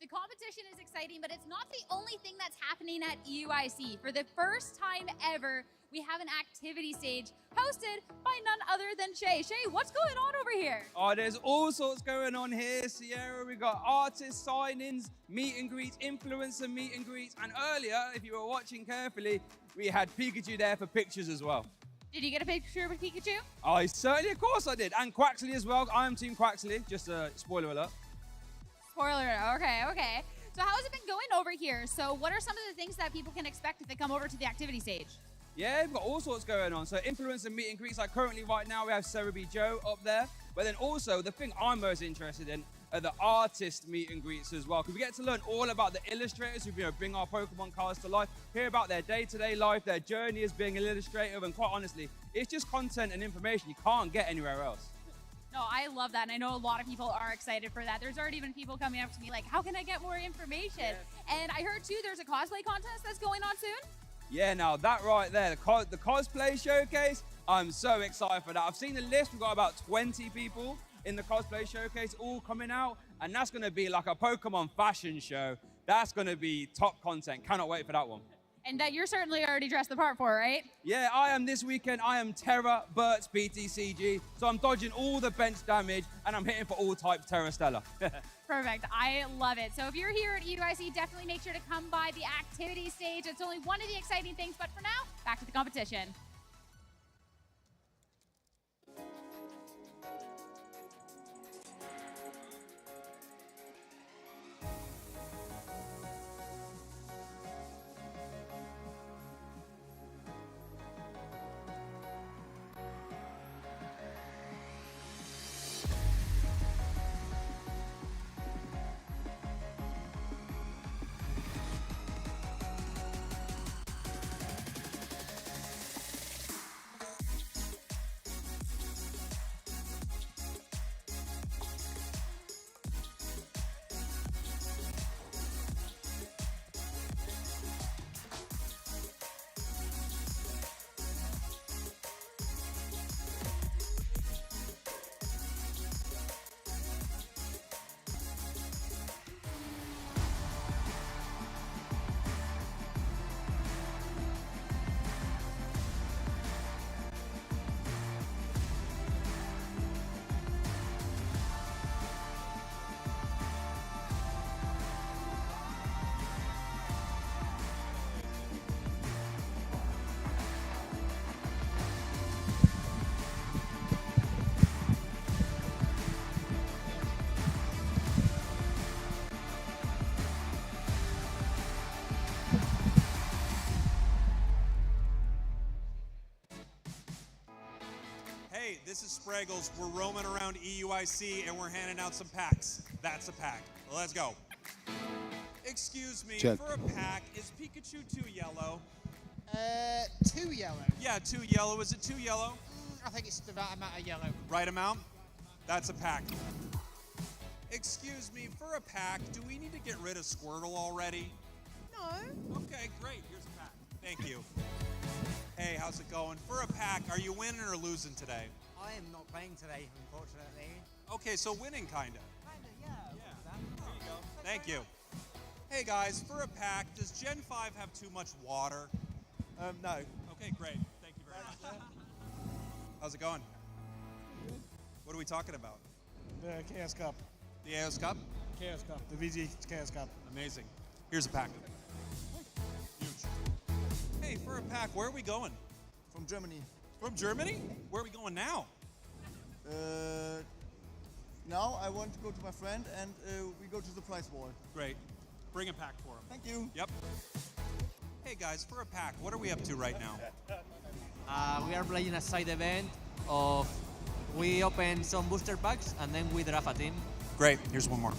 The competition is exciting, but it's not the only thing that's happening at EUIC. For the first time ever, we have an activity stage hosted by none other than Shay. Shay, what's going on over here? Oh, there's all sorts going on here, Sierra. We got artist signings, meet and greets, influencer meet and greets, and earlier, if you were watching carefully, we had Pikachu there for pictures as well. Did you get a picture with Pikachu? I certainly, of course I did. And Quaxley as well. I am Team Quaxley, just a spoiler alert. Spoiler, okay. So how has it been going over here? So what are some of the things that people can expect if they come over to the activity stage? Yeah, we've got all sorts going on. So influencer meet and greets, like currently right now we have Cerebi Joe up there. But then also the thing I'm most interested in are the artist meet and greets as well. Because we get to learn all about the illustrators who bring our Pokemon cards to life, hear about their day-to-day life, their journey as being an illustrator, and quite honestly, it's just content and information you can't get anywhere else. No, I love that, and I know a lot of people are excited for that. There's already been people coming up to me like, how can I get more information? Yeah. And I heard too, there's a cosplay contest that's going on soon? Yeah, now that right there, the cosplay showcase, I'm so excited for that. I've seen the list, we've got about 20 people in the cosplay showcase all coming out, and that's gonna be like a Pokemon fashion show. That's gonna be top content, cannot wait for that one. And that you're certainly already dressed the part for, right? Yeah, I am this weekend. I am Terra Burt's BTCG. So I'm dodging all the bench damage and I'm hitting for all types Terra Stella. Perfect. I love it. So if you're here at EUIC, definitely make sure to come by the activity stage. It's only one of the exciting things, but for now, back to the competition. Hey, this is Spraggles. We're roaming around EUIC and we're handing out some packs. That's a pack. Let's go. Excuse me, Check. for a pack, is Pikachu too yellow? Too yellow. Yeah, too yellow. Is it too yellow? I think it's the right amount of yellow. Right amount? That's a pack. Excuse me, for a pack, do we need to get rid of Squirtle already? No. Okay, great. Here's a pack. Thank you. Hey, how's it going? For a pack, are you winning or losing today? I am not playing today, unfortunately. Okay, so winning, kinda. Kinda, yeah. There you go. Thank you. Hey guys, for a pack, does Gen 5 have too much water? No. Okay, great. Thank you very much. How's it going? What are we talking about? The Chaos Cup. The AOS Cup? Chaos Cup. The VGC Chaos Cup. Amazing. Here's a pack. Huge. Hey, for a pack, where are we going? From Germany. From Germany? Where are we going now? Now I want to go to my friend and we go to the prize wall. Great. Bring a pack for him. Thank you. Yep. Hey guys, for a pack, what are we up to right now? We are playing a side event of we open some booster packs and then we draft a team. Great. Here's one more.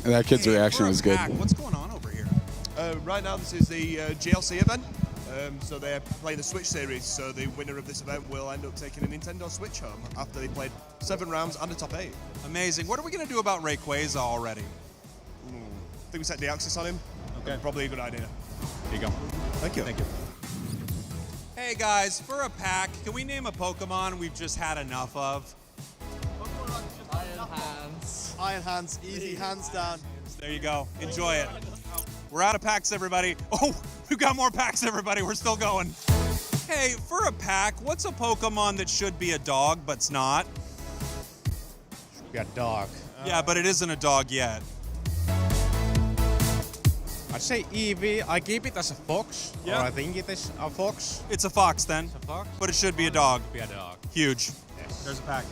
And that kid's reaction for a was good. pack, what's going on over here? Right now, this is the GLC event. So they're playing the Switch series. So the winner of this event will end up taking a Nintendo Switch home after they played 7 rounds and a top 8. Amazing. What are we going to do about Rayquaza already? I think we set the axis on him. Okay. Probably a good idea. Here you go. Thank you. Thank you. Hey guys, for a pack, can we name a Pokemon we've just had enough of? Iron Hands. Iron hands, easy, hands down. There you go. Enjoy it. We're out of packs, everybody. Oh, we've got more packs, everybody. We're still going. Hey, for a pack, what's a Pokemon that should be a dog but's not? Should be a dog. Yeah, but it isn't a dog yet. I'd say Eevee. I keep it as a fox. Yeah. Or I think it is a fox. It's a fox then. It's a fox. But it should be a dog. Be a dog. Huge. Yes. There's a pack.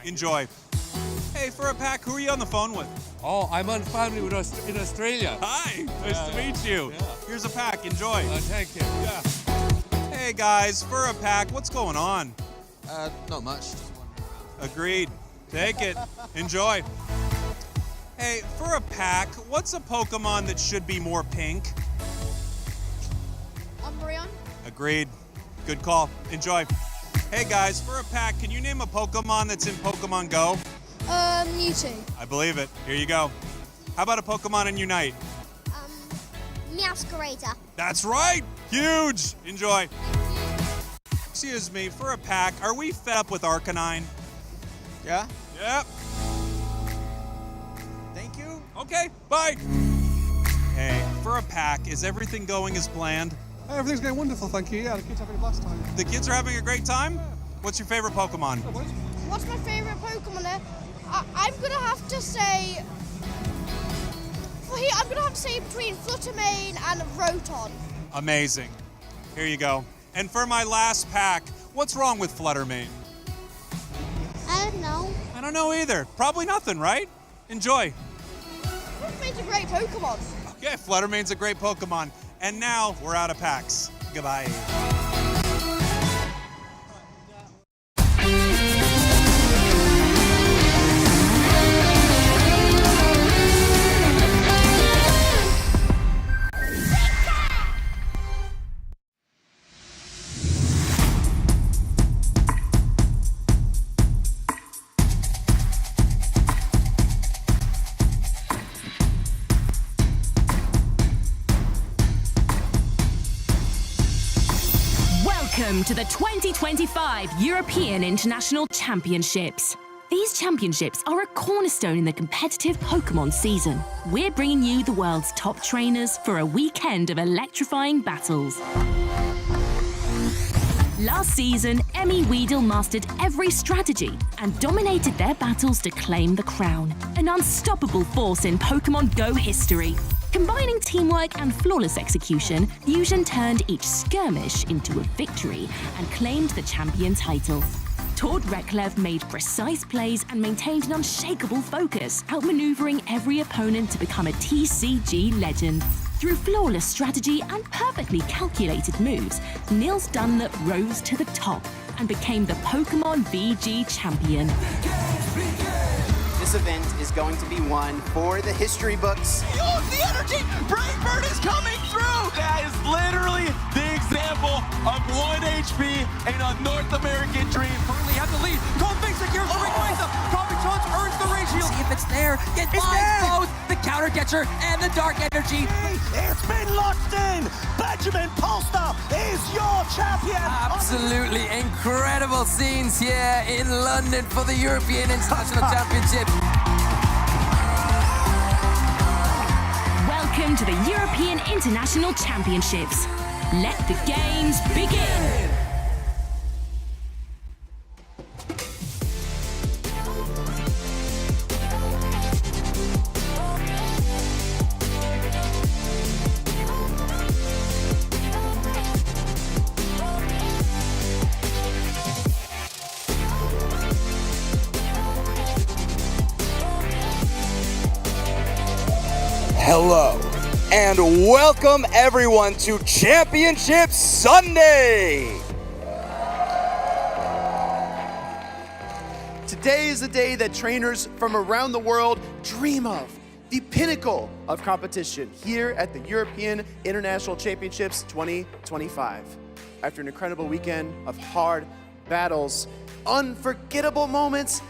Enjoy. Hey, for a pack, who are you on the phone with? Oh, I'm on family with us in Australia. Hi, nice to meet you. Yeah. Here's a pack, enjoy. Thank you. Yeah. Hey guys, for a pack, what's going on? Not much. Agreed. Take it. Enjoy. Hey, for a pack, what's a Pokemon that should be more pink? Umbreon. Agreed. Good call. Enjoy. Hey guys, for a pack, can you name a Pokemon that's in Pokemon Go? Mewtwo. I believe it. Here you go. How about a Pokemon in Unite? Meowscarator. That's right. Huge. Enjoy. Excuse me, for a pack, are we fed up with Arcanine? Yeah? Yep. Thank you. Okay, bye. Hey, for a pack, is everything going as planned? Everything's going wonderful, thank you. Yeah, the kids are having a blast time. The kids are having a great time? What's your favorite Pokemon? What's my favorite Pokemon there? I'm gonna have to say. I'm gonna have to say between Fluttermane and Rotom. Amazing. Here you go. And for my last pack, what's wrong with Fluttermane? I don't know. I don't know either. Probably nothing, right? Enjoy. Fluttermane's a great Pokemon. Okay, Fluttermane's a great Pokemon. And now we're out of packs. Goodbye. Welcome to the 2025 European International Championships. These championships are a cornerstone in the competitive Pokémon season. We're bringing you the world's top trainers for a weekend of electrifying battles. Last season, Emmy Weedle mastered every strategy and dominated their battles to claim the crown. An unstoppable force in Pokémon Go history. Combining teamwork and flawless execution, Fusion turned each skirmish into a victory and claimed the champion title. Tord Reklev made precise plays and maintained an unshakable focus, outmaneuvering every opponent to become a TCG legend. Through flawless strategy and perfectly calculated moves, Niels Dunlop rose to the top and became the Pokémon VG champion. This event is going to be one for the history books. Oh, the energy! Brightbird is coming through! That is literally the example of 1 HP and a North American dream. Currently have the lead. Coffee secures the ring race up. Coffee Chance earns the ring shield. See if it's there. It finds both the counter catcher and the dark energy. It's been locked in. Benjamin Polster is your champion. Absolutely incredible scenes here in London for the European International Championship. Welcome to the European International Championships. Let the games begin! Hello, and welcome everyone to Championship Sunday! Today is the day that trainers from around the world dream of, the pinnacle of competition here at the European International Championships 2025. After an incredible weekend of hard battles, unforgettable moments,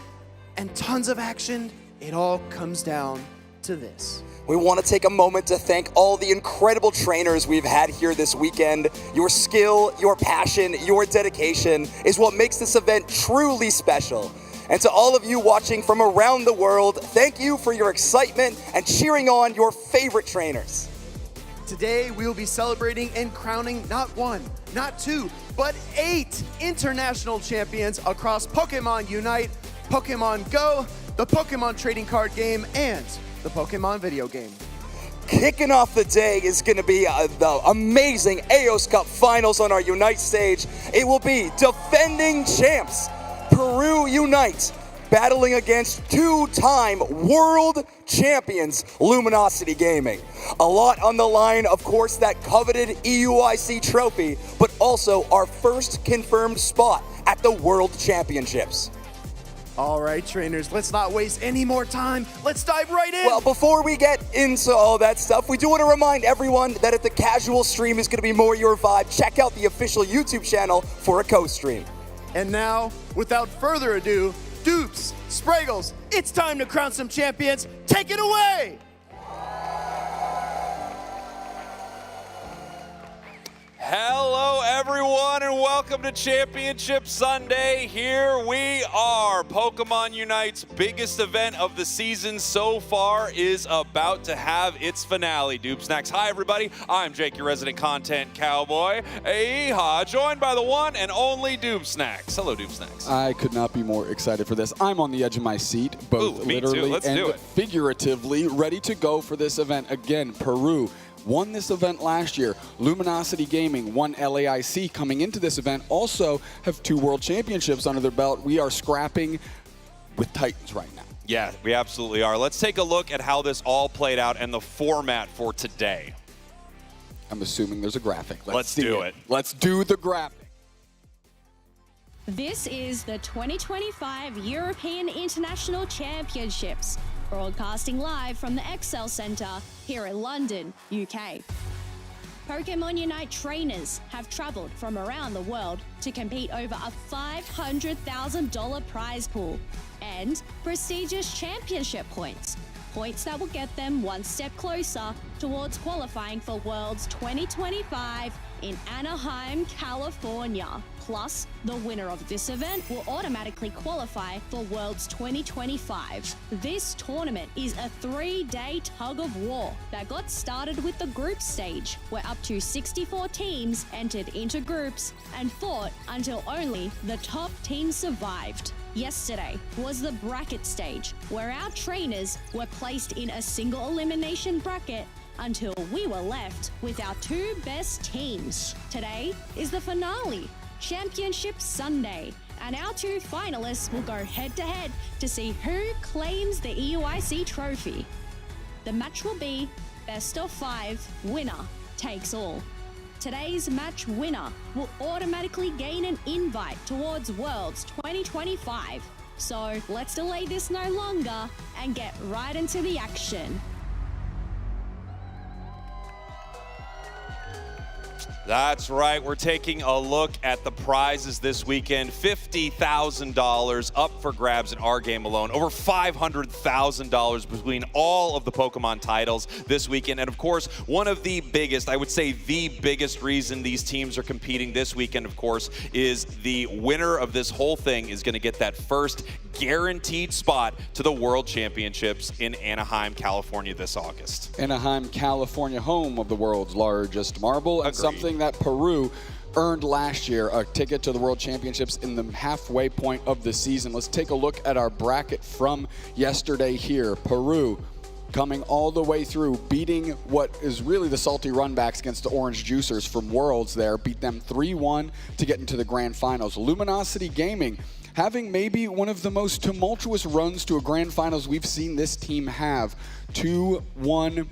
and tons of action, it all comes down to this. We want to take a moment to thank all the incredible trainers we've had here this weekend. Your skill, your passion, your dedication is what makes this event truly special. And to all of you watching from around the world, thank you for your excitement and cheering on your favorite trainers. Today, we will be celebrating and crowning not 1, not 2, but 8 international champions across Pokémon Unite, Pokémon Go, the Pokémon trading card game, and the Pokémon video game. Kicking off the day is going to be the amazing AOS Cup Finals on our Unite stage. It will be defending champs, Peru Unite, battling against two-time world champions, Luminosity Gaming. A lot on the line, of course, that coveted EUIC trophy, but also our first confirmed spot at the World Championships. All right, trainers, let's not waste any more time. Let's dive right in. Well, before we get into all that stuff, we do want to remind everyone that if the casual stream is going to be more your vibe, check out the official YouTube channel for a co-stream. And now, without further ado, Dupes, Spraggles, it's time to crown some champions. Take it away! Hello, everyone, and welcome to Championship Sunday. Here we are. Pokemon Unite's biggest event of the season so far is about to have its finale. Dupe Snacks. Hi, everybody. I'm Jake, your resident content cowboy. Yeehaw, joined by the one and only Dupe Snacks. Hello, Dupe Snacks. I could not be more excited for this. I'm on the edge of my seat, both literally and figuratively, ready to go for this event. Again, Peru won this event last year. Luminosity Gaming won LAIC coming into this event. Also have 2 world championships under their belt. We are scrapping with Titans right now. Yeah, we absolutely are. Let's take a look at how this all played out and the format for today. I'm assuming there's a graphic. Let's do it. Let's do the graphic. This is the 2025 European International Championships, broadcasting live from the Excel Centre here in London, UK. Pokemon Unite trainers have travelled from around the world to compete over a $500,000 prize pool and prestigious championship points. Points that will get them one step closer towards qualifying for Worlds 2025 in Anaheim, California. Plus, the winner of this event will automatically qualify for Worlds 2025. This tournament is a 3-day tug of war that got started with the group stage, where up to 64 teams entered into groups and fought until only the top team survived. Yesterday was the bracket stage, where our trainers were placed in a single elimination bracket until we were left with our 2 best teams. Today is the finale, Championship Sunday, and our 2 finalists will go head-to-head to see who claims the EUIC trophy. The match will be best of 5, winner takes all. Today's match winner will automatically gain an invite towards Worlds 2025. So let's delay this no longer and get right into the action. That's right. We're taking a look at the prizes this weekend. $50,000 up for grabs in our game alone. Over $500,000 between all of the Pokemon titles this weekend. And of course, one of the biggest, I would say the biggest reason these teams are competing this weekend, of course, is the winner of this whole thing is going to get that first guaranteed spot to the World Championships in Anaheim, California this August. Anaheim, California, home of the world's largest marble, and Agreed. something that Peru earned last year, a ticket to the World Championships in the halfway point of the season. Let's take a look at our bracket from yesterday here. Peru coming all the way through, beating what is really the salty runbacks against the Orange Juicers from Worlds there, beat them 3-1 to get into the grand finals. Luminosity Gaming having maybe one of the most tumultuous runs to a grand finals we've seen this team have. 2-1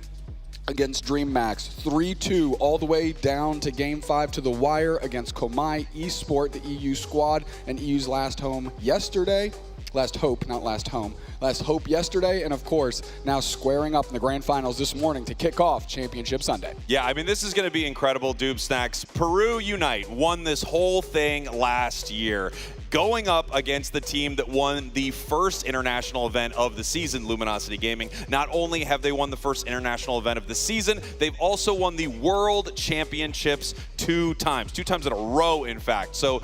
against DreamMax, 3-2 all the way down to Game 5 to the wire against Komai Esport, the EU squad, and EU's last home yesterday. Last hope, not last home. Last hope yesterday, and of course, now squaring up in the grand finals this morning to kick off Championship Sunday. Yeah, I mean, this is going to be incredible, Dupe Snacks. Peru Unite won this whole thing last year, going up against the team that won the first international event of the season, Luminosity Gaming. Not only have they won the first international event of the season, they've also won the World Championships 2 times in a row, in fact. So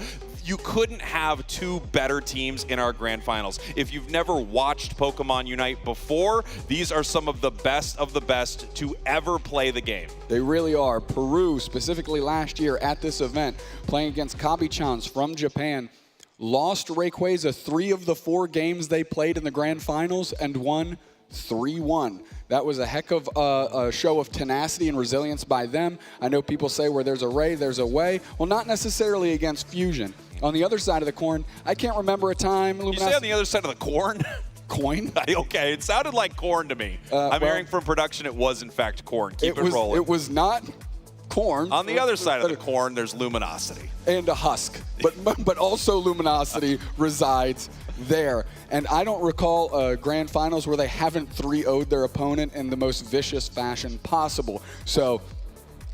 You couldn't have two better teams in our grand finals. If you've never watched Pokemon Unite before, these are some of the best to ever play the game. They really are. Peru, specifically last year at this event, playing against Kabi-chans from Japan, lost Rayquaza 3 of the 4 games they played in the grand finals and won 3-1. That was a heck of a show of tenacity and resilience by them. I know people say where there's a Ray, there's a way. Well, not necessarily against Fusion. On the other side of the coin, I can't remember a time. You say on the other side of the corn? Coin? Okay, it sounded like corn to me. I'm hearing from production it was in fact corn. Keep it rolling. It was not corn. On the other side of the corn, there's luminosity. And a husk, but also luminosity resides there. And I don't recall grand finals where they haven't 3-0'd their opponent in the most vicious fashion possible. So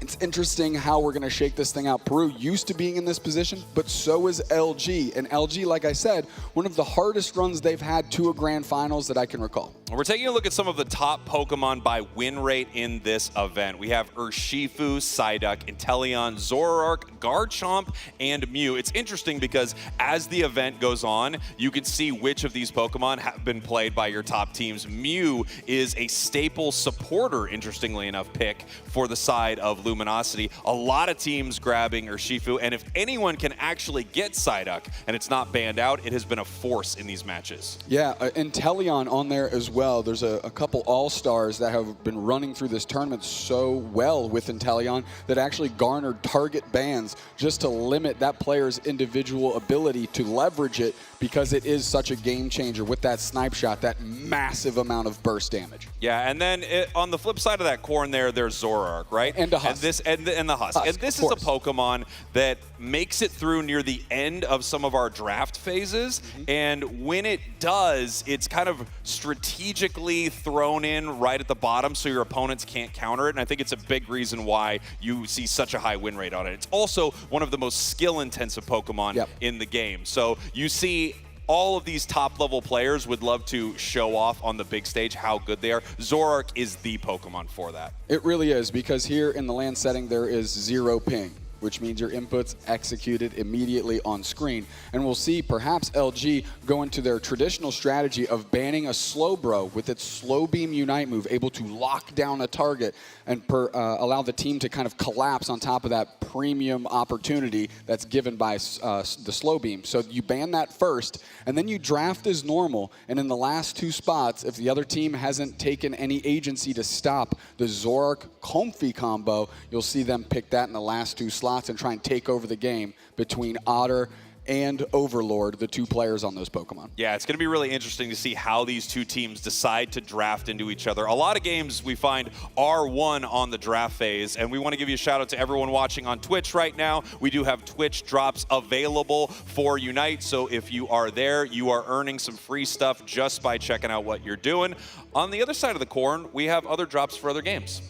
it's interesting how we're going to shake this thing out. Peru used to being in this position, but so is LG. And LG, like I said, one of the hardest runs they've had to a grand finals that I can recall. We're taking a look at some of the top Pokemon by win rate in this event. We have Urshifu, Psyduck, Inteleon, Zoroark, Garchomp, and Mew. It's interesting because as the event goes on, you can see which of these Pokemon have been played by your top teams. Mew is a staple supporter, interestingly enough, pick for the side of Luminosity. A lot of teams grabbing Urshifu, and if anyone can actually get Psyduck and it's not banned out, it has been a force in these matches. Yeah, Inteleon on there as well. There's a couple all-stars that have been running through this tournament so well with Inteleon that actually garnered target bans just to limit that player's individual ability to leverage it, because it is such a game changer with that snipe shot, that massive amount of burst damage. Yeah, and then on the flip side of that corn there's Zoroark, right? And a Husk. And the Husk. And this is a Pokemon that makes it through near the end of some of our draft phases, and when it does, it's kind of strategically thrown in right at the bottom so your opponents can't counter it, and I think it's a big reason why you see such a high win rate on it. It's also one of the most skill-intensive Pokemon in the game. So you see all of these top-level players would love to show off on the big stage how good they are. Zoroark is the Pokemon for that. It really is, because here in the land setting there is 0 ping, which means your input's executed immediately on screen. And we'll see perhaps LG go into their traditional strategy of banning a Slowbro with its Slow Beam Unite move, able to lock down a target and allow the team to kind of collapse on top of that premium opportunity that's given by the Slow Beam. So you ban that first, and then you draft as normal, and in the last 2 spots, if the other team hasn't taken any agency to stop the Zoroark Comfey combo, you'll see them pick that in the last 2 slots and try and take over the game between Otter and Overlord, the 2 players on those Pokemon. Yeah, it's going to be really interesting to see how these 2 teams decide to draft into each other. A lot of games we find are won on the draft phase, and we want to give you a shout out to everyone watching on Twitch right now. We do have Twitch drops available for Unite, so if you are there, you are earning some free stuff just by checking out what you're doing. On the other side of the corn, we have other drops for other games.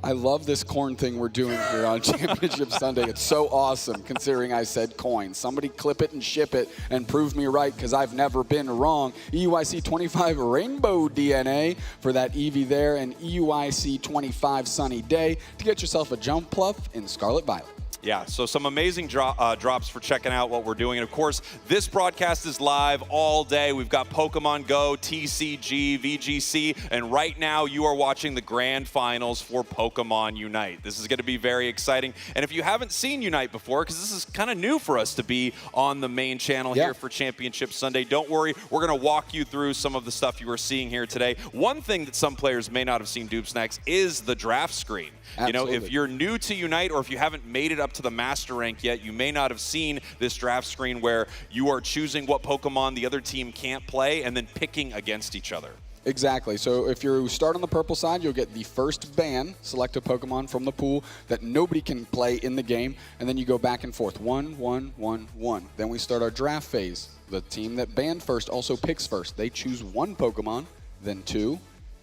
I love this corn thing we're doing here on Championship Sunday. It's so awesome, considering I said coin. Somebody clip it and ship it and prove me right, because I've never been wrong. EUIC 25 Rainbow DNA for that Eevee there, and EUIC 25 Sunny Day to get yourself a Jump Pluff in Scarlet Violet. Yeah, so some amazing drops for checking out what we're doing. And of course, this broadcast is live all day. We've got Pokemon Go, TCG, VGC, and right now you are watching the grand finals for Pokemon Unite. This is going to be very exciting. And if you haven't seen Unite before, because this is kind of new for us to be on the main channel here for Championship Sunday, don't worry. We're going to walk you through some of the stuff you are seeing here today. One thing that some players may not have seen, Doob Snacks, is the draft screen. Absolutely. You know, if you're new to Unite, or if you haven't made it up to the master rank yet, you may not have seen this draft screen where you are choosing what Pokemon the other team can't play and then picking against each other. Exactly. So if you start on the purple side, you'll get the first ban, select a Pokemon from the pool that nobody can play in the game, and then you go back and forth, 1, 1, 1, 1. Then we start our draft phase. The team that banned first also picks first. They choose 1 Pokemon, then 2,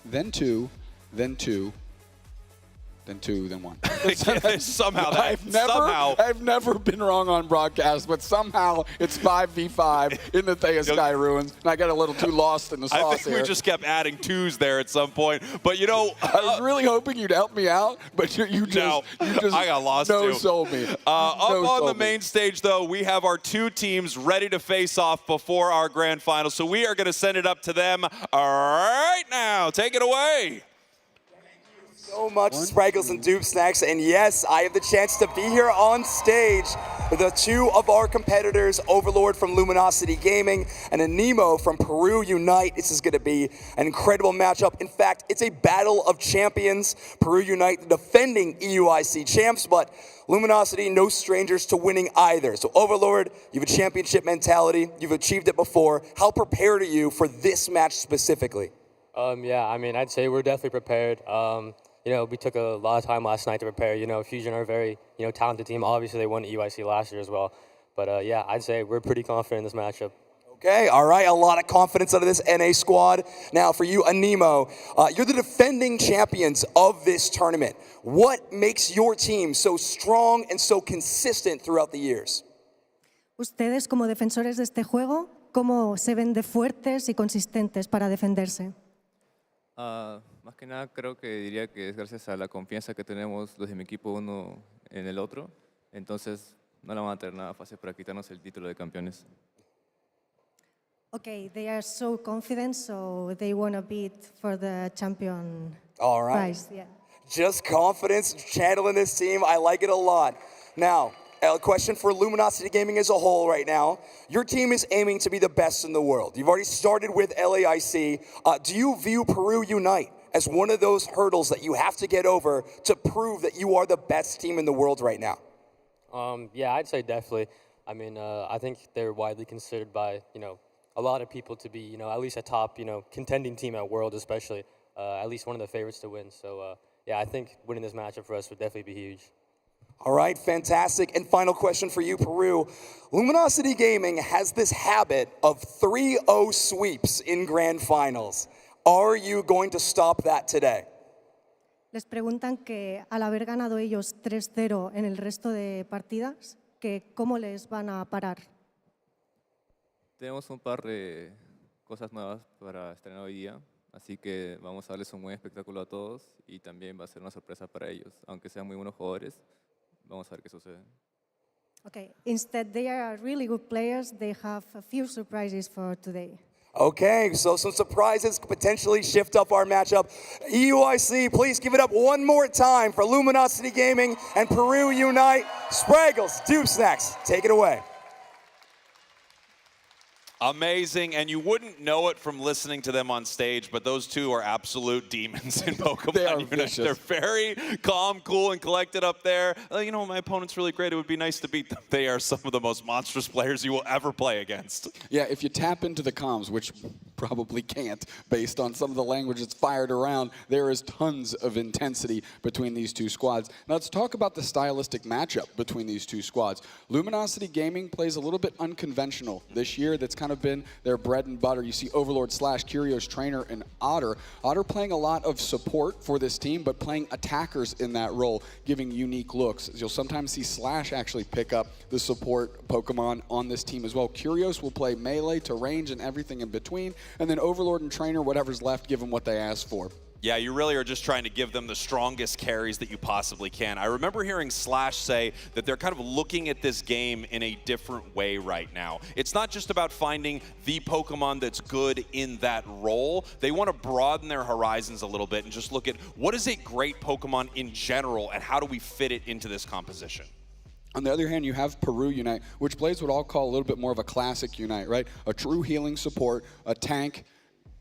then 2, then 2, then 2, then 1. somehow I've never been wrong on broadcast, but somehow it's 5v5 in the Thea Sky Ruins, and I got a little too lost in the sauce I think we just kept adding 2s there at some point. But you know, I was really hoping you'd help me out, but you just I got lost too. no-sold me. Up on the main stage, though, we have our 2 teams ready to face off before our grand final. So we are going to send it up to them right now. Take it away. So much, Spraggles and Dupe Snacks, and yes, I have the chance to be here on stage with the 2 of our competitors, Overlord from Luminosity Gaming and Anemo from Peru Unite. This is going to be an incredible matchup. In fact, it's a battle of champions. Peru Unite, the defending EUIC champs, but Luminosity, no strangers to winning either. So Overlord, you have a championship mentality. You've achieved it before. How prepared are you for this match specifically? Yeah, I mean, I'd say we're definitely prepared. You know, we took a lot of time last night to prepare. You know, Fusion are a very, talented team. Obviously, they won EUIC last year as well. But yeah, I'd say we're pretty confident in this matchup. Okay, all right, a lot of confidence out of this NA squad. Now for you, Anemo, you're the defending champions of this tournament. What makes your team so strong and so consistent throughout the years? Ustedes como defensores de este juego, ¿cómo se ven de fuertes y consistentes para defenderse? Más que nada creo que diría que es gracias a la confianza que tenemos los de mi equipo uno en el otro. Entonces no la van a tener nada fácil para quitarnos el título de campeones. Okay, they are so confident, so they want to beat for the champion All right. prize. Yeah. Just confidence, channeling this team. I like it a lot. Now, a question for Luminosity Gaming as a whole right now. Your team is aiming to be the best in the world. You've already started with LAIC. Do you view Peru Unite as one of those hurdles that you have to get over to prove that you are the best team in the world right now? Yeah, I'd say definitely. I mean, I think they're widely considered by, a lot of people to be, at least a top, contending team at World especially, at least one of the favorites to win. So, yeah, I think winning this matchup for us would definitely be huge. All right, fantastic. And final question for you, Peru. Luminosity Gaming has this habit of 3-0 sweeps in grand finals. Are you going to stop that today? Les preguntan que al haber ganado ellos 3-0 en el resto de partidas, que cómo les van a parar. Tenemos un par de cosas nuevas para estrenar hoy día, así que vamos a darles un buen espectáculo a todos y también va a ser una sorpresa para ellos. Aunque sean muy buenos jugadores, vamos a ver qué sucede. Okay, instead they are really good players. They have a few surprises for today. Okay, so some surprises could potentially shift up our matchup. EUIC, please give it up one more time for Luminosity Gaming and Peru Unite. Spraggles, Dupe Snacks, take it away. Amazing, and you wouldn't know it from listening to them on stage, but those 2 are absolute demons in Pokemon They are Unite. vicious. They're very calm, cool, and collected up there. My opponent's really great. It would be nice to beat them. They are some of the most monstrous players you will ever play against. Yeah, if you tap into the comms, which probably can't based on some of the language that's fired around, there is tons of intensity between these 2 squads. Now let's talk about the stylistic matchup between these 2 squads. Luminosity Gaming plays a little bit unconventional this year. That's kind of been their bread and butter. You see Overlord / Curios Trainer and Otter. Otter playing a lot of support for this team, but playing attackers in that role, giving unique looks. You'll sometimes see Slash actually pick up the support Pokemon on this team as well. Curios will play melee to range and everything in between, and then Overlord and Trainer, whatever's left, give them what they asked for. Yeah, you really are just trying to give them the strongest carries that you possibly can. I remember hearing Slash say that they're kind of looking at this game in a different way right now. It's not just about finding the Pokemon that's good in that role. They want to broaden their horizons a little bit and just look at what is a great Pokemon in general and how do we fit it into this composition. On the other hand, you have Peru Unite, which plays what I'll call a little bit more of a classic Unite, right? A true healing support, a tank,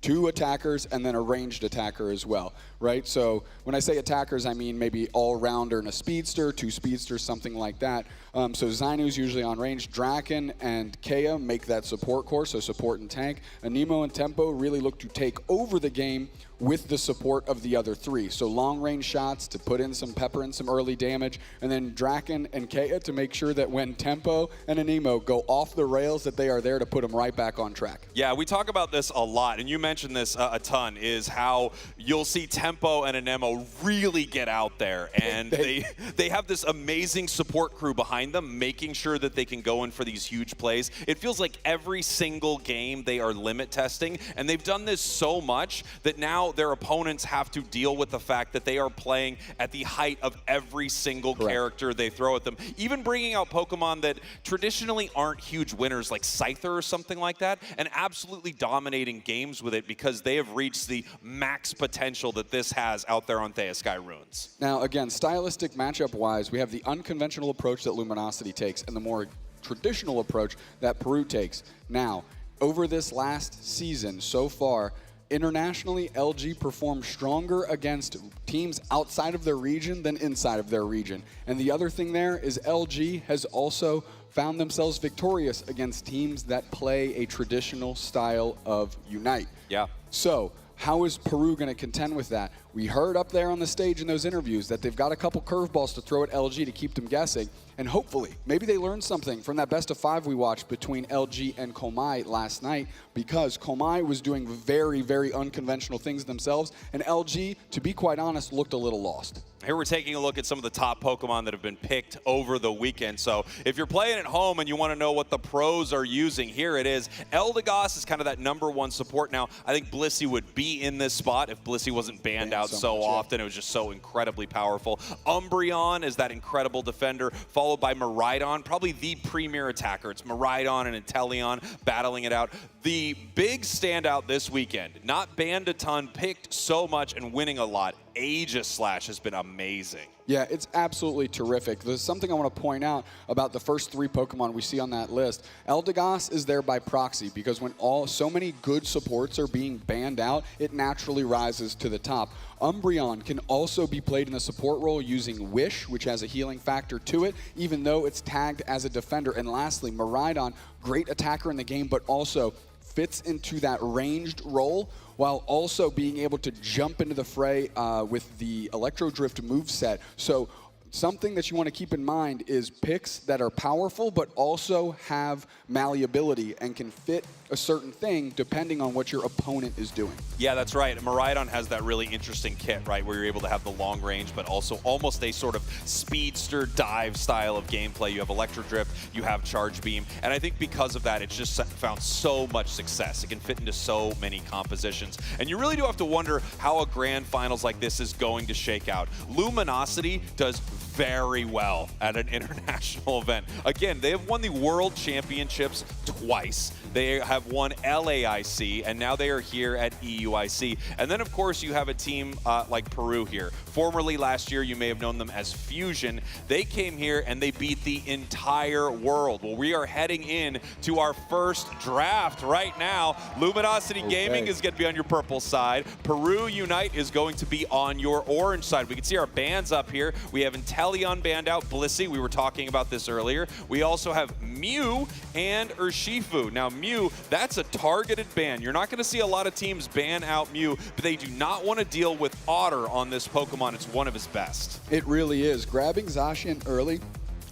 2 attackers, and then a ranged attacker as well, right? So when I say attackers, I mean maybe all-rounder and a speedster, 2 speedsters, something like that. So Zainu's usually on range. Draken and Kea make that support core, so support and tank. Anemo and Tempo really look to take over the game with the support of the other 3. So long-range shots to put in some pepper and some early damage, and then Draken and Kea to make sure that when Tempo and Anemo go off the rails that they are there to put them right back on track. Yeah, we talk about this a lot, and you mentioned mentioned this a ton, is how you'll see Tempo and Anemo really get out there, and they have this amazing support crew behind them, making sure that they can go in for these huge plays. It feels like every single game they are limit testing, and they've done this so much that now their opponents have to deal with the fact that they are playing at the height of every single character they throw at them. Even bringing out Pokemon that traditionally aren't huge winners like Scyther or something like that, and absolutely dominating games with it because they have reached the max potential that this has out there on Thea Sky Ruins. Now, again, stylistic matchup-wise, we have the unconventional approach that Luminosity takes and the more traditional approach that Peru takes. Now, over this last season so far, internationally, LG performed stronger against teams outside of their region than inside of their region. And the other thing there is LG has also found themselves victorious against teams that play a traditional style of Unite. Yeah. So, how is Peru going to contend with that? We heard up there on the stage in those interviews that they've got a couple curveballs to throw at LG to keep them guessing. And hopefully, maybe they learned something from that best of 5 we watched between LG and Komai last night, because Komai was doing very, very unconventional things themselves, and LG, to be quite honest, looked a little lost. Here we're taking a look at some of the top Pokemon that have been picked over the weekend. So if you're playing at home and you want to know what the pros are using, here it is. Eldegoss is kind of that #1 support. Now, I think Blissey would be in this spot if Blissey wasn't banned out so often. It was just so incredibly powerful. Umbreon is that incredible defender, followed by Miraidon, probably the premier attacker. It's Miraidon and Inteleon battling it out. The big standout this weekend, not banned a ton, picked so much and winning a lot, Aegislash has been amazing. Yeah, it's absolutely terrific. There's something I want to point out about the first 3 Pokemon we see on that list. Eldegoss is there by proxy because when so many good supports are being banned out, it naturally rises to the top. Umbreon can also be played in the support role using Wish, which has a healing factor to it, even though it's tagged as a defender. And lastly, Miraidon, great attacker in the game, but also fits into that ranged role while also being able to jump into the fray with the Electro Drift moveset. So something that you want to keep in mind is picks that are powerful but also have malleability and can fit a certain thing depending on what your opponent is doing. Yeah, that's right. Miraidon has that really interesting kit, right, where you're able to have the long range but also almost a sort of speedster dive style of gameplay. You have Electro Drift, you have Charge Beam, and I think because of that, it's just found so much success. It can fit into so many compositions. And you really do have to wonder how a grand finals like this is going to shake out. Luminosity does very well at an international event. Again, they have won the World Championships twice. They have won LAIC, and now they are here at EUIC. And then, of course, you have a team like Peru here. Formerly last year, you may have known them as Fusion. They came here and they beat the entire world. Well, we are heading in to our first draft right now. Luminosity Gaming is going to be on your purple side. Peru Unite is going to be on your orange side. We can see our bands up here. We have Inteleon banned out, Blissey. We were talking about this earlier. We also have Mew and Urshifu. Now, Mew, that's a targeted ban. You're not going to see a lot of teams ban out Mew, but they do not want to deal with Otter on this Pokemon. It's one of his best. It really is. Grabbing Zacian early,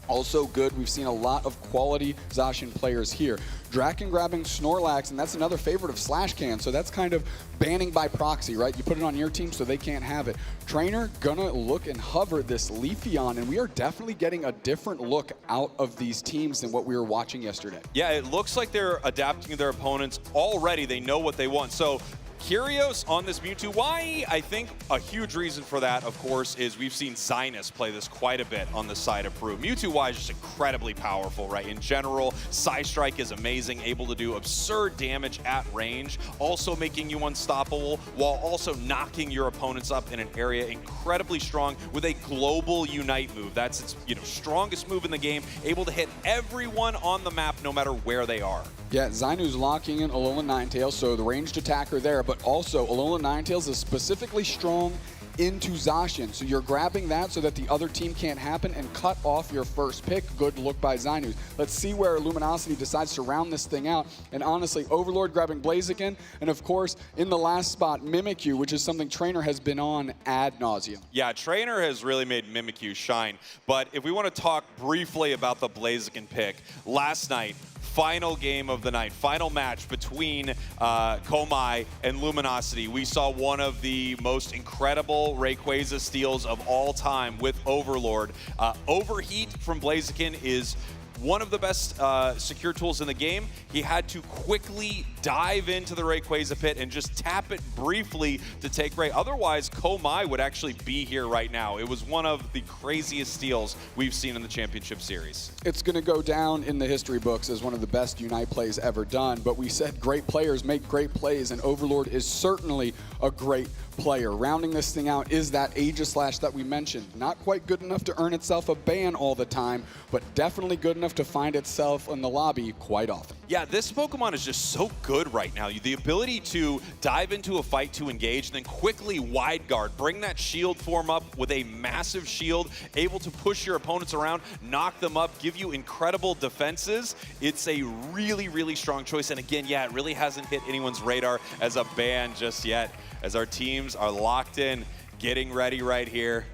also good. We've seen a lot of quality Zacian players here. Draken grabbing Snorlax, and that's another favorite of Slashcan, so that's kind of banning by proxy, right? You put it on your team so they can't have it. Trainer gonna look and hover this Leafeon, and we are definitely getting a different look out of these teams than what we were watching yesterday. Yeah, it looks like they're adapting to their opponents already. They know what they want. So Curios on this Mewtwo. Why? I think a huge reason for that, of course, is we've seen Zinus play this quite a bit on the side of Peru. Mewtwo-wise, just incredibly powerful, right? In general, Psystrike is amazing, able to do absurd damage at range, also making you unstoppable, while also knocking your opponents up in an area. Incredibly strong with a global Unite move. That's its strongest move in the game, able to hit everyone on the map no matter where they are. Yeah, Zainu's locking in Alolan Ninetales, so the ranged attacker there, but also Alolan Ninetales is specifically strong into Zacian. So you're grabbing that so that the other team can't happen and cut off your first pick. Good look by Zainu. Let's see where Luminosity decides to round this thing out. And honestly, Overlord grabbing Blaziken, and of course, in the last spot, Mimikyu, which is something Trainer has been on ad nauseum. Yeah, Trainer has really made Mimikyu shine. But if we want to talk briefly about the Blaziken pick, last night, final game of the night, final match between Komai and Luminosity. We saw one of the most incredible Rayquaza steals of all time with Overlord. Overheat from Blaziken is one of the best secure tools in the game. He had to quickly dive into the Rayquaza pit and just tap it briefly to take Ray. Otherwise, Komai would actually be here right now. It was one of the craziest steals we've seen in the championship series. It's going to go down in the history books as one of the best Unite plays ever done, but we said great players make great plays, and Overlord is certainly a great player. Rounding this thing out is that Aegislash that we mentioned. Not quite good enough to earn itself a ban all the time, but definitely good enough to find itself in the lobby quite often. Yeah, this Pokemon is just so good right now. The ability to dive into a fight to engage, and then quickly wide guard, bring that shield form up with a massive shield, able to push your opponents around, knock them up, give you incredible defenses. It's a really, really strong choice. And again, yeah, it really hasn't hit anyone's radar as a ban just yet, as our teams are locked in, getting ready right here,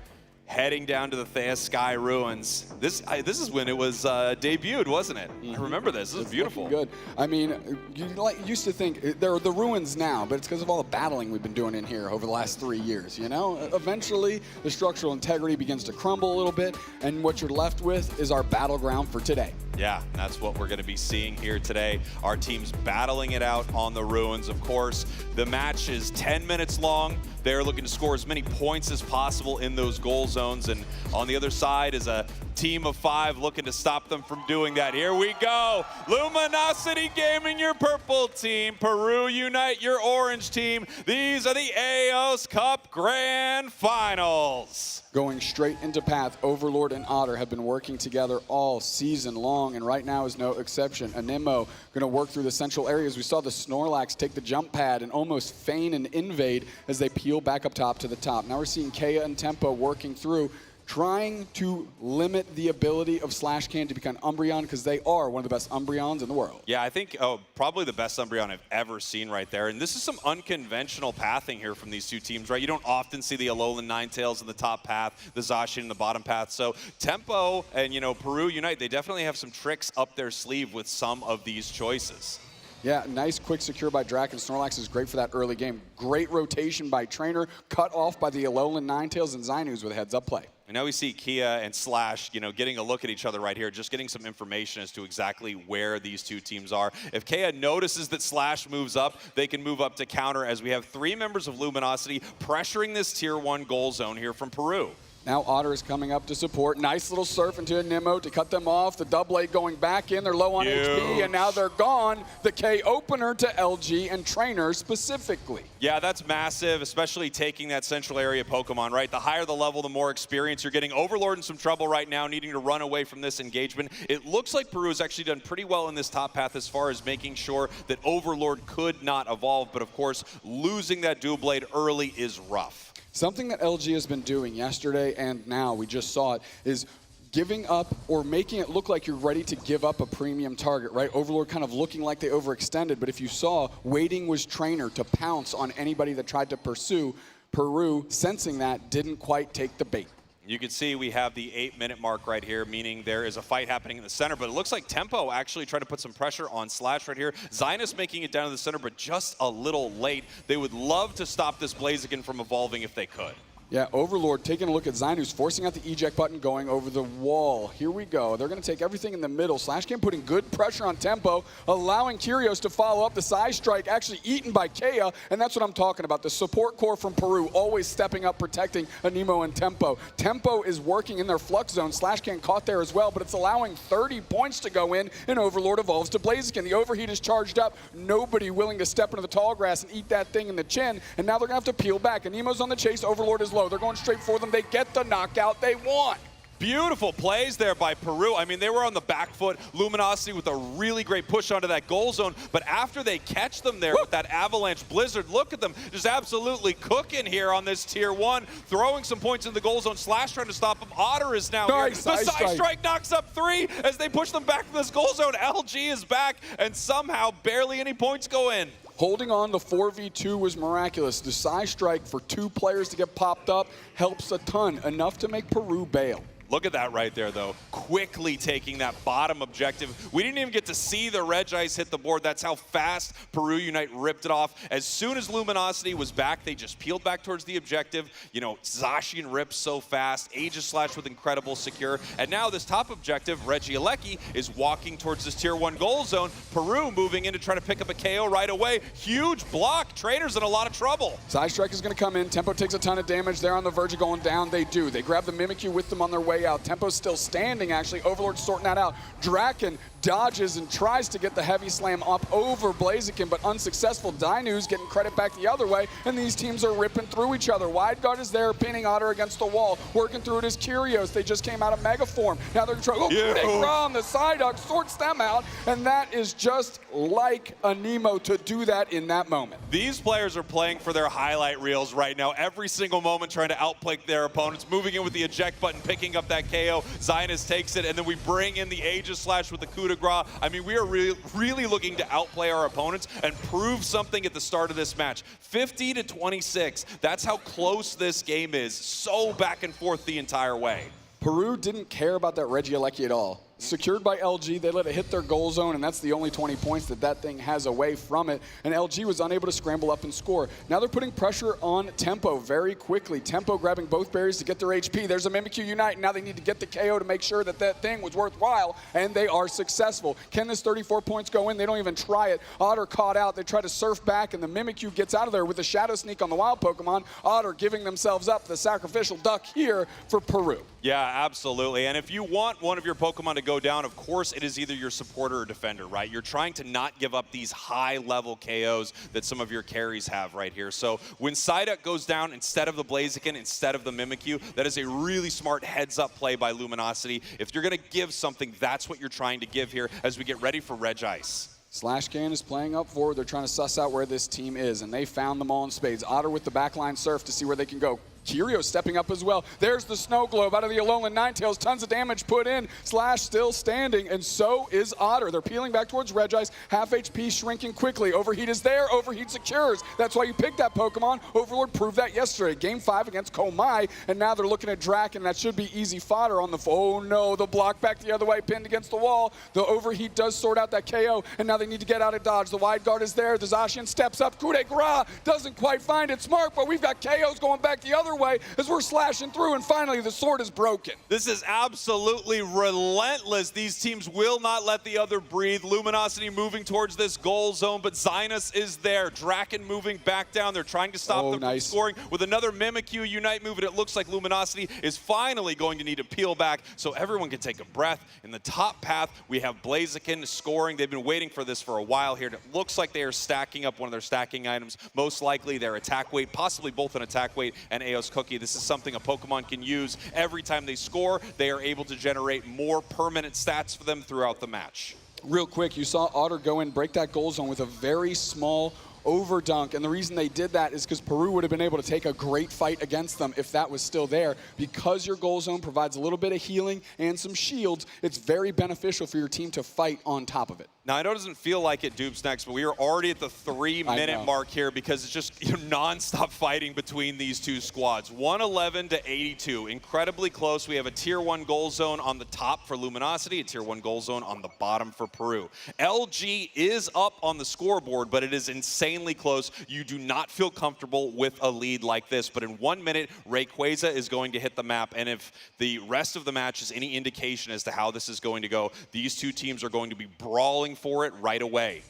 heading down to the Theia Sky Ruins. This is when it was debuted, wasn't it? I remember this. This is beautiful. Good. I mean, you used to think they're the ruins now, but it's because of all the battling we've been doing in here over the last 3 years, you know? Eventually, the structural integrity begins to crumble a little bit, and what you're left with is our battleground for today. Yeah, that's what we're going to be seeing here today. Our teams battling it out on the ruins. Of course, the match is 10 minutes long. They're looking to score as many points as possible in those goal zones. And on the other side is a team of 5 looking to stop them from doing that. Here we go. Luminosity Gaming, your purple team. Peru Unite, your orange team. These are the AOS Cup Grand Finals. Going straight into path, Overlord and Otter have been working together all season long, and right now is no exception. Anemo going to work through the central areas. We saw the Snorlax take the jump pad and almost feign an invade as they peel back up top to the top. Now we're seeing Kea and Tempo working through, trying to limit the ability of Slashcan to become Umbreon, because they are one of the best Umbreons in the world. Yeah, I think probably the best Umbreon I've ever seen right there. And this is some unconventional pathing here from these two teams, right? You don't often see the Alolan Ninetales in the top path, the Zacian in the bottom path. So Tempo and, Peru Unite, they definitely have some tricks up their sleeve with some of these choices. Yeah, nice quick secure by Draken. Snorlax is great for that early game. Great rotation by Trainer, cut off by the Alolan Ninetales and Zainus with a heads-up play. And now we see Kia and Slash, getting a look at each other right here, just getting some information as to exactly where these two teams are. If Kia notices that Slash moves up, they can move up to counter, as we have 3 members of Luminosity pressuring this Tier 1 goal zone here from Peru. Now Otter is coming up to support. Nice little surf into a Nemo to cut them off. The double A going back in. They're low on HP, and now they're gone. The K opener to LG and Trainer specifically. Yeah, that's massive, especially taking that central area Pokemon, right? The higher the level, the more experience you're getting. Overlord in some trouble right now, needing to run away from this engagement. It looks like Peru has actually done pretty well in this top path as far as making sure that Overlord could not evolve, but of course, losing that dual blade early is rough. Something that LG has been doing yesterday and now, we just saw it, is giving up or making it look like you're ready to give up a premium target, right? Overlord kind of looking like they overextended, but if you saw, waiting was Trainer to pounce on anybody that tried to pursue. Peru, sensing that, didn't quite take the bait. You can see we have the 8-minute mark right here, meaning there is a fight happening in the center, but it looks like Tempo actually tried to put some pressure on Slash right here. Zainus making it down to the center, but just a little late. They would love to stop this Blaziken from evolving if they could. Yeah, Overlord taking a look at Zainus, forcing out the eject button, going over the wall. Here we go. They're going to take everything in the middle. Slashcan putting good pressure on Tempo, allowing Kyrios to follow up. The side strike actually eaten by Kea, and that's what I'm talking about. The support core from Peru always stepping up, protecting Anemo and Tempo. Tempo is working in their flux zone. Slashcan caught there as well, but it's allowing 30 points to go in, and Overlord evolves to Blaziken. The overheat is charged up. Nobody willing to step into the tall grass and eat that thing in the chin, and now they're going to have to peel back. Anemo's on the chase. Overlord is low. They're going straight for them. They get the knockout they want. Beautiful plays there by Peru. I mean, they were on the back foot. Luminosity with a really great push onto that goal zone. But after they catch them there with that Avalanche Blizzard, look at them just absolutely cooking here on this Tier 1. Throwing some points in the goal zone. Slash trying to stop them. Otter is now here. The side strike knocks up 3 as they push them back from this goal zone. LG is back, and somehow barely any points go in. Holding on the 4v2 was miraculous. The side strike for 2 players to get popped up helps a ton, enough to make Peru bail. Look at that right there, though. Quickly taking that bottom objective. We didn't even get to see the Regice hit the board. That's how fast Peru Unite ripped it off. As soon as Luminosity was back, they just peeled back towards the objective. You know, Zacian rips so fast. Aegislash with incredible secure. And now this top objective, EUIC, is walking towards this tier 1 goal zone. Peru moving in to try to pick up a KO right away. Huge block. Trainers in a lot of trouble. Sidestrike is going to come in. Tempo takes a ton of damage. They're on the verge of going down. They do. They grab the Mimikyu with them on their way out. Tempo's still standing, actually. Overlord sorting that out. Draken dodges and tries to get the heavy slam up over Blaziken, but unsuccessful. Dainu's getting credit back the other way, and these teams are ripping through each other. Wideguard is there, pinning Otter against the wall. Working through it is Kyrios. They just came out of Mega Form. Now they're trying. Oh, on the side dog sorts them out, and that is just like a Nemo to do that in that moment. These players are playing for their highlight reels right now. Every single moment trying to outplay their opponents, moving in with the eject button, picking up that KO. Zionist takes it, and then we bring in the Aegislash with the coup de grace. I mean, we are really looking to outplay our opponents and prove something at the start of this match. 50-26. That's how close this game is. So back and forth the entire way. Peru didn't care about that EUIC at all. Secured by LG, they let it hit their goal zone, and that's the only 20 points that thing has away from it. And LG was unable to scramble up and score. Now they're putting pressure on Tempo very quickly. Tempo grabbing both berries to get their HP. There's a Mimikyu Unite, and now they need to get the KO to make sure that thing was worthwhile, and they are successful. Can this 34 points go in? They don't even try it. Otter caught out. They try to surf back, and the Mimikyu gets out of there with a Shadow Sneak on the wild Pokemon. Otter giving themselves up, the sacrificial duck here for Peru. Yeah, absolutely. And if you want one of your Pokemon to go down, of course it is either your supporter or defender, right? You're trying to not give up these high-level KOs that some of your carries have right here. So when Psyduck goes down instead of the Blaziken, instead of the Mimikyu, that is a really smart heads-up play by Luminosity. If you're going to give something, that's what you're trying to give here as we get ready for Regice. Slashcan is playing up forward. They're trying to suss out where this team is, and they found them all in spades. Otter with the backline surf to see where they can go. Kyrios stepping up as well. There's the Snow Globe out of the Alolan Ninetales. Tons of damage put in. Slash still standing, and so is Otter. They're peeling back towards Regice. Half HP shrinking quickly. Overheat is there. Overheat secures. That's why you picked that Pokemon. Overlord proved that yesterday. Game 5 against Komai, and now they're looking at Draken. That should be easy fodder on the... Oh no, the block back the other way, pinned against the wall. The Overheat does sort out that KO, and now they need to get out of dodge. The wide guard is there. The Zacian steps up. Coup de grace doesn't quite find it. Smart, but we've got KOs going back the other way as we're slashing through, and finally the sword is broken. This is absolutely relentless. These teams will not let the other breathe. Luminosity moving towards this goal zone, but Zinus is there. Draken moving back down. They're trying to stop them from scoring with another Mimikyu Unite move, and it looks like Luminosity is finally going to need to peel back so everyone can take a breath. In the top path, we have Blaziken scoring. They've been waiting for this for a while here. It looks like they are stacking up one of their stacking items, most likely their attack weight, possibly both an attack weight and Aeos Cookie. This is something a Pokemon can use every time they score. They are able to generate more permanent stats for them throughout the match. Real quick, you saw Otter go in, break that goal zone with a very small overdunk, and the reason they did that is because Peru would have been able to take a great fight against them if that was still there. Because your goal zone provides a little bit of healing and some shields, it's very beneficial for your team to fight on top of it. Now, I know it doesn't feel like it, Dupes Next, but we are already at the 3-minute mark here because it's just non-stop fighting between these two squads. 111-82, incredibly close. We have a Tier 1 goal zone on the top for Luminosity, a Tier 1 goal zone on the bottom for Peru. LG is up on the scoreboard, but it is insanely close. You do not feel comfortable with a lead like this, but in 1 minute, Rayquaza is going to hit the map, and if the rest of the match is any indication as to how this is going to go, these two teams are going to be brawling for it right away.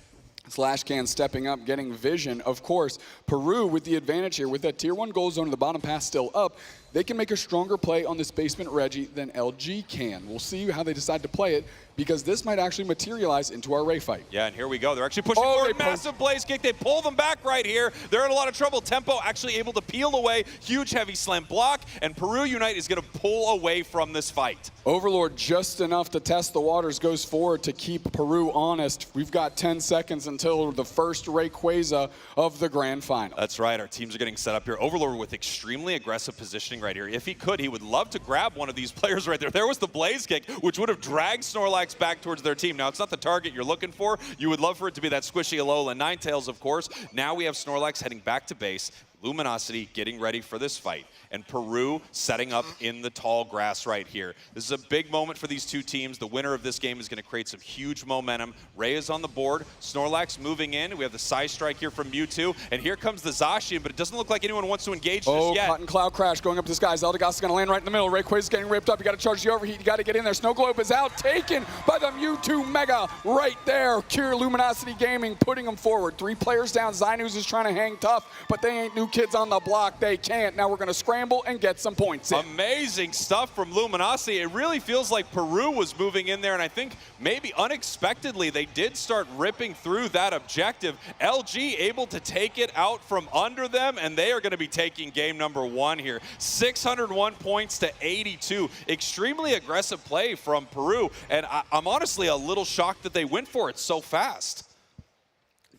Slashcan stepping up, getting vision. Of course, Peru with the advantage here, with that Tier 1 goal zone in the bottom path still up, they can make a stronger play on this basement Reggie than LG can. We'll see how they decide to play it, because this might actually materialize into our Ray fight. Yeah, and here we go. They're actually pushing forward. Massive Blaze Kick. They pull them back right here. They're in a lot of trouble. Tempo actually able to peel away. Huge heavy slam block, and Peru Unite is going to pull away from this fight. Overlord just enough to test the waters, goes forward to keep Peru honest. We've got 10 seconds until the first Rayquaza of the grand final. That's right. Our teams are getting set up here. Overlord with extremely aggressive positioning right here. If he could, he would love to grab one of these players right there. There was the Blaze Kick, which would have dragged Snorlax back towards their team. Now, it's not the target you're looking for. You would love for it to be that squishy Alolan Ninetales, of course. Now we have Snorlax heading back to base. Luminosity getting ready for this fight, and Peru setting up in the tall grass right here. This is a big moment for these two teams. The winner of this game is going to create some huge momentum. Ray is on the board. Snorlax moving in. We have the side strike here from Mewtwo, and here comes the Zacian, but it doesn't look like anyone wants to engage just yet. Cotton Cloud Crash going up to the skies. Eldegoss is going to land right in the middle. Rayquaza's getting ripped up. You got to charge the overheat. You got to get in there. Snow Globe is out, taken by the Mewtwo Mega right there. Cure Luminosity Gaming putting them forward. 3 players down. Zinus is trying to hang tough, but they ain't new kids on the block. They can't. Now we're going to scramble and get some points in. Amazing stuff from Luminosity. It really feels like Peru was moving in there, and I think maybe unexpectedly they did start ripping through that objective. LG able to take it out from under them, and they are going to be taking game number 1 here. 601 points to 82. Extremely aggressive play from Peru, and I'm honestly a little shocked that they went for it so fast.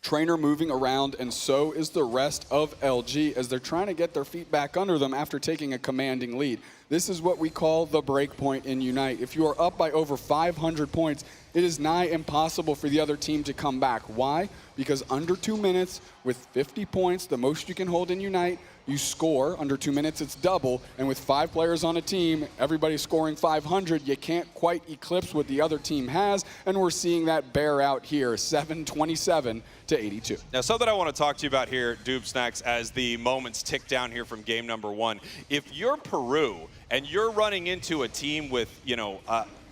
Trainer moving around, and so is the rest of LG as they're trying to get their feet back under them after taking a commanding lead. This is what we call the break point in Unite. If you are up by over 500 points, it is nigh impossible for the other team to come back. Why? Because under 2 minutes, with 50 points, the most you can hold in Unite, you score. Under 2 minutes, it's double. And with 5 players on a team, everybody scoring 500, you can't quite eclipse what the other team has. And we're seeing that bear out here, 727 to 82. Now, something I want to talk to you about here, Doob Snacks, as the moments tick down here from game number 1. If you're Peru and you're running into a team with,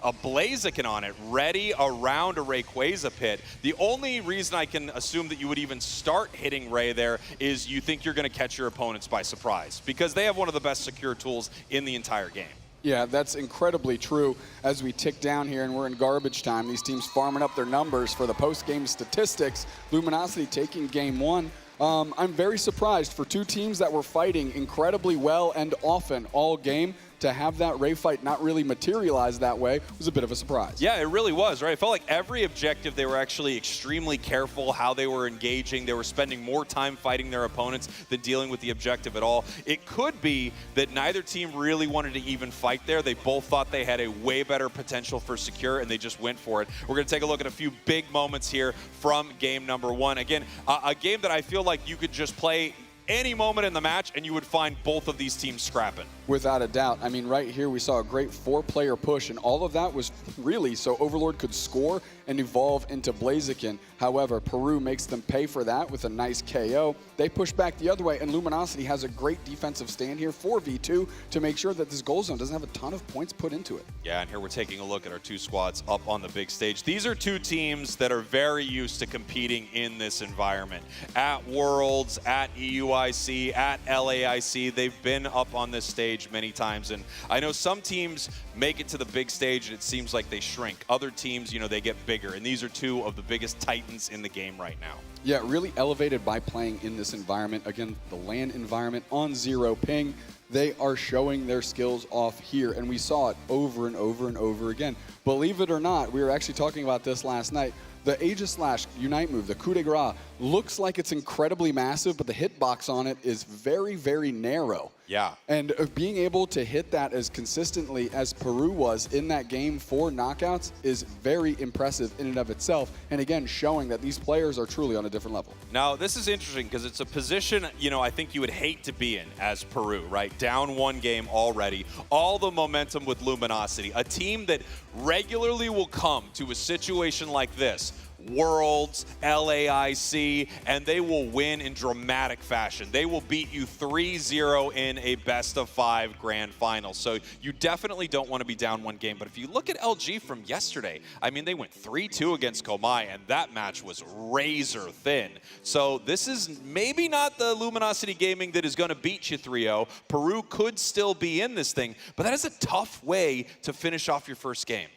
a Blaziken on it, ready around a Rayquaza pit, the only reason I can assume that you would even start hitting Ray there is you think you're going to catch your opponents by surprise, because they have one of the best secure tools in the entire game. Yeah, that's incredibly true as we tick down here and we're in garbage time. These teams farming up their numbers for the post-game statistics. Luminosity taking game 1. I'm very surprised for 2 teams that were fighting incredibly well and often all game. To have that Ray fight not really materialize that way was a bit of a surprise. Yeah, it really was, right? It felt like every objective they were actually extremely careful how they were engaging. They were spending more time fighting their opponents than dealing with the objective at all. It could be that neither team really wanted to even fight there. They both thought they had a way better potential for secure, and they just went for it. We're going to take a look at a few big moments here from game number 1. Again, a game that I feel like you could just play any moment in the match and you would find both of these teams scrapping. Without a doubt. I mean, right here we saw a great 4-player push, and all of that was really so Overlord could score and evolve into Blaziken. However, Peru makes them pay for that with a nice KO. They push back the other way, and Luminosity has a great defensive stand here for V2 to make sure that this goal zone doesn't have a ton of points put into it. Yeah, and here we're taking a look at our 2 squads up on the big stage. These are 2 teams that are very used to competing in this environment. At Worlds, at EUIC, at LAIC, they've been up on this stage many times, and I know some teams make it to the big stage and it seems like they shrink. Other teams, they get bigger, and these are 2 of the biggest titans in the game right now. Yeah, really elevated by playing in this environment. Again, the LAN environment on 0 ping. They are showing their skills off here, and we saw it over and over and over again. Believe it or not, we were actually talking about this last night. The Aegis Slash Unite move, the coup de grace, looks like it's incredibly massive, but the hitbox on it is very, very narrow. Yeah. And being able to hit that as consistently as Peru was in that game for knockouts is very impressive in and of itself. And again, showing that these players are truly on a different level. Now, this is interesting because it's a position, I think you would hate to be in as Peru, right? Down 1 game already. All the momentum with Luminosity. A team that regularly will come to a situation like this. Worlds, LAIC, and they will win in dramatic fashion. They will beat you 3-0 in a best-of-5 grand final. So you definitely don't want to be down 1 game. But if you look at LG from yesterday, I mean, they went 3-2 against Komai, and that match was razor thin. So this is maybe not the Luminosity Gaming that is going to beat you 3-0. Peru could still be in this thing, but that is a tough way to finish off your first game.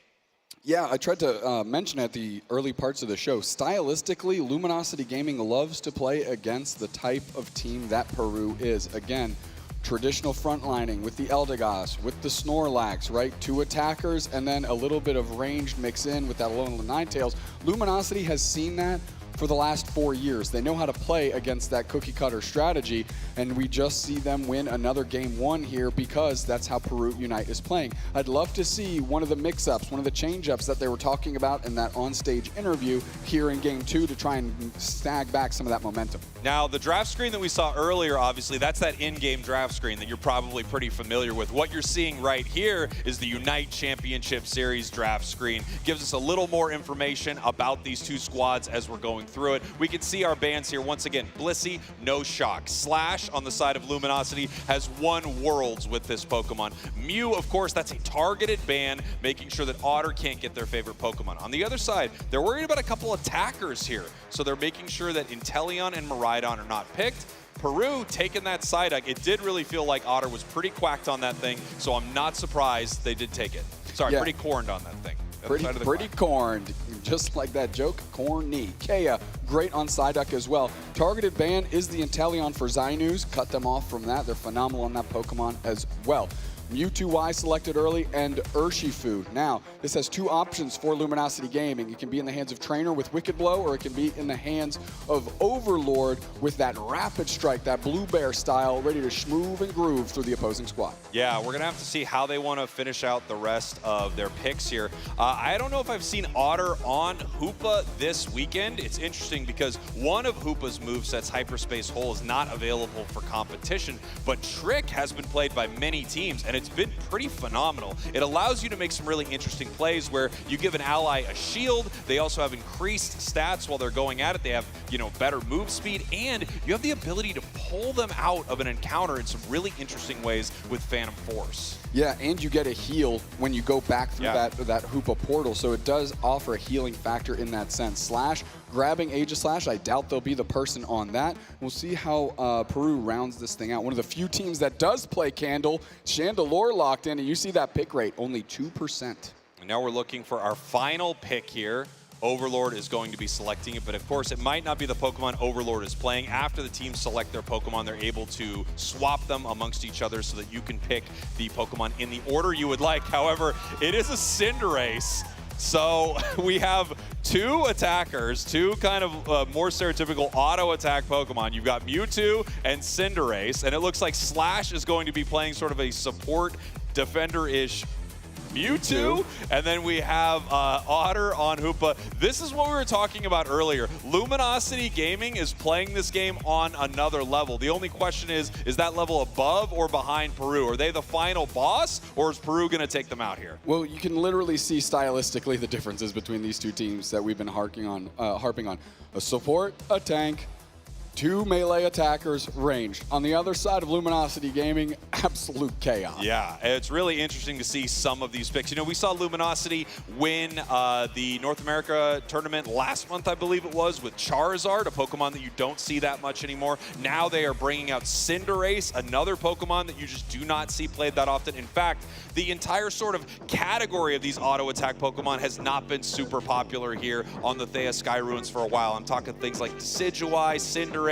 Yeah, I tried to mention at the early parts of the show, stylistically, Luminosity Gaming loves to play against the type of team that Peru is. Again, traditional frontlining with the Eldegoss, with the Snorlax, right? 2 attackers, and then a little bit of ranged mix in with that Alolan Ninetales. Luminosity has seen that for the last 4 years. They know how to play against that cookie cutter strategy, and we just see them win another game 1 here because that's how Peru Unite is playing. I'd love to see one of the mix-ups, one of the change-ups that they were talking about in that on-stage interview here in game 2 to try and snag back some of that momentum. Now, the draft screen that we saw earlier, obviously, that's that in-game draft screen that you're probably pretty familiar with. What you're seeing right here is the Unite Championship Series draft screen. Gives us a little more information about these two squads as we're going through it. We can see our bans here. Once again, Blissey, no shock. Slash on the side of Luminosity has won Worlds with this Pokemon. Mew, of course, that's a targeted ban, making sure that Otter can't get their favorite Pokemon. On the other side, they're worried about a couple attackers here. So they're making sure that Inteleon and Miraidon are not picked. Peru taking that Psyduck. It did really feel like Otter was pretty quacked on that thing, so I'm not surprised they did take it. Sorry, pretty corned on that thing. Pretty corned, just like that joke, corny. Kea, great on Psyduck as well. Targeted ban is the Inteleon for Zainus. Cut them off from that. They're phenomenal on that Pokemon as well. Mewtwo selected early, and Urshifu. Now, this has 2 options for Luminosity Gaming. It can be in the hands of Trainer with Wicked Blow, or it can be in the hands of Overlord with that Rapid Strike, that Blue Bear style, ready to schmoove and groove through the opposing squad. Yeah, we're going to have to see how they want to finish out the rest of their picks here. I don't know if I've seen Otter on Hoopa this weekend. It's interesting because one of Hoopa's movesets, Hyperspace Hole, is not available for competition, but Trick has been played by many teams, and it's been pretty phenomenal. It allows you to make some really interesting plays where you give an ally a shield. They also have increased stats while they're going at it. They have, you know, better move speed, and you have the ability to pull them out of an encounter in some really interesting ways with Phantom Force. Yeah, and you get a heal when you go back through that Hoopa portal, so it does offer a healing factor in that sense. Slash, grabbing Aegislash, I doubt they'll be the person on that. We'll see how Peru rounds this thing out. One of the few teams that does play Candle, Chandelure locked in, and you see that pick rate, only 2%. And now we're looking for our final pick here. Overlord is going to be selecting it, but of course it might not be the Pokemon Overlord is playing. After the teams select their Pokemon, they're able to swap them amongst each other so that you can pick the Pokemon in the order you would like. However, it is a Cinderace. So we have 2 attackers, 2 kind of more stereotypical auto attack Pokemon. You've got Mewtwo and Cinderace, and it looks like Slash is going to be playing sort of a support defender-ish Mewtwo, and then we have Otter on Hoopa. This is what we were talking about earlier. Luminosity Gaming is playing this game on another level. The only question is that level above or behind Peru? Are they the final boss, or is Peru going to take them out here? Well, you can literally see stylistically the differences between these 2 teams that we've been harping on. A support, a tank, 2 melee attackers, ranged. On the other side of Luminosity Gaming, absolute chaos. Yeah, it's really interesting to see some of these picks. You know, we saw Luminosity win the North America tournament last month, I believe it was, with Charizard, a Pokemon that you don't see that much anymore. Now they are bringing out Cinderace, another Pokemon that you just do not see played that often. In fact, the entire sort of category of these auto attack Pokemon has not been super popular here on the Thea Sky Ruins for a while. I'm talking things like Decidueye, Cinderace,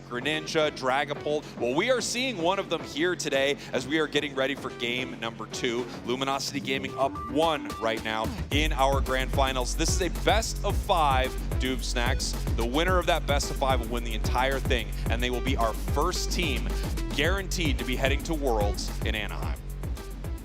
Greninja, Dragapult. Well, we are seeing one of them here today as we are getting ready for game number 2. Luminosity Gaming up 1 right now in our grand finals. This is a best of 5 Doob Snacks. The winner of that best of 5 will win the entire thing, and they will be our first team guaranteed to be heading to Worlds in Anaheim.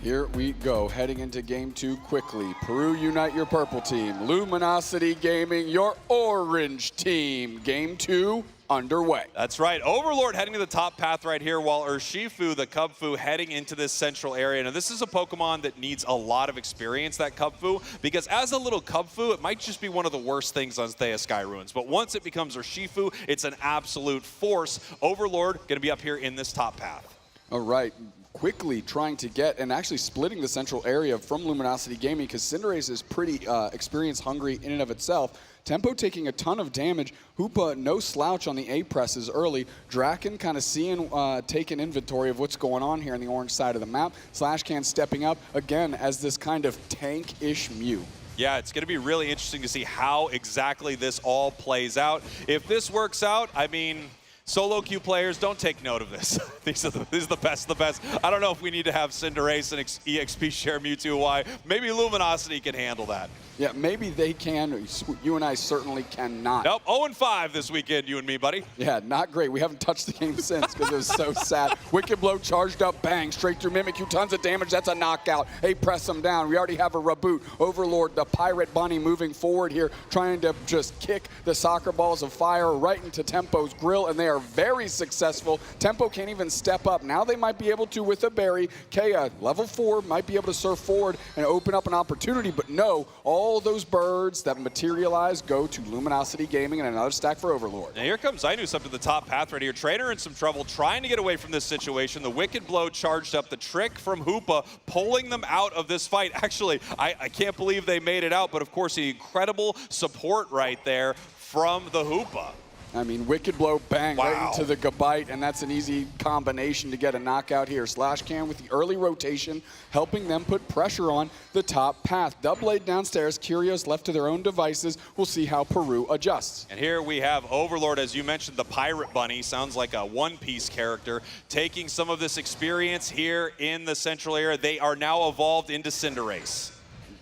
Here we go, heading into game 2 quickly. Peru, unite your purple team. Luminosity Gaming, your orange team. Game 2 underway. That's right. Overlord heading to the top path right here, while Urshifu, the Cubfu, heading into this central area. Now, this is a Pokemon that needs a lot of experience, that Cubfu, because as a little Cubfu, it might just be one of the worst things on Thea Sky Ruins. But once it becomes Urshifu, it's an absolute force. Overlord going to be up here in this top path. All right. Quickly trying to get and actually splitting the central area from Luminosity Gaming, because Cinderace is pretty experience hungry in and of itself. Tempo taking a ton of damage. Hoopa no slouch on the A presses early. Draken kind of seeing, taking inventory of what's going on here on the orange side of the map. Slashcan stepping up again as this kind of tank-ish Mew. Yeah, it's going to be really interesting to see how exactly this all plays out. If this works out, I mean, Solo queue players, don't take note of this. These are the best of the best. I don't know if we need to have Cinderace and EXP share Mewtwo Y. Maybe Luminosity can handle that. Yeah, maybe they can. You and I certainly cannot. Nope, 0-5 this weekend, you and me, buddy. Yeah, not great. We haven't touched the game since because it was so sad. Wicked Blow charged up, bang, straight through Mimikyu, tons of damage. That's a knockout. Hey, press them down. We already have a reboot. Overlord, the Pirate Bunny moving forward here, trying to just kick the soccer balls of fire right into Tempo's grill, and they are very successful. Tempo can't even step up. Now they might be able to with a berry. Kea, level 4, might be able to surf forward and open up an opportunity, but no, all those birds that materialize go to Luminosity Gaming and another stack for Overlord. And here comes Zainus up to the top path right here. Trainer in some trouble trying to get away from this situation. The Wicked Blow charged up. The trick from Hoopa pulling them out of this fight. Actually, I can't believe they made it out, but of course the incredible support right there from the Hoopa. I mean, Wicked Blow, bang, right into the Gabite, and that's an easy combination to get a knockout here. Slashcan with the early rotation, helping them put pressure on the top path. Doublade downstairs, Curios left to their own devices. We'll see how Peru adjusts. And here we have Overlord, as you mentioned, the Pirate Bunny. Sounds like a One Piece character. Taking some of this experience here in the central area. They are now evolved into Cinderace.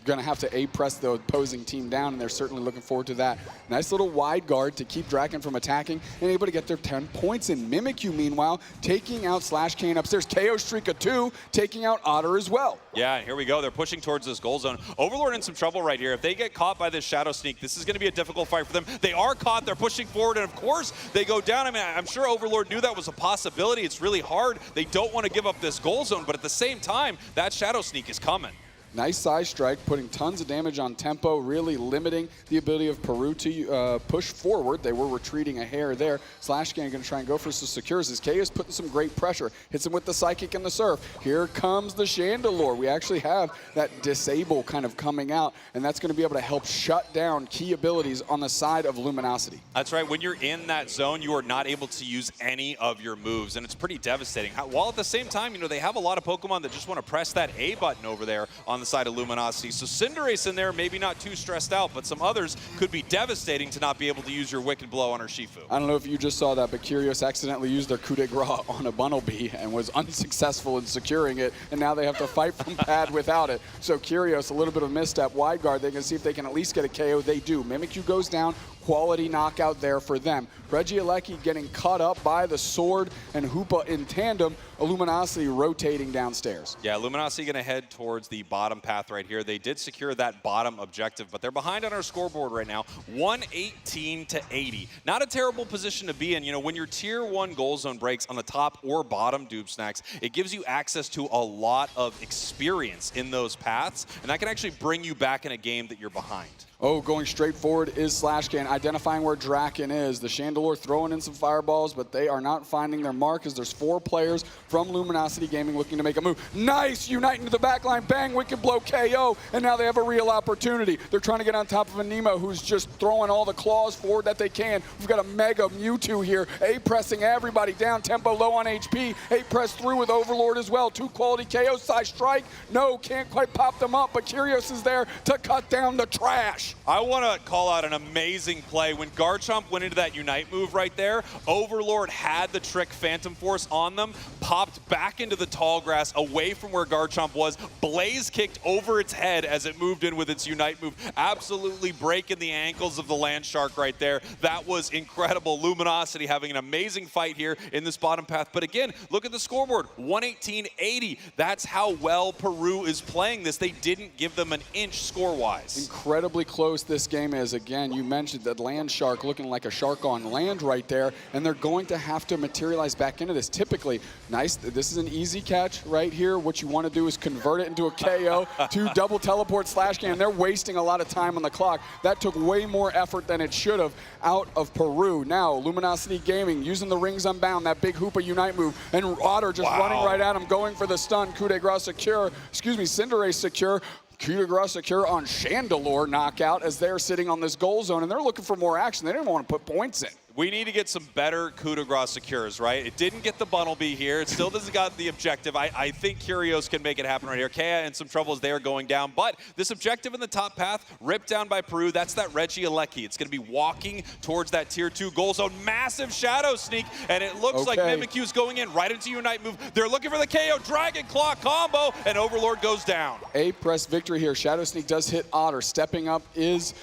Going to have to A-press the opposing team down, and they're certainly looking forward to that. Nice little wide guard to keep Draken from attacking and able to get their 10 points in. Mimikyu, meanwhile, taking out Slashcan upstairs. KO Streak of 2, taking out Otter as well. Yeah, here we go. They're pushing towards this goal zone. Overlord in some trouble right here. If they get caught by this Shadow Sneak, this is going to be a difficult fight for them. They are caught. They're pushing forward, and of course, they go down. I mean, I'm sure Overlord knew that was a possibility. It's really hard. They don't want to give up this goal zone, but at the same time, that Shadow Sneak is coming. Nice side strike, putting tons of damage on Tempo, really limiting the ability of Peru to push forward. They were retreating a hair there. Slashcan going to try and go for some secures as Kea is putting some great pressure. Hits him with the Psychic and the Surf. Here comes the Chandelure. We actually have that Disable kind of coming out, and that's going to be able to help shut down key abilities on the side of Luminosity. That's right. When you're in that zone, you are not able to use any of your moves, and it's pretty devastating. While at the same time, you know, they have a lot of Pokemon that just want to press that A button over there on the side of Luminosity. So Cinderace in there, maybe not too stressed out, but some others could be devastating to not be able to use your Wicked Blow on Urshifu. I don't know if you just saw that, but Curios accidentally used their coup de grace on a Bunnelby and was unsuccessful in securing it, and now they have to fight from pad without it. So Curios, a little bit of a misstep. Wide guard, they can see if they can at least get a KO. They do. Mimikyu goes down. Quality knockout there for them. Regieleki getting caught up by the Sword and Hoopa in tandem. Luminosity rotating downstairs. Yeah, Luminosity going to head towards the bottom path right here. They did secure that bottom objective, but they're behind on our scoreboard right now, 118 to 80. Not a terrible position to be in. You know, when your tier 1 goal zone breaks on the top or bottom Doob Snacks, it gives you access to a lot of experience in those paths, and that can actually bring you back in a game that you're behind. Oh, going straight forward is Slashcan, identifying where Draken is. The Chandelure throwing in some fireballs, but they are not finding their mark as there's 4 players from Luminosity Gaming looking to make a move. Nice! Unite into the backline, bang, Wicked Blow KO, and now they have a real opportunity. They're trying to get on top of a Nemo who's just throwing all the claws forward that they can. We've got a Mega Mewtwo here, A-pressing everybody down, Tempo low on HP, A-press through with Overlord as well. 2 quality KOs, side strike. No, can't quite pop them up, but Curios is there to cut down the trash. I want to call out an amazing play. When Garchomp went into that Unite move right there, Overlord had the trick Phantom Force on them, popped back into the tall grass away from where Garchomp was, Blaze kicked over its head as it moved in with its Unite move, absolutely breaking the ankles of the Land Shark right there. That was incredible. Luminosity having an amazing fight here in this bottom path. But again, look at the scoreboard, 118-80. That's how well Peru is playing this. They didn't give them an inch score-wise. Incredibly close this game is. Again, you mentioned that Land Shark looking like a shark on land right there, and they're going to have to materialize back into this. Typically, nice, this is an easy catch right here. What you want to do is convert it into a KO to double teleport Slashcan. They're wasting a lot of time on the clock. That took way more effort than it should have out of Peru. Now, Luminosity Gaming using the Rings Unbound, that big Hoopa Unite move, and Otter just running right at him, going for the stun. Coup de grace secure, Cinderace secure. Coup de grace secure on Chandelure knockout as they're sitting on this goal zone, and they're looking for more action. They didn't want to put points in. We need to get some better coup de grace secures, right? It didn't get the Bunnelby here. It still doesn't got the objective. I think Kyrgios can make it happen right here. Kea in some trouble as they are going down. But this objective in the top path, ripped down by Peru, that's that Reggie Alecki. It's going to be walking towards that tier 2 goal zone. Massive shadow sneak, and it looks like Mimikyu's going in right into Unite move. They're looking for the KO Dragon Claw combo, and Overlord goes down. A press victory here. Shadow Sneak does hit Otter. Stepping up is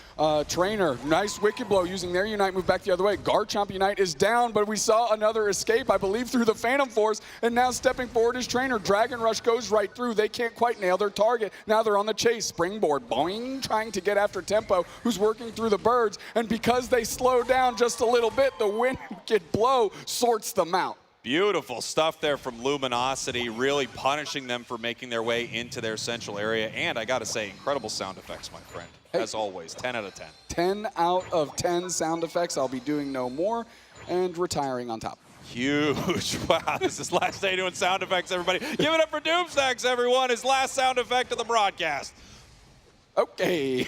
Trainer. Nice Wicked Blow using their Unite move back the other way. Garchomp Unite is down, but we saw another escape, I believe, through the Phantom Force, and now stepping forward is Trainer. Dragon Rush goes right through. They can't quite nail their target. Now they're on the chase. Springboard, boing, trying to get after Tempo, who's working through the birds, and because they slow down just a little bit, the Wicked Blow sorts them out. Beautiful stuff there from Luminosity, really punishing them for making their way into their central area. And I got to say, incredible sound effects, my friend. As always, 10 out of 10. 10 out of 10 sound effects. I'll be doing no more and retiring on top. Huge. Wow, this is last day doing sound effects, everybody. Give it up for Doomstacks, everyone. His last sound effect of the broadcast. Okay.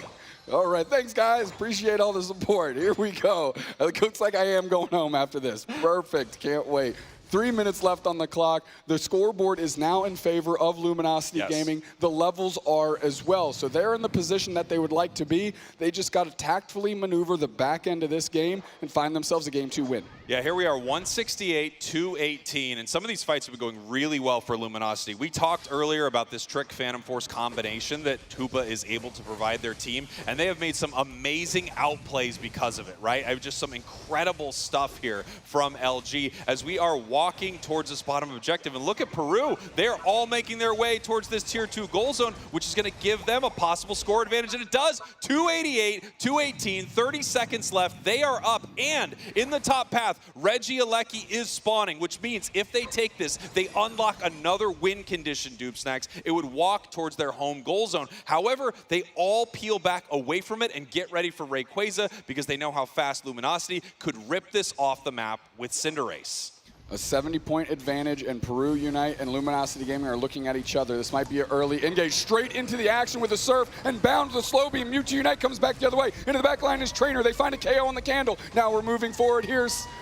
All right, thanks, guys. Appreciate all the support. Here we go. It looks like I am going home after this. Perfect. Can't wait. 3 minutes left on the clock. The scoreboard is now in favor of Luminosity Gaming. The levels are as well. So they're in the position that they would like to be. They just got to tactfully maneuver the back end of this game and find themselves a Game 2 win. Yeah, here we are, 168-218, and some of these fights have been going really well for Luminosity. We talked earlier about this Trick Phantom Force combination that Hoopa is able to provide their team, and they have made some amazing outplays because of it, right? Just some incredible stuff here from LG as we are walking towards this bottom objective. And look at Peru. They're all making their way towards this tier 2 goal zone, which is going to give them a possible score advantage, and it does. 288-218, 30 seconds left. They are up, and in the top path, Reggie Alecki is spawning, which means if they take this, they unlock another win condition, Dupe Snacks. It would walk towards their home goal zone. However, they all peel back away from it and get ready for Rayquaza because they know how fast Luminosity could rip this off the map with Cinderace. A 70-point advantage, and Peru Unite and Luminosity Gaming are looking at each other. This might be an early engage. Straight into the action with the Surf, and bound to the slow beam. Mewtwo Unite comes back the other way. Into the back line is Trainer. They find a KO on the candle. Now we're moving forward.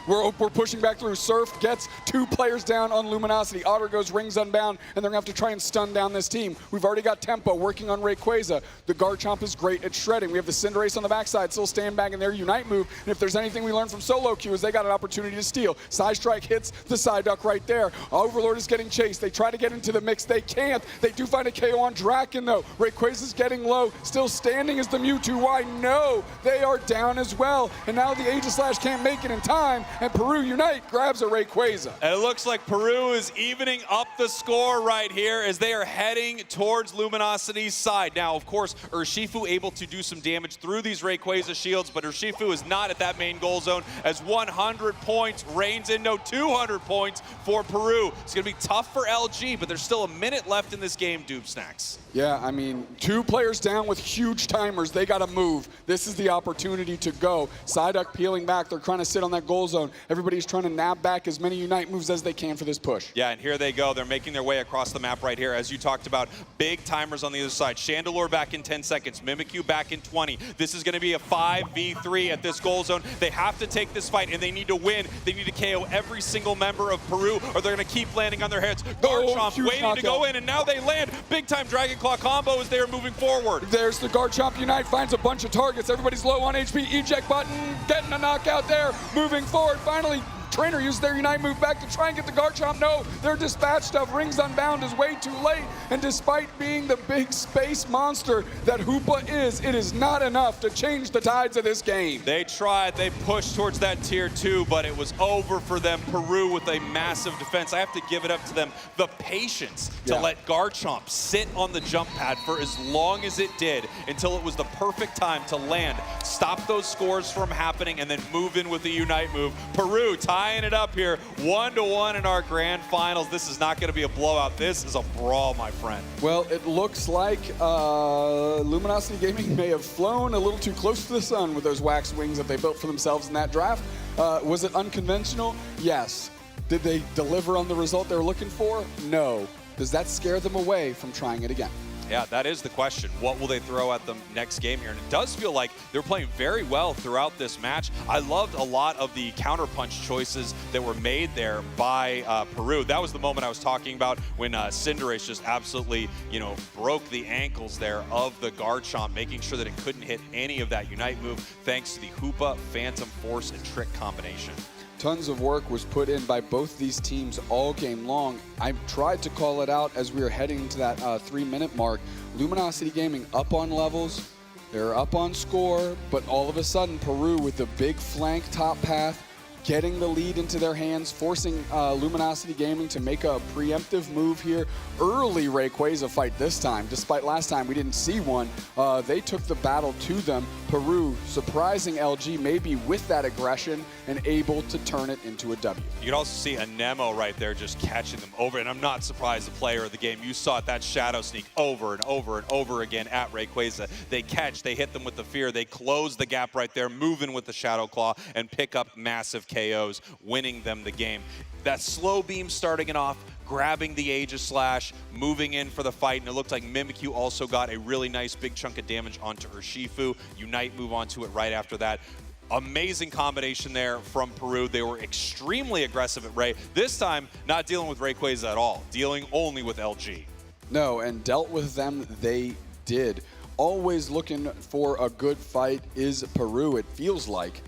We're pushing back through. Surf gets 2 players down on Luminosity. Otter goes Rings Unbound, and they're going to have to try and stun down this team. We've already got Tempo working on Rayquaza. The Garchomp is great at shredding. We have the Cinderace on the backside, still stand back in their Unite move. And if there's anything we learned from Solo Q is they got an opportunity to steal. Side Strike hits the side duck right there. Overlord is getting chased. They try to get into the mix. They can't. They do find a KO on Draken, though. Rayquaza's getting low. Still standing is the Mewtwo. Why? No. They are down as well. And now the Aegislash can't make it in time, and Peru Unite grabs a Rayquaza. And it looks like Peru is evening up the score right here as they are heading towards Luminosity's side. Now, of course, Urshifu able to do some damage through these Rayquaza shields, but Urshifu is not at that main goal zone as 100 points reigns in. No, 200 points for Peru. It's going to be tough for LG, but there's still a minute left in this game, Dupe Snacks. Yeah, I mean, 2 players down with huge timers. They got to move. This is the opportunity to go. Psyduck peeling back. They're trying to sit on that goal zone. Everybody's trying to nab back as many Unite moves as they can for this push. Yeah, and here they go. They're making their way across the map right here. As you talked about, big timers on the other side. Chandelure back in 10 seconds. Mimikyu back in 20. This is going to be a 5v3 at this goal zone. They have to take this fight, and they need to win. They need to KO every single member of Peru, or they're going to keep landing on their heads. Garchomp waiting to go in, and now they land. Big time Dragon Claw combo as they are moving forward. There's the Garchomp Unite, finds a bunch of targets. Everybody's low on HP. Eject button, getting a knockout there. Moving forward, finally. Trainer used their Unite move back to try and get the Garchomp. No, they're dispatched of. Rings Unbound is way too late. And despite being the big space monster that Hoopa is, it is not enough to change the tides of this game. They tried, they pushed towards that tier 2, but it was over for them. Peru with a massive defense. I have to give it up to them. The patience to let Garchomp sit on the jump pad for as long as it did until it was the perfect time to land, stop those scores from happening, and then move in with the Unite move. Peru tying it up here, 1-1 in our grand finals. This is not going to be a blowout. This is a brawl, my friend. Well, it looks like Luminosity Gaming may have flown a little too close to the sun with those wax wings that they built for themselves in that draft. Was it unconventional? Yes. Did they deliver on the result they were looking for? No. Does that scare them away from trying it again? Yeah, that is the question. What will they throw at them next game here? And it does feel like they're playing very well throughout this match. I loved a lot of the counterpunch choices that were made there by Peru. That was the moment I was talking about when Cinderace just absolutely, broke the ankles there of the Garchomp, making sure that it couldn't hit any of that Unite move thanks to the Hoopa, Phantom Force, and Trick combination. Tons of work was put in by both these teams all game long. I tried to call it out as we were heading into that 3-minute mark. Luminosity Gaming up on levels, they're up on score, but all of a sudden Peru with the big flank top path, getting the lead into their hands, forcing Luminosity Gaming to make a preemptive move here. Early Rayquaza fight this time, despite last time we didn't see one. They took the battle to them. Peru surprising LG maybe with that aggression and able to turn it into a W. You can also see a Nemo right there just catching them over, and I'm not surprised the player of the game. You saw it, that Shadow Sneak over and over and over again at Rayquaza. They catch, they hit them with the fear, they close the gap right there, moving with the Shadow Claw and pick up massive KOs, winning them the game. That slow beam starting it off, grabbing the Aegislash, moving in for the fight, and it looked like Mimikyu also got a really nice big chunk of damage onto Urshifu. Unite move onto it right after that. Amazing combination there from Peru. They were extremely aggressive at Ray. This time, not dealing with Rayquaza at all, dealing only with LG. No, and dealt with them they did. Always looking for a good fight is Peru, it feels like.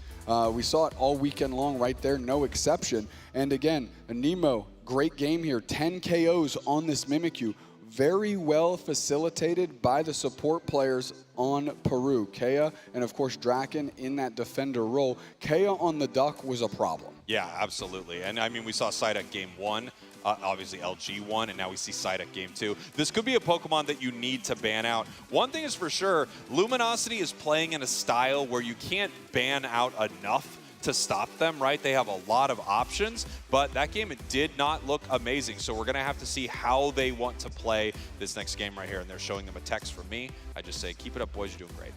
We saw it all weekend long right there, no exception. And again, Nemo, great game here. 10 KOs on this Mimikyu. Very well facilitated by the support players on Peru. Kea and, of course, Draken in that defender role. Kea on the Duck was a problem. Yeah, absolutely. And, I mean, we saw Psyduck game 1. Obviously LG won, and now we see Psyduck game 2. This could be a Pokemon that you need to ban out. One thing is for sure, Luminosity is playing in a style where you can't ban out enough to stop them, right? They have a lot of options, but that game, it did not look amazing. So we're going to have to see how they want to play this next game right here. And they're showing them a text from me. I just say, keep it up, boys. You're doing great.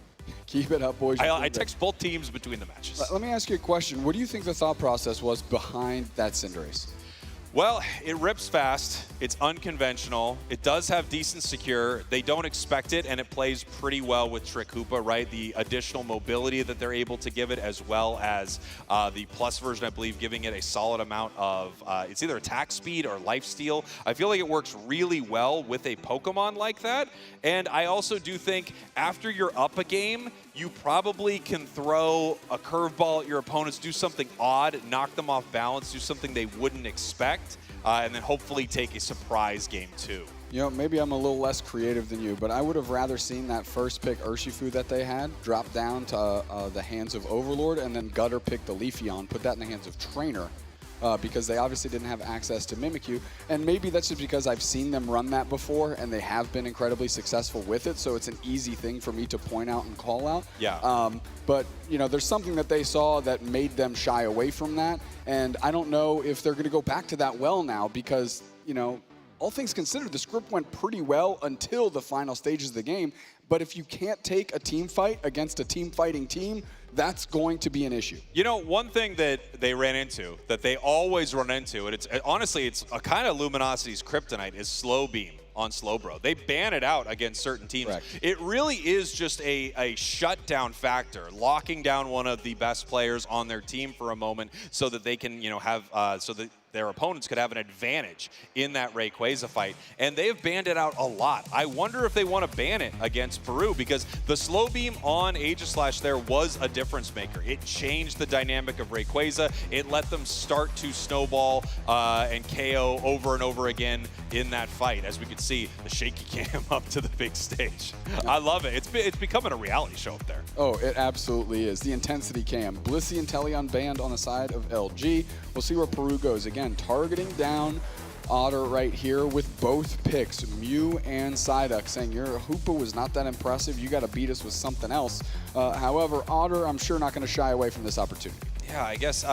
Keep it up, boys. I text both teams between the matches. Let me ask you a question. What do you think the thought process was behind that Cinderace? Well, it rips fast, it's unconventional, it does have decent secure, they don't expect it, and it plays pretty well with Trick Hoopa, right? The additional mobility that they're able to give it, as well as the plus version, I believe, giving it a solid amount of, it's either attack speed or lifesteal. I feel like it works really well with a Pokemon like that, and I also do think after you're up a game, you probably can throw a curveball at your opponents, do something odd, knock them off balance, do something they wouldn't expect, and then hopefully take a surprise game 2. You know, maybe I'm a little less creative than you, but I would have rather seen that first pick Urshifu that they had drop down to the hands of Overlord, and then Gutter pick the Leafeon, put that in the hands of Trainer. Because they obviously didn't have access to Mimikyu. And maybe that's just because I've seen them run that before and they have been incredibly successful with it, so it's an easy thing for me to point out and call out. Yeah. But, you know, there's something that they saw that made them shy away from that, and I don't know if they're going to go back to that well now because, you know, all things considered, the script went pretty well until the final stages of the game, but if you can't take a team fight against a team fighting team, that's going to be an issue. You know, one thing that they ran into, that they always run into, and it's honestly, it's a kind of Luminosity's kryptonite, is slow beam on Slowbro. They ban it out against certain teams. Correct. It really is just a shutdown factor, locking down one of the best players on their team for a moment so that they can, you know, have, so that their opponents could have an advantage in that Rayquaza fight. And they've banned it out a lot. I wonder if they want to ban it against Peru, because the slow beam on Aegislash there was a difference maker. It changed the dynamic of Rayquaza. It let them start to snowball and KO over and over again in that fight. As we could see, the shaky cam up to the big stage. I love it. It's becoming a reality show up there. Oh, it absolutely is. The intensity cam. Blissey and Teleon banned on the side of LG. We'll see where Peru goes. Again, targeting down Otter right here with both picks, Mew and Psyduck, saying your Hoopa was not that impressive. You got to beat us with something else. However, Otter, I'm sure, not going to shy away from this opportunity. Yeah, I guess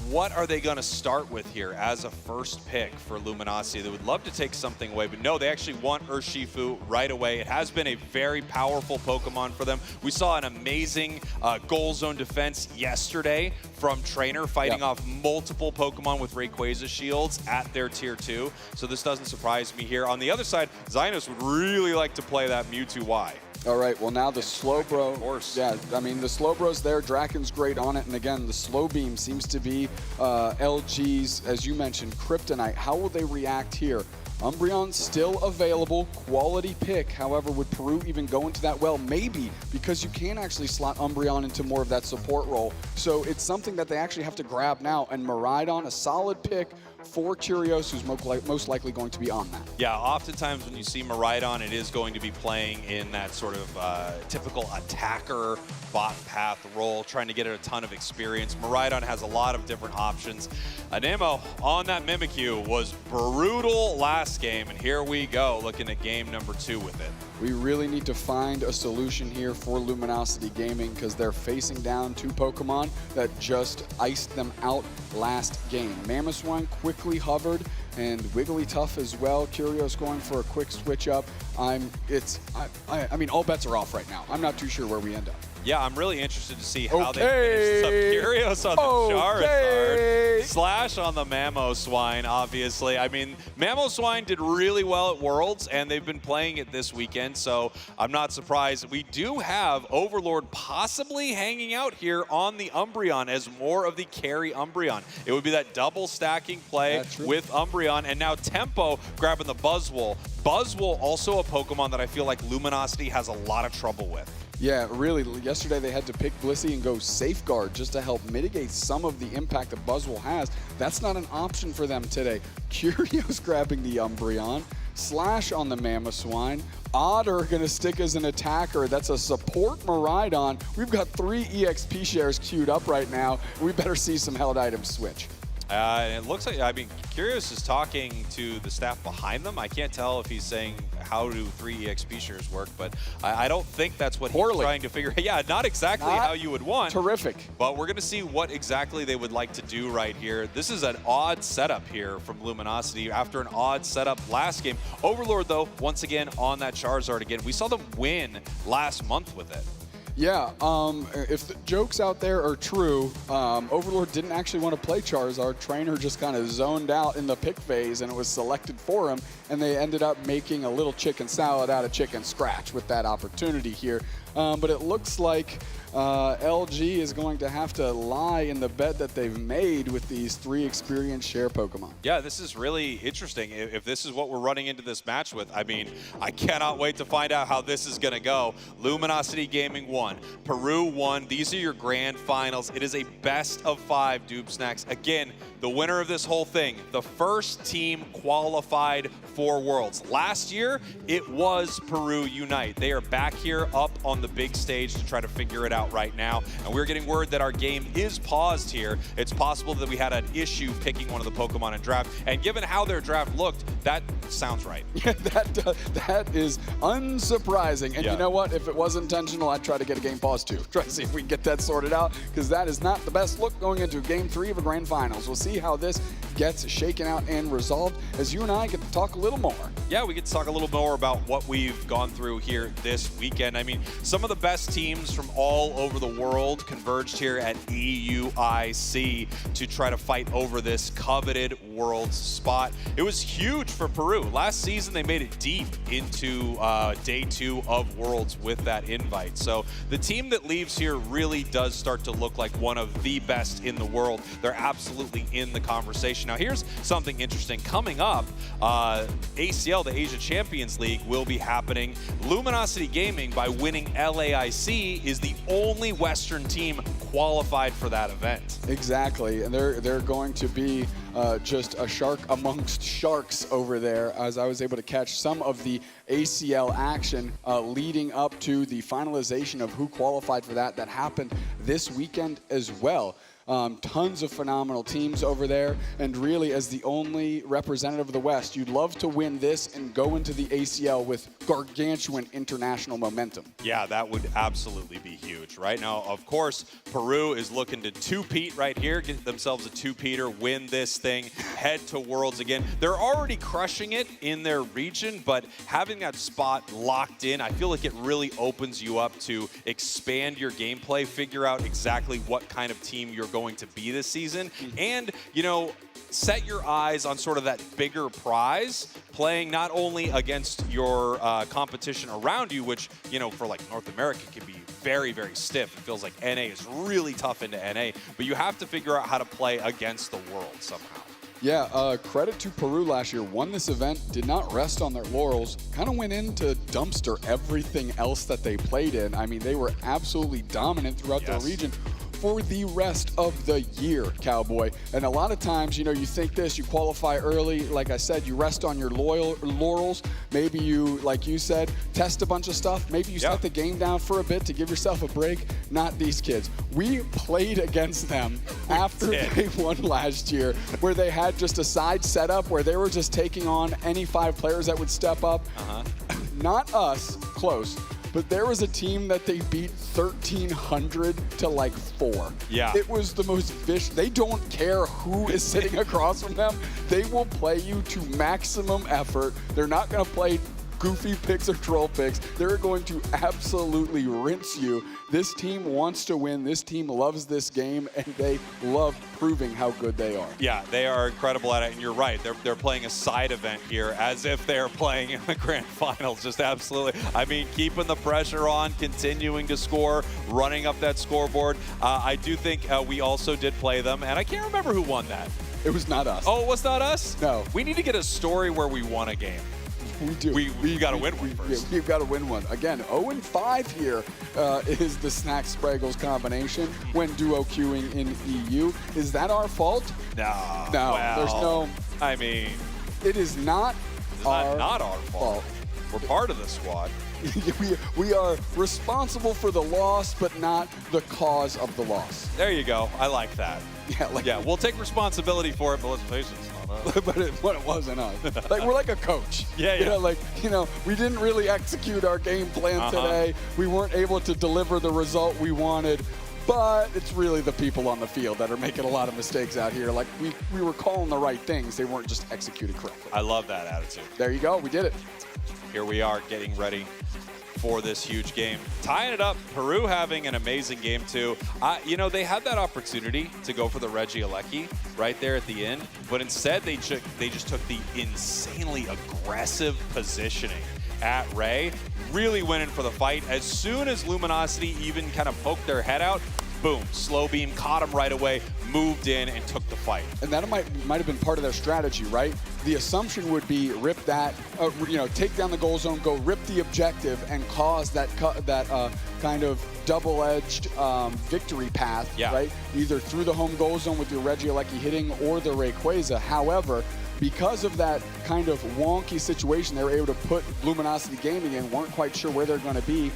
what are they going to start with here as a first pick for Luminosity? They would love to take something away, but no, they actually want Urshifu right away. It has been a very powerful Pokemon for them. We saw an amazing goal zone defense yesterday from Trainer, fighting off multiple Pokemon with Rayquaza shields at their tier 2. So this doesn't surprise me here. On the other side, Zynos would really like to play that Mewtwo Y. All right, well now the Slowbro. Of course. Yeah, I mean the Slowbro's there, Draken's great on it, and again, the Slow Beam seems to be LG's, as you mentioned, Kryptonite. How will they react here? Umbreon still available, quality pick. However, would Peru even go into that? Well, maybe, because you can actually slot Umbreon into more of that support role. So it's something that they actually have to grab now, and Miraidon, a solid pick for Curios, who's most likely going to be on that. Yeah, oftentimes when you see Miraidon, it is going to be playing in that sort of typical attacker bot path role, trying to get a ton of experience. Miraidon has a lot of different options. Anemo on that Mimikyu was brutal last game, and here we go, looking at game number 2 with it. We really need to find a solution here for Luminosity Gaming because they're facing down 2 Pokemon that just iced them out last game. Mamoswine quickly hovered, and Wigglytuff as well. Curios going for a quick switch up. I mean, all bets are off right now. I'm not too sure where we end up. Yeah, I'm really interested to see how they finish up Curios on the Charizard. Slash on the Mamoswine, obviously. I mean, Mamoswine did really well at Worlds, and they've been playing it this weekend, so I'm not surprised. We do have Overlord possibly hanging out here on the Umbreon as more of the carry Umbreon. It would be that double stacking play with Umbreon, and now Tempo grabbing the Buzzwole. Buzzwole, also a Pokemon that I feel like Luminosity has a lot of trouble with. Yeah, really. Yesterday they had to pick Blissey and go Safeguard just to help mitigate some of the impact that Buzzwole has. That's not an option for them today. Curios grabbing the Umbreon. Slash on the Mamoswine. Otter going to stick as an attacker. That's a support Miraidon. We've got 3 EXP shares queued up right now. We better see some held items switch. It looks like, I mean, Curios is talking to the staff behind them. I can't tell if he's saying how do 3 EXP shares work, but I don't think that's what he's trying to figure out. Yeah, not exactly how you would want. Terrific. But we're going to see what exactly they would like to do right here. This is an odd setup here from Luminosity after an odd setup last game. Overlord, though, once again on that Charizard again. We saw them win last month with it. Yeah, if the jokes out there are true, Overlord didn't actually want to play Charizard. Trainer just kind of zoned out in the pick phase, and it was selected for him, and they ended up making a little chicken salad out of chicken scratch with that opportunity here. But it looks like LG is going to have to lie in the bed that they've made with these 3 experienced share Pokemon. Yeah, this is really interesting. If this is what we're running into this match with, I mean, I cannot wait to find out how this is going to go. Luminosity Gaming won. Peru won. These are your grand finals. It is a best of 5 Doob Snacks. Again, the winner of this whole thing, the first team qualified for Worlds. Last year, it was Peru Unite. They are back here up on the big stage to try to figure it out right now. And we're getting word that our game is paused here. It's possible that we had an issue picking one of the Pokemon in draft. And given how their draft looked, that sounds right. Yeah, that is unsurprising. And you know what? If it was intentional, I'd try to get a game pause too. Try to see if we can get that sorted out, because that is not the best look going into Game 3 of a Grand Finals. We'll see how this gets shaken out and resolved as you and I get to talk a little more. Yeah, we get to talk a little more about what we've gone through here this weekend. I mean, some of the best teams from all over the world converged here at EUIC to try to fight over this coveted Worlds spot. It was huge for Peru. Last season, they made it deep into day 2 of Worlds with that invite. So the team that leaves here really does start to look like one of the best in the world. They're absolutely in the conversation. Now, here's something interesting. Coming up, ACL, the Asia Champions League, will be happening. Luminosity Gaming, by winning LAIC, is the only Western team qualified for that event. Exactly, and they're going to be just a shark amongst sharks over there, as I was able to catch some of the ACL action leading up to the finalization of who qualified for that happened this weekend as well. Tons of phenomenal teams over there, and really, as the only representative of the West, you'd love to win this and go into the ACL with gargantuan international momentum. Yeah, that would absolutely be huge. Right now, of course, Peru is looking to two-peat right here, get themselves a two-peater, win this thing, head to Worlds again. They're already crushing it in their region, but having that spot locked in, I feel like it really opens you up to expand your gameplay, figure out exactly what kind of team you're going to be this season, and, you know, set your eyes on sort of that bigger prize, playing not only against your competition around you, which, you know, for like North America can be very, very stiff. It feels like NA is really tough into NA, but you have to figure out how to play against the world somehow. Yeah, credit to Peru last year. Won this event, did not rest on their laurels, kind of went in to dumpster everything else that they played in. I mean, they were absolutely dominant throughout their region for the rest of the year, Cowboy. And a lot of times, you know, you think this, you qualify early, like I said, you rest on your laurels. Maybe you, like you said, test a bunch of stuff. Maybe you set the game down for a bit to give yourself a break. Not these kids. We played against them after they won last year, where they had just a side setup where they were just taking on any 5 players that would step up. Not us, close. But there was a team that they beat 1,300 to like 4. Yeah. It was the most vicious. They don't care who is sitting across from them. They will play you to maximum effort. They're not going to play goofy picks or troll picks. They're going to absolutely rinse you. This team wants to win. This team loves this game, and they love proving how good they are. Yeah, they are incredible at it, and you're right. They're playing a side event here as if they're playing in the grand finals. Just absolutely. I mean, keeping the pressure on, continuing to score, running up that scoreboard. I do think we also did play them, and I can't remember who won that. It was not us. Oh, it was not us? No. We need to get a story where we won a game. We do. We got to win one first. Yeah, we've got to win one. Again, 0-5 here is the Snack Spraggles combination when duo queuing in EU. Is that our fault? No. No, well, there's no. I mean, it is not not our fault. We're part of the squad. we are responsible for the loss, but not the cause of the loss. There you go. I like that. Yeah, we'll take responsibility for it, but let's face it, it's not us. but it wasn't us. Like, we're like a coach. Yeah. You know, we didn't really execute our game plan today. We weren't able to deliver the result we wanted. But it's really the people on the field that are making a lot of mistakes out here. Like, we were calling the right things. They weren't just executed correctly. I love that attitude. There you go. We did it. Here we are getting ready for this huge game. Tying it up, Peru having an amazing game too. You know, they had that opportunity to go for the Regieleki right there at the end, but instead they just took the insanely aggressive positioning at Ray, really went in for the fight. As soon as Luminosity even kind of poked their head out, boom, slow beam, caught him right away, moved in and took the fight. And that might have been part of their strategy, right? The assumption would be rip that, you know, take down the goal zone, go rip the objective, and cause that kind of double-edged victory path, right? Either through the home goal zone with your Regieleki hitting or the Rayquaza. However, because of that kind of wonky situation, they were able to put Luminosity Gaming in, weren't quite sure where they're going to be.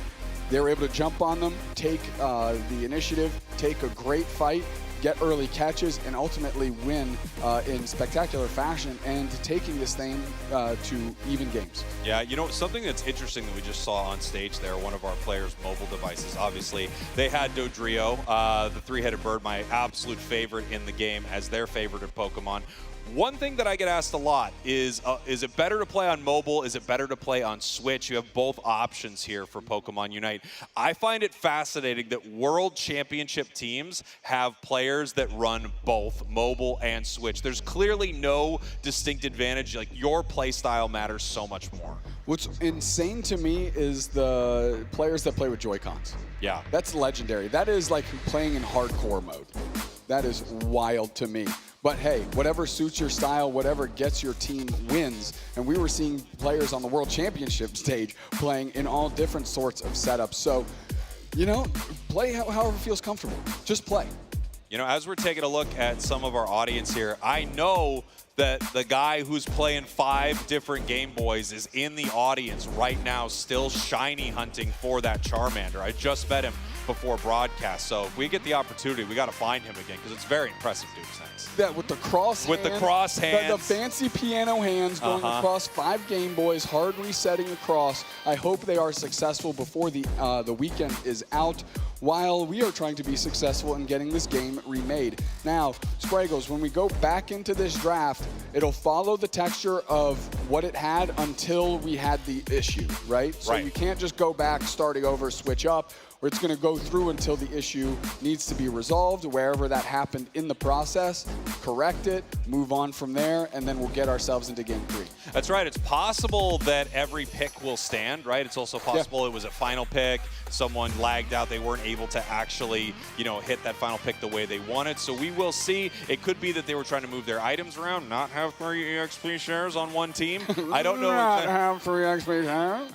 They were able to jump on them, take the initiative, take a great fight, get early catches, and ultimately win in spectacular fashion and taking this thing to even games. Yeah, you know, something that's interesting that we just saw on stage there, one of our players' mobile devices, obviously, they had Dodrio, the three-headed bird, my absolute favorite in the game, as their favorite in Pokemon. One thing that I get asked a lot is it better to play on mobile? Is it better to play on Switch? You have both options here for Pokemon Unite. I find it fascinating that World Championship teams have players that run both mobile and Switch. There's clearly no distinct advantage. Like, your play style matters so much more. What's insane to me is the players that play with Joy-Cons. Yeah. That's legendary. That is like playing in hardcore mode. That is wild to me. But hey, whatever suits your style, whatever gets your team wins. And we were seeing players on the World Championship stage playing in all different sorts of setups. So, you know, play however feels comfortable. Just play. You know, as we're taking a look at some of our audience here, I know that the guy who's playing 5 different Game Boys is in the audience right now, still shiny hunting for that Charmander. I just met him before broadcast. So if we get the opportunity, we got to find him again because it's very impressive, dude. Thanks. Yeah, with the cross With the hands, cross hands. The fancy piano hands going across 5 Game Boys, hard resetting across. I hope they are successful before the weekend is out, while we are trying to be successful in getting this game remade. Now, Spraggles, when we go back into this draft, it'll follow the texture of what it had until we had the issue, right? So you can't just go back, starting over, switch up, or it's going to go through until the issue needs to be resolved, wherever that happened in the process, correct it, move on from there, and then we'll get ourselves into Game 3. That's right. It's possible that every pick will stand, right? It's also possible it was a final pick, someone lagged out, they weren't able to actually, you know, hit that final pick the way they wanted. So we will see. It could be that they were trying to move their items around, not have 3 EXP shares on one team. I don't know. Not have 3 EXP shares.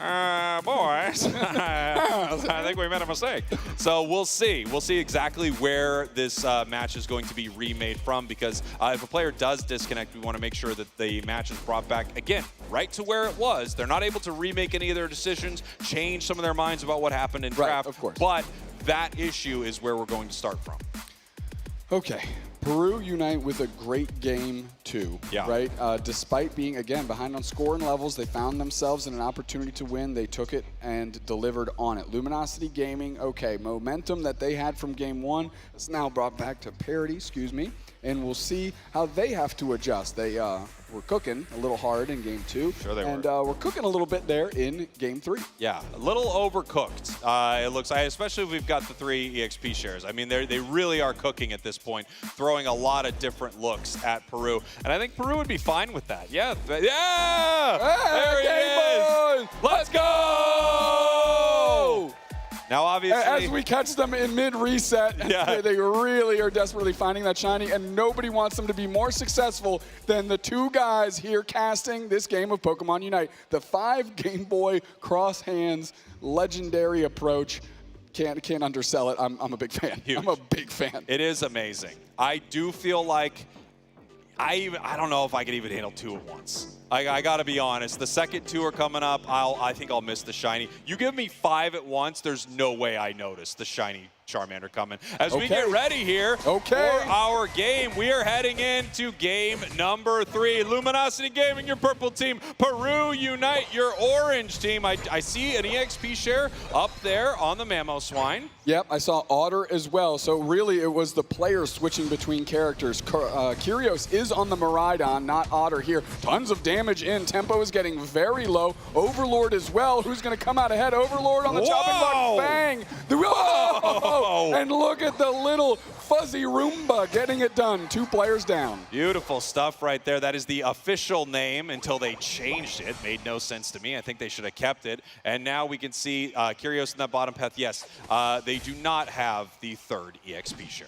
Boys, I think we made a mistake. So we'll see. We'll see exactly where this match is going to be remade from, because if a player does disconnect, we want to make sure that the match is brought back, again, right to where it was. They're not able to remake any of their decisions, change some of their minds about what happened in draft. Of course. But that issue is where we're going to start from. Okay. Peru unite with a great game too, right? Despite being, again, behind on score and levels, they found themselves in an opportunity to win. They took it and delivered on it. Luminosity Gaming, okay, momentum that they had from game 1 is now brought back to parity, and we'll see how they have to adjust. They were cooking a little hard in game 2. Sure they were. And we're cooking a little bit there in game 3. Yeah, a little overcooked. It looks like, especially if we've got the 3 EXP shares. I mean, they really are cooking at this point, throwing a lot of different looks at Peru. And I think Peru would be fine with that. Yeah. Yeah! There he is! Let's go! Now, obviously, as we catch them in mid-reset, they really are desperately finding that shiny, and nobody wants them to be more successful than the 2 guys here casting this game of Pokemon Unite. The 5 Game Boy cross hands, legendary approach. Can't undersell it. I'm a big fan. Huge. I'm a big fan. It is amazing. I do feel like I don't know if I could even handle 2 at once. I got to be honest. The second 2 are coming up. I think I'll miss the shiny. You give me 5 at once, there's no way I notice the shiny Charmander coming. As we get ready here for our game, we are heading into game number 3. Luminosity Gaming, your purple team. Peru Unite, your orange team. I see an EXP share up there on the Mamoswine. Yep, I saw Otter as well. So really, it was the players switching between characters. Kyrios is on the Miraidon, not Otter here. Tons of damage in. Tempo is getting very low. Overlord as well. Who's going to come out ahead? Overlord on the chopping block. Bang! Whoa! And look at the little fuzzy Roomba getting it done. 2 players down. Beautiful stuff right there. That is the official name until they changed it. Made no sense to me. I think they should have kept it. And now we can see Kyrios in that bottom path. Yes, they do not have the 3rd EXP share.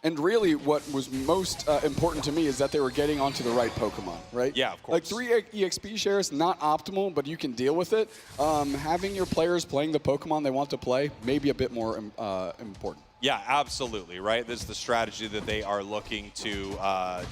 And really, what was most important to me is that they were getting onto the right Pokemon, right? Yeah, of course. Like 3 EXP shares, not optimal, but you can deal with it. Having your players playing the Pokemon they want to play may be a bit more important. Yeah, absolutely, right? This is the strategy that they are looking to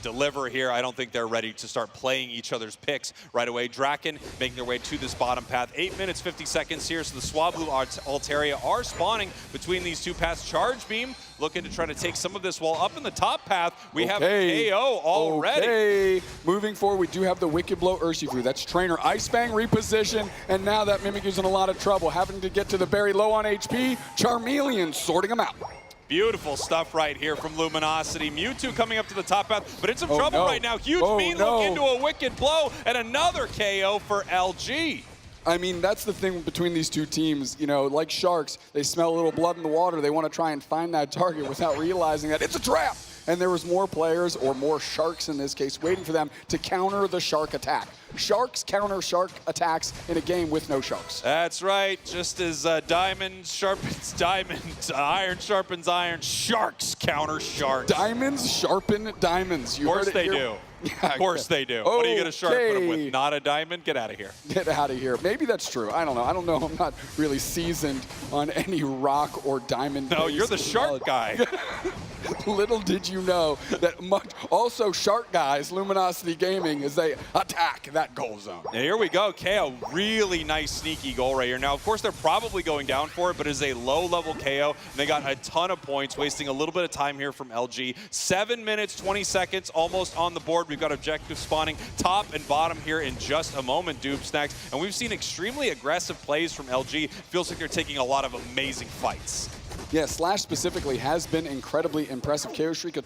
deliver here. I don't think they're ready to start playing each other's picks right away. Draken making their way to this bottom path. 8 minutes, 50 seconds here, so the Swablu Altaria are spawning between these 2 paths. Charge Beam looking to try to take some of this, while up in the top path, we have a KO already. Okay, moving forward, we do have the Wicked Blow Urshifu. That's Trainer Ice Fang reposition, and now that Mimikyu's in a lot of trouble, having to get to the berry low on HP. Charmeleon sorting him out. Beautiful stuff right here from Luminosity. Mewtwo coming up to the top path, but in some trouble right now. Huge mean look into a Wicked Blow, and another KO for LG. I mean, that's the thing between these 2 teams. You know, like sharks, they smell a little blood in the water. They want to try and find that target without realizing that it's a trap. And there was more players, or more sharks in this case, waiting for them to counter the shark attack. Sharks counter shark attacks in a game with no sharks. That's right. Just as diamond sharpens diamond, iron sharpens iron, sharks counter sharks. Diamonds sharpen diamonds. You of course heard it they here do. Of course they do. What are you going to sharp put them with? Not a diamond? Get out of here. Get out of here. Maybe that's true. I don't know. I'm not really seasoned on any rock or diamond. No, you're the shark guy. Little did you know that also shark guys, Luminosity Gaming, as they attack that goal zone. And here we go. KO, really nice sneaky goal right here. Now, of course, they're probably going down for it, but it's a low-level KO. And they got a ton of points, wasting a little bit of time here from LG. 7 minutes, 20 seconds, almost on the board. We've got objective spawning top and bottom here in just a moment, Dubes next. And we've seen extremely aggressive plays from LG. Feels like they're taking a lot of amazing fights. Yeah, Slash specifically has been incredibly impressive. KO Streak a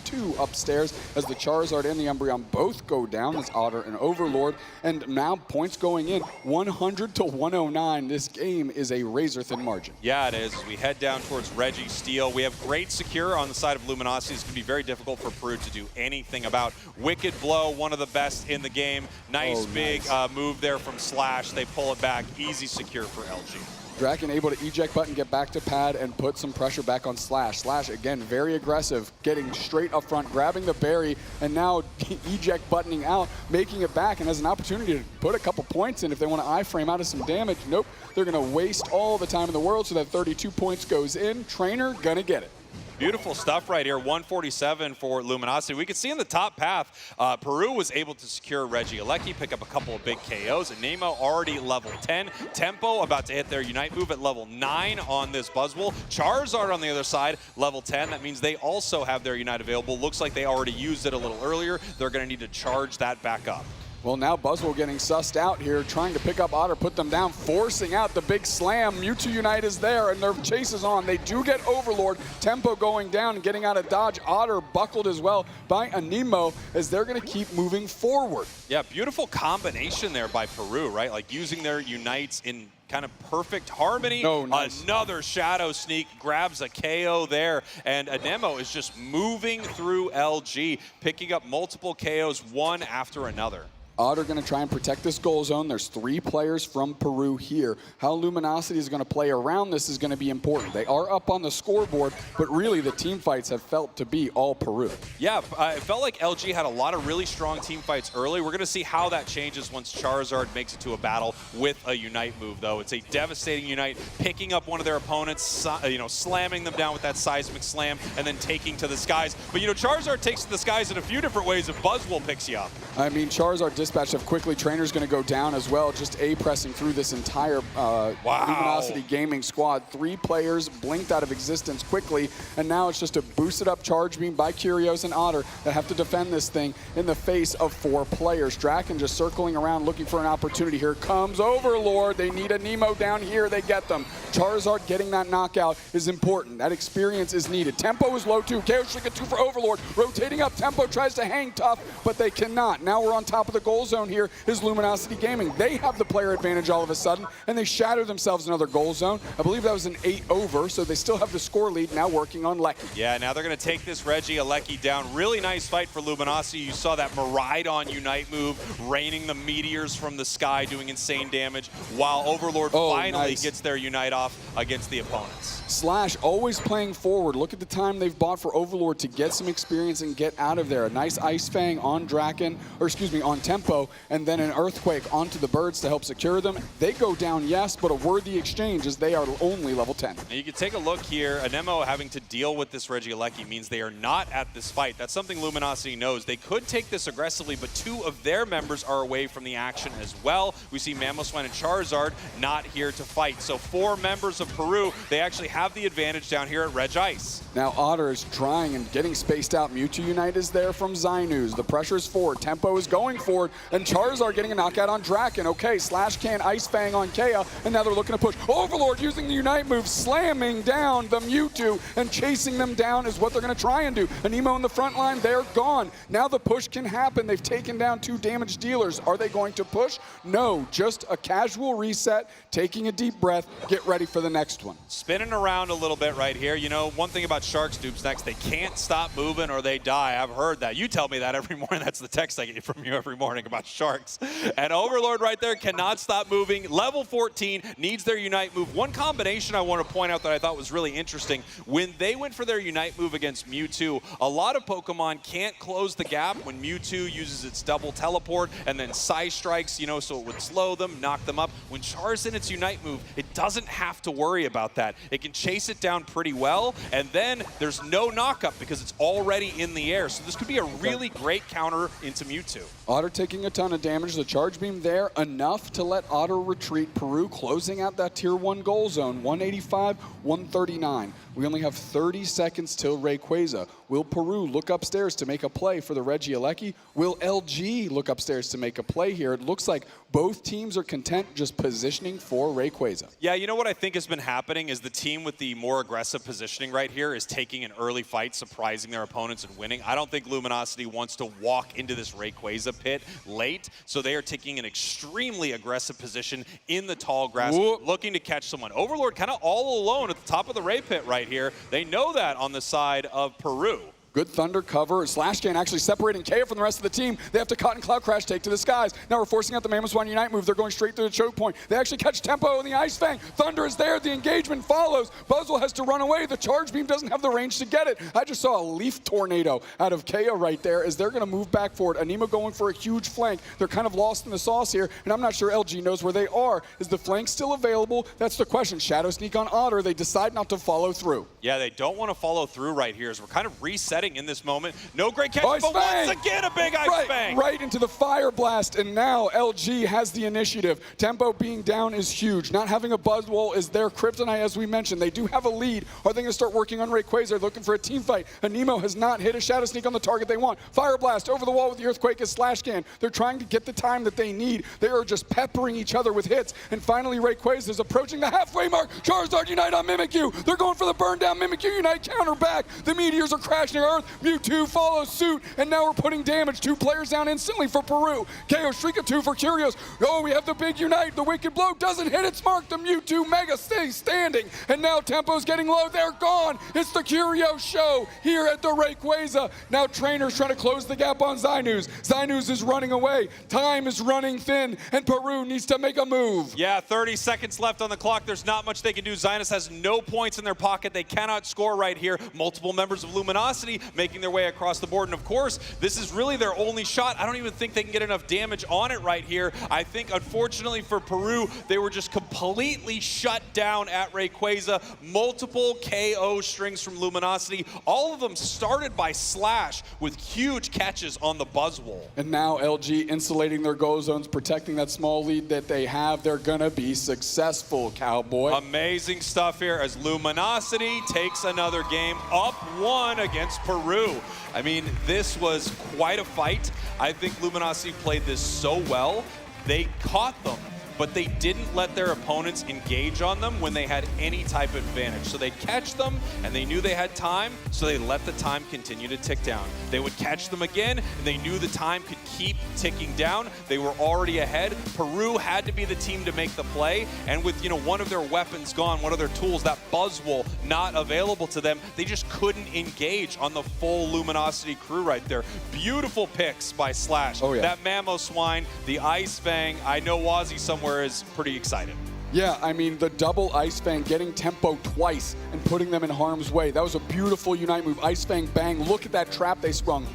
2 upstairs as the Charizard and the Umbreon both go down as Otter and Overlord. And now points going in, 100 to 109. This game is a razor-thin margin. Yeah, it is. As we head down towards Reggie Steele, we have great secure on the side of Luminosity. It's going to be very difficult for Peru to do anything about. Wicked Blow, one of the best in the game. Nice big move there from Slash. They pull it back. Easy secure for LG. Draken able to eject button, get back to pad, and put some pressure back on Slash. Slash, again, very aggressive, getting straight up front, grabbing the berry, and now eject buttoning out, making it back, and has an opportunity to put a couple points in if they want to iframe out of some damage. Nope, they're going to waste all the time in the world, so that 32 points goes in. Trainer gonna get it. Beautiful stuff right here, 147 for Luminosity. We can see in the top path, Peru was able to secure Reggie Alecki, pick up a couple of big KOs, and Nemo already level 10. Tempo about to hit their Unite move at level 9 on this Buzzwole. Charizard on the other side, level 10. That means they also have their Unite available. Looks like they already used it a little earlier. They're going to need to charge that back up. Well, now Buzzwole getting sussed out here, trying to pick up Otter, put them down, forcing out the big slam. Mewtwo Unite is there, and their chase is on. They do get Overlord. Tempo going down and getting out of dodge. Otter buckled as well by Anemo as they're going to keep moving forward. Yeah, beautiful combination there by Peru, right? Like using their Unites in kind of perfect harmony. Oh, nice. Another Shadow Sneak, grabs a KO there, and Anemo is just moving through LG, picking up multiple KOs one after another. Otter going to try and protect this goal zone. There's 3 players from Peru here. How Luminosity is going to play around this is going to be important. They are up on the scoreboard, but really the team fights have felt to be all Peru. Yeah, it felt like LG had a lot of really strong team fights early. We're going to see how that changes once Charizard makes it to a battle with a Unite move, though. It's a devastating Unite, picking up one of their opponents, slamming them down with that Seismic Slam, and then taking to the skies. But, Charizard takes to the skies in a few different ways if Buzzwole picks you up. I mean, Charizard dispatched up quickly. Trainer's going to go down as well, just pressing through this entire Luminosity Gaming squad. 3 players blinked out of existence quickly, and now it's just a boosted up charge beam by Curios and Otter that have to defend this thing in the face of 4 players. Draken just circling around looking for an opportunity. Here comes Overlord. They need a Nemo down here. They get them. Charizard getting that knockout is important. That experience is needed. Tempo is low too. Chaos Streak 2 for Overlord. Rotating up. Tempo tries to hang tough, but they cannot. Now we're on top of the goal zone here is Luminosity Gaming. They have the player advantage all of a sudden, and they shatter themselves another goal zone. I believe that was an 8-over, so they still have the score lead, now working on Lecky. Yeah, now they're going to take this Reggie Alecki down. Really nice fight for Luminosity. You saw that Miraidon Unite move, raining the meteors from the sky, doing insane damage, while Overlord finally gets their Unite off against the opponents. Slash always playing forward. Look at the time they've bought for Overlord to get some experience and get out of there. A nice Ice Fang on Draken, or excuse me, on Tempo, and then an Earthquake onto the birds to help secure them. They go down, yes, but a worthy exchange as they are only level 10. Now you can take a look here. Anemo having to deal with this Reggie Alecki means they are not at this fight. That's something Luminosity knows. They could take this aggressively, but 2 of their members are away from the action as well. We see Mamoswine and Charizard not here to fight. So 4 members of Peru, they actually have the advantage down here at Reg Ice. Now Otter is trying and getting spaced out. Mewtwo Unite is there from Zainuz. The pressure is forward. Tempo is going forward, and Charizard getting a knockout on Draken. Okay, Slash can Ice Fang on Kea, and now they're looking to push. Overlord using the Unite move, slamming down the Mewtwo, and chasing them down is what they're going to try and do. Anemo in the front line, they're gone. Now the push can happen. They've taken down 2 damage dealers. Are they going to push? No, just a casual reset taking a deep breath, get ready for the next one. Spinning around a little bit right here. You know, one thing about Sharks, Dupes Next, they can't stop moving or they die. I've heard that. You tell me that every morning. That's the text I get from you every morning about Sharks. And Overlord right there cannot stop moving. Level 14 needs their Unite move. One combination I want to point out that I thought was really interesting, when they went for their Unite move against Mewtwo, a lot of Pokemon can't close the gap when Mewtwo uses its double teleport and then Psy Strikes, you know, so it would slow them, knock them up. When Char's in its Unite move, it doesn't have to worry about that. It can chase it down pretty well, and then there's no knockup because it's already in the air. So this could be a really great counter into Mewtwo. Otter taking a ton of damage. The charge beam there, enough to let Otter retreat. Peru closing out that tier 1 goal zone, 185, 139. We only have 30 seconds till Rayquaza. Will Peru look upstairs to make a play for the Regieleki? Will LG look upstairs to make a play here? It looks like both teams are content just positioning for Rayquaza. Yeah, you know what I think has been happening is the team with the more aggressive positioning right here is taking an early fight, surprising their opponents and winning. I don't think Luminosity wants to walk into this Rayquaza pit late, so they are taking an extremely aggressive position in the tall grass, looking to catch someone. Overlord kind of all alone at the top of the Ray pit right here. They know that on the side of Peru. Good Thunder cover. Slashcan actually separating KO from the rest of the team. They have to cut and Cloud Crash, take to the skies. Now we're forcing out the Mamoswine Unite move. They're going straight through the choke point. They actually catch Tempo in the Ice Fang. Thunder is there. The engagement follows. Buzzwole has to run away. The charge beam doesn't have the range to get it. I just saw a leaf tornado out of KO right there as they're going to move back forward. Anemo going for a huge flank. They're kind of lost in the sauce here, and I'm not sure LG knows where they are. Is the flank still available? That's the question. Shadow Sneak on Otter. They decide not to follow through. Yeah, they don't want to follow through right here as we're kind of resetting in this moment. No great catch, Ice but Fang. once again a big Ice Fang. Right into the Fire Blast, and now LG has the initiative. Tempo being down is huge. Not having a Buzzwole is their kryptonite, as we mentioned. They do have a lead. Are they going to start working on Rayquaza? They're looking for a team fight. Anemo has not hit a Shadow Sneak on the target they want. Fire Blast over the wall with the Earthquake as Slashcan. They're trying to get the time that they need. They are just peppering each other with hits, and finally Rayquaza is approaching the halfway mark. Charizard Unite on Mimikyu. They're going for the burn down. Mimikyu Unite counter back. The meteors are crashing to Earth. Mewtwo follows suit, and now we're putting damage. 2 players down instantly for Peru. KO Shrika 2 for Curios. Oh, we have the big Unite. The Wicked Blow doesn't hit its mark. The Mewtwo Mega stays standing, and now Tempo's getting low. They're gone. It's the Curios show here at the Rayquaza. Now Trainer's trying to close the gap on Zynus. Zynus is running away. Time is running thin, and Peru needs to make a move. Yeah, 30 seconds left on the clock. There's not much they can do. Zynus has no points in their pocket. They cannot score right here. Multiple members of Luminosity making their way across the board, and of course, this is really their only shot. I don't even think they can get enough damage on it right here. I think, unfortunately for Peru, they were just completely shut down at Rayquaza. Multiple KO strings from Luminosity. All of them started by Slash with huge catches on the Buzzwole. And now LG insulating their goal zones, protecting that small lead that they have. They're gonna be successful, Cowboy. Amazing stuff here as Luminosity takes another game, up 1 against Peru. I mean, this was quite a fight. I think Luminosity played this so well. They caught them, but they didn't let their opponents engage on them when they had any type of advantage. So they'd catch them, and they knew they had time, so they let the time continue to tick down. They would catch them again, and they knew the time could keep ticking down. They were already ahead. Peru had to be the team to make the play, and with, you know, one of their weapons gone, one of their tools, that Buzzwole, not available to them, they just couldn't engage on the full Luminosity crew right there. Beautiful picks by Slash. Oh, yeah. That Mamoswine, the Ice Fang, I know Wazzy somewhere is pretty excited. Yeah, I mean, the double Ice Fang getting Tempo twice and putting them in harm's way. That was a beautiful Unite move. Ice Fang bang. Look at that trap they sprung.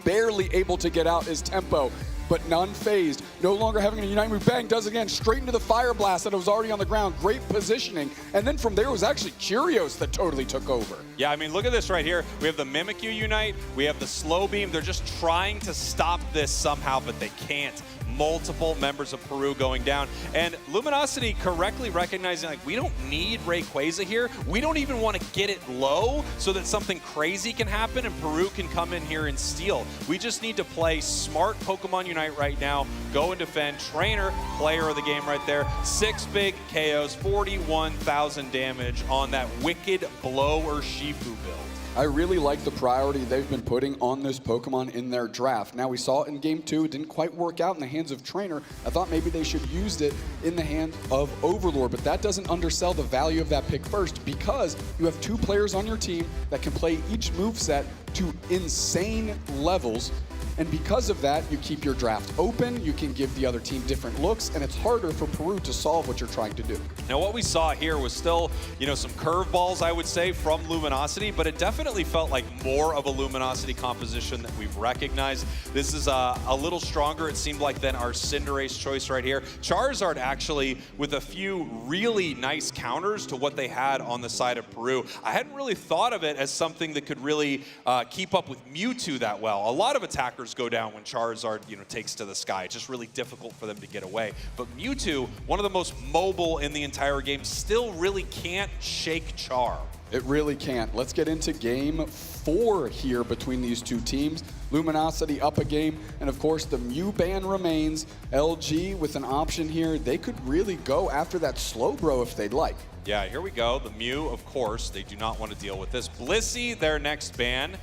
Barely able to get out is Tempo, but none phased. No longer having a Unite move. Bang, does again. Straight into the Fire Blast that was already on the ground. Great positioning. And then from there was actually Curios that totally took over. Yeah, I mean, look at this right here. We have the Mimikyu Unite. We have the Slow Beam. They're just trying to stop this somehow, but they can't. Multiple members of Peru going down. And Luminosity correctly recognizing, like, we don't need Rayquaza here. We don't even want to get it low so that something crazy can happen and Peru can come in here and steal. We just need to play smart Pokemon Unite right now, go and defend. Trainer, player of the game right there. 6 big KOs, 41,000 damage on that Wicked Blow or Shifu build. I really like the priority they've been putting on this Pokemon in their draft. Now, we saw it in Game 2. It didn't quite work out in the hands of Trainer. I thought maybe they should use it in the hand of Overlord, but that doesn't undersell the value of that pick first, because you have 2 players on your team that can play each moveset to insane levels. And because of that, you keep your draft open, you can give the other team different looks, and it's harder for Peru to solve what you're trying to do. Now, what we saw here was still, some curveballs, I would say, from Luminosity, but it definitely felt like more of a Luminosity composition that we've recognized. This is a little stronger, it seemed like, than our Cinderace choice right here. Charizard actually with a few really nice counters to what they had on the side of Peru. I hadn't really thought of it as something that could really keep up with Mewtwo that well. A lot of attackers go down when Charizard, takes to the sky. It's just really difficult for them to get away. But Mewtwo, one of the most mobile in the entire game, still really can't shake Char. It really can't. Let's get into Game 4 here between these 2 teams. Luminosity up a game, and of course the Mew ban remains. LG with an option here. They could really go after that Slowbro if they'd like. Yeah, here we go. The Mew, of course, they do not want to deal with this. Blissey, their next ban.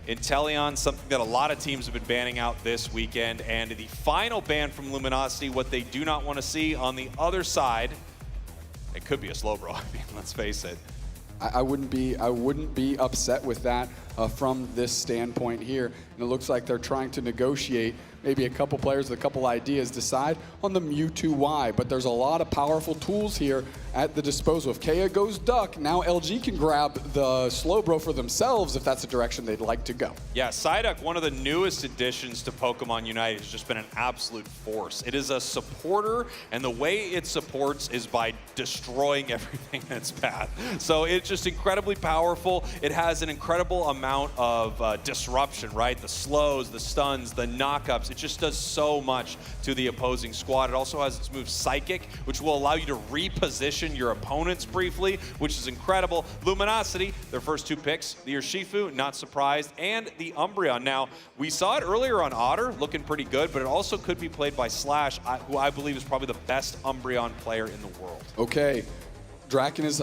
Inteleon, something that a lot of teams have been banning out this weekend. And the final ban from Luminosity, what they do not want to see on the other side, it could be a Slowbro, I mean, let's face it. I wouldn't be upset with that from this standpoint here. And it looks like they're trying to negotiate. Maybe a couple players with a couple ideas decide on the Mewtwo Y, but there's a lot of powerful tools here at the disposal. If Kea goes Duck, now LG can grab the Slowbro for themselves if that's the direction they'd like to go. Yeah, Psyduck, one of the newest additions to Pokemon Unite, has just been an absolute force. It is a supporter, and the way it supports is by destroying everything in its path. So it's just incredibly powerful. It has an incredible amount of disruption, right? The slows, the stuns, the knockups. It just does so much to the opposing squad. It also has its move Psychic, which will allow you to reposition your opponents briefly, which is incredible. Luminosity, their first 2 picks, the Urshifu, not surprised, and the Umbreon. Now, we saw it earlier on Otter, looking pretty good, but it also could be played by Slash, who I believe is probably the best Umbreon player in the world. Okay, Draken is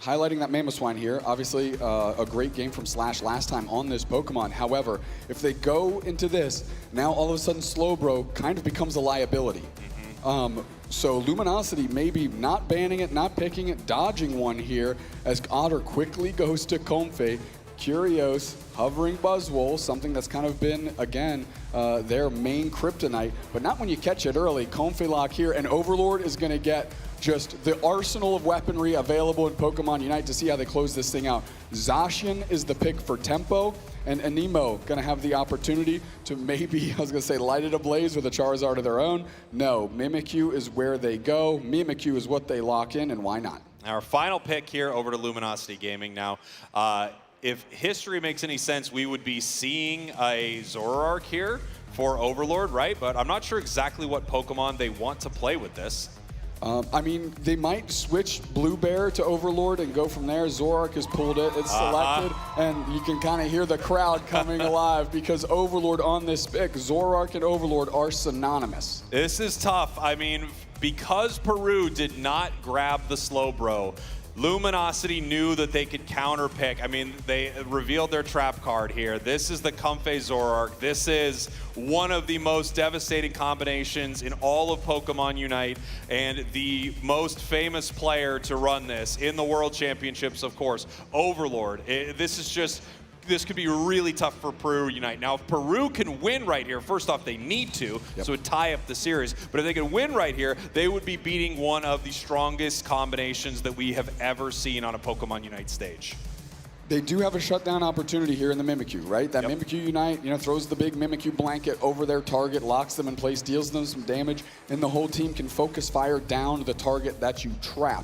highlighting that Mamoswine here. Obviously, a great game from Slash last time on this Pokemon. However, if they go into this, now all of a sudden Slowbro kind of becomes a liability. So Luminosity maybe not banning it, not picking it, dodging one here as Otter quickly goes to Comfey. Curios, hovering Buzzwole, something that's kind of been, again, their main kryptonite, but not when you catch it early. Comfey lock here, and Overlord is going to get just the arsenal of weaponry available in Pokemon Unite to see how they close this thing out. Zacian is the pick for tempo, and Anemo going to have the opportunity to maybe, I was going to say, light it ablaze with a Charizard of their own. No, Mimikyu is where they go. Mimikyu is what they lock in, and why not? Our final pick here over to Luminosity Gaming now. If history makes any sense, we would be seeing a Zoroark here for Overlord, right? But I'm not sure exactly what Pokemon they want to play with this. I mean, they might switch Blue Bear to Overlord and go from there. Zoroark has pulled it, it's selected, and you can kind of hear the crowd coming alive because Overlord on this pick, Zoroark and Overlord are synonymous. This is tough. I mean, because Peru did not grab the Slowbro, Luminosity knew that they could counter pick. I mean, they revealed their trap card here. This is the Comfey Zoroark. This is one of the most devastating combinations in all of Pokemon Unite, and the most famous player to run this in the World Championships, of course, Overlord. This could be really tough for Peru Unite. Now, if Peru can win right here, first off, they need to, so it tie up the series. But if they can win right here, they would be beating one of the strongest combinations that we have ever seen on a Pokemon Unite stage. They do have a shutdown opportunity here in the Mimikyu, right? That Mimikyu Unite, throws the big Mimikyu blanket over their target, locks them in place, deals them some damage, and the whole team can focus fire down the target that you trap.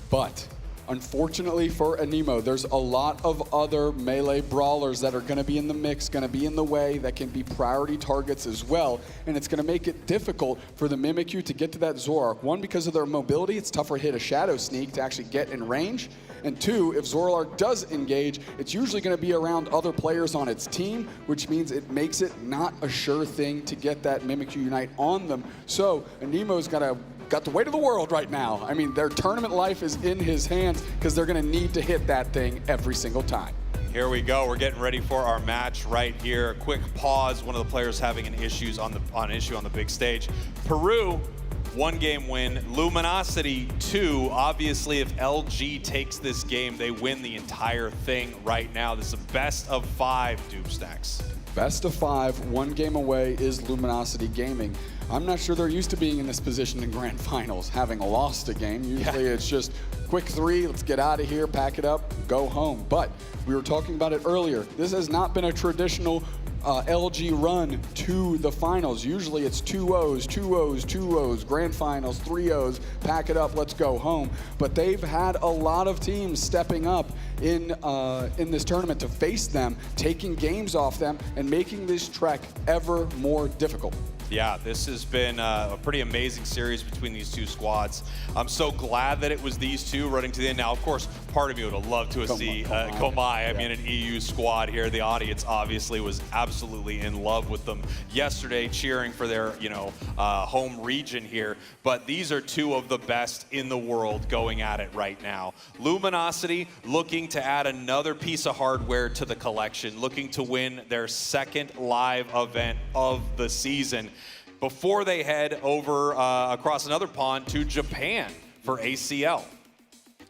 But unfortunately for Anemo, there's a lot of other melee brawlers that are going to be in the mix, going to be in the way, that can be priority targets as well, and it's going to make it difficult for the Mimikyu to get to that Zoroark. One, because of their mobility, it's tougher to hit a Shadow Sneak to actually get in range, and two, if Zoroark does engage, it's usually going to be around other players on its team, which means it makes it not a sure thing to get that Mimikyu Unite on them. So Anemo's got the weight of the world right now. I mean, their tournament life is in his hands because they're going to need to hit that thing every single time. Here we go. We're getting ready for our match right here. Quick pause. One of the players having an issue on the big stage. Peru, 1-game win. Luminosity 2. Obviously, if LG takes this game, they win the entire thing right now. This is a best of 5 Dupe Stacks. Best of 5, 1 game away is Luminosity Gaming. I'm not sure they're used to being in this position in grand finals, having lost a game. Usually it's just quick 3, let's get out of here, pack it up, go home. But we were talking about it earlier. This has not been a traditional LG run to the finals. Usually it's 2-0s, 2-0s, 2-0s, grand finals, 3-0s, pack it up, let's go home. But they've had a lot of teams stepping up in this tournament to face them, taking games off them, and making this trek ever more difficult. Yeah, this has been a pretty amazing series between these two squads. I'm so glad that it was these two running to the end. Now, of course, part of me would have loved to see Komai. I mean, an EU squad here. The audience obviously was absolutely in love with them yesterday, cheering for their, home region here. But these are two of the best in the world going at it right now. Luminosity looking to add another piece of hardware to the collection, looking to win their 2nd live event of the season, before they head over across another pond to Japan for ACL.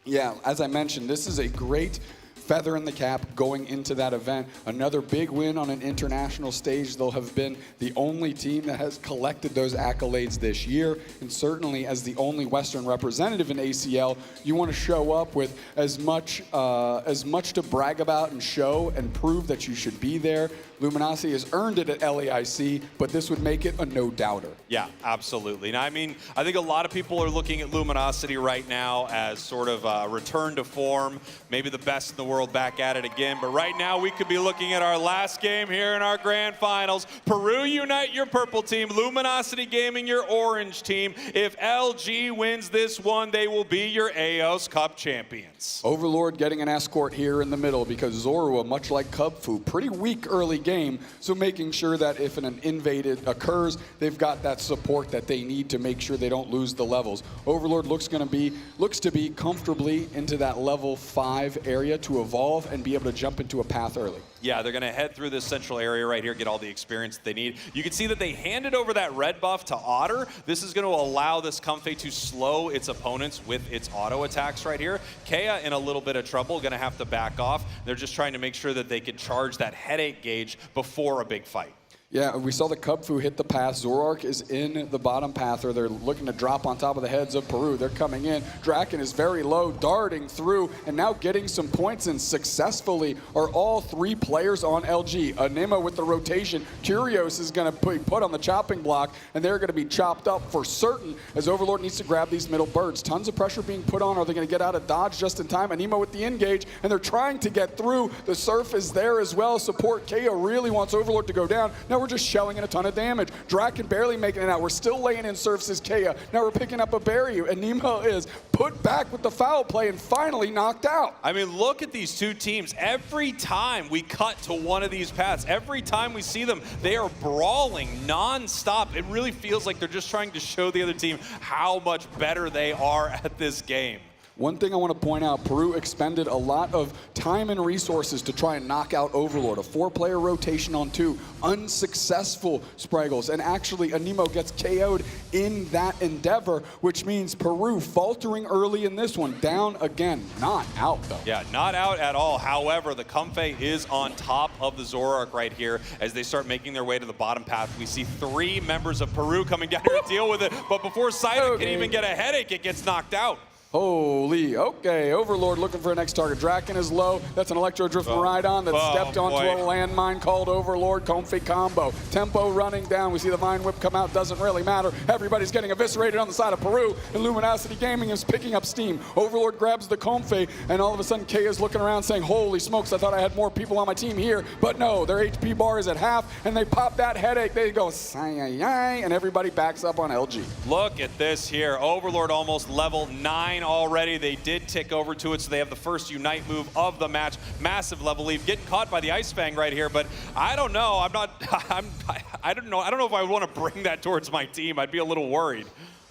Yeah, as I mentioned, this is a great feather in the cap going into that event. Another big win on an international stage. They'll have been the only team that has collected those accolades this year, and certainly as the only Western representative in ACL, you want to show up with as much to brag about and show and prove that you should be there. Luminosity has earned it at LAIC, but this would make it a no-doubter. Yeah, absolutely. Now, I mean, I think a lot of people are looking at Luminosity right now as sort of a return to form, maybe the best in the world back at it again. But right now, we could be looking at our last game here in our grand finals. Peru Unite, your purple team. Luminosity Gaming, your orange team. If LG wins this one, they will be your AOS Cup champions. Overlord getting an escort here in the middle because Zorua, much like Cubfu, pretty weak early game, so making sure that if an invade occurs, they've got that support that they need to make sure they don't lose the levels. Overlord looks to be comfortably into that level 5 area to evolve and be able to jump into a path early. Yeah, they're going to head through this central area right here, get all the experience that they need. You can see that they handed over that red buff to Otter. This is going to allow this Comfey to slow its opponents with its auto attacks right here. Kea in a little bit of trouble, going to have to back off. They're just trying to make sure that they can charge that headache gauge before a big fight. Yeah, we saw the Cubfu hit the path. Zoroark is in the bottom path, or they're looking to drop on top of the heads of Peru. They're coming in. Draken is very low, darting through, and now getting some points in successfully are all 3 players on LG. Anima with the rotation. Curios is going to be put on the chopping block, and they're going to be chopped up for certain as Overlord needs to grab these middle birds. Tons of pressure being put on. Are they going to get out of dodge just in time? Anima with the engage, and they're trying to get through. The surf is there as well. Support Kea really wants Overlord to go down. Now we're just shelling in a ton of damage. Draken barely making it out. We're still laying in surfs as Kea. Now we're picking up a Barryu, and Nemo is put back with the foul play and finally knocked out. I mean, look at these two teams. Every time we cut to one of these paths, every time we see them, they are brawling non-stop. It really feels like they're just trying to show the other team how much better they are at this game. One thing I want to point out, Peru expended a lot of time and resources to try and knock out Overlord. A 4-player rotation on 2, unsuccessful Spraggles, and actually Anemo gets KO'd in that endeavor, which means Peru faltering early in this one, down again. Not out though. Yeah, not out at all. However, the Comfey is on top of the Zoroark right here as they start making their way to the bottom path. We see 3 members of Peru coming down here to deal with it, but before Silent can even get a headache, it gets knocked out. Holy, okay, Overlord looking for a next target. Draken is low. That's an Electro Drift from Rhydon that stepped onto a landmine called Overlord. Comfey combo. Tempo running down. We see the Vine Whip come out. Doesn't really matter. Everybody's getting eviscerated on the side of Peru, and Luminosity Gaming is picking up steam. Overlord grabs the Comfey, and all of a sudden Kea is looking around saying, holy smokes, I thought I had more people on my team here. But no, their HP bar is at half, and they pop that headache. They go, and everybody backs up on LG. Look at this here. Overlord almost level 9 already. They did tick over to it, so they have the first Unite move of the match. Massive level lead. Getting caught by the Ice Fang right here, but I don't know. I don't know if I would want to bring that towards my team. I'd be a little worried.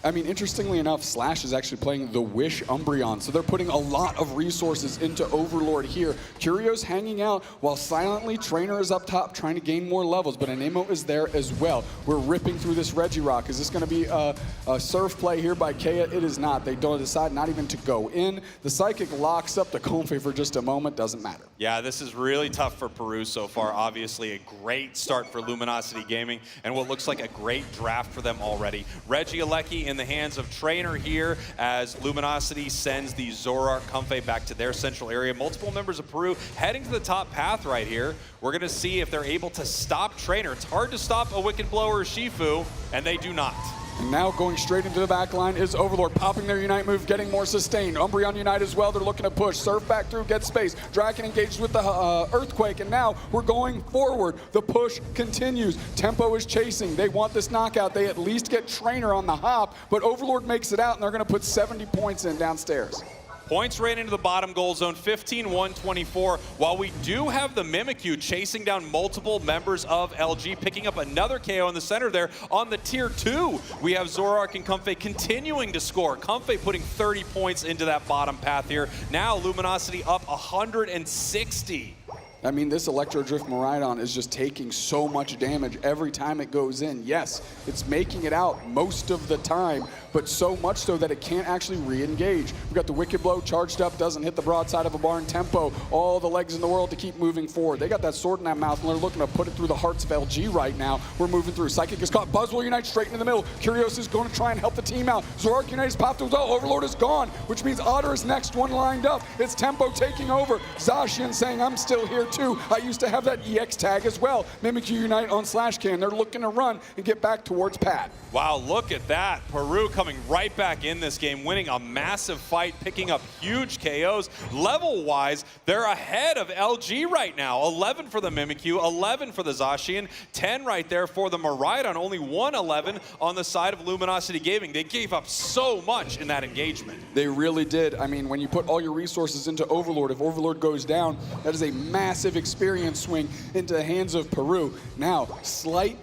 I mean, interestingly enough, Slash is actually playing the Wish Umbreon, so they're putting a lot of resources into Overlord here. Curios hanging out while silently Trainer is up top trying to gain more levels, but Anemo is there as well. We're ripping through this Regirock. Is this going to be a surf play here by Kea? It is not. They don't decide not even to go in. The Psychic locks up the Comfey for just a moment. Doesn't matter. Yeah, this is really tough for Peru so far. Obviously, a great start for Luminosity Gaming, and what looks like a great draft for them already. Regieleki in the hands of Trainer here as Luminosity sends the Zoroark Comfey back to their central area. Multiple members of Peru heading to the top path right here. We're going to see if they're able to stop Trainer. It's hard to stop a Wicked Blower or Shifu, and they do not. And now going straight into the back line is Overlord, popping their Unite move, getting more sustained. Umbreon Unite as well, they're looking to push. Surf back through, get space. Draken engaged with the Earthquake, and now we're going forward. The push continues. Tempo is chasing. They want this knockout. They at least get Trainer on the hop, but Overlord makes it out, and they're going to put 70 points in downstairs. Points right into the bottom goal zone, 15-124. While we do have the Mimikyu chasing down multiple members of LG, picking up another KO in the center there on the tier 2. We have Zoroark and Comfey continuing to score. Comfey putting 30 points into that bottom path here. Now Luminosity up 160. I mean, this Electro Drift Miraidon is just taking so much damage every time it goes in. Yes, it's making it out most of the time, but so much so that it can't actually re-engage. We've got the Wicked Blow charged up, doesn't hit the broadside of a barn. Tempo, all the legs in the world to keep moving forward. They got that sword in that mouth, and they're looking to put it through the hearts of LG right now. We're moving through. Psychic is caught. Buzzwole Unite straight into the middle. Curios is going to try and help the team out. Zoroark Unite is popped as well. Overlord is gone, which means Otter is next one lined up. It's Tempo taking over. Zacian saying, I'm still here too. I used to have that EX tag as well. Mimikyu Unite on Slashcan. They're looking to run and get back towards Pat. Wow, look at that. Peru coming right back in this game, winning a massive fight, picking up huge KOs. Level-wise, they're ahead of LG right now. 11 for the Mimikyu, 11 for the Zacian, 10 right there for the Miraidon. Only 111 on the side of Luminosity Gaming. They gave up so much in that engagement. They really did. I mean, when you put all your resources into Overlord, if Overlord goes down, that is a massive experience swing into the hands of Peru. Now, slight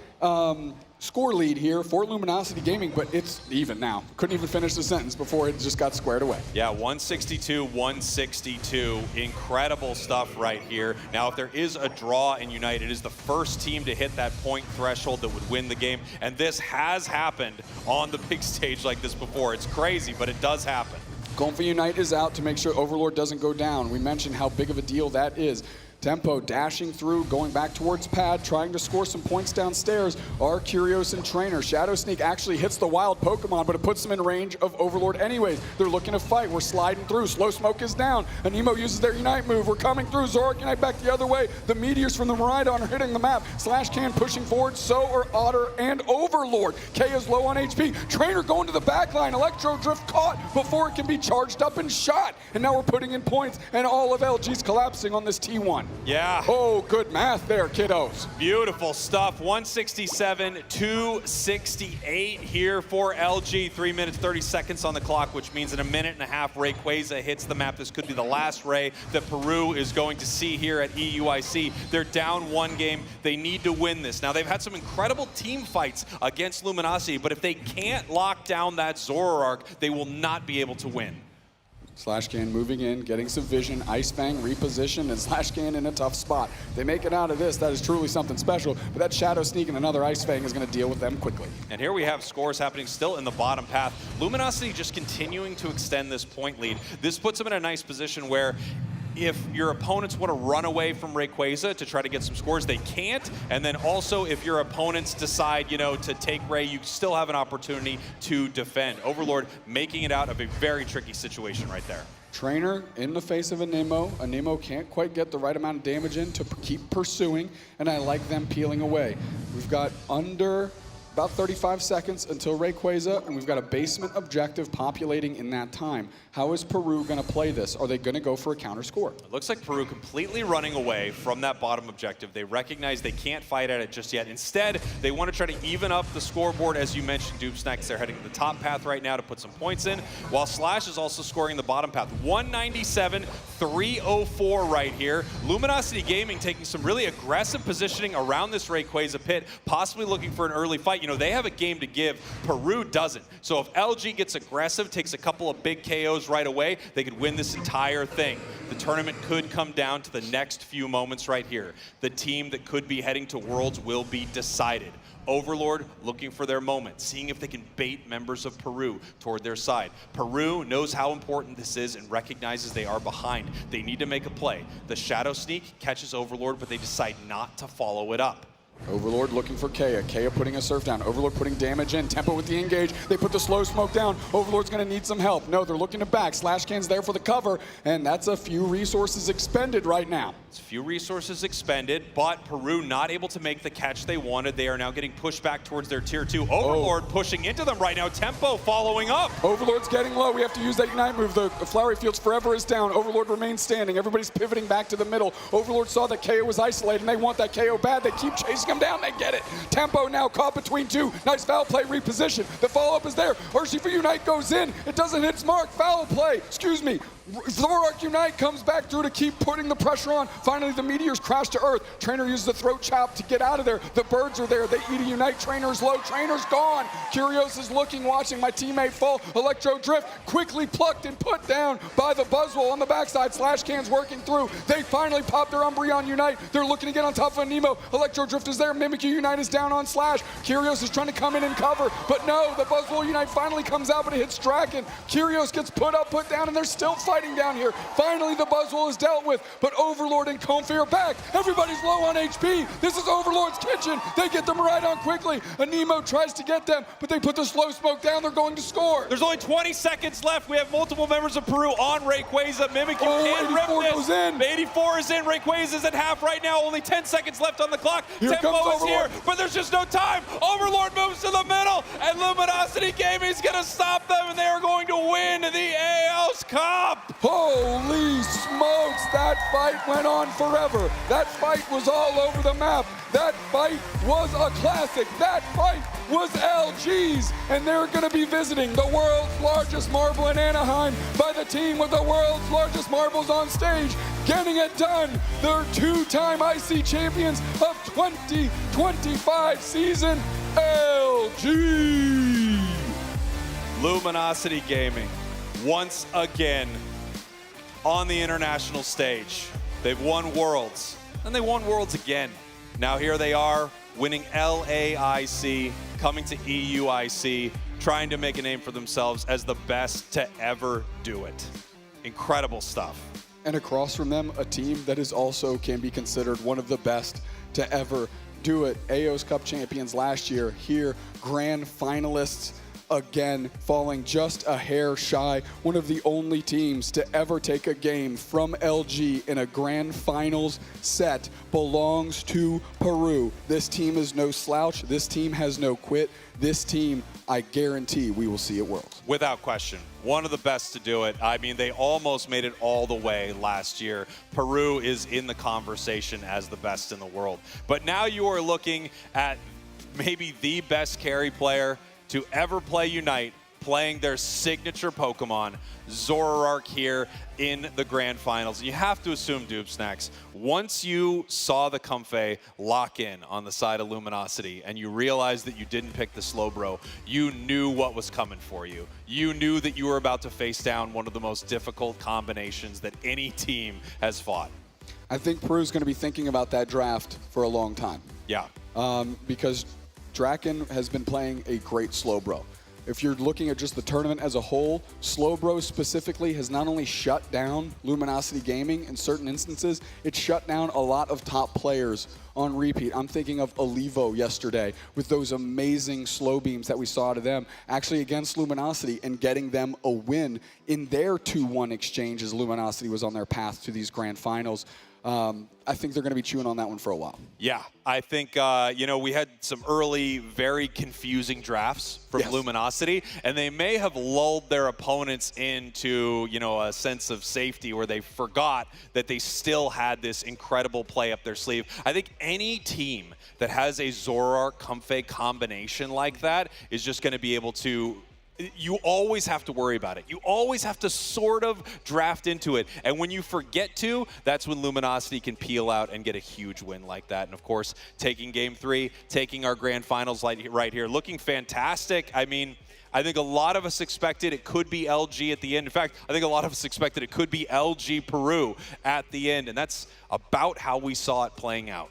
score lead here for Luminosity Gaming, but it's even now. Couldn't even finish the sentence before it just got squared away. Yeah, 162-162. Incredible stuff right here. Now, if there is a draw in Unite, it is the first team to hit that point threshold that would win the game, and this has happened on the big stage like this before. It's crazy, but it does happen. Comfey Unite is out to make sure Overlord doesn't go down. We mentioned how big of a deal that is. Tempo dashing through, going back towards Pad, trying to score some points downstairs. Are Curios and Trainer. Shadow Sneak actually hits the wild Pokemon, but it puts them in range of Overlord anyways. They're looking to fight. We're sliding through. Slow Smoke is down. Anemo uses their Unite move. We're coming through. Zoroark Unite back the other way. The Meteors from the Miraidon are hitting the map. Slashcan pushing forward. So are Otter and Overlord. K is low on HP. Trainer going to the back line. Electro Drift caught before it can be charged up and shot. And now we're putting in points, and all of LG's collapsing on this T1. Yeah. Oh, good math there, kiddos. Beautiful stuff. 167-268 here for LG. 3 minutes, 30 seconds on the clock, which means in a minute and a half, Rayquaza hits the map. This could be the last Ray that Peru is going to see here at EUIC. They're down one game. They need to win this. Now, they've had some incredible team fights against Luminosity, but if they can't lock down that Zoroark, they will not be able to win. Slashcan moving in, getting some vision, Ice Fang repositioned, and Slashcan in a tough spot. They make it out of this, that is truly something special, but that Shadow Sneak and another Ice Fang is going to deal with them quickly. And here we have scores happening still in the bottom path. Luminosity just continuing to extend this point lead. This puts them in a nice position where if your opponents want to run away from Rayquaza to try to get some scores, they can't. And then also, if your opponents decide, to take Ray, you still have an opportunity to defend. Overlord making it out of a very tricky situation right there. Trainer in the face of Anemo. Anemo can't quite get the right amount of damage in to keep pursuing, and I like them peeling away. We've got under about 35 seconds until Rayquaza, and we've got a basement objective populating in that time. How is Peru going to play this? Are they going to go for a counter score? It looks like Peru completely running away from that bottom objective. They recognize they can't fight at it just yet. Instead, they want to try to even up the scoreboard, as you mentioned, Doopsnacks. They're heading to the top path right now to put some points in, while Slash is also scoring the bottom path. 197-304 right here. Luminosity Gaming taking some really aggressive positioning around this Rayquaza pit, possibly looking for an early fight. right, you know, they have a game to give. Peru doesn't. So if LG gets aggressive, takes a couple of big KOs right away, they could win this entire thing. The tournament could come down to the next few moments right here. The team that could be heading to Worlds will be decided. Overlord looking for their moment, seeing if they can bait members of Peru toward their side. Peru knows how important this is and recognizes they are behind. They need to make a play. The Shadow Sneak catches Overlord, but they decide not to follow it up. Overlord looking for Kea. Kea putting a surf down. Overlord putting damage in. Tempo with the engage. They put the slow smoke down. Overlord's going to need some help. No, they're looking to back. Slash Can's there for the cover, and that's a few resources expended right now. It's a few resources expended, but Peru not able to make the catch they wanted. They are now getting pushed back towards their tier 2. Overlord pushing into them right now. Tempo following up. Overlord's getting low. We have to use that Ignite move. The Flowery Fields forever is down. Overlord remains standing. Everybody's pivoting back to the middle. Overlord saw that KO was isolated, and they want that KO bad. They keep chasing him down. They get it. Tempo now caught between two. Nice foul play reposition. The follow-up is there. Urshifu Unite goes in. It doesn't hit its mark. Foul play. Excuse me. Zoroark Unite comes back through to keep putting the pressure on. Finally, the meteors crash to Earth. Trainer uses the throat chop to get out of there. The birds are there. They eat a Unite. Trainer's low. Trainer's gone. Curios is looking, watching my teammate fall. Electro Drift quickly plucked and put down by the Buzzwole on the backside. Slash Can's working through. They finally pop their Umbreon Unite. They're looking to get on top of a Nemo. Electro Drift is there. Mimikyu Unite is down on Slash. Curios is trying to come in and cover, but no, the Buzzwole Unite finally comes out, but it hits Draken. Curios gets put up, put down, and they're still fighting down here. Finally, the Buzzwole is dealt with, but Overlord and Comfy are back. Everybody's low on HP. This is Overlord's kitchen. They get them right on quickly. A Nemo tries to get them, but they put the slow smoke down. They're going to score. There's only 20 seconds left. We have multiple members of Peru on Rayquaza. Mimikyu can rip this. Goes in. 84 is in. Rayquaza is at half right now. Only 10 seconds left on the clock. Here Tempo is here, Overlord. but there's just no time. Overlord moves to the middle, and Luminosity Gaming is going to stop them, and they are going to win the AOS Cup. Holy smokes, that fight went on forever. That fight was all over the map. That fight was a classic. That fight was LG's, and they're going to be visiting the world's largest marble in Anaheim by the team with the world's largest marbles on stage, getting it done. They're two-time IC champions of 2025 season, LG. Luminosity Gaming, once again on the international stage. They've won Worlds, and they won Worlds again. Now here they are, winning LAIC, coming to EUIC, trying to make a name for themselves as the best to ever do it. Incredible stuff. And across from them, a team that is also can be considered one of the best to ever do it. AOS Cup champions last year, here, grand finalists, again, falling just a hair shy. One of the only teams to ever take a game from LG in a grand finals set belongs to Peru. This team is no slouch. This team has no quit. This team, I guarantee we will see at Worlds. Without question, one of the best to do it. I mean, they almost made it all the way last year. Peru is in the conversation as the best in the world. But now you are looking at maybe the best carry player to ever play Unite, playing their signature Pokemon, Zoroark, here in the Grand Finals. And you have to assume, Dubesnacks, once you saw the Comfey lock in on the side of Luminosity and you realized that you didn't pick the Slowbro, you knew what was coming for you. You knew that you were about to face down one of the most difficult combinations that any team has fought. I think Peru's going to be thinking about that draft for a long time. Yeah. Because Draken has been playing a great Slowbro. If you're looking at just the tournament as a whole, Slowbro specifically has not only shut down Luminosity Gaming in certain instances, it's shut down a lot of top players on repeat. I'm thinking of Olivo yesterday with those amazing slow beams that we saw to them actually against Luminosity and getting them a win in their 2-1 exchange as Luminosity was on their path to these grand finals. I think they're going to be chewing on that one for a while. Yeah, I think, you know, we had some early, very confusing drafts from Luminosity, and they may have lulled their opponents into, you know, a sense of safety where they forgot that they still had this incredible play up their sleeve. I think any team that has a Zoroark Comfey combination like that is just going to be able to you always have to worry about it. You always have to sort of draft into it. And when you forget to, that's when Luminosity can peel out and get a huge win like that. And of course, taking game 3, taking our grand finals right here, looking fantastic. I mean, I think a lot of us expected it could be LG at the end. In fact, I think a lot of us expected it could be LG Peru at the end. And that's about how we saw it playing out.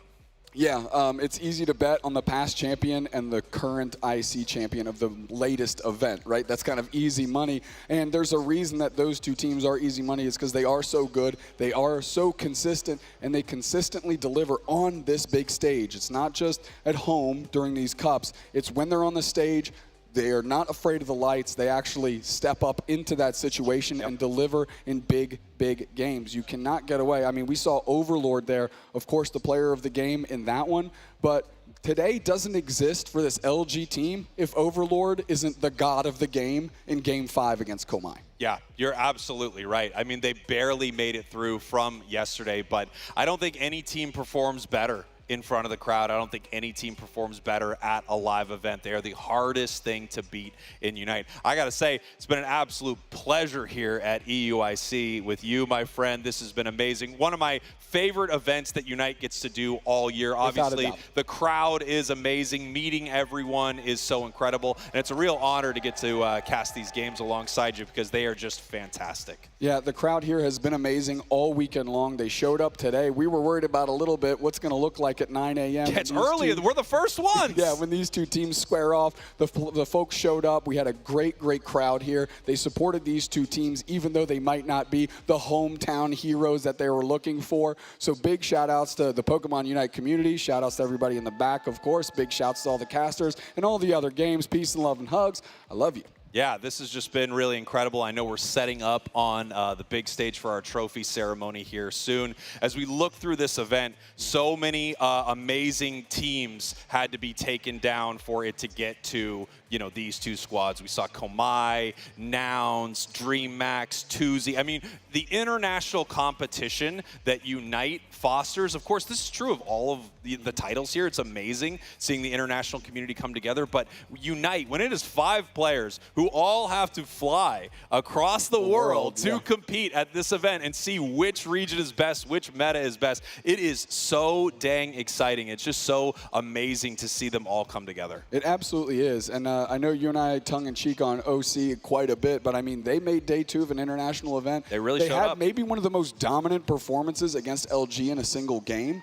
Yeah, it's easy to bet on the past champion and the current IC champion of the latest event, right? That's kind of easy money. And there's a reason that those two teams are easy money. It's because they are so good, they are so consistent, and they consistently deliver on this big stage. It's not just at home during these cups. It's when they're on the stage. They are not afraid of the lights. They actually step up into that situation and deliver in big, big games. You cannot get away. I mean, we saw Overlord there, of course, the player of the game in that one. But today doesn't exist for this LG team if Overlord isn't the god of the game in Game 5 against Komai. Yeah, you're absolutely right. I mean, they barely made it through from yesterday, but I don't think any team performs better in front of the crowd. I don't think any team performs better at a live event. They are the hardest thing to beat in Unite. I gotta say, it's been an absolute pleasure here at EUIC with you, my friend. This has been amazing. One of my favorite events that Unite gets to do all year. Obviously, the crowd is amazing. Meeting everyone is so incredible. And it's a real honor to get to cast these games alongside you because they are just fantastic. Yeah, the crowd here has been amazing all weekend long. They showed up today. We were worried about a little bit what's going to look like at 9 a.m. Yeah, it's early. We're the first ones. Yeah, when these two teams square off, the folks showed up. We had a great, great crowd here. They supported these two teams, even though they might not be the hometown heroes that they were looking for. So big shout-outs to the Pokemon Unite community. Shout-outs to everybody in the back, of course. Big shouts to all the casters and all the other games. Peace and love and hugs. I love you. Yeah, this has just been really incredible. I know we're setting up on the big stage for our trophy ceremony here soon. As we look through this event, so many amazing teams had to be taken down for it to get to, you know, these two squads. We saw Komai, Nouns, DreamMax, Tuzi. I mean, the international competition that Unite fosters, of course, this is true of all of the titles here. It's amazing seeing the international community come together, but Unite, when it is 5 players who all have to fly across the world to compete at this event and see which region is best, which meta is best, it is so dang exciting. It's just so amazing to see them all come together. It absolutely is. And I know you and I tongue-in-cheek on OC quite a bit, but I mean, they made day 2 of an international event. They really showed had up. Maybe one of the most dominant performances against LG in a single game.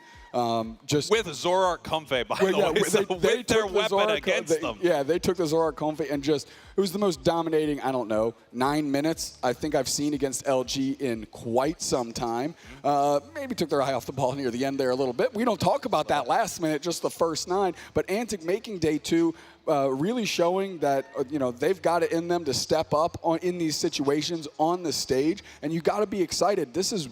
Just with Zorark Comfey, by the way, so they with their took weapon Zorark, against them. Yeah, they took the Zorark Comfey and just, it was the most dominating, I don't know, 9 minutes I think I've seen against LG in quite some time. Maybe took their eye off the ball near the end there a little bit. We don't talk about that last minute, just the first 9. But Antic making day 2, really showing that you know, they've got it in them to step up in these situations on the stage, and you got to be excited. This is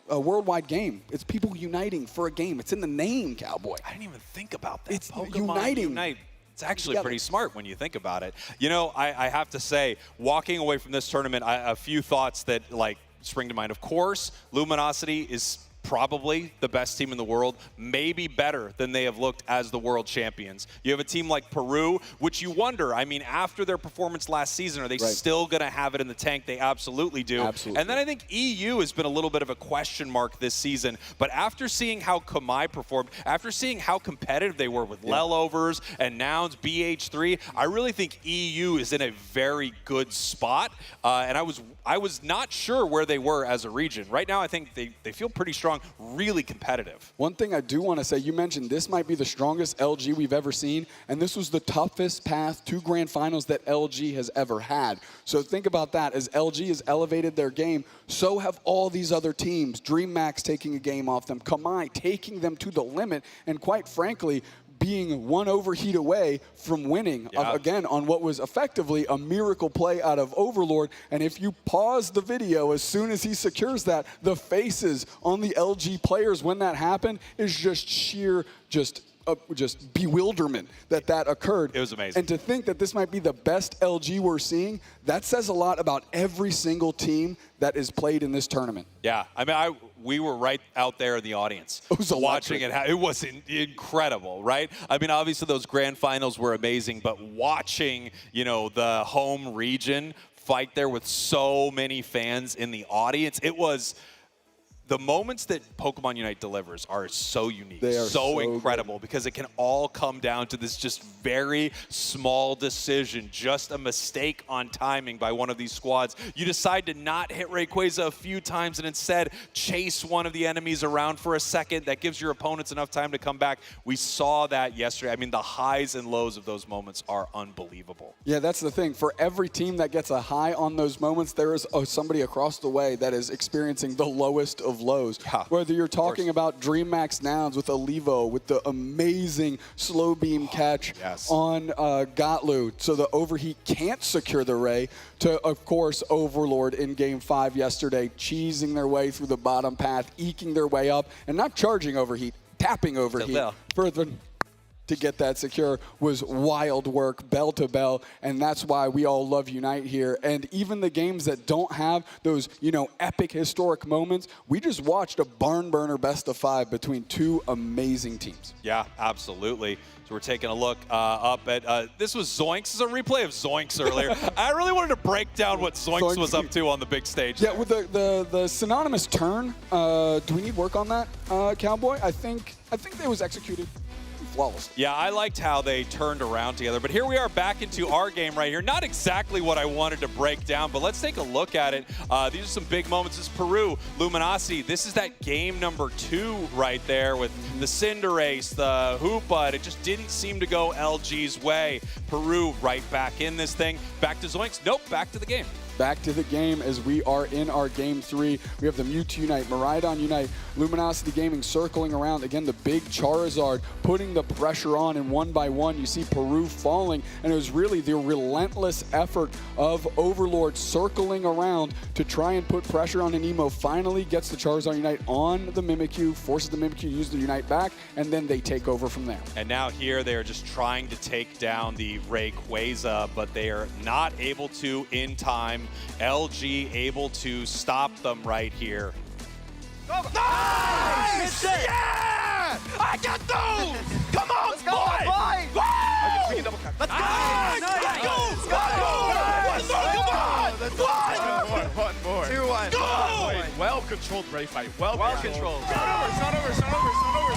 a worldwide game. It's people uniting for a game. It's in the name, Cowboy. I didn't even think about that. It's Pokemon uniting. Unite. It's actually pretty smart when you think about it. You know, I have to say, walking away from this tournament, a few thoughts that like spring to mind. Of course, Luminosity is probably the best team in the world, maybe better than they have looked as the world champions. You have a team like Peru, which you wonder, I mean, after their performance last season, are they still going to have it in the tank? They absolutely do. Absolutely. And then I think EU has been a little bit of a question mark this season, but after seeing how Komai performed, after seeing how competitive they were with Lelovers and Nouns, BH3, I really think EU is in a very good spot, and I was not sure where they were as a region. Right now, I think they feel pretty strong, really competitive. One thing I do want to say, you mentioned this might be the strongest LG we've ever seen, and this was the toughest path to grand finals that LG has ever had. So think about that. As LG has elevated their game, so have all these other teams. DreamMax taking a game off them, Komai taking them to the limit, and quite frankly, being one overheat away from winning, again, on what was effectively a miracle play out of Overlord. And if you pause the video, as soon as he secures that, the faces on the LG players when that happened is just sheer, just just bewilderment that occurred. It was amazing. And to think that this might be the best LG we're seeing, that says a lot about every single team that is played in this tournament. Yeah, I mean, we were right out there in the audience watching it. It was incredible, right? I mean, obviously those grand finals were amazing, but watching, you know, the home region fight there with so many fans in the audience, it was... The moments that Pokemon Unite delivers are so unique, they are so incredible, good. because it can all come down to this just very small decision, just a mistake on timing by one of these squads. You decide to not hit Rayquaza a few times and instead chase one of the enemies around for a second. That gives your opponents enough time to come back. We saw that yesterday. I mean, the highs and lows of those moments are unbelievable. Yeah, that's the thing. For every team that gets a high on those moments, there is somebody across the way that is experiencing the lowest of lows. Yeah, whether you're talking about DreamMax Nouns with Olivo, with the amazing slow beam catch on Gotlu, so the Overheat can't secure the Ray, to, of course, Overlord in Game 5 yesterday, cheesing their way through the bottom path, eking their way up, and not charging Overheat, tapping Overheat further to get that secure was wild work, bell to bell, and that's why we all love Unite here. And even the games that don't have those, you know, epic historic moments, we just watched a barn burner best of 5 between two amazing teams. Yeah, absolutely. So we're taking a look up at, this was Zoinks. This is a replay of Zoinks earlier. I really wanted to break down what Zoinks was up to on the big stage. Yeah, with the synonymous turn, do we need work on that, Cowboy? I think that was executed flawlessly. Yeah, I liked how they turned around together. But here we are back into our game right here. Not exactly what I wanted to break down, but let's take a look at it. These are some big moments. This is Peru, Luminosity. This is that game number 2 right there with the Cinderace, the Hoopa. It just didn't seem to go LG's way. Peru right back in this thing. Back to Zoinks. Nope, back to the game. Back to the game as we are in our Game 3. We have the Mewtwo Unite, Miraidon Unite, Luminosity Gaming circling around. Again, the big Charizard putting the pressure on, and one by one you see Peru falling, and it was really the relentless effort of Overlord circling around to try and put pressure on an Emo. Finally gets the Charizard Unite on the Mimikyu, forces the Mimikyu to use the Unite back, and then they take over from there. And now here they are just trying to take down the Rayquaza, but they are not able to in time. LG able to stop them right here. Nice! Yeah! I got those! Come on, let's go, boy! We can double tap. Let's go! Let's go! One more. 2-1. Go! Well-controlled Ray fight. Well-controlled. It's not over. It's not over. It's not over. It's not over.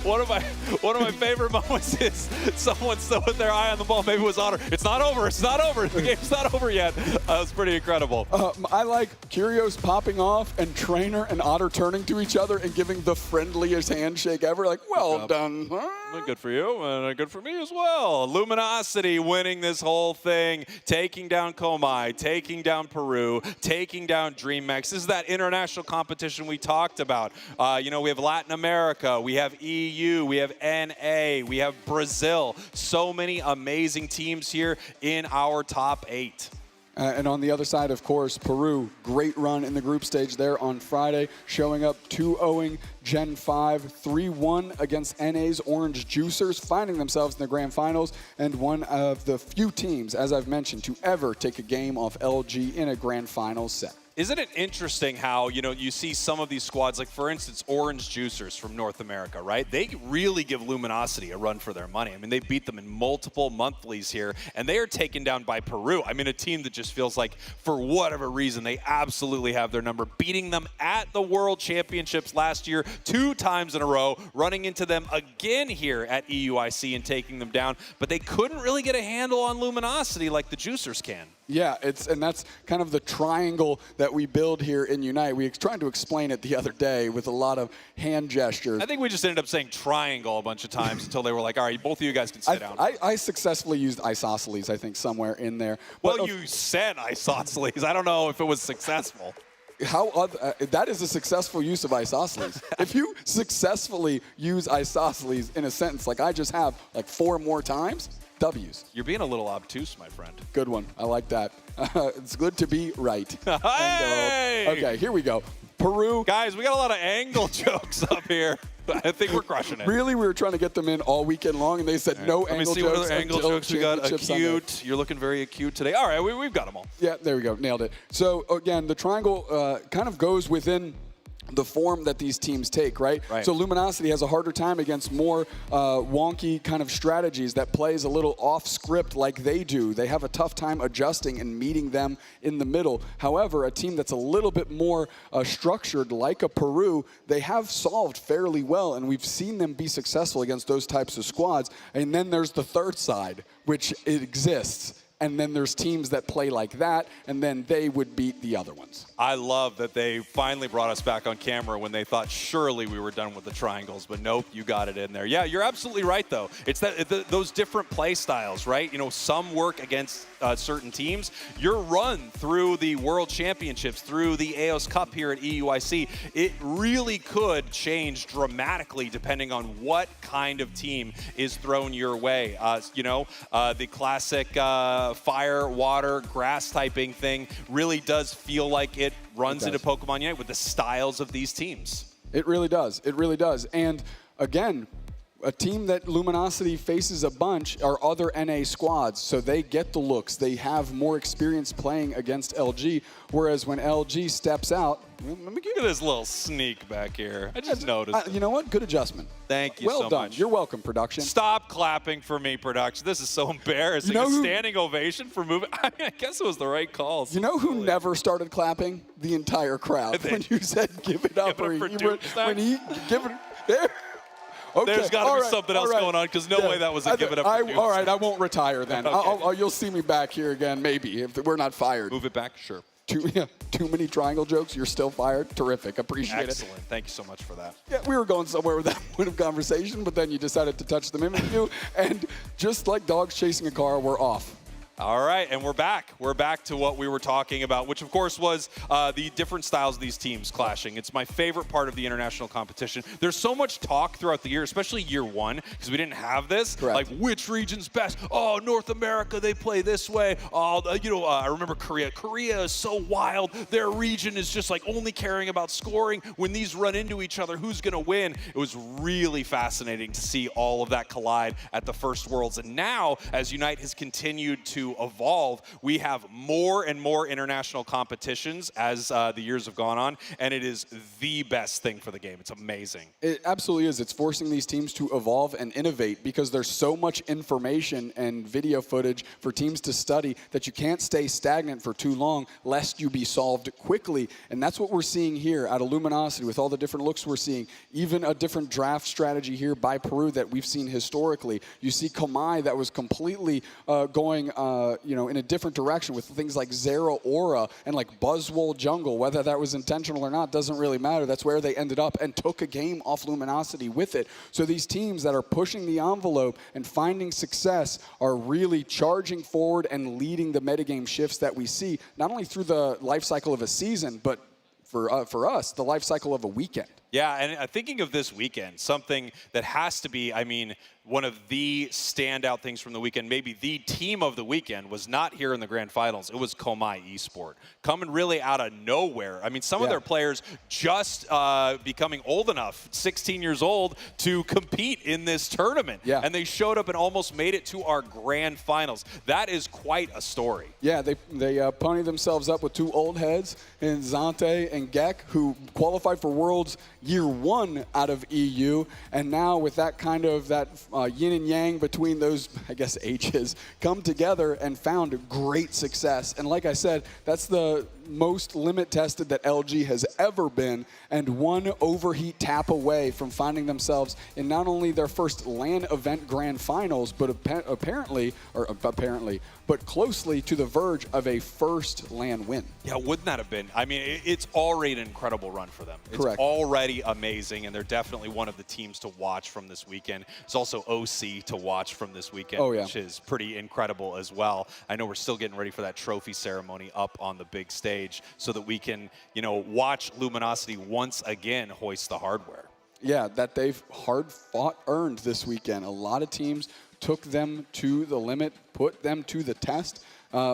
One of my favorite moments is someone still with their eye on the ball. Maybe it was Otter. It's not over. It's not over. The game's not over yet. That was pretty incredible. I like Curios popping off and Trainer and Otter turning to each other and giving the friendliest handshake ever. Like, well done. Good for you, and good for me as well. Luminosity winning this whole thing, taking down Komai, taking down Peru, taking down DreamMax. This is that international competition we talked about. You know, we have Latin America, we have EU, we have NA, we have Brazil. So many amazing teams here in our top 8. And on the other side, of course, Peru, great run in the group stage there on Friday, showing up 2-0 Gen 5, 3-1 against NA's Orange Juicers, finding themselves in the grand finals, and one of the few teams, as I've mentioned, to ever take a game off LG in a grand finals set. Isn't it interesting how, you know, you see some of these squads, like for instance, Orange Juicers from North America, right? They really give Luminosity a run for their money. I mean, they beat them in multiple monthlies here, and they are taken down by Peru. I mean, a team that just feels like, for whatever reason, they absolutely have their number, beating them at the World Championships last year 2 times in a row, running into them again here at EUIC and taking them down. But they couldn't really get a handle on Luminosity like the Juicers can. Yeah, and that's kind of the triangle that we build here in Unite. We tried to explain it the other day with a lot of hand gestures. I think we just ended up saying triangle a bunch of times until they were like, all right, both of you guys can sit down. I successfully used isosceles, I think, somewhere in there. Well, you said isosceles. I don't know if it was successful. That is a successful use of isosceles. If you successfully use isosceles in a sentence like I just have like 4 more times, W's. You're being a little obtuse, my friend. Good one. I like that. It's good to be right. Hey! Okay, here we go. Peru. Guys, we got a lot of angle jokes up here. I think we're crushing it. Really, we were trying to get them in all weekend long, and they said no Let me angle see jokes. what other angle until jokes we got. Championship Sunday. Acute. You're looking very acute today. All right, we've got them all. Yeah, there we go. Nailed it. So, again, the triangle kind of goes within the form that these teams take, right? So Luminosity has a harder time against more wonky kind of strategies that plays a little off script like they do. They have a tough time adjusting and meeting them in the middle. However, a team that's a little bit more structured like a Peru, they have solved fairly well, and we've seen them be successful against those types of squads. And then there's the third side, which it exists. And then there's teams that play like that, and then they would beat the other ones. I love that they finally brought us back on camera when they thought surely we were done with the triangles, but nope, you got it in there. Yeah, you're absolutely right, though. It's that those different play styles, right? You know, some work against certain teams. Your run through the World Championships, through the AOS Cup here at EUIC, it really could change dramatically depending on what kind of team is thrown your way. The classic fire, water, grass typing thing really does feel like it runs into Pokemon Unite with the styles of these teams. It really does. It really does. And again, a team that Luminosity faces a bunch are other NA squads, so they get the looks. They have more experience playing against LG, whereas when LG steps out, let me give you this little sneak back here. I just noticed. You know what? Good adjustment. Thank you so so done. much. You're welcome, production. Stop clapping for me, production. This is so embarrassing. You know a standing ovation for moving. I mean, I guess it was the right call. You know who never started clapping? The entire crowd. When you said give it up, when he give it there. Okay. There's got to be something else going on, because no way that was a give it up. All right, I won't retire then. Okay. You'll see me back here again, maybe, if we're not fired. Move it back, sure. Too many triangle jokes. You're still fired. Terrific. Appreciate it. Excellent. Thank you so much for that. Yeah, we were going somewhere with that point of conversation, but then you decided to touch the mimicry, and just like dogs chasing a car, we're off. All right, and we're back. We're back to what we were talking about, which of course was the different styles of these teams clashing. It's my favorite part of the international competition. There's so much talk throughout the year, especially year one, because we didn't have this. Correct. Like, which region's best? Oh, North America, they play this way. Oh, I remember Korea. Korea is so wild. Their region is just like only caring about scoring. When these run into each other, who's going to win? It was really fascinating to see all of that collide at the first Worlds. And now, as Unite has continued to evolve, we have more and more international competitions as the years have gone on, and it is the best thing for the game. It's amazing. It absolutely is. It's forcing these teams to evolve and innovate because there's so much information and video footage for teams to study that you can't stay stagnant for too long lest you be solved quickly. And that's what we're seeing here out of Luminosity with all the different looks we're seeing. Even a different draft strategy here by Peru that we've seen historically. You see Komai that was completely going in a different direction with things like Zera Aura and like Buzzwole Jungle. Whether that was intentional or not doesn't really matter. That's where they ended up and took a game off Luminosity with it. So these teams that are pushing the envelope and finding success are really charging forward and leading the metagame shifts that we see, not only through the life cycle of a season, but for us, the life cycle of a weekend. Yeah, and thinking of this weekend, something that has to be, one of the standout things from the weekend, maybe the team of the weekend, was not here in the grand finals. It was Komai Esport, coming really out of nowhere. Some of their players just becoming old enough, 16 years old, to compete in this tournament. Yeah. And they showed up and almost made it to our grand finals. That is quite a story. Yeah, they ponied themselves up with two old heads in Zante and Gek, who qualified for Worlds year one out of EU, and now with that kind of yin and yang between those, ages, come together and found great success. And like I said, that's the most limit tested that LG has ever been, and one overheat tap away from finding themselves in not only their first LAN event grand finals, but apparently, but closely to the verge of a first LAN win. Yeah, wouldn't that have been? It's already an incredible run for them. It's Correct. Already amazing, and they're definitely one of the teams to watch from this weekend. It's also OC to watch from this weekend, which is pretty incredible as well. I know we're still getting ready for that trophy ceremony up on the big stage so that we can, watch Luminosity once again hoist the hardware. Yeah, that they've hard-fought earned this weekend. A lot of teams took them to the limit, put them to the test.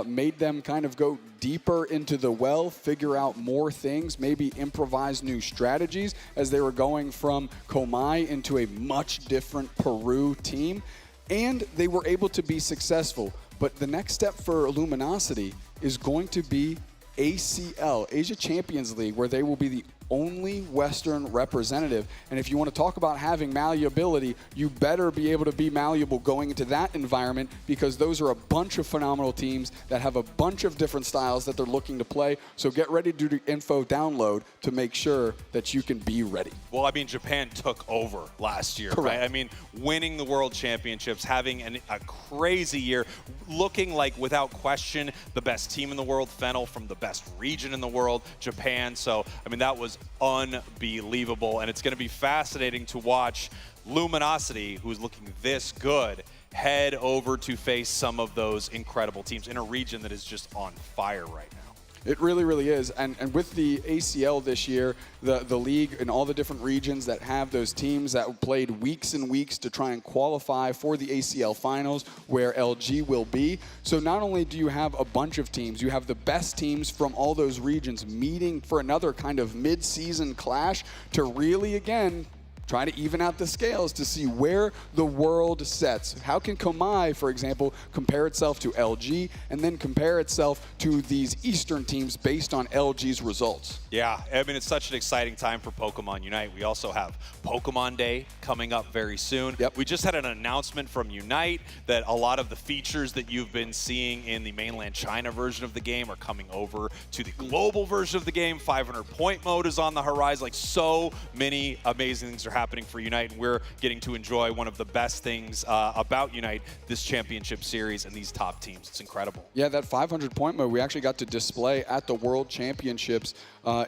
made them kind of go deeper into the well, figure out more things, maybe improvise new strategies as they were going from Komai into a much different Peru team. And they were able to be successful. But the next step for Luminosity is going to be ACL, Asia Champions League, where they will be the only Western representative. And if you want to talk about having malleability, you better be able to be malleable going into that environment, because those are a bunch of phenomenal teams that have a bunch of different styles that they're looking to play. So get ready to do the info download to make sure that you can be ready. Well, I mean, Japan took over last year, Correct. right? I mean, winning the World Championships, having a crazy year, looking like, without question, the best team in the world, Fennel from the best region in the world, Japan. So, I mean, that was unbelievable, and it's going to be fascinating to watch Luminosity, who's looking this good, head over to face some of those incredible teams in a region that is just on fire right now. It really, really is. And with the ACL this year, the league and all the different regions that have those teams that played weeks and weeks to try and qualify for the ACL finals, where LG will be. So not only do you have a bunch of teams, you have the best teams from all those regions meeting for another kind of mid-season clash to really, again, try to even out the scales to see where the world sets. How can Komai, for example, compare itself to LG and then compare itself to these Eastern teams based on LG's results? Yeah, I mean, it's such an exciting time for Pokemon Unite. We also have Pokemon Day coming up very soon. Yep. We just had an announcement from Unite that a lot of the features that you've been seeing in the mainland China version of the game are coming over to the global version of the game. 500-point mode is on the horizon. Like, so many amazing things are happening for Unite, and we're getting to enjoy one of the best things about Unite, this championship series and these top teams. It's incredible. Yeah, that 500-point mode we actually got to display at the World Championships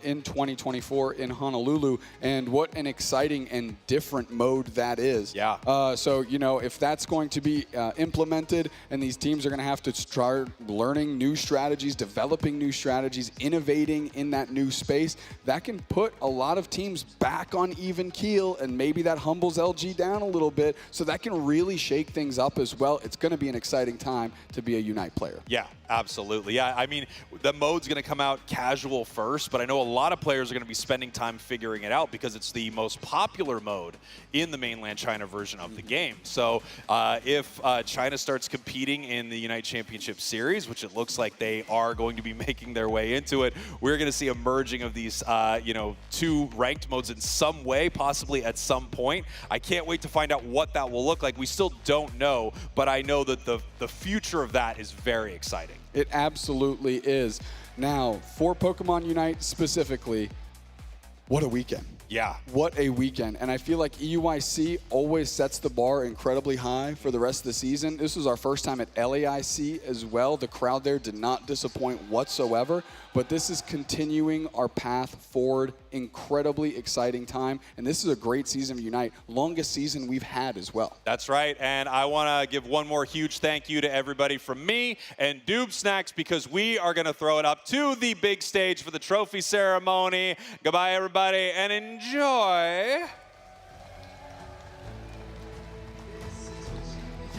in 2024 in Honolulu, and what an exciting and different mode that is. Yeah. So, you know, if that's going to be implemented and these teams are going to have to start learning new strategies, developing new strategies, innovating in that new space, that can put a lot of teams back on even keel, and maybe that humbles LG down a little bit. So that can really shake things up as well. It's going to be an exciting time to be a Unite player. Yeah, absolutely. Yeah, I mean, the mode's going to come out casual first, but I know a lot of players are going to be spending time figuring it out because it's the most popular mode in the mainland China version of the game. So if China starts competing in the Unite Championship Series, which it looks like they are going to be making their way into it, we're going to see a merging of these, two ranked modes in some way, possibly at some point. I can't wait to find out what that will look like. We still don't know, but I know that the future of that is very exciting. It absolutely is. Now, for Pokemon Unite specifically, what a weekend. Yeah. What a weekend. And I feel like EUIC always sets the bar incredibly high for the rest of the season. This was our first time at LAIC as well. The crowd there did not disappoint whatsoever, but this is continuing our path forward. Incredibly exciting time. And this is a great season of Unite. Longest season we've had as well. That's right. And I want to give one more huge thank you to everybody from me and Doob Snacks, because we are going to throw it up to the big stage for the trophy ceremony. Goodbye, everybody, and enjoy.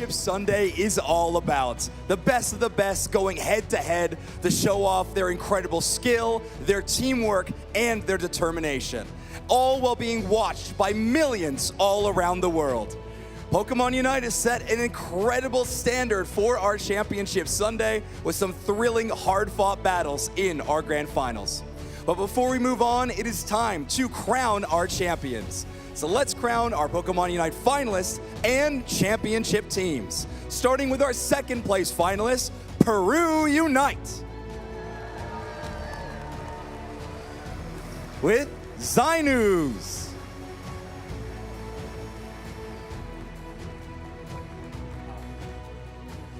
Sunday is all about the best of the best going head to head to show off their incredible skill, their teamwork, and their determination, all while being watched by millions all around the world. Pokemon Unite has set an incredible standard for our championship Sunday with some thrilling, hard-fought battles in our grand finals. But before we move on, it is time to crown our champions. So let's crown our Pokemon Unite finalists and championship teams. Starting with our second place finalist, Peru Unite. With Zainus.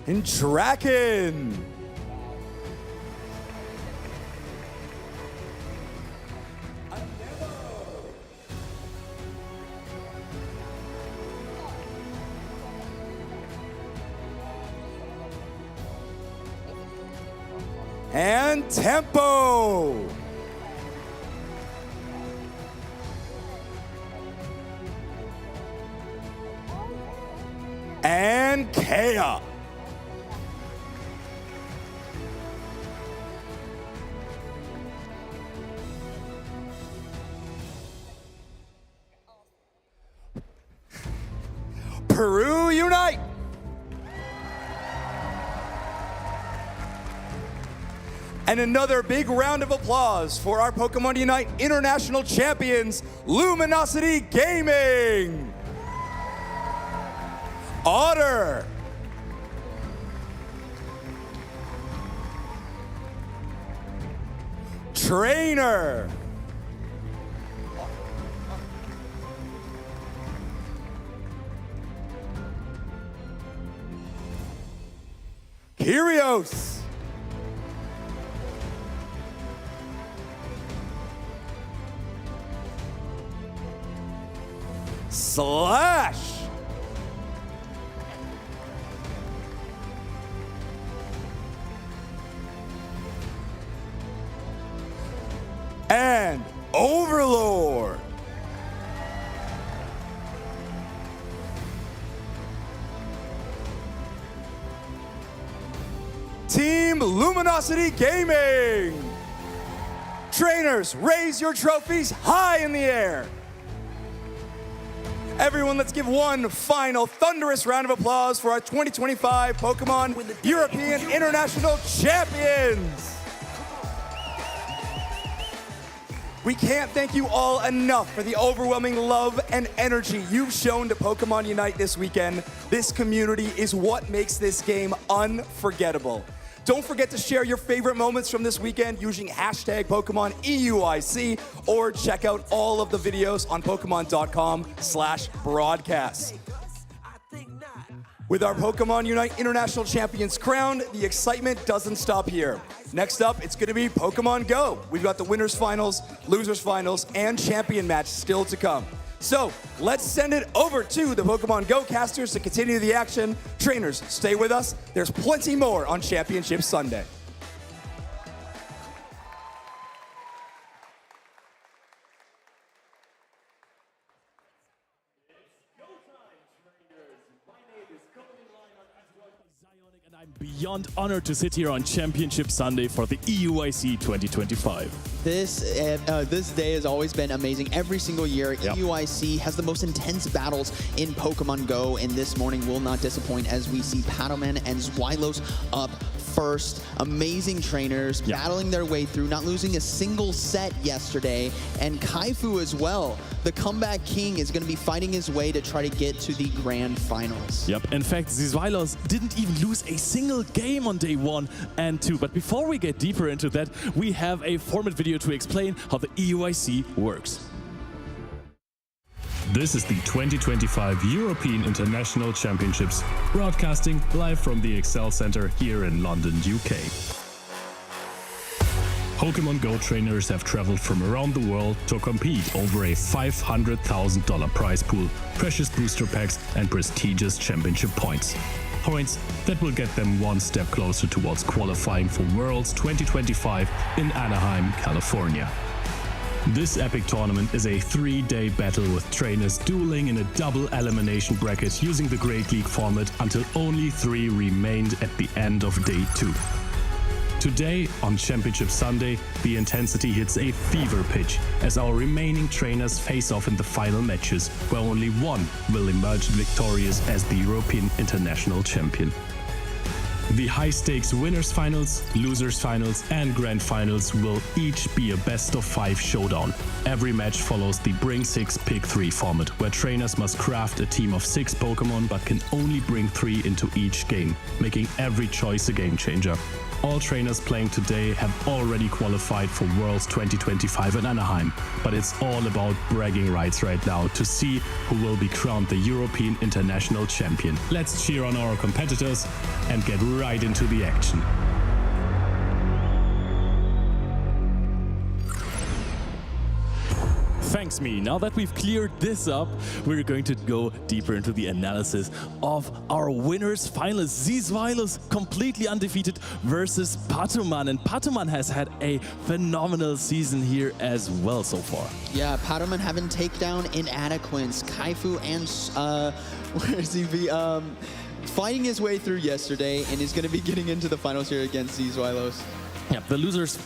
And Draken. And Tempo. And Kea. Peru Unite. And another big round of applause for our Pokemon Unite International Champions, Luminosity Gaming. Otter. Trainer. Kyrios. Slash. And Overlord. Team Luminosity Gaming. Trainers, raise your trophies high in the air. Everyone, let's give one final thunderous round of applause for our 2025 Pokemon European International Champions. We can't thank you all enough for the overwhelming love and energy you've shown to Pokemon Unite this weekend. This community is what makes this game unforgettable. Don't forget to share your favorite moments from this weekend using hashtag Pokemon EUIC, or check out all of the videos on Pokemon.com/broadcast. With our Pokemon Unite International Champions crowned, the excitement doesn't stop here. Next up, it's going to be Pokemon Go. We've got the winners finals, losers finals, and champion match still to come. So let's send it over to the Pokemon Go casters to continue the action. Trainers, stay with us. There's plenty more on Championship Sunday. Beyond honored to sit here on Championship Sunday for the EUIC 2025. This day has always been amazing. Every single year, EUIC has the most intense battles in Pokemon Go, and this morning will not disappoint as we see Paddleman and Zwylos up first. Amazing trainers battling their way through, not losing a single set yesterday, and Kaifu as well. The comeback king is going to be fighting his way to try to get to the grand finals. Yep, in fact, Zwylos didn't even lose a single game on day 1 and 2. But before we get deeper into that, we have a format video to explain how the EUIC works. This is the 2025 European International Championships, broadcasting live from the Excel Center here in London, UK. Pokemon Go trainers have traveled from around the world to compete over a $500,000 prize pool, precious booster packs, and prestigious championship points. Points that will get them one step closer towards qualifying for Worlds 2025 in Anaheim, California. This epic tournament is a 3-day battle with trainers dueling in a double elimination bracket using the Great League format until only 3 remained at the end of day 2. Today, on Championship Sunday, the intensity hits a fever pitch as our remaining trainers face off in the final matches, where only one will emerge victorious as the European International Champion. The high-stakes winners finals, losers finals, and grand finals will each be a best-of-5 showdown. Every match follows the Bring 6, Pick 3 format, where trainers must craft a team of 6 Pokemon but can only bring 3 into each game, making every choice a game changer. All trainers playing today have already qualified for Worlds 2025 in Anaheim, but it's all about bragging rights right now to see who will be crowned the European International Champion. Let's cheer on our competitors and get right into the action. Thanks, me. Now that we've cleared this up, we're going to go deeper into the analysis of our winners finals. Zwylos completely undefeated versus Patoman, and Patoman has had a phenomenal season here as well so far. Yeah, Patoman having takedown inadequates. Kaifu and where is he? Fighting his way through yesterday, and is going to be getting into the finals here against Zwylos. Yeah, the losers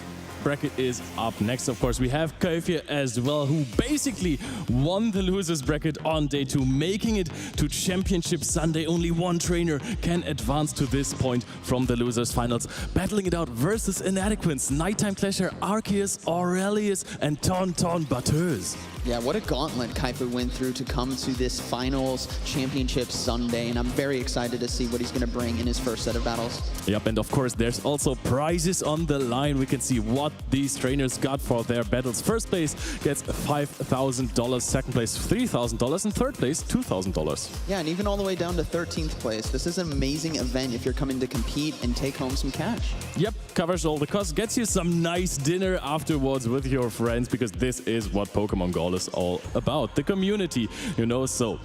bracket is up. Next, of course, we have Kölfje as well, who basically won the losers bracket on day 2, making it to Championship Sunday. Only one trainer can advance to this point from the losers finals, battling it out versus Inadequates, Nighttime Clasher, Arceus, Aurelius, and Tonton Batteuse. Yeah, what a gauntlet Kaifu went through to come to this finals championship Sunday, and I'm very excited to see what he's going to bring in his first set of battles. Yep, and of course there's also prizes on the line. We can see what these trainers got for their battles. First place gets $5,000, second place $3,000, and third place $2,000. Yeah, and even all the way down to 13th place. This is an amazing event if you're coming to compete and take home some cash. Yep, covers all the costs, gets you some nice dinner afterwards with your friends, because this is what Pokemon Go is all about. The community, you know. So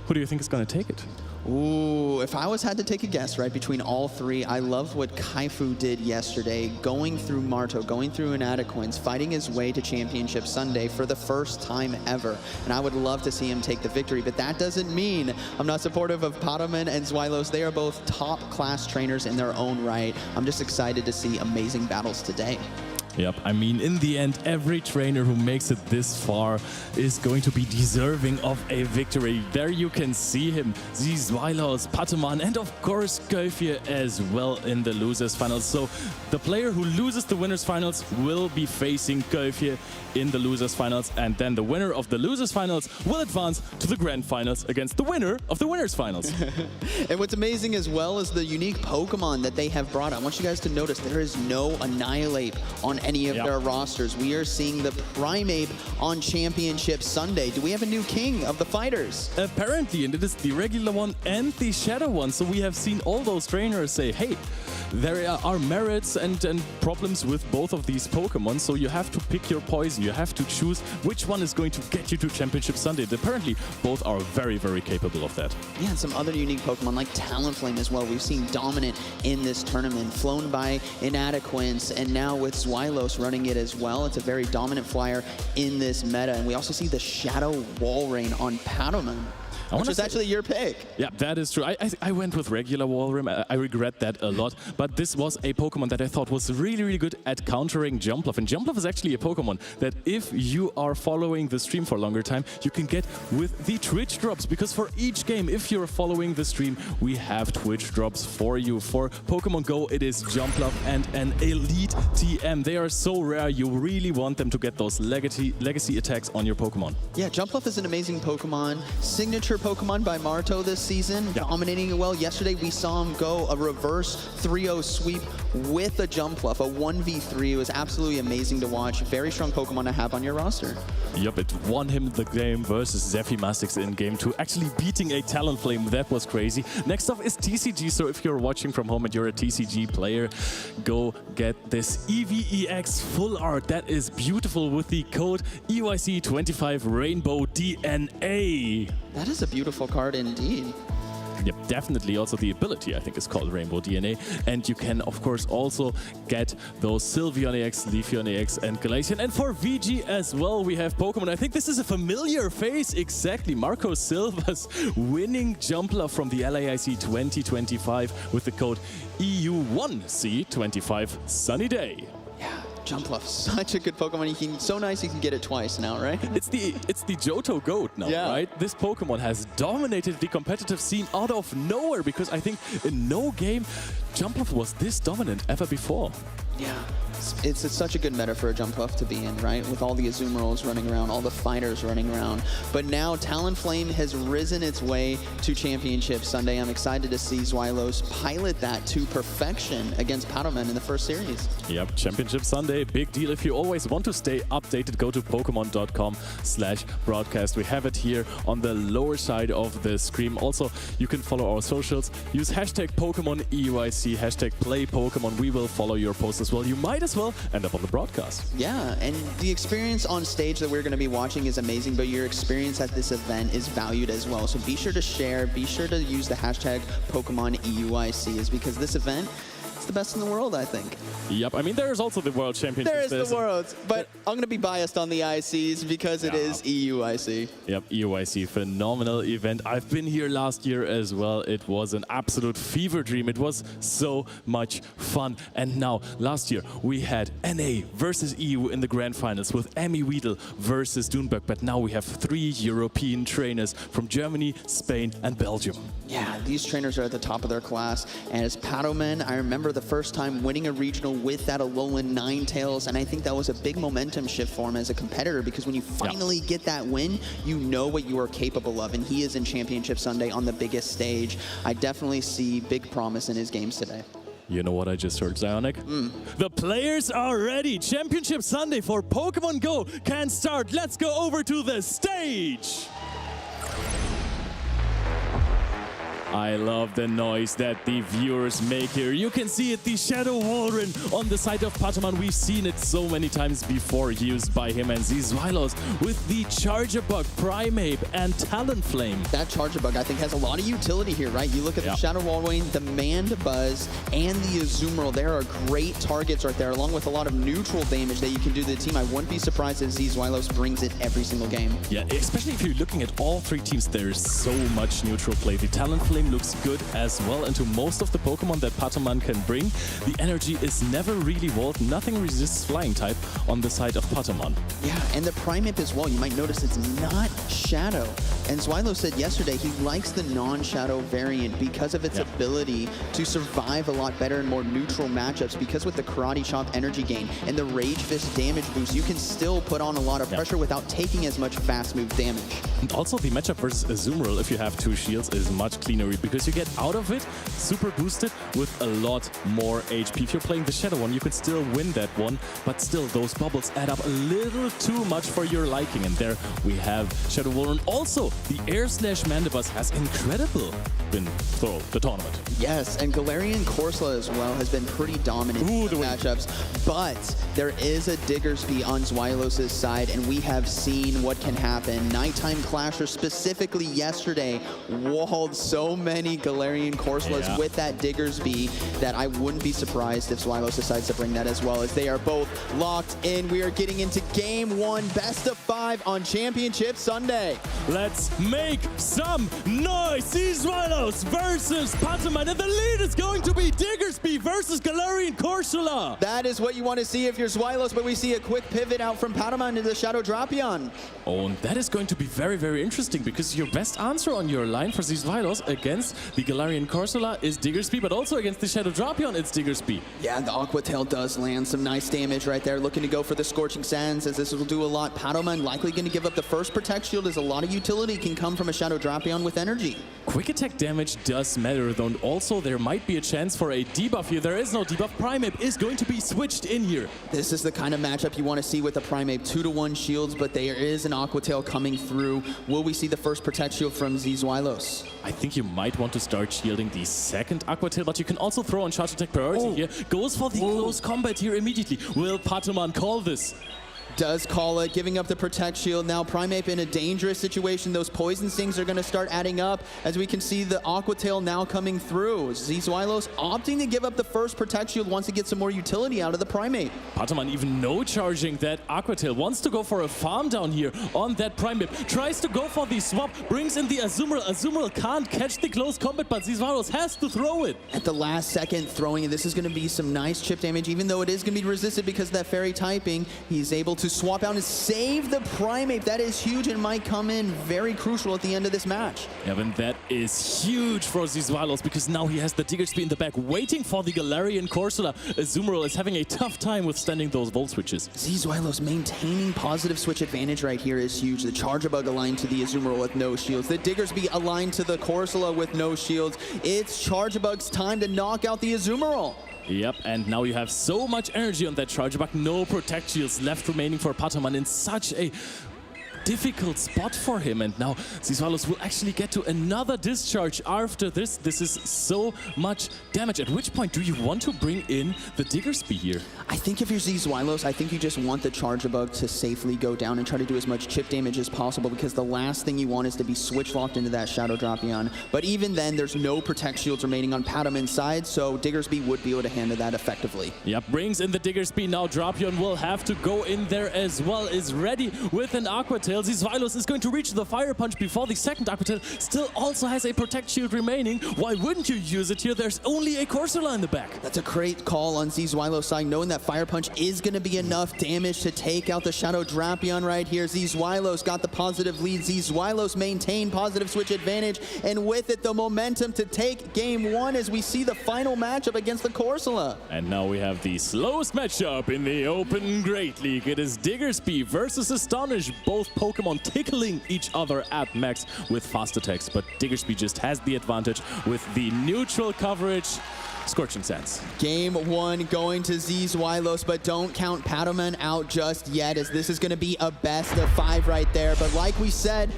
who do you think is going to take it? Ooh, if I had to take a guess, right, between all three, I love what Kaifu did yesterday, going through Marto, going through Inadequates, fighting his way to Championship Sunday for the first time ever. And I would love to see him take the victory, but that doesn't mean I'm not supportive of Patoman and Zweilos. They are both top-class trainers in their own right. I'm just excited to see amazing battles today. Yep, I mean, in the end, every trainer who makes it this far is going to be deserving of a victory. There you can see him, Zweilos, Patoman, and of course Kölfje as well in the losers finals. So the player who loses the winners finals will be facing Kölfje in the losers finals, and then the winner of the losers finals will advance to the grand finals against the winner of the winners finals. And what's amazing as well is the unique Pokemon that they have brought. I want you guys to notice there is no Annihilate on any of their rosters. We are seeing the Primeape on Championship Sunday. Do we have a new king of the fighters? Apparently, and it is the regular one and the shadow one. So we have seen all those trainers say, hey, there are merits and problems with both of these Pokemon, so you have to pick your poison. You have to choose which one is going to get you to Championship Sunday. And apparently, both are very, very capable of that. Yeah, and some other unique Pokemon like Talonflame as well. We've seen dominant in this tournament, flown by Inadequates, and now with Zweilos running it as well. It's a very dominant flyer in this meta. And we also see the Shadow Walrein on Patoman, which is actually your pick. Yeah, that is true. I went with regular Walrein. I regret that a lot. But this was a Pokemon that I thought was really, really good at countering Jumpluff. And Jumpluff is actually a Pokemon that if you are following the stream for a longer time, you can get with the Twitch drops. Because for each game, if you're following the stream, we have Twitch drops for you. For Pokemon Go, it is Jumpluff and an Elite TM. They are so rare, you really want them to get those legacy attacks on your Pokemon. Yeah, Jumpluff is an amazing Pokemon. Signature Pokemon by Marto this season, dominating it well. Yesterday we saw him go a reverse 3-0 sweep with a Jumpluff, a 1v3. It was absolutely amazing to watch. Very strong Pokemon to have on your roster. Yep, it won him the game versus Zephymastix in game 2, actually beating a Talonflame. That was crazy. Next up is TCG, so if you're watching from home and you're a TCG player, go get this EVEX full art. That is beautiful with the code EUIC25 Rainbow DNA. That is a beautiful card indeed. Yep, definitely. Also the ability, I think, is called Rainbow DNA. And you can, of course, also get those Sylveon EX, Leafeon EX, and Glaceon. And for VG as well, we have Pokemon. I think this is a familiar face. Exactly. Marco Silva's winning Jumpluff from the LAIC 2025 with the code EU1C25 Sunny Day. Yeah. Jumpluff, such a good Pokemon. So nice you can get it twice now, right? It's the Johto Goat now, right? This Pokemon has dominated the competitive scene out of nowhere, because I think in no game Jumpluff was this dominant ever before. Yeah. It's such a good meta for a Jumpluff to be in, right? With all the Azumarill running around, all the fighters running around. But now Talonflame has risen its way to Championship Sunday. I'm excited to see Zweilos pilot that to perfection against Patoman in the first series. Yep, Championship Sunday, big deal. If you always want to stay updated, go to Pokemon.com/broadcast. We have it here on the lower side of the screen. Also, you can follow our socials. Use hashtag Pokemon EUIC, hashtag Play Pokemon. We will follow your posts as well. You might as well end up on the broadcast. Yeah, and the experience on stage that we're going to be watching is amazing, but your experience at this event is valued as well. So be sure to share, be sure to use the hashtag Pokemon EUIC, is because this event, the best in the world, I think. Yep, I mean, there's also the World Championships. There is the Worlds, but I'm going to be biased on the ICs because it is EUIC. Yep, EUIC, phenomenal event. I've been here last year as well. It was an absolute fever dream. It was so much fun. And now, last year, we had NA versus EU in the grand finals with Emmy Wiedel versus Dunberg. But now we have 3 European trainers from Germany, Spain, and Belgium. Yeah, these trainers are at the top of their class. And as Paddleman, I remember the first time winning a regional with that Alolan Ninetales, and I think that was a big momentum shift for him as a competitor, because when you finally get that win, you know what you are capable of, and he is in Championship Sunday on the biggest stage. I definitely see big promise in his games today. You know what I just heard, Zionic? The players are ready. Championship Sunday for Pokemon Go can start. Let's go over to the stage. I love the noise that the viewers make here. You can see it, the Shadow Walrus on the side of Pataman. We've seen it so many times before, used by him and Zizwilos with the Charger Bug, Primeape, and Talonflame. That Charger Bug, I think, has a lot of utility here, right? You look at the Shadow Walrus, the Mandibuzz, and the Azumarill. There are great targets right there, along with a lot of neutral damage that you can do to the team. I wouldn't be surprised if Zizwilos brings it every single game. Yeah, especially if you're looking at all 3 teams, there's so much neutral play. The Talonflame looks good as well into most of the Pokemon that Pataman can bring. The energy is never really walled. Nothing resists flying type on the side of Pataman. Yeah, and the Primeape as well. You might notice it's not Shadow. And Zwilo said yesterday he likes the non-Shadow variant because of its ability to survive a lot better in more neutral matchups, because with the Karate Chop energy gain and the Rage Fist damage boost, you can still put on a lot of pressure without taking as much fast move damage. And also the matchup versus Azumarill, if you have 2 shields, is much cleaner because you get out of it super boosted with a lot more HP. If you're playing the Shadow one, you could still win that one, but still those bubbles add up a little too much for your liking. And there we have Shadow Walrus. Also, the Air Slash Mandibuzz has incredible win through the tournament. Yes, and Galarian Corsola as well has been pretty dominant in the matchups, but there is a Diggersby on Zwilos' side, and we have seen what can happen. Nighttime Clasher specifically yesterday walled so many Galarian Corsolas with that Diggersby that I wouldn't be surprised if Zwilos decides to bring that as well, as they are both locked in. We are getting into Game 1, best of 5 on Championship Sunday. Let's make some noise! Zwilos versus Pataman, and the lead is going to be Diggersby versus Galarian Corsola. That is what you want to see if you're Zwilos, but we see a quick pivot out from Pataman to the Shadow Drapion. Oh, and that is going to be very, very interesting, because your best answer on your line for Zwilos against the Galarian Corsola is Diggersby, but also against the Shadow Drapion, it's Diggersby. Yeah, the Aqua Tail does land some nice damage right there, looking to go for the Scorching Sands, as this will do a lot. Pataman likely going to give up the first Protect Shield, as a lot of utility can come from a Shadow Drapion with energy. Quick attack damage does matter, though, and also there might be a chance for a debuff here. There is no debuff. Primeape is going to be switched in here. This is the kind of matchup you want to see with the Primeape. 2-to-1 shields, but there is an Aqua Tail coming through. Will we see the first Protect Shield from Zwilos? I think you might want to start shielding the second Aqua Tail, but you can also throw on Charge Attack priority here. Goes for the close combat here immediately. Will Pataman call this? Does call it, giving up the Protect Shield. Now Primeape in a dangerous situation. Those Poison Stings are going to start adding up, as we can see the Aqua Tail now coming through. Zwilos opting to give up the first Protect Shield once he gets some more utility out of the Primeape. Pataman even no charging that Aqua Tail. Wants to go for a farm down here on that Primeape. Tries to go for the swap. Brings in the Azumarill. Azumarill can't catch the close combat, but Zwilos has to throw it. At the last second throwing it. This is going to be some nice chip damage, even though it is going to be resisted because of that Fairy typing. He's able to swap out and save the Primeape. That is huge and might come in very crucial at the end of this match. Yeah, and that is huge for Zwilos, because now he has the Diggersby in the back waiting for the Galarian Corsola. Azumarill is having a tough time withstanding those Volt Switches. Zwilos maintaining positive switch advantage right here is huge. The Charger Bug aligned to the Azumarill with no shields. The Diggersby aligned to the Corsola with no shields. It's Charger Bug's time to knock out the Azumarill. Yep, and now you have so much energy on that Charger Bug. No Protect Shields left remaining for Pataman in such a difficult spot for him. And now Zizwalos will actually get to another discharge after this. This is so much damage. At which point do you want to bring in the Diggersby here? I think if you're Zizwalos, I think you just want the Charger Bug to safely go down and try to do as much chip damage as possible, because the last thing you want is to be switch locked into that Shadow Drapion. But even then, there's no Protect Shields remaining on Pataman's side, so Diggersby would be able to handle that effectively. Yep, brings in the Diggersby. Now Drapion will have to go in there as well, is ready with an Aqua Tail. Zizwalos is going to reach the Fire Punch before the second Aqua Tail. Still also has a Protect Shield remaining. Why wouldn't you use it here? There's only a Corsola in the back. That's a great call on Zizwalos' side, knowing that Fire Punch is going to be enough damage to take out the Shadow Drapion right here. Zizwalos got the positive lead. Zizwalos maintained positive switch advantage, and with it, the momentum to take game one as we see the final matchup against the Corsola. And now we have the slowest matchup in the Open Great League. It is Diggersby versus Astonish, both Pokemon tickling each other at max with fast attacks, but Diggersby just has the advantage with the neutral coverage. Scorching Sands. Game one going to Zizwalos, but don't count Pataman out just yet, as this is going to be a best of 5 right there. But like we said,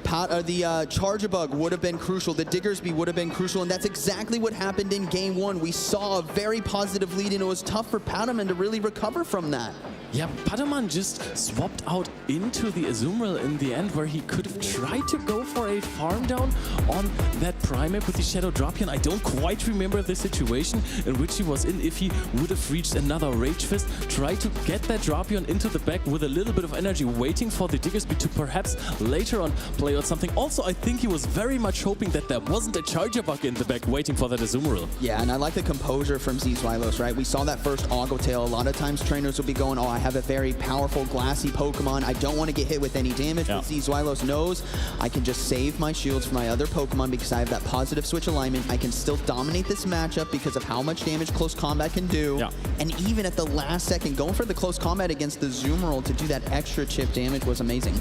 the Charger Bug would have been crucial, the Diggersby would have been crucial, and that's exactly what happened in game one. We saw a very positive lead, and it was tough for Pataman to really recover from that. Yeah, Pataman just swapped out into the Azumarill in the end, where he could have tried to go for a farm down on that Primeape with the Shadow Drapion. I don't quite remember the situation in which he was in. If he would have reached another Rage Fist, try to get that Drapion into the back with a little bit of energy, waiting for the Diggersby to perhaps later on play out something. Also, I think he was very much hoping that there wasn't a Charger Bug in the back waiting for that Azumarill. Yeah, and I like the composure from Zizwalos, right? We saw that first Augo Tail. A lot of times trainers will be going, oh, I have a very powerful glassy Pokemon. I don't want to get hit with any damage. But Zizwalos knows I can just save my shields for my other Pokemon because I have that positive switch alignment. I can still dominate this matchup because of how much damage close combat can do. Yeah. And even at the last second, going for the close combat against the Azumarill to do that extra chip damage was amazing.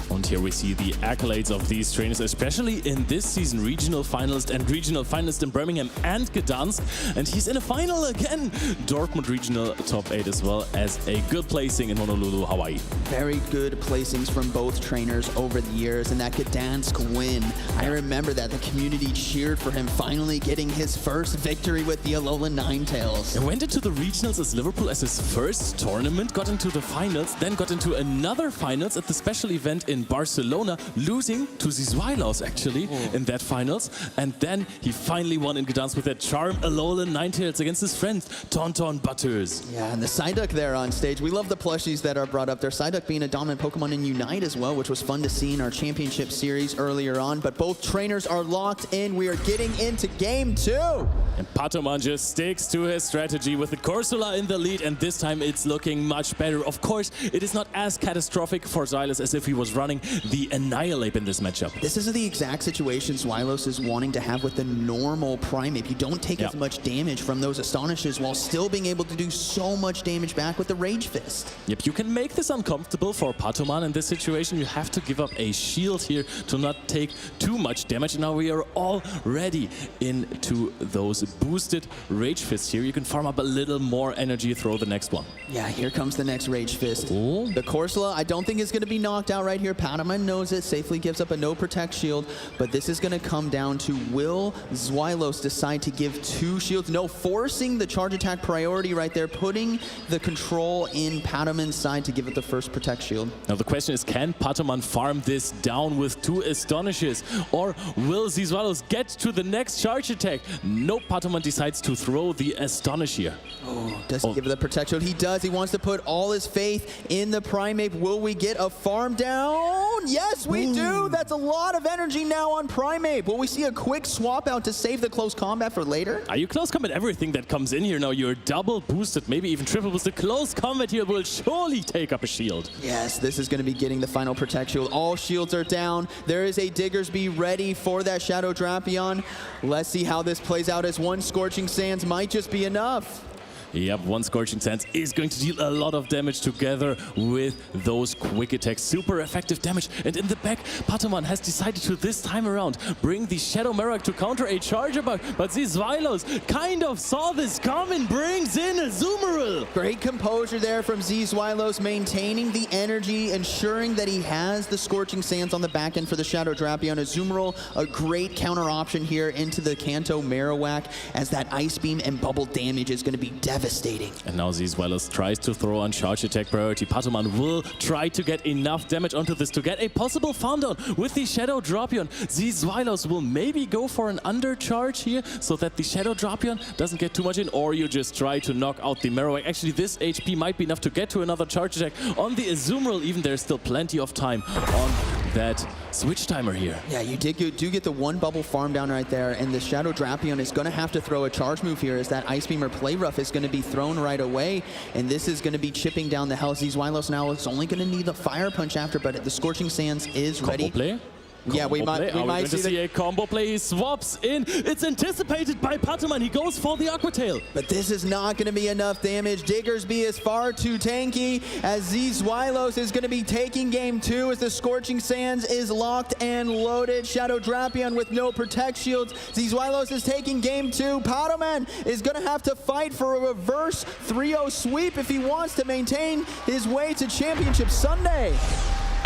And here we see the accolades of these trainers, especially in this season, regional finalist and regional finalist in Birmingham and Gdansk. And he's in a final again. Dortmund regional top 8 as well as a good placing in Honolulu, Hawaii. Very good placings from both trainers over the years, and that Gdansk win. I remember that the community cheered for him finally getting his first victory with the Alolan Ninetales. He went into the regionals as Liverpool as his first tournament, got into the finals, then got into another finals at the special event in Barcelona, losing to Zizwalos actually in that finals. And then he finally won in Gdansk with that charm Alolan Ninetales against his friends, Tauntaun Butters. Yeah, and the Psyduck there on stage. We love the plushies that are brought up there. Psyduck being a dominant Pokemon in Unite as well, which was fun to see in our championship series earlier on. But both trainers are locked in. We are getting into game 2. And Pataman just sticks to his strategy with the Corsola in the lead, and this time it's looking much better. Of course, it is not as catastrophic for Xylus as if he was running the Annihilate in this matchup. This is the exact situation Xylos is wanting to have with the normal Primeape. You don't take as much damage from those Astonishes while still being able to do so much damage back with the Rage Fist. Yep, you can make this uncomfortable for Pataman in this situation. You have to give up a shield here to not take too much damage. Now we are already into those boosted Rage Fists here. You can farm up a little more energy, throw the next one. Yeah, here comes the next Rage Fist. The Corsola, I don't think is going to be knocked out right here. Pataman knows it, safely gives up a no protect shield, but this is going to come down to, will Xylos decide to give 2 shields? No, forcing the charge attack priority right there, putting the control in Pataman's side to give it the first protect shield. Now the question is, can Pataman farm this down with 2 Astonishes, or will Zizwalos get to the next charge attack? Nope, Pataman decides to throw the Astonish here. Does he give it the protect shield? He does. He wants to put all his faith in the Primeape. Will we get a farm down? Yes, we do. That's a lot of energy now on Primeape. Will we see a quick swap out to save the close combat for later? Are you close combat everything that comes in here now? You're double boosted, maybe even triple boosted. Close combat here will surely take up a shield. Yes, this is going to be getting the final protect shield. All shields are down. There is a Diggersby ready for that Shadow Drapion. Let's see how this plays out, as one Scorching Sands might just be enough. Yep, one Scorching Sands is going to deal a lot of damage together with those quick attacks. Super effective damage. And in the back, Patoman has decided to this time around bring the Shadow Marowak to counter a charger bug. But Zweilos kind of saw this coming, brings in a Azumarill. Great composure there from Zweilos, maintaining the energy, ensuring that he has the Scorching Sands on the back end for the Shadow Drapion. Azumarill, a great counter option here into the Kanto Marowak, as that Ice Beam and Bubble damage is going to be devastating. And now Zweilos tries to throw on charge attack priority. Patoman will try to get enough damage onto this to get a possible farm down with the Shadow Drapion. Zweilos will maybe go for an undercharge here so that the Shadow Drapion doesn't get too much in, or you just try to knock out the Marowak. Actually, this HP might be enough to get to another charge attack on the Azumarill. Even there's still plenty of time on that switch timer here. Yeah, you do get the one bubble farm down right there, and the Shadow Drapion is going to have to throw a charge move here, as that Ice Beam or Play Rough is going to be thrown right away, and this is going to be chipping down the health. Zweilos now is only going to need the Fire Punch after, but the Scorching Sands is ready. Combo play? Yeah, we might see a combo play. He swaps in. It's anticipated by Patoman. He goes for the Aqua Tail. But this is not going to be enough damage. Diggersby is far too tanky, as Zweilos is going to be taking game 2 as the Scorching Sands is locked and loaded. Shadow Drapion with no Protect Shields. Zweilos is taking game 2. Patoman is going to have to fight for a reverse 3-0 sweep if he wants to maintain his way to Championship Sunday.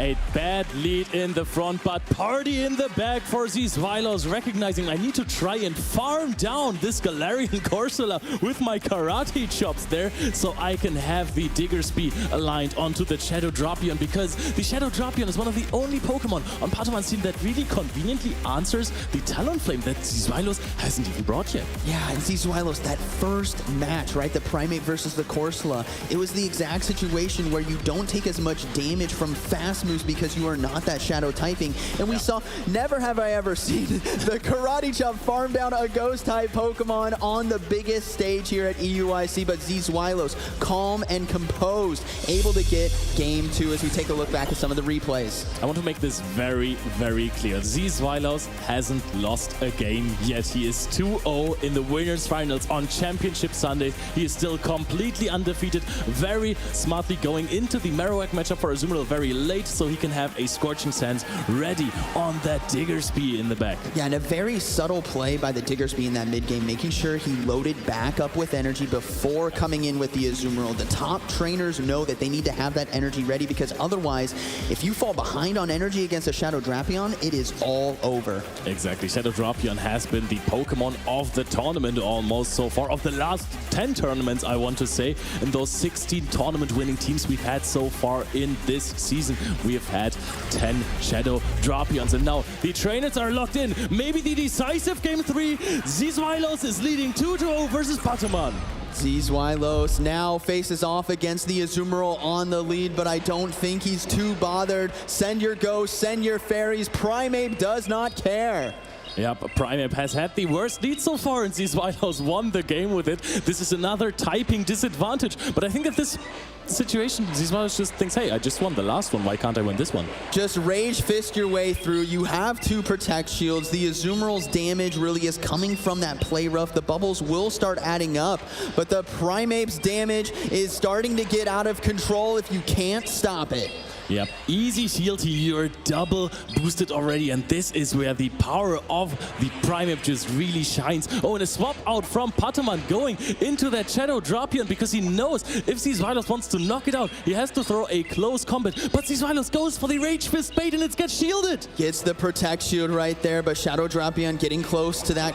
A bad lead in the front, but party in the back for Zweilos, recognizing I need to try and farm down this Galarian Corsola with my karate chops there, so I can have the Diggersby aligned onto the Shadow Drapion, because the Shadow Drapion is one of the only Pokemon on Patoman's team that really conveniently answers the Talonflame that Zweilos hasn't even brought yet. Yeah, and Zweilos, that first match, right, the Primate versus the Corsola, it was the exact situation where you don't take as much damage from fast moves because you are not that Shadow typing. And we saw, never have I ever seen the Karate Chop farm down a Ghost type Pokemon on the biggest stage here at EUIC, but Zweilos, calm and composed, able to get game 2 as we take a look back at some of the replays. I want to make this very, very clear. Zweilos hasn't lost a game yet. He is 2-0 in the Winners Finals on Championship Sunday. He is still completely undefeated, very smartly going into the Marowak matchup for Azumarill very late, so he can have a Scorching Sands ready on that Diggersby in the back. Yeah, and a very subtle play by the Diggersby in that mid game, making sure he loaded back up with energy before coming in with the Azumarill. The top trainers know that they need to have that energy ready, because otherwise, if you fall behind on energy against a Shadow Drapion, it is all over. Exactly. Shadow Drapion has been the Pokemon of the tournament almost so far, of the last 10 tournaments, I want to say. In those 16 tournament winning teams we've had so far in this season, we have had 10 Shadow Drapions, and now the trainers are locked in. Maybe the decisive game 3. Zweilos is leading 2-0 versus Patoman. Zweilos now faces off against the Azumarill on the lead, but I don't think he's too bothered. Send your ghosts, send your fairies. Primeape does not care. Yep, Primeape has had the worst lead so far, and Zweilos won the game with it. This is another typing disadvantage, but I think at this situation, Zweilos just thinks, hey, I just won the last one, why can't I win this one? Just Rage Fist your way through. You have 2 Protect Shields. The Azumarill's damage really is coming from that Play Rough. The bubbles will start adding up, but the Primeape's damage is starting to get out of control if you can't stop it. Yep, easy shield here, you're double boosted already, and this is where the power of the Primeape just really shines. Oh, and a swap out from Patoman going into that Shadow Drapion, because he knows if Zweilos wants to knock it out, he has to throw a close combat, but Zweilos goes for the Rage Fist bait and it gets shielded. Gets the Protect Shield right there, but Shadow Drapion getting close to that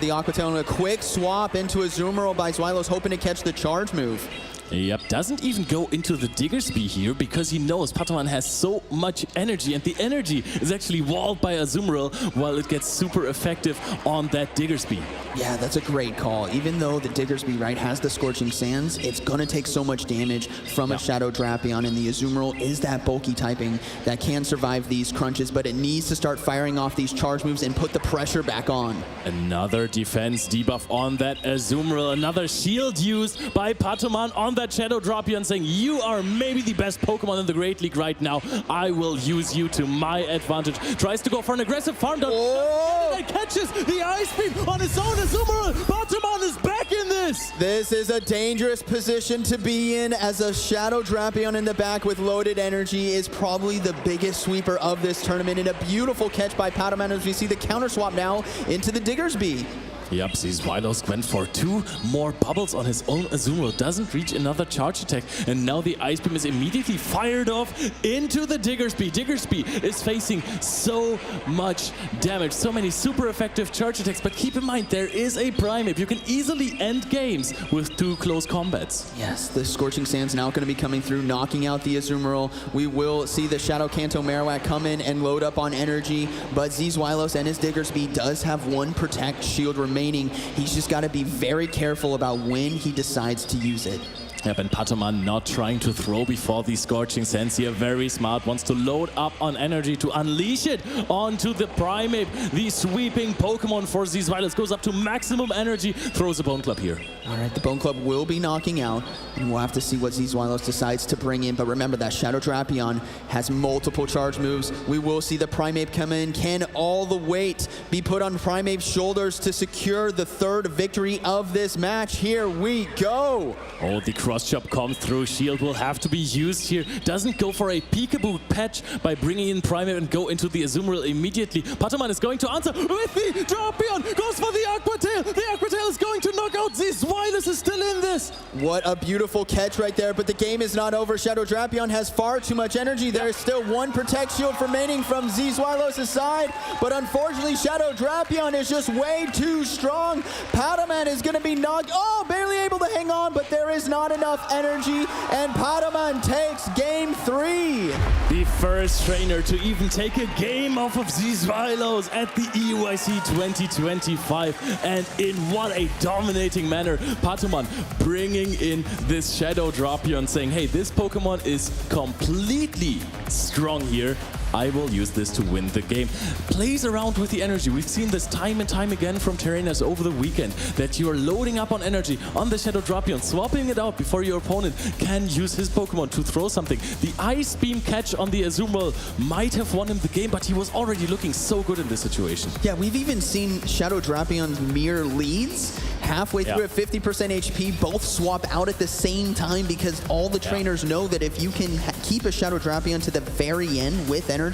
the Aqua Tail, and a quick swap into Azumarill by Zweilos, hoping to catch the charge move. Yep, doesn't even go into the Diggersby here because he knows Patoman has so much energy, and the energy is actually walled by Azumarill while it gets super effective on that Diggersby. Yeah, that's a great call. Even though the Diggersby, right, has the Scorching Sands, it's going to take so much damage from a Shadow Drapion, and the Azumarill is that bulky typing that can survive these crunches, but it needs to start firing off these charge moves and put the pressure back on. Another defense debuff on that Azumarill, another shield used by Patoman on down that Shadow Drapion, saying, you are maybe the best Pokemon in the Great League right now. I will use you to my advantage. Tries to go for an aggressive farm down. Oh! And catches the Ice Beam on his own Azumarill. Patamon is back in this. This is a dangerous position to be in, as a Shadow Drapion in the back with loaded energy is probably the biggest sweeper of this tournament, and a beautiful catch by Patamon as we see the counter swap now into the Diggersby. Yep, Zweilos went for 2 more bubbles on his own Azumarill, doesn't reach another charge attack, and now the Ice Beam is immediately fired off into the Diggersby. Diggersby is facing so much damage, so many super effective charge attacks, but keep in mind, there is a Primeape. You can easily end games with 2 close combats. Yes, the Scorching Sand's now going to be coming through, knocking out the Azumarill. We will see the Shadow Kanto Marowak come in and load up on energy, but Zweilos and his Diggersby does have 1 Protect Shield remaining. He's just got to be very careful about when he decides to use it. Yep, and Patamon not trying to throw before the Scorching Sands here. Very smart, wants to load up on energy to unleash it onto the Primeape. The sweeping Pokemon for Zweilos goes up to maximum energy, throws a Bone Club here. All right, the Bone Club will be knocking out, and we'll have to see what Zweilos decides to bring in. But remember, that Shadow Drapion has multiple charge moves. We will see the Primeape come in. Can all the weight be put on Primeape's shoulders to secure the 3rd victory of this match? Here we go. Oh, the cross chop comes through. Shield will have to be used here. Doesn't go for a peekaboo patch by bringing in Primeape and go into the Azumarill immediately. Patamon is going to answer with the Drapion. Goes for the Aqua Tail. The Aqua Tail is going to knock out Zweilos is still in this. What a beautiful catch right there, but the game is not over. Shadow Drapion has far too much energy. There is still 1 Protect Shield remaining from Zweilos' side, but unfortunately Shadow Drapion is just way too strong. Patamon is going to be knocked. Oh, barely able to hang on, but there is not enough energy, and Patamon takes game 3. The first trainer to even take a game off of Zweilos at the EUIC 2025, and in what a dominating manner. Patamon bringing in this Shadow Drapion, saying, hey, this Pokemon is completely strong here. I will use this to win the game. Plays around with the energy. We've seen this time and time again from trainers over the weekend, that you are loading up on energy on the Shadow Drapion, swapping it out before your opponent can use his Pokemon to throw something. The Ice Beam catch on the Azumarill might have won him the game, but he was already looking so good in this situation. Yeah, we've even seen Shadow Drapion's mirror leads halfway through at 50% HP, both swap out at the same time, because all the trainers know that if you can keep a Shadow Drapion to the very end with energy,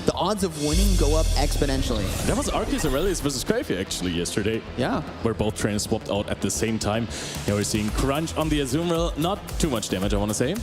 the odds of winning go up exponentially. That was Arceus Aurelius versus Crayfie actually yesterday. Yeah. Where both trainers swapped out at the same time. Here we're seeing Crunch on the Azumarill. Not too much damage, I want to say.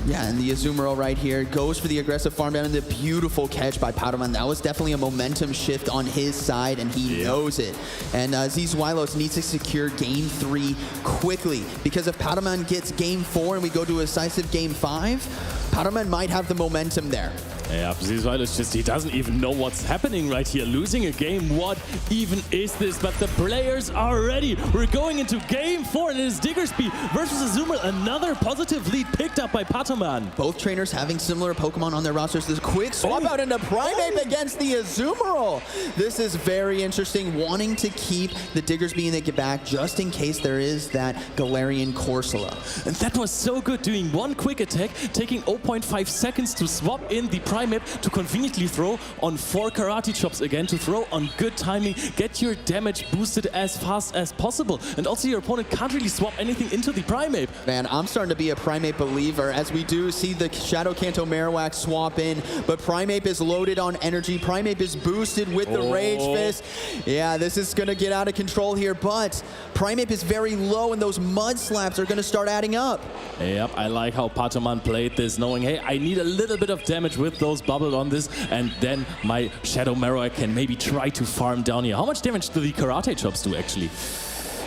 Yeah, and the Azumarill right here goes for the aggressive farm down, and the beautiful catch by Patamon. That was definitely a momentum shift on his side, and he knows it. And Zweilos needs to secure game 3 quickly, because if Patamon gets game 4 and we go to a decisive game 5, Patamon might have the momentum there. Yeah, Zweilos just, he doesn't even know what's happening right here. Losing a game, what even is this? But the players are ready. We're going into game 4, and it is Diggersby versus Azumarill. Another positive lead picked up by Patamon. Both trainers having similar Pokemon on their rosters. This quick swap out into Primeape against the Azumarill. This is very interesting, wanting to keep the Diggersby in the back just in case there is that Galarian Corsola. And that was so good, doing 1 quick attack, taking 0.5 seconds to swap in the Primeape to conveniently throw on 4 Karate Chops again, to throw on good timing, get your damage boosted as fast as possible. And also your opponent can't really swap anything into the Primeape. Man, I'm starting to be a Primeape believer, as we do see the Shadow Kanto Marowak swap in, but Primeape is loaded on energy. Primeape is boosted with the Rage Fist. Yeah, this is going to get out of control here, but Primeape is very low, and those Mud Slaps are going to start adding up. Yep, I like how Patamon played this, knowing, hey, I need a little bit of damage with those bubbles on this, and then my Shadow Marowak can maybe try to farm down here. How much damage do the Karate Chops do, actually?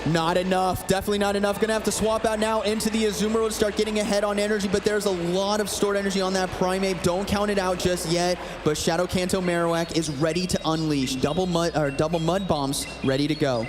Not enough. Definitely not enough. Gonna have to swap out now into the Azumarill to start getting ahead on energy, but there's a lot of stored energy on that Primeape. Don't count it out just yet, but Shadow Kanto Marowak is ready to unleash. Double mud bombs ready to go.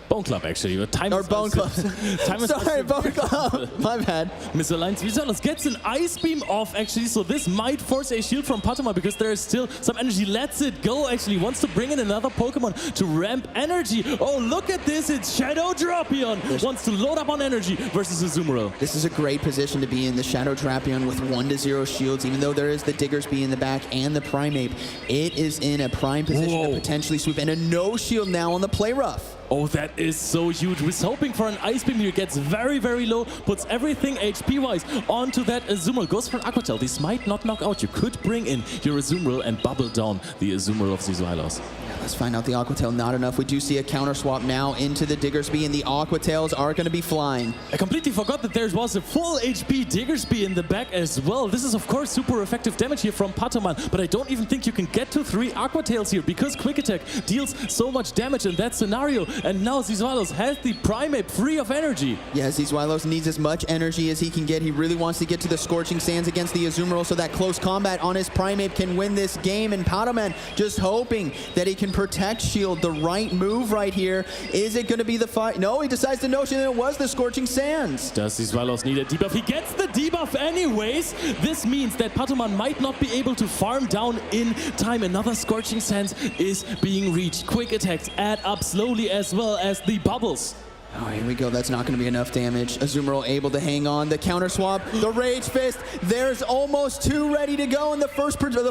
Bone Club, actually. Time or Bone Club. Sorry, Bone Club. My bad. Misaligned. Visalos gets an Ice Beam off, actually, so this might force a shield from Patoman because there is still some energy. Lets it go, actually. Wants to bring in another Pokemon to ramp energy. Oh, look at this. It's Shadow Drapion. Wants to load up on energy versus Azumarill. This is a great position to be in. The Shadow Drapion with 1-0 shields, even though there is the Diggersby in the back and the Primeape. It is in a prime position to potentially sweep, and a no shield now on the Play Rough. Oh, that is so huge. Was hoping for an Ice Beam here. Gets very, very low. Puts everything HP-wise onto that Azumarill. Goes for an Aqua Tail. This might not knock out. You could bring in your Azumarill and bubble down the Azumarill of Xylos. Let's find out the Aqua Tail. Not enough. We do see a counter swap now into the Diggersby, and the Aqua Tails are going to be flying. I completely forgot that there was a full HP Diggersby in the back as well. This is, of course, super effective damage here from Patoman, but I don't even think you can get to 3 Aqua Tails here because Quick Attack deals so much damage in that scenario. And now Xylos has the Primeape free of energy. Yes, Xylos needs as much energy as he can get. He really wants to get to the Scorching Sands against the Azumarill so that close combat on his Primeape can win this game. And Patoman just hoping that he can protect shield. The right move right here. Is it going to be the fight? No, he decides to notion it was the Scorching Sands. Does Xylos need a debuff? He gets the debuff anyways. This means that Patoman might not be able to farm down in time. Another Scorching Sands is being reached. Quick attacks add up slowly as well as the bubbles. Oh, here we go. That's not going to be enough damage. Azumarill able to hang on. The counter swap, the Rage Fist. There's almost 2 ready to go, and the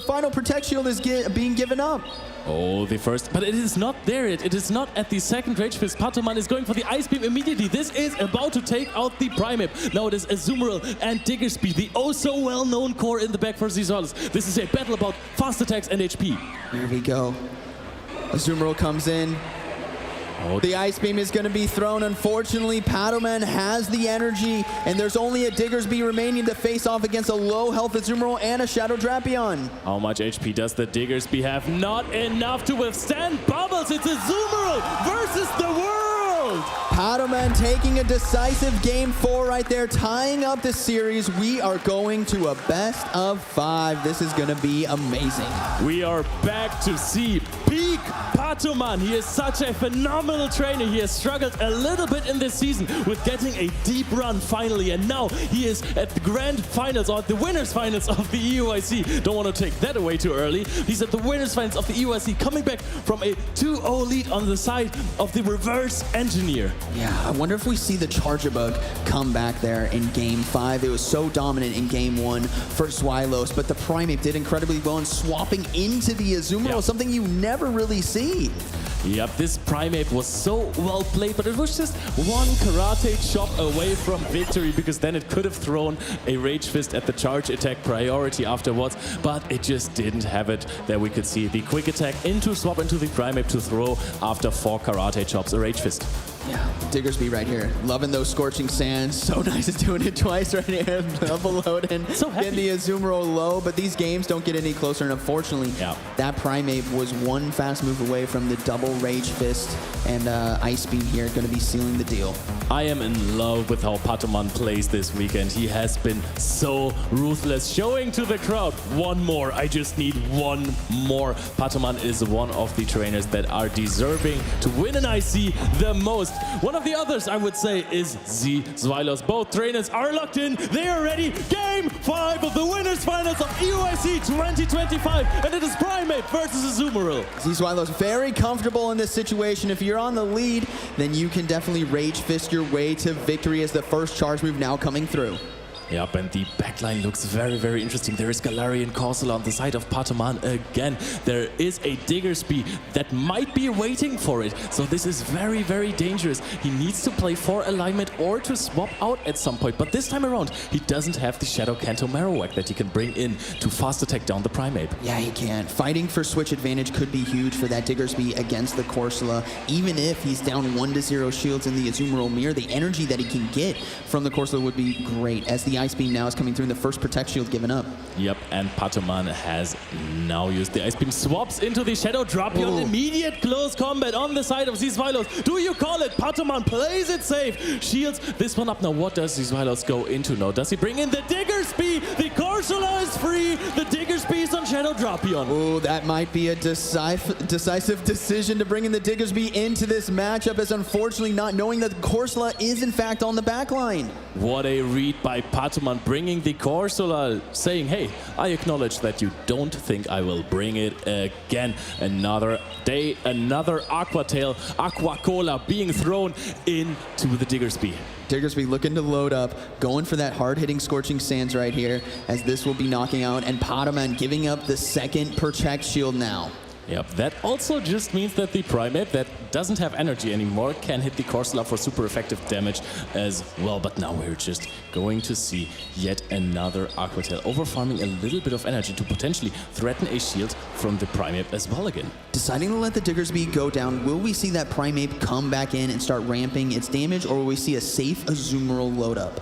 final Protect Shield is being given up. Oh, the first, but it is not there yet. It is not at the second Rage Fist. Patoman is going for the Ice Beam immediately. This is about to take out the Primeape. Now it is Azumarill and Diggersby, the oh so well-known core in the back for Xylos. This is a battle about fast attacks and HP. Here we go. Azumarill comes in. Oh. The Ice Beam is going to be thrown. Unfortunately, Patoman has the energy, and there's only a Diggersby remaining to face off against a low-health Azumarill and a Shadow Drapion. How much HP does the Diggersby have? Not enough to withstand bubbles. It's Azumarill versus the world. Patoman taking a decisive game 4 right there, tying up the series. We are going to a best of 5. This is going to be amazing. We are back to see peak Patoman. He is such a phenomenal trainer. He has struggled a little bit in this season with getting a deep run finally, and now he is at the grand finals, or the winners finals of the EUIC. Don't want to take that away too early. He's at the winners finals of the EUIC, coming back from a 2-0 lead on the side of the reverse engineer. Yeah, I wonder if we see the Charger Bug come back there in Game 5. It was so dominant in Game 1 for Xylos, but the Primeape did incredibly well in swapping into the Azumarill, something you never really see. Yep, this Primeape was so well played, but it was just one karate chop away from victory, because then it could have thrown a Rage Fist at the charge attack priority afterwards, but it just didn't have it. There we could see the quick attack into swap into the Primeape to throw after 4 karate chops a Rage Fist. Yeah, Diggersby right here. Loving those Scorching Sands. So nice at doing it twice right here. Double load and so getting the Azumarill low, but these games don't get any closer, and unfortunately, that Primeape was one fast move away from the double Rage Fist, and Ice Beam here going to be sealing the deal. I am in love with how Patoman plays this weekend. He has been so ruthless, showing to the crowd, one more. I just need one more. Patoman is one of the trainers that are deserving to win an IC the most. One of the others, I would say, is Xylos. Both trainers are locked in. They are ready. Game 5 of the winners finals of EUIC 2025. And it is Primeape versus Azumarill. Xylos very comfortable in this situation. If you're on the lead, then you can definitely Rage Fist your way to victory as the first charge move now coming through. Yep, and the backline looks very, very interesting. There is Galarian Corsola on the side of Patoman again. There is a Diggersby that might be waiting for it. So this is very, very dangerous. He needs to play for alignment or to swap out at some point. But this time around, he doesn't have the Shadow Kanto Marowak that he can bring in to fast attack down the Primeape. Yeah, he can. Fighting for switch advantage could be huge for that Diggersby against the Corsola. Even if he's down 1-0 shields in the Azumarill mirror, the energy that he can get from the Corsola would be great, as the Ice Beam now is coming through and the first Protect Shield given up. Yep, and Patoman has now used the Ice Beam, swaps into the Shadow Drapion. Immediate close combat on the side of Xylos. Do you call it? Patoman plays it safe. Shields this one up. Now what does Xylos go into now? Does he bring in the Diggersby? The Corsola is free. The Diggersby is on Shadow Shadow Drapion. Oh, that might be a decisive decision to bring in the Diggersby into this matchup, as unfortunately not knowing that Corsola is in fact on the back line. What a read by Patoman, bringing the Corsola, saying, hey, I acknowledge that you don't think I will bring it again. Another day, another Aquatail, Aquacola being thrown into the Diggersby. Diggersby looking to load up, going for that hard-hitting Scorching Sands right here, as this will be knocking out, and Patoman giving up the second Protect Shield now. Yep, that also just means that the Primate that doesn't have energy anymore can hit the Corsola for super effective damage as well. But now we're just going to see yet another Aquatail overfarming a little bit of energy to potentially threaten a shield from the Primate as well again. Deciding to let the Diggersby go down, will we see that Primate come back in and start ramping its damage, or will we see a safe Azumarill load up?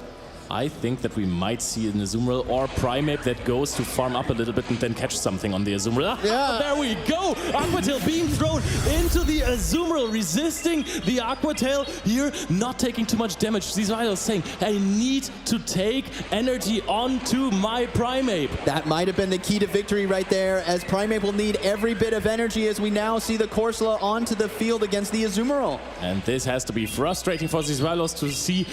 I think that we might see an Azumarill or Primate that goes to farm up a little bit and then catch something on the Azumarill. Yeah. There we go! Aquatail being thrown into the Azumarill, resisting the Aquatail here, not taking too much damage. Zizrael saying, I need to take energy onto my Primate. That might have been the key to victory right there, as Primate will need every bit of energy as we now see the Corsola onto the field against the Azumarill. And this has to be frustrating for Zizrael to see.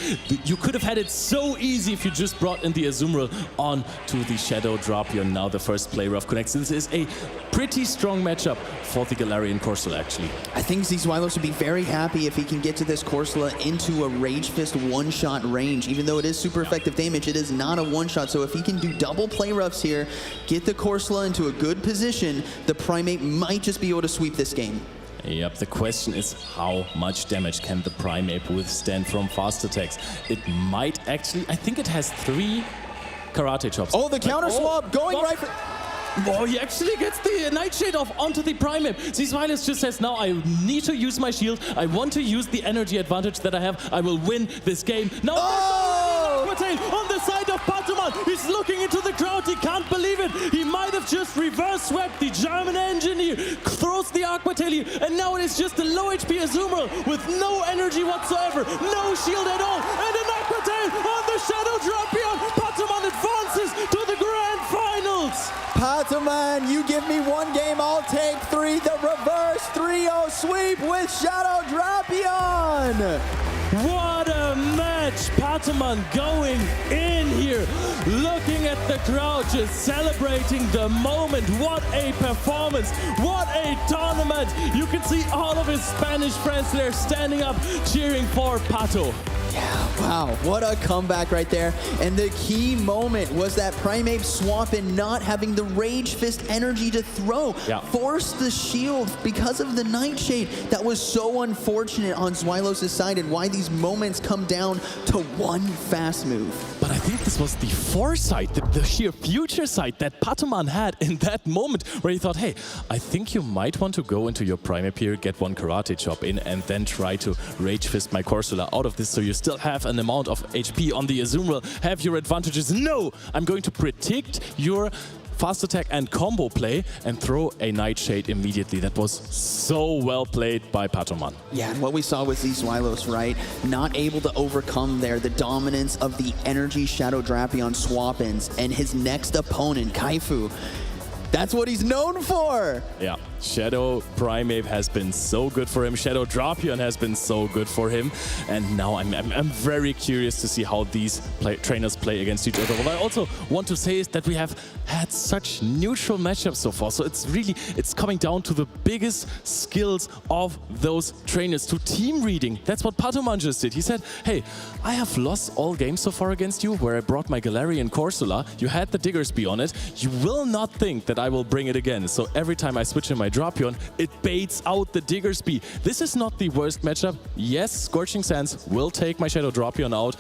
You could have had it so easy if you just brought in the Azumarill on to the Shadow Drapion. Now the first play rough connects. This is a pretty strong matchup for the Galarian Corsola, actually. I think Zizwilos would be very happy if he can get to this Corsola into a Rage Fist one-shot range. Even though it is super effective damage, it is not a one-shot. So if he can do double play roughs here, get the Corsola into a good position, the Primate might just be able to sweep this game. Yep, the question is how much damage can the Primate withstand from fast attacks? It might actually, I think it has 3 Karate Chops. Oh, the counter swap going right for... Oh, he actually gets the Nightshade off onto the Primate. Zizwilis just says, now I need to use my shield. I want to use the energy advantage that I have. I will win this game. Now, Aquatail on the side of Patoman. He's looking into the crowd. He can't believe it. He might have just reverse swept the German engineer. Throws the Aquatail here. And now it is just a low HP Azumarill with no energy whatsoever. No shield at all. And an Aquatail on the Shadow Drapion. Patoman advances to the Grand Finals. Patoman, you give me one game, I'll take 3. The reverse 3-0 sweep with Shadow Drapion. What a match! Patoman going in here, looking at the crowd, just celebrating the moment. What a performance! What a tournament! You can see all of his Spanish friends there standing up, cheering for Pato. Yeah, wow, what a comeback right there. And the key moment was that Primate swap in not having the Rage Fist energy to throw. Yeah. Forced the shield because of the Nightshade. That was so unfortunate on Zwilos' side, and why these moments come down to one fast move. But I think this was the foresight, the sheer future sight that Patoman had in that moment, where he thought, hey, I think you might want to go into your Primate here, get one Karate Chop in, and then try to Rage Fist my Corsola out of this, so you still have an amount of HP on the Azumarill, have your advantages. No, I'm going to predict your fast attack and combo play and throw a Nightshade immediately. That was so well played by Patoman. Yeah, and what we saw was Zwilos, right? Not able to overcome there the dominance of the Energy Shadow Drapion swap-ins, and his next opponent, Kaifu. That's what he's known for! Yeah, Shadow Primate has been so good for him. Shadow Drapion has been so good for him. And now I'm very curious to see how these trainers play against each other. What I also want to say is that we have had such neutral matchups so far. So it's coming down to the biggest skills of those trainers, to team reading. That's what Patoman just did. He said, hey, I have lost all games so far against you, where I brought my Galarian Corsola. You had the Diggersby on it. You will not think that I will bring it again. So every time I switch in my Drapion, it baits out the Diggersby. This is not the worst matchup. Yes, Scorching Sands will take my Shadow Drapion out.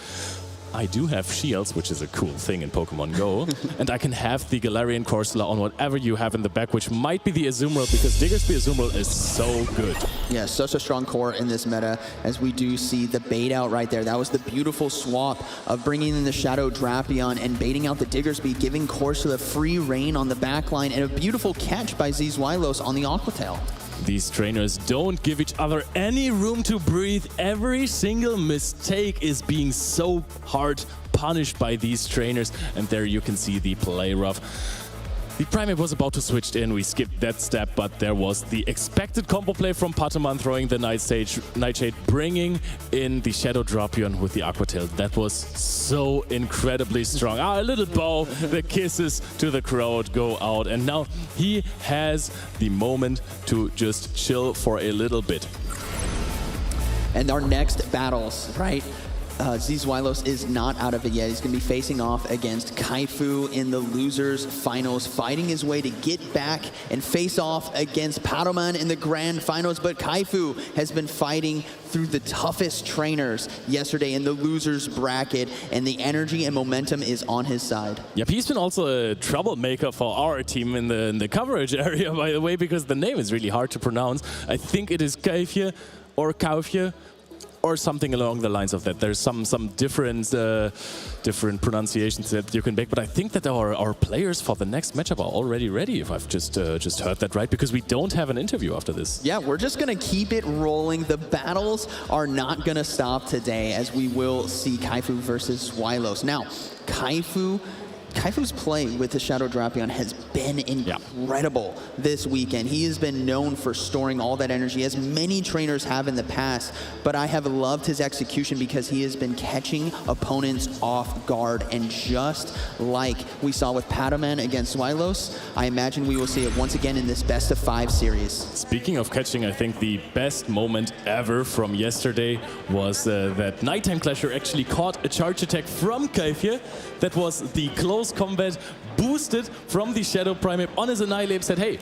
I do have shields, which is a cool thing in Pokemon Go, and I can have the Galarian Corsola on whatever you have in the back, which might be the Azumarill, because Diggersby Azumarill is so good. Yeah, such a strong core in this meta, as we do see the bait out right there. That was the beautiful swap of bringing in the Shadow Drapion and baiting out the Diggersby, giving Corsola free reign on the back line, and a beautiful catch by Zwilos on the Aquatail. These trainers don't give each other any room to breathe. Every single mistake is being so hard punished by these trainers. And there you can see the play rough. The Primate was about to switch in, we skipped that step, but there was the expected combo play from Patoman throwing the Nightshade, bringing in the Shadow Dropion with the Aquatail. That was so incredibly strong. A little bow, the kisses to the crowd go out, and now he has the moment to just chill for a little bit. And our next battles, right? Zweilos is not out of it yet. He's going to be facing off against Kaifu in the losers finals, fighting his way to get back and face off against Patoman in the grand finals. But Kaifu has been fighting through the toughest trainers yesterday in the losers bracket, and the energy and momentum is on his side. Yep, he's been also a troublemaker for our team in the coverage area, by the way, because the name is really hard to pronounce. I think it is Kaifje or Kaufje, or something along the lines of that. There's some different pronunciations that you can make, but I think that our players for the next matchup are already ready, if I've just heard that right, because we don't have an interview after this. Yeah, we're just gonna keep it rolling. The battles are not gonna stop today, as we will see Kaifu versus Zweilos. Now, Kaifu's play with the Shadow Dropion has been incredible this weekend. He has been known for storing all that energy, as many trainers have in the past, but I have loved his execution because he has been catching opponents off guard, and just like we saw with Patoman against Zweilos, I imagine we will see it once again in this best-of-5 series. Speaking of catching, I think the best moment ever from yesterday was that Nighttime Clasher actually caught a charge attack from Kaifje. That was the close combat boosted from the Shadow Primate on his Annihilate, said, hey,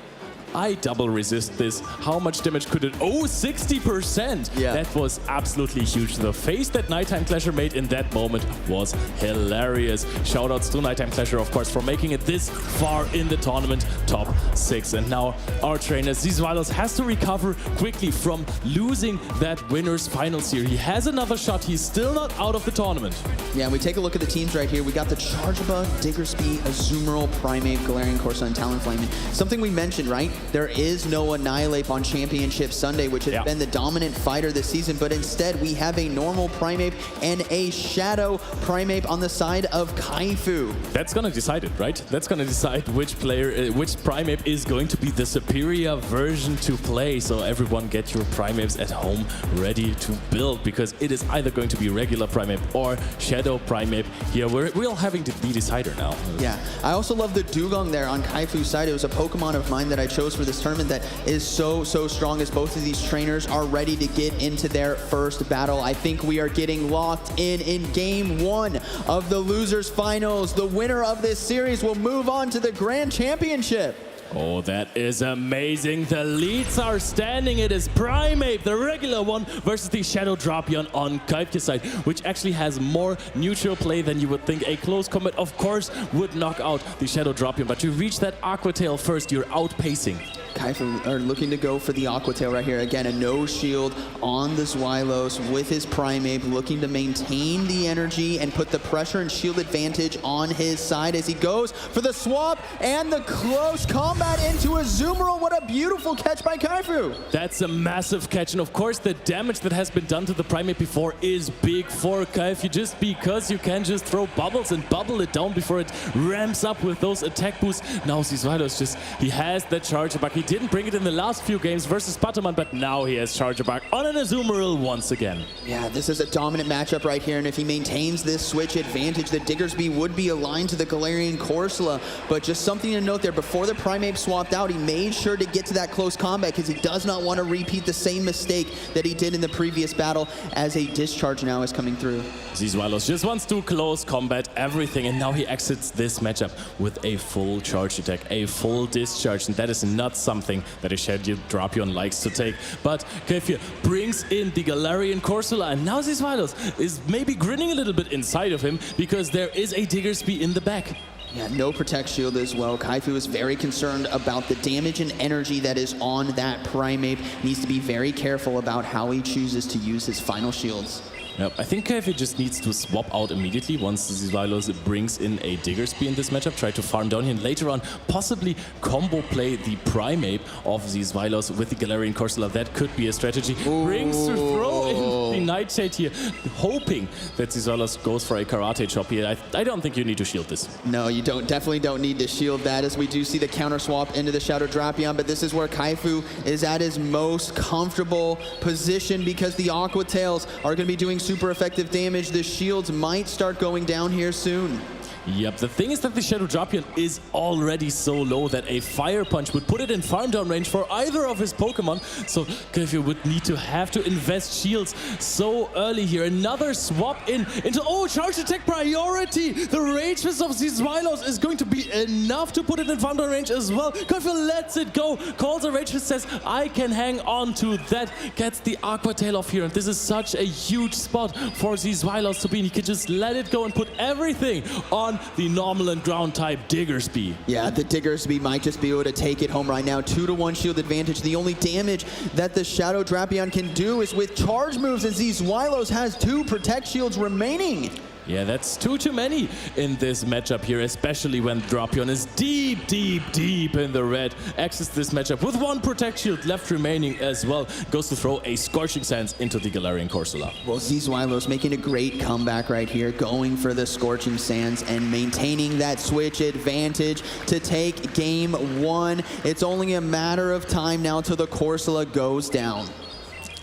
I double resist this. How much damage could it? Oh, 60%! Yeah. That was absolutely huge. The face that Nighttime Clasher made in that moment was hilarious. Shoutouts to Nighttime Clasher, of course, for making it this far in the tournament, top 6. And now our trainer, Zweilos, has to recover quickly from losing that winner's finals here. He has another shot. He's still not out of the tournament. Yeah, and we take a look at the teams right here. We got the Charjabug, Diggersby, Azumarill, Primate, Galarian Corsola, and Talonflame. Something we mentioned, right? There is no Annihilate on Championship Sunday, which has been the dominant fighter this season, but instead we have a normal Primate and a Shadow Primate on the side of Kaifu. That's gonna decide it, right? That's gonna decide which player, which Primate is going to be the superior version to play. So everyone get your Primates at home ready to build, because it is either going to be regular Primate or Shadow Primate. Here we're all having to be decider now. Yeah, I also love the Dugong there on Kaifu's side. It was a Pokemon of mine that I chose for this tournament that is so strong, as both of these trainers are ready to get into their first battle. I think we are getting locked in game 1 of the losers finals. The winner of this series will move on to the Grand Championship. Oh, that is amazing. The leads are standing. It is Primate, the regular one, versus the Shadow Dropion on Kaifje's side, which actually has more neutral play than you would think. A close combat, of course, would knock out the Shadow Dropion, but to reach that Aquatail first, you're outpacing. Kaifu are looking to go for the Aquatail right here. Again, a no shield on the Zweilos with his Primate, looking to maintain the energy and put the pressure and shield advantage on his side as he goes for the swap and the close combat into Azumarill. What a beautiful catch by Kaifu. That's a massive catch, and of course the damage that has been done to the Primate before is big for Kaifu, just because you can just throw bubbles and bubble it down before it ramps up with those attack boosts. Now Zweilos he has that charge back. He didn't bring it in the last few games versus Patoman, but now he has Charger back on an Azumarill once again. Yeah, this is a dominant matchup right here, and if he maintains this switch advantage, the Diggersby would be aligned to the Galarian Corsola. But just something to note there, before the Primate swapped out, he made sure to get to that close combat because he does not want to repeat the same mistake that he did in the previous battle, as a discharge now is coming through. Zweilos just wants to close combat everything, and now he exits this matchup with a full charge attack, a full discharge, and that is not something that a Shadow Dropion likes to take. But Kaifje brings in the Galarian Corsola, and now Zweilos is maybe grinning a little bit inside of him because there is a Diggersby in the back. Yeah, no Protect Shield as well. Kaifu is very concerned about the damage and energy that is on that Primate. Needs to be very careful about how he chooses to use his final shields. Yep, I think KFA just needs to swap out immediately once Xylos brings in a Diggersby in this matchup, try to farm down here, and later on possibly combo play the Primeape of the Xylos with the Galarian Corsola. That could be a strategy. Brings to throw in the Nightshade here, hoping that Xylos goes for a Karate Chop here. I don't think you need to shield this. No, you definitely don't need to shield that, as we do see the counter swap into the Shadow Drapion, but this is where Kaifu is at his most comfortable position because the Aqua Tails are going to be doing super effective damage. The shields might start going down here soon. Yep, the thing is that the Shadow Drapion is already so low that a Fire Punch would put it in farm down range for either of his Pokemon. So KFA would need to have to invest shields so early here. Another swap into, oh, charge attack priority. The Rage Fist of Xylos is going to be enough to put it in farm down range as well. KFA lets it go, calls a Rage Fist, says, I can hang on to that. Gets the Aqua Tail off here. And this is such a huge spot for Xylos to be in. He can just let it go and put everything on the normal and ground type Diggersby. Yeah, the Diggersby might just be able to take it home right now. 2-to-1 shield advantage. The only damage that the Shadow Drapion can do is with charge moves, as Xylos has 2 protect shields remaining. Yeah, that's too many in this matchup here, especially when Drapion is deep, deep, deep in the red. Exits this matchup with 1 Protect Shield left remaining as well. Goes to throw a Scorching Sands into the Galarian Corsola. Well, Xylos making a great comeback right here, going for the Scorching Sands and maintaining that switch advantage to take game 1. It's only a matter of time now till the Corsola goes down.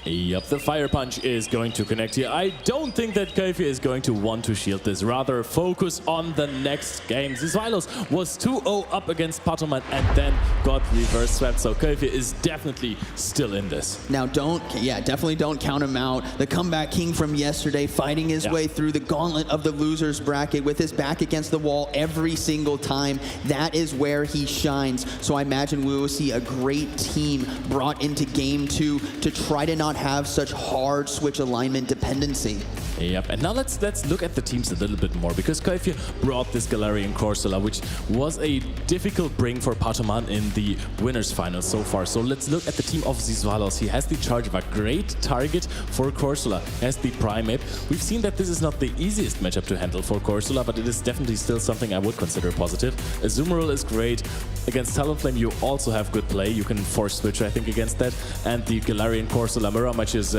Yep, the Fire Punch is going to connect here. I don't think that KFA is going to want to shield this. Rather, focus on the next game. Xylos was 2-0 up against Patoman and then got reverse swept. So KFA is definitely still in this. Now, definitely don't count him out. The comeback king from yesterday, fighting his way through the gauntlet of the losers bracket with his back against the wall every single time. That is where he shines. So I imagine we will see a great team brought into game 2 to try to not have such hard switch alignment dependency. Yep, and now let's look at the teams a little bit more, because KFA brought this Galarian Corsola, which was a difficult bring for Patoman in the winners final so far. So let's look at the team of Xylos. He has the charge of a great target for Corsola, has the Primeape. We've seen that this is not the easiest matchup to handle for Corsola, but it is definitely still something I would consider positive. Azumarill is great. Against Talonflame you also have good play. You can force switch, I think, against that. And the Galarian Corsola mirror match is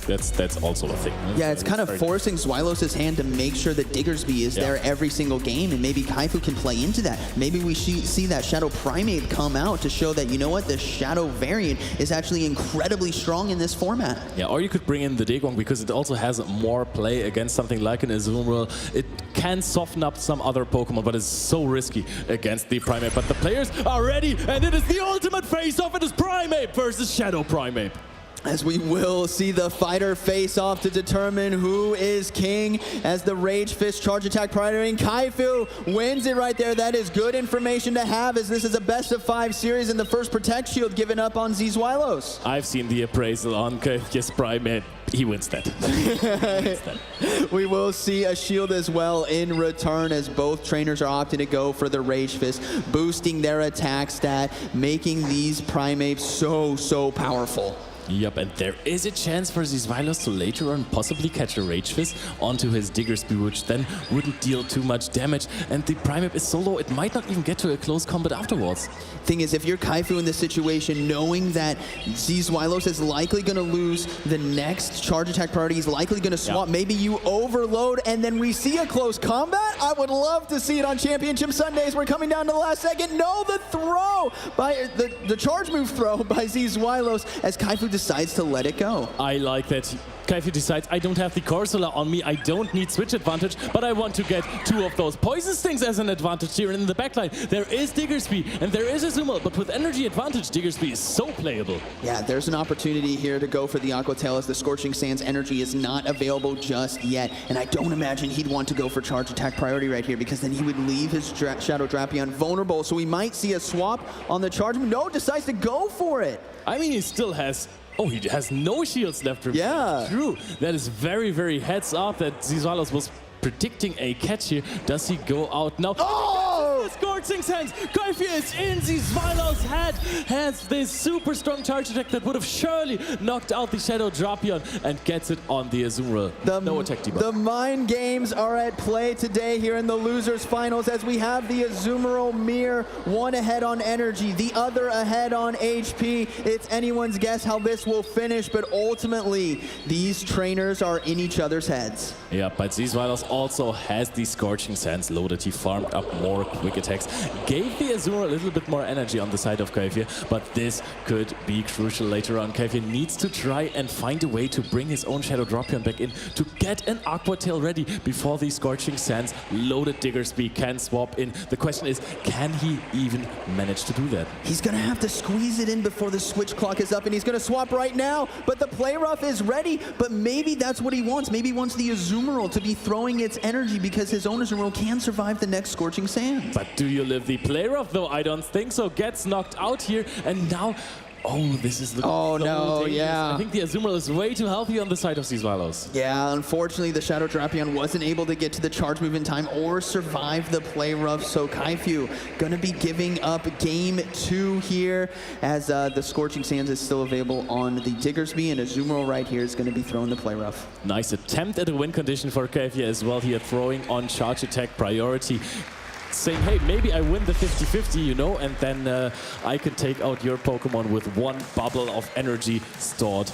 that's also a thing. Yeah, it's kind of forcing Xylos' hand to make sure that Diggersby is there every single game, and maybe Kaifu can play into that. Maybe we see that Shadow Primeape come out to show that, you know what, the Shadow variant is actually incredibly strong in this format. Yeah, or you could bring in the Degong, because it also has more play against something like an Azumarill. It can soften up some other Pokemon, but it's so risky against the Primeape. But the players are ready, and it is the ultimate face-off. It is Primeape versus Shadow Primeape. As we will see the fighter face off to determine who is king, as the Rage Fist charge attack priority, and Kaifu wins it right there. That is good information to have, as this is a best-of-5 series and the first Protect Shield given up on Xylos. I've seen the appraisal on KFA's Primeape. He wins that. We will see a shield as well in return, as both trainers are opting to go for the Rage Fist, boosting their attack stat, making these Primeapes so powerful. Yep, and there is a chance for Xylos to later on possibly catch a Rage Fist onto his Diggersby, which then wouldn't deal too much damage. And the Primeape is so low, it might not even get to a close combat afterwards. Thing is, if you're Kaifu in this situation, knowing that Xylos is likely going to lose the next charge attack priority, he's likely going to swap, maybe you overload and then we see a close combat. I would love to see it on Championship Sundays. We're coming down to the last second. No, the throw by the charge move throw by Xylos, as Kaifu decides to let it go. I like that. Kaifu decides, I don't have the Corsola on me, I don't need switch advantage, but I want to get 2 of those Poison Stings as an advantage here. And in the backline, there is Diggersby and there is Azumarill, but with energy advantage, Diggersby is so playable. Yeah, there's an opportunity here to go for the Aqua Tail, as the Scorching Sands energy is not available just yet. And I don't imagine he'd want to go for charge attack priority right here, because then he would leave his Shadow Drapion vulnerable. So we might see a swap on the charge. No, decides to go for it. I mean, he still has... Oh, he has no shields left. Yeah. True. That is very heads up that Xylos was predicting a catch here. Does he go out now? Oh! Scored Scorching Sands. Kaifi is in the Zweilos head. Has this super strong charge attack that would have surely knocked out the Shadow Drapion and gets it on the Azumarill. No attack debuff. The mind games are at play today here in the losers finals as we have the Azumarill Mirror, one ahead on energy, the other ahead on HP. It's anyone's guess how this will finish, but ultimately these trainers are in each other's heads. Yeah, but Zweilos also has the Scorching Sands loaded. He farmed up more quick attacks, gave the Azumarill a little bit more energy on the side of Kaifi, but this could be crucial later on. Kaifi needs to try and find a way to bring his own Shadow Drapion back in to get an Aqua Tail ready before the Scorching Sands loaded Diggersby can swap in. The question is, can he even manage to do that? He's gonna have to squeeze it in before the switch clock is up, and he's gonna swap right now, but the play rough is ready, but maybe that's what he wants. Maybe he wants the Azumarill to be throwing its energy because his own Azumarill can survive the next Scorching Sands. But do you live the play rough though? I don't think so. Gets knocked out here, and now this is looking so dangerous. Yeah. I think the Azumarill is way too healthy on the side of Zweilos. Yeah, unfortunately, the Shadow Drapion wasn't able to get to the charge move in time or survive the play rough, so Kaifu gonna be giving up game 2 here as the Scorching Sands is still available on the Diggersby, and Azumarill right here is gonna be throwing the play rough. Nice attempt at a win condition for Kaifu as well here, throwing on charge attack priority. Saying, hey, maybe I win the 50-50, you know, and then I can take out your Pokemon with one bubble of energy stored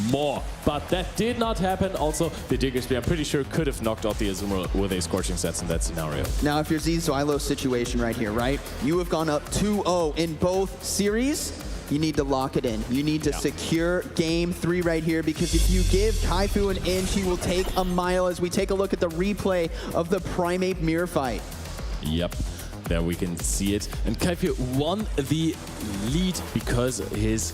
more. But that did not happen. Also, the Diggersby, I'm pretty sure, could have knocked out the Azumarill with a Scorching Sands in that scenario. Now, if you're Zweilos situation right here, right? You have gone up 2-0 in both series. You need to lock it in. You need to secure game 3 right here, because if you give Kaifu an inch, he will take a mile as we take a look at the replay of the Primeape mirror fight. Yep, there we can see it. And Kaifu won the lead because his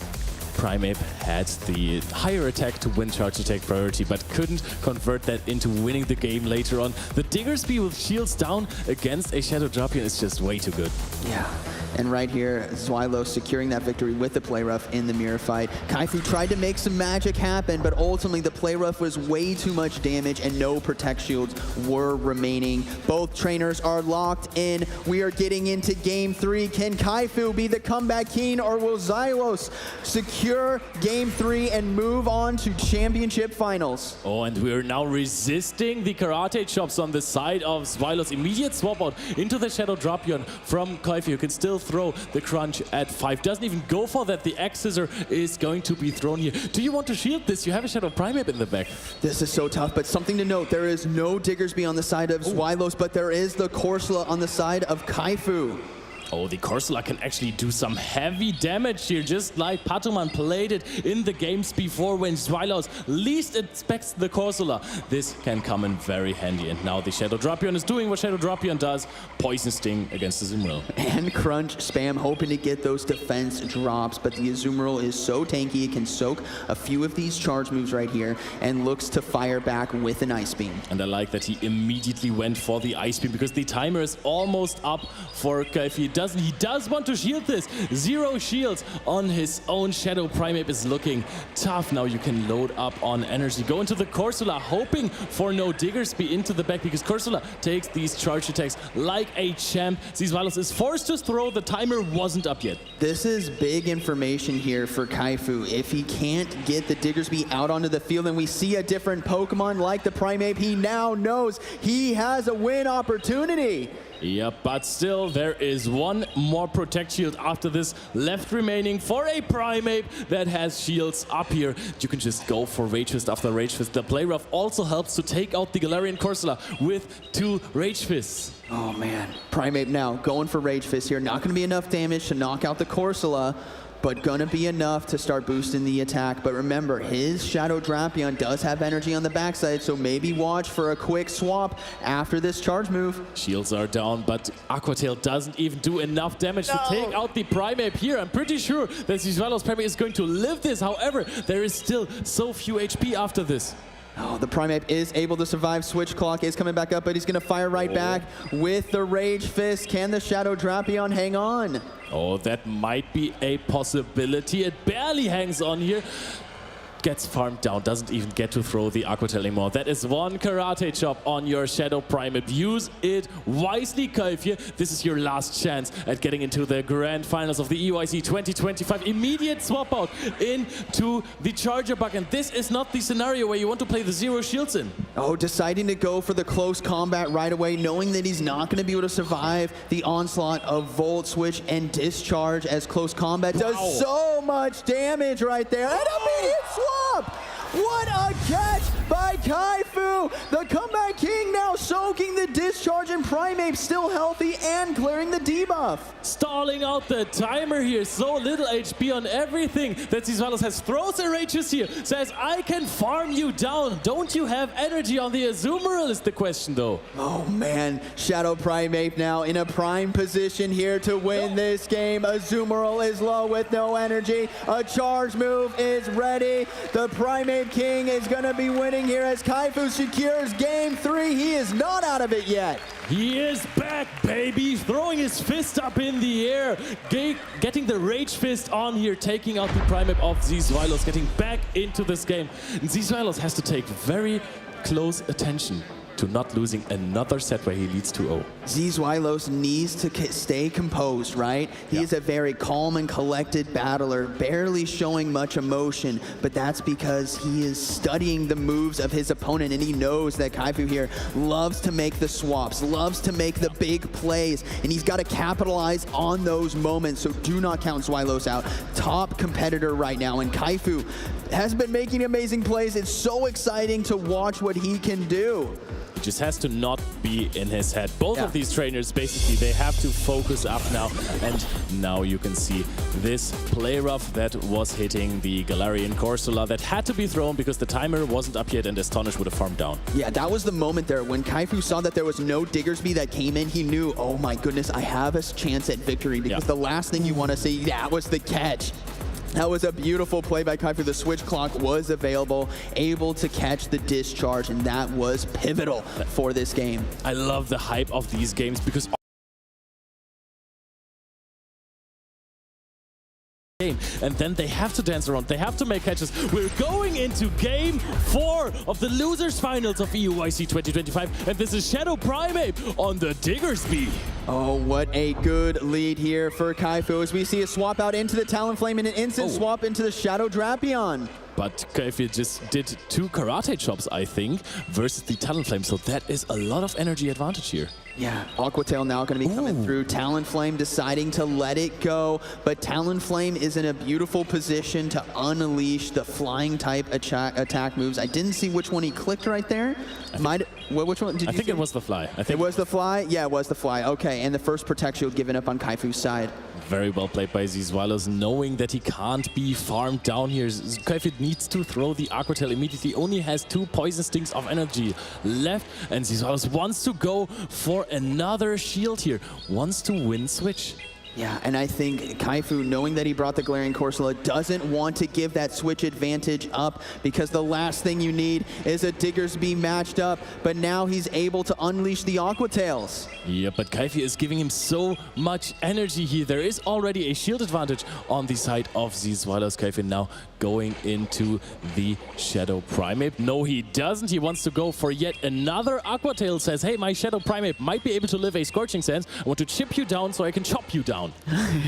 Primeape had the higher attack to win charge attack priority, but couldn't convert that into winning the game later on. The Diggersby with shields down against a Shadow Drapion is just way too good. Yeah. And right here, Zweilos securing that victory with the play rough in the mirror fight. Kaifu tried to make some magic happen, but ultimately the play rough was way too much damage and no protect shields were remaining. Both trainers are locked in. We are getting into game 3. Can Kaifu be the comeback king, or will Zweilos secure game 3 and move on to championship finals? Oh, and we're now resisting the karate chops on the side of Zweilos. Immediate swap out into the Shadow Drapion from Kaifu. You can still throw the crunch at 5. Doesn't even go for that. The X Scissor is going to be thrown here. Do you want to shield this? You have a Shadow Primeape in the back. This is so tough, but something to note, there is no Diggersby on the side of Zweilos, but there is the Corsola on the side of Kaifu. Oh, the Corsola can actually do some heavy damage here, just like Patoman played it in the games before when Zweilos least expects the Corsola. This can come in very handy. And now the Shadow Drapion is doing what Shadow Drapion does, Poison Sting against the Azumarill. And Crunch spam, hoping to get those defense drops, but the Azumarill is so tanky, it can soak a few of these charge moves right here and looks to fire back with an Ice Beam. And I like that he immediately went for the Ice Beam because the timer is almost up for Kaifi. He does want to shield this. 0 shields on his own Shadow Primeape is looking tough. Now you can load up on energy. Go into the Corsola, hoping for no Diggersby into the back because Corsola takes these charge attacks like a champ. Zweilos is forced to throw. The timer wasn't up yet. This is big information here for Kaifu. If he can't get the Diggersby out onto the field and we see a different Pokemon like the Primeape, he now knows he has a win opportunity. Yep, but still there is one more Protect Shield after this left remaining for a Primeape that has shields up here. You can just go for Rage Fist after Rage Fist. The Play Rough also helps to take out the Galarian Corsola with 2 Rage Fists. Oh man, Primeape now going for Rage Fist here. Not going to be enough damage to knock out the Corsola, but gonna be enough to start boosting the attack. But remember, his Shadow Drapion does have energy on the backside, so maybe watch for a quick swap after this charge move. Shields are down, but Aqua Tail doesn't even do enough damage to take out the Primeape here. I'm pretty sure that Zweilos Primeape is going to live this. However, there is still so few HP after this. Oh, the Primeape is able to survive. Switch Clock is coming back up, but he's going to fire right back with the Rage Fist. Can the Shadow Drapion hang on? Oh, that might be a possibility. It barely hangs on here. gets farmed down, doesn't even get to throw the Aqua Tail anymore. That is one karate chop on your Shadow Primate. Use it wisely, Kaifir. This is your last chance at getting into the grand finals of the EUIC 2025. Immediate swap out into the Charger Bug, and this is not the scenario where you want to play the zero shields in. Oh, deciding to go for the close combat right away, knowing that he's not going to be able to survive the onslaught of Volt Switch and Discharge, as close combat does so much damage right there. And immediate swap! What a catch by Kaifu! The comeback king now soaking the Discharge, and Primeape still healthy and clearing the debuff. Stalling out the timer here. So little HP on everything that Zizwalos has. Throws a Rages here. Says, I can farm you down. Don't you have energy on the Azumarill is the question though. Oh man, Shadow Primeape now in a prime position here to win this game. Azumarill is low with no energy. A charge move is ready. The Primeape King is going to be winning here as Kaifu secures game 3. He is not out of it yet. He is back, baby, throwing his fist up in the air, getting the Rage Fist on here, taking out the Primeape of Zizwalos, getting back into this game. And Zizwalos has to take very close attention to not losing another set where he leads 2-0. Zizwalos needs to stay composed, right? He is a very calm and collected battler, barely showing much emotion, but that's because he is studying the moves of his opponent, and he knows that Kaifu here loves to make the swaps, loves to make the big plays, and he's got to capitalize on those moments, so do not count Zizwalos out. Top competitor right now, and Kaifu has been making amazing plays. It's so exciting to watch what he can do. He just has to not be in his head. Both of these trainers, basically, they have to focus up now. And now you can see this play rough that was hitting the Galarian Corsola that had to be thrown because the timer wasn't up yet and Astonish would have farmed down. Yeah, that was the moment there. When Kaifu saw that there was no Diggersby that came in, he knew, oh my goodness, I have a chance at victory, because the last thing you want to see, that was the catch. That was a beautiful play by Kaifu. The switch clock was available, able to catch the Discharge, and that was pivotal for this game. I love the hype of these games because and then they have to dance around, they have to make catches. We're going into game 4 of the losers finals of EUIC 2025, and this is Shadow Primeape on the Diggersby. Oh, what a good lead here for Kaifu as we see a swap out into the Talonflame and an instant swap into the Shadow Drapion. But Kaifu just did 2 karate chops, I think, versus the Talonflame, so that is a lot of energy advantage here. Yeah, Aqua Tail now going to be coming through. Talonflame deciding to let it go, but Talonflame is in a beautiful position to unleash the flying type attack moves. I didn't see which one he clicked right there. Which one did you I think see? It was the fly. I think it was the fly? Yeah, it was the fly. Okay, and the first Protect Shield given up on Kaifu's side. Very well played by Zizwalos, knowing that he can't be farmed down here. Kaifu needs to throw the Aqua Tail immediately. Only has 2 Poison Stings of energy left, and Zizwalos wants to go for another shield here. Wants to win switch. Yeah, and I think Kaifu, knowing that he brought the Galarian Corsola, doesn't want to give that switch advantage up, because the last thing you need is a Diggersby matched up, but now he's able to unleash the Aqua Tails. Yeah, but Kaifu is giving him so much energy here. There is already a shield advantage on the side of Zizwalos. Kaifu now going into the Shadow Primeape. No, he doesn't. He wants to go for yet another Aqua Tail. Says, hey, my Shadow Primeape might be able to live a Scorching Sands. I want to chip you down so I can chop you down.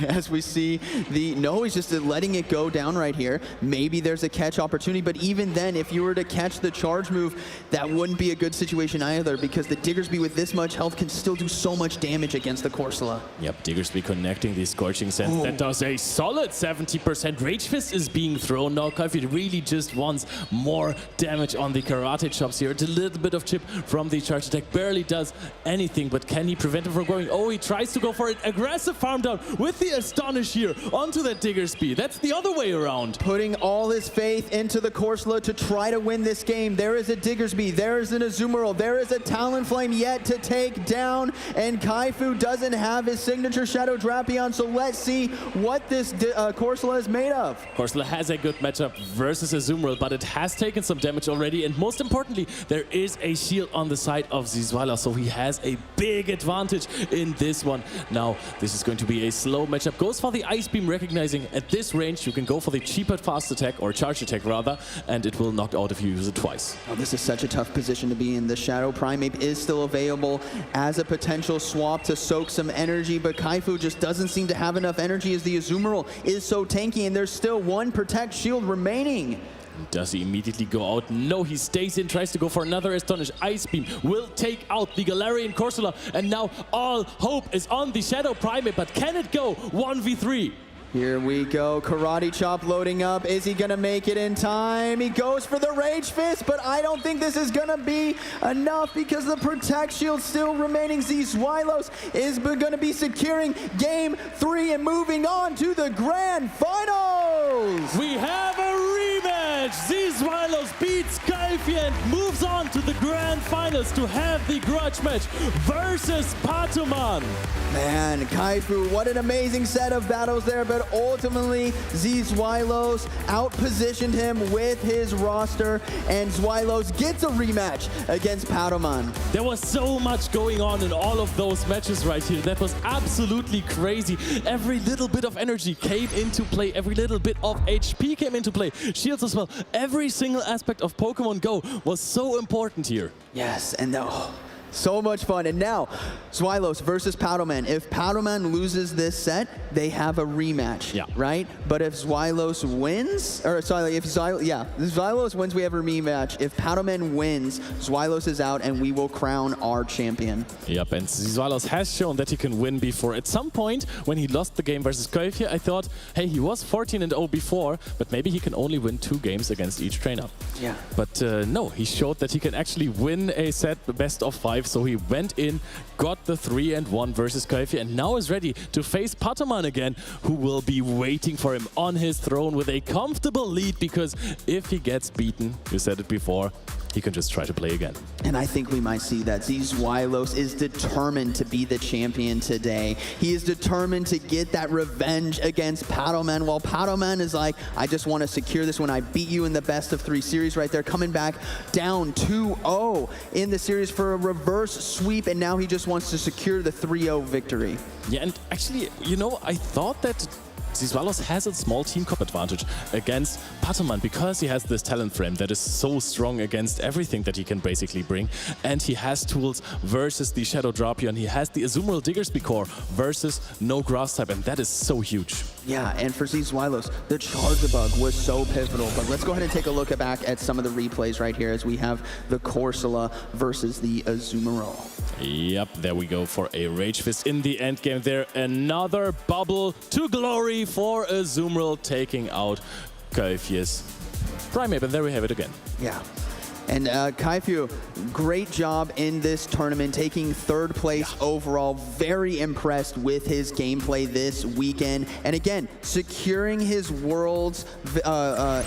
As we see no, he's just letting it go down right here. Maybe there's a catch opportunity, but even then, if you were to catch the charge move, that wouldn't be a good situation either, because the Diggersby with this much health can still do so much damage against the Corsola. Yep, Diggersby connecting the Scorching Sands. That does a solid 70%. Rage Fist is being thrown now. Kaifu really just wants more damage on the Karate Chops here. It's a little bit of chip from the charge attack. Barely does anything, but can he prevent him from going? Oh, he tries to go for it. Aggressive farm down with the Astonish here onto that Diggersby. That's the other way around. Putting all his faith into the Corsola to try to win this game. There is a Diggersby, there is an Azumarill, there is a Talonflame yet to take down, and Kaifu doesn't have his signature Shadow Drapion, so let's see what this Corsola is made of. Corsola has a good matchup versus Azumarill, but it has taken some damage already, and most importantly, there is a shield on the side of Zizwalos, so he has a big advantage in this one. Now, this is going to be be a slow matchup. Goes for the Ice Beam, recognizing at this range you can go for the cheaper fast attack, or charge attack rather, and it will knock out if you use it twice. Oh, this is such a tough position to be in. The Shadow Primeape is still available as a potential swap to soak some energy, but Kaifu just doesn't seem to have enough energy as the Azumarill is so tanky, and there's still one Protect Shield remaining. Does he immediately go out? No, he stays in, tries to go for another Astonish. Ice Beam will take out the Galarian Corsola, and now all hope is on the Shadow Primeape, but can it go 1v3? Here we go, Karate Chop loading up. Is he gonna make it in time? He goes for the Rage Fist, but I don't think this is gonna be enough because the Protect Shield still remaining. Zweilous is gonna be securing Game 3 and moving on to the Grand Finals! We have a rematch! Zweilous beats Kaifi and moves on to the Grand Finals to have the grudge match versus Patoman. Man, Kaifu, what an amazing set of battles there, but ultimately Zweilous outpositioned him with his roster, and Zweilous gets a rematch against Patoman. There was so much going on in all of those matches right here. That was absolutely crazy. Every little bit of energy came into play. Every little bit of HP came into play. Shields as well. Every single aspect of Pokemon Go was so important here. Yes, and so much fun. And now, Zweilous versus Patoman. If Patoman loses this set, they have a rematch, right? But if Zweilous wins, or sorry, if Zweilous wins, we have a rematch. If Patoman wins, Zweilous is out, and we will crown our champion. Yep, and Zweilous has shown that he can win before. At some point, when he lost the game versus Kaifi, I thought, hey, he was 14-0 before, but maybe he can only win 2 games against each trainer. Yeah. But no, he showed that he can actually win a set best of 5. So he went in, got the 3-1 versus Kaifi, and now is ready to face Patoman again, who will be waiting for him on his throne with a comfortable lead, because if he gets beaten, you said it before, he can just try to play again. And I think we might see that. Zweilous is determined to be the champion today. He is determined to get that revenge against Patoman, while Patoman is like, I just want to secure this one. I beat you in the best of 3 series right there, coming back down 2-0 in the series for a reverse sweep, and now he just wants to secure the 3-0 victory. Yeah, and actually, you know, I thought that Zweilous has a small team comp advantage against Patoman because he has this talent frame that is so strong against everything that he can basically bring, and he has tools versus the Shadow Drapion. He has the Azumarill Diggersby core versus no grass type, and that is so huge. Yeah, and for Zweilous, the Charge Bug was so pivotal. But let's go ahead and take a look back at some of the replays right here as we have the Corsola versus the Azumarill. Yep, there we go for a Rage Fist in the end game there. Another bubble to glory for Azumarill, taking out Kaifi's Primeape, and there we have it again. Yeah. And Kaifu, great job in this tournament, taking 3rd place overall. Very impressed with his gameplay this weekend. And again, securing his Worlds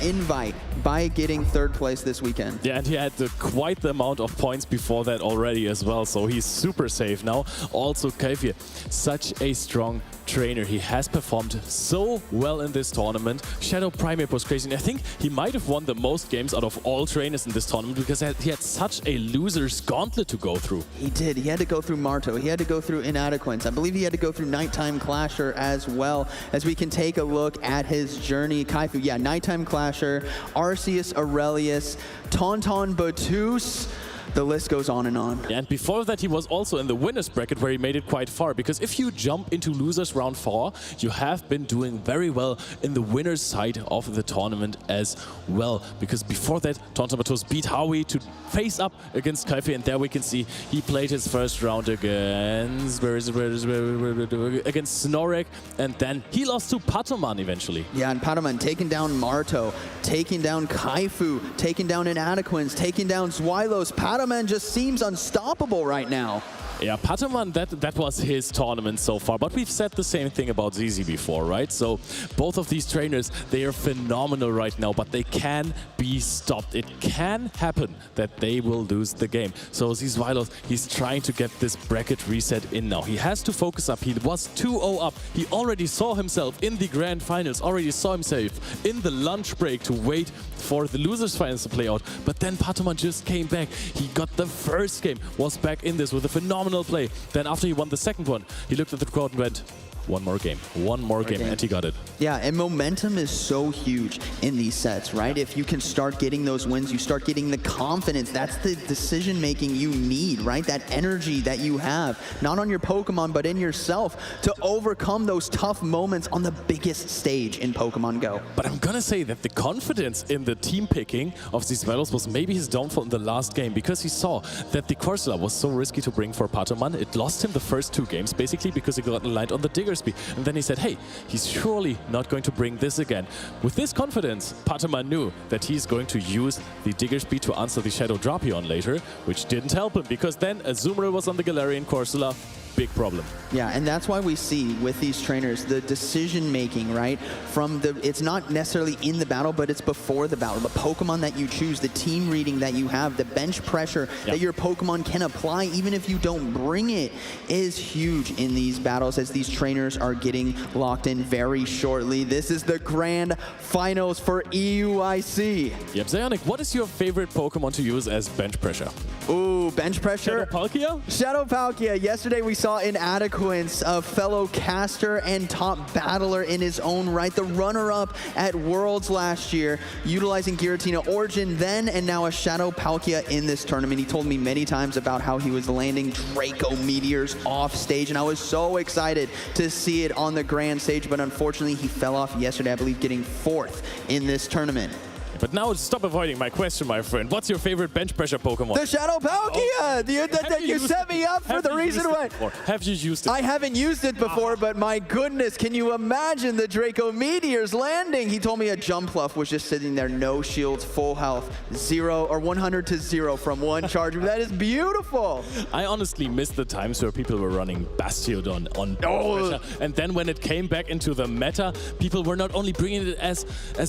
invite by getting 3rd place this weekend. Yeah, and he had quite the amount of points before that already as well, so he's super safe now. Also, Kaifu, such a strong trainer. He has performed so well in this tournament. Shadow Primeape was crazy, and I think he might have won the most games out of all trainers in this tournament because he had such a loser's gauntlet to go through. He did. He had to go through Marto. He had to go through Inadequance. I believe he had to go through Nighttime Clasher as well, as we can take a look at his journey. Kaifu, yeah, Nighttime Clasher, Arceus Aurelius, Tauntaun Batus. The list goes on and on. And before that, he was also in the winner's bracket where he made it quite far, because if you jump into losers round 4, you have been doing very well in the winner's side of the tournament as well. Because before that, Tauntaun Batus beat Howie to face up against Kaifi, and there we can see he played his first round against against Snorek, and then he lost to Patoman eventually. Yeah, and Patoman taking down Marto, taking down Kaifu, taking down Inadequance, taking down Zweilous. Patoman just seems unstoppable right now. Yeah, Patoman, that was his tournament so far, but we've said the same thing about ZZ before, right? So both of these trainers, they are phenomenal right now, but they can be stopped. It can happen that they will lose the game. So Zweilous, he's trying to get this bracket reset in now. He has to focus up. He was 2-0 up. He already saw himself in the Grand Finals, already saw himself in the lunch break to wait for the losers finals to play out. But then Patoman just came back. He got the first game, was back in this with a phenomenal play. Then after he won the second one, he looked at the crowd and went, One more game, and he got it. Yeah, and momentum is so huge in these sets, right? If you can start getting those wins, you start getting the confidence. That's the decision-making you need, right? That energy that you have, not on your Pokemon, but in yourself, to overcome those tough moments on the biggest stage in Pokemon Go. But I'm gonna say that the confidence in the team picking of these battles was maybe his downfall in the last game, because he saw that the Corsola was so risky to bring for Patoman. It lost him the first 2 games, basically, because he got aligned on the Diggersby. And then he said, hey, he's surely not going to bring this again. With this confidence, Patoman knew that he's going to use the Diggersby to answer the Shadow Drapion later, which didn't help him, because then Azumarill was on the Galarian Corsola. Big problem. Yeah, and that's why we see with these trainers the decision making, right? From the, it's not necessarily in the battle, but it's before the battle. The Pokemon that you choose, the team reading that you have, the bench pressure that your Pokemon can apply, even if you don't bring it, is huge in these battles as these trainers are getting locked in very shortly. This is the grand finals for EUIC. Yep, Zionic, what is your favorite Pokemon to use as bench pressure? Ooh, bench pressure. Shadow Palkia? Shadow Palkia. Yesterday we saw Inadequence, a fellow caster and top battler in his own right, the runner-up at Worlds last year, utilizing Giratina Origin then and now a Shadow Palkia in this tournament. He told me many times about how he was landing Draco Meteors off stage, and I was so excited to see it on the grand stage, but unfortunately he fell off yesterday, I believe getting 4th in this tournament. But now stop avoiding my question, my friend. What's your favorite bench pressure Pokemon? The Shadow Palkia! You set me up for the reason why. Have you used it? I haven't used it before, but my goodness, can you imagine the Draco Meteors landing? He told me a Jumpluff was just sitting there, no shields, full health, 0 or 100 to 0 from one charge. That is beautiful. I honestly missed the times where people were running Bastiodon on bench pressure. And then when it came back into the meta, people were not only bringing it as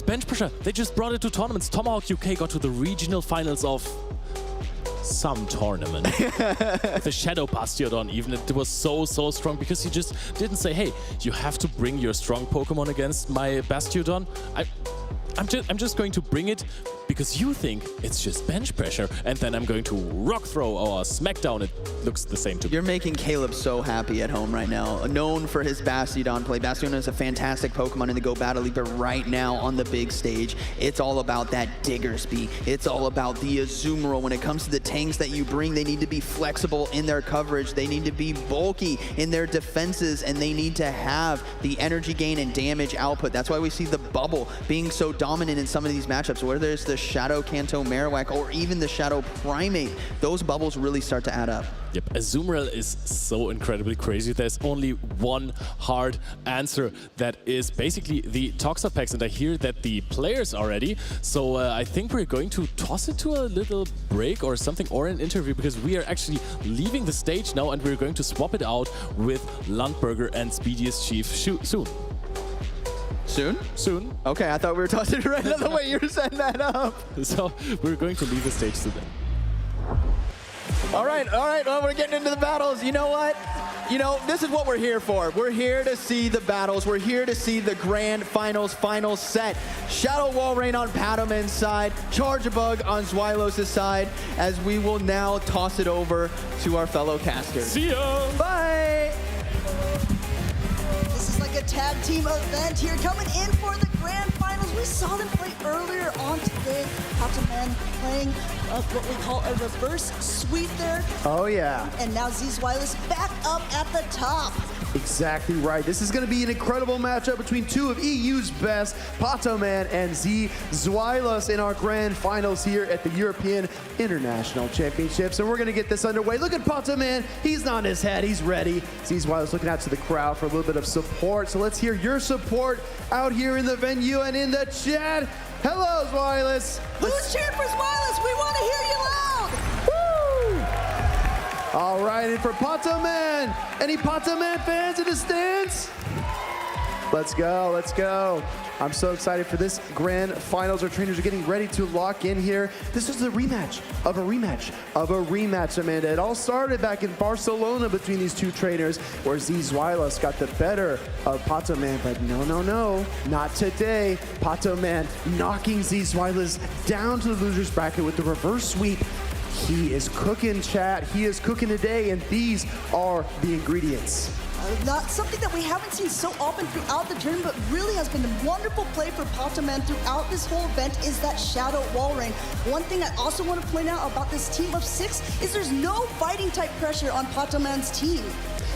bench pressure, they just brought it to tournaments. Tomahawk UK got to the regional finals of some tournament. The Shadow Bastiodon even, it was so strong because he just didn't say, hey, you have to bring your strong Pokemon against my Bastiodon. I'm just going to bring it because you think it's just bench pressure, and then I'm going to rock throw or smackdown. It looks the same to me. You're making Caleb so happy at home right now. Known for his Bastiodon play. Bastiodon is a fantastic Pokemon in the Go Battle League, but right now on the big stage, it's all about that Diggersby. It's all about the Azumarill. When it comes to the tanks that you bring, they need to be flexible in their coverage. They need to be bulky in their defenses, and they need to have the energy gain and damage output. That's why we see the bubble being so dominant in some of these matchups, whether it's the Shadow Kanto Marowak or even the Shadow Primate. Those bubbles really start to add up. Yep, Azumarill is so incredibly crazy. There's only one hard answer, that is basically the Toxapex, and I hear that the players are ready. So I think we're going to toss it to a little break or something, or an interview, because we are actually leaving the stage now and we're going to swap it out with Landberger and Speediest Chief soon. Soon? Soon. Okay, I thought we were tossing it right the way you were setting that up. So we're going to leave the stage soon. All right, well, we're getting into the battles. You know what? You know, this is what we're here for. We're here to see the battles. We're here to see the grand finals final set. Shadow Walrein on Patoman's side, Charjabug on Zweilous' side, as we will now toss it over to our fellow casters. See ya! Bye! This is like a tag team event here, coming in for the grand finals. We saw them play earlier on today. Patoman playing what we call a reverse sweep there. Oh yeah. And now Zweilous back up at the top. Exactly right. This is going to be an incredible matchup between two of EU's best, Patoman and Zweilous, in our grand finals here at the European International Championships. And we're going to get this underway. Look at Patoman. He's nodding his head. He's ready. Zweilous looking out to the crowd for a little bit of support. So let's hear your support out here in the venue and in the chat. Hello, Zweilous. Who's cheering for Zweilous? We want to hear you loud. Woo! All right, and for Patoman, any Patoman fans in the stands? Let's go, let's go. I'm so excited for this grand finals. Our trainers are getting ready to lock in here. This is a rematch of a rematch of a rematch, Amanda. It all started back in Barcelona between these two trainers, where Zweilous got the better of Patoman, but no, not today. Patoman knocking Zweilous down to the loser's bracket with the reverse sweep. He is cooking, chat. He is cooking today, and these are the ingredients. Not something that we haven't seen so often throughout the tournament, but really has been a wonderful play for Patoman throughout this whole event is that Shadow Wall Rain. One thing I also want to point out about this team of 6 is there's no fighting type pressure on Patoman's team.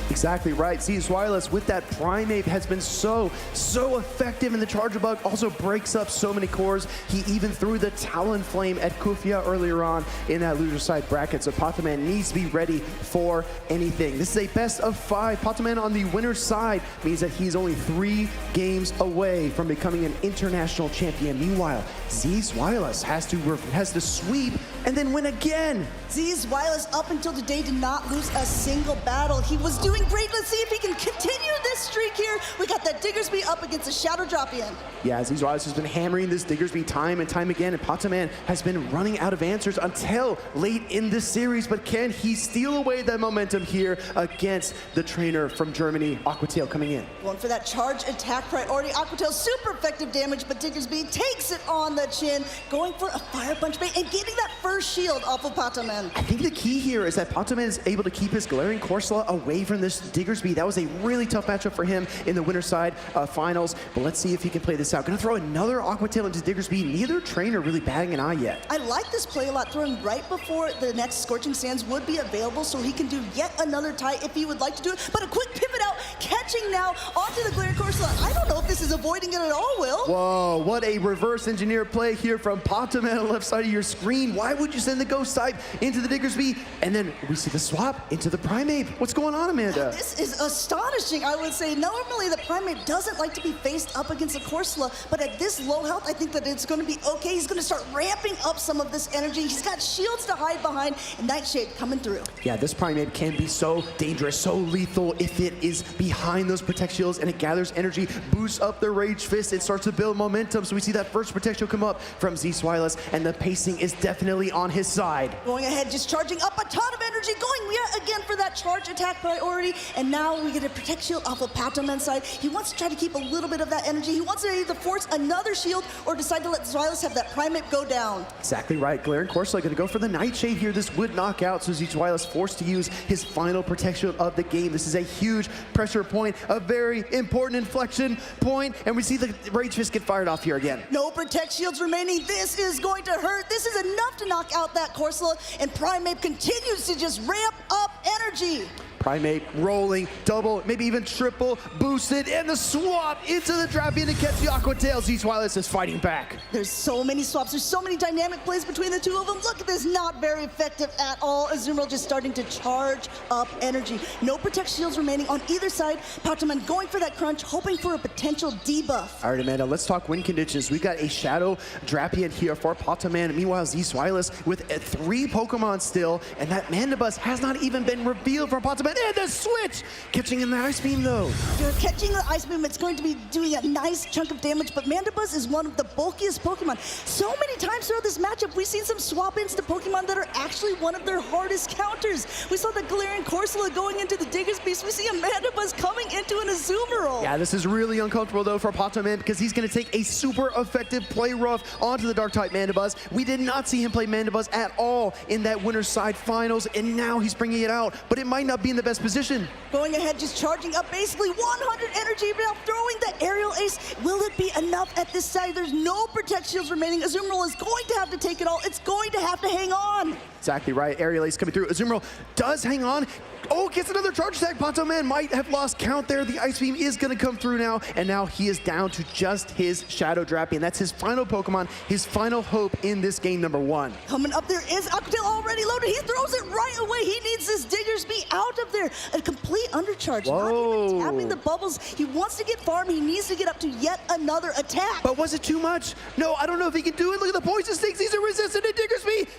Exactly right. Z's Wireless with that Primate has been so effective in the Charger Bug. Also breaks up so many cores. He even threw the Talon Flame at Kufia earlier on in that loser side bracket. So Patoman needs to be ready for anything. This is a best of 5. Patoman on the winner's side means that he's only 3 games away from becoming an international champion. Meanwhile, Z's Wireless has to sweep and then win again. Z's Wireless up until today did not lose a single battle. He was doing great. Let's see if he can continue this streak here. We got that Diggersby up against a Shadow Drop-In. Yeah, Z's Wireless has been hammering this Diggersby time and time again, and Patoman has been running out of answers until late in the series, but can he steal away that momentum here against the trainer from Germany, Aquatail, coming in? Going for that charge attack priority. Aquatail super effective damage, but Diggersby takes it on the chin, going for a Fire Punch bait and getting that first shield off of Patoman. I think the key here is that Patoman is able to keep his Galarian Corsola away from this Diggersby. That was a really tough matchup for him in the winner's side finals, but let's see if he can play this out. Gonna throw another Aquatail into Diggersby. Neither trainer really batting an eye yet. I like this play a lot, throwing right before the next Scorching Sands would be available, so he can do yet another tie if he would like to do it. But a quick pivot out, catching now onto the Galarian Corsola. I don't know if this is avoiding it at all, Will. Whoa, what a reverse engineer play here from Patoman on the left side of your screen. Why would you send the Ghost type into the Diggersby? And then we see the swap into the Primate. What's going on, Amanda? This is astonishing, I would say. Normally, the Primate doesn't like to be faced up against a Corsola, but at this low health, I think that it's going to be okay. He's going to start ramping up some of this energy. He's got shields to hide behind, and Nightshade coming through. Yeah, this Primate can be so dangerous, so lethal if it is behind those Protect Shields and it gathers energy, boosts up the Rage Fist, it starts to build momentum. So we see that first Protect Shield come up from Z's Wireless, and the pacing is definitely on his side. Going ahead, just charging up a ton of energy, going yet again for that charge attack priority, and now we get a Protect Shield off of Patoman's side. He wants to try to keep a little bit of that energy. He wants to either force another shield or decide to let Xylas have that Primate go down. Exactly right. Galarian Corsola going to go for the Nightshade here. This would knock out, so Xylas forced to use his final Protect Shield of the game. This is a huge pressure point, a very important inflection point, and we see the Rage Fist get fired off here again. No Protect Shields remaining. This is going to hurt. This is enough to knock out that Corsola, and Primate continues to just ramp up energy. Primate rolling, double, maybe even triple, boosted, and the swap into the Drop-In to catch the Aquatail. Z's Wireless is fighting back. There's so many swaps. There's so many dynamic plays between the two of them. Look at this, not very effective at all. Azumarill just starting to charge up energy. No Protect Shields remaining on either side. Patoman going for that crunch, hoping for a potential debuff. All right, Amanda, let's talk win conditions. We got a Shadow Drop-In here for Patoman. Meanwhile, Z's Wireless with 3 Pokemon still, and that Mandibuzz has not even been revealed for Patoman. And the switch! Catching in the Ice Beam, though. You're catching the Ice Beam. It's going to be doing a nice chunk of damage, but Mandibuzz is one of the bulkiest Pokemon. So many times throughout this matchup, we've seen some swap-ins to Pokemon that are actually one of their hardest counters. We saw the Galarian Corsola going into the Diggersby. We see a Mandibuzz coming into an Azumarill. Yeah, this is really uncomfortable, though, for Patoman because he's going to take a super effective play rough onto the Dark-type Mandibuzz. We did not see him play Mandibuzz at all in that winner's side finals, and now he's bringing it out, but it might not be in the best position. Going ahead, just charging up basically 100 energy, now throwing the Aerial Ace. Will it be enough at this side? There's no Protect Shields remaining. Azumarill is going to have to take it all. It's going to have to hang on. Exactly right. Aerial Ace coming through. Azumarill does hang on. Oh, gets another charge attack. Patoman might have lost count there. The Ice Beam is going to come through now, and now he is down to just his Shadow Drop-In. That's his final Pokemon, his final hope in this game number 1. Coming up there is Aquatail already loaded. He throws it right away. He needs this Diggersby out of there. A complete undercharge. Whoa. Not even tapping the bubbles. He wants to get farm. He needs to get up to yet another attack. But was it too much? No, I don't know if he can do it. Look at the poison sticks. He's a resistant to Diggersby.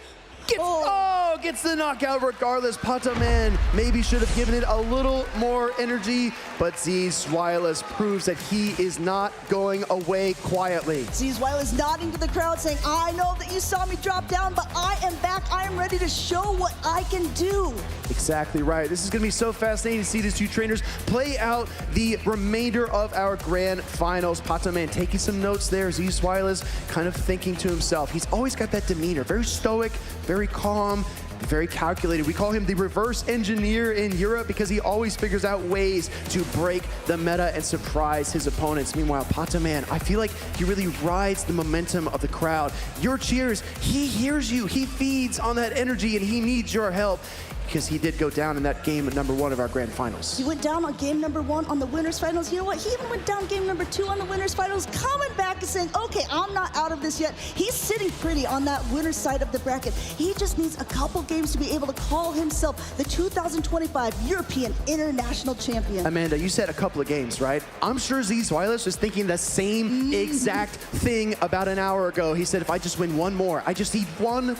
Gets the knockout regardless. Patoman maybe should have given it a little more energy, but Z's Wireless proves that he is not going away quietly. Z's Wireless nodding to the crowd saying, I know that you saw me drop down, but I am back. I am ready to show what I can do. Exactly right. This is going to be so fascinating to see these two trainers play out the remainder of our grand finals. Patoman taking some notes there. Z's Wireless kind of thinking to himself. He's always got that demeanor, very stoic, very calm, very calculated. We call him the reverse engineer in Europe because he always figures out ways to break the meta and surprise his opponents. Meanwhile, Patoman, I feel like he really rides the momentum of the crowd. Your cheers, he hears you, he feeds on that energy, and he needs your help, because he did go down in that game number 1 of our grand finals. He went down on game number 1 on the winners finals. You know what? He even went down game number 2 on the winners finals, coming back and saying, okay, I'm not out of this yet. He's sitting pretty on that winner's side of the bracket. He just needs a couple games to be able to call himself the 2025 European International Champion. Amanda, you said a couple of games, right? I'm sure Zweilous was thinking the same exact thing about an hour ago. He said, if I just win one more, I just need one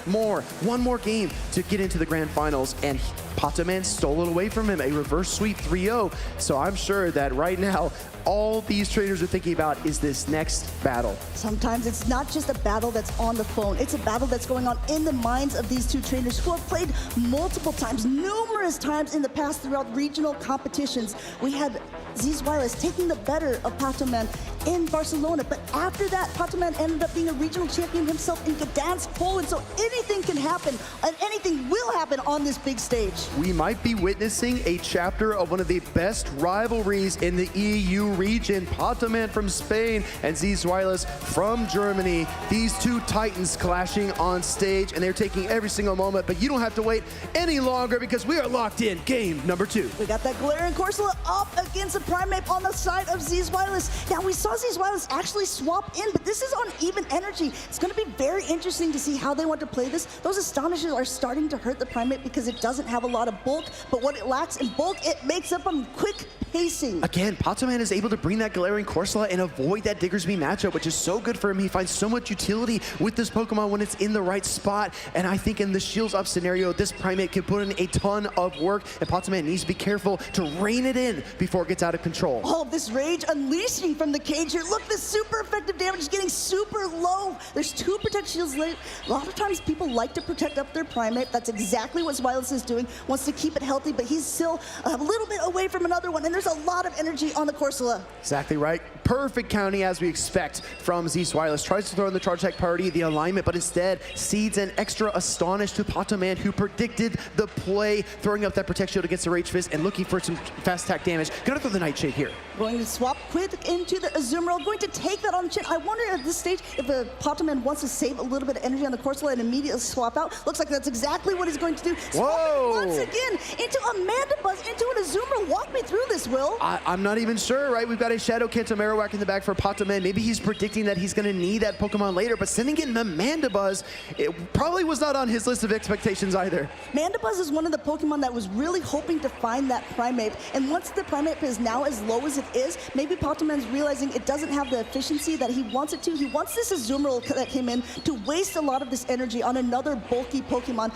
more game to get into the grand finals, and Patoman stole it away from him, a reverse sweep 3-0. So I'm sure that right now, all these trainers are thinking about is this next battle. Sometimes it's not just a battle that's on the phone. It's a battle that's going on in the minds of these two trainers who have played multiple times, numerous times in the past throughout regional competitions. We had Zweilous taking the better of Patoman in Barcelona, but after that, Patoman ended up being a regional champion himself in Gdansk, Poland, so anything can happen, and anything will happen on this big stage. We might be witnessing a chapter of one of the best rivalries in the EU region. Patoman from Spain and Zweilous from Germany. These two titans clashing on stage, and they're taking every single moment, but you don't have to wait any longer because we are locked in game number 2. We got that Galarian Corsola up against a Primeape on the side of Zweilous. Now, we saw Zweilous actually swap in, but this is on even energy. It's going to be very interesting to see how they want to play this. Those Astonishes are starting to hurt the Primeape because it doesn't have a lot of bulk, but what it lacks in bulk, it makes up on quick pacing. Again, Patoman is able to bring that Galarian Corsola and avoid that Diggersby matchup, which is so good for him. He finds so much utility with this Pokemon when it's in the right spot, and I think in the shields up scenario, this Primeape can put in a ton of work, and Patoman needs to be careful to rein it in before it gets out of control. All of this rage unleashing from the cage here. Look, this super effective damage is getting super low. There's 2 Protect Shields late. A lot of times people like to protect up their Primeape. That's exactly what Zweilous is doing. Wants to keep it healthy, but he's still a little bit away from another one, and there's a lot of energy on the Corsola. Exactly right. Perfect counting as we expect from Zweilous. Tries to throw in the Charge Attack party, the alignment, but instead seeds an extra Astonish to Patoman, who predicted the play, throwing up that Protect Shield against the Rage Fist and looking for some fast attack damage. Gonna throw the Nightshade here. Going to swap quick into the Azumarill, going to take that on the chin. I wonder at this stage if a Patoman wants to save a little bit of energy on the Corsola and immediately swap out. Looks like that's exactly what he's going to do. Swapping once again into Amanda Buzz, into an Azumarill. Walk me through this, Will. I'm not even sure, right? We've got a Shadow Kanto Marowak in the back for Patoman. Maybe he's predicting that he's going to need that Pokemon later, but sending in Mandibuzz, it probably was not on his list of expectations either. Mandibuzz is one of the Pokemon that was really hoping to find that Primeape, and once the Primeape is now as low as it is, maybe Patoman's realizing it doesn't have the efficiency that he wants it to. He wants this Azumarill that came in to waste a lot of this energy on another bulky Pokemon,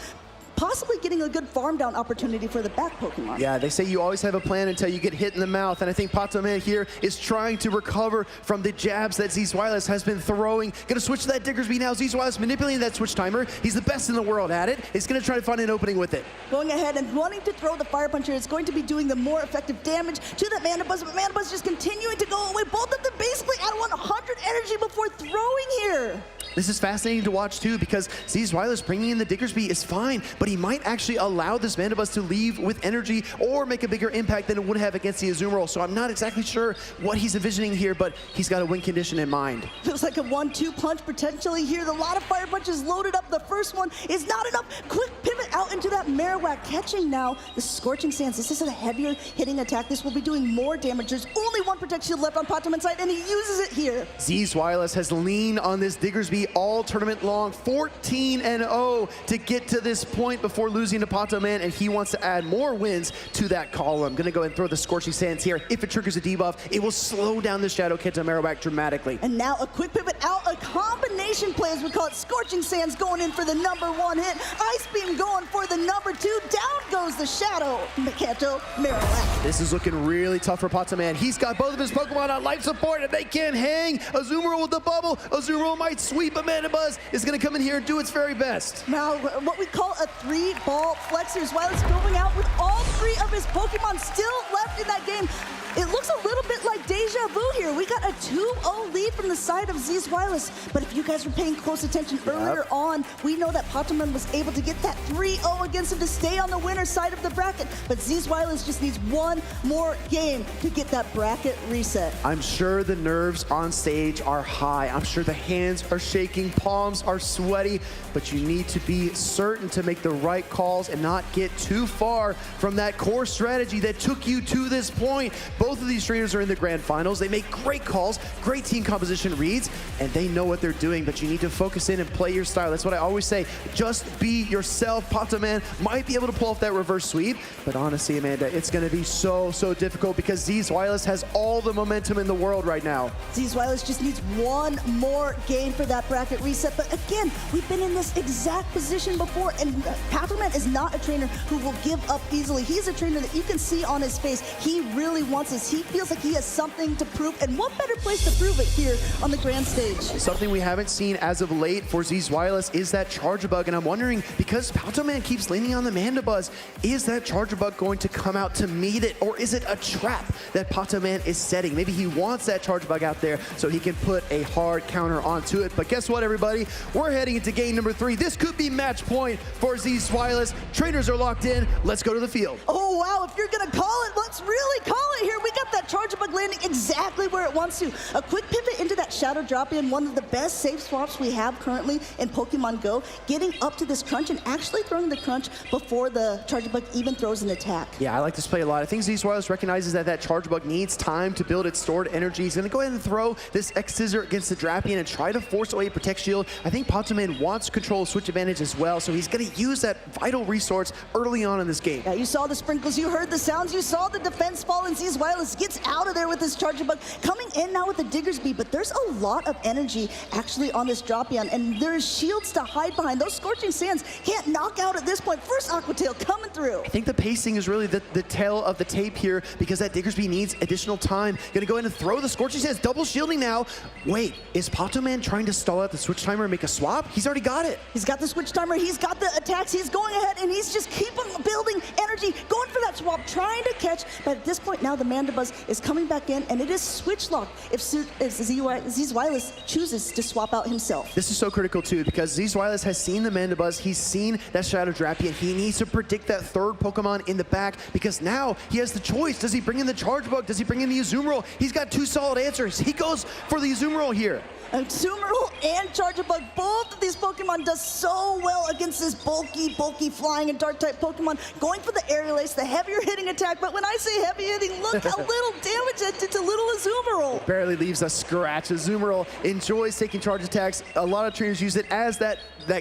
possibly getting a good farm down opportunity for the back Pokemon. Yeah, they say you always have a plan until you get hit in the mouth, and I think Patoman here is trying to recover from the jabs that Zweilous has been throwing. Gonna switch to that Diggersby now. Zweilous manipulating that switch timer. He's the best in the world at it. He's gonna try to find an opening with it. Going ahead and wanting to throw the Fire Puncher is going to be doing the more effective damage to that Mandibuzz, but Mandibuzz just continuing to go away. Both of them basically at 100 energy before throwing here. This is fascinating to watch too, because Zweilous bringing in the Diggersby is fine, but he might actually allow this Mandibuzz to leave with energy or make a bigger impact than it would have against the Azumarill. So I'm not exactly sure what he's envisioning here, but he's got a win condition in mind. Feels like a 1-2 punch potentially here. A lot of Fire Punches loaded up. The first one is not enough. Quick pivot out into that Marowak, catching now the Scorching Sands. This is a heavier hitting attack. This will be doing more damage. There's only 1 Protect Shield left on Patoman's side, and he uses it here. Zweilous has leaned on this Diggersby all tournament long, 14-0 to get to this point before losing to Patoman, and he wants to add more wins to that column. Gonna go ahead and throw the Scorching Sands here. If it triggers a debuff, it will slow down the Shadow Kanto Marowak dramatically. And now a quick pivot out, a combination play, as we call it. Scorching Sands going in for the #1 hit. Ice Beam going for the #2. Down goes the Shadow Kanto Marowak. This is looking really tough for Patoman. He's got both of his Pokemon on life support, and they can't hang. Azumarill with the bubble. Azumarill might sweep, but Mandibuzz is gonna come in here and do its very best. Now, what we call a 3-ball flexors, while it's going out with all 3 of his Pokemon still left in that game. It looks a little bit like deja vu here. We got a 2-0 lead from the side of Z's Wireless. But if you guys were paying close attention earlier on, we know that Pokémon was able to get that 3-0 against him to stay on the winner's side of the bracket. But Z's Wireless just needs one more game to get that bracket reset. I'm sure the nerves on stage are high. I'm sure the hands are shaking, palms are sweaty, but you need to be certain to make the right calls and not get too far from that core strategy that took you to this point. Both of these trainers are in the grand finals. They make great calls, great team composition reads, and they know what they're doing, but you need to focus in and play your style. That's what I always say. Just be yourself. Pokémon might be able to pull off that reverse sweep, but honestly, Amanda, it's going to be so difficult because Z's Wireless has all the momentum in the world right now. Z's Wireless just needs one more game for that bracket reset, but again, we've been in this exact position before, and Pokémon is not a trainer who will give up easily. He's a trainer that you can see on his face. He really wants this. He feels like he has something to prove, and what better place to prove it here on the grand stage? Something we haven't seen as of late for Z's Wireless is that Charger Bug, and I'm wondering, because Pokémon keeps leaning on the Mandibuzz, is that Charger Bug going to come out to meet it, or is it a trap that Pokémon is setting? Maybe he wants that Charger Bug out there so he can put a hard counter onto it. But guess what, everybody? We're heading into game number 3. This could be match point for Z's Wireless. Trainers are locked in. Let's go to the field. Oh, wow. If you're going to call it, let's really call it here. We got that Charger Bug landing exactly where it wants to. A quick pivot into that Shadow Drop-In, one of the best safe swaps we have currently in Pokemon Go. Getting up to this crunch and actually throwing the crunch before the Charger Bug even throws an attack. Yeah, I like this play a lot. I think Z's Wireless recognizes that that Charger Bug needs time to build its stored energy. He's going to go ahead and throw this X-Scissor against the Drapion and try to force away Protect Shield. I think Pokémon wants control of switch advantage as well, so he's going to use that vital resource early on in this game. Yeah, you saw the sprinkles, you heard the sounds, you saw the defense fall, and Z's Wireless gets out of there with this Charger Bug. Coming in now with the Diggersby, but there's a lot of energy actually on this Drapion, and there's shields to hide behind. Those Scorching Sands can't knock out at this point. First Aqua Tail coming through. I think the pacing is really the tail of the tape here because that Diggersby needs additional time. Gonna go ahead and throw the Scorching Sands, double shielding now. Wait, is Pokémon trying to stall out the switch timer and make a swap? He's already got it. He's got the switch timer, he's got the attacks, he's going ahead and he's just keeping building energy, going for that swap, trying to catch. But at this point now the Mandibuzz is coming back in and it is switch locked if Z's Wireless chooses to swap out himself. This is so critical too because Z's Wireless has seen the Mandibuzz, he's seen that Shadow Drapion. He needs to predict that third Pokemon in the back because now he has the choice. Does he bring in the Charge Bug? Does he bring in the Azumarill? He's got 2 solid answers. He goes for the Azumarill here. Azumarill and Charger Bug, both of these Pokemon does so well against this bulky flying and dark type Pokemon. Going for the Aerial Ace, the heavier hitting attack, but when I say heavy hitting, look how little damage that did to little Azumarill. Barely leaves a scratch. Azumarill enjoys taking charge attacks. A lot of trainers use it as that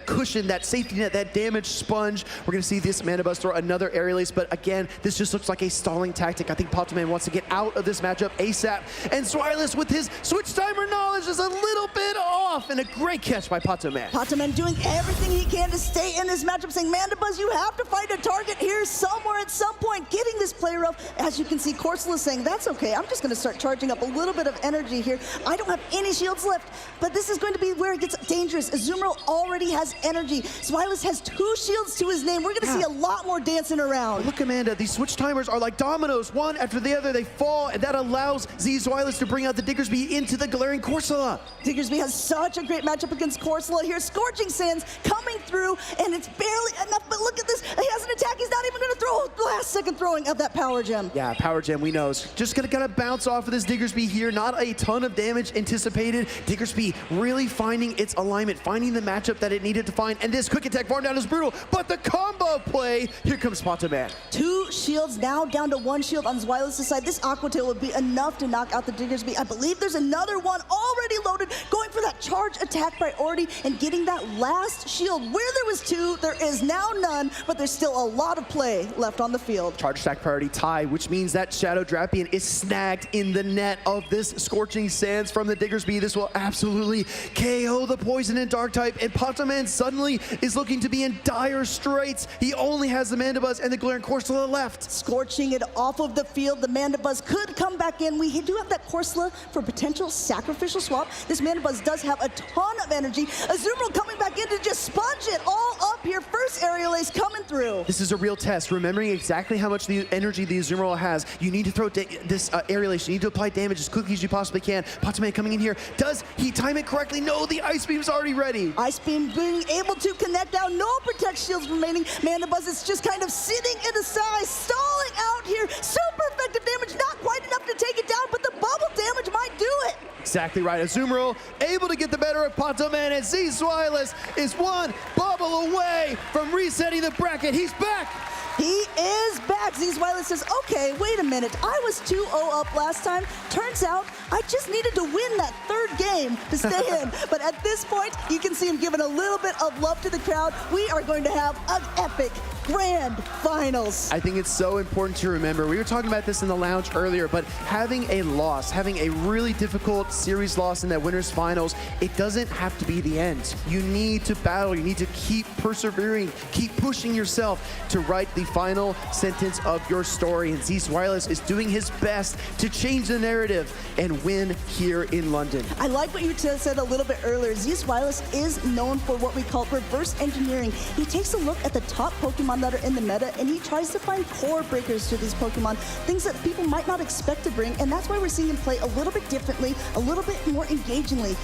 cushion, that safety net, that damage sponge. We're gonna see this Mandibuzz throw another Aerial Ace, but again, this just looks like a stalling tactic. I think Pokémon wants to get out of this matchup ASAP. And Swireless with his switch timer knowledge is a little bit off, and a great catch by Pokémon. Pokémon doing everything he can to stay in this matchup, saying, Mandibuzz, you have to find a target here somewhere at some point, getting this play rough. As you can see, Corsola saying, that's okay, I'm just gonna start charging up a little bit of energy here. I don't have any shields left, but this is going to be where it gets dangerous. Azumarill already has energy. Swireless has 2 shields to his name. We're gonna see a lot more dancing around. Look, Amanda, these switch timers are like dominoes. One after the other, they fall, and that allows Swireless to bring out the Diggersby into the glaring Corsola. Diggersby has such a great matchup against Corsola here. Scorching Sands coming through, and it's barely enough, but look at this. He has an attack. He's not even gonna throw last second throwing of that Power Gem. Yeah, Power Gem, we know. It's just gonna kind of bounce off of this Diggersby here. Not a ton of damage anticipated. Diggersby really finding its alignment, finding the matchup that it needed to find, and this quick attack farm down is brutal, but the combo play, here comes Pokémon. 2 shields now down to 1 shield on Swireless' side. This Aqua Tail would be enough to knock out the Diggersby. I believe there's another one already loaded, going for that charge attack priority and getting that last shield. Where there was 2, there is now none, but there's still a lot of play left on the field. Charge attack priority tie, which means that Shadow Drapion is snagged in the net of this Scorching Sands from the Diggersby. This will absolutely KO the Poison and Dark type, and Pokémon suddenly is looking to be in dire straits. He only has the Mandibuzz and the Glaring Corsola left. Scorching it off of the field. The Mandibuzz could come back in. We do have that Corsola for potential sacrificial swap. This Mandibuzz does have a ton of energy. Azumarill coming back in to just sponge it all up here. First aerial ace coming through. This is a real test, remembering exactly how much the energy the Azumarill has. You need to throw this aerial ace. You need to apply damage as quickly as you possibly can. Patoman coming in here. Does he time it correctly? No, the Ice Beam's already ready. Ice Beam being able to connect down. No Protect Shields remaining. Mandibuzz is just kind of sitting in the side, stalling out here. Super effective damage. Not quite enough to take it down, but the bubble damage might do it. Exactly right. Azumarill able to get the better of Patoman, and Zweilous is one bubble away from resetting the bracket. He's back. He is back. Zweilous says, okay, wait a minute. I was 2-0 up last time. Turns out I just needed to win that third game to stay in. But at this point, you can see him giving a little bit of love to the crowd. We are going to have an epic grand finals. I think it's so important to remember. We were talking about this in the lounge earlier, but having a loss, having a really difficult series loss in that winners finals, it doesn't have to be the end. You need to battle. You need to keep persevering, keep pushing yourself to write the final sentence of your story. And Zweilous is doing his best to change the narrative and win here in London. I like what you said a little bit earlier. Zweilous is known for what we call reverse engineering. He takes a look at the top Pokemon that are in the meta, and he tries to find core breakers to these Pokemon, things that people might not expect to bring, and that's why we're seeing him play a little bit differently, a little bit more engagingly.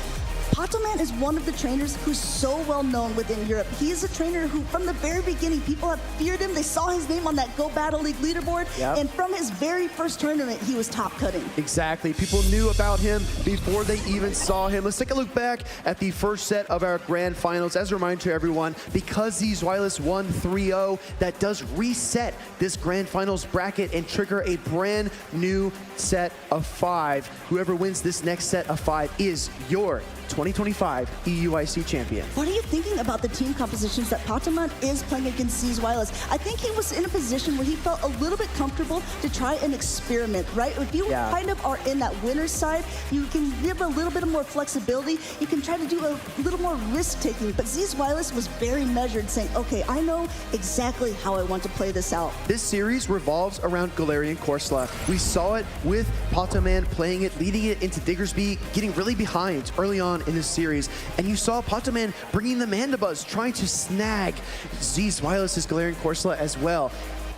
Patoman is one of the trainers who's so well known within Europe. He is a trainer who, from the very beginning, people have feared him. They saw his name on that Go Battle League leaderboard, and from his very first tournament, he was top cutting. Exactly. People knew about him before they even saw him. Let's take a look back at the first set of our grand finals. As a reminder to everyone, because Zweilous won 3-0, that does reset this grand finals bracket and trigger a brand new set of 5. Whoever wins this next set of 5 is your 2025 EUIC champion. What are you thinking about the team compositions that Patoman is playing against Zweilous? I think he was in a position where he felt a little bit comfortable to try and experiment, right? If you kind of are in that winner's side, you can give a little bit of more flexibility. You can try to do a little more risk-taking, but Zweilous was very measured, saying, okay, I know exactly how I want to play this out. This series revolves around Galarian Corsola. We saw it with Patoman playing it, leading it into Diggersby, getting really behind early on in this series, and you saw Patoman bringing the Mandibuzz, trying to snag Zweilous' Galarian Corsola as well.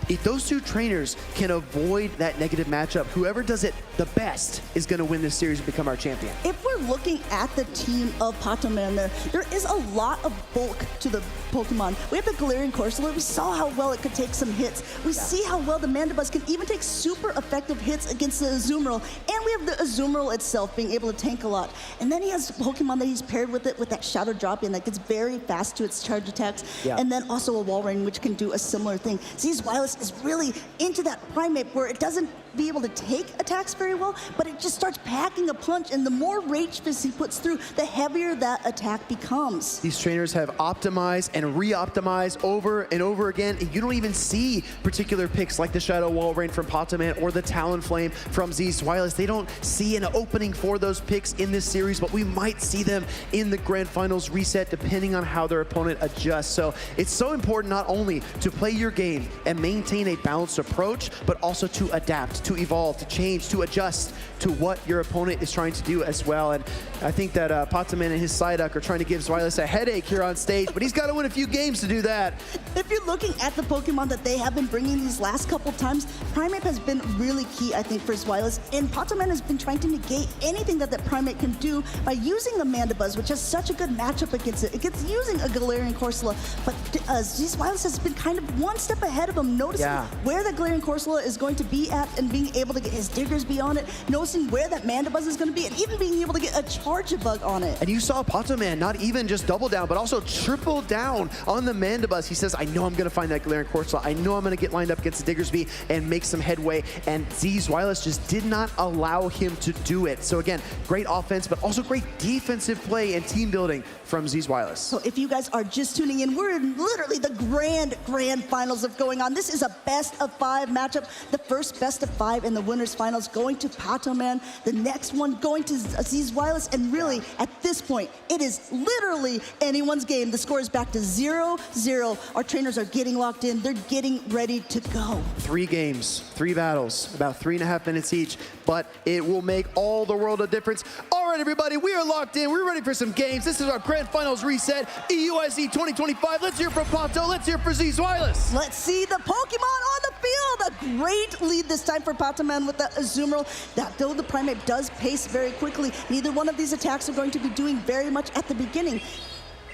If those two trainers can avoid that negative matchup, whoever does it the best is going to win this series and become our champion. If we're looking at the team of Patoman there is a lot of bulk to the Pokemon. We have the Galarian Corsola. We saw how well it could take some hits. We see how well the Mandibuzz can even take super effective hits against the Azumarill. And we have the Azumarill itself being able to tank a lot. And then he has Pokemon that he's paired with it with that Shadow Drop-In that gets very fast to its charge attacks. And then also a Wall Rain, which can do a similar thing. Zweilous is really into that Primate where it doesn't be able to take attacks very well, but it just starts packing a punch, and the more Rage Fist he puts through, the heavier that attack becomes. These trainers have optimized and re-optimized over and over again, and you don't even see particular picks like the Shadow Wall Rain from Patoman or the Talonflame from Zweilous. They don't see an opening for those picks in this series, but we might see them in the grand finals reset depending on how their opponent adjusts. So it's so important not only to play your game and maintain a balanced approach, but also to adapt, to evolve, to change, to adjust to what your opponent is trying to do as well. And I think that Patoman and his Psyduck are trying to give Zweilous a headache here on stage, but he's got to win a few games to do that. If you're looking at the Pokemon that they have been bringing these last couple times, Primate has been really key, I think, for Zweilous, and Patoman has been trying to negate anything that Primate can do by using the Mandibuzz, which has such a good matchup against it. It gets using a Galarian Corsola, but Zweilous has been kind of one step ahead of him, noticing where the Galarian Corsola is going to be at and being able to get his Diggersby on it, noticing where that Mandibuzz is going to be, and even being able to get a Charge-a-Bug on it. And you saw Patoman not even just double down, but also triple down on the Mandibuzz. He says, I know I'm going to find that Galarian Corsola. I know I'm going to get lined up against the Diggersby and make some headway. And Zweilous just did not allow him to do it. So again, great offense, but also great defensive play and team building from Zweilous. So if you guys are just tuning in, we're in literally the grand finals of going on. This is a best of 5 matchup, the first best of 5 5 in the winners finals going to Patoman. The next one going to Aziz Wireless. And really, at this point, it is literally anyone's game. The score is back to 0-0. Our trainers are getting locked in. They're getting ready to go. 3 games, 3 battles, about 3.5 minutes each, but it will make all the world of difference. All right, everybody, we are locked in. We're ready for some games. This is our Grand Finals reset, EUIC 2025. Let's hear from Pato. Let's hear for Aziz Wireless. Let's see the Pokemon on the field. A great lead this time for Patoman with the Azumarill. That though the Primeape does pace very quickly, neither one of these attacks are going to be doing very much at the beginning.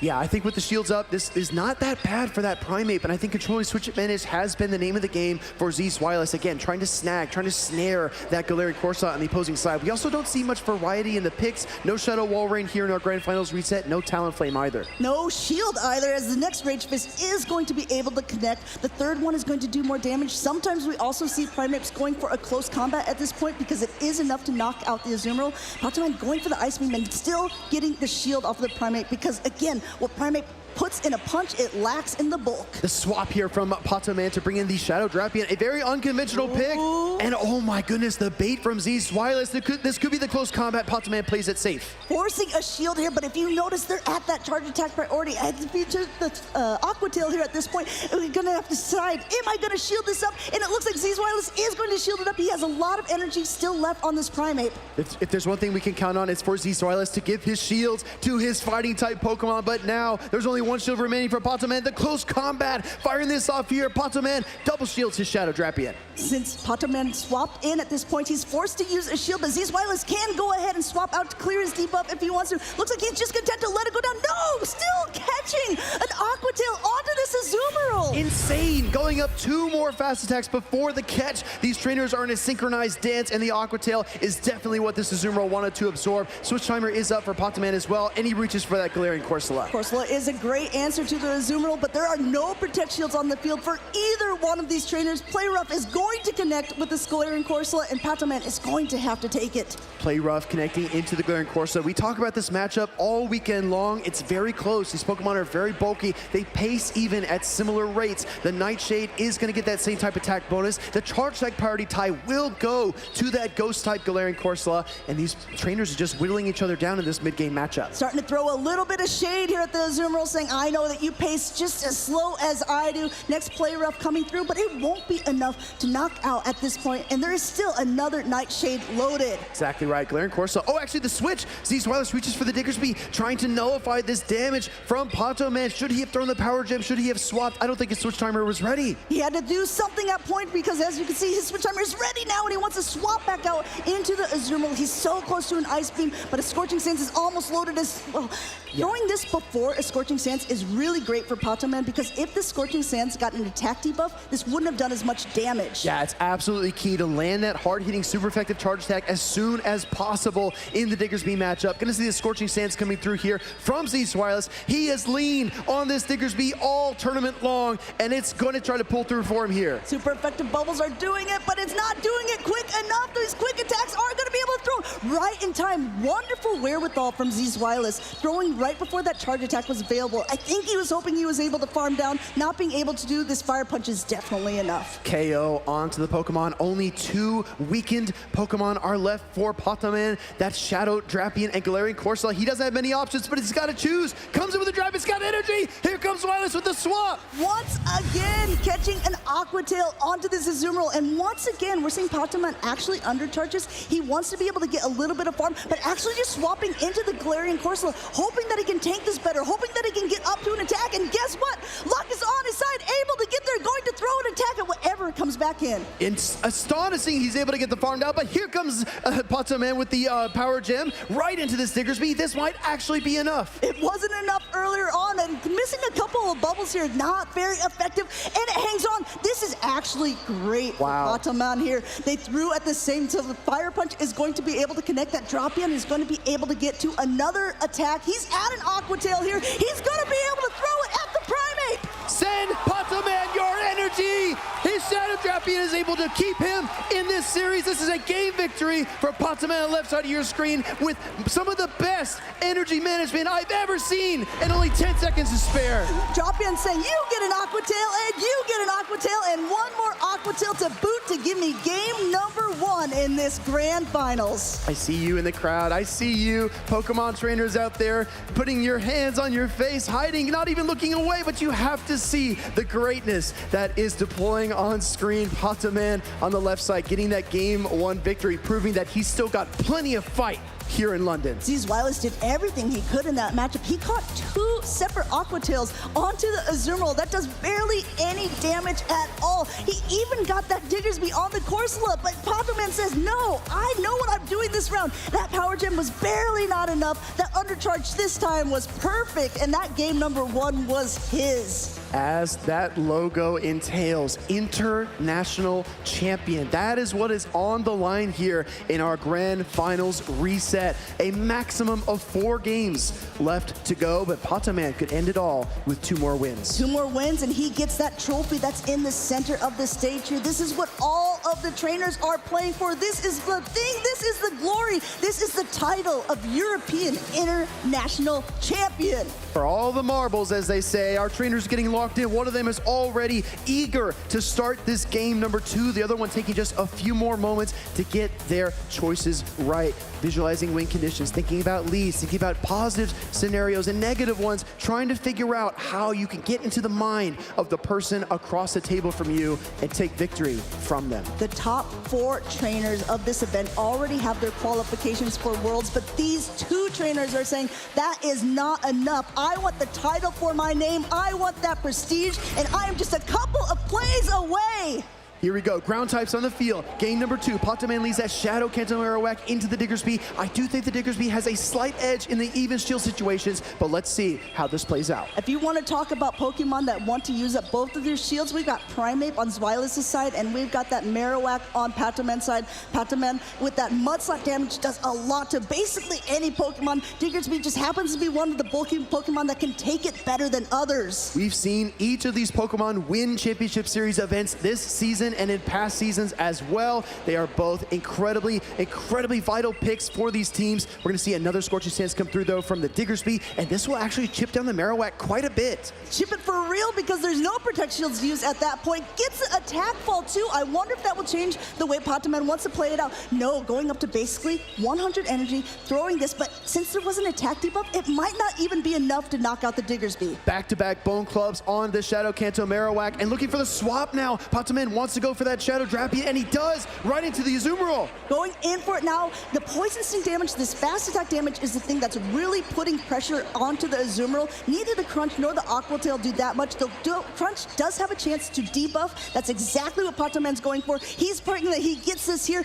Yeah, I think with the shields up, this is not that bad for that Primeape, and I think controlling switch advantage has been the name of the game for Aziz Wireless. Again, trying to snag, trying to snare that Galarian Corsair on the opposing side. We also don't see much variety in the picks. No Shadow Wall Rain here in our Grand Finals reset, no Talonflame either. No shield either, as the next Rage Fist is going to be able to connect. The third one is going to do more damage. Sometimes we also see Primapes going for a close combat at this point because it is enough to knock out the Azumarill. Patoman going for the Ice Beam and still getting the shield off of the Primeape because, again, what Primeape puts in a punch, it lacks in the bulk. The swap here from Patoman to bring in the Shadow Drapion, a very unconventional pick. And oh my goodness, the bait from Aziz Wireless. This could be the close combat. Patoman plays it safe. Forcing a shield here, but if you notice, they're at that charge attack priority. I had to feature the Aqua Tail here at this point. We're gonna have to decide, am I gonna shield this up? And it looks like Aziz Wireless is going to shield it up. He has a lot of energy still left on this Primeape. If there's one thing we can count on, it's for Aziz Wireless to give his shields to his fighting type Pokemon, but now there's only one shield remaining for Patoman. The close combat, firing this off here. Patoman double shields his Shadow Drapion. Since Patoman swapped in at this point, he's forced to use a shield, but Aziz Wireless can go ahead and swap out to clear his debuff if he wants to. Looks like he's just content to let it go down. No, still catching an Aqua Tail onto this Azumarill. Insane, going up 2 more fast attacks before the catch. These trainers are in a synchronized dance, and the Aqua Tail is definitely what this Azumarill wanted to absorb. Switch timer is up for Patoman as well, and he reaches for that Galarian Corsola. Corsola is a great answer to the Azumarill, but there are no Protect Shields on the field for either one of these trainers. Play Rough is going to connect with the Galarian Corsola, and Patoman is going to have to take it. Play Rough connecting into the Galarian Corsola. We talk about this matchup all weekend long. It's very close. These Pokemon are very bulky. They pace even at similar rates. The Nightshade is going to get that same type attack bonus. The Charge Type priority tie will go to that Ghost Type Galarian Corsola, and these trainers are just whittling each other down in this mid-game matchup. Starting to throw a little bit of shade here at the Azumarill, saying, I know that you pace just as slow as I do. Next Play Rough coming through, but it won't be enough to knock out at this point, and there is still another Nightshade loaded. Exactly right, Galarian Corsola. Oh, actually the switch. Aziz Wireless reaches for the Diggersby, trying to nullify this damage from Patoman. Should he have thrown the Power Gem? Should he have swapped? I don't think his switch timer was ready. He had to do something at point because, as you can see, his switch timer is ready now, and he wants to swap back out into the Azumarill. He's so close to an Ice Beam, but a Scorching Sands is almost loaded as well. Throwing this before a Scorching Sands is really great for Patoman because if the Scorching Sands got an attack debuff, this wouldn't have done as much damage. Yeah, it's absolutely key to land that hard-hitting, super effective charge attack as soon as possible in the Diggersby matchup. Gonna see the Scorching Sands coming through here from Aziz Wireless. He has leaned on this Diggersby all tournament long, and it's going to try to pull through for him here. Super effective bubbles are doing it, but it's not doing it quick enough. These quick attacks are going to be able to throw right in time. Wonderful wherewithal from Aziz Wireless, throwing right before that charge attack was available. I think he was hoping he was able to farm down. Not being able to do this Fire Punch is definitely enough. KO onto the Pokemon. Only 2 weakened Pokemon are left for Patoman. That's Shadow Drapion and Galarian Corsola. He doesn't have many options, but he's got to choose. Comes in with a drive. It's got energy. Here comes Wireless with the swap. Once again, catching an Aqua Tail onto this Azumarill. And once again, we're seeing Patoman actually undercharges. He wants to be able to get a little bit of farm, but actually just swapping into the Galarian Corsola, hoping that he can tank this better, hoping that he can get up to an attack. And guess what? Luck is on his side, able to get there, going to throw an attack at whatever comes back in. It's astonishing he's able to get the farm down, but here comes Patoman with the Power Gem right into this Diggersby. This might actually be enough. It wasn't enough earlier on, and missing a couple of bubbles here, not very effective, and it hangs on. This is actually great for Patoman here. They threw at the same time. The Fire Punch is going to be able to connect. That Drapion is going to be able to get to another attack. He's at an Aqua Tail here. He's going to be able to throw it at the Primeape. Send Patoman your energy. His Shadow Drapion is able to keep him in this series. This is a game victory for Pataman on the left side of your screen with some of the best energy management I've ever seen and only 10 seconds to spare. Drop-in saying, you get an Aquatail and you get an Aquatail and one more Aquatail to boot to give me game number 1 in this grand finals. I see you in the crowd. I see you, Pokemon trainers out there, putting your hands on your face, hiding, not even looking away, but you have to see the greatness that is deploying on screen. Pataman on the left side, getting that game 1 victory, proving that he's still got plenty of fight here in London. Wireless did everything he could in that matchup. He caught 2 separate Aquatails onto the Azumarill. That does barely any damage at all. He even got that Diggersby on the Corsola, but Pataman says, no, I know what I'm doing this round. That Power Gem was barely not enough. That Undercharge this time was perfect, and that game number 1 was his. As that logo entails, international champion. That is what is on the line here in our grand finals reset. A maximum of 4 games left to go, but Pataman could end it all with 2 more wins. 2 more wins, and he gets that trophy that's in the center of the stage here. This is what all of the trainers are playing for. This is the thing. This is the glory. This is the title of European International Champion. For all the marbles, as they say, our trainers getting locked in. One of them is already eager to start this game number 2. The other one taking just a few more moments to get their choices right. Visualizing win conditions, thinking about leads, thinking about positive scenarios and negative ones, trying to figure out how you can get into the mind of the person across the table from you and take victory from them. The top 4 trainers of this event already have their qualifications for Worlds, but these 2 trainers are saying that is not enough. I want the title for my name, I want that prestige, and I am just a couple of plays away. Here we go, ground types on the field. Game number 2, Pataman leads that Shadow Kanto Marowak into the Diggersby. I do think the Diggersby has a slight edge in the even shield situations, but let's see how this plays out. If you want to talk about Pokemon that want to use up both of their shields, we've got Primeape on Zweilous' side, and we've got that Marowak on Pataman's side. Pataman, with that Mudslap damage, does a lot to basically any Pokemon. Diggersby just happens to be one of the bulky Pokemon that can take it better than others. We've seen each of these Pokemon win Championship Series events this season and in past seasons as well. They are both incredibly vital picks for these teams. We're gonna see another Scorching Sands come through though from the Diggersby, and this will actually chip down the Marowak quite a bit. Chip it for real because there's no Protect Shields used at that point. Gets an attack fall too. I wonder if that will change the way Pataman wants to play it out. No, going up to basically 100 energy, throwing this, but since there was an attack debuff, it might not even be enough to knock out the Diggersby. Back-to-back Bone Clubs on the Shadow Kanto Marowak, and looking for the swap now. Pataman wants to go for that Shadow Drapion, and he does, right into the Azumarill. Going in for it now. The Poison Sting damage, this fast attack damage is the thing that's really putting pressure onto the Azumarill. Neither the Crunch nor the Aquatail do that much. The Crunch does have a chance to debuff. That's exactly what Pataman's going for. He's praying that he gets this here.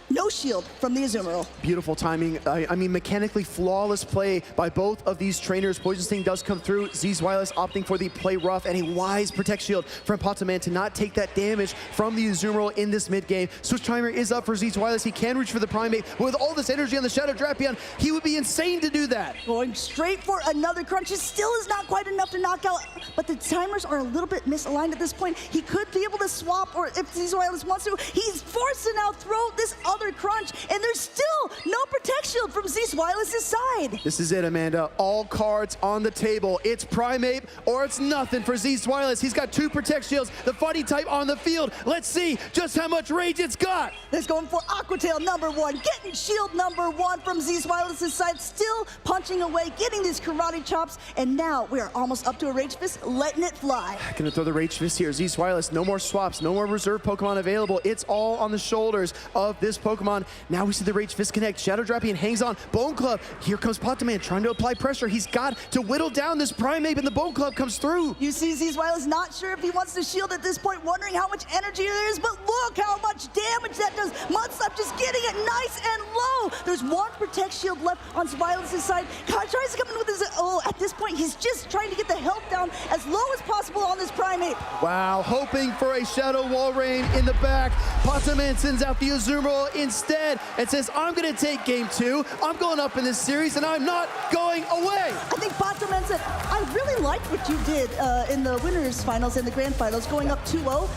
No shield from the Azumarill. Beautiful timing. I mean, mechanically flawless play by both of these trainers. Poison Sting does come through. Zweilous opting for the play rough, and a wise Protect Shield from Pataman to not take that damage from the Azumarill in this mid-game. Switch Timer is up for Zweilous. He can reach for the Primeape, but with all this energy on the Shadow Drapion, he would be insane to do that. Going straight for another Crunch. It still is not quite enough to knock out, but the timers are a little bit misaligned at this point. He could be able to swap, or if Zweilous wants to, he's forced to now throw this other Crunch, and there's still no Protect Shield from Zweilous' side. This is it, Amanda. All cards on the table. It's Primeape or it's nothing for Zweilous. He's got 2 Protect Shields, the Fighting type on the field. Let's see just how much rage it's got. He's going for Aquatail number 1, getting shield number 1 from Zweilous' side, still punching away, getting these karate chops, and now we are almost up to a Rage Fist, letting it fly. Gonna throw the Rage Fist here. Zweilous, no more swaps, no more reserve Pokemon available. It's all on the shoulders of this Pokemon. Now we see the Rage Fist connect. Shadow Drapion hangs on. Bone Club. Here comes Pataman trying to apply pressure. He's got to whittle down this Primeape, and the Bone Club comes through. You see Zweilous not sure if he wants to shield at this point, wondering how much energy there is, but look how much damage that does. Mudslap just getting it nice and low. There's 1 Protect Shield left on Zweilous' side. God tries to come in with his, at this point, he's just trying to get the health down as low as possible on this Primeape. Wow, hoping for a Shadow Wall Rain in the back. Pataman sends out the Azumarill instead and says, I'm going to take game 2. I'm going up in this series, and I'm not going away. I think Pataman said, I really liked what you did in the winners finals and the grand finals, going up 2-0.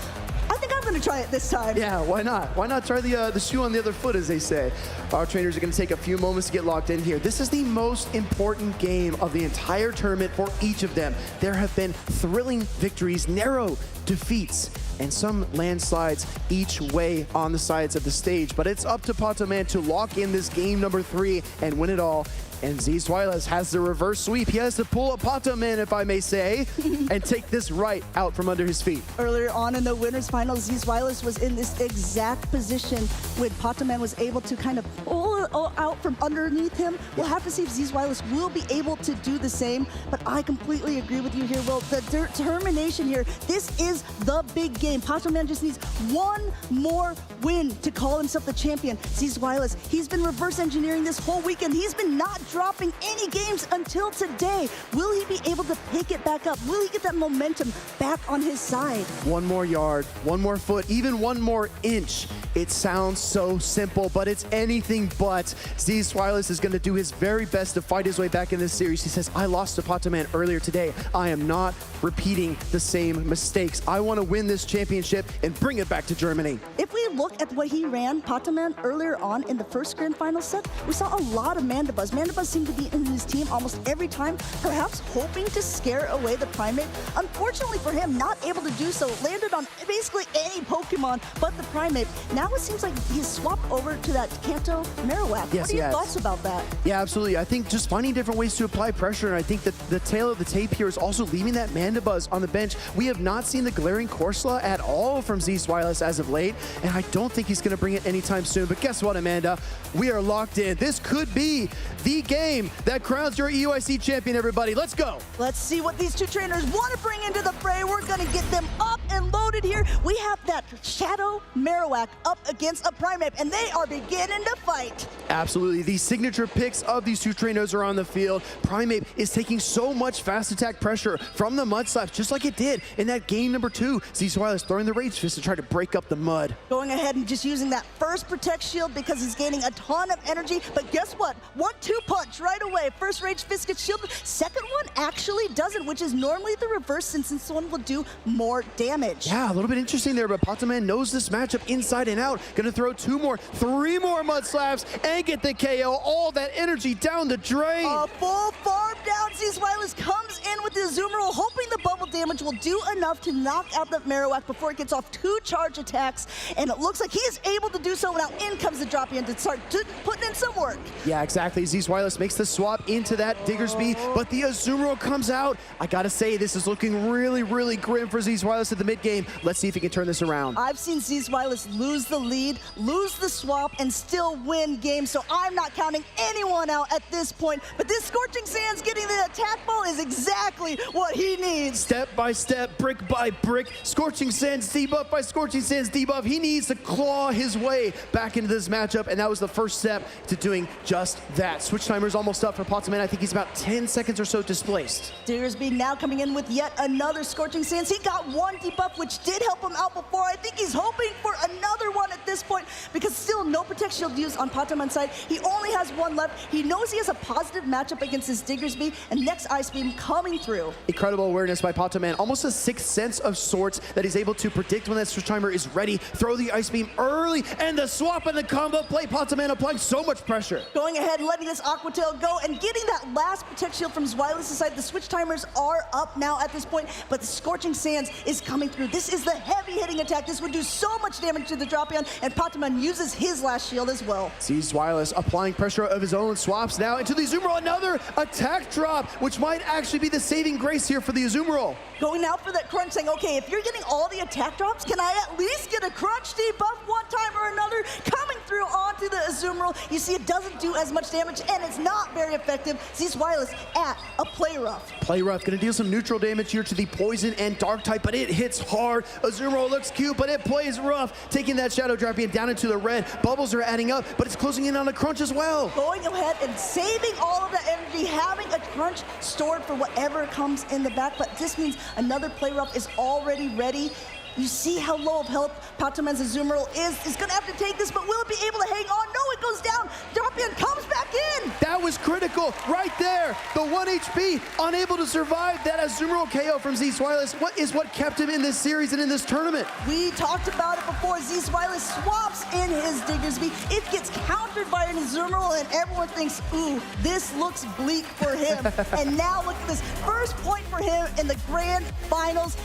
I think I I'm gonna try it this time. Yeah, why not? Why not try the shoe on the other foot, as they say? Our trainers are gonna take a few moments to get locked in here. This is the most important game of the entire tournament for each of them. There have been thrilling victories, narrow defeats, and some landslides each way on the sides of the stage. But it's up to Patoman to lock in this game number 3 and win it all. And Zwiles has the reverse sweep. He has to pull a Patoman, if I may say, and take this right out from under his feet. Earlier on in the winners finals, Zwiles was in this exact position when Patoman was able to kind of pull it out from underneath him. We'll have to see if Zwiles will be able to do the same, but I completely agree with you here, Will. The determination here, this is the big game. Patoman just needs one more win to call himself the champion. Zwiles, he's been reverse engineering this whole weekend. He's been not dropping any games until today. Will he be able to pick it back up? Will he get that momentum back on his side? One more yard, one more foot, even one more inch. It sounds so simple, but it's anything but. Zwiles is going to do his very best to fight his way back in this series. He says, I lost to Patoman earlier today. I am not repeating the same mistakes. I want to win this championship and bring it back to Germany. If we look at what he ran, Patoman, earlier on in the first grand final set, we saw a lot of Mandibuzz. Mandibuzz seemed to be in his team almost every time, perhaps hoping to scare away the Primate. Unfortunately for him, not able to do so, landed on basically any Pokemon but the Primate. Now it seems like he's swapped over to that Kanto Marowak. Yes, what are your thoughts about that? Yeah, absolutely. I think just finding different ways to apply pressure, and I think that the tail of the tape here is also leaving that Mandibuzz on the bench. We have not seen the glaring Corsola at all from Zwiles as of late, and I don't think he's going to bring it anytime soon. But guess what, Amanda? We are locked in. This could be the game that crowns your EUIC champion, everybody. Let's go. Let's see what these two trainers want to bring into the fray. We're going to get them up and loaded here. We have that Shadow Marowak up against a Primate, and they are beginning to fight. Absolutely. The signature picks of these two trainers are on the field. Primate is taking so much fast attack pressure from the Mud Slaps, just like it did in that game number 2. Zwiles throwing the Rage Fist to try to break up the mud. Going ahead and just using that first Protect Shield because he's gaining a ton of energy. But guess what? 1-2 punch right away. First Rage Fist gets shielded. Second one actually doesn't, which is normally the reverse since this one will do more damage. Yeah, a little bit interesting there, but Patoman knows this matchup inside and out. Gonna throw 2 more, 3 more Mud Slaps and get the KO. All that energy down the drain. A full farm down. Zwiles comes in with the Azumarill, hoping the bubble damage will do enough to knock out the Marowak before it gets off 2 charge attacks. And it looks like he is able to do so. Now in comes the Dropion to start putting in some work. Yeah, exactly. Zwiles makes the swap into that Diggersby, but the Azumarill comes out. I gotta say, this is looking really, really grim for Zwiles at the mid game. Let's see if he can turn this around. I've seen Zwiles lose the lead, lose the swap, and still win games, so I'm not counting anyone out at this point. But this Scorching Sands getting the attack ball is exactly what he needs. Step by step, brick by brick, Scorching Sands debuff by Scorching Sands debuff. He needs to claw his way back into this matchup, and that was the first step to doing just that. Switch timer's almost up for Patoman. I think he's about 10 seconds or so displaced. Diggersby now coming in with yet another Scorching Sands. He got 1 debuff, which did help him out before. I think he's hoping for another one at this point because still no Protect Shield used on Patoman's side. He only has 1 left. He knows he has a positive matchup against his Diggersby, and next Ice Beam coming through. Incredible awareness by Patoman. Almost a 6th sense of sorts that he's able to predict when that switch timer is ready. Throw the Ice Beam early, and the swap and the combo play. Patoman applying so much pressure. Going ahead, letting this Aqua Tail go, and getting that last Protect Shield from Zwiles' side. The switch timers are up now at this point, but the Scorching Sands is coming through. This is the heavy hitting attack. This would do so much damage to the Dropion, and Patoman uses his last shield as well. Zwiles applying pressure of his own, swaps now into the Azumarill. Another attack drop, which might actually be the saving grace here for the Azumarill. Going out for that crunch, saying, okay, if you're getting all the attack drops, can I at least get a crunch debuff one time or another? Coming through onto the Azumarill. You see, it doesn't do as much damage, and it's not very effective. Zwiles at a Play Rough. Play Rough gonna deal some neutral damage here to the Poison and Dark type, but it hits hard. Azumarill looks cute, but it plays rough. Taking that Shadow Dropion down into the red. Bubbles are adding up, but it's closing in on a crunch as well. Going ahead and saving all of that energy, having a crunch stored for whatever comes in the back, but this means another Play Rough is already ready. You see how low of health Patoman's Azumarill is. He's gonna have to take this, but will it be able to hang on? No, it goes down. Drapion comes back in. That was critical right there. The 1 HP, unable to survive that Azumarill KO from Z-Swilus. What is what kept him in this series and in this tournament? We talked about it before. Z-Swilus swaps in his Diggersby. It gets countered by an Azumarill, and everyone thinks, ooh, this looks bleak for him. And now look at this. First point for him in the grand finals.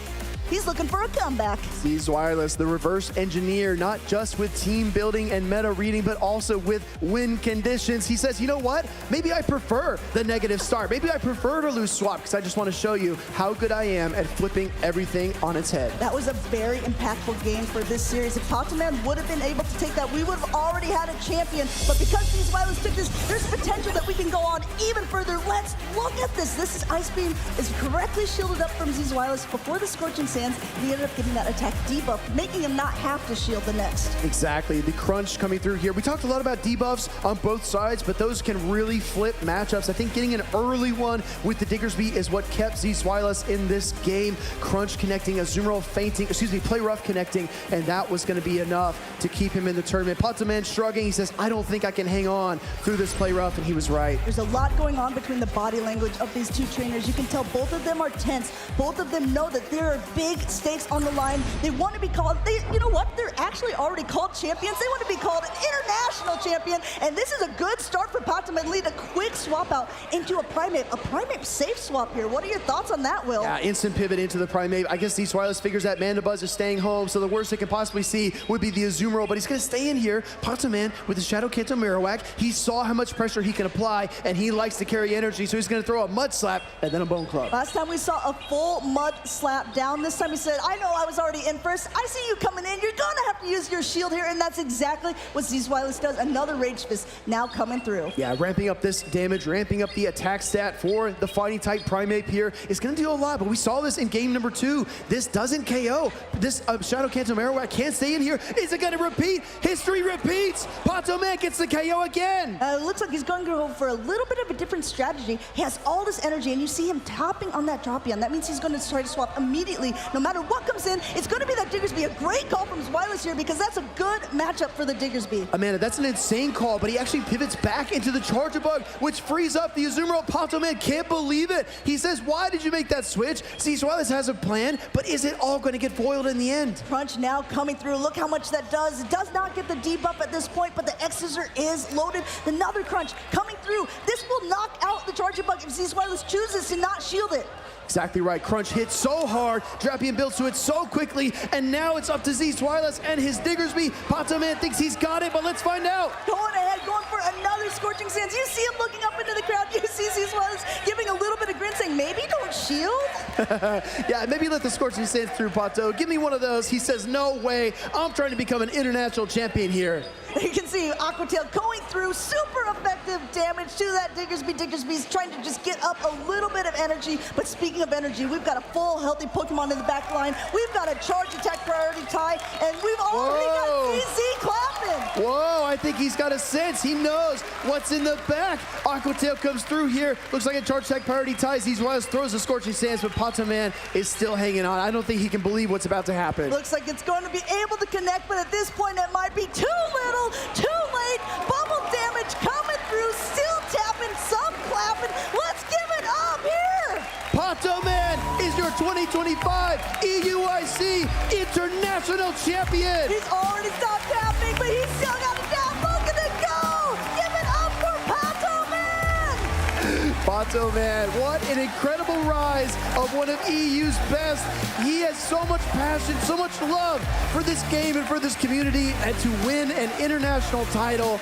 He's looking for a comeback. Z-Swilus, the reverse engineer, not just with team building and meta reading, but also with win conditions. He says, you know what? Maybe I prefer the negative start. Maybe I prefer to lose swap because I just want to show you how good I am at flipping everything on its head. That was a very impactful game for this series. If Patoman would have been able to take that, we would have already had a champion. But because Z-Swilus took this, there's potential that we can go on even further. Let's look at this. This is Ice Beam is correctly shielded up from Z-Swilus before the Scorching Sands. He ended up getting that attack debuff, making him not have to shield the next. Exactly. The crunch coming through here. We talked a lot about debuffs on both sides, but those can really flip matchups. I think getting an early one with the Diggersby is what kept Z-Swilus in this game. Crunch connecting, Azumarill fainting, Play Rough connecting, and that was going to be enough to keep him in the tournament. Patoman shrugging. He says, I don't think I can hang on through this Play Rough, and he was right. There's a lot going on between the body language of these two trainers. You can tell both of them are tense. Both of them know that there are big stakes on the line. They want to be called, you know what? They're actually already called champions. They want to be called an international champion, and this is a good start for Patoman. Lead a quick swap out into a Primate safe swap here. What are your thoughts on that, Will? Yeah, instant pivot into the Primate. I guess Z-Swilus figures that Mandibuzz is staying home, so the worst they can possibly see would be the Azumarill, but he's going to stay in here. Patoman with the Shadow Kanto Marowak, he saw how much pressure he can apply, and he likes to carry energy, so he's going to throw a Mud Slap and then a Bone Club. Last time we saw a full Mud Slap down. This time he said, I know I was already in first. I see you coming in. You're going to have to use your shield here, and that's exactly what Z-Swilus does. Another Rage Fist now coming through. Yeah, ramping up this damage, ramping up the attack stat for the fighting type Primate here is going to do a lot, but we saw this in game number 2. This doesn't KO. This Shadow Kanto Marowak can't stay in here. Is it going to repeat? History repeats. Patoman gets the KO again. It looks like he's going to go for a little bit of a different strategy. He has all this energy, and you see him tapping on that Drapion. That means he's going to try to swap immediately. No matter what comes in, it's going to be that Diggersby. A great call from Swilus here because that's a good matchup for the Diggersby. Amanda, that's an insane call, but he actually pivots back into the Charger Bug, which frees up the Azumarill. Patoman can't believe it. He says, why did you make that switch? See, Swilus has a plan, but is it all going to get foiled in the end? Crunch now coming through. Look how much that does. It does not get the debuff at this point, but the X-Scissor is loaded. Another Crunch coming through. This will knock out the Charger Bug if Z-Swilus chooses to not shield it. Exactly right. Crunch hit so hard, Drapion builds to it so quickly, and now it's up to Z-Swilus and his Diggersby. Patoman thinks he's got it, but let's find out. Going ahead, going for another Scorching Sands. You see him looking up into the crowd. You see Z-Swilus giving a little bit of grin, saying, maybe don't shield? Yeah, maybe let the Scorching Sands through, Pato. Give me one of those. He says, no way. I'm trying to become an international champion here. You can see Aqua Tail going through super effective damage to that Diggersby. Diggersby's trying to just get up a little bit of energy. But speaking of energy, we've got a full healthy Pokemon in the back line. We've got a charge attack priority tie, and we've already got CZ clapping. Whoa, I think he's got a sense. He knows what's in the back. Aqua Tail comes through here. Looks like a charge attack priority ties. Z-Swilus throws the Scorching Sands, but Patoman is still hanging on. I don't think he can believe what's about to happen. Looks like it's going to be able to connect, but at this point it might be too little, too late. Bubble damage coming through, still tapping, some clapping. Let's give it up here. Patoman is your 2025 EUIC International Champion. He's already stopped tapping, but he's still got a tap. Look at it go. Give it up for Patoman. Patoman, what an incredible rise of one of EU's best. He has so much passion, so much love for this game and for this community, and to win an international title,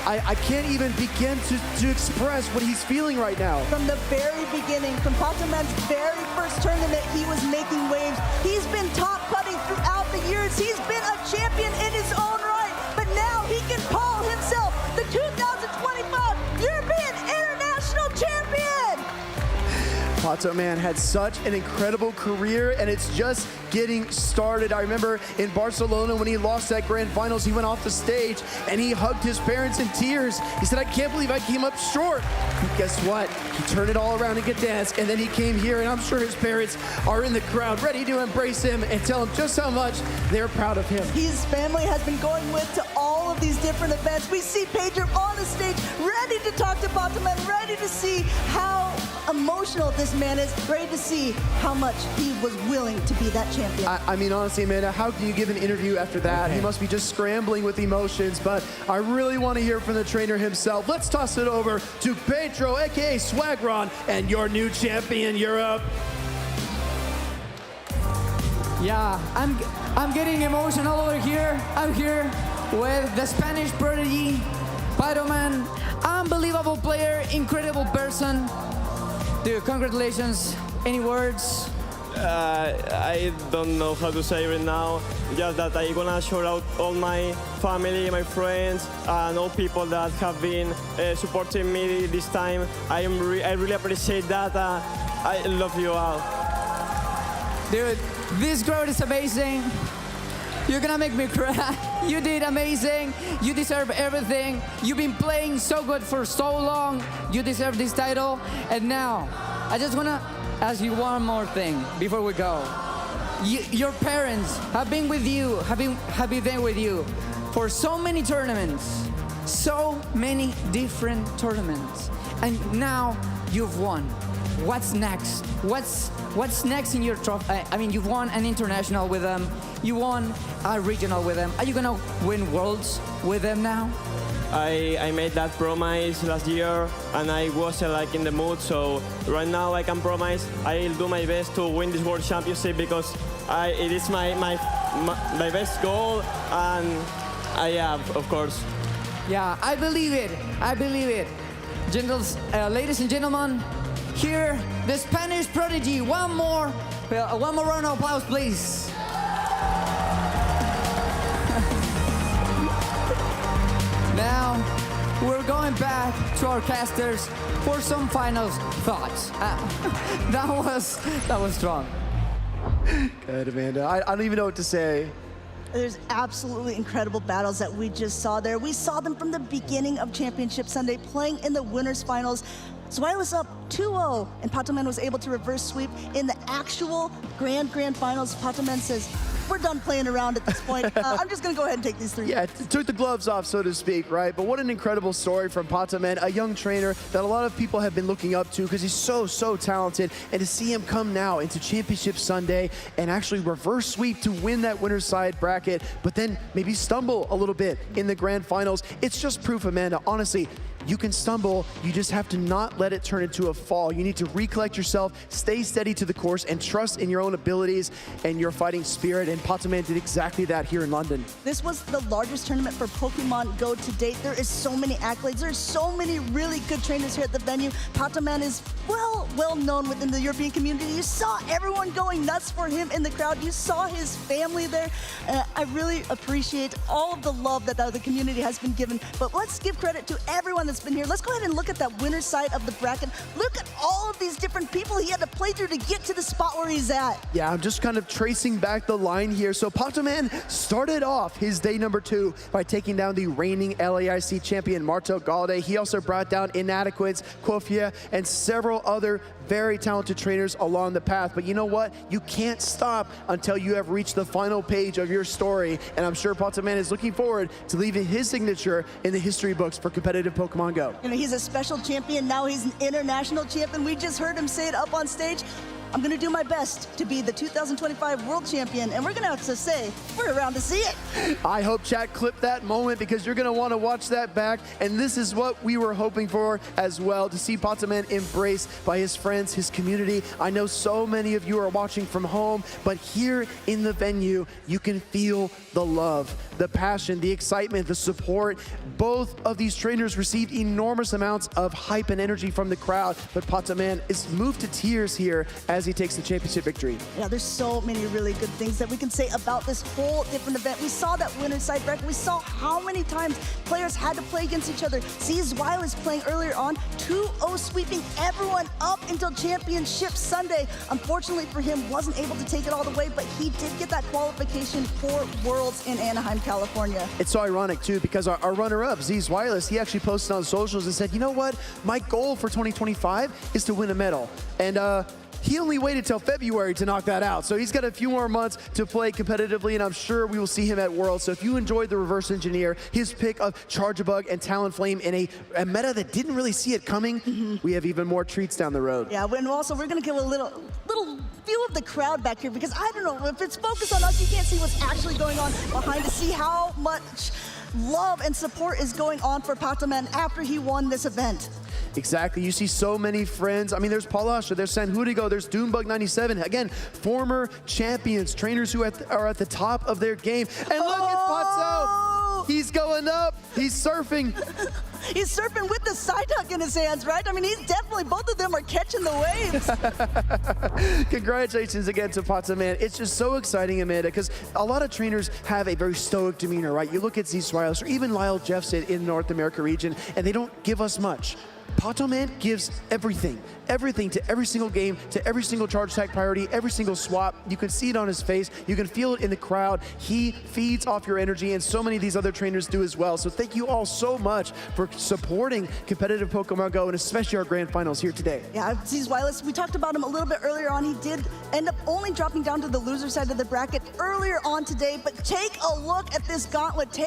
I can't even begin to express what he's feeling right now. From the very beginning, from Patoman's very first tournament, he was making waves. He's been top cutting throughout the years. He's been a champion in his own right, but now he can call himself the 2025 European International Champion. Patoman had such an incredible career, and it's just getting started. I remember in Barcelona when he lost that grand finals, he went off the stage and he hugged his parents in tears. He said, "I can't believe I came up short." And guess what? He turned it all around and could dance, and then he came here, and I'm sure his parents are in the crowd ready to embrace him and tell him just how much they're proud of him. His family has been going with to all of these different events. We see Pedro on the stage, ready to talk to Patoman, ready to see how emotional this man is, ready to see how much he was willing to be that champion. I mean, honestly, Amanda, how can you give an interview after that? Okay. He must be just scrambling with emotions, but I really want to hear from the trainer himself. Let's toss it over to Pedro, aka Swagron, and your new champion, Europe. Yeah, I'm getting emotional over here. I'm here with the Spanish prodigy, Patoman. Unbelievable player, incredible person. Dude, congratulations. Any words? I don't know how to say right now. Just that I wanna shout out all my family, my friends, and all people that have been supporting me this time. I really appreciate that. I love you all. Dude, this crowd is amazing. You're gonna make me cry. You did amazing. You deserve everything. You've been playing so good for so long. You deserve this title. And now, I just wanna ask you one more thing before we go. Your parents have been with you, have been there with you for so many tournaments, so many different tournaments, and now you've won. What's next? What's next in your trophy? I mean, you've won an international with them. You won a regional with them. Are you gonna win worlds with them now? I made that promise last year, and I wasn't like in the mood. So right now I can promise I'll do my best to win this World Championship because it is my best goal, and I have, of course. Yeah, I believe it. I believe it. Ladies and gentlemen, here the Spanish prodigy. One more round of applause, please. Now, we're going back to our casters for some final thoughts. That was strong. Good, Amanda. I don't even know what to say. There's absolutely incredible battles that we just saw there. We saw them from the beginning of Championship Sunday, playing in the winners finals. Zwei was up 2-0, and Patoman was able to reverse sweep in the actual grand finals. Patoman says, "We're done playing around at this point. I'm just going to go ahead and take these three." Yeah, took the gloves off, so to speak, right? But what an incredible story from Patoman, a young trainer that a lot of people have been looking up to because he's so talented. And to see him come now into Championship Sunday and actually reverse sweep to win that winner's side bracket, but then maybe stumble a little bit in the grand finals, it's just proof, Amanda, honestly, you can stumble, you just have to not let it turn into a fall. You need to recollect yourself, stay steady to the course, and trust in your own abilities and your fighting spirit, and Patoman did exactly that here in London. This was the largest tournament for Pokemon Go to date. There is so many accolades. There's so many really good trainers here at the venue. Patoman is well known within the European community. You saw everyone going nuts for him in the crowd. You saw his family there. I really appreciate all of the love that the community has been given. But let's give credit to everyone that's been here. Let's go ahead and look at that winner's side of the bracket. Look at all of these different people he had to play through to get to the spot where he's at. Yeah, I'm just kind of tracing back the line here. So Patoman started off his day number 2 by taking down the reigning LAIC champion, Marto Galladay. He also brought down Inadequates, Kofia, and several other very talented trainers along the path. But you know what? You can't stop until you have reached the final page of your story. And I'm sure Patoman is looking forward to leaving his signature in the history books for competitive Pokemon Go. You know, he's a special champion. Now he's an international champion. We just heard him say it up on stage. I'm going to do my best to be the 2025 World Champion, and we're going to have to say, we're around to see it. I hope chat clipped that moment because you're going to want to watch that back, and this is what we were hoping for as well, to see Patoman embraced by his friends, his community. I know so many of you are watching from home, but here in the venue, you can feel the love, the passion, the excitement, the support. Both of these trainers received enormous amounts of hype and energy from the crowd, but Patoman is moved to tears here as as he takes the championship victory. Yeah, there's so many really good things that we can say about this whole different event. We saw that winner's side bracket. We saw how many times players had to play against each other. Weil is playing earlier on, 2-0 sweeping everyone up until Championship Sunday. Unfortunately for him, wasn't able to take it all the way, but he did get that qualification for Worlds in Anaheim, California. It's so ironic, too, because our runner-up, Weil, he actually posted on socials and said, you know what? My goal for 2025 is to win a medal. And he only waited till February to knock that out. So he's got a few more months to play competitively, and I'm sure we will see him at Worlds. So if you enjoyed the Reverse Engineer, his pick of Charge-a-Bug and Talonflame in a meta that didn't really see it coming, we have even more treats down the road. Yeah, and also we're going to give a little view of the crowd back here, because I don't know, if it's focused on us, you can't see what's actually going on behind to see how much love and support is going on for Patoman after he won this event. Exactly. You see so many friends. I mean, there's Palasha, there's Sanhurigo, there's Doombug97. Again, former champions, trainers who are at the top of their game. And look at Patso. He's going up. He's surfing. He's surfing with the side hook in his hands, right? I mean, he's definitely, both of them are catching the waves. Congratulations again to Patoman. It's just so exciting, Amanda, because a lot of trainers have a very stoic demeanor, right? You look at Zwiles or even Lyle Jeffson in North America region, and they don't give us much. Patoman gives everything to every single game, to every single charge attack priority, every single swap. You can see it on his face. You can feel it in the crowd. He feeds off your energy, and so many of these other trainers do as well. So thank you all so much for supporting competitive Pokemon Go, and especially our grand finals here today. Yeah, Zwiles, we talked about him a little bit earlier on. He did end up only dropping down to the loser side of the bracket earlier on today, but take a look at this gauntlet.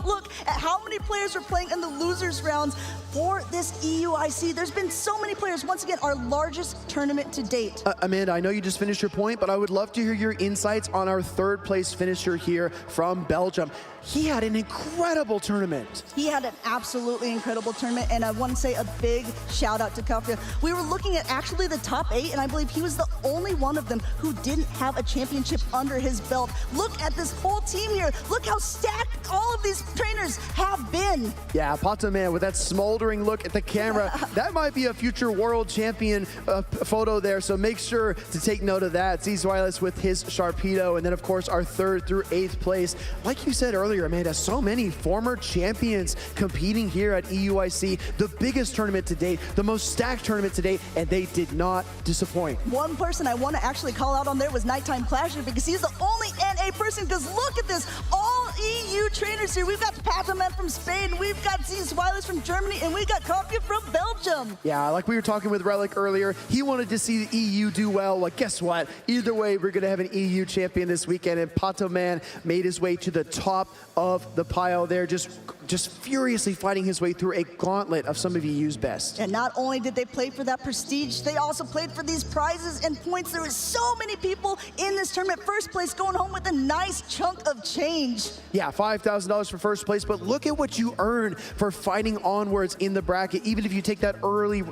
Look at how many players are playing in the losers rounds for this EUIC. There's been so many players. Once again, our largest tournament to date. Amanda, I know you just finished your point, but I would love to hear your insights on our third place finisher here from Belgium. He had an incredible tournament. He had an absolutely incredible tournament, and I want to say a big shout out to Kafka. We were looking at actually the top 8, and I believe he was the only one of them who didn't have a championship under his belt. Look at this whole team here. Look how stacked all of these trainers have been. Yeah, Patoman with that smoldering look at the camera. That might be a future world champion photo there, so make sure to take note of that. Zwiles with his Sharpedo, and then of course our 3rd through 8th place. Like you said earlier, Amanda, so many former champions competing here at EUIC, the biggest tournament to date, the most stacked tournament to date, and they did not disappoint. One person I want to actually call out on there was Nighttime Clasher, because he's the only NA person, because look at this, all EU trainers here. We've got Patoman from Spain, we've got Zwiles from Germany, and we've got Kopia from Belgium. Yeah, like we were talking with Relic earlier, he wanted to see the EU do well. Well, guess what? Either way, we're going to have an EU champion this weekend, and Patoman made his way to the top of the pile there, just furiously fighting his way through a gauntlet of some of EU's best. And not only did they play for that prestige, they also played for these prizes and points. There were so many people in this tournament. First place going home with a nice chunk of change. Yeah, $5,000 for first place, but look at what you earn for fighting onwards in the bracket. Even if you take that early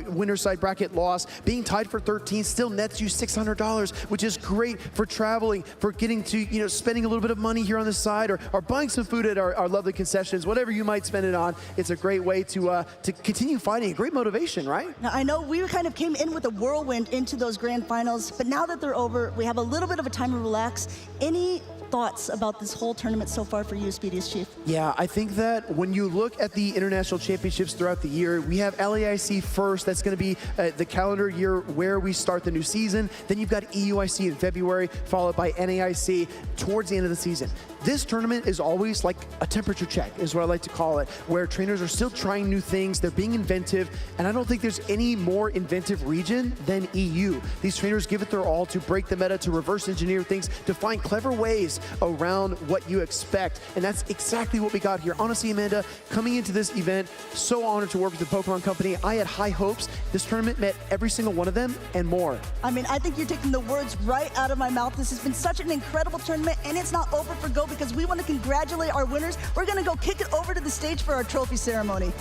winner side bracket loss, being tied for 13th still nets you $600, which is great for traveling, for getting to, spending a little bit of money here on the side, or buying some food at our lovely concessions, whatever you might spend it on. It's a great way to continue fighting, a great motivation, right? Now, I know we kind of came in with a whirlwind into those grand finals, but now that they're over, we have a little bit of a time to relax. Any thoughts about this whole tournament so far for you, Speediest Chief? Yeah, I think that when you look at the international championships throughout the year, we have LAIC first. That's going to be the calendar year where we start the new season. Then you've got EUIC in February, followed by NAIC towards the end of the season. This tournament is always like a temperature check, is what I like to call it, where trainers are still trying new things, they're being inventive, and I don't think there's any more inventive region than EU. These trainers give it their all to break the meta, to reverse engineer things, to find clever ways around what you expect, and that's exactly what we got here. Honestly, Amanda, coming into this event, so honored to work with the Pokemon Company. I had high hopes. This tournament met every single one of them and more. I mean, I think you're taking the words right out of my mouth. This has been such an incredible tournament, and it's not over for Go, because we want to congratulate our winners. We're going to go kick it over to the stage for our trophy ceremony.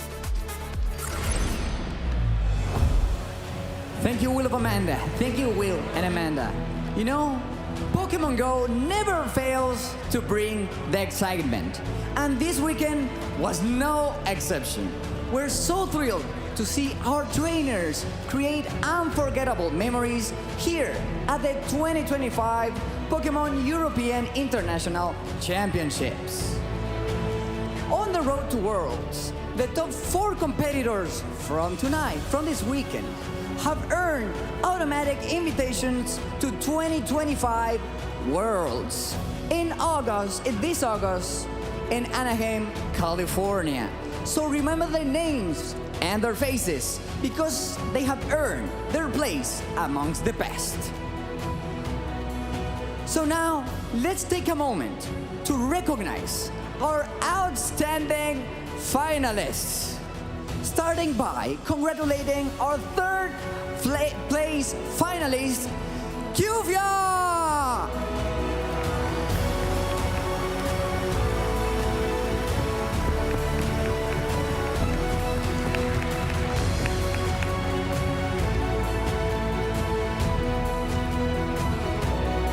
Thank you, Will of Amanda. Thank you, Will and Amanda. You know, Pokemon Go never fails to bring the excitement. And this weekend was no exception. We're so thrilled to see our trainers create unforgettable memories here at the 2025 Pokémon European International Championships. On the road to Worlds, the top 4 competitors from tonight, from this weekend, have earned automatic invitations to 2025 Worlds this August in Anaheim, California. So remember their names and their faces because they have earned their place amongst the best. So now, let's take a moment to recognize our outstanding finalists, starting by congratulating our third place finalist, Kuvia!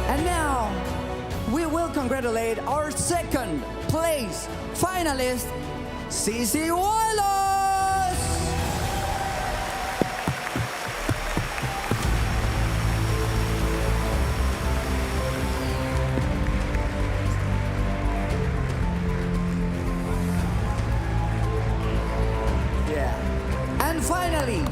And now, we will congratulate our second place finalist, CC Wallace! Yeah. And finally,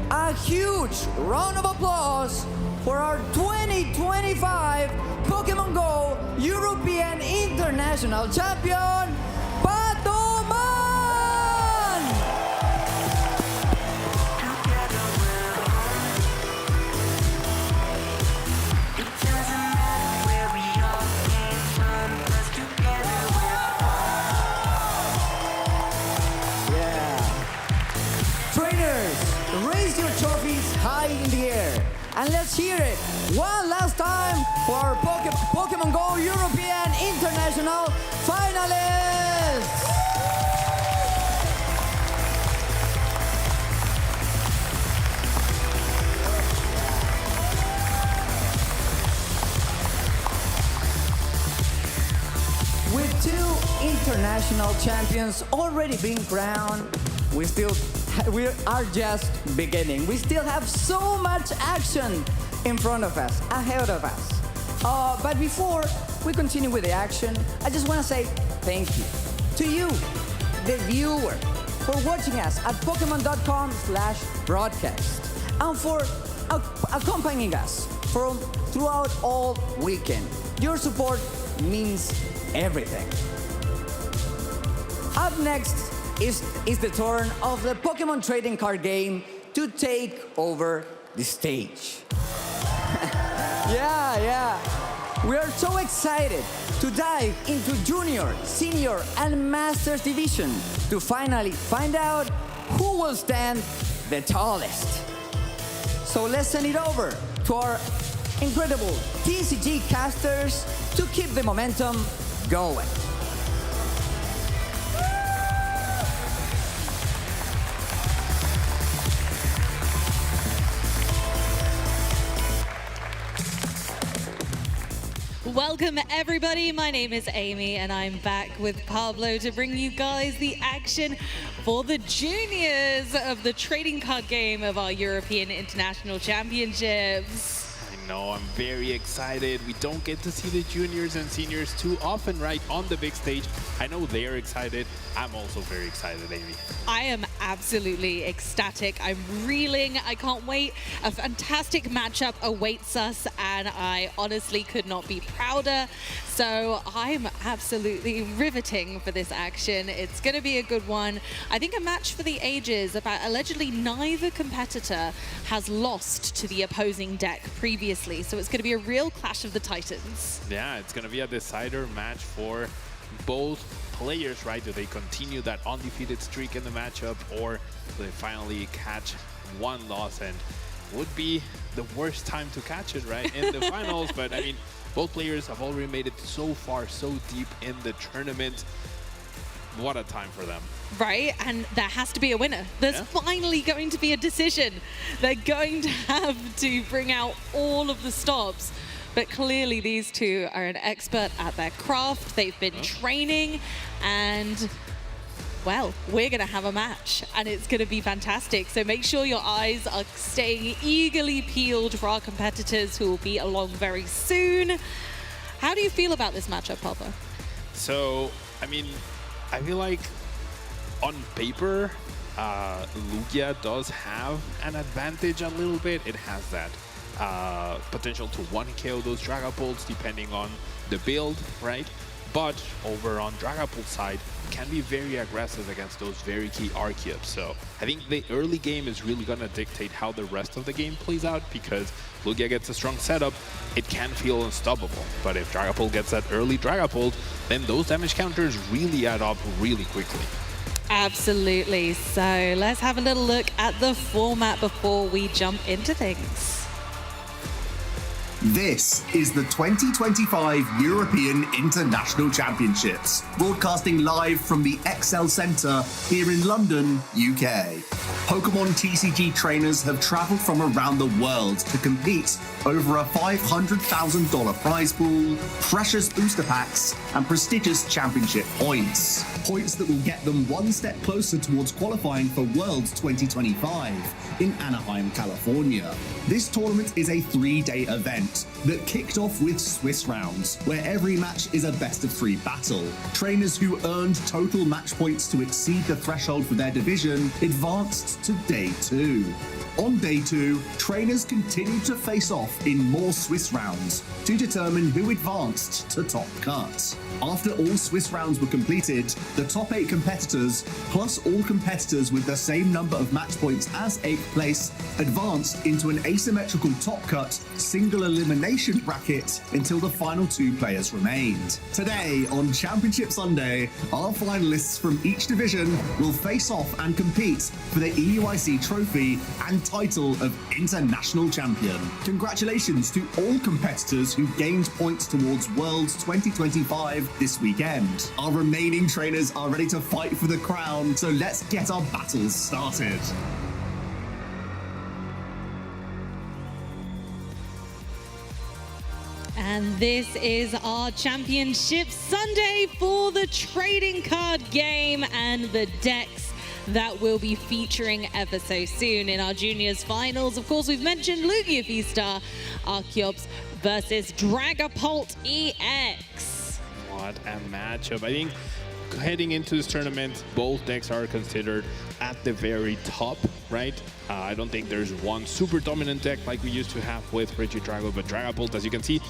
a huge round of applause for our 2025 Pokémon Go European International Champion, Patoman! Yeah. Trainers, raise your trophies high in the air. And let's hear it one last time for our Pokémon Go European International finalists! With 2 international champions already being crowned, we are just beginning. We still have so much action in front of us, ahead of us. But before we continue with the action, I just want to say thank you to you, the viewer, for watching us at Pokemon.com/broadcast and for accompanying us throughout all weekend. Your support means everything. Up next is the turn of the Pokemon trading card game to take over the stage. Yeah. We are so excited to dive into Junior, Senior, and Masters Division to finally find out who will stand the tallest. So let's send it over to our incredible TCG casters to keep the momentum going. Welcome everybody, my name is Amy and I'm back with Pablo to bring you guys the action for the juniors of the trading card game of our European International Championships. I know, I'm very excited. We don't get to see the juniors and seniors too often, right, on the big stage. I know they're excited. I'm also very excited, Amy. I am absolutely ecstatic. I'm reeling. I can't wait. A fantastic matchup awaits us, and I honestly could not be prouder. So I'm absolutely riveting for this action. It's going to be a good one. I think a match for the ages. About allegedly neither competitor has lost to the opposing deck previously, so it's going to be a real clash of the titans. Yeah, it's going to be a decider match for both players, right? Do they continue that undefeated streak in the matchup, or do they finally catch one loss? And would be the worst time to catch it, right, in the finals. But I mean, both players have already made it so far, so deep in the tournament. What a time for them. Right, and there has to be a winner. There's finally going to be a decision. They're going to have to bring out all of the stops. But clearly these two are an expert at their craft. They've been training, and well, we're going to have a match and it's going to be fantastic. So make sure your eyes are staying eagerly peeled for our competitors who will be along very soon. How do you feel about this matchup, Pablo? So, I mean, I feel like on paper, Lugia does have an advantage a little bit. It has that potential to 1-KO those Dragapults depending on the build, right? But over on Dragapult's side, can be very aggressive against those very key Archeops. So I think the early game is really going to dictate how the rest of the game plays out, because Lugia gets a strong setup, it can feel unstoppable. But if Dragapult gets that early Dragapult, then those damage counters really add up really quickly. Absolutely. So let's have a little look at the format before we jump into things. This is the 2025 European International Championships, broadcasting live from the Excel Centre here in London, UK. Pokémon TCG trainers have travelled from around the world to compete over a $500,000 prize pool, precious booster packs, and prestigious championship points. Points that will get them one step closer towards qualifying for Worlds 2025 in Anaheim, California. This tournament is a 3-day event that kicked off with Swiss rounds, where every match is a best-of-3 battle. Trainers who earned total match points to exceed the threshold for their division advanced to Day 2. On Day 2, trainers continued to face off in more Swiss rounds to determine who advanced to Top Cut. After all Swiss rounds were completed, the top 8 competitors, plus all competitors with the same number of match points as 8th place, advanced into an asymmetrical Top Cut single elimination bracket until the final 2 players remained. Today, on Championship Sunday, our finalists from each division will face off and compete for the EUIC trophy and title of International Champion. Congratulations to all competitors who gained points towards Worlds 2025 this weekend. Our remaining trainers are ready to fight for the crown, so let's get our battles started. And this is our Championship Sunday for the trading card game and the decks that will be featuring ever so soon in our Juniors Finals. Of course, we've mentioned Lugia V-Star, Archeops versus Dragapult EX. What a matchup. I think heading into this tournament, both decks are considered at the very top, right? I don't think there's one super dominant deck like we used to have with Regidrago, but Dragapult, as you can see,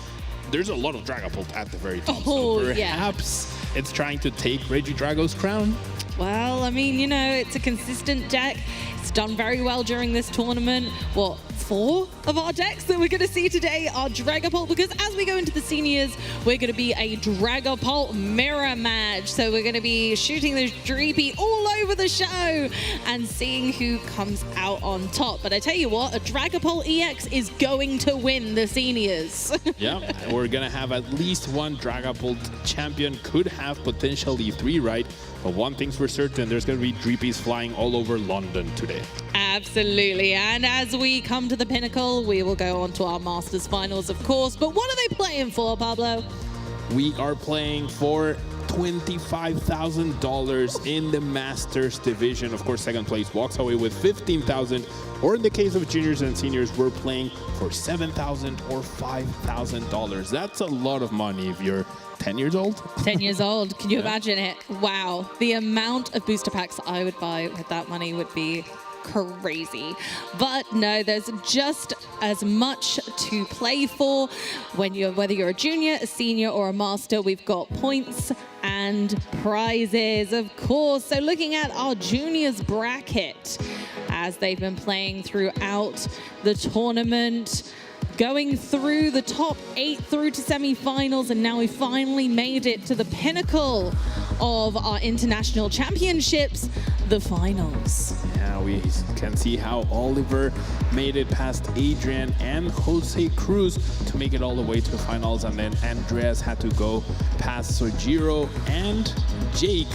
there's a lot of Dragapult at the very top. Oh, so perhaps it's trying to take Regidrago's crown. Well, I mean, you know, it's a consistent deck. It's done very well during this tournament. What, 4 of our decks that we're going to see today are Dragapult, because as we go into the seniors, we're going to be a Dragapult mirror match. So we're going to be shooting those Dreepy all over the show and seeing who comes out on top. But I tell you what, a Dragapult EX is going to win the seniors. Yeah, we're going to have at least one Dragapult champion, could have potentially 3, right? But one thing's for certain, there's going to be Dreepies flying all over London today. Absolutely. And as we come to the pinnacle, we will go on to our Masters Finals, of course. But what are they playing for, Pablo? We are playing for $25,000 in the Masters division. Of course, second place walks away with $15,000. Or in the case of juniors and seniors, we're playing for $7,000 or $5,000. That's a lot of money if you're 10 years old? 10 years old. Can you imagine it? Wow. The amount of booster packs I would buy with that money would be crazy. But no, there's just as much to play for whether you're a junior, a senior, or a master. We've got points and prizes, of course. So looking at our juniors bracket, as they've been playing throughout the tournament, going through the top 8 through to semi-finals, and now we finally made it to the pinnacle of our international championships, the finals. Yeah, we can see how Oliver made it past Adrian and Jose Cruz to make it all the way to the finals, and then Andreas had to go past Sojiro and Jake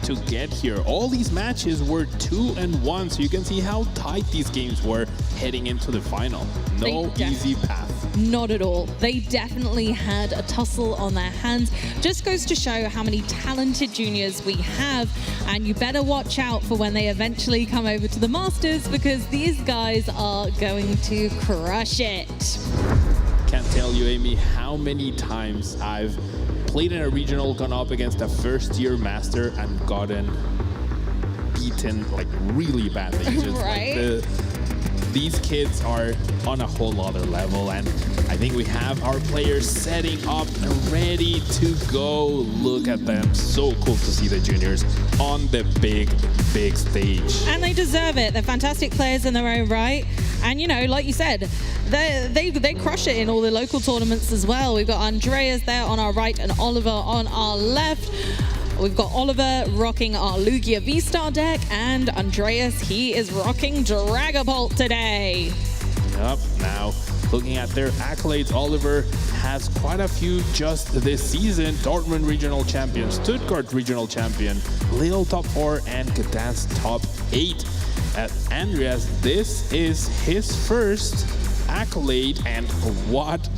to get here. All these matches were 2-1, so you can see how tight these games were heading into the final. No easy path. Not at all. They definitely had a tussle on their hands. Just goes to show how many talented juniors we have, and you better watch out for when they eventually come over to the Masters, because these guys are going to crush it. Can't tell you, Amy, how many times I've played in a regional, gone up against a first-year master and gotten beaten like really badly. Just right? Like these kids are on a whole other level, and I think we have our players setting up and ready to go. Look at them. So cool to see the juniors on the big stage. And they deserve it. They're fantastic players in their own right. And, you know, like you said, they crush it in all the local tournaments as well. We've got Andreas there on our right and Oliver on our left. We've got Oliver rocking our Lugia V-Star deck, and Andreas, he is rocking Dragapult today. Yep, now looking at their accolades, Oliver has quite a few just this season. Dortmund Regional Champion, Stuttgart Regional Champion, Lille Top 4, and Gdansk Top 8. At Andreas, this is his first accolade, and what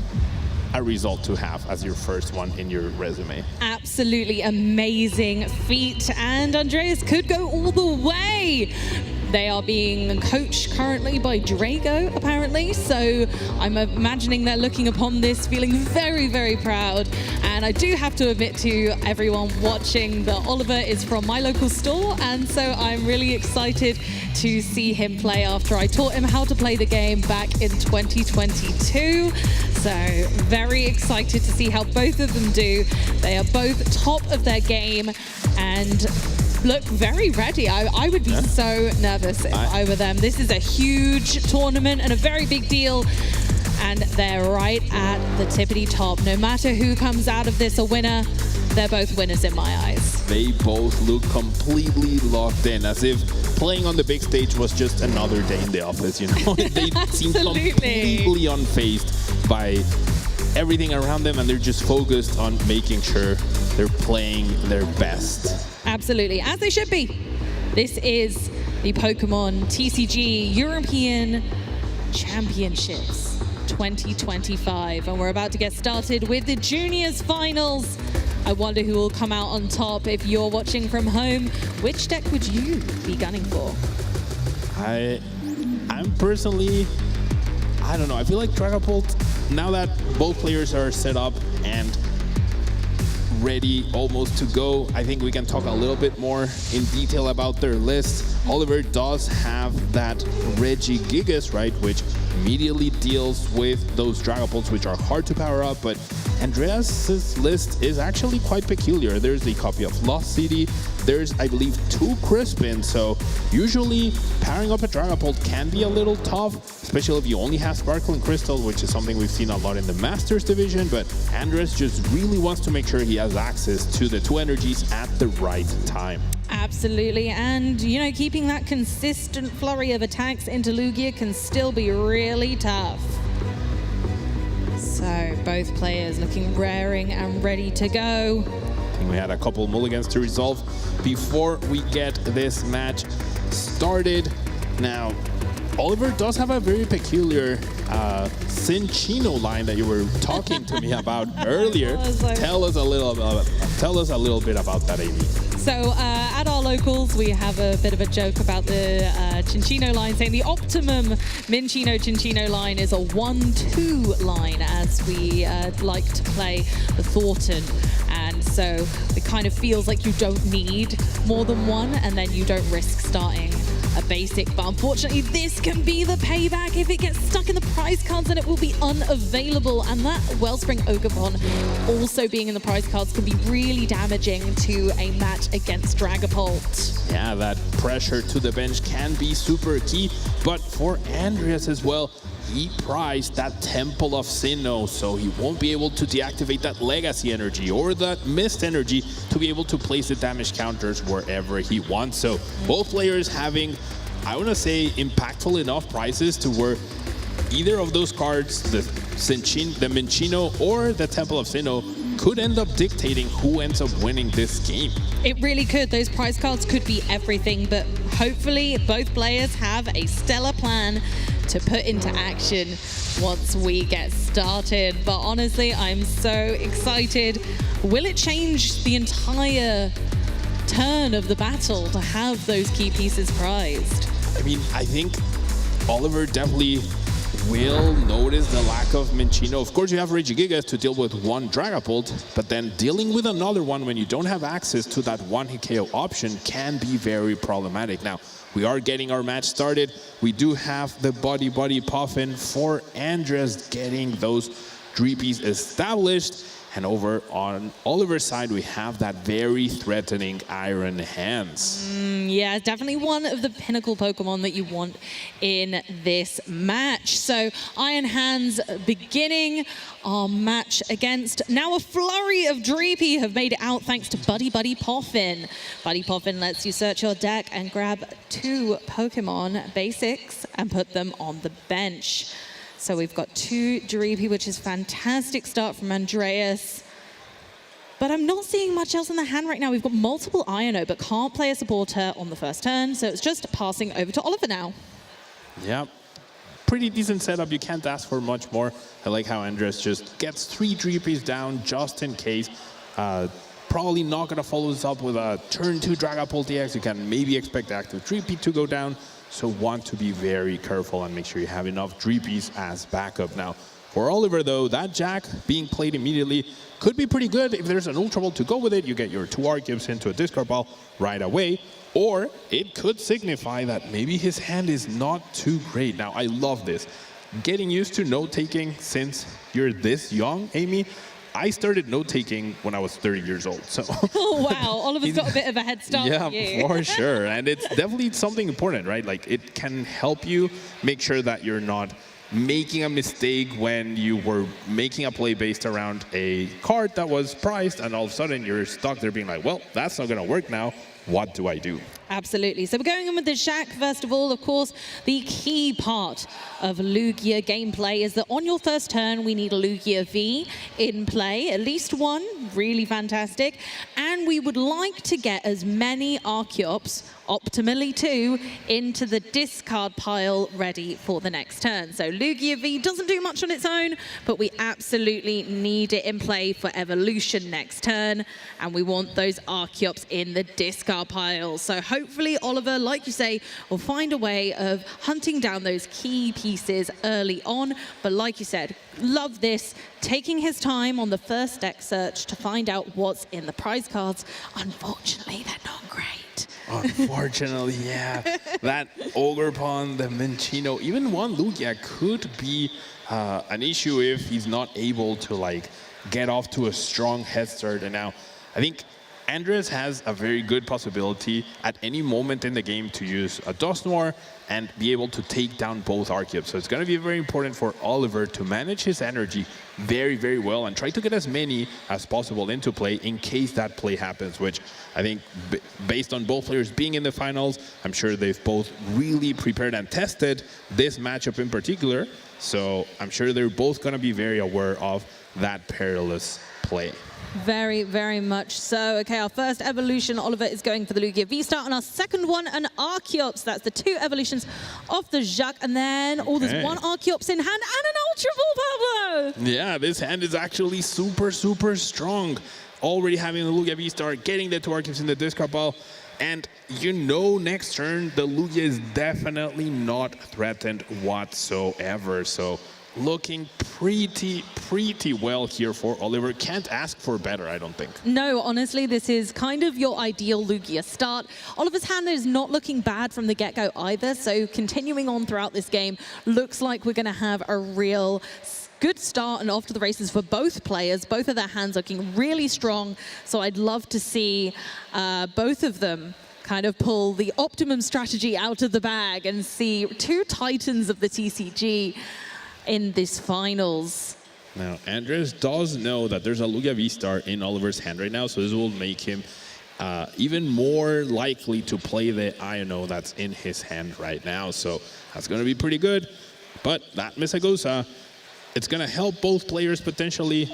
a result to have as your first one in your resume. Absolutely amazing feat, and Andreas could go all the way. They are being coached currently by Drago, apparently, so I'm imagining they're looking upon this feeling very, very proud. And I do have to admit to everyone watching that Oliver is from my local store, and so I'm really excited to see him play after I taught him how to play the game back in 2022. So very excited to see how both of them do. They are both top of their game and look very ready. I would be so nervous if I were them. This is a huge tournament and a very big deal, and they're right at the tippity top. No matter who comes out of this a winner, they're both winners in my eyes. They both look completely locked in, as if playing on the big stage was just another day in the office, you know? They seem completely unfazed by everything around them, and they're just focused on making sure they're playing their best. Absolutely, as they should be. This is the Pokémon TCG European Championships 2025, and we're about to get started with the Juniors Finals. I wonder who will come out on top. If you're watching from home, which deck would you be gunning for? I'm personally, I don't know. I feel like Dragapult, now that both players are set up and ready almost to go, I think we can talk a little bit more in detail about their list. Oliver does have that Regigigas, right, which immediately deals with those Dragapults, which are hard to power up, but Andreas's list is actually quite peculiar. There's a copy of Lost City, there's, I believe, 2 Crispin, so usually powering up a Dragapult can be a little tough, especially if you only have Sparkling Crystal, which is something we've seen a lot in the Masters division, but Andreas just really wants to make sure he has access to the 2 energies at the right time. Absolutely, and you know, keeping that consistent flurry of attacks into Lugia can still be really tough. So both players looking raring and ready to go. I think we had a couple mulligans to resolve before we get this match started. Now, Oliver does have a very peculiar Cinchino line that you were talking to me about earlier. Tell us a little bit about that, Amy. So at our locals, we have a bit of a joke about the Cinchino line, saying the optimum Minchino-Cinchino line is a 1-2 line, as we like to play the Thornton. And so it kind of feels like you don't need more than one, and then you don't risk starting a basic. But unfortunately, this can be the payback. If it gets stuck in the prize cards, then it will be unavailable. And that Wellspring Ogerpon also being in the prize cards can be really damaging to a match against Dragapult. Yeah, that pressure to the bench can be super key. But for Andreas as well, he prized that Temple of Sinnoh, so he won't be able to deactivate that Legacy energy or that Mist energy to be able to place the damage counters wherever he wants. So both players having, I want to say, impactful enough prizes to where either of those cards, the the Minccino or the Temple of Sinnoh could end up dictating who ends up winning this game. It really could. Those prize cards could be everything, but hopefully both players have a stellar plan to put into action once we get started. But honestly, I'm so excited. Will it change the entire turn of the battle to have those key pieces prized? I mean, I think Oliver definitely will notice the lack of Minccino. Of course, you have Regigigas to deal with one Dragapult, but then dealing with another one when you don't have access to that one hit KO option can be very problematic. Now, we are getting our match started. We do have the Buddy Puffin for Andres getting those Dreepies established. And over on Oliver's side, we have that very threatening Iron Hands. Yeah, definitely one of the pinnacle Pokemon that you want in this match. So Iron Hands beginning our match against now a flurry of Dreepy have made it out thanks to Buddy Poffin. Buddy Poffin lets you search your deck and grab 2 Pokemon basics and put them on the bench. So we've got 2 Dreepy, which is fantastic start from Andreas. But I'm not seeing much else in the hand right now. We've got multiple Iono, but can't play a supporter on the first turn. So it's just passing over to Oliver now. Yeah, pretty decent setup. You can't ask for much more. I like how Andres just gets 3 Dreepies down just in case. Probably not going to follow this up with a turn 2 Dragapult EX. You can maybe expect the active Dreepy to go down. So want to be very careful and make sure you have enough Dreepies as backup. Now, for Oliver though, that Jack being played immediately could be pretty good. If there's an Ultra Ball to go with it, you get your 2 Arceus into a discard pile right away. Or it could signify that maybe his hand is not too great. Now, I love this. Getting used to note-taking since you're this young, Amy. I started note-taking when I was 30 years old, so... Oh, wow. Oliver's got a bit of a head start on you. Yeah, for sure. And it's definitely something important, right? Like, it can help you make sure that you're not making a mistake when you were making a play based around a card that was priced, and all of a sudden you're stuck there being like, well, that's not going to work now. What do I do? Absolutely. So we're going in with the Shack first of all. Of course, the key part of Lugia gameplay is that on your first turn, we need a Lugia V in play, at least one, really fantastic. And we would like to get as many Archeops, optimally 2, into the discard pile ready for the next turn. So Lugia V doesn't do much on its own, but we absolutely need it in play for evolution next turn. And we want those Archeops in the discard pile. So hopefully Oliver, like you say, will find a way of hunting down those key pieces early on. But like you said, love this, taking his time on the first deck search to find out what's in the prize cards. Unfortunately, they're not great. Unfortunately, yeah. That Ogerpon, the Minccino, even one Lugia could be an issue if he's not able to like get off to a strong head start. And now I think Andres has a very good possibility at any moment in the game to use a Dusknoir and be able to take down both Archeops. So it's going to be very important for Oliver to manage his energy very, very well and try to get as many as possible into play in case that play happens, which I think based on both players being in the finals, I'm sure they've both really prepared and tested this matchup in particular. So I'm sure they're both going to be very aware of that perilous play. Very, very much so. Okay, our first evolution, Oliver is going for the Lugia V-Star, and our second one, an Archeops. That's the 2 evolutions of the Jacques, and then, oh, there's 1 Archeops in hand and an Ultra Ball, Pablo! Yeah, this hand is actually super, super strong. Already having the Lugia V-Star, getting the 2 Archeops in the discard pile, and you know next turn, the Lugia is definitely not threatened whatsoever, so looking pretty well here for Oliver. Can't ask for better, I don't think. No, honestly, this is kind of your ideal Lugia start. Oliver's hand is not looking bad from the get-go either, so continuing on throughout this game, looks like we're going to have a real good start and off to the races for both players. Both of their hands looking really strong, so I'd love to see both of them kind of pull the optimum strategy out of the bag and see 2 titans of the TCG in this finals. Now, Andres does know that there's a Lugia V-Star in Oliver's hand right now, so this will make him even more likely to play the Iono that's in his hand right now. So that's going to be pretty good. But that Misagosa It's going to help both players potentially.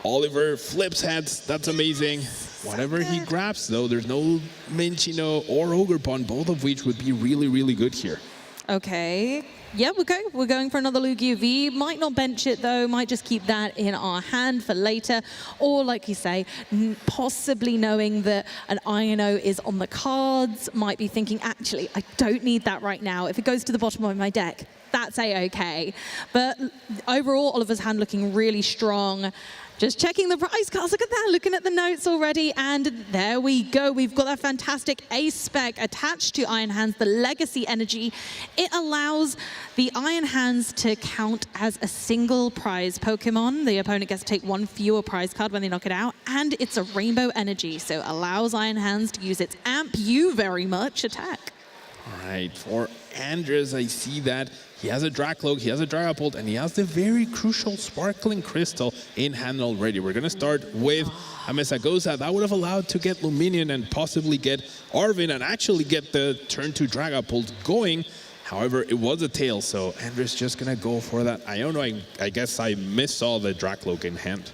Oliver flips heads. That's amazing. Whatever he grabs, though, there's no Minchino or Ogerpon, both of which would be really, really good here. Okay. Yeah, we're going for another Lugia V. Might not bench it though, might just keep that in our hand for later. Or like you say, possibly knowing that an INO is on the cards, might be thinking, actually, I don't need that right now. If it goes to the bottom of my deck, that's A-okay. But overall, Oliver's hand looking really strong. Just checking the prize cards, look at that, looking at the notes already, and there we go. We've got that fantastic ace spec attached to Iron Hands, the Legacy Energy. It allows the Iron Hands to count as a single prize Pokemon. The opponent gets to take one fewer prize card when they knock it out, and it's a Rainbow Energy, so allows Iron Hands to use its Amp You very much attack. All right, for Andres, I see that he has a Dracloak, he has a Dragapult, and he has the very crucial Sparkling Crystal in hand already. We're going to start with a Mesagoza. That would have allowed to get Luminion and possibly get Arvin and actually get the turn 2 Dragapult going. However, it was a tail, so Andres just going to go for that. I guess I missaw the Dracloak in hand.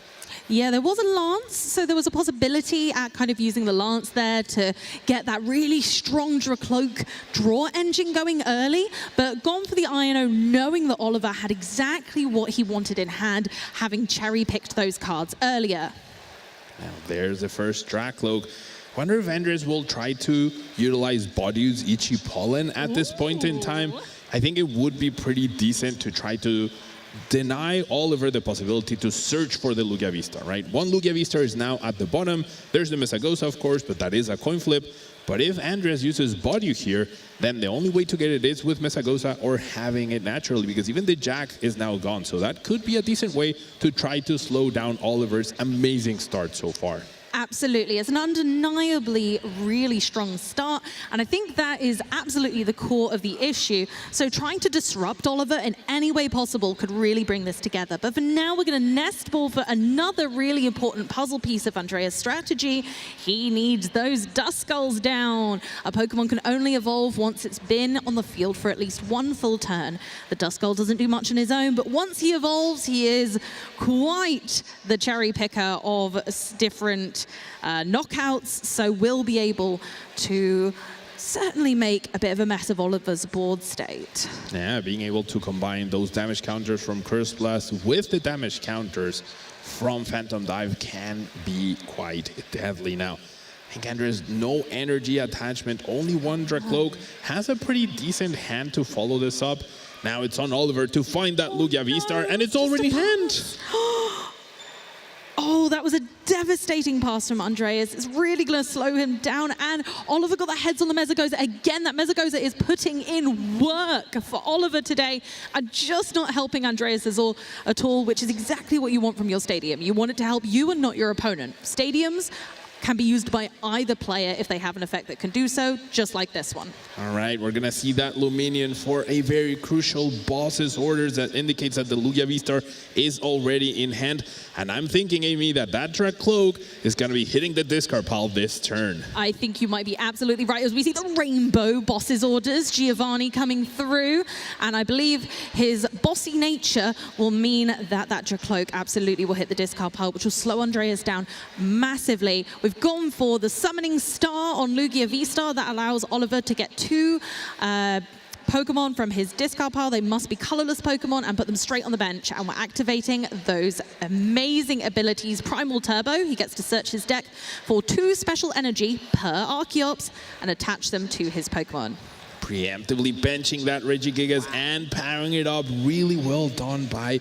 Yeah, there was a Lance, so there was a possibility at kind of using the Lance there to get that really strong Dracloak draw engine going early, but gone for the INO knowing that Oliver had exactly what he wanted in hand, having cherry-picked those cards earlier. Now there's the first Dracloak. Wonder if Andres will try to utilize Body's Ichi Pollen at this point in time. I think it would be pretty decent to try to deny Oliver the possibility to search for the Lugia Vista, right? One Lugia Vista is now at the bottom. There's the Mesagoza, of course, but that is a coin flip. But if Andres uses Body here, then the only way to get it is with Mesagoza or having it naturally, because even the Jack is now gone. So that could be a decent way to try to slow down Oliver's amazing start so far. Absolutely. It's an undeniably really strong start, and I think that is absolutely the core of the issue. So trying to disrupt Oliver in any way possible could really bring this together. But for now, we're going to nest ball for another really important puzzle piece of Andreas' strategy. He needs those Duskulls down. A Pokemon can only evolve once it's been on the field for at least one full turn. The Duskull doesn't do much on his own, but once he evolves, he is quite the cherry picker of different knockouts, so we'll be able to certainly make a bit of a mess of Oliver's board state. Yeah, being able to combine those damage counters from Curse Blast with the damage counters from Phantom Dive can be quite deadly now. I think Andres, no energy attachment, only one Dracloak, has a pretty decent hand to follow this up. Now it's on Oliver to find that Lugia V-Star, and it's already in hand. Oh, that was a devastating pass from Andreas. It's really going to slow him down. And Oliver got the heads on the Mesagoza. Again, that Mesagoza is putting in work for Oliver today and just not helping Andreas at all, which is exactly what you want from your stadium. You want it to help you and not your opponent. Stadiums can be used by either player if they have an effect that can do so, just like this one. All right, we're going to see that Luminion for a very crucial boss's orders that indicates that the Lugia V-Star is already in hand. And I'm thinking, Amy, that Dracloak is going to be hitting the discard pile this turn. I think you might be absolutely right. As we see the rainbow boss's orders, Giovanni coming through. And I believe his bossy nature will mean that Dracloak absolutely will hit the discard pile, which will slow Andreas down massively. We've gone for the Summoning Star on Lugia V-Star. That allows Oliver to get two Pokemon from his discard pile. They must be colorless Pokemon and put them straight on the bench. And we're activating those amazing abilities. Primal Turbo, he gets to search his deck for 2 special energy per Archeops and attach them to his Pokemon. Preemptively benching that Regigigas and powering it up. Really well done by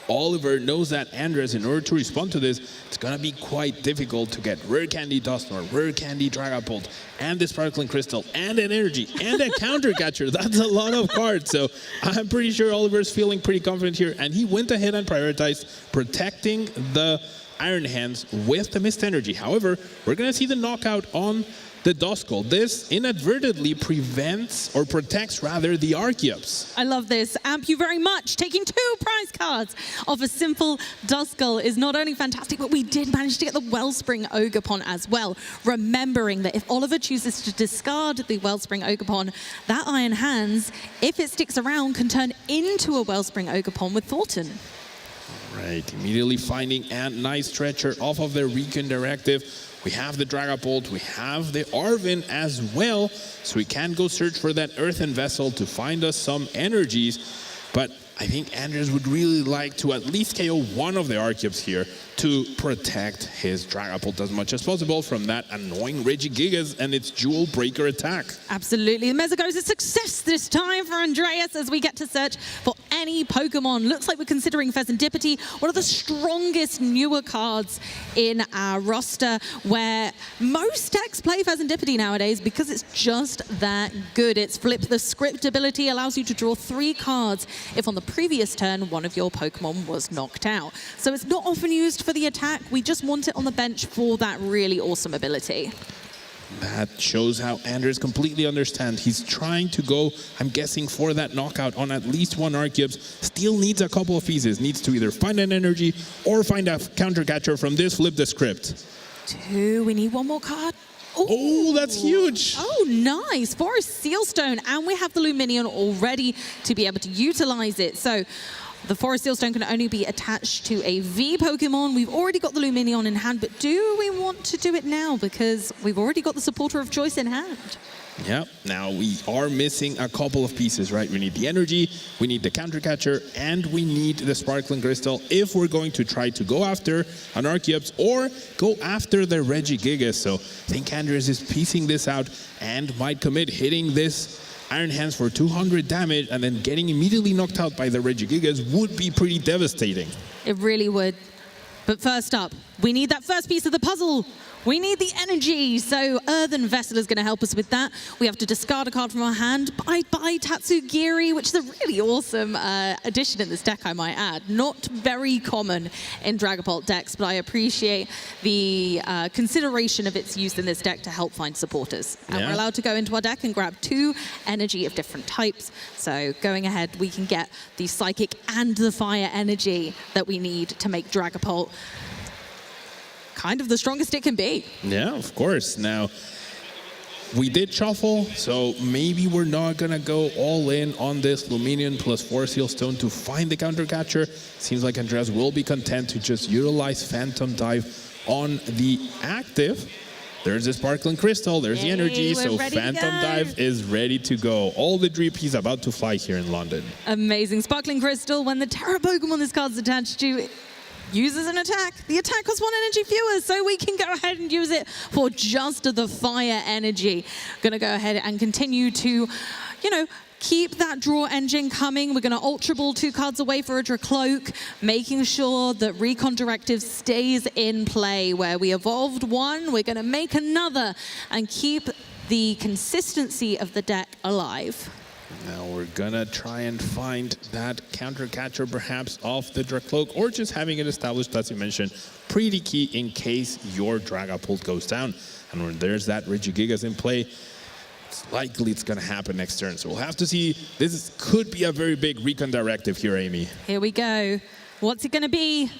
Oliver. Knows that Andres, in order to respond to this, it's going to be quite difficult to get Rare Candy Dusknoir, Rare Candy Dragapult, and the Sparkling Crystal, and an Energy, and a Counter Catcher. That's a lot of cards. So I'm pretty sure Oliver's feeling pretty confident here, and he went ahead and prioritized protecting the Iron Hands with the Mist Energy. However, we're going to see the knockout on the Duskull. This inadvertently prevents, or protects rather, the Archeops. I love this. Amp you very much. Taking 2 prize cards off a simple Duskull is not only fantastic, but we did manage to get the Wellspring Ogerpon as well. Remembering that if Oliver chooses to discard the Wellspring Ogerpon, that Iron Hands, if it sticks around, can turn into a Wellspring Ogerpon with Thornton. Right, immediately finding a nice stretcher off of their Recon Directive. We have the Dragapult, we have the Arvin as well, so we can go search for that Earthen Vessel to find us some energies. But I think Andres would really like to at least KO one of the Archeops here to protect his Dragapult as much as possible from that annoying Regigigas and its Jewel Breaker attack. Absolutely. The Meza goes a success this time for Andreas as we get to search for any Pokemon. Looks like we're considering Pheasantipity, one of the strongest newer cards in our roster, where most decks play Pheasantipity nowadays because it's just that good. It's Flip the Script ability, allows you to draw 3 cards if on the previous turn one of your Pokemon was knocked out. So it's not often used for the attack. We just want it on the bench for that really awesome ability. That shows how Anders completely understands. He's trying to go, I'm guessing, for that knockout on at least one Archeops. Still needs a couple of pieces. Needs to either find an energy or find a counter catcher from this Flip the Script. 2, we need one more card. Ooh. Oh, that's huge. Oh, nice. Forest Sealstone. And we have the Luminion already to be able to utilize it. So the Forest Sealstone can only be attached to a V Pokemon. We've already got the Luminion in hand, but do we want to do it now? Because we've already got the Supporter of Choice in hand. Yep, now we are missing a couple of pieces, right? We need the energy, we need the counter catcher, and we need the Sparkling Crystal if we're going to try to go after an Archeops or go after the Regigigas. So I think Andres is piecing this out and might commit hitting this Iron Hands for 200 damage and then getting immediately knocked out by the Regigigas would be pretty devastating. It really would. But first up, we need that first piece of the puzzle. We need the energy, so Earthen Vessel is going to help us with that. We have to discard a card from our hand. Bye-bye Tatsugiri, which is a really awesome addition in this deck, I might add. Not very common in Dragapult decks, but I appreciate the consideration of its use in this deck to help find supporters. And we're allowed to go into our deck and grab 2 energy of different types. So going ahead, we can get the Psychic and the Fire energy that we need to make Dragapult kind of the strongest it can be. Yeah, of course. Now, we did shuffle, so maybe we're not going to go all in on this Luminion plus Forest Sealstone to find the counter catcher. Seems like Andreas will be content to just utilize Phantom Dive on the active. There's the Sparkling Crystal, there's the energy, so Phantom Dive is ready to go. All the drip, he's about to fly here in London. Amazing. Sparkling Crystal, when the Terra Pokemon this card's attached to, uses an attack. The attack costs 1 energy fewer, so we can go ahead and use it for just the fire energy. Gonna go ahead and continue to, you know, keep that draw engine coming. We're gonna Ultra Ball 2 cards away for a Dracloak, making sure that Recon Directive stays in play. Where we evolved 1, we're gonna make another and keep the consistency of the deck alive. Now we're gonna try and find that counter catcher perhaps off the Dracloak, or just having it established, as you mentioned, pretty key in case your Dragapult goes down. And when there's that Regigigas in play, it's likely it's gonna happen next turn. So we'll have to see. This could be a very big Recon Directive here, Amy. Here we go. What's it gonna be?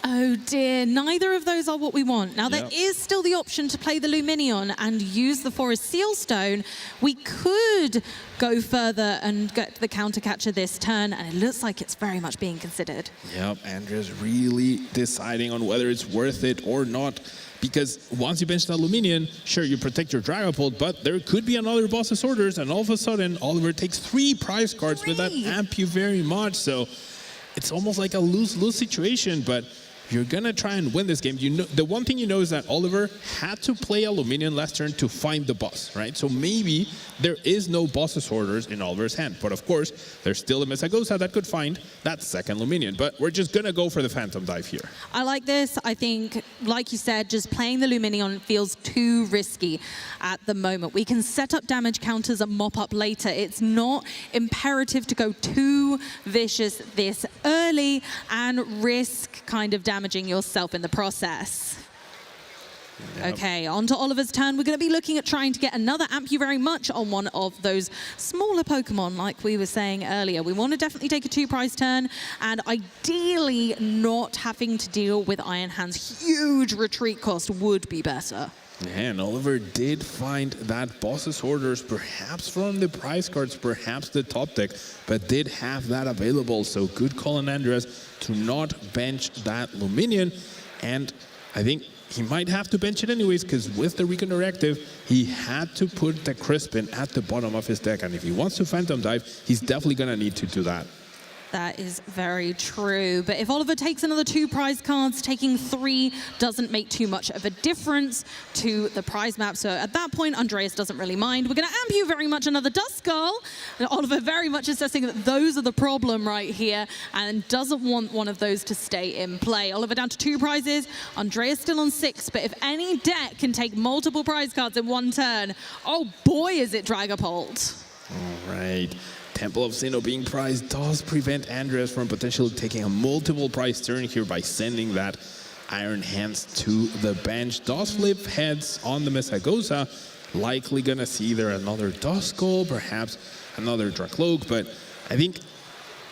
Oh dear, neither of those are what we want. Now there is still the option to play the Luminion and use the Forest Sealstone. We could go further and get the counter catcher this turn, and it looks like it's very much being considered. Yep, Andres really deciding on whether it's worth it or not. Because once you bench that Luminion, sure, you protect your Dragapult, but there could be another Boss's Orders, and all of a sudden, Oliver takes 3 prize cards with that amp you very much. So it's almost like a lose-lose situation, but you're gonna try and win this game. You know, the one thing you know is that Oliver had to play a Luminion last turn to find the boss, right? So maybe there is no Boss's Orders in Oliver's hand, but of course, there's still a Mesagosa that could find that second Luminion, but we're just gonna go for the Phantom Dive here. I like this. I think, like you said, just playing the Luminion feels too risky at the moment. We can set up damage counters and mop up later. It's not imperative to go too vicious this early and risk kind of damaging yourself in the process. Okay, on to Oliver's turn. We're going to be looking at trying to get another Amp You Very Much on one of those smaller Pokemon, like we were saying earlier. We want to definitely take a 2-prize turn, and ideally not having to deal with Iron Hand's huge retreat cost would be better. And Oliver did find that boss's orders, perhaps from the prize cards, perhaps the top deck, but did have that available. So good call on Andres to not bench that Luminion. And I think he might have to bench it anyways, because with the Recon Directive, he had to put the Crispin at the bottom of his deck. And if he wants to Phantom Dive, he's definitely going to need to do that. That is very true. But if Oliver takes another 2 prize cards, taking 3 doesn't make too much of a difference to the prize map. So at that point, Andreas doesn't really mind. We're going to amp you very much another Dust Skull. And Oliver very much assessing that those are the problem right here and doesn't want one of those to stay in play. Oliver down to 2 prizes. Andreas still on 6. But if any deck can take multiple prize cards in one turn, oh boy, is it Dragapult. All right. Temple of Sinnoh being prized does prevent Andres from potentially taking a multiple prize turn here by sending that Iron Hands to the bench. Does flip heads on the Mesagoza. Likely gonna see there another Dust Skull, perhaps another Dracloak, but I think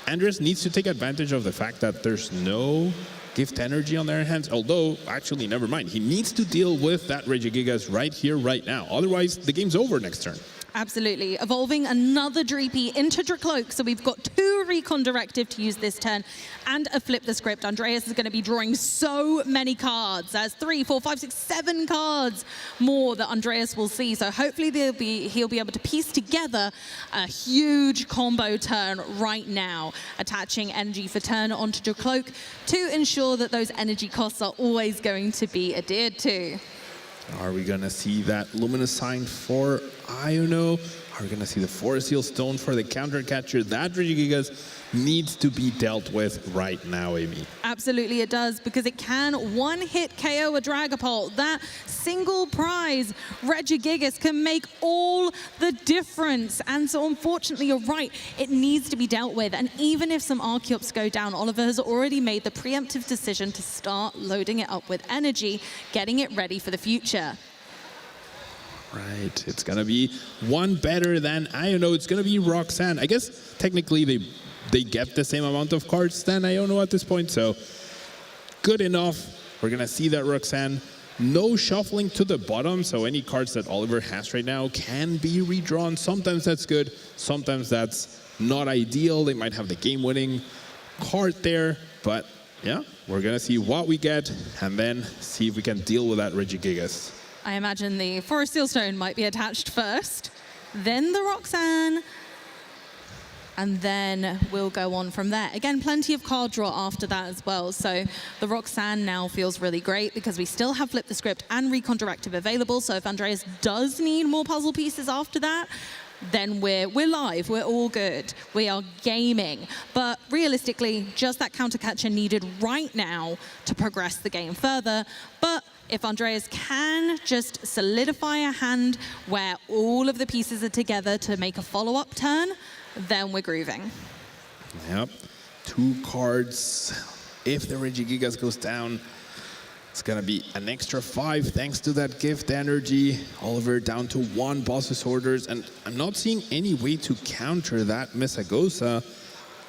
Andres needs to take advantage of the fact that there's no gift energy on their hands, although, actually, never mind. He needs to deal with that Regigigas right here, right now. Otherwise, the game's over next turn. Absolutely. Evolving another Dreepy into Dracloak. So we've got 2 Recon Directive to use this turn and a Flip the Script. Andreas is going to be drawing so many cards. That's 3, 4, 5, 6, 7 cards more that Andreas will see. So hopefully he'll be able to piece together a huge combo turn right now, attaching energy for turn onto Dracloak to ensure that those energy costs are always going to be adhered to. Are we gonna see that Luminous Sign for Iono? Are we gonna see the Forest Seal Stone for the counter catcher? That Regigigas needs to be dealt with right now, Amy. Absolutely it does, because it can one-hit KO a Dragapult. That single prize Regigigas can make all the difference. And so unfortunately, you're right, it needs to be dealt with. And even if some Archeops go down, Oliver has already made the preemptive decision to start loading it up with energy, getting it ready for the future. Right, it's gonna be one better than Iono. It's gonna be Roxanne. I guess technically they get the same amount of cards than Iono at this point, so good enough. We're gonna see that Roxanne. No shuffling to the bottom, so any cards that Oliver has right now can be redrawn. Sometimes that's good, sometimes that's not ideal. They might have the game-winning card there, but yeah, we're gonna see what we get and then see if we can deal with that Regigigas. I imagine the Forest Seal Stone might be attached first, then the Roxanne, and then we'll go on from there. Again, plenty of card draw after that as well. So the Roxanne now feels really great because we still have Flip the Script and Recon Directive available. So if Andreas does need more puzzle pieces after that, then we're live, we're all good. We are gaming. But realistically, just that counter catcher needed right now to progress the game further. But if Andreas can just solidify a hand where all of the pieces are together to make a follow-up turn, then we're grooving. Yep, 2 cards. If the Regigigas goes down, it's gonna be an extra 5 thanks to that gift energy. Oliver down to 1 boss's orders, and I'm not seeing any way to counter that Mesagoza.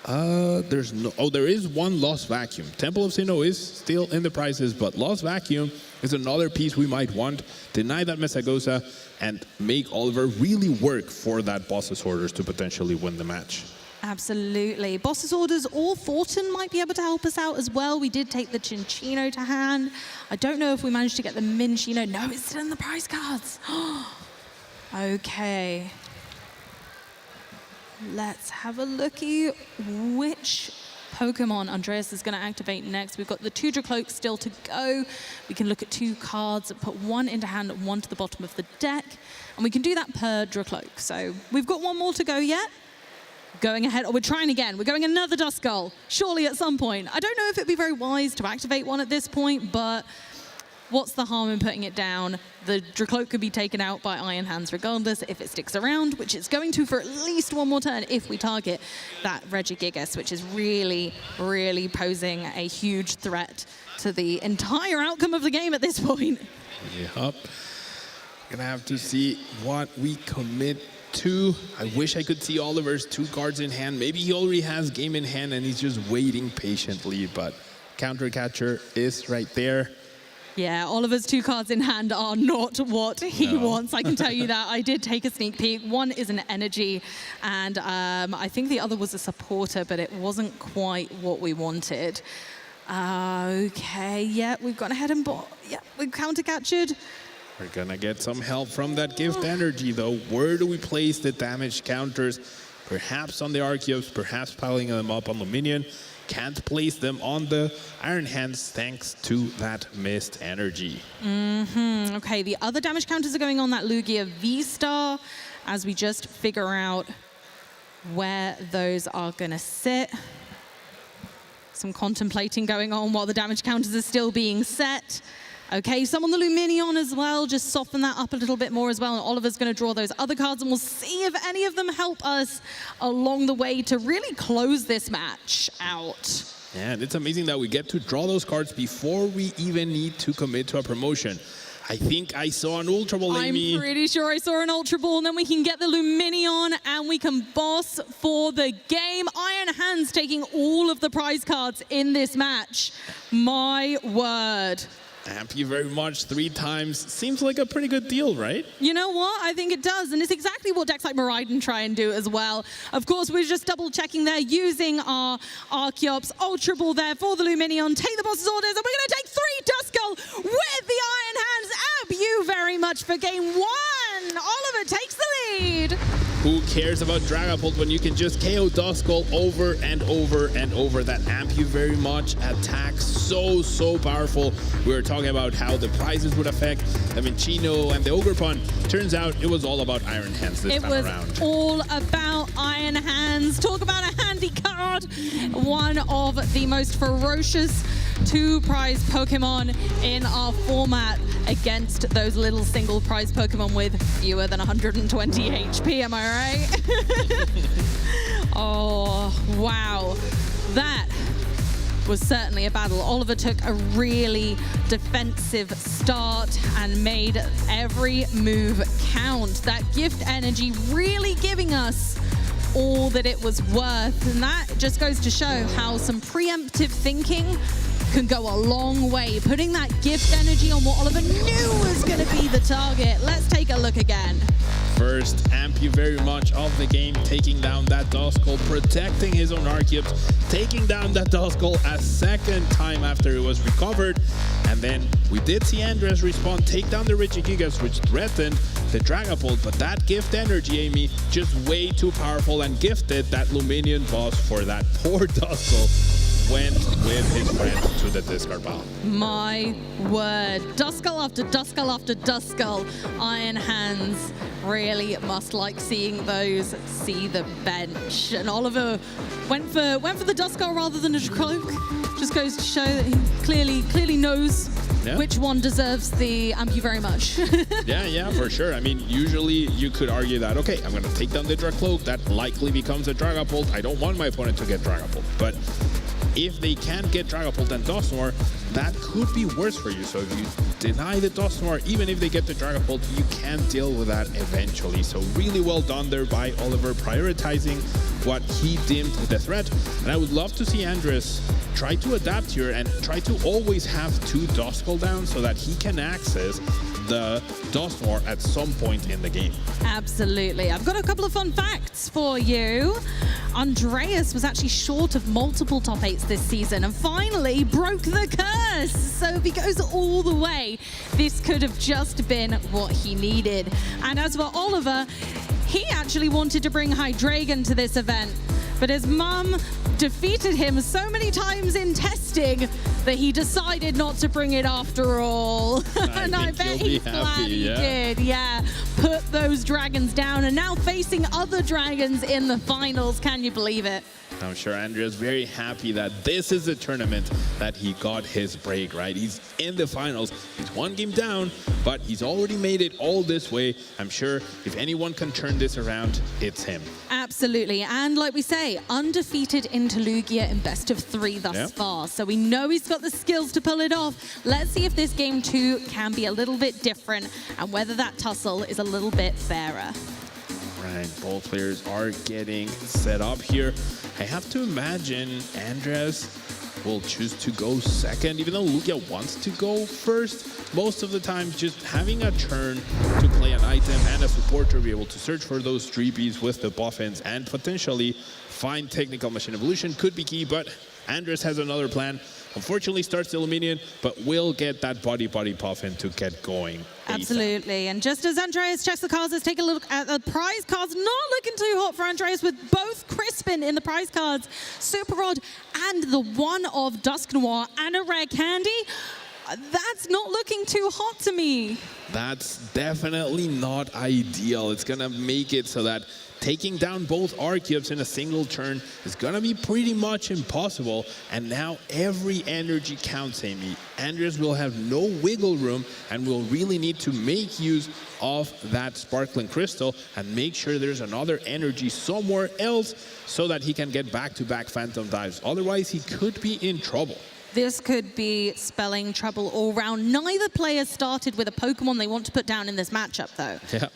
There is 1 Lost Vacuum. Temple of Sinnoh is still in the prizes, but Lost Vacuum is another piece we might want. Deny that Mesagoza and make Oliver really work for that boss's orders to potentially win the match. Absolutely. Boss's orders or Fortin might be able to help us out as well. We did take the Cinccino to hand. I don't know if we managed to get the Minccino. No, it's still in the prize cards. Okay. Let's have a looky which Pokemon Andreas is going to activate next. We've got the 2 Dracloaks still to go. We can look at 2 cards, put 1 into hand and 1 to the bottom of the deck. And we can do that per Dracloak. So we've got 1 more to go yet. Going ahead, we're trying again. We're going another Dust Skull, surely at some point. I don't know if it'd be very wise to activate 1 at this point, but what's the harm in putting it down? The Dracloak could be taken out by Iron Hands regardless if it sticks around, which it's going to for at least 1 more turn if we target that Regigigas, which is really, really posing a huge threat to the entire outcome of the game at this point. Yep. Gonna have to see what we commit to. I wish I could see Oliver's 2 cards in hand. Maybe he already has game in hand and he's just waiting patiently, but counter catcher is right there. Yeah, Oliver's 2 cards in hand are not what he wants. I can tell you that. I did take a sneak peek. One is an energy, and I think the other was a supporter, but it wasn't quite what we wanted. Okay, yeah, we've gone ahead and bought. Yeah, we've counter-captured. We're gonna get some help from that gift energy, though. Where do we place the damage counters? Perhaps on the Archeops, perhaps piling them up on Luminion. Can't place them on the Iron Hands thanks to that missed energy. Okay, the other damage counters are going on that Lugia V-Star as we just figure out where those are gonna sit. Some contemplating going on while the damage counters are still being set. Okay, some on the Luminion as well, just soften that up a little bit more as well. And Oliver's going to draw those other cards, and we'll see if any of them help us along the way to really close this match out. Yeah, and it's amazing that we get to draw those cards before we even need to commit to a promotion. I think I saw an Ultra Ball, Amy. I'm pretty sure I saw an Ultra Ball, and then we can get the Luminion, and we can boss for the game. Iron Hands taking all of the prize cards in this match. My word. Thank you very much 3 times. Seems like a pretty good deal, right? You know what? I think it does. And it's exactly what decks like Miraidon try and do as well. Of course, we're just double checking there using our Archeops. Ultra Ball there for the Luminion. Take the boss's orders. And we're going to take 3 Duskull with the Iron Hands. Thank you very much for game 1. Oliver takes the lead. Who cares about Dragapult when you can just KO Duskull over and over and over? That amp you very much attack, so powerful. We were talking about how the prizes would affect the Minccino and the Ogerpon. Turns out it was all about Iron Hands this time around. It was all about Iron Hands. Talk about a handy card. One of the most ferocious 2 prize Pokemon in our format against those little single prize Pokemon with fewer than 120 HP. Am I right? Oh, wow. That was certainly a battle. Oliver took a really defensive start and made every move count. That gift energy really giving us all that it was worth. And that just goes to show how some preemptive thinking can go a long way. Putting that gift energy on what Oliver knew was going to be the target. Let's take a look again. First amp you very much of the game, taking down that Duskull, protecting his own Archeops, taking down that Duskull a second time after it was recovered. And then we did see Andres respawn, take down the Regigigas, which threatened the Dragapult, but that gift energy, Amy, just way too powerful and gifted that Luminion boss for that poor Duskull. Went with his friend to the discard pile. My word. Duskull after Duskull after Duskull. Iron Hands really must like seeing those see the bench. And Oliver went for the Duskull rather than a cloak. Just goes to show that he clearly knows which one deserves the amp you very much. Yeah, for sure. I mean, usually you could argue that, okay, I'm going to take down the Dracloak. That likely becomes a Dragapult. I don't want my opponent to get Dragapult. But if they can't get Dragapult and Dusknoir, that could be worse for you. So if you deny the Dusknoir, even if they get the Dragapult, you can deal with that eventually. So really well done there by Oliver, prioritizing what he deemed the threat. And I would love to see Andres try to adapt here and try to always have 2 Duskull down so that he can access the Dusknoir at some point in the game. Absolutely. I've got a couple of fun facts for you. Andreas was actually short of multiple top 8s this season and finally broke the curse. So if he goes all the way, this could have just been what he needed. And as for Oliver, he actually wanted to bring Hydreigon to this event, but his mum defeated him so many times in testing that he decided not to bring it after all. And I bet he's glad he did. Yeah, put those dragons down and now facing other dragons in the finals. Can you believe it? I'm sure Andrea's very happy that this is the tournament that he got his break, right? He's in the finals. He's 1 game down, but he's already made it all this way. I'm sure if anyone can turn this around, it's him. Absolutely. And like we say, undefeated into Lugia in best of 3 thus far. So we know he's got the skills to pull it off. Let's see if this game 2 can be a little bit different and whether that tussle is a little bit fairer. Right, both players are getting set up here. I have to imagine Andres will choose to go second, even though Lugia wants to go first. Most of the time, just having a turn to play an item and a support to be able to search for those 3Bs with the buffins and potentially find technical machine evolution could be key, but Andres has another plan. Unfortunately, starts the Luminion, but will get that body puffin to get going. Absolutely. And just as Andreas checks the cards, let's take a look at the prize cards. Not looking too hot for Andreas with both Crispin in the prize cards, Super Rod, and the one of Dusk Noir and a rare candy. That's not looking too hot to me. That's definitely not ideal. It's going to make it so that taking down both Archeops in a single turn is going to be pretty much impossible. And now every energy counts, Amy. Andres will have no wiggle room and will really need to make use of that Sparkling Crystal and make sure there's another energy somewhere else so that he can get back-to-back Phantom Dives. Otherwise, he could be in trouble. This could be spelling trouble all round. Neither player started with a Pokemon they want to put down in this matchup, though. Yeah.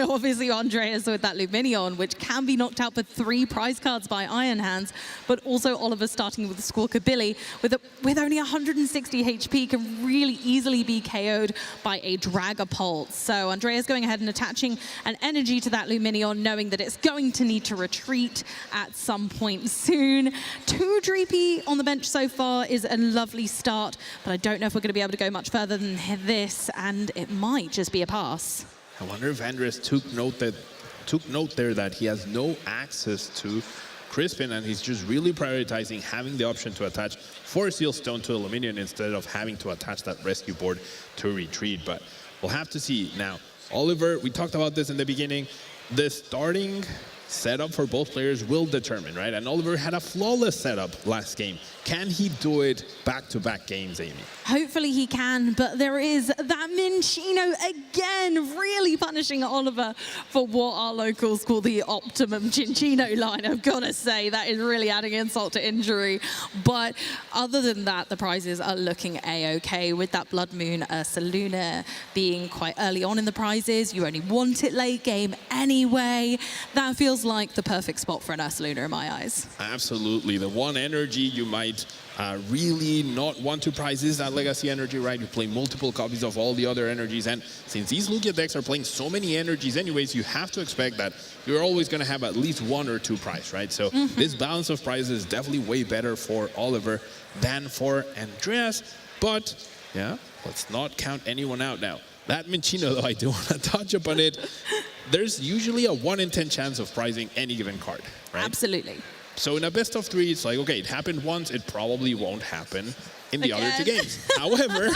Obviously, Andreas with that Luminion, which can be knocked out for 3 prize cards by Iron Hands, but also Oliver starting with the Squawkabilly with only 160 HP can really easily be KO'd by a Dragapult. So Andreas going ahead and attaching an energy to that Luminion, knowing that it's going to need to retreat at some point soon. 2 Dreepy on the bench so far is a lovely start, but I don't know if we're going to be able to go much further than this, and it might just be a pass. I wonder if Andres took note there that he has no access to Crispin, and he's just really prioritizing having the option to attach 4 Seal Stone to Luminion instead of having to attach that rescue board to retreat. But we'll have to see. Now, Oliver, we talked about this in the beginning. The starting setup for both players will determine, right? And Oliver had a flawless setup last game. Can he do it back-to-back games, Amy? Hopefully he can, but there is that Minccino again, really punishing Oliver for what our locals call the optimum Cinccino line. I've got to say, that is really adding insult to injury. But other than that, the prizes are looking a-okay with that Blood Moon Ursaluna being quite early on in the prizes. You only want it late game anyway. That feels like the perfect spot for an Ursaluna in my eyes. Absolutely. The one energy you might really not want to prize is that Legacy energy, right? You play multiple copies of all the other energies, and since these Lugia decks are playing so many energies anyways, you have to expect that you're always going to have at least 1 or 2 prize, right? So this balance of prizes is definitely way better for Oliver than for Andreas, but yeah, let's not count anyone out now. That Minccino, though, I do want to touch upon it. There's usually a 1 in 10 chance of prizing any given card, right? Absolutely. So in a best of 3, it's like, okay, it happened once, it probably won't happen in the other 2 games. However,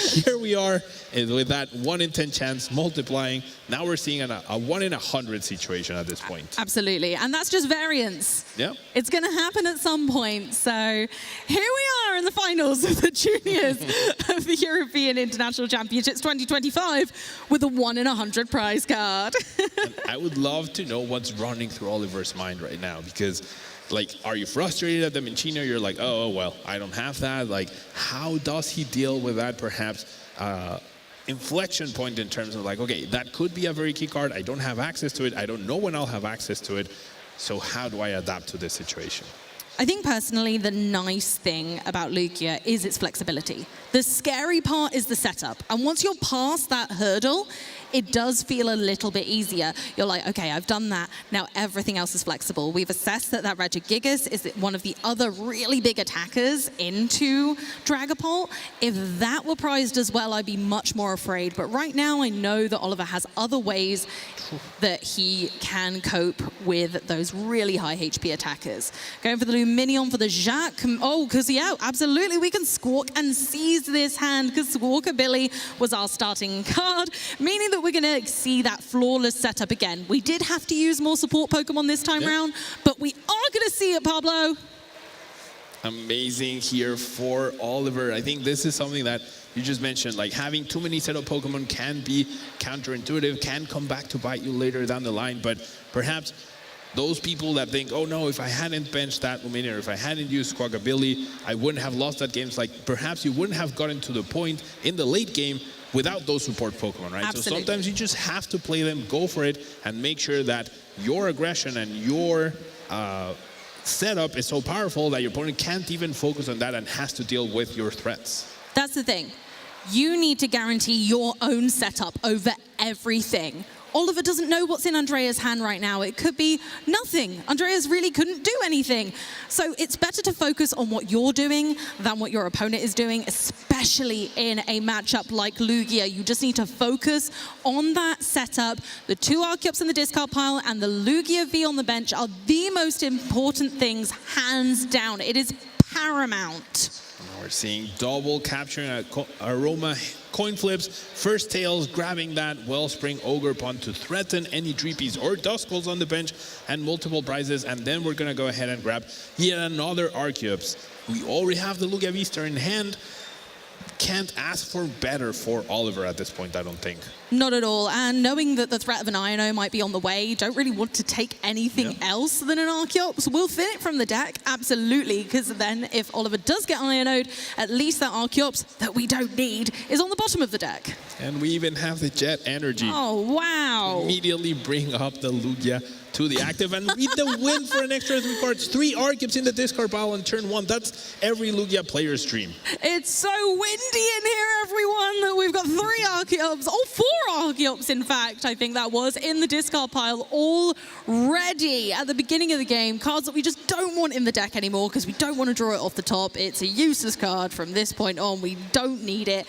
here we are with that 1 in 10 chance multiplying. Now we're seeing a 1 in 100 situation at this point. Absolutely, and that's just variance. Yeah. It's going to happen at some point. So here we are in the finals of the juniors of the European International Championships 2025 with a 1 in 100 prize card. And I would love to know what's running through Oliver's mind right now, because like, are you frustrated at the Minccino? You're like, oh, well, I don't have that. Like, how does he deal with that, perhaps, inflection point in terms of like, okay, that could be a very key card. I don't have access to it. I don't know when I'll have access to it. So how do I adapt to this situation? I think personally the nice thing about Lugia is its flexibility. The scary part is the setup. And once you're past that hurdle, it does feel a little bit easier. You're like, okay, I've done that. Now everything else is flexible. We've assessed that Regigigas is one of the other really big attackers into Dragapult. If that were prized as well, I'd be much more afraid. But right now, I know that Oliver has other ways that he can cope with those really high HP attackers. Going for the Luminion for the Jacques. Oh, because yeah, absolutely, we can Squawk and seize this hand because Squawkabilly was our starting card, meaning that we're going to see that flawless setup again. We did have to use more support Pokemon this time round, but we are going to see it, Pablo. Amazing here for Oliver. I think this is something that you just mentioned, like having too many setup Pokemon can be counterintuitive, can come back to bite you later down the line, but perhaps those people that think, oh no, if I hadn't benched that Luminion, or if I hadn't used Squawkabilly, I wouldn't have lost that game. It's like perhaps you wouldn't have gotten to the point in the late game without those support Pokemon, right? Absolutely. So sometimes you just have to play them, go for it, and make sure that your aggression and your setup is so powerful that your opponent can't even focus on that and has to deal with your threats. That's the thing. You need to guarantee your own setup over everything. Oliver doesn't know what's in Andreas' hand right now. It could be nothing. Andreas really couldn't do anything. So it's better to focus on what you're doing than what your opponent is doing, especially in a matchup like Lugia. You just need to focus on that setup. The 2 Archeops in the discard pile and the Lugia V on the bench are the most important things, hands down. It is paramount. We're seeing double capturing Aroma coin flips, first tails grabbing that Wellspring Ogre Pawn to threaten any Dreepies or Duskulls on the bench and multiple prizes, and then we're gonna go ahead and grab yet another Archeops. We already have the Lugia V-Star in hand. Can't ask for better for Oliver at this point, I don't think. Not at all, and knowing that the threat of an Iono might be on the way, don't really want to take anything else than an Archeops. We'll thin it from the deck, absolutely, because then if Oliver does get Iono'd, at least that Archeops that we don't need is on the bottom of the deck. And we even have the Jet Energy. Oh, wow. Immediately bring up the Lugia to the active and read the win for an extra 3 cards. 3 Archeops in the discard pile on turn 1. That's every Lugia player's dream. It's so windy in here, everyone. We've got 3 Archeops, 4 Archeops, in fact, I think that was, in the discard pile already at the beginning of the game. Cards that we just don't want in the deck anymore because we don't want to draw it off the top. It's a useless card from this point on. We don't need it.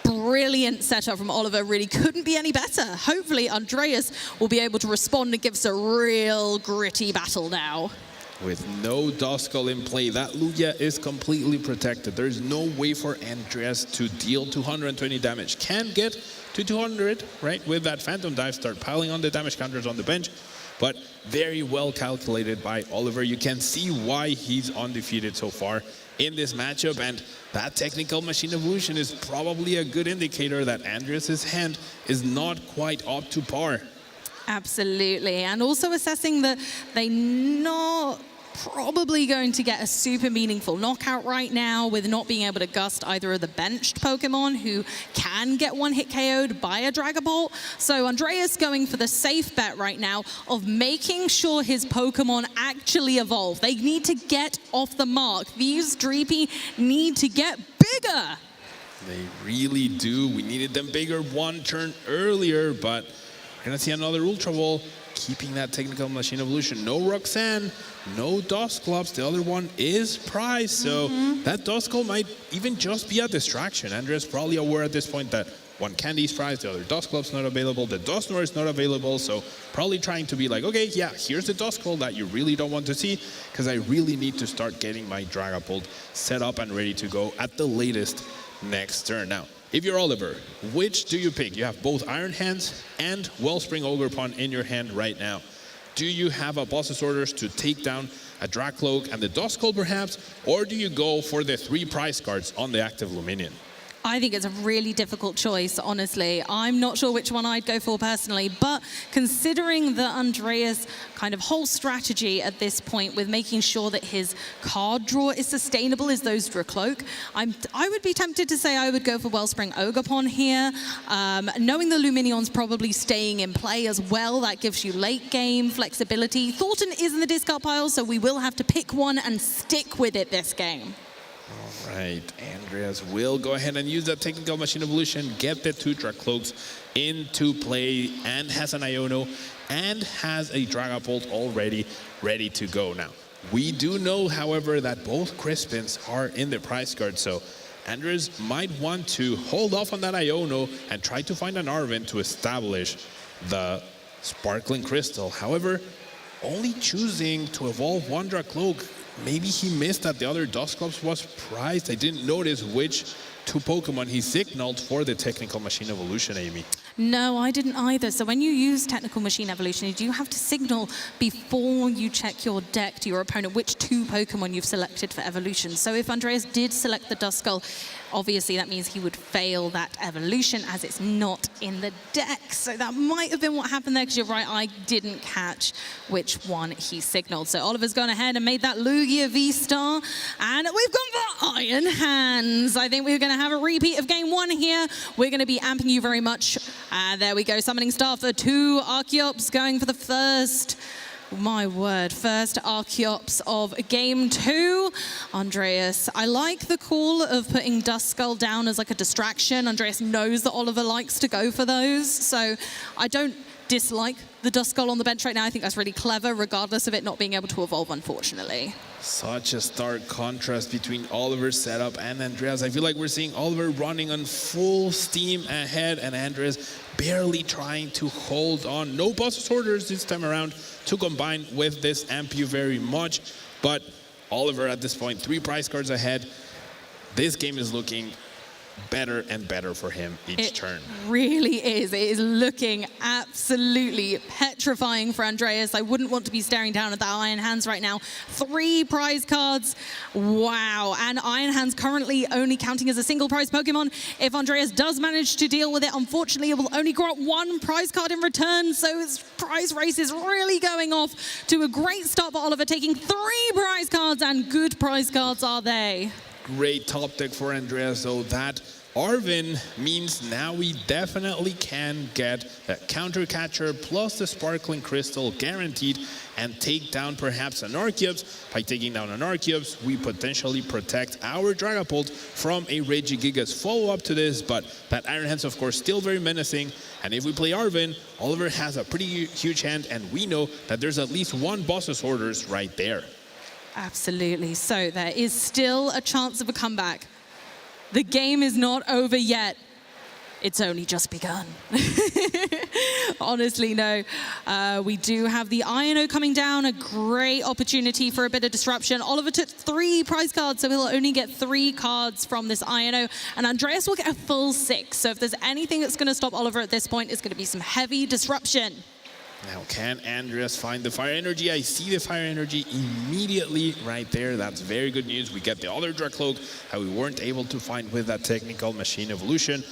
Brilliant setup from Oliver, really couldn't be any better. Hopefully Andreas will be able to respond and give us a real gritty battle now. With no Duskull in play, that Lugia is completely protected. There's no way for Andreas to deal 220 damage. Can get to 200, right, with that Phantom Dive, start piling on the damage counters on the bench, but very well calculated by Oliver. You can see why he's undefeated so far in this matchup, and that Technical Machine Evolution is probably a good indicator that Andreas' hand is not quite up to par. Absolutely, and also assessing that they're not probably going to get a super meaningful knockout right now with not being able to gust either of the benched Pokemon who can get one-hit KO'd by a Dragapult. So Andreas going for the safe bet right now of making sure his Pokemon actually evolve. They need to get off the mark. These Dreepy need to get bigger. They really do. We needed them bigger 1 turn earlier, but we're gonna see another Ultra Ball keeping that Technical Machine Evolution. No Roxanne, no Dusclops. The other one is Prize, so that Duskull might even just be a distraction. Andreas probably aware at this point that one Candy's Prize, the other Dusclops not available, the Dusknoir is not available, so probably trying to be like, okay, yeah, here's the Duskull that you really don't want to see, because I really need to start getting my Dragapult set up and ready to go at the latest next turn. Now, if you're Oliver, which do you pick? You have both Iron Hands and Wellspring Ogre Pawn in your hand right now. Do you have a boss's orders to take down a Dracloak and the Duskull perhaps, or do you go for the 3 prize cards on the active Luminion? I think it's a really difficult choice, honestly. I'm not sure which one I'd go for personally, but considering the Andreas kind of whole strategy at this point with making sure that his card draw is sustainable as those Dracloak, I would be tempted to say I would go for Wellspring Ogerpon here. Knowing the Luminion's probably staying in play as well, that gives you late game flexibility. Thornton is in the discard pile, so we will have to pick one and stick with it this game. All right, Andreas will go ahead and use that Technical Machine Evolution, get the 2 Dracloaks into play, and has an Iono, and has a Dragapult already ready to go. Now, we do know, however, that both Crispins are in the prize card, so Andreas might want to hold off on that Iono and try to find an Arven to establish the Sparkling Crystal. However, only choosing to evolve 1 Dracloak, maybe he missed that the other Dusclops was prized. I didn't notice which 2 Pokemon he signaled for the Technical Machine Evolution, Amy. No, I didn't either. So when you use Technical Machine Evolution, you do have to signal before you check your deck to your opponent which 2 Pokemon you've selected for evolution. So if Andreas did select the Duskull, obviously that means he would fail that evolution as it's not in the deck. So that might have been what happened there, because you're right, I didn't catch which one he signaled. So Oliver's gone ahead and made that Lugia V-Star, and we've gone for Iron Hands. I think we're going to have a repeat of game 1 here. We're going to be amping you very much. There we go, Summoning Star for 2 Archeops, going for the first My word. First Archeops of game 2. Andreas, I like the call of putting Duskull down as like a distraction. Andreas knows that Oliver likes to go for those, so I don't dislike the Duskull on the bench right now. I think that's really clever, regardless of it not being able to evolve, unfortunately. Such a stark contrast between Oliver's setup and Andreas. I feel like we're seeing Oliver running on full steam ahead and Andreas barely trying to hold on. No boss orders this time around to combine with this Ampu very much. But Oliver at this point, 3 prize cards ahead. This game is looking better and better for him each turn. Really is. It is looking absolutely petrifying for Andreas. I wouldn't want to be staring down at that Iron Hands right now. 3 prize cards. Wow. And Iron Hands currently only counting as a single prize Pokemon. If Andreas does manage to deal with it, unfortunately, it will only grow up 1 prize card in return. So his prize race is really going off to a great start for Oliver, taking 3 prize cards, and good prize cards are they. Great top deck for Andreas, though. That Arvin means now we definitely can get that counter catcher plus the sparkling crystal guaranteed and take down perhaps an Archeops. By taking down an Archeops, we potentially protect our Dragapult from a Regigigas follow-up to this, but that Iron Hands, of course, still very menacing. And if we play Arvin, Oliver has a pretty huge hand, and we know that there's at least 1 boss's orders right there. Absolutely. So there is still a chance of a comeback. The game is not over yet. It's only just begun. Honestly, no. We do have the Iono coming down, a great opportunity for a bit of disruption. Oliver took 3 prize cards, so he'll only get 3 cards from this Iono, and Andreas will get a full 6. So if there's anything that's going to stop Oliver at this point, it's going to be some heavy disruption. Now, can Andreas find the Fire Energy? I see the Fire Energy immediately right there. That's very good news. We get the other Dracloak that we weren't able to find with that technical machine evolution.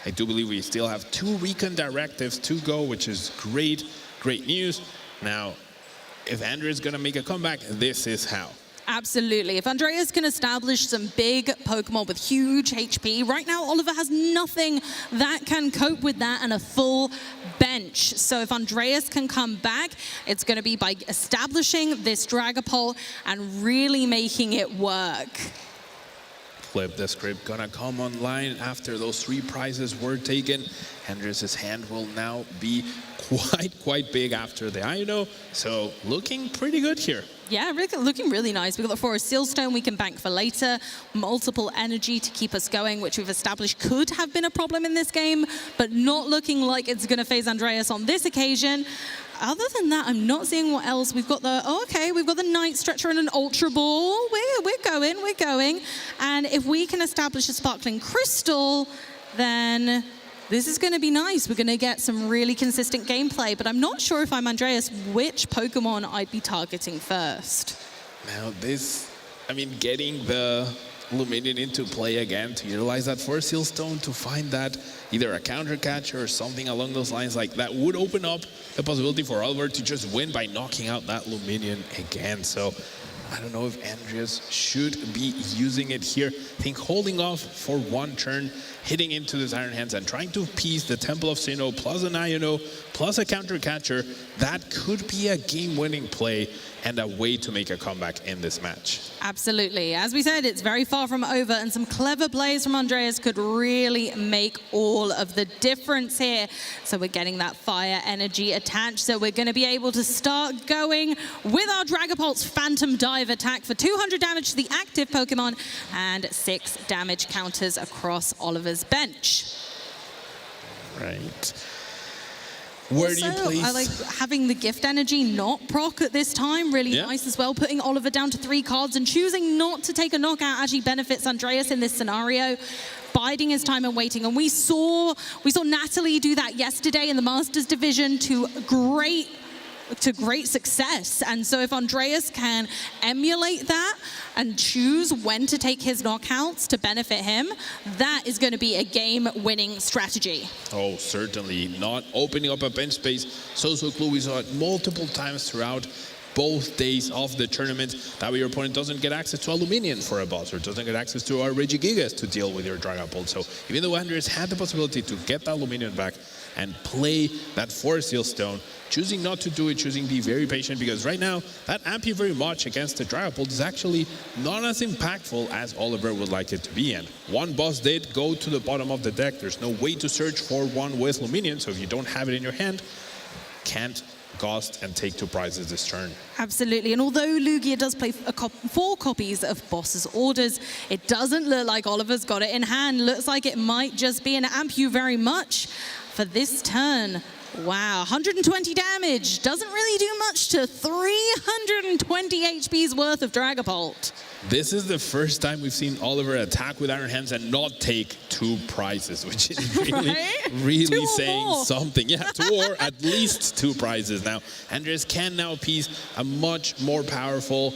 I do believe we still have 2 Recon directives to go, which is great, great news. Now, if Andreas is going to make a comeback, this is how. Absolutely. If Andreas can establish some big Pokemon with huge HP, right now Oliver has nothing that can cope with that and a full bench. So if Andreas can come back, it's going to be by establishing this Dragapult and really making it work. Flip the script gonna come online after those 3 prizes were taken. Andreas' hand will now be quite big after the Iono, so looking pretty good here. Yeah, looking really nice. We've got the Forest Sealstone we can bank for later. Multiple energy to keep us going, which we've established could have been a problem in this game, but not looking like it's going to phase Andreas on this occasion. Other than that, I'm not seeing what else. We've got the, we've got the Night Stretcher and an Ultra Ball. We're going. And if we can establish a Sparkling Crystal, then this is going to be nice. We're going to get some really consistent gameplay, but I'm not sure if I'm Andreas, which Pokemon I'd be targeting first. Now this, getting the Luminion into play again to utilize that Forest Sealstone to find that either a counter catcher or something along those lines, like that would open up the possibility for Oliver to just win by knocking out that Luminion again. So I don't know if Andreas should be using it here. I think holding off for 1 turn, hitting into this Iron Hands and trying to appease the Temple of Sinnoh plus an Iono plus a counter catcher, that could be a game-winning play and a way to make a comeback in this match. Absolutely. As we said, it's very far from over, and some clever plays from Andreas could really make all of the difference here. So we're getting that fire energy attached, so we're going to be able to start going with our Dragapult's Phantom Dive attack for 200 damage to the active Pokemon and 6 damage counters across Oliver's bench. Right. Where do you place? I like having the gift energy not proc at this time. Really nice as well. Putting Oliver down to 3 cards and choosing not to take a knockout actually benefits Andreas in this scenario. Biding his time and waiting. And we saw Natalie do that yesterday in the Masters division to great success. And so if Andreas can emulate that and choose when to take his knockouts to benefit him, that is going to be a game-winning strategy. Oh, certainly. Not opening up a bench space. So cool. We saw it multiple times throughout both days of the tournament. That way your opponent doesn't get access to Aluminium for a boss, or doesn't get access to our Regigigas to deal with your Dragapult. So even though Andreas had the possibility to get that Aluminium back and play that Forest Seal Stone, choosing not to do it, choosing to be very patient, because right now that amp you very much against the Dragapult is actually not as impactful as Oliver would like it to be. And one boss did go to the bottom of the deck. There's no way to search for one with Luminion, so if you don't have it in your hand, can't cost and take 2 prizes this turn. Absolutely, and although Lugia does play 4 copies of Boss's Orders, it doesn't look like Oliver's got it in hand. Looks like it might just be an amp you very much for this turn. Wow, 120 damage. Doesn't really do much to 320 HP's worth of Dragapult. This is the first time we've seen Oliver attack with Iron Hands and not take 2 prizes, which is really, really saying something. Yeah, 2 or at least 2 prizes. Now, Andreas can now appease a much more powerful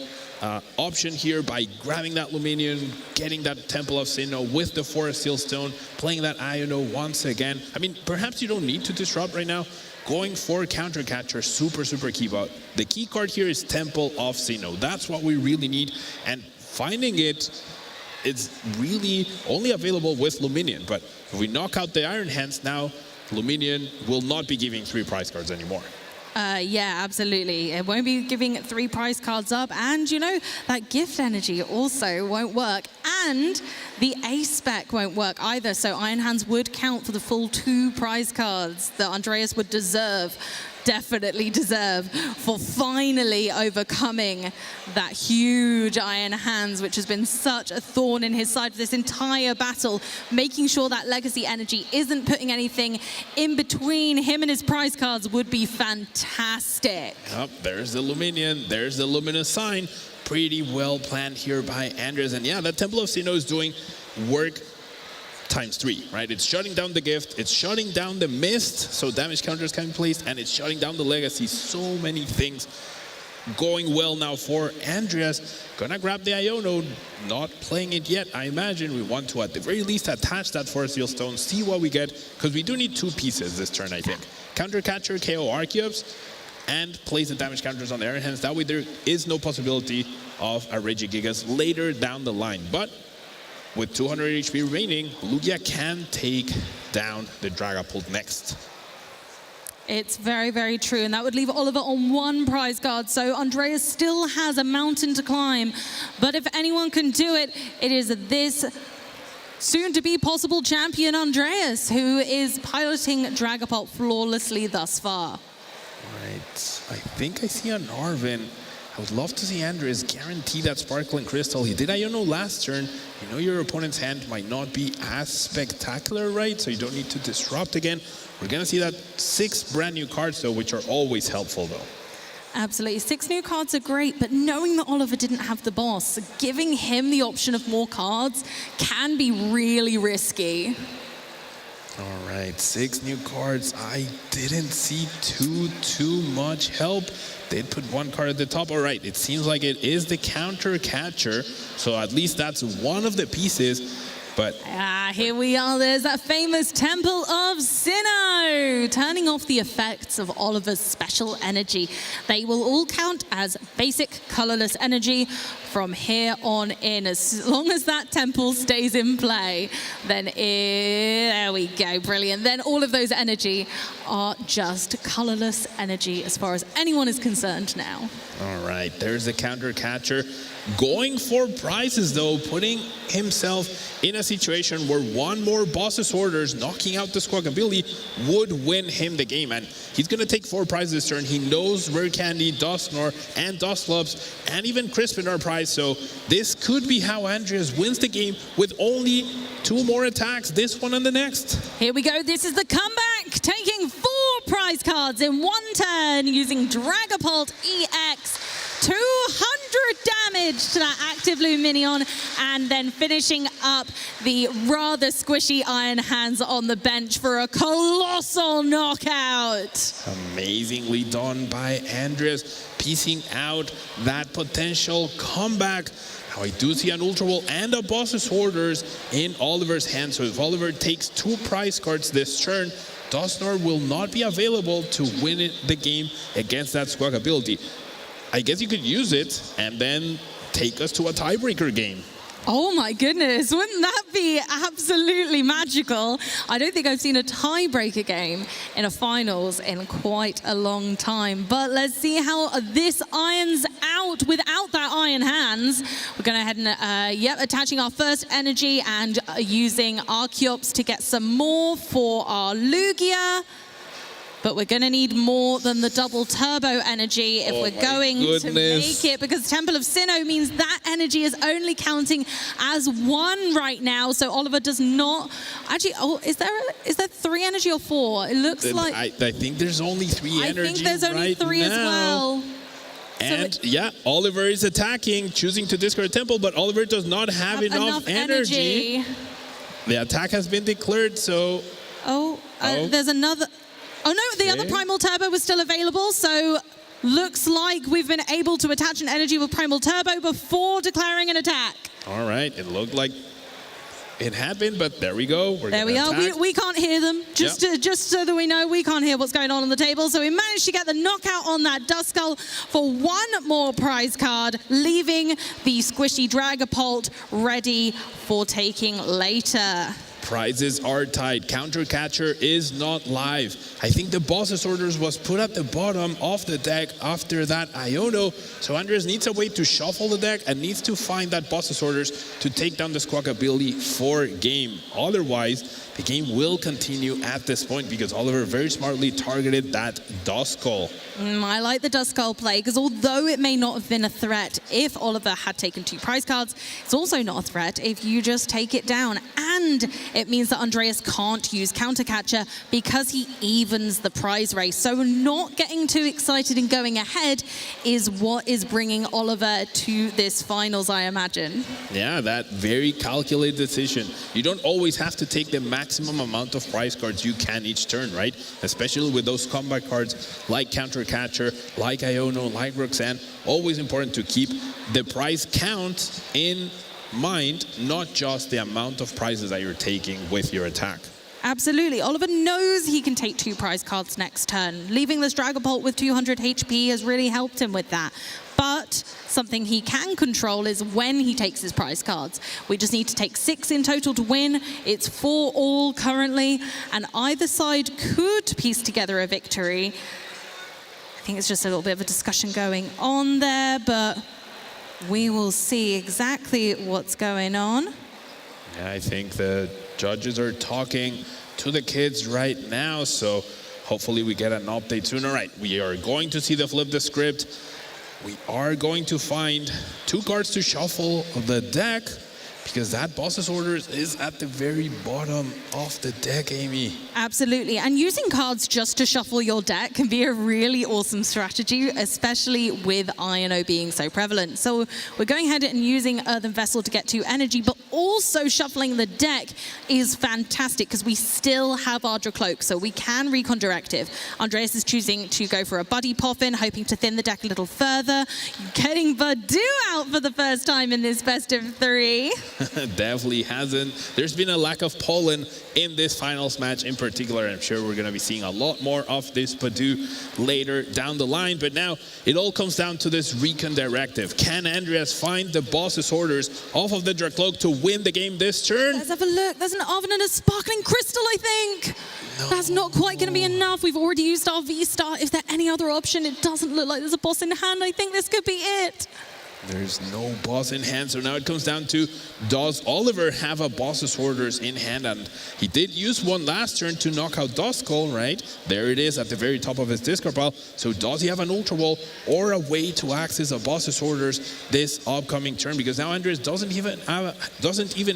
option here by grabbing that Luminion, getting that Temple of Sinnoh with the Forest Seal Stone, playing that Iono once again. I mean, perhaps you don't need to disrupt right now. Going for Counter Catcher, super, super key. But the key card here is Temple of Sinnoh. That's what we really need. And finding it, it's really only available with Luminion. But if we knock out the Iron Hands now, Luminion will not be giving 3 prize cards anymore. Yeah, absolutely. It won't be giving 3 prize cards up, and you know, that gift energy also won't work, and the A spec won't work either, so Iron Hands would count for the full 2 prize cards that Andreas would definitely deserve for finally overcoming that huge Iron Hands, which has been such a thorn in his side for this entire battle, making sure that legacy energy isn't putting anything in between him and his prize cards would be fantastic. Oh, there's the Luminion, there's the Luminous Sign. Pretty well planned here by Andreas. And yeah, that Temple of Sinnoh is doing work ×3, right? It's shutting down the gift, it's shutting down the mist, so damage counters can be placed, and it's shutting down the legacy. So many things going well now for Andreas. Gonna grab the Iono, not playing it yet. I imagine we want to at the very least attach that Forest Seal Stone, see what we get, because we do need 2 pieces this turn, I think. Counter Catcher, KO Archeops, and place the damage counters on the Iron Hands. That way there is no possibility of a Regigigas later down the line. But with 200 HP remaining, Lugia can take down the Dragapult next. It's very, very true, and that would leave Oliver on 1 prize card, so Andreas still has a mountain to climb. But if anyone can do it, it is this soon-to-be possible champion Andreas, who is piloting Dragapult flawlessly thus far. Right, I think I see an Arvin. I would love to see Andreas guarantee that Sparkling Crystal. He did Iono last turn. You know your opponent's hand might not be as spectacular, right? So you don't need to disrupt again. We're going to see that 6 brand new cards, though, which are always helpful, though. Absolutely. 6 new cards are great, but knowing that Oliver didn't have the boss, giving him the option of more cards can be really risky. All right, 6 new cards. I didn't see too much help. Did put 1 card at the top. All right, it seems like it is the Counter Catcher, so at least that's one of the pieces. But here we are. There's that famous Temple of Sinnoh, turning off the effects of Oliver's special energy. They will all count as basic colorless energy from here on in. As long as that temple stays in play, then there we go, brilliant. Then all of those energy are just colorless energy as far as anyone is concerned now. All right, there's the Counter Catcher. Going for prizes, though, putting himself in a situation where 1 more Boss's Orders, knocking out the Squawkabilly, would win him the game. And he's going to take 4 prizes this turn. He knows Rare Candy, Dusknoir, and Dusclops, and even Crispin are prized. So this could be how Andreas wins the game with only 2 more attacks, this one and the next. Here we go. This is the comeback, taking 4 prize cards in 1 turn using Dragapult EX. 200 damage to that active Luminion, and then finishing up the rather squishy Iron Hands on the bench for a colossal knockout. Amazingly done by Andreas, piecing out that potential comeback. Now I do see an Ultra Ball and a Boss's Orders in Oliver's hand, so if Oliver takes 2 prize cards this turn, Dusknoir will not be available to win the game against that Squawkabilly. I guess you could use it and then take us to a tiebreaker game. Oh my goodness, wouldn't that be absolutely magical? I don't think I've seen a tiebreaker game in a finals in quite a long time. But let's see how this irons out without that iron hands. We're going to head and, attaching our first energy and using Archeops to get some more for our Lugia. But we're going to need more than the double turbo energy if we're going to make it, because Temple of Sinnoh means that energy is only counting as 1 right now. So Oliver does not actually. Oh, is there 3 energy or 4? It looks like I think there's only 3 energy. I think there's only 3 as well. And yeah, Oliver is attacking, choosing to discard Temple, but Oliver does not have enough energy. The attack has been declared, so. There's another. Oh no, the other Primal Turbo was still available, so looks like we've been able to attach an energy with Primal Turbo before declaring an attack. All right, it looked like it had been, but there we go. There we are. We can't hear them. Just so that we know, we can't hear what's going on the table. So we managed to get the knockout on that Duskull for 1 more prize card, leaving the squishy Dragapult ready for taking later. Prizes are tied. Counter Catcher is not live. I think the boss's orders was put at the bottom of the deck after that Iono. So Andres needs a way to shuffle the deck and needs to find that boss's orders to take down the Squawk ability for game. Otherwise, the game will continue at this point because Oliver very smartly targeted that Duskull. I like the Duskull play because although it may not have been a threat if Oliver had taken 2 prize cards, it's also not a threat if you just take it down. And it means that Andreas can't use Counter Catcher because he evens the prize race. So not getting too excited and going ahead is what is bringing Oliver to this finals, I imagine. Yeah, that very calculated decision. You don't always have to take the maximum amount of prize cards you can each turn, right? Especially with those combat cards like Counter Catcher, like Iono, like Roxanne. Always important to keep the prize count in mind, not just the amount of prizes that you're taking with your attack. Absolutely. Oliver knows he can take 2 prize cards next turn. Leaving this Dragapult with 200 HP has really helped him with that. But something he can control is when he takes his prize cards. We just need to take 6 in total to win. It's 4 all currently, and either side could piece together a victory. I think it's just a little bit of a discussion going on there, but we will see exactly what's going on. Yeah, I think the judges are talking to the kids right now, so hopefully we get an update soon. All right, we are going to see the flip the script. We are going to find 2 cards to shuffle the deck because that boss's orders is at the very bottom of the deck, Amy. Absolutely, and using cards just to shuffle your deck can be a really awesome strategy, especially with Iono being so prevalent. So we're going ahead and using Earthen Vessel to get 2 energy, but also shuffling the deck is fantastic because we still have Ardra Cloak, so we can Recon Directive. Andreas is choosing to go for a Buddy Poffin, hoping to thin the deck a little further. Getting Badu out for the first time in this best of 3. Definitely hasn't. There's been a lack of pollen in this finals match in particular. I'm sure we're going to be seeing a lot more of this Badu later down the line. But now it all comes down to this Recon Directive. Can Andreas find the boss's orders off of the Dracloak to win the game this turn? Let's have a look. There's an oven and a sparkling crystal, I think. No. That's not quite going to be enough. We've already used our V-Star. Is there any other option? It doesn't look like there's a boss in hand. I think this could be it. There's no boss in hand, so now it comes down to, does Oliver have a boss's orders in hand? And he did use one last turn to knock out Duskull, right? There it is at the very top of his discard pile. So does he have an Ultra Wall or a way to access a boss's orders this upcoming turn? Because now Andres doesn't even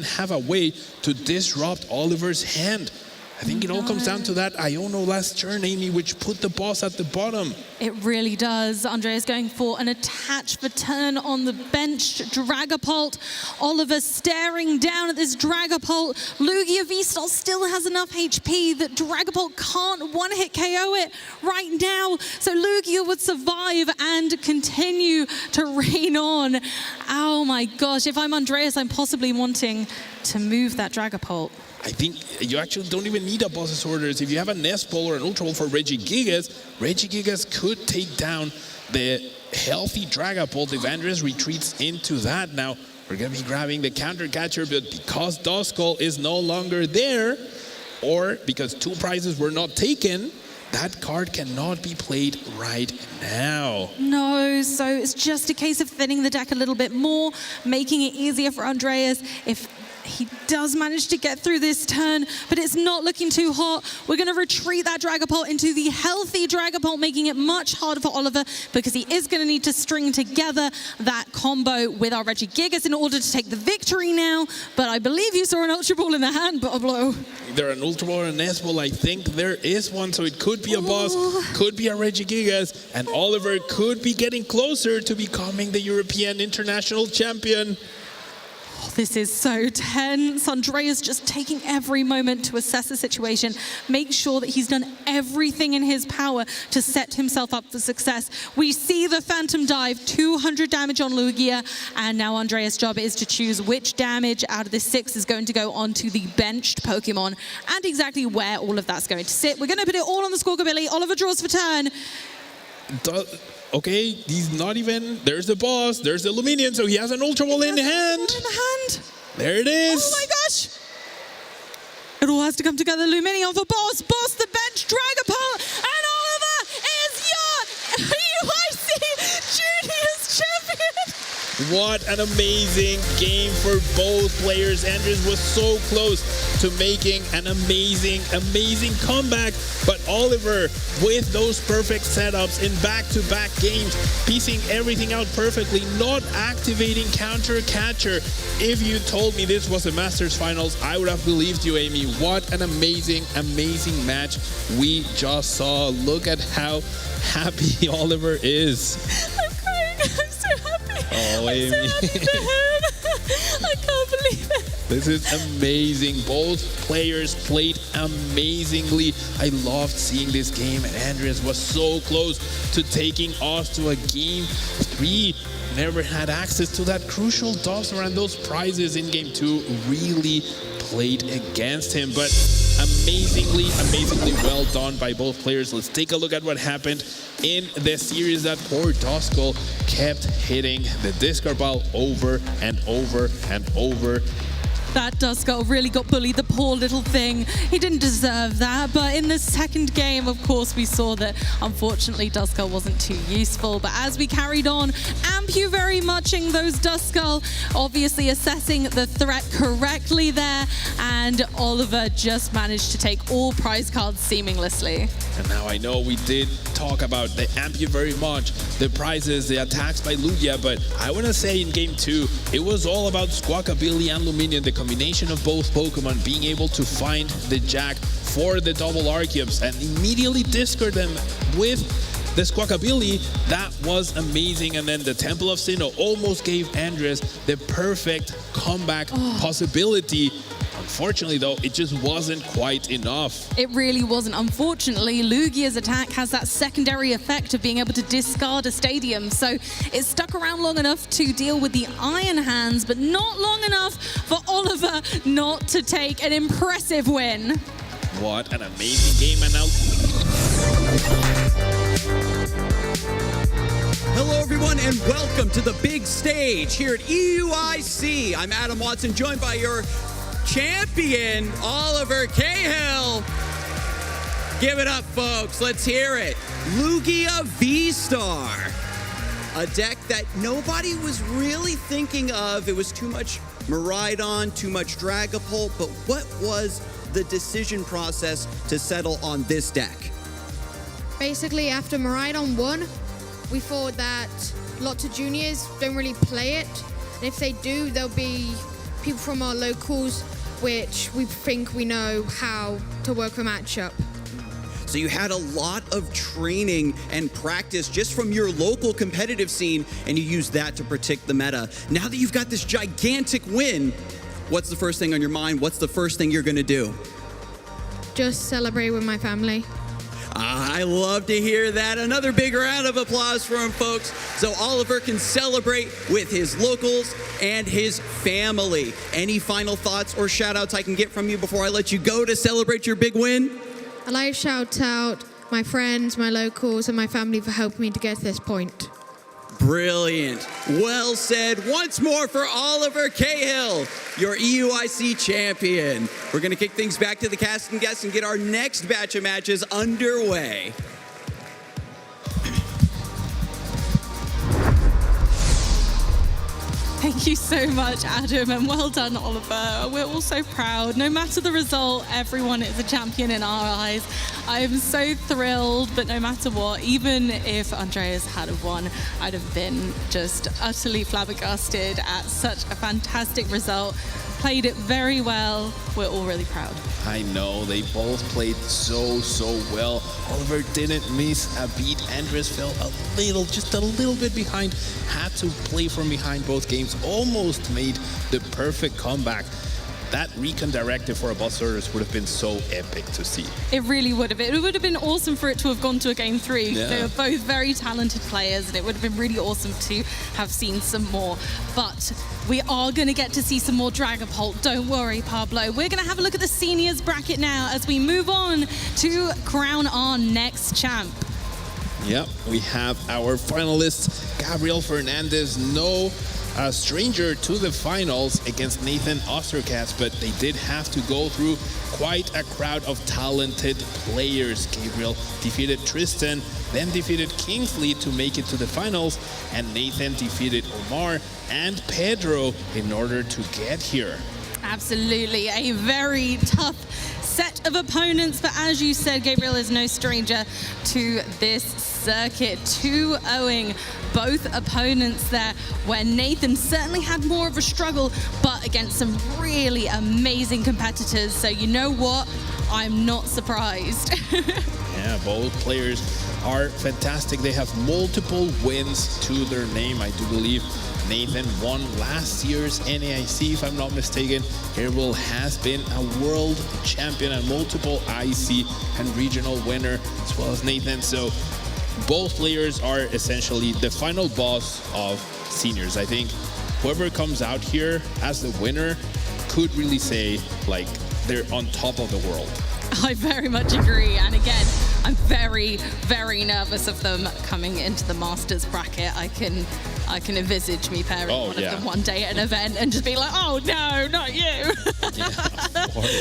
have a way to disrupt Oliver's hand. I think it all comes down to that Iono last turn, Amy, which put the boss at the bottom. It really does. Andreas going for an attach for turn on the bench. Dragapult. Oliver staring down at this Dragapult. Lugia V-Star still has enough HP that Dragapult can't one-hit KO it right now. So Lugia would survive and continue to reign on. Oh my gosh, if I'm Andreas, I'm possibly wanting to move that Dragapult. I think you actually don't even need a boss's orders. If you have a Nest Ball or an Ultra Ball for Regigigas, Regigigas could take down the healthy Dragapult if Andres retreats into that. Now, we're going to be grabbing the counter catcher, but because Duskull is no longer there, or because 2 prizes were not taken, that card cannot be played right now. No, so it's just a case of thinning the deck a little bit more, making it easier for Andreas. If he does manage to get through this turn, but it's not looking too hot. We're going to retreat that Dragapult into the healthy Dragapult, making it much harder for Oliver because he is going to need to string together that combo with our Regigigas in order to take the victory now. But I believe you saw an Ultra Ball in the hand, Pablo. There an Ultra Ball or an S Ball? I think there is one, so it could be a boss, could be a Regigigas, and Oliver could be getting closer to becoming the European International Champion. This is so tense. Andreas just taking every moment to assess the situation, make sure that he's done everything in his power to set himself up for success. We see the Phantom Dive, 200 damage on Lugia, and now Andreas' job is to choose which damage out of the 6 is going to go onto the benched Pokemon and exactly where all of that's going to sit. We're going to put it all on the Squawkabilly. Oliver draws for turn. Okay, he's not even, there's the boss, there's the Luminion, so he has an Ultra Ball in hand. There it is. Oh my gosh. It all has to come together. Luminion for boss, the bench, Dragapult, and Oliver is your EUIC Juniors Champion. What an amazing game for both players. Andres was so close to making an amazing comeback. But Oliver, with those perfect setups in back-to-back games, piecing everything out perfectly, not activating counter catcher. If you told me this was a Masters Finals, I would have believed you, Amy. What an amazing match we just saw. Look at how happy Oliver is. I'm crying. I'm so happy. Oh, Amy. I'm so happy for him. I can't believe it. This is amazing. Both players played amazingly. I loved seeing this game, and Andres was so close to taking us to a game 3. Never had access to that crucial toss around those prizes in game 2. Really played against him, but amazingly well done by both players. Let's take a look at what happened in the series. That poor Duskull kept hitting the discard ball over and over and over. That Duskull really got bullied, the poor little thing. He didn't deserve that, but in the second game, of course, we saw that unfortunately Duskull wasn't too useful. But as we carried on, Ampu very muching those Duskull, obviously assessing the threat correctly there, and Oliver just managed to take all prize cards seamlessly. And now I know we did talk about the Ampu very much, the prizes, the attacks by Lugia, but I want to say in game 2, it was all about Squawkabilly and Luminion, the combination of both Pokemon being able to find the Jack for the double Arceus and immediately discard them with the Squawkabilly. That was amazing. And then the Temple of Sinnoh almost gave Andres the perfect comeback possibility. Unfortunately, though, it just wasn't quite enough. It really wasn't. Unfortunately, Lugia's attack has that secondary effect of being able to discard a stadium. So it stuck around long enough to deal with the Iron Hands, but not long enough for Oliver not to take an impressive win. What an amazing game. And now... Hello, everyone, and welcome to the big stage here at EUIC. I'm Adam Watson, joined by your champion, Oliver Cahill. Give it up, folks. Let's hear it. Lugia V-Star. A deck that nobody was really thinking of. It was too much Miraidon, too much Dragapult, but what was the decision process to settle on this deck? Basically, after Miraidon won, we thought that lots of juniors don't really play it. And if they do, there'll be people from our locals which we think we know how to work a matchup. So you had a lot of training and practice just from your local competitive scene, and you used that to predict the meta. Now that you've got this gigantic win, what's the first thing on your mind? What's the first thing you're gonna do? Just celebrate with my family. I love to hear that. Another big round of applause for him, folks. So Oliver can celebrate with his locals and his family. Any final thoughts or shout outs I can get from you before I let you go to celebrate your big win? I'd like to shout out my friends, my locals, and my family for helping me to get to this point. Brilliant. Well said once more for Oliver Cahill, your EUIC champion. We're going to kick things back to the cast and guests and get our next batch of matches underway. Thank you so much, Adam, and well done, Oliver. We're all so proud. No matter the result, everyone is a champion in our eyes. I am so thrilled, but no matter what, even if Andreas had have won, I'd have been just utterly flabbergasted at such a fantastic result. Played it very well. We're all really proud. I know, they both played so well. Oliver didn't miss a beat. Andres fell just a little bit behind. Had to play from behind both games. Almost made the perfect comeback. That recon directive for a boss orders would have been so epic to see. It really would have. It would have been awesome for it to have gone to a game 3. Yeah. They were both very talented players, and it would have been really awesome to have seen some more. But we are going to get to see some more Dragapult. Don't worry, Pablo. We're going to have a look at the seniors bracket now as we move on to crown our next champ. Yep, we have our finalists, Gabriel Fernandez, no stranger to the finals against Nathan Osterkatz, but they did have to go through quite a crowd of talented players. Gabriel defeated Tristan, then defeated Kingsley to make it to the finals, and Nathan defeated Omar and Pedro in order to get here. Absolutely, a very tough set of opponents, but as you said, Gabriel is no stranger to this circuit. 2-0ing both opponents there, where Nathan certainly had more of a struggle, but against some really amazing competitors. So you know what? I'm not surprised. Yeah, both players are fantastic. They have multiple wins to their name. I do believe Nathan won last year's NAIC, if I'm not mistaken. Gabriel has been a world champion and multiple IC and regional winner, as well as Nathan. So both players are essentially the final boss of seniors. I think whoever comes out here as the winner could really say, like, they're on top of the world. I very much agree. And again, I'm very, very nervous of them coming into the Masters bracket. I can envisage me pairing one of them one day at an event and just be like, oh no, not you.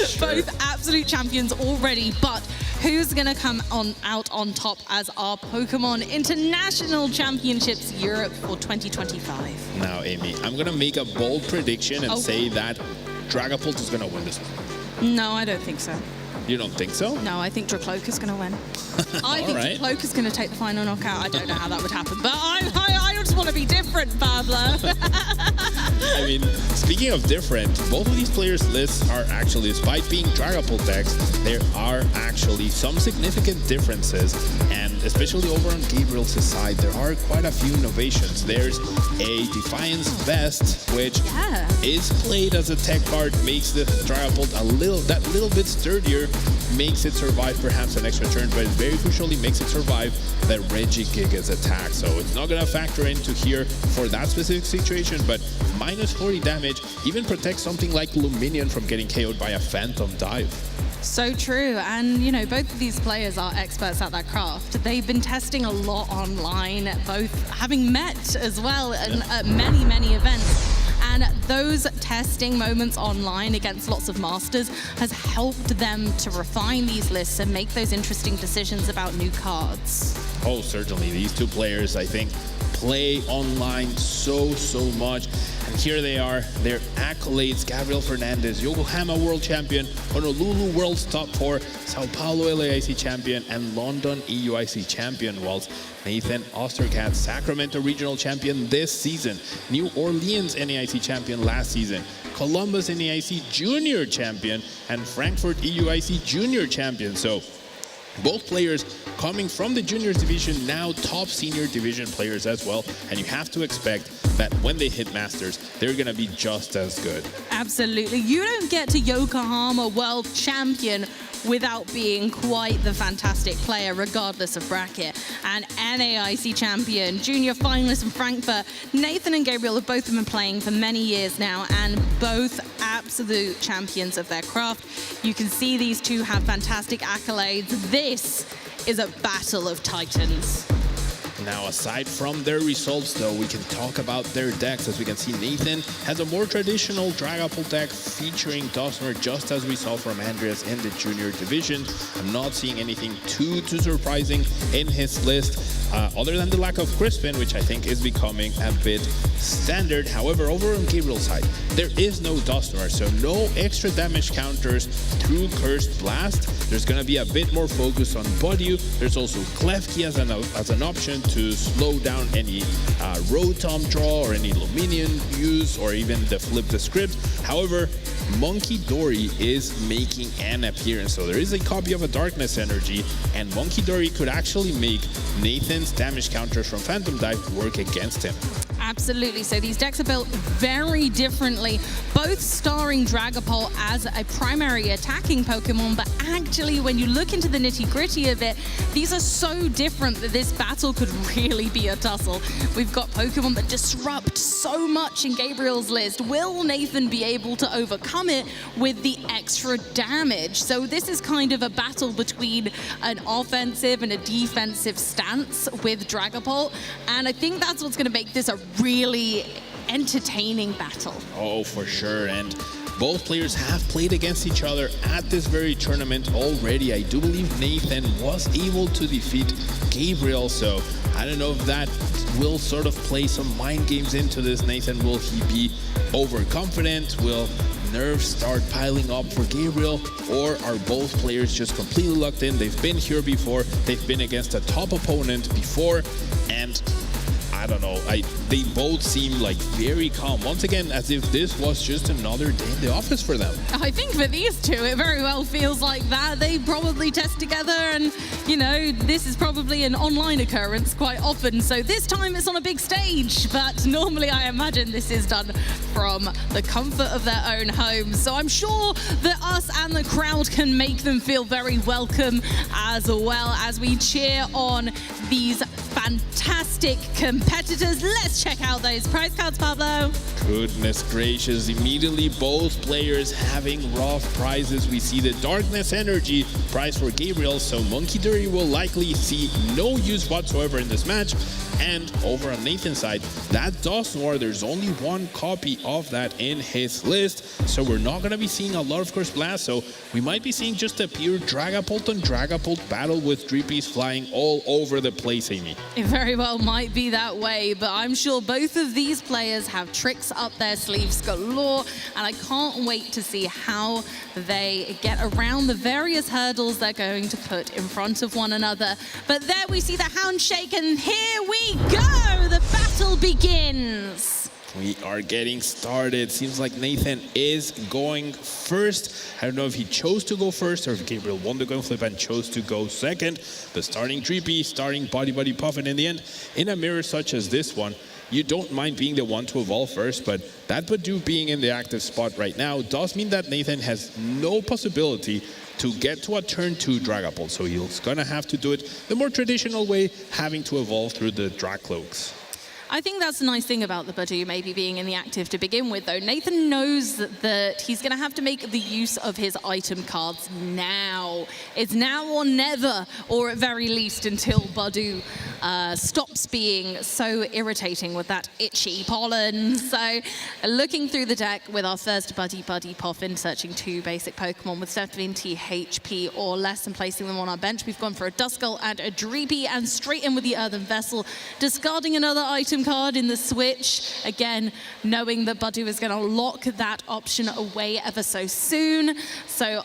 Sure. Both absolute champions already, but who's going to come out on top as our Pokémon International Championships Europe for 2025? Now, Amy, I'm going to make a bold prediction and say that Dragapult is going to win this one. No, I don't think so. You don't think so? No, I think Dracloak is going to win. I think Dracloak is going to take the final knockout. I don't know how that would happen, but I just want to be different, Pablo. I mean, speaking of different, both of these players' lists are actually, despite being Dragapult decks, there are actually some significant differences, and especially over on Gabriel's side, there are quite a few innovations. There's a Defiance Vest, which is played as a tech card, makes the Dragapult that little bit sturdier, makes it survive perhaps an extra turn, but very crucially makes it survive the Regigigas attack. So it's not going to factor into here for that specific situation, but minus 40 damage even protects something like Luminion from getting KO'd by a Phantom Dive. So true, and you know, both of these players are experts at that craft. They've been testing a lot online, both having met as well at many events. And those testing moments online against lots of masters has helped them to refine these lists and make those interesting decisions about new cards. Oh, certainly. These two players, I think, play online so much. And here they are, their accolades: Gabriel Fernandez, Yokohama World Champion, Honolulu World's Top 4, Sao Paulo LAIC Champion, and London EUIC Champion, whilst Nathan Osterkatz, Sacramento Regional Champion this season, New Orleans NAIC Champion last season, Columbus NAIC Junior Champion, and Frankfurt EUIC Junior Champion. So both players coming from the juniors division, now top senior division players as well, and you have to expect that when they hit Masters, they're going to be just as good. Absolutely. You don't get to Yokohama World Champion without being quite the fantastic player, regardless of bracket. And NAIC champion, junior finalist in Frankfurt. Nathan and Gabriel have both been playing for many years now, and both absolute champions of their craft. You can see these two have fantastic accolades. This is a battle of titans. Now, aside from their results, though, we can talk about their decks. As we can see, Nathan has a more traditional Dragapult deck featuring Dosmer, just as we saw from Andreas in the junior division. I'm not seeing anything too surprising in his list, other than the lack of Crispin, which I think is becoming a bit standard. However, over on Gabriel's side, there is no Dosmer, so no extra damage counters through Cursed Blast. There's going to be a bit more focus on Bodyu. There's also Klefki as an option to slow down any Rotom draw or any Luminion use, or even the flip the script. However, Monkey Dory is making an appearance, so there is a copy of a Darkness Energy, and Monkey Dory could actually make Nathan's damage counters from Phantom Dive work against him. Absolutely. So these decks are built very differently, both starring Dragapult as a primary attacking Pokemon, but actually when you look into the nitty-gritty of it, these are so different that this battle could really be a tussle. We've got Pokemon that disrupt so much in Gabriel's list. Will Nathan be able to overcome it with the extra damage? So this is kind of a battle between an offensive and a defensive stance with Dragapult, and I think that's what's going to make this a really entertaining battle. Oh, for sure. And both players have played against each other at this very tournament already. I do believe Nathan was able to defeat Gabriel, so I don't know if that will sort of play some mind games into this. Nathan, will he be overconfident? Will nerves start piling up for Gabriel, or are both players just completely locked in? They've been here before, they've been against a top opponent before, and I don't know, they both seem like very calm. Once again, as if this was just another day in the office for them. I think for these two, it very well feels like that. They probably test together, and, you know, this is probably an online occurrence quite often. So this time it's on a big stage, but normally I imagine this is done from the comfort of their own homes. So I'm sure that us and the crowd can make them feel very welcome, as well as we cheer on these fantastic competitors. Let's check out those prize cards, Pablo. Goodness gracious, immediately both players having rough prizes. We see the Darkness Energy prize for Gabriel, so Monkey Dory will likely see no use whatsoever in this match. And over on Nathan's side, that Dusknoir, there's only one copy of that in his list, so we're not going to be seeing a lot of Curse Blast, so we might be seeing just a pure Dragapult and Dragapult battle with Dreepies flying all over the place, Amy. It very well might be that way, but I'm sure both of these players have tricks up their sleeves galore, and I can't wait to see how they get around the various hurdles they're going to put in front of one another. But there we see the Houndshake, and here we go! The battle begins! We are getting started. Seems like Nathan is going first. I don't know if he chose to go first or if Gabriel won the coin flip and chose to go second. But starting Dreepy, starting Body Puff, and in the end, in a mirror such as this one, you don't mind being the one to evolve first, but that Badoo being in the active spot right now does mean that Nathan has no possibility to get to a turn 2 Dragapult. So he's gonna have to do it the more traditional way, having to evolve through the Dracloaks. I think that's the nice thing about the Badoo maybe being in the active to begin with, though. Nathan knows that he's going to have to make the use of his item cards now. It's now or never, or at very least until Badoo stops being so irritating with that itchy pollen. So looking through the deck with our first Buddy Poffin, searching 2 basic Pokemon with 70 HP or less and placing them on our bench. We've gone for a Duskull and a Dreepy, and straight in with the Earthen Vessel, discarding another item card in the switch. Again, knowing that Badoo is going to lock that option away ever so soon. So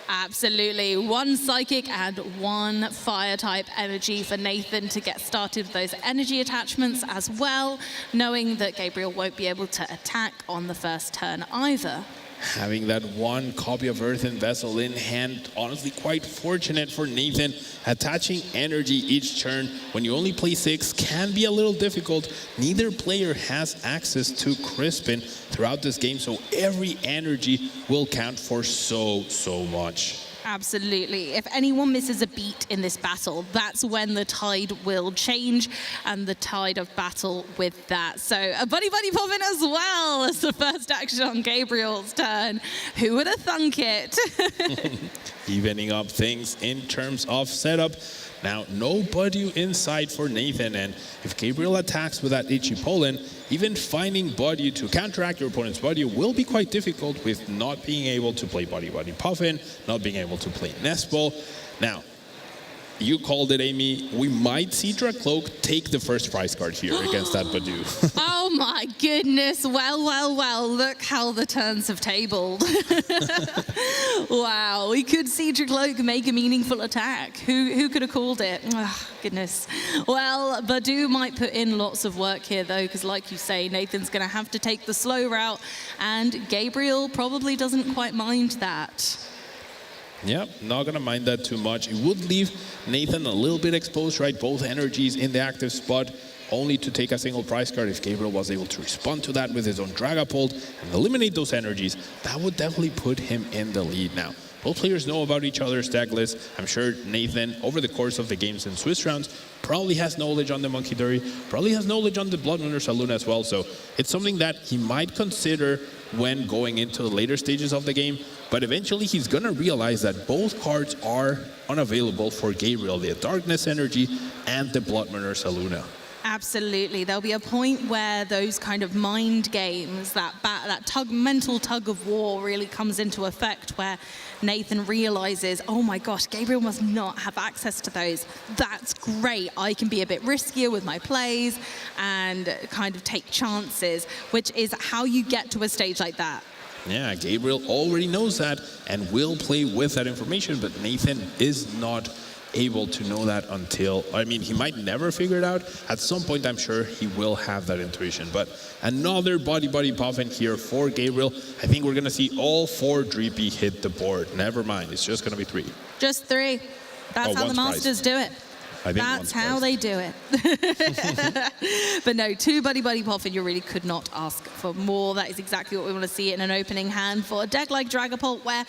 absolutely, 1 Psychic and 1 Fire-type energy for Nathan to get started with those energy attachments as well, knowing that Gabriel won't be able to attack on the first turn either. Having that 1 copy of Earthen Vessel in hand, honestly quite fortunate for Nathan. Attaching energy each turn when you only play 6 can be a little difficult. Neither player has access to Crispin throughout this game, so every energy will count for so much. Absolutely. If anyone misses a beat in this battle, that's when the tide will change, and the tide of battle with that. So a Buddy Poffin as well as the first action on Gabriel's turn. Who would have thunk it? evening up things in terms of setup. Now, no Badu inside for Nathan, and if Gabriel attacks with that Ichi Poland, even finding Badu to counteract your opponent's Badu will be quite difficult with not being able to play Body Puffin, not being able to play Nespo. Now, you called it, Amy. We might see Dracloak take the first prize card here against that Badu. Oh my goodness. Well, look how the turns have tabled. Wow, we could see Dracloak make a meaningful attack. Who could have called it? Oh, goodness. Well, Badu might put in lots of work here though, because like you say, Nathan's going to have to take the slow route, and Gabriel probably doesn't quite mind that. Yeah, not going to mind that too much. It would leave Nathan a little bit exposed, right? Both energies in the active spot, only to take a single prize card. If Gabriel was able to respond to that with his own Dragapult and eliminate those energies, that would definitely put him in the lead now. Both players know about each other's deck list. I'm sure Nathan, over the course of the games in Swiss rounds, probably has knowledge on the Monkey Dury, probably has knowledge on the Bloodrunner Saloon as well. So it's something that he might consider when going into the later stages of the game. But eventually he's going to realize that both cards are unavailable for Gabriel, the Darkness Energy and the Bloodrunner Saloon. Absolutely. There'll be a point where those kind of mind games, that mental tug of war really comes into effect, where Nathan realizes, oh my gosh, Gabriel must not have access to those. That's great. I can be a bit riskier with my plays and kind of take chances, which is how you get to a stage like that. Yeah, Gabriel already knows that and will play with that information, but Nathan is not able to know that until, I mean, he might never figure it out. At some point, I'm sure he will have that intuition. But another Body Puffin here for Gabriel. I think we're going to see all 4 Dreepy hit the board. Never mind, it's just going to be 3. Just 3. That's how the Masters do it. That's how they do it. But no, 2 Buddy Puffin, you really could not ask for more. That is exactly what we want to see in an opening hand for a deck like Dragapult, where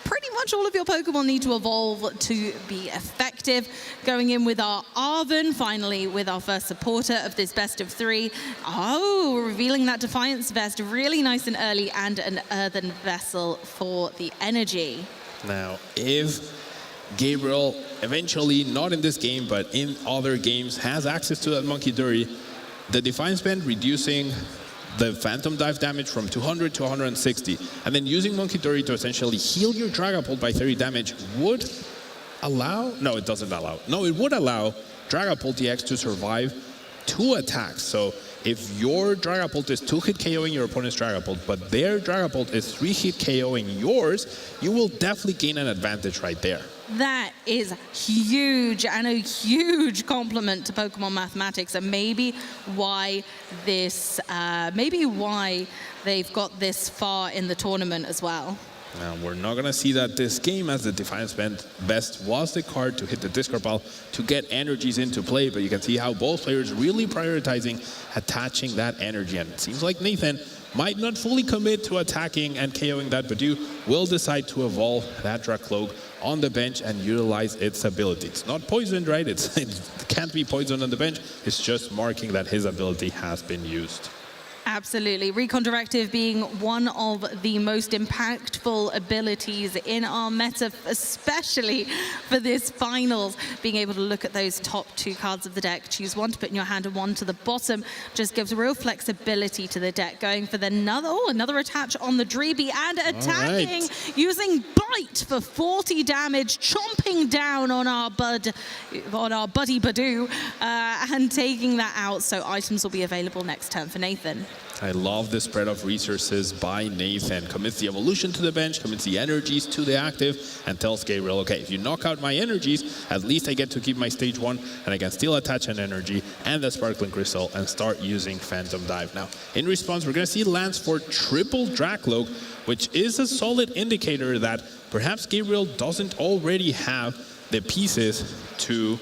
pretty much all of your Pokemon need to evolve to be effective. Going in with our Arven, finally with our first supporter of this best of 3. Oh, revealing that Defiance Vest really nice and early, and an Earthen Vessel for the energy. Now, if Gabriel eventually, not in this game, but in other games, has access to that Monkey Dury, the Defiance Band reducing the Phantom Dive damage from 200 to 160, and then using Monkey Dury to essentially heal your Dragapult by 30 damage would allow, no, it doesn't allow. No, it would allow Dragapult EX to survive 2 attacks. So if your Dragapult is 2-hit KOing your opponent's Dragapult, but their Dragapult is 3-hit KOing yours, you will definitely gain an advantage right there. That is huge, and a huge compliment to Pokemon mathematics, and maybe why this, maybe why they've got this far in the tournament as well. Now, we're not going to see that this game, as the Defiance Vest was the card to hit the discard pile to get energies into play, but you can see how both players really prioritizing attaching that energy, and it seems like Nathan might not fully commit to attacking and KOing that Badu, will decide to evolve that Dracloak on the bench and utilize its ability. It's not poisoned, right? It can't be poisoned on the bench. It's just marking that his ability has been used. Absolutely. Recon Directive being one of the most impactful abilities in our meta, especially for this finals. Being able to look at those top 2 cards of the deck, choose 1 to put in your hand and 1 to the bottom, just gives real flexibility to the deck. Going for the another attach on the Dreeby, and attacking using Bite for 40 damage, chomping down on our Buddy Badu, and taking that out. So items will be available next turn for Nathan. I love the spread of resources by Nathan. Commits the evolution to the bench, commits the energies to the active, and tells Gabriel, okay, if you knock out my energies, at least I get to keep my stage 1, and I can still attach an energy and the Sparkling Crystal and start using Phantom Dive. Now, in response, we're going to see lands for triple Dracloak, which is a solid indicator that perhaps Gabriel doesn't already have the pieces to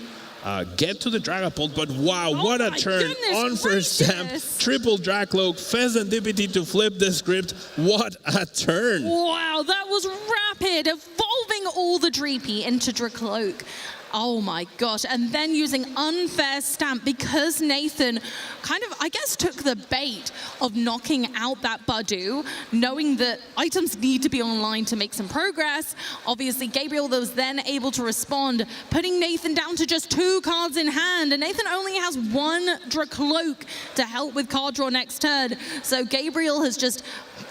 get to the Dragapult, but wow, what a turn on first stamp. Triple Dracloak, Pheasantipity to flip the script. What a turn. Wow, that was rapid, evolving all the Dreepy into Dracloak. Oh my gosh, and then using unfair stamp because Nathan kind of, I guess, took the bait of knocking out that Badu, knowing that items need to be online to make some progress. Obviously, Gabriel was then able to respond, putting Nathan down to just 2 cards in hand, and Nathan only has 1 Dracloak to help with card draw next turn. So Gabriel has just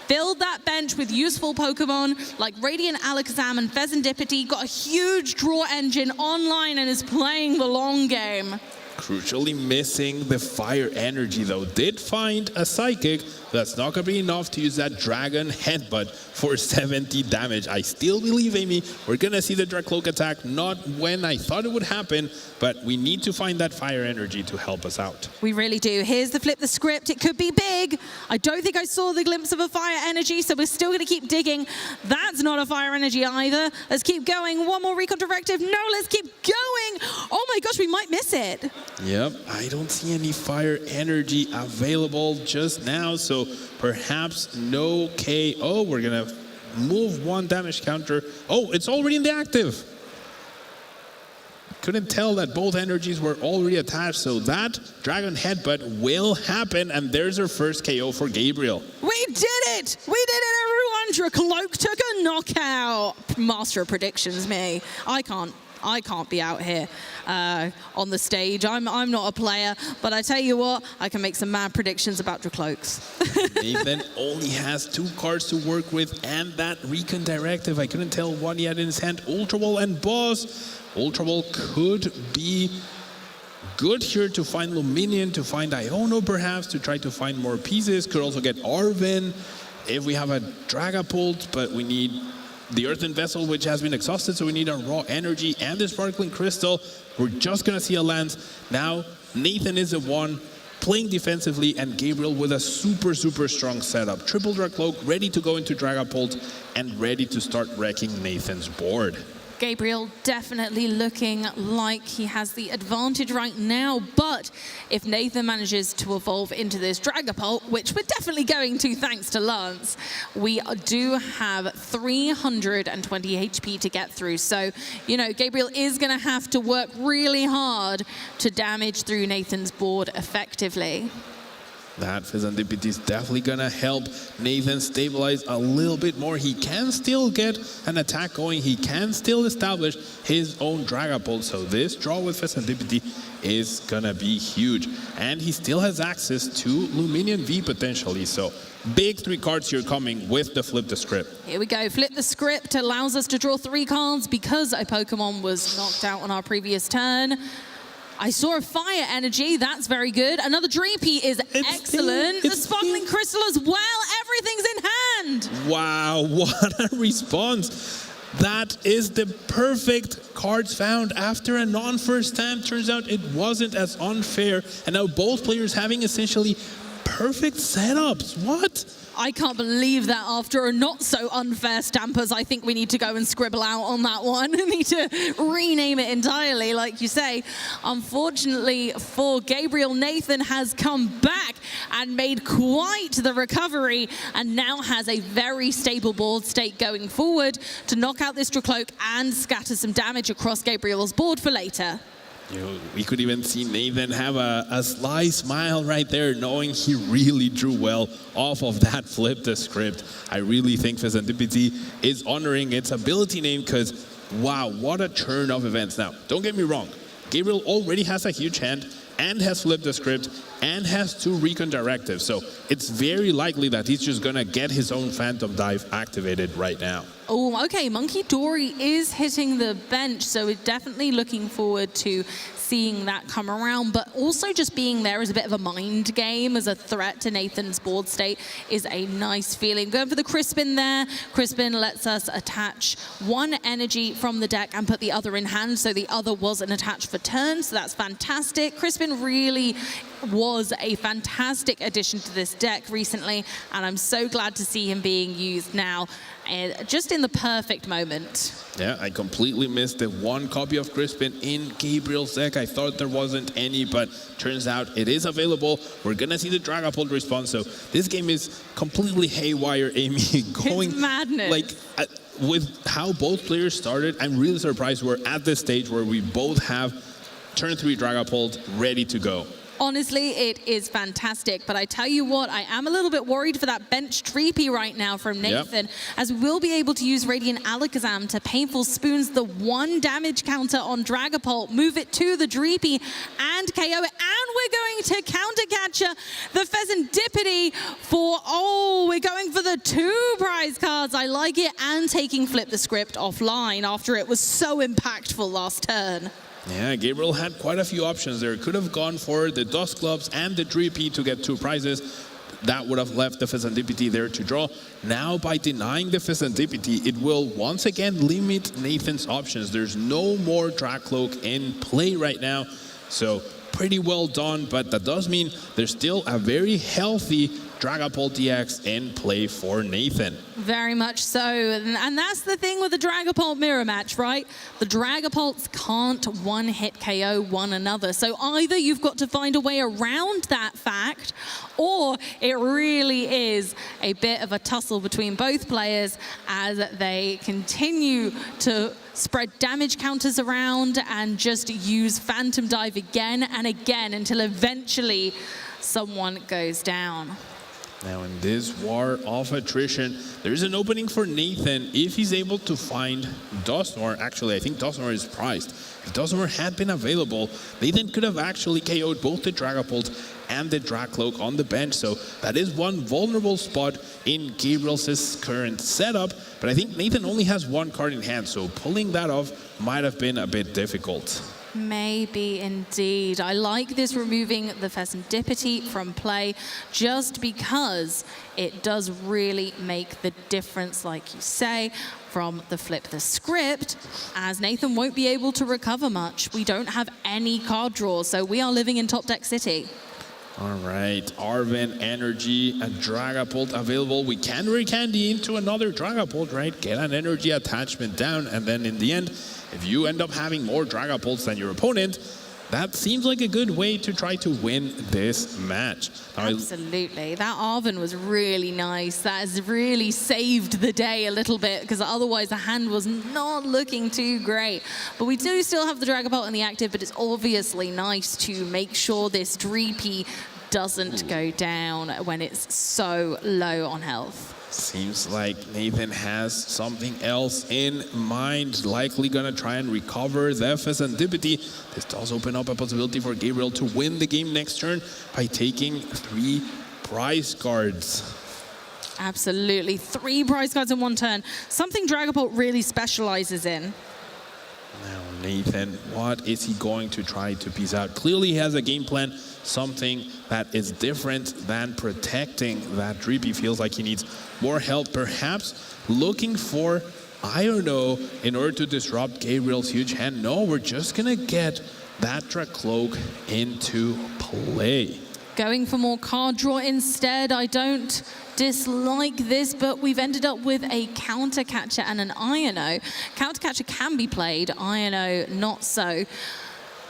filled that bench with useful Pokemon like Radiant Alakazam and Fezandipity, got a huge draw engine online and is playing the long game. Crucially missing the fire energy though. Did find a psychic. That's not going to be enough to use that dragon headbutt for 70 damage. I still believe, Amy, we're going to see the Dracloak attack, not when I thought it would happen, but we need to find that fire energy to help us out. We really do. Here's the flip the script. It could be big. I don't think I saw the glimpse of a fire energy, so we're still going to keep digging. That's not a fire energy either. Let's keep going. 1 more recon directive. No, let's keep going. Oh my gosh, we might miss it. Yep, I don't see any fire energy available just now, so perhaps no KO. We're going to move 1 damage counter. Oh, it's already in the active. Couldn't tell that both energies were already attached, so that dragon headbutt will happen, and there's our first KO for Gabriel. We did it! We did it, everyone! Dracloak took a knockout. Master of predictions, me. I can't be out here on the stage. I'm not a player, but I tell you what, I can make some mad predictions about Dracloaks. Nathan only has 2 cards to work with, and that recon directive. I couldn't tell what he had in his hand. Ultra Ball and Boss. Ultra Ball could be good here to find Luminion, to find Iono perhaps, to try to find more pieces. Could also get Arven if we have a Dragapult, but we need the Earthen Vessel, which has been exhausted, so we need a Raw Energy and the Sparkling Crystal. We're just going to see a lance. Now, Nathan is the one playing defensively, and Gabriel with a super, super strong setup. Triple Dracloak, ready to go into Dragapult, and ready to start wrecking Nathan's board. Gabriel definitely looking like he has the advantage right now, but if Nathan manages to evolve into this Dragapult, which we're definitely going to thanks to Lance, we do have 320 HP to get through. So, you know, Gabriel is going to have to work really hard to damage through Nathan's board effectively. That Fezandipity is definitely going to help Nathan stabilize a little bit more. He can still get an attack going. He can still establish his own Dragapult. So this draw with Fezandipity is going to be huge. And he still has access to Luminion V potentially. So big 3 cards here coming with the Flip the Script. Here we go. Flip the Script allows us to draw 3 cards because a Pokemon was knocked out on our previous turn. I saw a fire energy. That's very good. Another Dreepy is excellent. The Sparkling Crystal as well. Everything's in hand. Wow, what a response. That is the perfect cards found after a non-first stamp. Turns out it wasn't as unfair. And now both players having essentially perfect setups. What? I can't believe that after a not so unfair Stampers, I think we need to go and scribble out on that one. We need to rename it entirely, like you say. Unfortunately for Gabriel, Nathan has come back and made quite the recovery and now has a very stable board state going forward to knock out this Dracloak and scatter some damage across Gabriel's board for later. You know, we could even see Nathan have a sly smile right there, knowing he really drew well off of that Flip the Script. I really think Fezandipity is honoring its ability name because, wow, what a turn of events. Now, don't get me wrong. Gabriel already has a huge hand and has Flipped the Script and has 2 recon directives. So it's very likely that he's just going to get his own Phantom Dive activated right now. Oh, okay. Monkey Dory is hitting the bench, so we're definitely looking forward to seeing that come around, but also just being there as a bit of a mind game as a threat to Nathan's board state is a nice feeling. Going for the Crispin there. Crispin lets us attach 1 energy from the deck and put the other in hand, so the other wasn't attached for turn, so that's fantastic. Crispin really was a fantastic addition to this deck recently, and I'm so glad to see him being used now, just in the perfect moment. Yeah, I completely missed the 1 copy of Crispin in Gabriel's deck. I thought there wasn't any, but turns out it is available. We're gonna see the Dragapult response. So this game is completely haywire, Amy. It's madness. Like with how both players started, I'm really surprised we're at this stage where we both have turn 3 Dragapult ready to go. Honestly, it is fantastic. But I tell you what, I am a little bit worried for that bench Dreepy right now from Nathan, as we will be able to use Radiant Alakazam to Painful Spoons the 1 damage counter on Dragapult, move it to the Dreepy and KO it. And we're going to counter catcher the Pheasantipity for, we're going for the 2 prize cards. I like it. And taking Flip the Script offline after it was so impactful last turn. Yeah, Gabriel had quite a few options there. Could have gone for the Dust Gloves and the Dreepy to get 2 prizes. That would have left the Pheasantipity there to draw. Now, by denying the Pheasantipity, it will once again limit Nathan's options. There's no more Dracloak in play right now. So, pretty well done, but that does mean there's still a very healthy Dragapult DX in play for Nathan. Very much so, and that's the thing with the Dragapult mirror match, right? The Dragapults can't one-hit KO one another, so either you've got to find a way around that fact, or it really is a bit of a tussle between both players as they continue to spread damage counters around and just use Phantom Dive again and again until eventually someone goes down. Now in this war of attrition, there's an opening for Nathan if he's able to find Dusknoir. Actually, I think Dusknoir is prized. If Dusknoir had been available, Nathan could have actually KO'd both the Dragapult and the Dracloak on the bench. So that is one vulnerable spot in Gabriel's current setup. But I think Nathan only has 1 card in hand, so pulling that off might have been a bit difficult. Maybe indeed. I like this removing the Pheasantipity from play just because it does really make the difference, like you say, from the Flip the Script, as Nathan won't be able to recover much. We don't have any card draws, so we are living in Top Deck City. All right, Arven, Energy, a Dragapult available. We can recandy into another Dragapult, right? Get an Energy attachment down, and then in the end, if you end up having more Dragapults than your opponent, that seems like a good way to try to win this match. Absolutely. That Arven was really nice. That has really saved the day a little bit, because otherwise the hand was not looking too great. But we do still have the Dragapult in the active, but it's obviously nice to make sure this Dreepy doesn't go down when it's so low on health. Seems like Nathan has something else in mind, likely gonna try and recover the Pheasantipity. This does open up a possibility for Gabriel to win the game next turn by taking 3 prize cards. Absolutely, 3 prize cards in 1 turn. Something Dragapult really specializes in. Now Nathan, what is he going to try to piece out? Clearly he has a game plan, something that is different than protecting that Dreepy. Feels like he needs more help, perhaps looking for, I don't know, in order to disrupt Gabriel's huge hand. No, we're just gonna get that Dracloak into play. Going for more card draw instead. I don't dislike this, but we've ended up with a counter catcher and an Iono. Counter catcher can be played, Iono not so.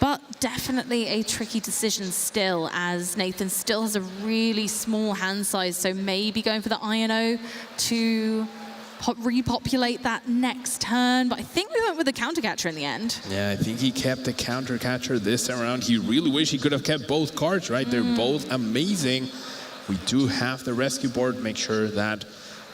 But definitely a tricky decision still, as Nathan still has a really small hand size, so maybe going for the Iono to repopulate that next turn. But I think we went with the counter catcher in the end. Yeah, I think he kept the counter catcher this around. He really wished he could have kept both cards, right? They're both amazing. We do have the rescue board. Make sure that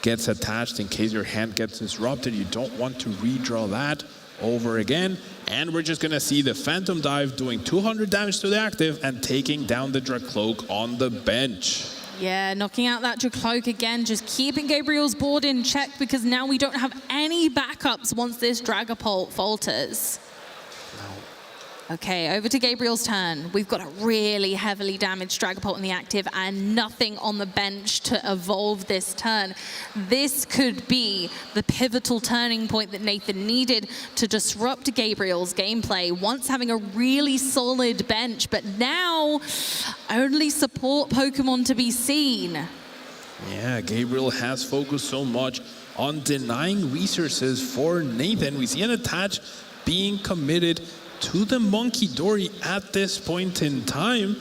gets attached in case your hand gets disrupted. You don't want to redraw that over again. And we're just gonna see the Phantom Dive doing 200 damage to the active and taking down the Dracloak on the bench. Yeah, knocking out that Dracloak again, just keeping Gabriel's board in check, because now we don't have any backups once this Dragapult falters. Okay, over to Gabriel's turn. We've got a really heavily damaged Dragapult in the active and nothing on the bench to evolve this turn. This could be the pivotal turning point that Nathan needed to disrupt Gabriel's gameplay, once having a really solid bench, but now only support Pokemon to be seen. Yeah, Gabriel has focused so much on denying resources for Nathan. We see an attach being committed to the Monkey Dory at this point in time.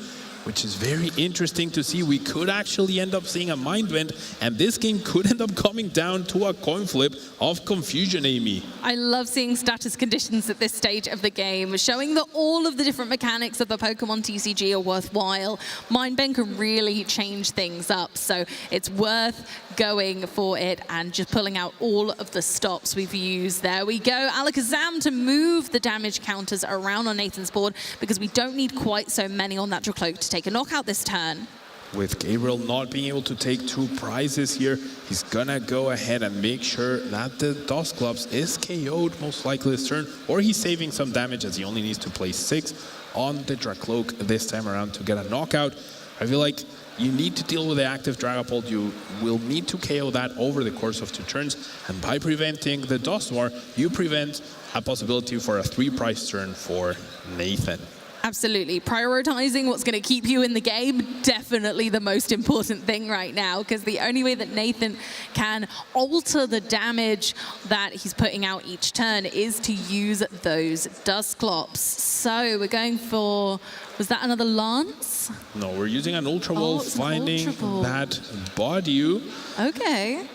which is very interesting to see. We could actually end up seeing a mind bend, and this game could end up coming down to a coin flip of confusion, Amy. I love seeing status conditions at this stage of the game, showing that all of the different mechanics of the Pokemon TCG are worthwhile. Mind bend can really change things up, so it's worth going for it and just pulling out all of the stops we've used. There we go. Alakazam to move the damage counters around on Nathan's board because we don't need quite so many on that Dracloak to take a knockout this turn. With Gabriel not being able to take 2 prizes here, he's gonna go ahead and make sure that the Dusclops is KO'd most likely this turn, or he's saving some damage as he only needs to place 6 on the Dracloak this time around to get a knockout. I feel like you need to deal with the active Dragapult. You will need to KO that over the course of 2 turns, and by preventing the Dusknoir, you prevent a possibility for a 3-prize turn for Nathan. Absolutely. Prioritizing what's going to keep you in the game, definitely the most important thing right now, because the only way that Nathan can alter the damage that he's putting out each turn is to use those Dusclops. So we're going for, was that another Lance? No, we're using an Ultra Ball, finding that Badu. Okay.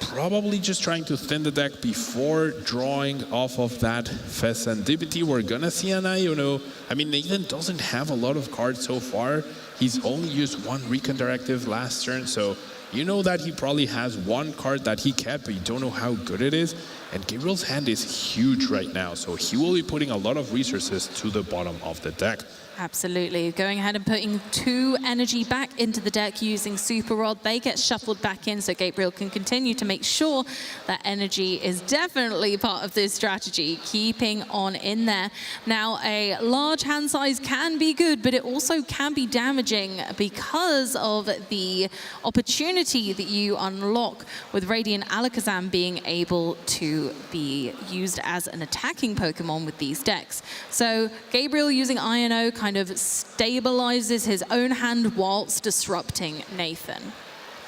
Probably just trying to thin the deck before drawing off of that Festivity. We're gonna see an Iono. I mean, Nathan doesn't have a lot of cards so far. He's only used 1 Recon Directive last turn, so you know that he probably has 1 card that he kept, but you don't know how good it is. And Gabriel's hand is huge right now, so he will be putting a lot of resources to the bottom of the deck. Absolutely. Going ahead and putting 2 energy back into the deck using Super Rod. They get shuffled back in so Gabriel can continue to make sure that energy is definitely part of this strategy, keeping on in there. Now, a large hand size can be good, but it also can be damaging because of the opportunity that you unlock with Radiant Alakazam being able to be used as an attacking Pokemon with these decks. So Gabriel using Iono kind of stabilizes his own hand whilst disrupting Nathan.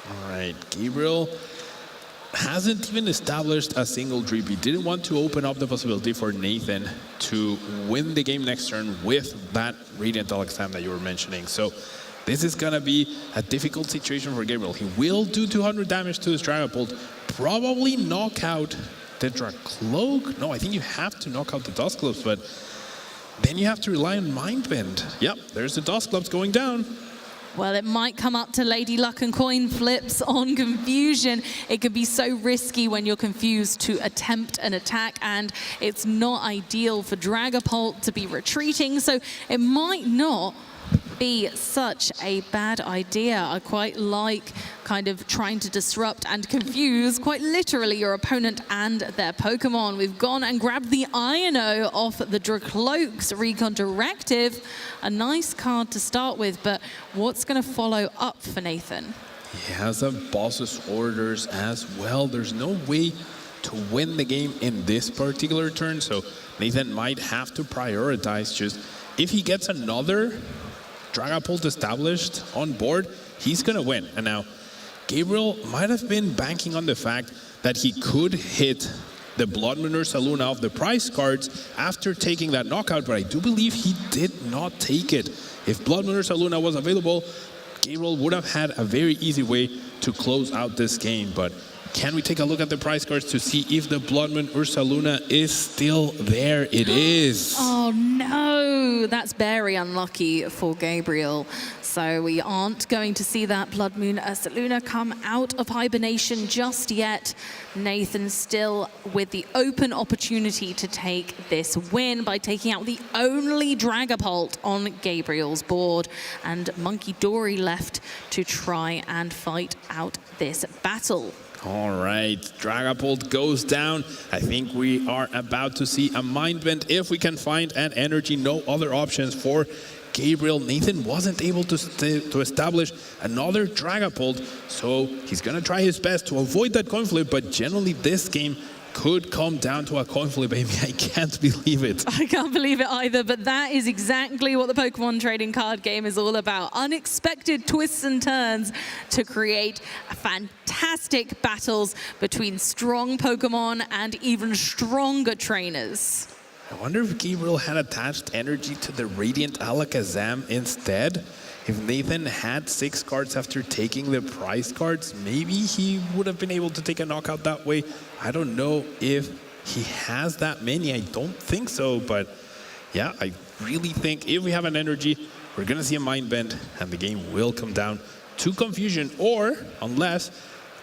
All right, Gabriel hasn't even established a single drip. He didn't want to open up the possibility for Nathan to win the game next turn with that Radiant Alakazam that you were mentioning. So this is gonna be a difficult situation for Gabriel. He will do 200 damage to his Dragapult, probably knock out the Dracloak. No, I think you have to knock out the Dusclops, but then you have to rely on Mind Bend. Yep, there's the Dusclops going down. Well, it might come up to Lady Luck and coin flips on Confusion. It could be so risky when you're confused to attempt an attack, and it's not ideal for Dragapult to be retreating, so it might not be such a bad idea. I quite like kind of trying to disrupt and confuse quite literally your opponent and their Pokemon. We've gone and grabbed the Iono off the Dracloak's Recon Directive. A nice card to start with, but what's going to follow up for Nathan? He has a boss's orders as well. There's no way to win the game in this particular turn, so Nathan might have to prioritize. Just if he gets another Dragapult established on board, he's gonna win. And now Gabriel might have been banking on the fact that he could hit the Blood Moon Ursaluna off the prize cards after taking that knockout, but I do believe he did not take it. If Blood Moon Ursaluna was available, Gabriel would have had a very easy way to close out this game. But can we take a look at the prize cards to see if the Blood Moon Ursaluna is still there? It is. Oh no, that's very unlucky for Gabriel. So we aren't going to see that Blood Moon Ursaluna come out of hibernation just yet. Nathan still with the open opportunity to take this win by taking out the only Dragapult on Gabriel's board. And Monkey Dory left to try and fight out this battle. All right, Dragapult goes down. I think we are about to see a Mind Bend if we can find an energy. No other options for Gabriel. Nathan wasn't able to establish another Dragapult, so he's gonna try his best to avoid that coin flip, but generally this game could come down to a coin flip, baby. I can't believe it. I can't believe it either, but that is exactly what the Pokemon trading card game is all about. Unexpected twists and turns to create fantastic battles between strong Pokemon and even stronger trainers. I wonder if Gabriel had attached energy to the Radiant Alakazam instead. If Nathan had 6 cards after taking the prize cards, maybe he would have been able to take a knockout that way. I don't know if he has that many. I don't think so, but yeah, I really think if we have an energy, we're going to see a mind bend and the game will come down to confusion, or unless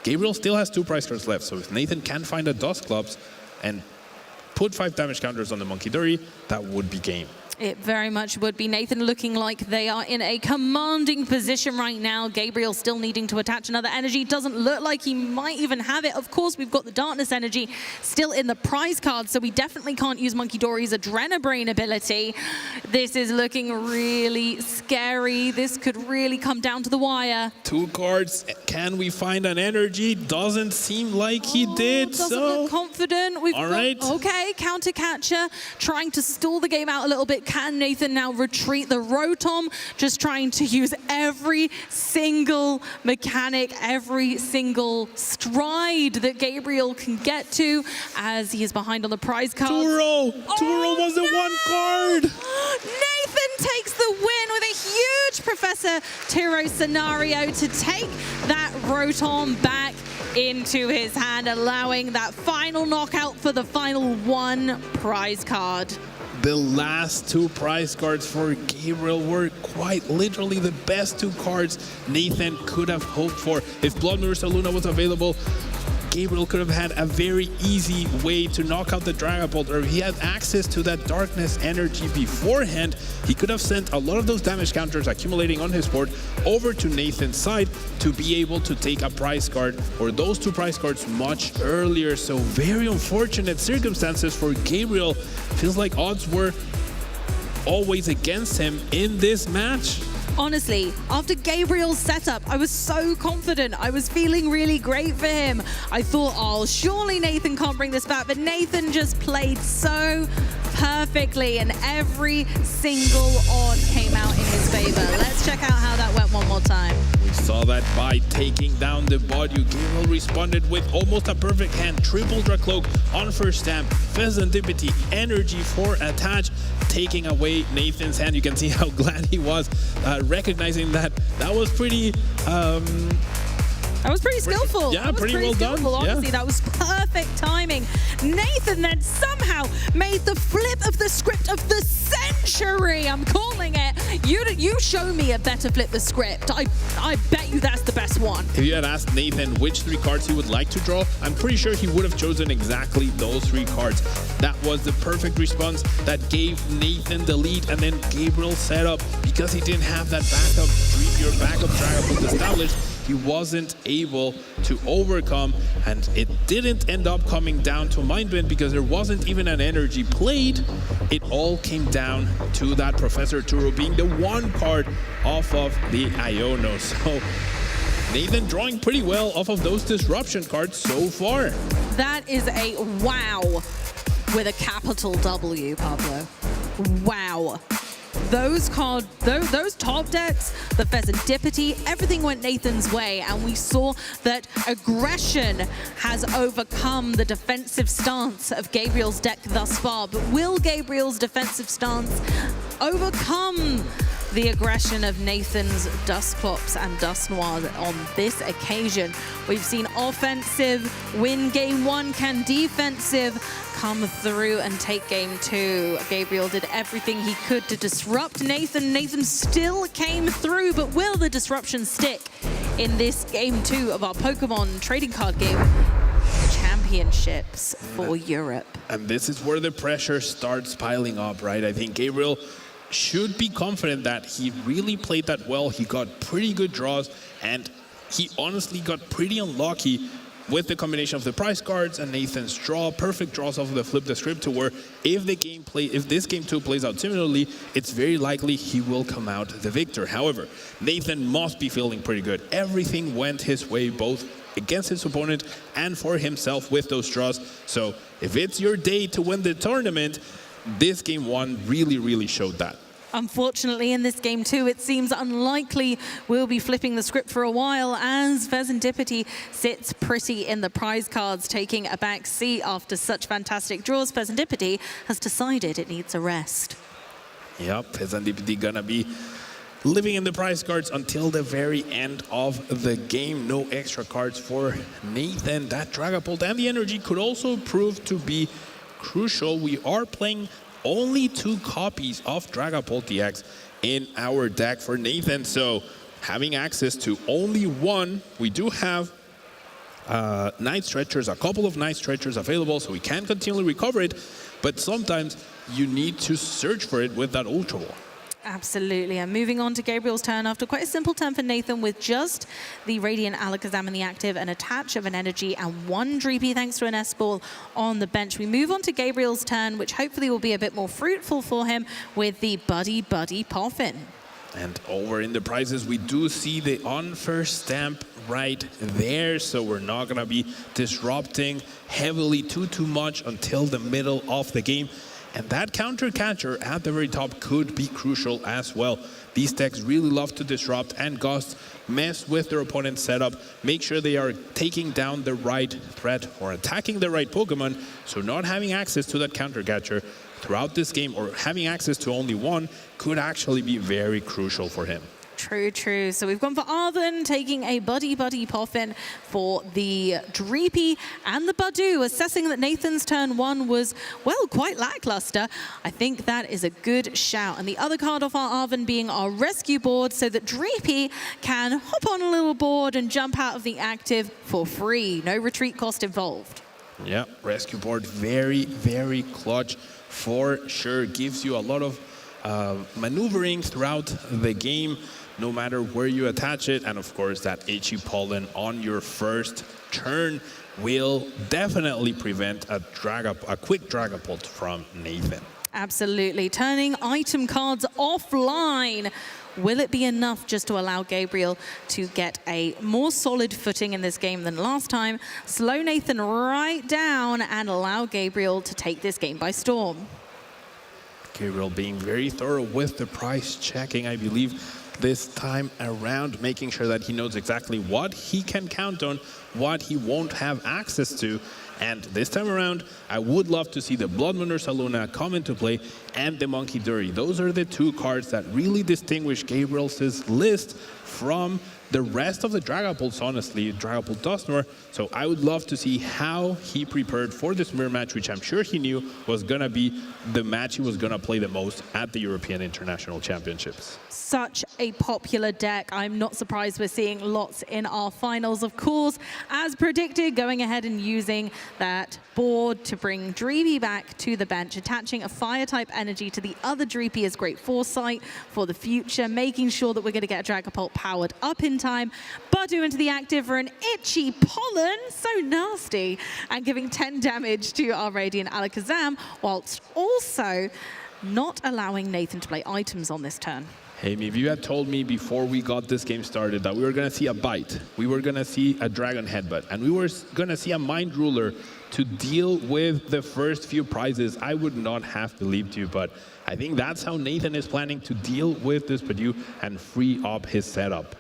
Gabriel still has 2 prize cards left. So if Nathan can find a Dusclops and put 5 damage counters on the Monkey Dory, that would be game. It very much would be. Nathan looking like they are in a commanding position right now. Gabriel still needing to attach another energy. Doesn't look like he might even have it. Of course, we've got the Darkness energy still in the prize card, so we definitely can't use Monkey Dory's Adrenabrain ability. This is looking really scary. This could really come down to the wire. 2 cards. Can we find an energy? Doesn't seem like he did. Doesn't look confident. We've all got, right. Okay, counter catcher trying to stall the game out a little bit. Can Nathan now retreat the Rotom? Just trying to use every single mechanic, every single stride that Gabriel can get to as he is behind on the prize card. Turo was the 1 card. Nathan takes the win with a huge Professor Turo scenario to take that Rotom back into his hand, allowing that final knockout for the final 1 prize card. The last 2 prize cards for Gabriel were quite literally the best 2 cards Nathan could have hoped for. If Blood Mirror Luna was available, Gabriel could have had a very easy way to knock out the Dragapult, or if he had access to that Darkness energy beforehand, he could have sent a lot of those damage counters accumulating on his board over to Nathan's side to be able to take a prize card, or those 2 prize cards much earlier. So very unfortunate circumstances for Gabriel. Feels like odds were always against him in this match. Honestly, after Gabriel's setup, I was so confident. I was feeling really great for him. I thought, oh, surely Nathan can't bring this back, but Nathan just played so perfectly and every single odd came out in his favor. Let's check out how that went one more time. We saw that by taking down the Badu. Gabriel responded with almost a perfect hand. Triple Dracloak on first stamp, Pheasantipity, energy for attach, taking away Nathan's hand. You can see how glad he was recognizing that. That was pretty That was pretty skillful. Yeah, pretty well done. Honestly, Yeah. that was perfect timing. Nathan then somehow made the flip of the script of the century. I'm calling it. You show me a better flip the script. I bet you that's the best one. If you had asked Nathan which 3 cards he would like to draw, I'm pretty sure he would have chosen exactly those 3 cards. That was the perfect response that gave Nathan the lead, and then Gabriel set up because he didn't have that backup Dream backup Dragapult established. He wasn't able to overcome, and it didn't end up coming down to Mindbend because there wasn't even an energy played. It all came down to that Professor Turo being the 1 card off of the Iono. So Nathan drawing pretty well off of those disruption cards so far. That is a wow with a capital W, Pablo. Wow. Those top decks, the Pheasantipity, everything went Nathan's way, and we saw that aggression has overcome the defensive stance of Gabriel's deck thus far. But will Gabriel's defensive stance overcome the aggression of Nathan's Dusclops and Dusknoir on this occasion? We've seen offensive win game 1, can defensive come through and take game 2. Gabriel did everything he could to disrupt Nathan. Nathan still came through, but will the disruption stick in this game 2 of our Pokemon trading card game championships for Europe? And this is where the pressure starts piling up, right? I think Gabriel should be confident that he really played that well. He got pretty good draws, and he honestly got pretty unlucky with the combination of the prize cards and Nathan's draw, perfect draws off of the flip the script, to where if this game 2 plays out similarly, it's very likely he will come out the victor. However, Nathan must be feeling pretty good. Everything went his way, both against his opponent and for himself with those draws. So if it's your day to win the tournament, this game 1 really showed that. Unfortunately, in this game too, it seems unlikely we'll be flipping the script for a while, as Fezandipity sits pretty in the prize cards, taking a back seat after such fantastic draws. Fezandipity has decided it needs a rest. Yep, Fezandipity gonna be living in the prize cards until the very end of the game. No extra cards for Nathan. That Dragapult and the energy could also prove to be crucial. We are playing only 2 copies of Dragapult DX in our deck for Nathan, so having access to only 1, we do have Night Stretchers, a couple of Night Stretchers available, so we can continually recover it, but sometimes you need to search for it with that Ultra Ball. Absolutely, and moving on to Gabriel's turn after quite a simple turn for Nathan with just the Radiant Alakazam in the active, an attach of an energy and 1 Dreepy thanks to an S-Ball on the bench. We move on to Gabriel's turn, which hopefully will be a bit more fruitful for him with the Buddy Buddy Poffin. And over in the prizes, we do see the on first stamp right there, so we're not gonna be disrupting heavily too much until the middle of the game. And that counter catcher at the very top could be crucial as well. These decks really love to disrupt and ghost, mess with their opponent's setup, make sure they are taking down the right threat or attacking the right Pokemon. So not having access to that counter catcher throughout this game, or having access to only 1, could actually be very crucial for him. True, true. So we've gone for Arven, taking a Buddy Buddy Poffin for the Dreepy and the Badoo, assessing that Nathan's turn 1 was, well, quite lackluster. I think that is a good shout. And the other card off our Arven being our rescue board, so that Dreepy can hop on a little board and jump out of the active for free. No retreat cost involved. Yeah, rescue board, very clutch for sure. Gives you a lot of maneuvering throughout the game, no matter where you attach it. And of course, that Itchy Pollen on your first turn will definitely prevent a quick Dragapult from Nathan. Absolutely. Turning item cards offline. Will it be enough just to allow Gabriel to get a more solid footing in this game than last time? Slow Nathan right down and allow Gabriel to take this game by storm. Gabriel being very thorough with the price checking, I believe, this time around, making sure that he knows exactly what he can count on, what he won't have access to. And this time around, I would love to see the Blood Moon Ursaluna come into play and the Monkey Dury. Those are the 2 cards that really distinguish Gabriel's list from the rest of the Dragapults, honestly, Dragapult Dusknoir. So I would love to see how he prepared for this mirror match, which I'm sure he knew was gonna be the match he was gonna play the most at the European International Championships. Such a popular deck. I'm not surprised we're seeing lots in our finals. Of course, as predicted, going ahead and using that board to bring Dreepy back to the bench, attaching a Fire-type energy to the other Dreepy is great foresight for the future, making sure that we're going to get Dragapult powered up in time. Badoo into the active for an Itchy Pollen, so nasty, and giving 10 damage to our Radiant Alakazam, whilst also not allowing Nathan to play items on this turn. Hey, if you had told me before we got this game started that we were going to see a Bite, we were going to see a Dragon Headbutt, and we were going to see a Mind Ruler to deal with the first few prizes, I would not have believed you. But I think that's how Nathan is planning to deal with this Badoo and free up his setup.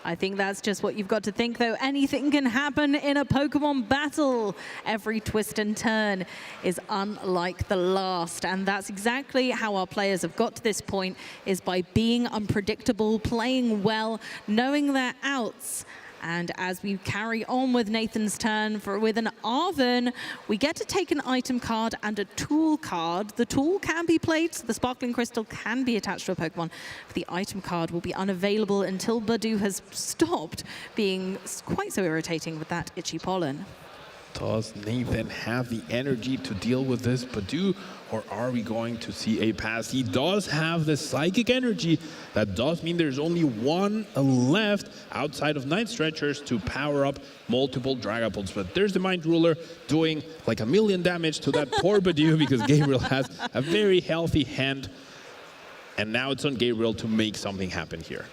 I think that's just what you've got to think, though. Anything can happen in a Pokemon battle. Every twist and turn is unlike the last. And that's exactly how our players have got to this point, is by being unpredictable, playing well, knowing their outs. And as we carry on with Nathan's turn, with an Arven, we get to take an item card and a tool card. The tool can be played, so the Sparkling Crystal can be attached to a Pokemon. But the item card will be unavailable until Badoo has stopped being quite so irritating with that Itchy Pollen. Does Nathan have the energy to deal with this Badoo, or are we going to see a pass? He does have the Psychic Energy. That does mean there's only 1 left outside of Night Stretchers to power up multiple Dragapults. But there's the Mind Ruler doing like 1,000,000 damage to that poor Badoo, because Gabriel has a very healthy hand. And now it's on Gabriel to make something happen here.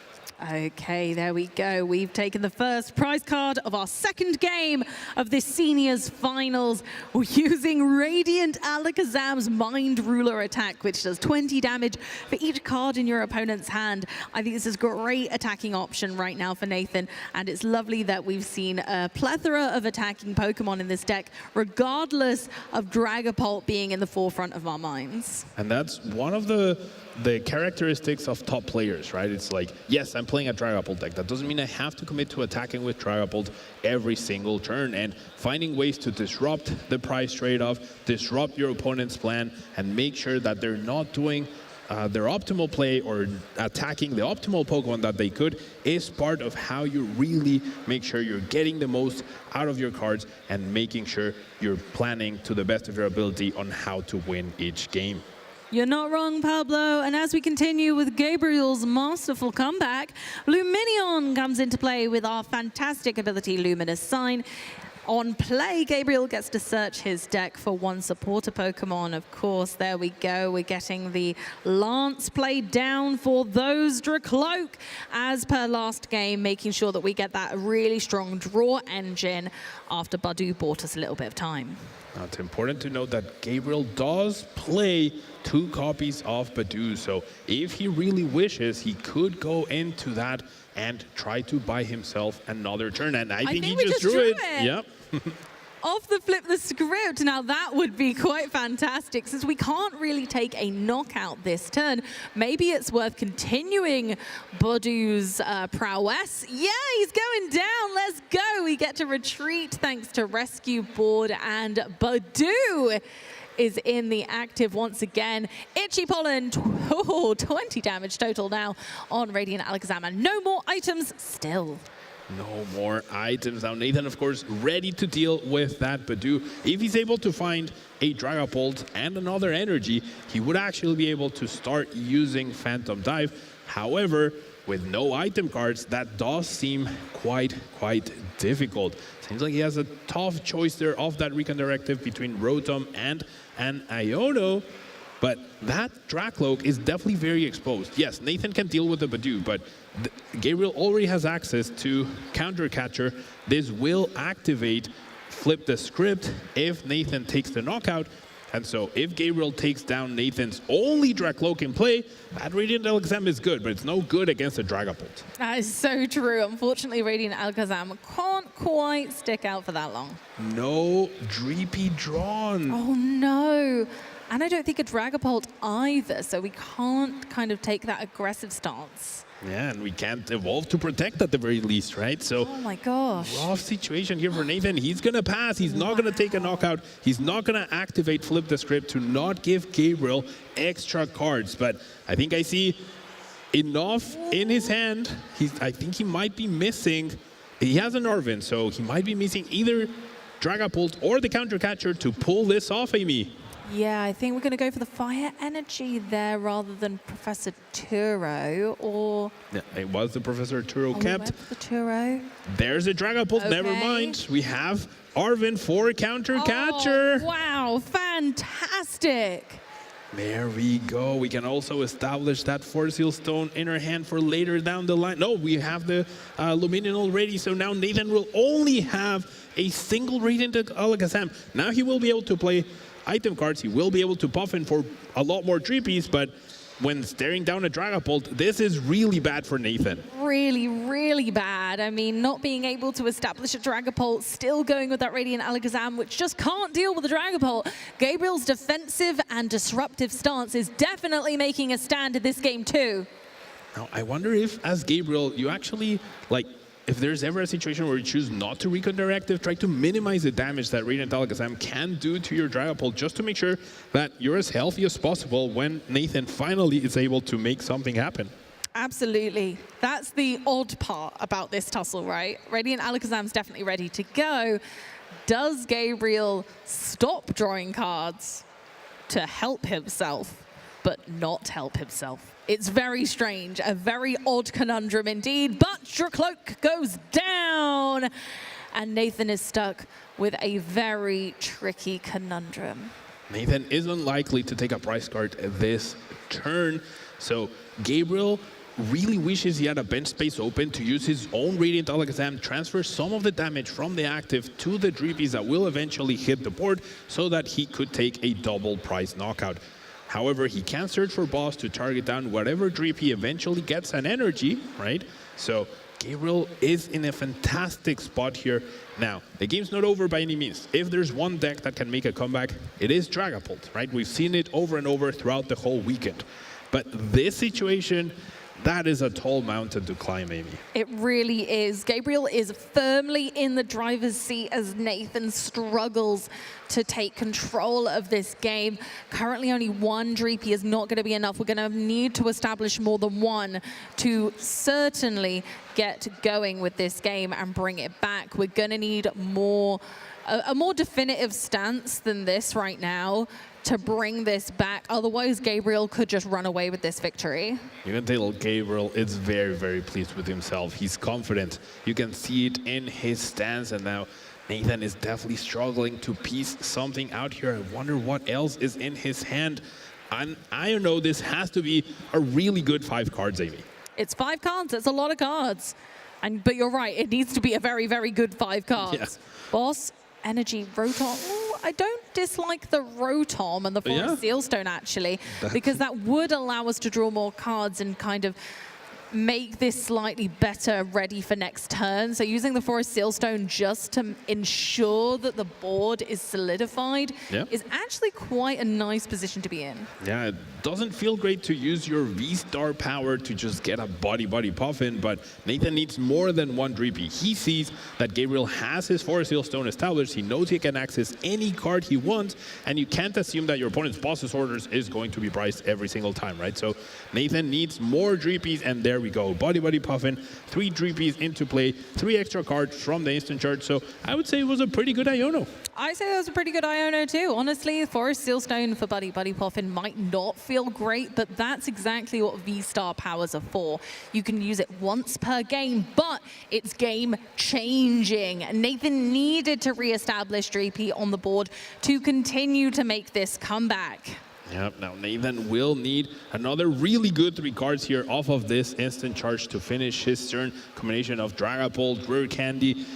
Okay, there we go. We've taken the first prize card of our second game of this Seniors Finals. We're using Radiant Alakazam's Mind Ruler attack, which does 20 damage for each card in your opponent's hand. I think this is a great attacking option right now for Nathan, and it's lovely that we've seen a plethora of attacking Pokemon in this deck, regardless of Dragapult being in the forefront of our minds. And that's one of the characteristics of top players, right? It's like, yes, I'm playing a Dragapult deck. That doesn't mean I have to commit to attacking with Dragapult every single turn, and finding ways to disrupt the price trade-off, disrupt your opponent's plan, and make sure that they're not doing their optimal play or attacking the optimal Pokemon that they could is part of how you really make sure you're getting the most out of your cards and making sure you're planning to the best of your ability on how to win each game. You're not wrong, Pablo. And as we continue with Gabriel's masterful comeback, Luminion comes into play with our fantastic ability, Luminous Sign. On play, Gabriel gets to search his deck for one supporter Pokemon. Of course, there we go. We're getting the Lance played down for those Dracloak, as per last game, making sure that we get that really strong draw engine after Badu bought us a little bit of time. Now, it's important to note that Gabriel does play 2 copies of Badu, so if he really wishes, he could go into that and try to buy himself another turn. And I think he just drew it. Yep. Off the flip the script. Now that would be quite fantastic, since we can't really take a knockout this turn. Maybe it's worth continuing Badu's prowess. Yeah, he's going down. Let's go. We get to retreat thanks to Rescue Board, and Badu is in the active once again. Itchy Pollen, 20 damage total now on Radiant Alakazam, and no more items still. No more items. Now Nathan, of course, ready to deal with that Badu. If he's able to find a Dragapult and another energy, he would actually be able to start using Phantom Dive. However, with no item cards, that does seem quite difficult. Seems like he has a tough choice there of that Recon Directive between Rotom and an Iono. But that Dracloak is definitely very exposed. Yes, Nathan can deal with the Badu, but Gabriel already has access to Counter Catcher. This will activate Flip the Script if Nathan takes the knockout. And so if Gabriel takes down Nathan's only Dracloak in play, that Radiant Alakazam is good, but it's no good against a Dragapult. That is so true. Unfortunately, Radiant Alakazam can't quite stick out for that long. No Dreepy drawn. Oh no. And I don't think a Dragapult either, so we can't kind of take that aggressive stance. Yeah, and we can't evolve to protect at the very least, right? So, oh my gosh. Rough situation here for Nathan. He's going to pass. He's not going to take a knockout. He's not going to activate Flip the Script to not give Gabriel extra cards. But I think I see enough in his hand. I think he might be missing. He has an Orvin, so he might be missing either Dragapult or the Counter Catcher to pull this off, Amy. Yeah, I think we're going to go for the Fire Energy there rather than Professor Turo, or... Yeah, it was the Professor Turo kept. The Turo. There's a Dragapult, okay. Never mind. We have Arvin for Counter Catcher. Wow, fantastic. There we go. We can also establish that Force Seal Stone in our hand for later down the line. No, we have the Luminion already, so now Nathan will only have a single Radiant Alakazam. Now he will be able to play item cards. He will be able to buff in for a lot more Dreepies, but when staring down a Dragapult, this is really bad for Nathan. Really, really bad. I mean, not being able to establish a Dragapult, still going with that Radiant Alakazam, which just can't deal with the Dragapult. Gabriel's defensive and disruptive stance is definitely making a stand in this game too. Now, I wonder if, as Gabriel, you actually, like, if there's ever a situation where you choose not to Recon Directive, try to minimize the damage that Radiant Alakazam can do to your Dragapult, just to make sure that you're as healthy as possible when Nathan finally is able to make something happen. Absolutely. That's the odd part about this tussle, right? Radiant Alakazam's definitely ready to go. Does Gabriel stop drawing cards to help himself, but not help himself? It's very strange, a very odd conundrum indeed, but Dracloak goes down, and Nathan is stuck with a very tricky conundrum. Nathan is unlikely to take a prize card this turn, so Gabriel really wishes he had a bench space open to use his own Radiant Alakazam, transfer some of the damage from the active to the Dreepies that will eventually hit the board so that he could take a double prize knockout. However, he can search for boss to target down whatever Dreepy eventually gets an energy, right? So Gabriel is in a fantastic spot here. Now, the game's not over by any means. If there's one deck that can make a comeback, it is Dragapult, right? We've seen it over and over throughout the whole weekend. But this situation, that is a tall mountain to climb, Amy. It really is. Gabriel is firmly in the driver's seat as Nathan struggles to take control of this game. Currently only one Dreepy is not going to be enough. We're going to need to establish more than one to certainly get going with this game and bring it back. We're going to need a more definitive stance than this right now to bring this back. Otherwise, Gabriel could just run away with this victory. You can tell Gabriel is very, very pleased with himself. He's confident. You can see it in his stance, and now Nathan is definitely struggling to piece something out here. I wonder what else is in his hand. And I don't know, this has to be a really good 5 cards, Amy. It's 5 cards. It's a lot of cards. But you're right. It needs to be a very, very good 5 cards. Yeah. Boss, Energy, Rotom. Ooh, I don't dislike the Rotom and the Forest Sealstone, actually, because that would allow us to draw more cards and kind of make this slightly better ready for next turn. So using the Forest Sealstone just to ensure that the board is solidified is actually quite a nice position to be in. Yeah, it doesn't feel great to use your V-Star power to just get a body puffin, but Nathan needs more than one Dreepy. He sees that Gabriel has his Forest Sealstone established. He knows he can access any card he wants, and you can't assume that your opponent's boss's orders is going to be priced every single time, right? So Nathan needs more Dreepies, and there we go. Body puffin, 3 Dreepies into play, 3 extra cards from the instant charge. So I would say it was a pretty good Iono. I say it was a pretty good Iono too. Honestly, Forest Sealstone for Buddy Puffin might not feel great, but that's exactly what V-Star powers are for. You can use it once per game, but it's game changing. Nathan needed to re-establish Dreepy on the board to continue to make this comeback. Yep, now Nathan will need another really good 3 cards here off of this instant charge to finish his turn. Combination of Dragapult, Rare Candy,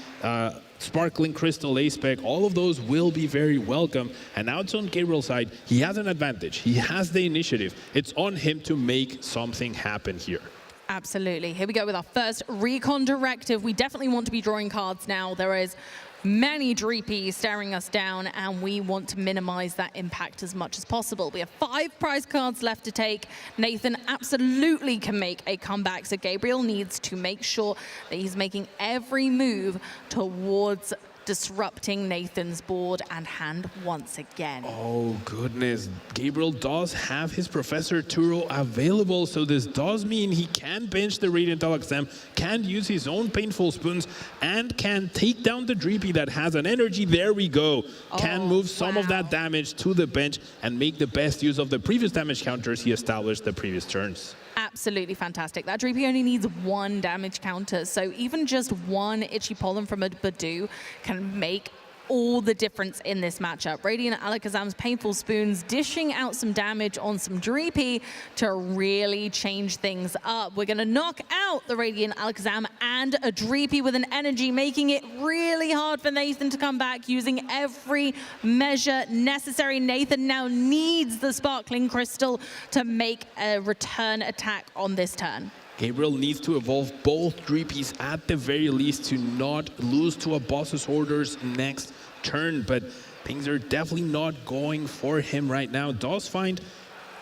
Sparkling Crystal, Ace-Spec, all of those will be very welcome. And now it's on Gabriel's side. He has an advantage. He has the initiative. It's on him to make something happen here. Absolutely. Here we go with our first Recon Directive. We definitely want to be drawing cards now. There is many Dreepies staring us down, and we want to minimize that impact as much as possible. We have 5 prize cards left to take. Nathan absolutely can make a comeback, so Gabriel needs to make sure that he's making every move towards disrupting Nathan's board and hand once again. Oh goodness, Gabriel does have his Professor Turo available, so this does mean he can bench the Radiant Alakazam, can use his own Painful Spoons, and can take down the Dreepy that has an energy. There we go. Can move some of that damage to the bench and make the best use of the previous damage counters he established the previous turns. Absolutely fantastic. That Dreepy only needs 1 damage counter, so even just 1 Itchy Pollen from a Badoo can make all the difference in this matchup. Radiant Alakazam's Painful Spoons dishing out some damage on some Dreepy to really change things up. We're going to knock out the Radiant Alakazam and a Dreepy with an energy, making it really hard for Nathan to come back, using every measure necessary. Nathan now needs the Sparkling Crystal to make a return attack on this turn. Gabriel needs to evolve both Dreepies at the very least to not lose to a boss's orders next turn, but things are definitely not going for him right now. Does find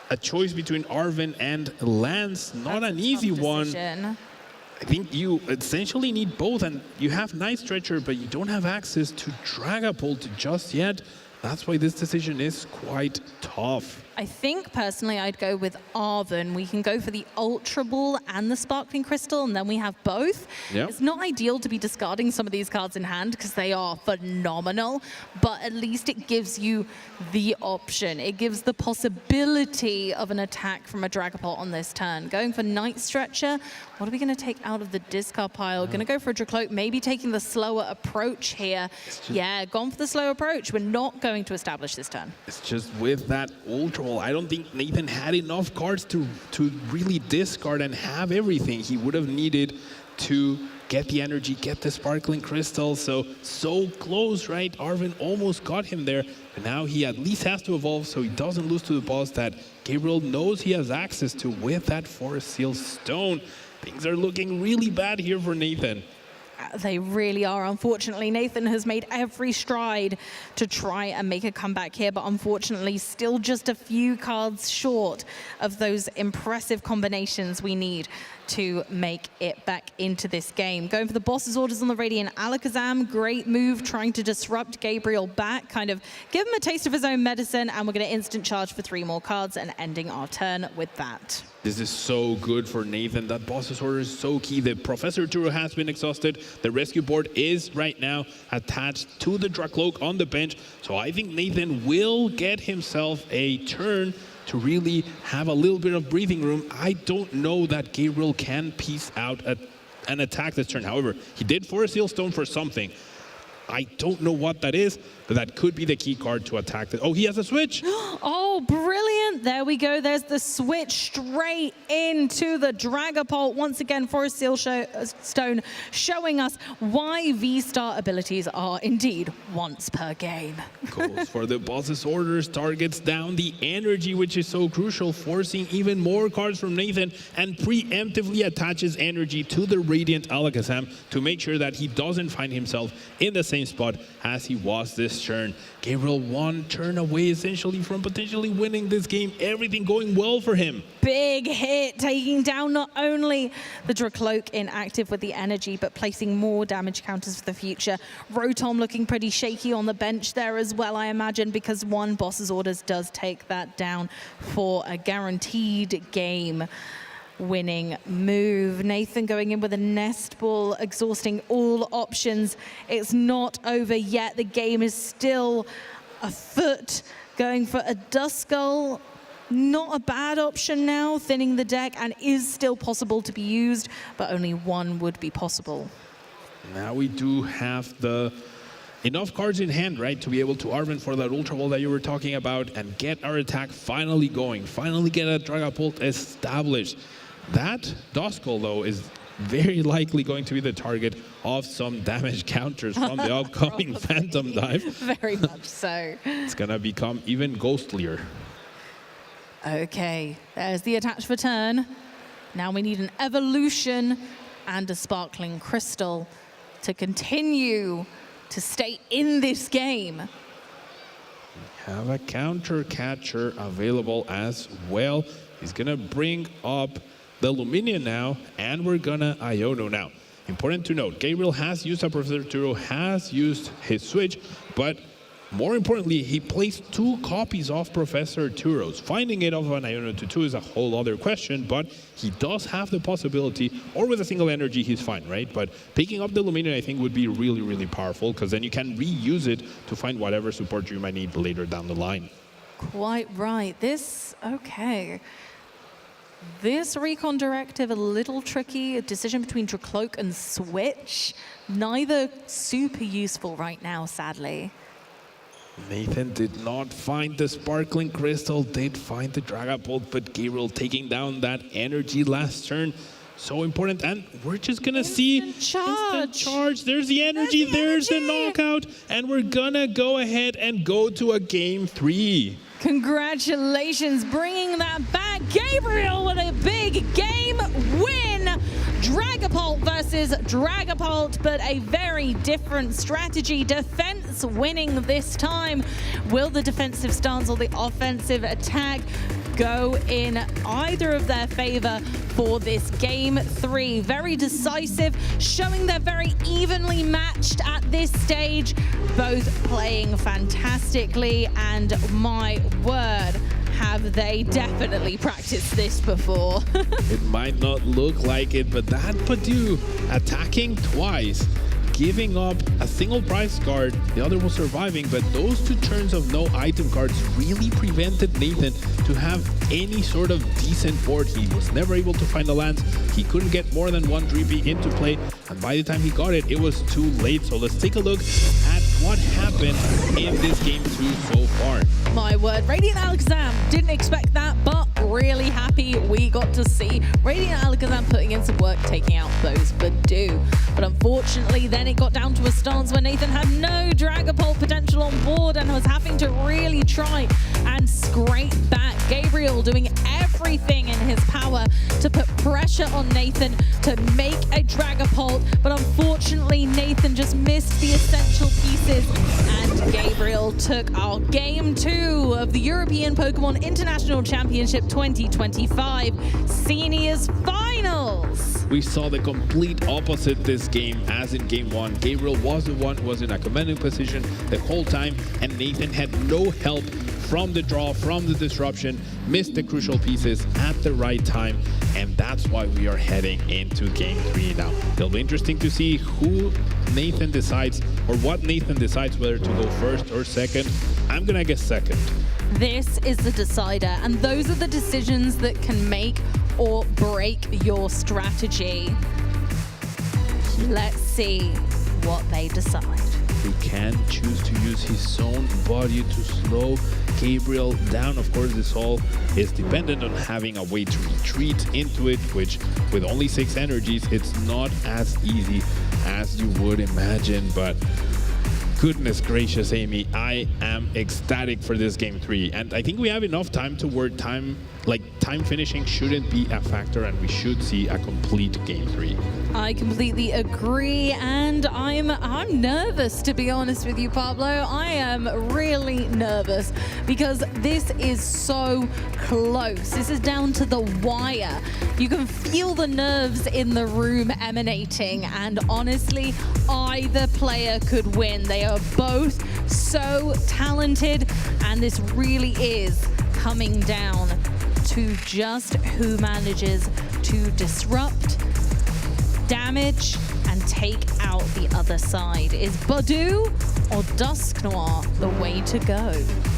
a choice between Arven and Lance. Not an easy one. I think you essentially need both, and you have Night Stretcher, but you don't have access to Dragapult just yet. That's why this decision is quite tough. I think personally I'd go with Arven. We can go for the Ultra Ball and the Sparkling Crystal, and then we have both. Yep. It's not ideal to be discarding some of these cards in hand because they are phenomenal, but at least it gives you the option. It gives the possibility of an attack from a Dragapult on this turn. Going for Night Stretcher, what are we going to take out of the discard pile? Going to go for a Dracloak, maybe taking the slower approach here. Yeah, gone for the slow approach. We're not going to establish this turn. It's just with that Ultra all, I don't think Nathan had enough cards to really discard and have everything. He would have needed to get the energy, get the sparkling crystal. So close, right? Arvin almost got him there. But now he at least has to evolve so he doesn't lose to the boss that Gabriel knows he has access to with that Forest Seal Stone. Things are looking really bad here for Nathan. They really are. Unfortunately, Nathan has made every stride to try and make a comeback here, but unfortunately still just a few cards short of those impressive combinations we need to make it back into this game. Going for the boss's orders on the Radiant Alakazam. Great move, trying to disrupt Gabriel back, kind of give him a taste of his own medicine, and we're going to instant charge for 3 more cards and ending our turn with that. This is so good for Nathan. That boss's order is so key. The Professor Turo has been exhausted. The rescue board is right now attached to the Dracloak on the bench. So I think Nathan will get himself a turn to really have a little bit of breathing room. I don't know that Gabriel can piece out an attack this turn. However, he did Forest Seal Stone for something. I don't know what that is, but that could be the key card to attack this. Oh, he has a switch. Oh, brilliant. There we go. There's the switch straight into the Dragapult. Once again, Forest Seal Stone showing us why V-Star abilities are indeed once per game. Goes for the boss's orders, targets down the energy, which is so crucial, forcing even more cards from Nathan, and preemptively attaches energy to the Radiant Alakazam to make sure that he doesn't find himself in the same spot as he was this turn. Gabriel 1 turn away essentially from potentially winning this game. Everything going well for him. Big hit, taking down not only the Dracloak inactive with the energy, but placing more damage counters for the future. Rotom looking pretty shaky on the bench there as well, I imagine, because one boss's orders does take that down for a guaranteed game winning move. Nathan going in with a nest ball, exhausting all options. It's not over yet. The game is still afoot. Going for a Duskull, not a bad option now, thinning the deck, and is still possible to be used, but only one would be possible. Now we do have enough cards in hand, right, to be able to Arvin for that Ultra Ball that you were talking about and get our attack finally going, finally get a Dragapult established. That Duskull, though, is very likely going to be the target of some damage counters from the upcoming Phantom Dive. Very much so. It's going to become even ghostlier. Okay, there's the attach for turn. Now we need an evolution and a sparkling crystal to continue to stay in this game. We have a counter catcher available as well. He's going to bring up the Luminia now, and we're gonna Iono now. Important to note, Gabriel has used a Professor Turo, has used his switch, but more importantly, he placed 2 copies of Professor Turo's. Finding it off an Iono to 2 is a whole other question, but he does have the possibility, or with a single energy, he's fine, right? But picking up the Luminia, I think, would be really, really powerful, because then you can reuse it to find whatever support you might need later down the line. Quite right. Okay. This recon directive, a little tricky. A decision between Dracloak and Switch. Neither super useful right now, sadly. Nathan did not find the Sparkling Crystal, did find the Dragapult, but Gabriel taking down that energy last turn. So important, and we're just gonna see instant charge. There's the energy, there's the knockout, and we're gonna go ahead and go to a game 3. Congratulations, bringing that back. Gabriel with a big game win. Dragapult versus Dragapult, but a very different strategy. Defense winning this time. Will the defensive stance or the offensive attack go in either of their favor for this game 3? Very decisive, showing they're very evenly matched at this stage, both playing fantastically, and my word, have they definitely practiced this before. It might not look like it, but that Padu attacking twice, giving up a single prize card, the other was surviving, but those 2 turns of no item cards really prevented Nathan to have any sort of decent board. He was never able to find the lands. He couldn't get more than 1 Dreepy into play, and by the time he got it, it was too late. So let's take a look at what happened in this game 2 so far. My word, Radiant Alakazam, didn't expect that, but really happy we got to see Radiant Alakazam putting in some work, taking out those Badoo. But unfortunately, then it got down to a stance where Nathan had no Dragapult potential on board and was having to really try and scrape back. Gabriel doing everything in his power to put pressure on Nathan to make a Dragapult, but unfortunately, Nathan just missed the essential pieces, and Gabriel took our Game 2 of the European Pokémon International Championship 2025 Seniors Finals. We saw the complete opposite this game as in Game 1. Gabriel was the one who was in a commanding position the whole time, and Nathan had no help from the draw, from the disruption, missed the crucial pieces at the right time, and that's why we are heading into Game 3 now. It'll be interesting to see who Nathan decides, or what Nathan decides, whether to go first or second. I'm gonna guess second. This is the decider, and those are the decisions that can make or break your strategy. Let's see what they decide. He can choose to use his own body to slow Gabriel down. Of course, this all is dependent on having a way to retreat into it, which with only 6 energies, it's not as easy as you would imagine. But goodness gracious, Amy, I am ecstatic for this Game 3. And I think we have enough time to where time finishing shouldn't be a factor, and we should see a complete Game 3. I completely agree, and I'm nervous, to be honest with you, Pablo. I am really nervous because this is so close. This is down to the wire. You can feel the nerves in the room emanating, and honestly, either player could win. They are both so talented, and this really is coming down to just who manages to disrupt, damage, and take out the other side. Is Badoo or Dusknoir the way to go?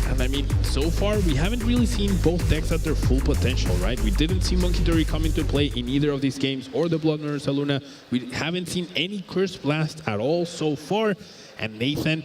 And I mean, so far, we haven't really seen both decks at their full potential, right? We didn't see Monkey Dory come into play in either of these games, or the Blood Nurse Luna. We haven't seen any Curse Blast at all so far. And Nathan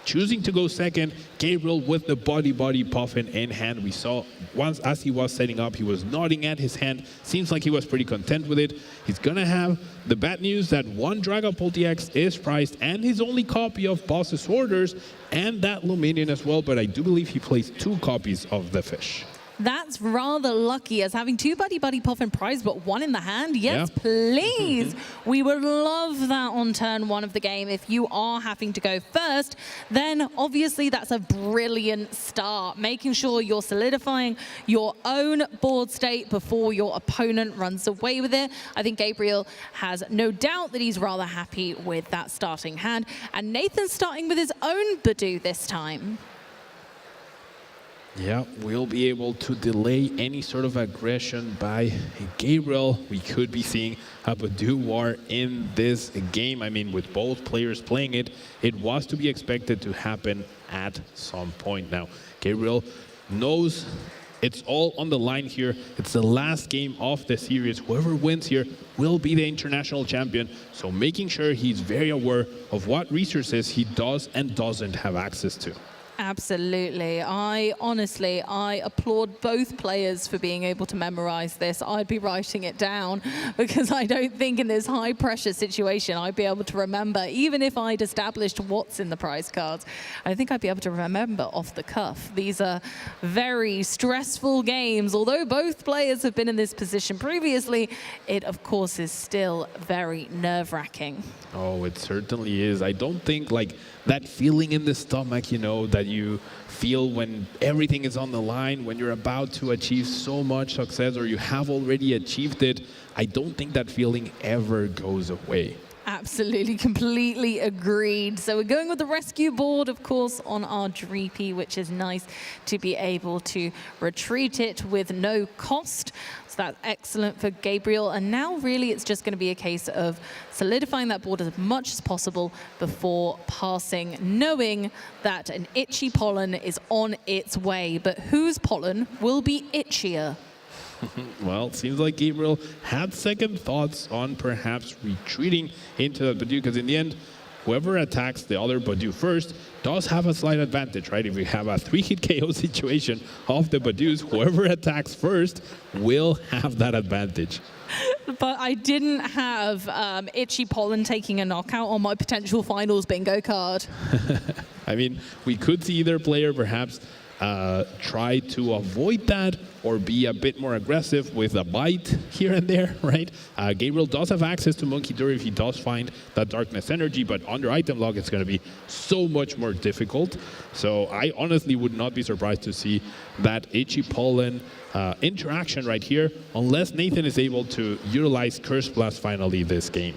choosing to go second, Gabriel with the body puffin in hand. We saw once as he was setting up, he was nodding at his hand. Seems like he was pretty content with it. He's gonna have the bad news that one Dragapult EX is priced and his only copy of Boss's Orders and that Luminion as well, but I do believe he plays 2 copies of the fish. That's rather lucky, as having 2 Buddy Puffin prize, but 1 in the hand. Yes, please. We would love that on turn 1 of the game. If you are having to go first, then obviously that's a brilliant start. Making sure you're solidifying your own board state before your opponent runs away with it. I think Gabriel has no doubt that he's rather happy with that starting hand. And Nathan's starting with his own Badoo this time. Yeah, we'll be able to delay any sort of aggression by Gabriel. We could be seeing a Badoo war in this game. I mean, with both players playing it, it was to be expected to happen at some point. Now, Gabriel knows it's all on the line here. It's the last game of the series. Whoever wins here will be the international champion. So making sure he's very aware of what resources he does and doesn't have access to. Absolutely. I applaud both players for being able to memorize this. I'd be writing it down because I don't think in this high pressure situation I'd be able to remember, even if I'd established what's in the prize cards. I think I'd be able to remember off the cuff. These are very stressful games. Although both players have been in this position previously, it of course is still very nerve-wracking. Oh, it certainly is. I don't think like that feeling in the stomach, you know, that you feel when everything is on the line, when you're about to achieve so much success or you have already achieved it, I don't think that feeling ever goes away. Absolutely, completely agreed. So we're going with the rescue board, of course, on our Dreepy, which is nice to be able to retreat it with no cost. So that's excellent for Gabriel. And now really it's just going to be a case of solidifying that board as much as possible before passing, knowing that an itchy pollen is on its way. But whose pollen will be itchier? Well, it seems like Gabriel had second thoughts on perhaps retreating into that Badoo, because in the end, whoever attacks the other Badu first does have a slight advantage, right? If we have a 3-hit KO situation of the Badus, whoever attacks first will have that advantage. But I didn't have Itchy Pollen taking a knockout on my potential finals bingo card. I mean, we could see either player perhaps try to avoid that or be a bit more aggressive with a bite here and there, right? Gabriel does have access to Monkey Dory if he does find that Darkness Energy, but under item lock it's going to be so much more difficult. So I honestly would not be surprised to see that Itchy Pollen interaction right here, unless Nathan is able to utilize Curse Blast finally this game.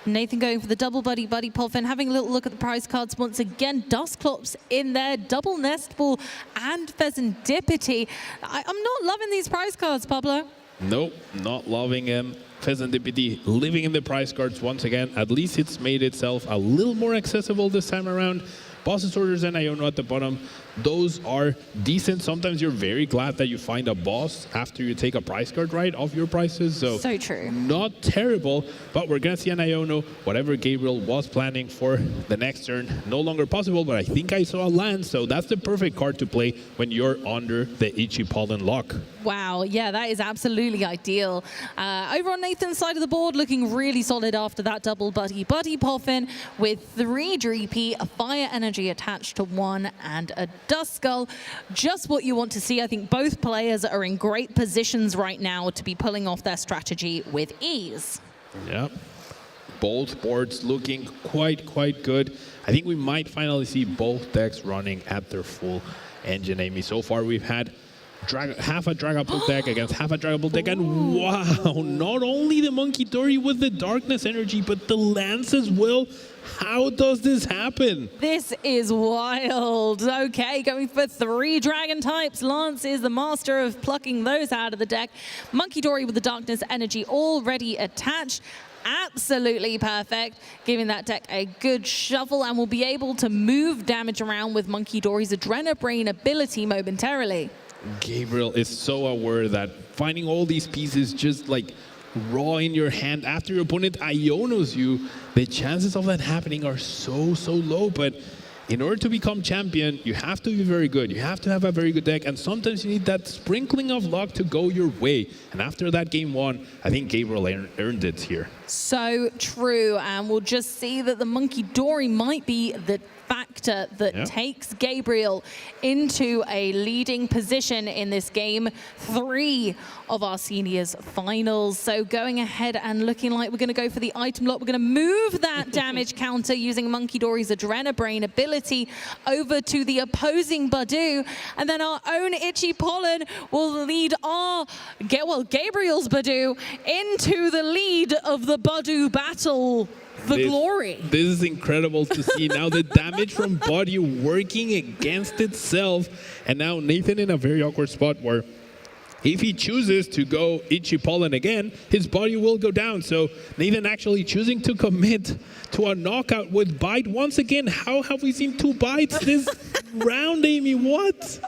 Nathan going for the double Buddy Puffin, having a little look at the prize cards once again. Dustclops in there, double Nest Ball and Pheasantipity. I'm not loving these prize cards, Pablo. Nope, not loving him. Pheasantipity living in the prize cards once again. At least it's made itself a little more accessible this time around. Boss's Orders and Iono at the bottom, those are decent. Sometimes you're very glad that you find a boss after you take a prize card right off your prices. So true. Not terrible, but we're going to see an Iono. Whatever Gabriel was planning for the next turn, no longer possible, but I think I saw a land, so that's the perfect card to play when you're under the Itchy Pollen lock. Wow, yeah, that is absolutely ideal. Over on Nathan's side of the board, looking really solid after that double Buddy Puffin with 3 Dreepy, a Fire Energy attached to 1, and a Duskull. Just what you want to see. I think both players are in great positions right now to be pulling off their strategy with ease. Yeah, both boards looking quite good. I think we might finally see both decks running at their full engine, Amy. So far we've had half a Dragapult deck against half a Dragapult deck, and wow, not only the Monkey Dory with the Darkness Energy, but the Lance as well. How does this happen? This is wild. Okay, going for 3 dragon types. Lance is the master of plucking those out of the deck. Monkey Dory with the Darkness Energy already attached. Absolutely perfect, giving that deck a good shuffle, and will be able to move damage around with Monkey Dory's Adrenabrain ability momentarily. Gabriel is so aware that finding all these pieces just like raw in your hand after your opponent Ionos you, the chances of that happening are so low. But in order to become champion, you have to be very good. You have to have a very good deck, and sometimes you need that sprinkling of luck to go your way. And after that game 1, I think Gabriel earned it here. So true, and we'll just see that the Monkey Dory might be the factor that takes Gabriel into a leading position in this game 3 of our seniors finals. So going ahead and looking like we're going to go for the item lock. We're going to move that damage counter using Monkey Dory's Adrenabrain ability over to the opposing Badu, and then our own Itchy Pollen will lead Gabriel's Badu into the lead of the Badu battle. Glory. This is incredible to see. Now the damage from Body working against itself. And now Nathan in a very awkward spot where if he chooses to go Itchy Pollen again, his body will go down. So Nathan actually choosing to commit to a knockout with bite once again. How have we seen 2 bites this round, Amy? What?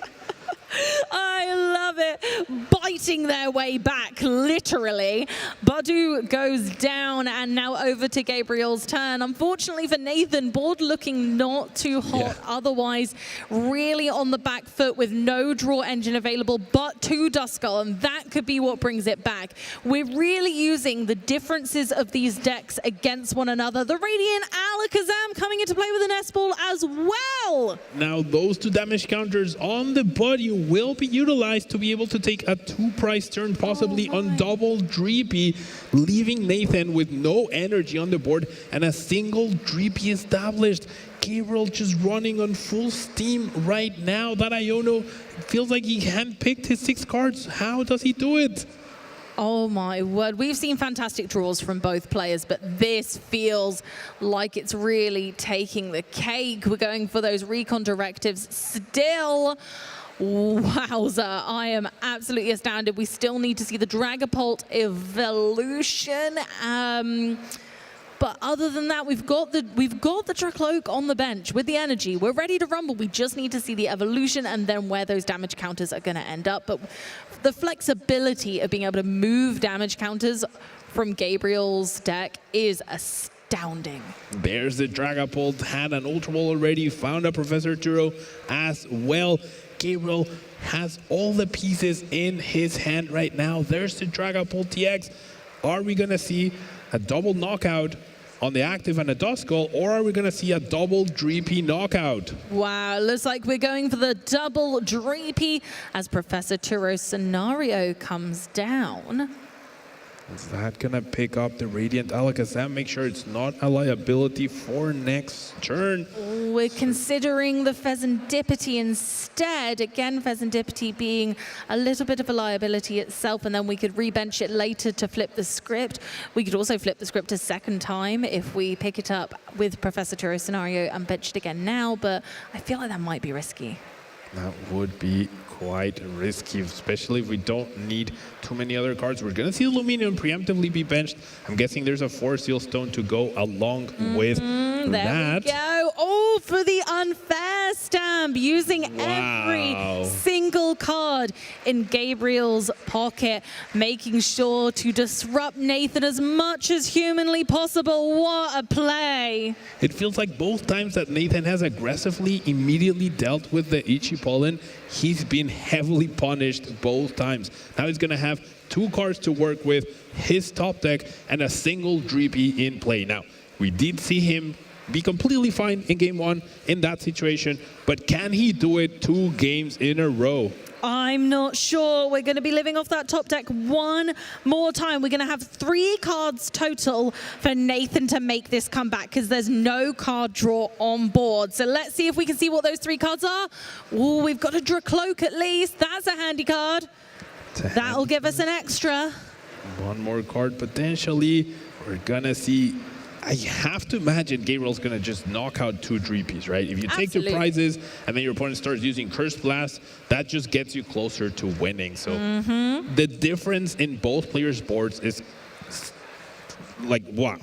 I love it. Biting their way back, literally. Badu goes down, and now over to Gabriel's turn. Unfortunately for Nathan, board looking not too hot. Otherwise, really on the back foot with no draw engine available, but 2 Duskull, and that could be what brings it back. We're really using the differences of these decks against one another. The Radiant Alakazam coming into play with an S-Ball as well. Now those 2 damage counters on the body will be utilized to be able to take a 2-price turn, possibly on double Dreepy, leaving Nathan with no energy on the board and a single Dreepy established. Gabriel just running on full steam right now. That Iono feels like he handpicked his 6 cards. How does he do it? Oh my word, we've seen fantastic draws from both players, but this feels like it's really taking the cake. We're going for those recon directives still. Wowza, I am absolutely astounded. We still need to see the Dragapult evolution. But other than that, we've got the Dracloak on the bench with the energy. We're ready to rumble. We just need to see the evolution and then where those damage counters are going to end up. But the flexibility of being able to move damage counters from Gabriel's deck is astounding. astounding. There's the Dragapult, had an Ultra Ball already, found a Professor Turo as well. Gabriel has all the pieces in his hand right now. There's the Dragapult TX. Are we going to see a double knockout on the active and a Duskull, or are we going to see a double Dreepy knockout? Wow, looks like we're going for the double Dreepy as Professor Turo's scenario comes down. Is that going to pick up the Radiant Alakazam? Make sure it's not a liability for next turn. We're considering the Pheasantipity instead. Again, Pheasantipity being a little bit of a liability itself, and then we could rebench it later to flip the script. We could also flip the script a second time if we pick it up with Professor Turo's scenario and bench it again now, but I feel like that might be risky. That would be quite risky, especially if we don't need too many other cards. We're going to see Lumineon preemptively be benched. I'm guessing there's a Force Seal Stone to go along with there that. We go. Oh, for the unfair stamp, using every single card in Gabriel's pocket, making sure to disrupt Nathan as much as humanly possible. What a play. It feels like both times that Nathan has aggressively immediately dealt with the Ichi-Pollen, he's been heavily punished both times. Now he's going to have 2 cards to work with, his top deck, and a single Dreepy in play. Now, we did see him be completely fine in game 1 in that situation, but can he do it 2 games in a row? I'm not sure. We're going to be living off that top deck one more time. We're going to have 3 cards total for Nathan to make this comeback because there's no card draw on board. So let's see if we can see what those 3 cards are. Oh, we've got a Dracloak at least. That's a handy card. That'll give us an extra. 1 more card potentially. We're going to see... I have to imagine Gabriel's going to just knock out 2 Dreepies, right? If you take 2 prizes and then your opponent starts using Curse Blast, that just gets you closer to winning. So the difference in both players' boards is like, wow.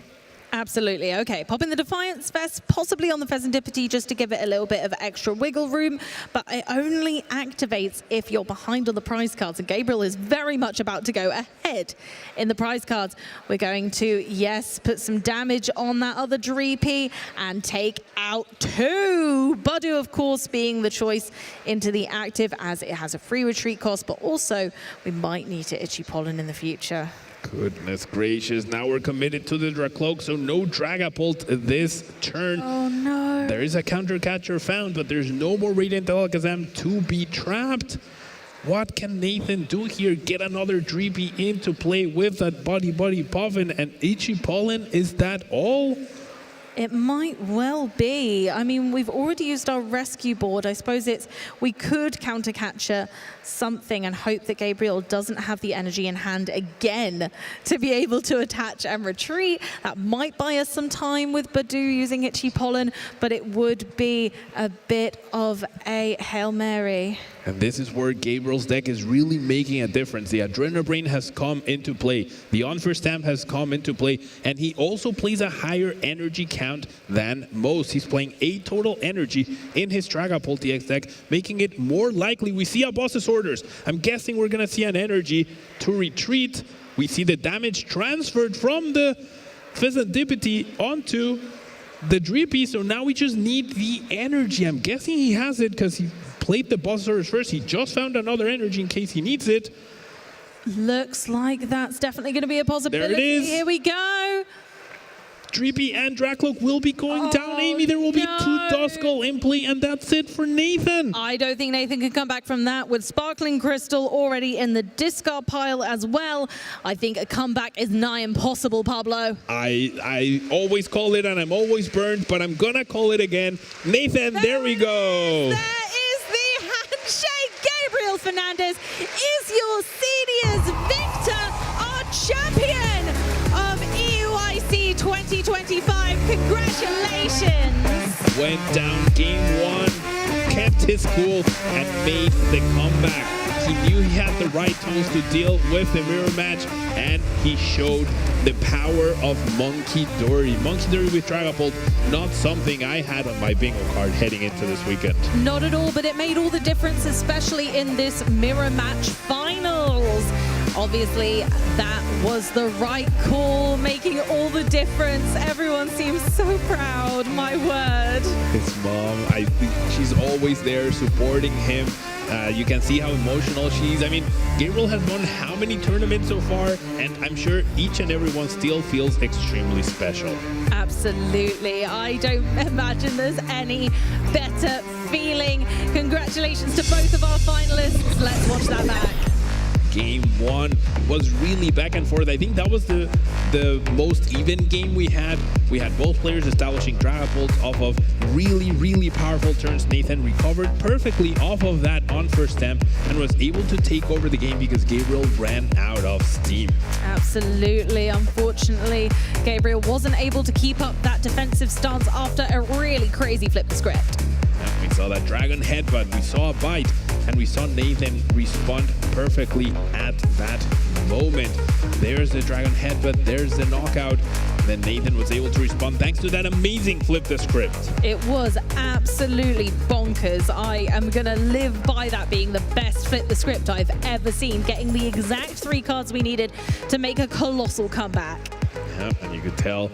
Absolutely. Okay, pop in the Defiance Vest, possibly on the Pheasantipity just to give it a little bit of extra wiggle room, but it only activates if you're behind on the prize cards, and Gabriel is very much about to go ahead in the prize cards. We're going to, yes, put some damage on that other Dreepy and take out 2. Budu, of course, being the choice into the active as it has a free retreat cost, but also we might need to Ichi-Pollen in the future. Goodness gracious, now we're committed to the Dracloak, so no Dragapult this turn. Oh no. There is a counter catcher found, but there's no more Radiant Alakazam to be trapped. What can Nathan do here? Get another Dreepy into play with that Buddy Puffin and Ichi-Pollen. Is that all? It might well be. I mean, we've already used our rescue board. I suppose we could counter catcher something and hope that Gabriel doesn't have the energy in hand again to be able to attach and retreat. That might buy us some time with Budu using Ichi-Pollen, but it would be a bit of a Hail Mary. And this is where Gabriel's deck is really making a difference. The Adrenabrain has come into play. The Unfair Stamp has come into play. And he also plays a higher energy count than most. He's playing 8 total energy in his Dragapult TX deck, making it more likely we see a Boss's Orders. I'm guessing we're going to see an energy to retreat. We see the damage transferred from the Pheasantipity onto the Dreepy. So now we just need the energy. I'm guessing he has it because he played the Boss's Orders first. He just found another energy in case he needs it. Looks like that's definitely going to be a possibility. There it is. Here we go. Dreepy and Dracloak will be going down, Amy. There will be 2 Duskull in play, and that's it for Nathan. I don't think Nathan can come back from that with Sparkling Crystal already in the discard pile as well. I think a comeback is nigh impossible, Pablo. I always call it, and I'm always burned, but I'm going to call it again. Nathan, there we go. There is the handshake. Gabriel Fernandez is your seniors victor, our champion of EUIC 2025. Congratulations. Went down game 1, kept his cool, and made the comeback. He knew he had the right tools to deal with the mirror match, and he showed the power of Monkey Dory. Monkey Dory with Dragapult, not something I had on my bingo card heading into this weekend. Not at all, but it made all the difference, especially in this mirror match finals. Obviously, that was the right call, making all the difference. Everyone seems so proud, my word. His mom, I think she's always there supporting him. You can see how emotional she is. I mean, Gabriel has won how many tournaments so far? And I'm sure each and every one still feels extremely special. Absolutely. I don't imagine there's any better feeling. Congratulations to both of our finalists. Let's watch that back. Game 1 was really back and forth. I think that was the most even game we had. We had both players establishing Dragapults off of really powerful turns. Nathan recovered perfectly off of that on first stamp and was able to take over the game because Gabriel ran out of steam. Absolutely. Unfortunately, Gabriel wasn't able to keep up that defensive stance after a really crazy flip the script. We saw that dragon headbutt, we saw a bite, and we saw Nathan respond perfectly at that moment. There's the dragon headbutt, there's the knockout. Then Nathan was able to respond thanks to that amazing flip the script. It was absolutely bonkers. I am going to live by that being the best flip the script I've ever seen, getting the exact 3 cards we needed to make a colossal comeback. Yeah, and you could tell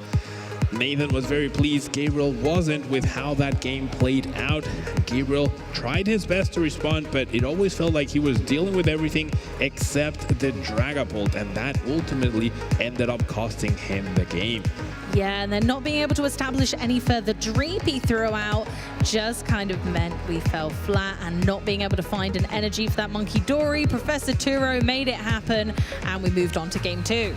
Nathan was very pleased. Gabriel wasn't with how that game played out. Gabriel tried his best to respond, but it always felt like he was dealing with everything except the Dragapult, and that ultimately ended up costing him the game. Yeah, and then not being able to establish any further Dreepy throughout just kind of meant we fell flat, and not being able to find an energy for that Monkey Dory. Professor Turo made it happen, and we moved on to game 2.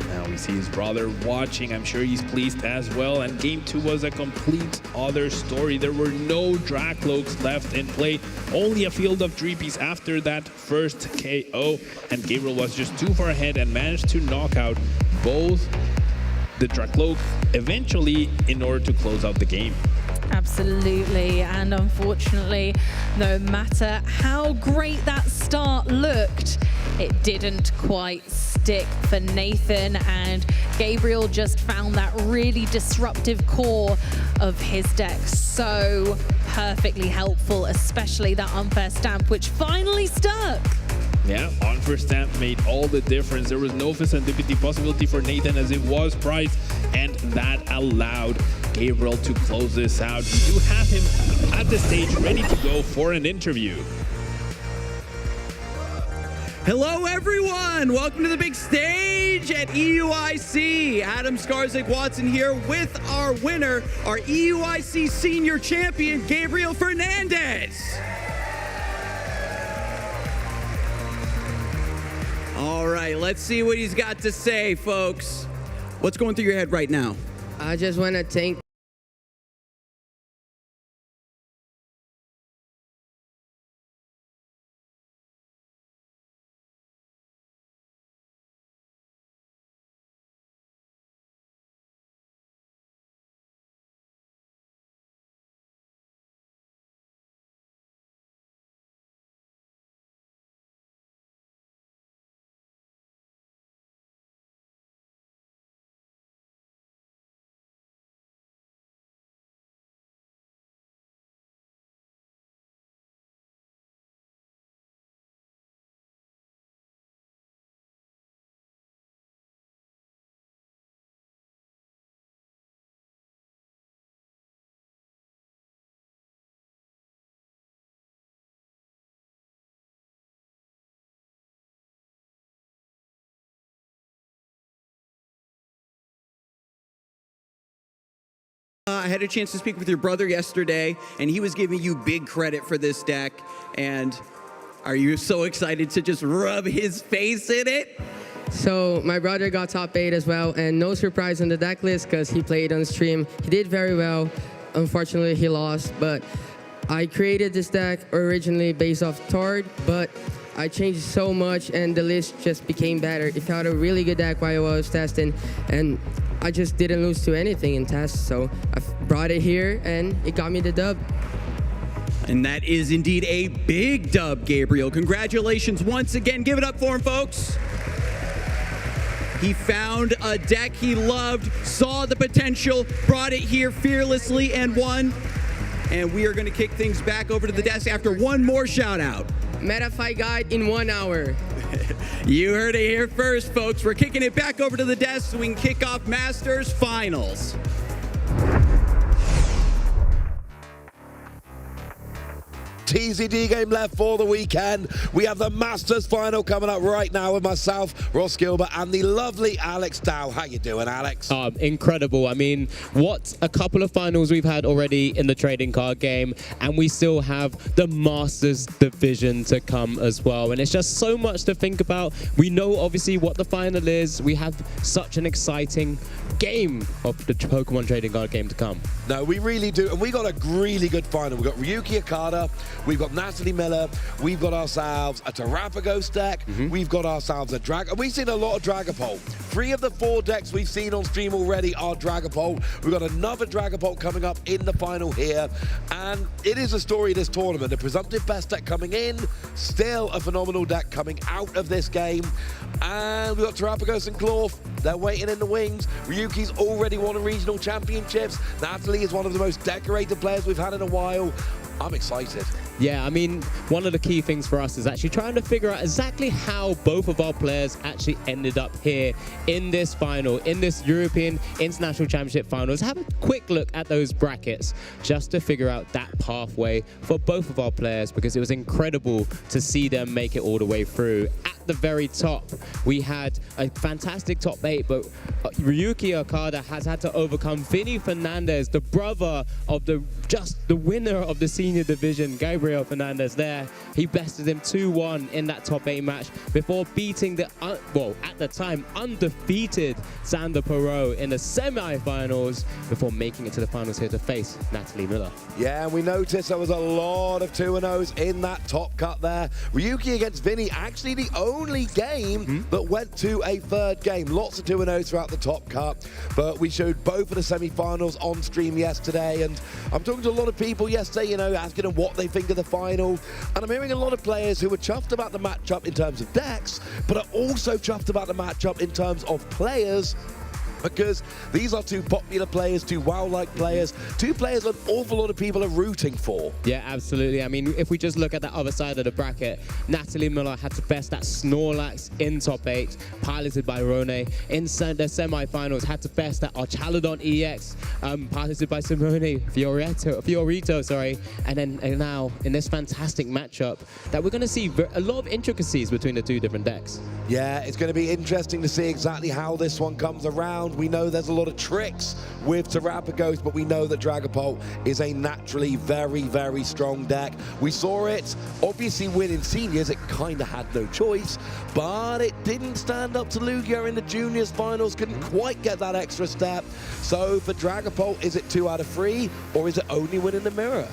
Now we see his brother watching. I'm sure he's pleased as well. And game 2 was a complete other story. There were no Dracloaks left in play. Only a field of Dreepies after that first KO. And Gabriel was just too far ahead and managed to knock out both the Dracloak eventually in order to close out the game. Absolutely, and unfortunately, no matter how great that start looked, it didn't quite stick for Nathan, and Gabriel just found that really disruptive core of his deck so perfectly helpful, especially that unfair stamp, which finally stuck. Yeah, on first stamp made all the difference. There was no serendipity possibility for Nathan as it was priced, and that allowed Gabriel to close this out. We do have him at the stage ready to go for an interview. Hello, everyone. Welcome to the big stage at EUIC. Adam Skarzik-Watson here with our winner, our EUIC Senior Champion, Gabriel Fernandez. All right, let's see what he's got to say, folks. What's going through your head right now? I just want to thank I had a chance to speak with your brother yesterday, and he was giving you big credit for this deck. And are you so excited to just rub his face in it? So my brother got top 8 as well, and no surprise on the deck list because he played on stream. He did very well. Unfortunately, he lost, but I created this deck originally based off Tord, but I changed so much and the list just became better. It felt a really good deck while I was testing, and I just didn't lose to anything in tests, so I brought it here and it got me the dub. And that is indeed a big dub, Gabriel. Congratulations once again. Give it up for him, folks. He found a deck he loved, saw the potential, brought it here fearlessly and won. And we are going to kick things back over to the desk after one more shout out. Meta fight guide in 1 hour. You heard it here first, folks. We're kicking it back over to the desk so we can kick off Masters Finals. TCG game left for the weekend. We have the Masters final coming up right now with myself, Ross Gilbert, and the lovely Alex Dow. How you doing, Alex? Incredible. I mean, what a couple of finals we've had already in the trading card game, and we still have the Masters division to come as well. And it's just so much to think about. We know obviously what the final is. We have such an exciting game of the Pokemon trading card game to come. No, we really do. And we got a really good final. We've got Ryuki Okada, we've got Natalie Miller, we've got ourselves a Terrapagos deck, we've got ourselves a Drag. We've seen a lot of Dragapult. 3 of the 4 decks we've seen on stream already are Dragapult. We've got another Dragapult coming up in the final here. And it is a story of this tournament. The presumptive best deck coming in, still a phenomenal deck coming out of this game. And we've got Terrapagos and Clorf. They're waiting in the wings. Ryuki's already won a regional championships. Natalie is one of the most decorated players we've had in a while. I'm excited. Yeah, I mean, one of the key things for us is actually trying to figure out exactly how both of our players actually ended up here in this final, in this European International Championship Finals. Have a quick look at those brackets just to figure out that pathway for both of our players, because it was incredible to see them make it all the way through. At the very top, we had a fantastic top 8, but Ryuki Okada has had to overcome Vinny Fernandez, the brother of the winner of the senior division, Gabriel Fernandez there. He bested him 2-1 in that top 8 match before beating the, at the time, undefeated Xander Perot in the semi-finals before making it to the finals here to face Natalie Miller. Yeah, and we noticed there was a lot of 2-0s in that top cut there. Ryuki against Vinny, actually the only game that went to a third game. Lots of 2-0s throughout the top cut, but we showed both of the semi-finals on stream yesterday, and I'm talking to a lot of people yesterday, you know, asking them what they think of the final, and I'm hearing a lot of players who were chuffed about the matchup in terms of decks, but are also chuffed about the matchup in terms of players, because these are 2 popular players, 2 WoW-like players, 2 players an awful lot of people are rooting for. Yeah, absolutely. I mean, if we just look at the other side of the bracket, Natalie Miller had to best that Snorlax in top 8, piloted by Rone. In the semi-finals, had to best that Archaludon EX, piloted by Simone Fiorito, sorry. And now, in this fantastic matchup, that we're going to see a lot of intricacies between the 2 different decks. Yeah, it's going to be interesting to see exactly how this one comes around. We know there's a lot of tricks with Terrapagos, but we know that Dragapult is a naturally very, very strong deck. We saw it obviously win in seniors. It kind of had no choice, but it didn't stand up to Lugia in the juniors finals. Couldn't quite get that extra step. So for Dragapult, is it 2 out of 3, or is it only winning the mirror?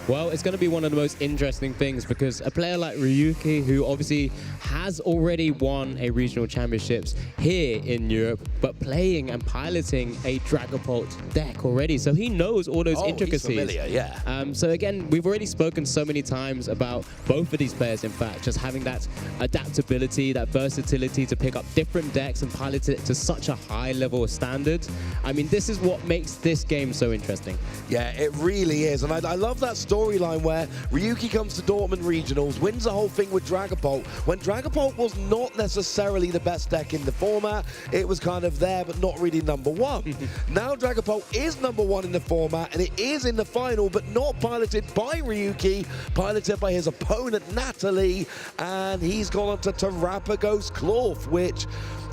Well, it's going to be one of the most interesting things, because a player like Ryuki, who obviously has already won a regional championships here in Europe, but playing and piloting a Dragapult deck already, so he knows all those intricacies. He's familiar, yeah. So again, we've already spoken so many times about both of these players, in fact, just having that adaptability, that versatility to pick up different decks and pilot it to such a high level of standard. I mean, this is what makes this game so interesting. Yeah, it really is, and I love that storyline where Ryuki comes to Dortmund Regionals, wins the whole thing with Dragapult, when Dragapult was not necessarily the best deck in the format. It was kind of there, but not really number 1. Now Dragapult is number 1 in the format, and it is in the final, but not piloted by Ryuki, piloted by his opponent, Natalie, and he's gone on to Terrapagos Clorf, which,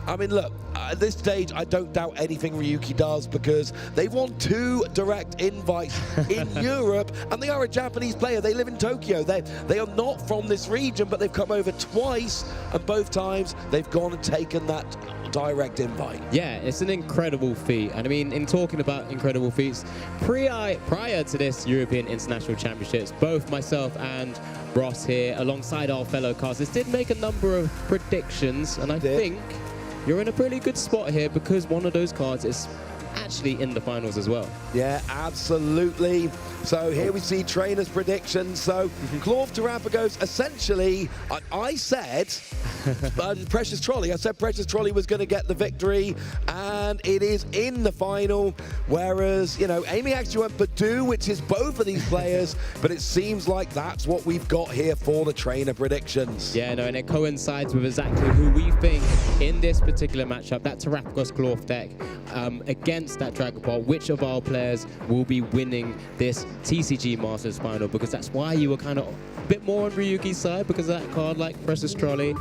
I mean, look, at this stage, I don't doubt anything Ryuki does, because they've won 2 direct invites in Europe, and they are a Japanese player. They live in Tokyo. They are not from this region, but they've come over twice, and both times they've gone and taken that direct invite. Yeah, it's an incredible feat. And I mean, in talking about incredible feats, prior to this European International Championships, both myself and Ross here, alongside our fellow casters, did make a number of predictions, and I think you're in a pretty good spot here, because one of those cards is actually in the finals as well. Yeah, absolutely. So here we see trainers' predictions. So Clorf Tarapagos, essentially, I said Precious Trolley. I said Precious Trolley was going to get the victory, and it is in the final. Whereas, you know, Amy actually went Badu, which is both of these players, but it seems like that's what we've got here for the trainer predictions. Yeah, no, and it coincides with exactly who we think in this particular matchup, that Tarapagos Clorf deck against that Dragon Ball, which of our players will be winning this TCG Masters final, because that's why you were kind of a bit more on Ryuki's side because of that card like Precious Trolley.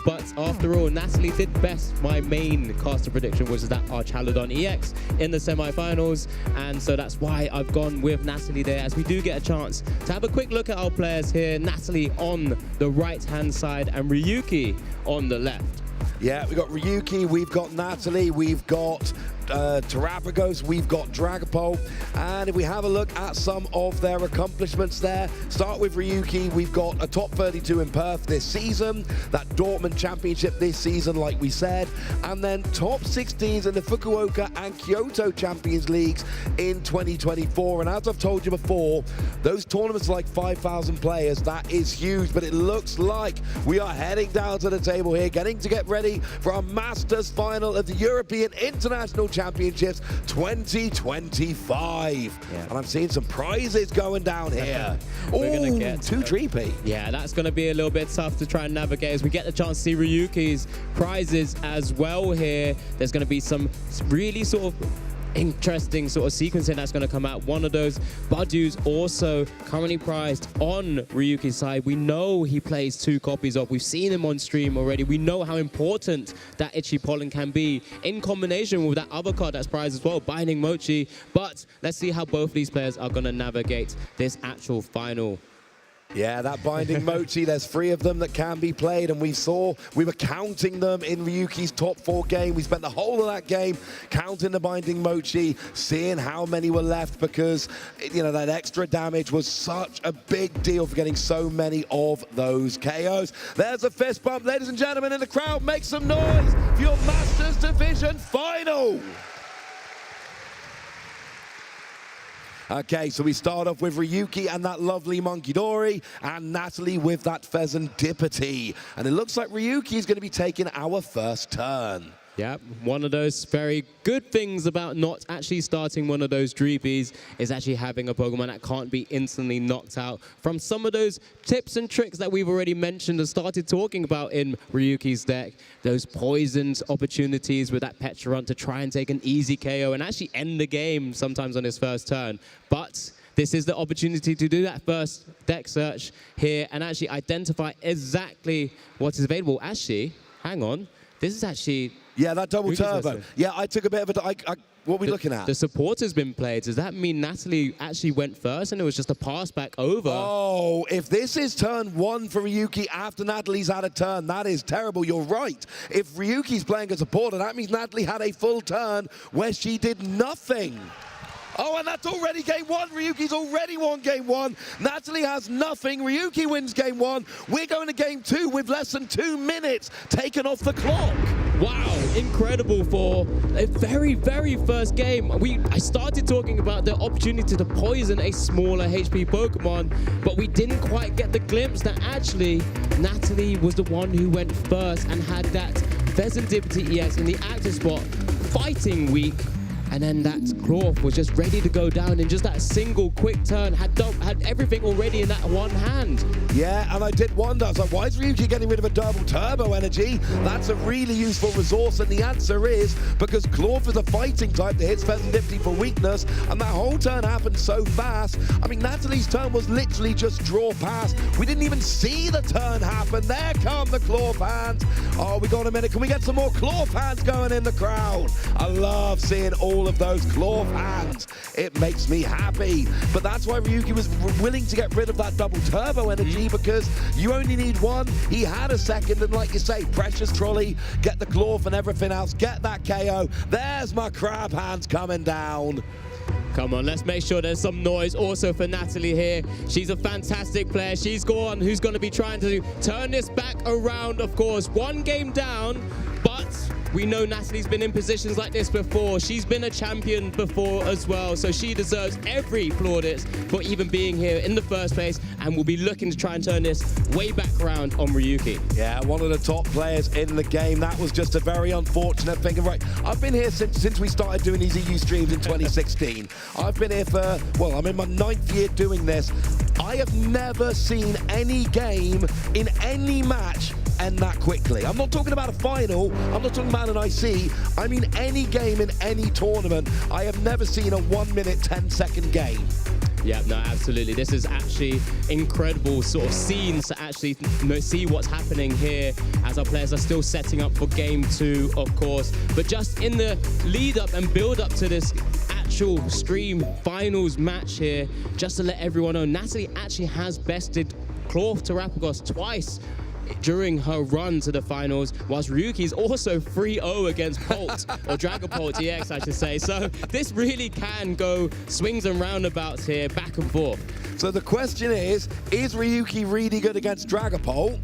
But after all, Natalie did best. My main caster prediction was that Archaludon EX in the semi-finals, and so that's why I've gone with Natalie there, as we do get a chance to have a quick look at our players here. Natalie on the right-hand side and Ryuki on the left. Yeah, we've got Ryuki, we've got Natalie, we've got Tarapagos, we've got Dragapult, and if we have a look at some of their accomplishments there, start with Ryuki. We've got a top 32 in Perth this season, that Dortmund Championship this season, like we said, and then top 16s in the Fukuoka and Kyoto Champions Leagues in 2024. And as I've told you before, those tournaments like 5,000 players, that is huge, but it looks like we are heading down to the table here, getting to get ready for our Masters final of the European International Championships 2025. Yeah. And I'm seeing some prizes going down here. We're going to get 2 Treepy. Yeah, that's going to be a little bit tough to try and navigate as we get the chance to see Ryuki's prizes as well here. There's going to be some really sort of interesting sort of sequencing that's going to come out. One of those Badus also currently prized on Ryuki's side. We know he plays 2 copies of. We've seen him on stream already. We know how important that Itchy Pollen can be in combination with that other card that's prized as well, Binding Mochi. But let's see how both these players are going to navigate this actual final. Yeah, that Binding Mochi, there's 3 of them that can be played, and we were counting them in Ryuki's top 4 game. We spent the whole of that game counting the Binding Mochi, seeing how many were left, because, you know, that extra damage was such a big deal for getting so many of those KOs. There's a fist bump, ladies and gentlemen in the crowd, make some noise for your Masters Division final. Okay, so we start off with Ryuki and that lovely Monkey Dory, and Natalie with that Pheasantipity. And it looks like Ryuki is going to be taking our first turn. Yeah, one of those very good things about not actually starting one of those Dreepies is actually having a Pokemon that can't be instantly knocked out from some of those tips and tricks that we've already mentioned and started talking about in Ryuki's deck. Those poisons opportunities with that Pecharunt to try and take an easy KO and actually end the game sometimes on his first turn. But this is the opportunity to do that first deck search here and actually identify exactly what is available. Actually, hang on. This is actually... Yeah, that double turbo. Yeah, I took a bit of a... what are we looking at? The support has been played. Does that mean Natalie actually went first and it was just a pass back over? Oh, if this is turn 1 for Ryuki after Natalie's had a turn, that is terrible. You're right. If Ryuki's playing a supporter, that means Natalie had a full turn where she did nothing. Oh, and that's already game 1. Ryuki's already won game 1. Natalie has nothing. Ryuki wins game 1. We're going to game 2 with less than 2 minutes taken off the clock. Wow, incredible for a very, very first game. I started talking about the opportunity to poison a smaller HP Pokemon, but we didn't quite get the glimpse that actually Natalie was the one who went first and had that Pheasantipity EX in the active spot, fighting weak. And then that Clorf was just ready to go down in just that single quick turn, had everything already in that one hand. Yeah, and I did wonder, I was like, why is Ryuki getting rid of a double turbo energy? That's a really useful resource, and the answer is because Clorf is a fighting type that hits Pheasantipity for weakness, and that whole turn happened so fast. I mean, Natalie's turn was literally just draw past. We didn't even see the turn happen. There come the Clorf hands. Oh, we got a minute. Can we get some more Clorf hands going in the crowd? I love seeing all of those Clorf hands. It makes me happy. But that's why Ryuki was willing to get rid of that double turbo energy, because you only need 1. He had a second, and like you say, Precious Trolley, get the Clorf and everything else, get that KO. There's my crab hands coming down. Come on, let's make sure there's some noise also for Natalie here. She's a fantastic player. She's gone, who's going to be trying to turn this back around, of course. 1 game down, but We know Natalie's been in positions like this before. She's been a champion before as well, so she deserves every plaudits for even being here in the first place, and we'll be looking to try and turn this way back around on Ryuki. Yeah, one of the top players in the game. That was just a very unfortunate thing. Right, I've been here since we started doing these EU streams in 2016. I've been here for, well, I'm in my 9th year doing this. I have never seen any game in any match end that quickly. I'm not talking about a final, I'm not talking about an IC, I mean any game in any tournament. I have never seen a 1 minute, 10-second game. Yeah, no, absolutely. This is actually incredible sort of scenes to actually see what's happening here as our players are still setting up for game 2, of course. But just in the lead up and build up to this actual stream finals match here, just to let everyone know, Natalie actually has bested Cloth Terapagos twice during her run to the finals, whilst Ryuki's also 3-0 against Polt, or Dragapult EX, I should say. So this really can go swings and roundabouts here, back and forth. So the question is Ryuki really good against Dragapult?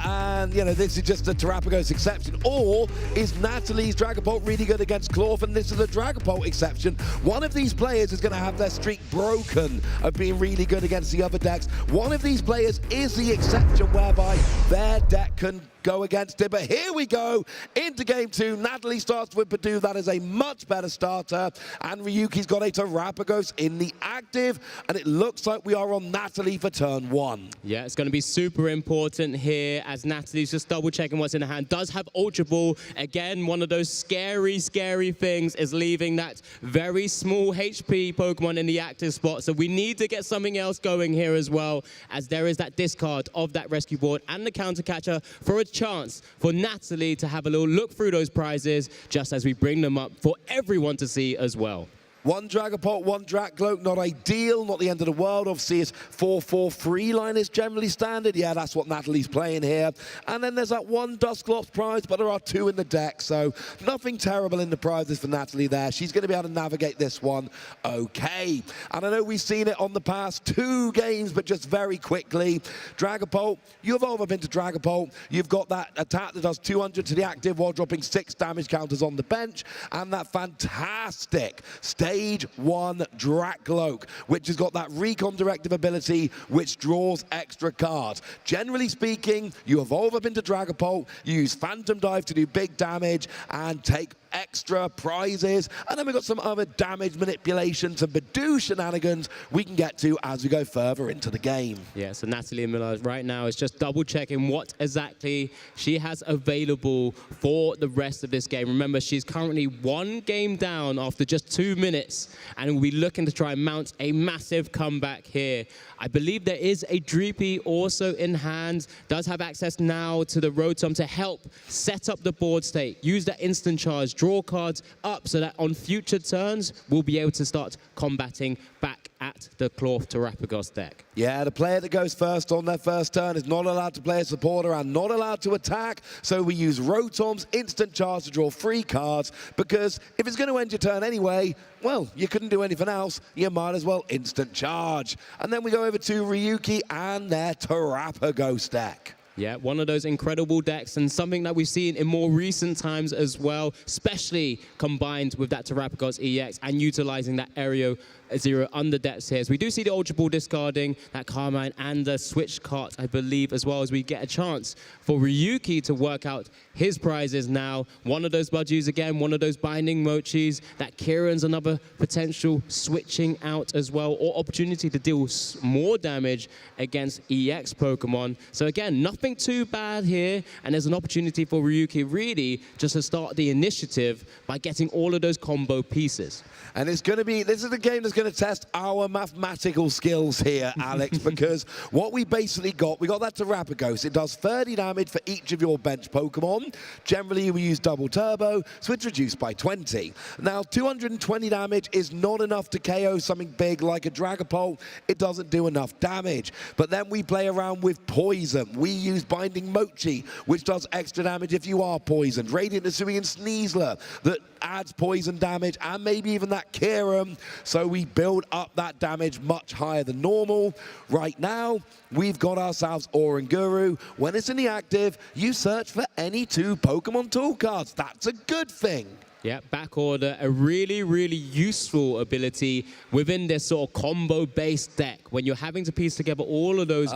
And, you know, this is just a Terapagos exception. Or is Natalie's Dragapult really good against Cloth and this is a Dragapult exception? One of these players is going to have their streak broken of being really good against the other decks. One of these players is the exception whereby their deck can go against it. But here we go into game 2. Natalie starts with Purdue. That is a much better starter. And Ryuki's got a Terapagos in the active. And it looks like we are on Natalie for turn 1. Yeah, it's going to be super important here as Natalie's just double checking what's in her hand. Does have Ultra Ball. Again, one of those scary things is leaving that very small HP Pokemon in the active spot. So we need to get something else going here as well, as there is that discard of that rescue board and the counter catcher for a chance for Natalie to have a little look through those prizes just as we bring them up for everyone to see as well. One Dragapult, one Dracloak, not ideal, not the end of the world. Obviously, it's 4-4 free line is generally standard. Yeah, that's what Natalie's playing here. And then there's that one Dusclops prize, but there are 2 in the deck, so nothing terrible in the prizes for Natalie there. She's going to be able to navigate this one okay. And I know we've seen it on the past 2 games, but just very quickly. Dragapult, you evolve up into Dragapult. You've got that attack that does 200 to the active while dropping 6 damage counters on the bench, and that fantastic Stage 1 Dracloak, which has got that recon directive ability, which draws extra cards. Generally speaking, you evolve up into Dragapult, you use Phantom Dive to do big damage, and take extra prizes. And then we've got some other damage manipulations and Badoo shenanigans we can get to as we go further into the game. Yeah, so Natalie Miller right now is just double checking what exactly she has available for the rest of this game. Remember, she's currently 1 game down after just 2 minutes, and we'll be looking to try and mount a massive comeback here. I believe there is a Dreepy also in hand, does have access now to the Rotom to help set up the board state, use that instant charge, draw cards up so that on future turns, we'll be able to start combating back at the Cloth Terapagos deck. Yeah, the player that goes first on their first turn is not allowed to play a supporter and not allowed to attack, so we use Rotom's instant charge to draw 3 cards, because if it's going to end your turn anyway, well, you couldn't do anything else, you might as well instant charge. And then we go over to Ryuki and their Terapagos deck. Yeah, one of those incredible decks, and something that we've seen in more recent times as well, especially combined with that Terapagos EX and utilizing that Aereo Zero under decks here. So we do see the Ultra Ball discarding that Carmine and the Switch cart, I believe, as well, as we get a chance for Ryuki to work out his prizes now. One of those Budgies again, one of those Binding Mochis. That Kieran's another potential switching out as well, or opportunity to deal more damage against EX Pokemon. So again, nothing too bad here, and there's an opportunity for Ryuki really just to start the initiative by getting all of those combo pieces. And it's going to be, this is the game that's going to test our mathematical skills here, Alex, because what we basically got, we got that Terapagos. It does 30 damage for each of your bench Pokemon. Generally, we use double turbo, so it's reduced by 20. Now, 220 damage is not enough to KO something big like a Dragapult. It doesn't do enough damage. But then we play around with poison. We use Binding Mochi, which does extra damage if you are poisoned. Radiant Hisuian Sneasler that adds poison damage, and maybe even that Kieran. So we build up that damage much higher than normal. Right now, we've got ourselves Oranguru. When it's in the active, you search for any 2 Pokemon tool cards. That's a good thing. Yeah, back order, a really, really useful ability within this sort of combo-based deck when you're having to piece together all of those.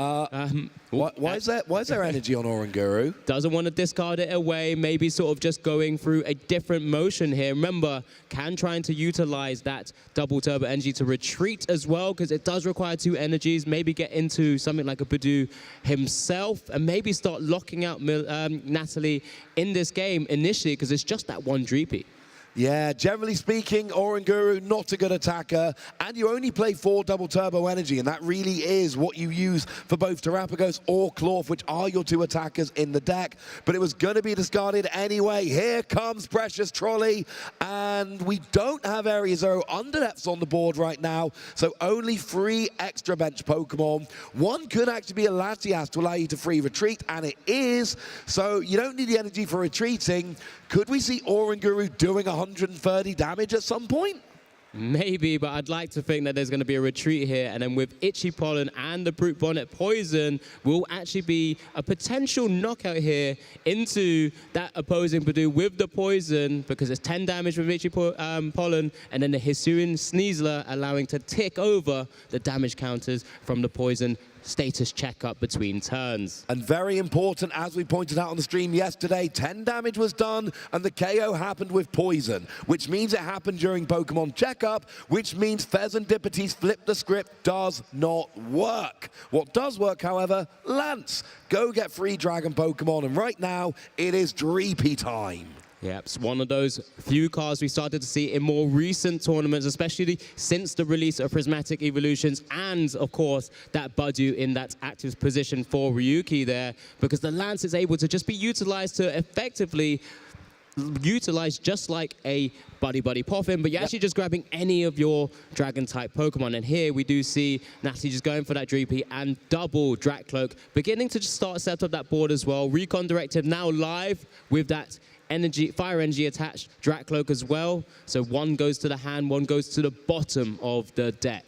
Why is there energy on Oranguru? Doesn't want to discard it away, maybe sort of just going through a different motion here. Remember, trying to utilize that double turbo energy to retreat as well, because it does require 2 energies. Maybe get into something like a Badoo himself and maybe start locking out Natalie in this game initially, because it's just that 1 Dreepy. Yeah, generally speaking, Oranguru, not a good attacker, and you only play 4 double turbo energy, and that really is what you use for both Terapagos or Clorf, which are your 2 attackers in the deck. But it was going to be discarded anyway. Here comes Precious Trolley, and we don't have Area Zero Underdepths on the board right now, so only 3 extra bench Pokemon. 1 could actually be a Latias to allow you to free retreat, and it is, so you don't need the energy for retreating. Could we see Oranguru doing 130 damage at some point? Maybe, but I'd like to think that there's going to be a retreat here, and then with Itchy Pollen and the Brute Bonnet Poison will actually be a potential knockout here into that opposing Badoo with the Poison, because it's 10 damage with Itchy Pollen, and then the Hisuian Sneasler allowing to tick over the damage counters from the Poison status checkup between turns. And very important, as we pointed out on the stream yesterday, 10 damage was done and the KO happened with Poison, which means it happened during Pokemon checkup, which means Pheasantipiti's flip the script does not work. What does work, however, Lance, go get free Dragon Pokemon, and right now it is Dreepy time. Yeah, it's one of those few cards we started to see in more recent tournaments, especially since the release of Prismatic Evolutions and, of course, that Badoo in that active position for Ryuki there, because the Lance is able to just be utilized to effectively utilize just like a Buddy Poffin, but you're actually just grabbing any of your Dragon-type Pokemon. And here we do see Natty just going for that Dreepy and double Dracloak, beginning to just start set up that board as well. Recon Directive now live with that fire energy attached Dracloak as well. So 1 goes to the hand, 1 goes to the bottom of the deck.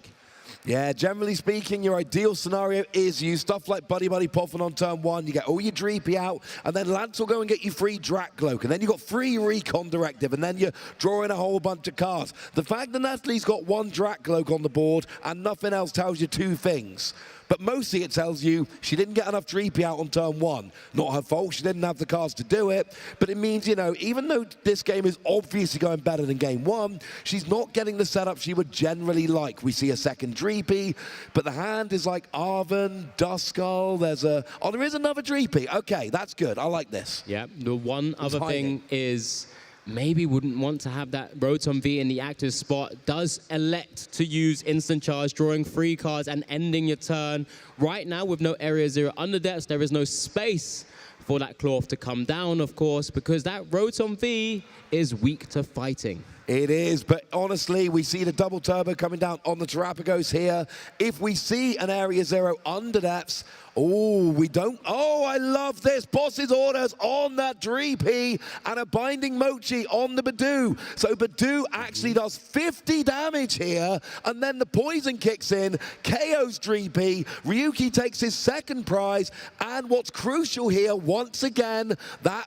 Yeah, generally speaking, your ideal scenario is use stuff like Buddy Poffin on turn 1, you get all your Dreepy out, and then Lance will go and get you free Dracloak, and then you've got free Recon Directive, and then you're drawing a whole bunch of cards. The fact that Natalie's got 1 Dracloak on the board and nothing else tells you 2 things. But mostly it tells you she didn't get enough Dreepy out on turn 1. Not her fault, she didn't have the cards to do it. But it means, you know, even though this game is obviously going better than game 1, she's not getting the setup she would generally like. We see a second Dreepy, but the hand is like Arven, Duskull, there is another Dreepy. Okay, that's good, I like this. Yeah, the one other thing is, maybe wouldn't want to have that Rotom V in the active spot, does elect to use Instant Charge, drawing 3 cards and ending your turn. Right now, with no Area Zero Underdepths, there is no space for that Clorf to come down, of course, because that Rotom V is weak to fighting. It is, but honestly, we see the double turbo coming down on the Terapagos here. If we see an Area Zero Underdepths, I love this. Boss's orders on that Dreepy and a Binding Mochi on the Badoo. So Badoo actually does 50 damage here, and then the Poison kicks in, KO's Dreepy, Ryuki takes his second prize, and what's crucial here, once again, that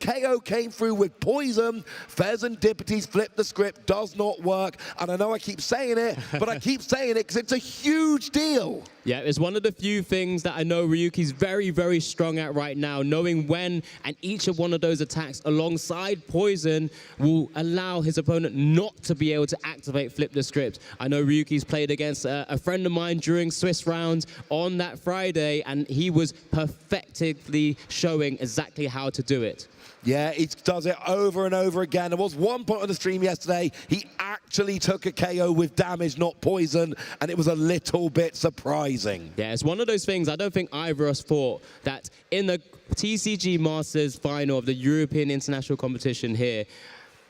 KO came through with Poison. Pheasantipiti's flip the script does not work. And I know I keep saying it, but I keep saying it because it's a huge deal. Yeah, it's one of the few things that I know Ryuki's very, very strong at right now, knowing when and each of one of those attacks alongside Poison will allow his opponent not to be able to activate Flip the Script. I know Ryuki's played against a friend of mine during Swiss rounds on that Friday, and he was perfectly showing exactly how to do it. Yeah, he does it over and over again. There was one point on the stream yesterday, he actually took a KO with damage, not poison, and it was a little bit surprising. Yeah, it's one of those things I don't think either of us thought that in the TCG Masters final of the European International Competition here,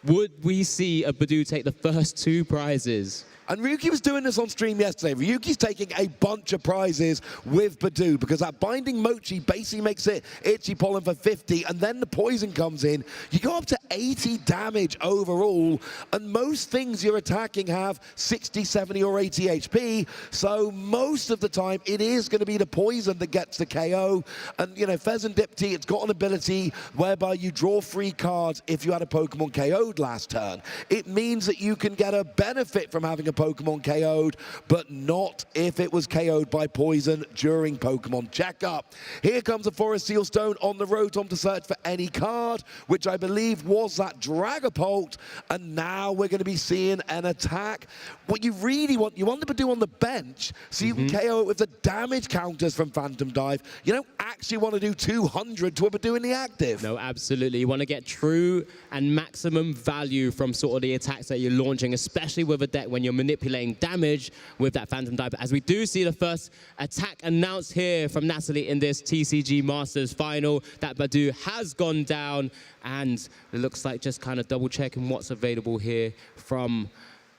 would we see a Badoo take the first 2 prizes And Ryuki was doing this on stream yesterday. Ryuki's taking a bunch of prizes with Badoo because that Binding Mochi basically makes it Itchy Pollen for 50, and then the poison comes in. You go up to 80 damage overall, and most things you're attacking have 60, 70, or 80 HP, so most of the time it is going to be the poison that gets the KO. And, you know, Pheasant Dipty, it's got an ability whereby you draw 3 cards if you had a Pokemon KO'd last turn. It means that you can get a benefit from having a Pokemon KO'd, but not if it was KO'd by poison during Pokemon checkup. Here comes a Forest Sealstone on the Rotom to search for any card, which I believe was that Dragapult, and now we're going to be seeing an attack. What you really want, you want to do on the bench, so you can KO it with the damage counters from Phantom Dive. You don't actually want to do 200 to a Badoo in the active. No, absolutely. You want to get true and maximum value from sort of the attacks that you're launching, especially with a deck when you're manipulating damage with that Phantom Dive. As we do see the first attack announced here from Natalie in this TCG Masters final, that Badoo has gone down, and it looks like just kind of double checking what's available here from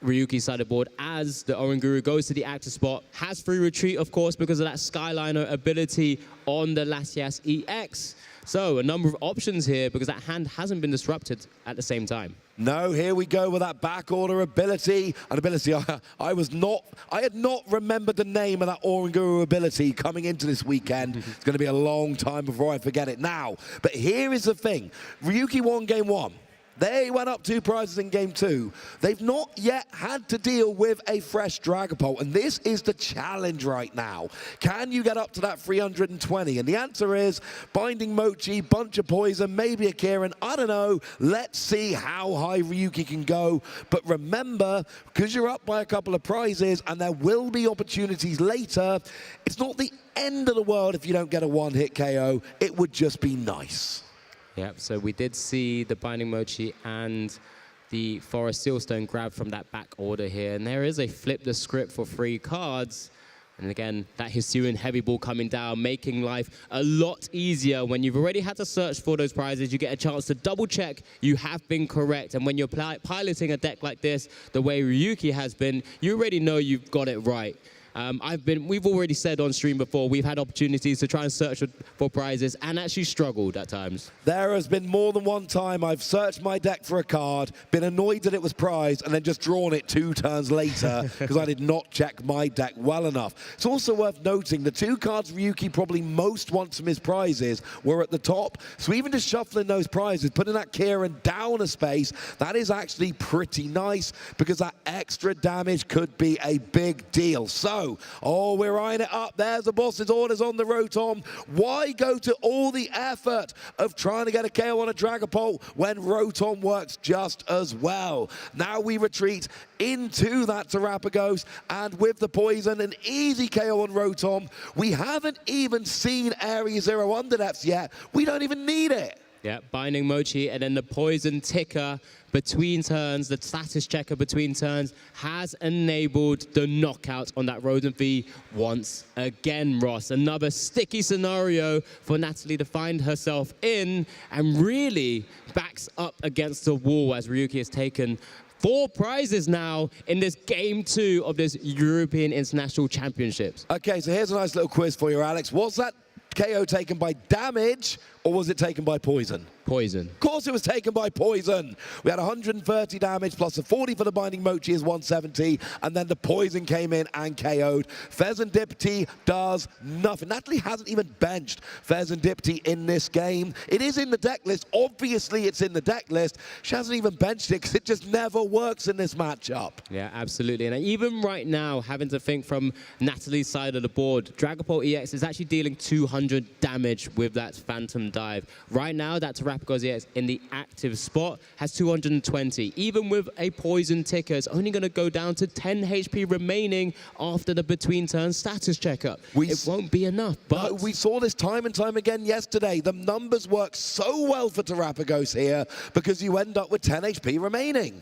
Ryuki's side of the board as the Oranguru goes to the active spot. Has free retreat, of course, because of that Skyliner ability on the Latias EX. So a number of options here because that hand hasn't been disrupted at the same time. No, here we go with that back order ability. An ability I had not remembered the name of that Oranguru ability coming into this weekend. It's going to be a long time before I forget it now. But here is the thing. Ryuki won game 1. They went up 2 prizes in game 2. They've not yet had to deal with a fresh Dragapult, and this is the challenge right now. Can you get up to that 320? And the answer is Binding Mochi, bunch of poison, maybe a Kieran, I don't know. Let's see how high Ryuki can go. But remember, because you're up by a couple of prizes and there will be opportunities later, it's not the end of the world if you don't get a one-hit KO. It would just be nice. Yep, so we did see the Binding Mochi and the Forest Sealstone grab from that back order here. And there is a flip the script for 3 cards. And again, that Hisuian Heavy Ball coming down, making life a lot easier. When you've already had to search for those prizes, you get a chance to double check you have been correct. And when you're piloting a deck like this, the way Ryuki has been, you already know you've got it right. We've already said on stream before, we've had opportunities to try and search for prizes and actually struggled at times. There has been more than one time I've searched my deck for a card, been annoyed that it was prized, and then just drawn it 2 turns later because I did not check my deck well enough. It's also worth noting the 2 cards Ryuki probably most wants from his prizes were at the top. So even just shuffling those prizes, putting that Kieran down a space, that is actually pretty nice because that extra damage could be a big deal. So, we're eyeing it up. There's the boss's orders on the Rotom. Why go to all the effort of trying to get a KO on a Dragapult when Rotom works just as well? Now we retreat into that Terapagos, and with the poison, an easy KO on Rotom. We haven't even seen Area 0 Underdepths yet. We don't even need it. Yeah, Binding Mochi, and then the poison ticker between turns, the status checker between turns, has enabled the knockout on that Rodent V once again, Ross. Another sticky scenario for Natalie to find herself in, and really backs up against the wall as Ryuki has taken 4 prizes now in this game 2 of this European International Championships. Okay, so here's a nice little quiz for you, Alex. Was that KO taken by damage, or was it taken by poison? Poison. Of course it was taken by poison. We had 130 damage plus a 40 for the Binding Mochi is 170, and then the poison came in and KO'd. Pheasant Dipty does nothing. Natalie hasn't even benched Pheasant Dipty in this game. It is in the deck list. Obviously it's in the deck list. She hasn't even benched it because it just never works in this matchup. Yeah, absolutely. And even right now, having to think from Natalie's side of the board, Dragapult EX is actually dealing 200 damage with that Phantom Dive. Right now, that Terapagos EX in the active spot has 220. Even with a poison ticker, it's only going to go down to 10 HP remaining after the between turn status checkup. It won't be enough, but... No, we saw this time and time again yesterday. The numbers work so well for Terapagos here because you end up with 10 HP remaining.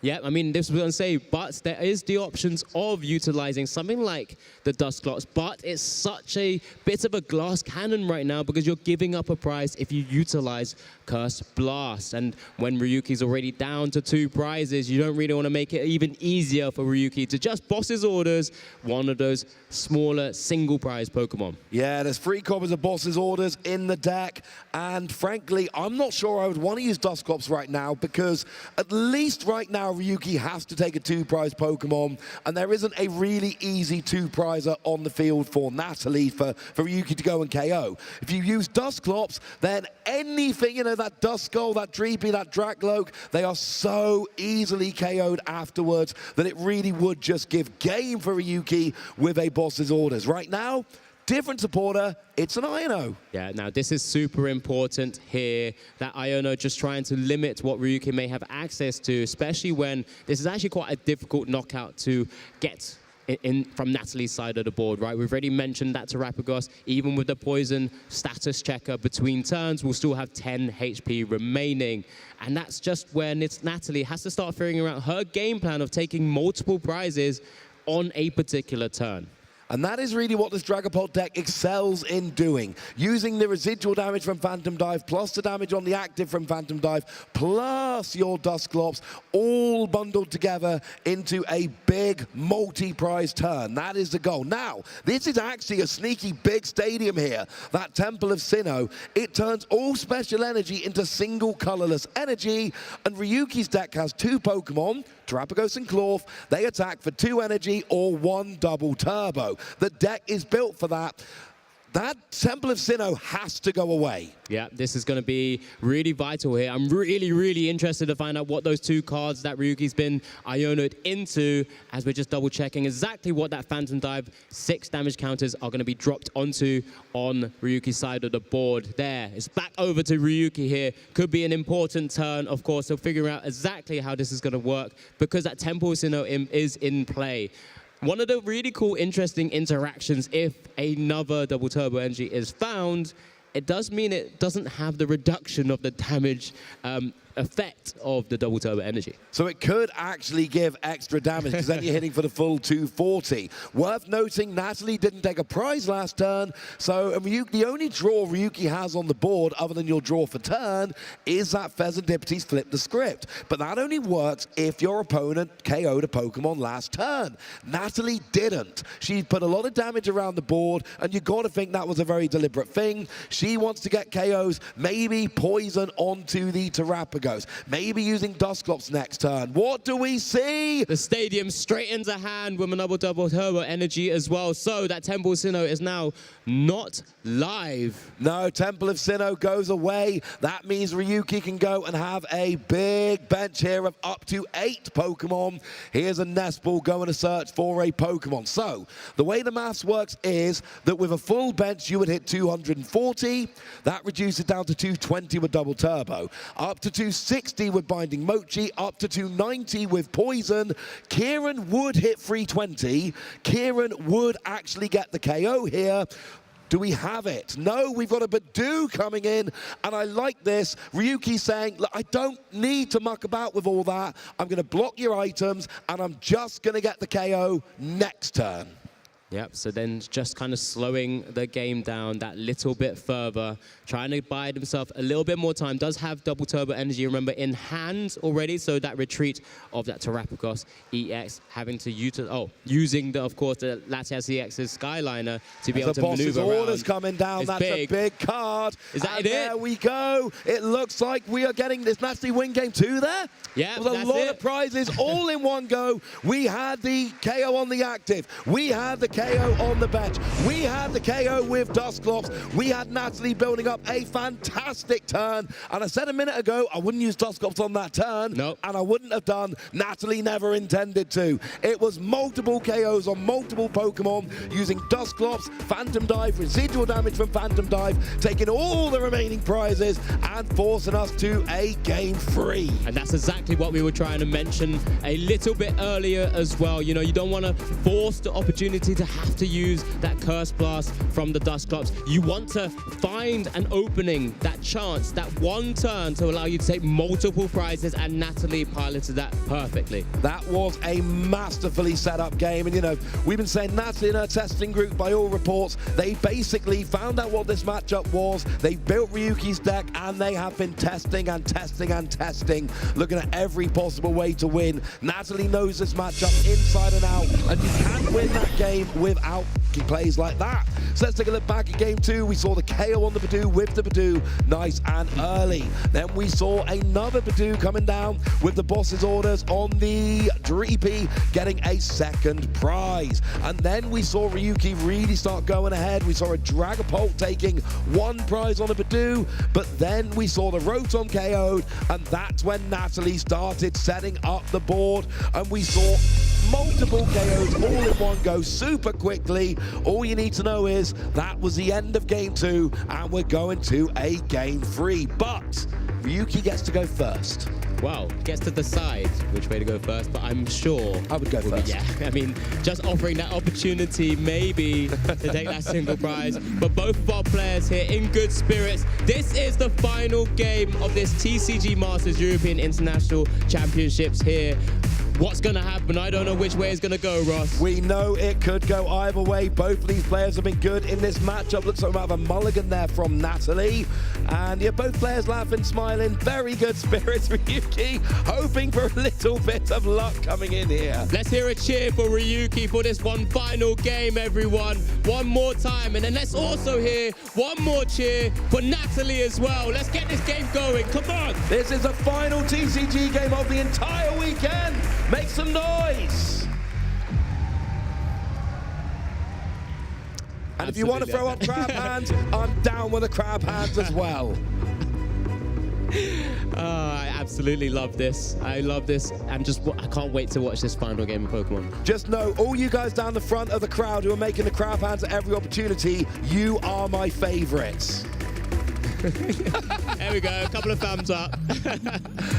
Yeah, I mean, this was going to say, but there is the options of utilizing something like the Dusclops, but it's such a bit of a glass cannon right now because you're giving up a prize if you utilize Curse Blast. And when Ryuki's already down to 2 prizes, you don't really want to make it even easier for Ryuki to just boss his orders one of those smaller single prize Pokemon. Yeah, there's 3 copies of Boss's Orders in the deck, and frankly, I'm not sure I would want to use Dusclops right now because at least right now Ryuki has to take a 2-prize Pokemon, and there isn't a really easy 2-prizer on the field for Natalie for Ryuki to go and KO. If you use Dusclops, then anything, you know, that Duskull, that Dreepy, that Dracloak, they are so easily KO'd afterwards that it really would just give game for Ryuki with a Boss's Orders. Right now, different supporter, it's an Iono. Yeah, now this is super important here, that Iono just trying to limit what Ryuki may have access to, especially when this is actually quite a difficult knockout to get in from Natalie's side of the board, right? We've already mentioned that Terapagos, even with the poison status checker between turns, will still have 10 HP remaining. And that's just when Natalie has to start figuring out her game plan of taking multiple prizes on a particular turn. And that is really what this Dragapult deck excels in doing. Using the residual damage from Phantom Dive, plus the damage on the active from Phantom Dive, plus your Dusclops, all bundled together into a big multi-prize turn. That is the goal. Now, this is actually a sneaky big stadium here, that Temple of Sinnoh. It turns all special energy into single colorless energy, and Ryuki's deck has 2 Pokemon, Terapagos and Clorf. They attack for 2 energy or 1 double turbo. The deck is built for that. That Temple of Sinnoh has to go away. Yeah, this is going to be really vital here. I'm really, really interested to find out what those 2 cards that Ryuki's been Iono'd into, as we're just double checking exactly what that Phantom Dive 6 damage counters are going to be dropped onto on Ryuki's side of the board. There, it's back over to Ryuki here. Could be an important turn, of course, so figuring out exactly how this is going to work because that Temple of Sinnoh is in play. One of the really cool, interesting interactions, if another double turbo energy is found, it does mean it doesn't have the reduction of the damage effect of the double turbo energy. So it could actually give extra damage because then you're hitting for the full 240. Worth noting, Natalie didn't take a prize last turn, so the only draw Ryuki has on the board other than your draw for turn is that Pheasantipiti's Flip the Script. But that only works if your opponent KO'd a Pokemon last turn. Natalie didn't. She put a lot of damage around the board, and you got to think that was a very deliberate thing. She wants to get KOs, maybe poison onto the Terapagos. Maybe using Dusclops next turn. What do we see? The stadium straight into hand with another double turbo energy as well. So that Temple of Sinnoh is now not live. No, Temple of Sinnoh goes away. That means Ryuki can go and have a big bench here of up to 8 Pokemon. Here's a nest ball going to search for a Pokemon. So the way the maths works is that with a full bench, you would hit 240. That reduces down to 220 with double turbo. Up to 260 with Binding Mochi, up to 290 with Poison. Kieran would hit 320. Kieran would actually get the KO here. Do we have it? No, we've got a Badoo coming in, and I like this. Ryuki saying, look, I don't need to muck about with all that. I'm going to block your items, and I'm just going to get the KO next turn. Yep, so then just kind of slowing the game down that little bit further, trying to buy himself a little bit more time. Does have double turbo energy, remember, in hand already, so that retreat of that Terapagos EX having to using, of course, the Latias EX's Skyliner to be able to maneuver around. Orders coming down, it's that's big. A big card. Is that and it? There we go. It looks like we are getting this Natalie win game 2 there. Yeah, with a lot of prizes all in one go. We had the KO on the active. We had the KO on the bench. We had the KO with Dusclops. We had Natalie building up a fantastic turn. And I said a minute ago, I wouldn't use Dusclops on that turn. Nope. And I wouldn't have done. Natalie never intended to. It was multiple KOs on multiple Pokemon using Dusclops, Phantom Dive, residual damage from Phantom Dive, taking all the remaining prizes and forcing us to a game 3. And that's exactly what we were trying to mention a little bit earlier as well. You know, you don't want to force the opportunity to to have to use that Curse Blast from the Dusclops. You want to find an opening, that chance, that one turn to allow you to take multiple prizes, and Natalie piloted that perfectly. That was a masterfully set up game, and you know, we've been saying Natalie and her testing group, by all reports, they basically found out what this matchup was, they built Ryuki's deck, and they have been testing and testing and testing, looking at every possible way to win. Natalie knows this matchup inside and out, and you can't win that game without plays like that. So let's take a look back at game 2. We saw the KO on the Badoo with the Badoo, nice and early. Then we saw another Badoo coming down with the boss's orders on the Dreepy, getting a second prize. And then we saw Ryuki really start going ahead. We saw a Dragapult taking one prize on a Badoo, but then we saw the Rotom KO'd, and that's when Natalie started setting up the board, and we saw multiple KOs all in one go super quickly. All you need to know is that was the end of game 2, and we're going to a game 3. But Ryuki gets to go first. Well, gets to decide which way to go first, but I'm sure I would go first. Yeah, I mean, just offering that opportunity maybe to take that single prize. But both of our players here in good spirits. This is the final game of this TCG Masters European International Championships here. What's going to happen? I don't know which way it's going to go, Ross. We know it could go either way. Both of these players have been good in this matchup. Looks like we have a mulligan there from Natalie. And yeah, both players laughing, smiling. Very good spirits. Ryuki hoping for a little bit of luck coming in here. Let's hear a cheer for Ryuki for this one final game, everyone. One more time. And then let's also hear one more cheer for Natalie as well. Let's get this game going. Come on. This is the final TCG game of the entire weekend. Make some noise! And if you want to throw up crab hands, I'm down with the crab hands as well. I absolutely love this. I love this, and I can't wait to watch this final game of Pokemon. Just know, all you guys down the front of the crowd who are making the crab hands at every opportunity, you are my favorites. There we go, a couple of thumbs up.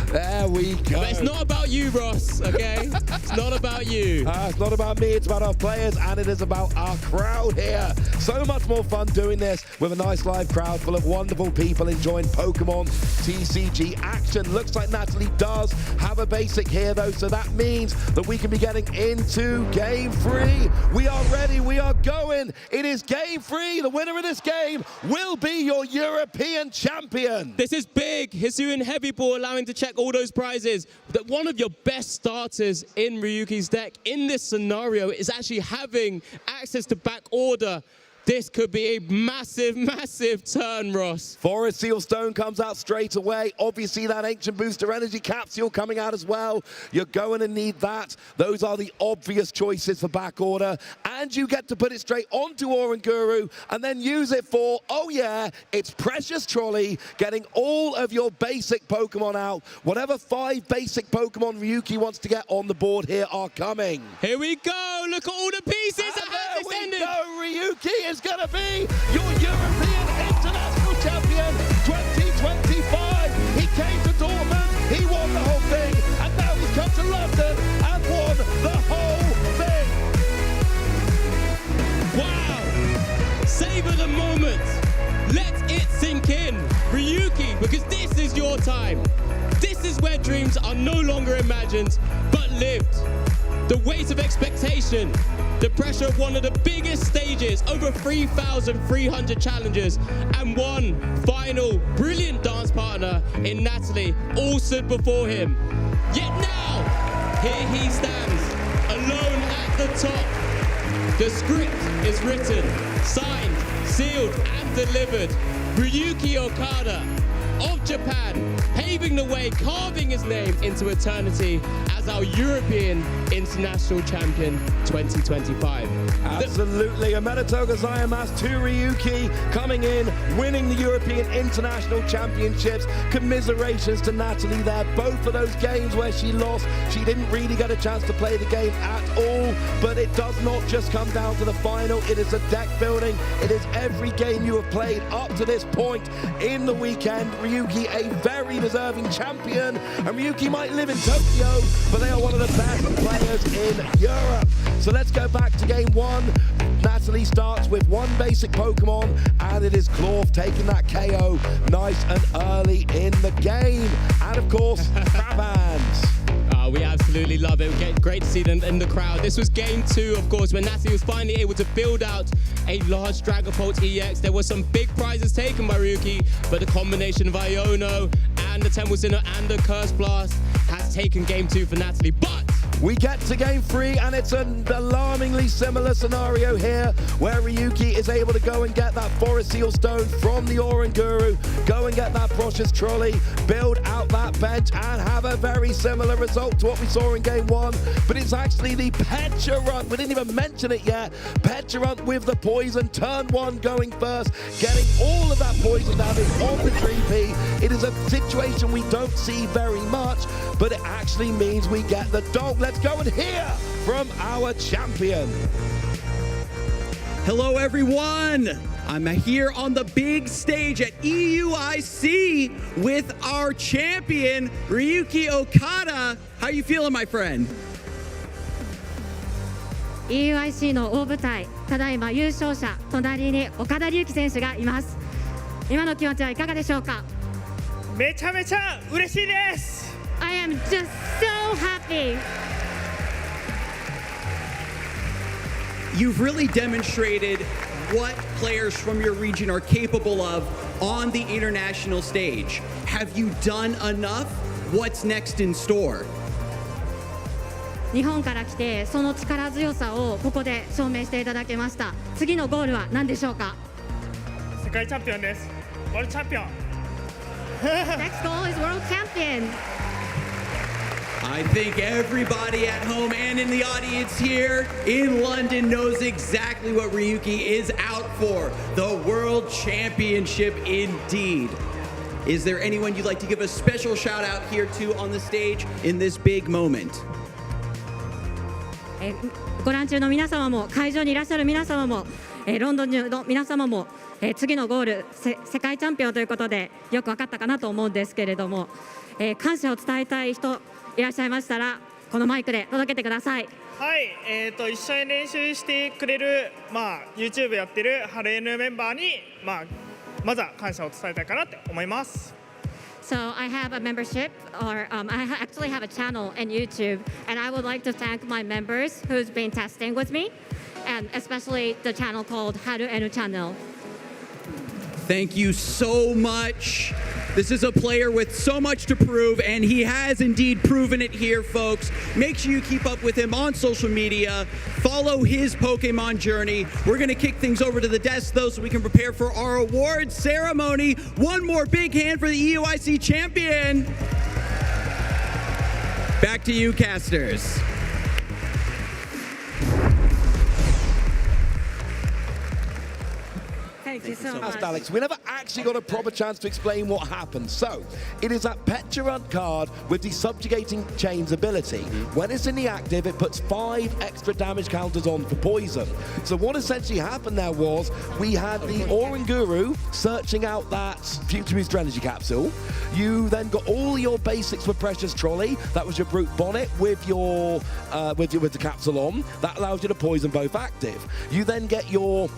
There we go. But it's not about you, Ross, okay? It's not about you. It's not about me, it's about our players, and it is about our crowd here. So much more fun doing this with a nice live crowd full of wonderful people enjoying Pokemon TCG action. Looks like Natalie does have a basic here, though, so that means that we can be getting into game 3. We are ready, we are going. It is game 3. The winner of this game will be your European champion. This is big. Hisuian Heavy Ball allowing to check all those prizes. That one of your best starters in Ryuki's deck in this scenario is actually having access to back order. This could be a massive, massive turn, Ross. Forest Seal Stone comes out straight away. Obviously, that Ancient Booster Energy Capsule coming out as well. You're going to need that. Those are the obvious choices for back order. And you get to put it straight onto Oranguru and then use it for, oh yeah, it's Precious Trolley, getting all of your basic Pokemon out. Whatever 5 basic Pokemon Ryuki wants to get on the board here are coming. Here we go. Look at all the pieces. And there we go. Ryuki is going to be your European International Champion 2025. He came to Dortmund, he won the whole thing, and now he's come to London and won the whole thing. Wow! Savor the moment. Let it sink in. Ryuki, because this is your time. This is where dreams are no longer imagined, but lived. The weight of expectation, the pressure of one of the biggest stages, over 3,300 challenges, and one final brilliant dance partner in Natalie, all stood before him. Yet now, here he stands, alone at the top. The script is written, signed, sealed, and delivered. Ryuki Okada of Japan, paving the way, carving his name into eternity as our European International Champion 2025. Absolutely, a Manitoga Zayamas to Ryuki coming in, winning the European International Championships. Commiserations to Natalie there. Both of those games where she lost, she didn't really get a chance to play the game at all, but it does not just come down to the final. It is a deck building. It is every game you have played up to this point in the weekend. Ryuki a very deserving champion, and Ryuki might live in Tokyo, but they are one of the best players in Europe. So let's go back to game one. Natalie starts with one basic Pokemon, and it is Clorf taking that KO nice and early in the game. And of course, Crabhands. We absolutely love it. Great to see them in the crowd. This was game two, of course, when Natalie was finally able to build out a large Dragapult EX. There were some big prizes taken by Ryuki, but the combination of Iono and the Temple Sinnoh and the Curse Blast has taken game two for Natalie. But we get to game three, and it's an alarmingly similar scenario here, where Ryuki is able to go and get that Forest Seal Stone from the Oranguru, go and get that Precious Trolley, build out that bench, and have a very similar result to what we saw in game one. But it's actually the Pecharunt, we didn't even mention it yet, Pecharunt with the poison, turn one going first, getting all of that poison damage on the Dreepy. It is a situation we don't see very much, but it actually means we get the dog. Let's go and hear from our champion. Hello, everyone. I'm here on the big stage at EUIC with our champion, Ryuki Okada. How you feeling, my friend? EUIC の大舞台、ただいま優勝者、隣に岡田龍樹選手がいます。今の気持ちはいかがでしょうか？めちゃめちゃ嬉しいです。I am just so happy. You've really demonstrated what players from your region are capable of on the international stage. Have you done enough? What's next in store? 日本から来てその力強さをここで証明していただきました。次のゴールは何でしょうか？世界チャンピオンです。ワールドチャンピオン。Next goal is world champion. I think everybody at home and in the audience here in London knows exactly what Ryuki is out for. The World Championship indeed. Is there anyone you'd like to give a special shout out here to on the stage in this big moment? ご覧中の皆様も会場にいらっしゃる皆様もロンドンの皆様も次のゴール世界チャンピオンということでよく分かったかなと思うんですけれども感謝を伝えたい人いらっしゃいましたらこのマイクで届けてください。はい、一緒に練習してくれる、YouTube やってるハル N メンバーに、まずは感謝を伝えたいかなって思います。So I have a membership, or I actually have a channel on YouTube, and I would like to thank my members who's been testing with me, and especially the channel called Haru Enu Channel. Thank you so much. This is a player with so much to prove, and he has indeed proven it here, folks. Make sure you keep up with him on social media. Follow his Pokemon journey. We're going to kick things over to the desk, though, so we can prepare for our awards ceremony. One more big hand for the EUIC champion. Back to you, casters. Thank you so much. Alex, we never actually got a proper chance to explain what happened. So, it is that Pecharunt card with the Subjugating Chains ability. When it's in the active, it puts 5 extra damage counters on for poison. So what essentially happened there was, we had the Oranguru searching out that Future Boost Energy Capsule. You then got all your basics with Precious Trolley. That was your Brute Bonnet with your with the capsule on. That allows you to poison both active. You then get your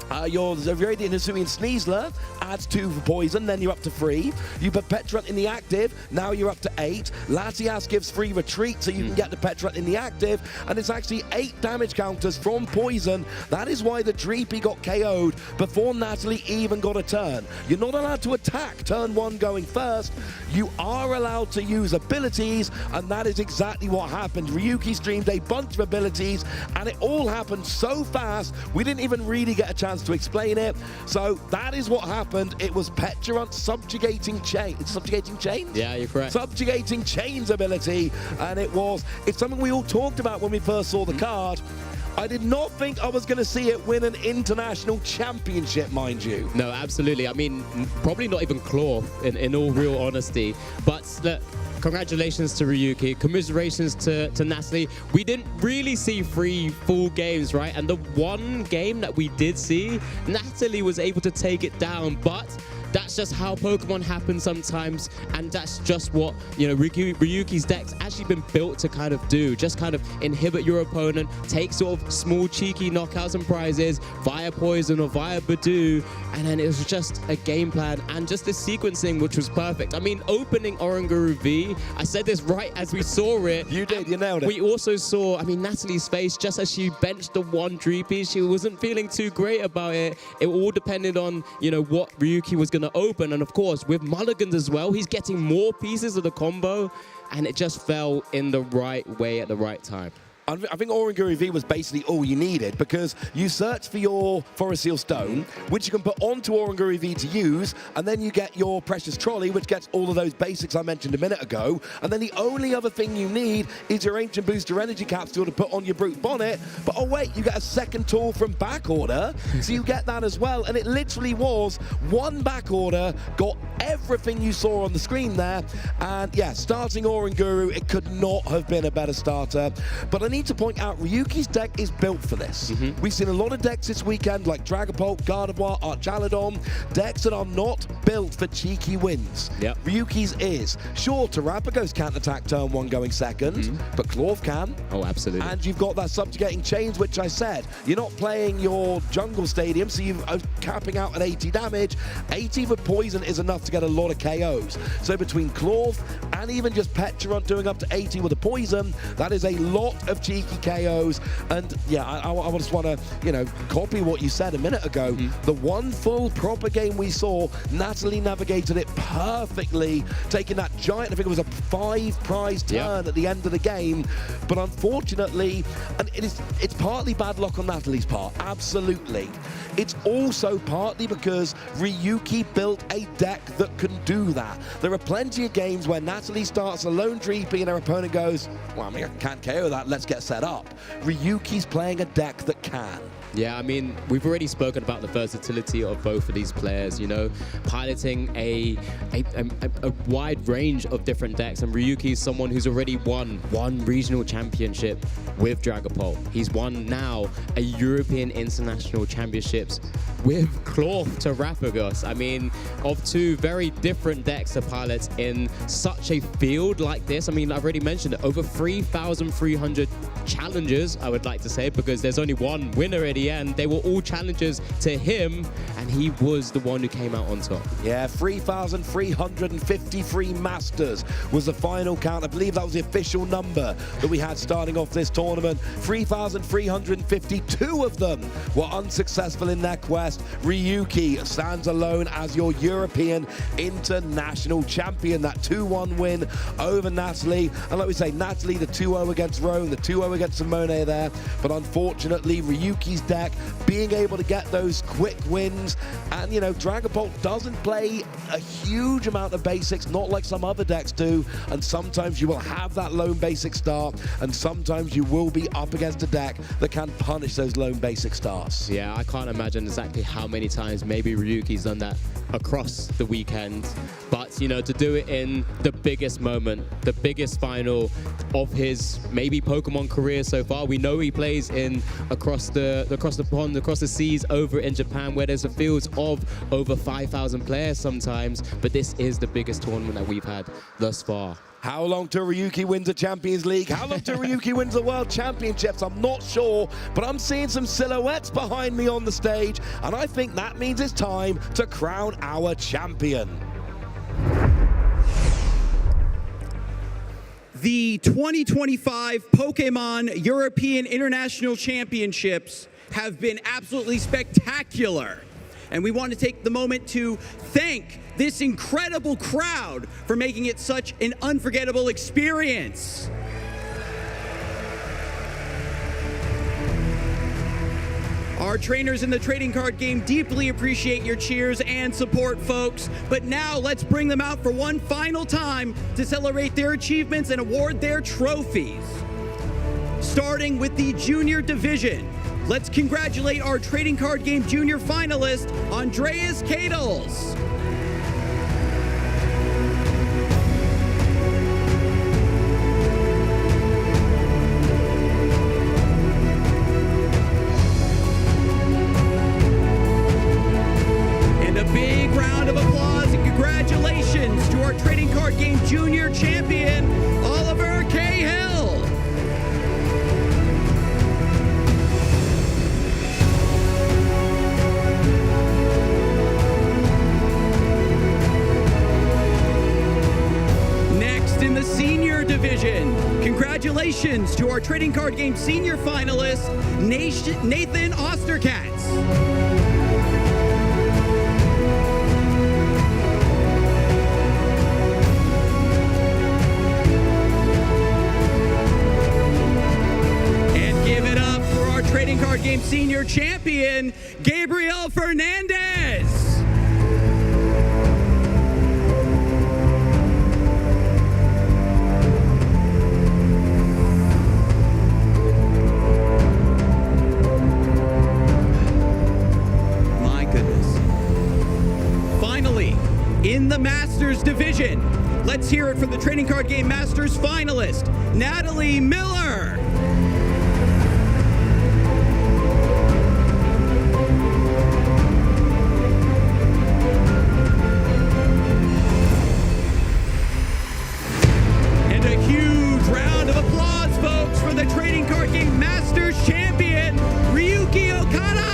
Radiant Hisuian Sneasler adds 2 for poison, then you're up to 3. You put Pecharunt in the active, now you're up to 8. Latias gives 3 retreat, so you can get the Pecharunt in the active, and it's actually 8 damage counters from poison. That is why the Dreepy got KO'd before Natalie even got a turn. You're not allowed to attack turn 1 going first. You are allowed to use abilities, and that is exactly what happened. Ryuki streamed a bunch of abilities, and it all happened so fast, we didn't even really get a chance to explain it. So that is what happened. It was Pecharunt's Subjugating Chains. Subjugating Chains? Yeah, you're correct. Subjugating Chains ability, and it's something we all talked about when we first saw the card. I did not think I was going to see it win an international championship, mind you. No, absolutely. I mean, probably not even Claw, in all real honesty. But look, congratulations to Ryuki. Commiserations to Natalie. We didn't really see 3 full games, right? And the one game that we did see, Natalie was able to take it down. But that's just how Pokemon happens sometimes, and that's just what, you know, Ryuki's deck's actually been built to kind of do. Just kind of inhibit your opponent, take sort of small cheeky knockouts and prizes via Poison or via Badoo, and then it was just a game plan and just the sequencing, which was perfect. I mean, opening Oranguru V, I said this right as we saw it. You did, you nailed it. We also saw, I mean, Natalie's face, just as she benched the one Dreepy, she wasn't feeling too great about it. It all depended on, you know, what Ryuki was going to open. And of course, with mulligans as well, he's getting more pieces of the combo, and it just fell in the right way at the right time. I think Oranguru V was basically all you needed, because you search for your Forest Seal Stone, which you can put onto Oranguru V to use, and then you get your Precious Trolley, which gets all of those basics I mentioned a minute ago, and then the only other thing you need is your Ancient Booster Energy Capsule to put on your Brute Bonnet, but oh wait, you get a second tool from back order, so you get that as well, and it literally was one back order, got everything you saw on the screen there, and yeah, starting Oranguru, it could not have been a better starter, but I need to point out Ryuki's deck is built for this. We've seen a lot of decks this weekend like Dragapult, Gardevoir, Archaludon, decks that are not built for cheeky wins. Ryuki's is. Sure, Terrapagos can't attack turn one going second, but Clorth can. Oh, absolutely. And you've got that subjugating chains, which I said, you're not playing your jungle stadium, so you're capping out at 80 damage. 80 with poison is enough to get a lot of KOs. So between Clorth and even just Pecharunt doing up to 80 with a poison, that is a lot of cheeky KOs. And yeah, I just want to, you know, copy what you said a minute ago. The one full proper game we saw, Natalie navigated it perfectly, taking that giant, I think it was a 5 prize turn at the end of the game. But unfortunately, and it's partly bad luck on Natalie's part, absolutely. It's also partly because Ryuki built a deck that can do that. There are plenty of games where Natalie starts a lone Dreepy and her opponent goes, well, I mean, I can't KO that, let's get set up. Ryuki's playing a deck that can. Yeah, I mean, we've already spoken about the versatility of both of these players, you know, piloting a wide range of different decks. And Ryuki is someone who's already won one regional championship with Dragapult. He's won now a European International Championships with Clorth Terrapagos. I mean, of two very different decks to pilot in such a field like this. I mean, I've already mentioned it, over 3,300 challengers, I would like to say, because there's only one winner at the end. They were all challengers to him, and he was the one who came out on top. Yeah, 3,353 Masters was the final count. I believe that was the official number that we had starting off this tournament. 3,352 of them were unsuccessful in their quest. Ryuki stands alone as your European International Champion. That 2-1 win over Natalie. And like we say, Natalie, the 2-0 against Roan, the 2-0 against Simone there. But unfortunately, Ryuki's deck being able to get those quick wins. And, you know, Dragapult doesn't play a huge amount of basics, not like some other decks do. And sometimes you will have that lone basic start, and sometimes you will be up against a deck that can punish those lone basic starts. Yeah, I can't imagine exactly how many times maybe Ryuki's done that across the weekend. But, you know, to do it in the biggest moment, the biggest final of his maybe Pokemon career so far. We know he plays in across the pond, across the seas over in Japan, where there's a field of over 5,000 players sometimes. But this is the biggest tournament that we've had thus far. How long till Ryuki wins the Champions League? How long till Ryuki wins the World Championships? I'm not sure, but I'm seeing some silhouettes behind me on the stage, and I think that means it's time to crown our champion. The 2025 Pokémon European International Championships have been absolutely spectacular. And we want to take the moment to thank this incredible crowd for making it such an unforgettable experience. Our trainers in the trading card game deeply appreciate your cheers and support, folks. But now let's bring them out for one final time to celebrate their achievements and award their trophies. Starting with the junior division, let's congratulate our trading card game junior finalist, Andreas Kadels. And a big round of applause division. Congratulations to our trading card game senior finalist, Nathan Osterkatz. And give it up for our trading card game senior champion, Gabriel Fernandez. In the Masters division, let's hear it for the Trading Card Game Masters finalist, Natalie Miller. And a huge round of applause, folks, for the Trading Card Game Masters champion, Ryuki Okada.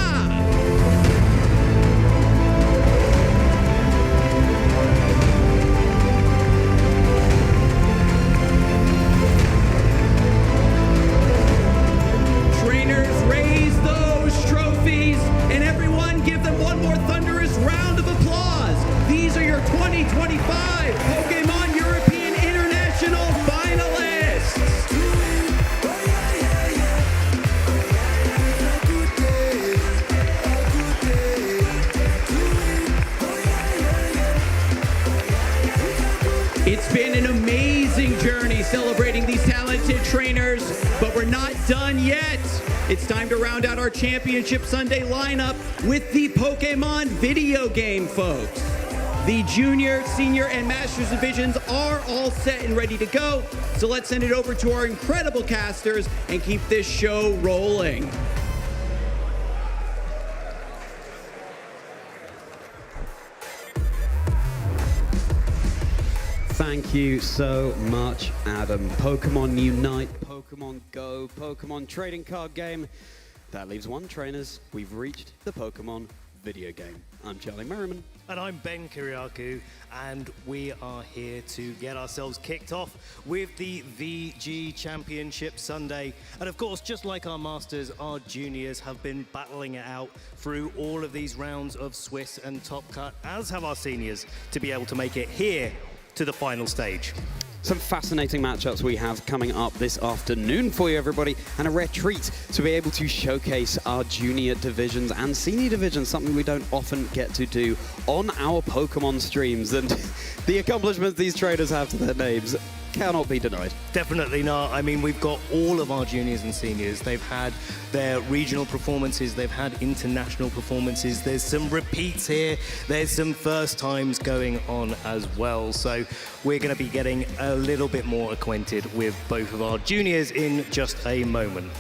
Pokémon European International Finalists. It's been an amazing journey celebrating these talented trainers, but we're not done yet. It's time to round out our Championship Sunday lineup with the Pokémon video game, folks. The Junior, Senior, and Masters divisions are all set and ready to go, so let's send it over to our incredible casters and keep this show rolling. Thank you so much, Adam. Pokémon Unite, Pokémon Go, Pokémon Trading Card Game. That leaves one, trainers. We've reached the Pokémon video game. I'm Charlie Merriman. And I'm Ben Kiriakou, and we are here to get ourselves kicked off with the VG Championship Sunday. And of course, just like our Masters, our Juniors have been battling it out through all of these rounds of Swiss and Top Cut, as have our Seniors, to be able to make it here to the final stage. Some fascinating matchups we have coming up this afternoon for you, everybody, and a rare treat to be able to showcase our junior divisions and senior divisions, something we don't often get to do on our Pokemon streams. And the accomplishments these traders have to their names cannot be denied. Definitely not. I mean, we've got all of our juniors and seniors. They've had their regional performances. They've had international performances. There's some repeats here. There's some first times going on as well. So we're going to be getting a little bit more acquainted with both of our juniors in just a moment.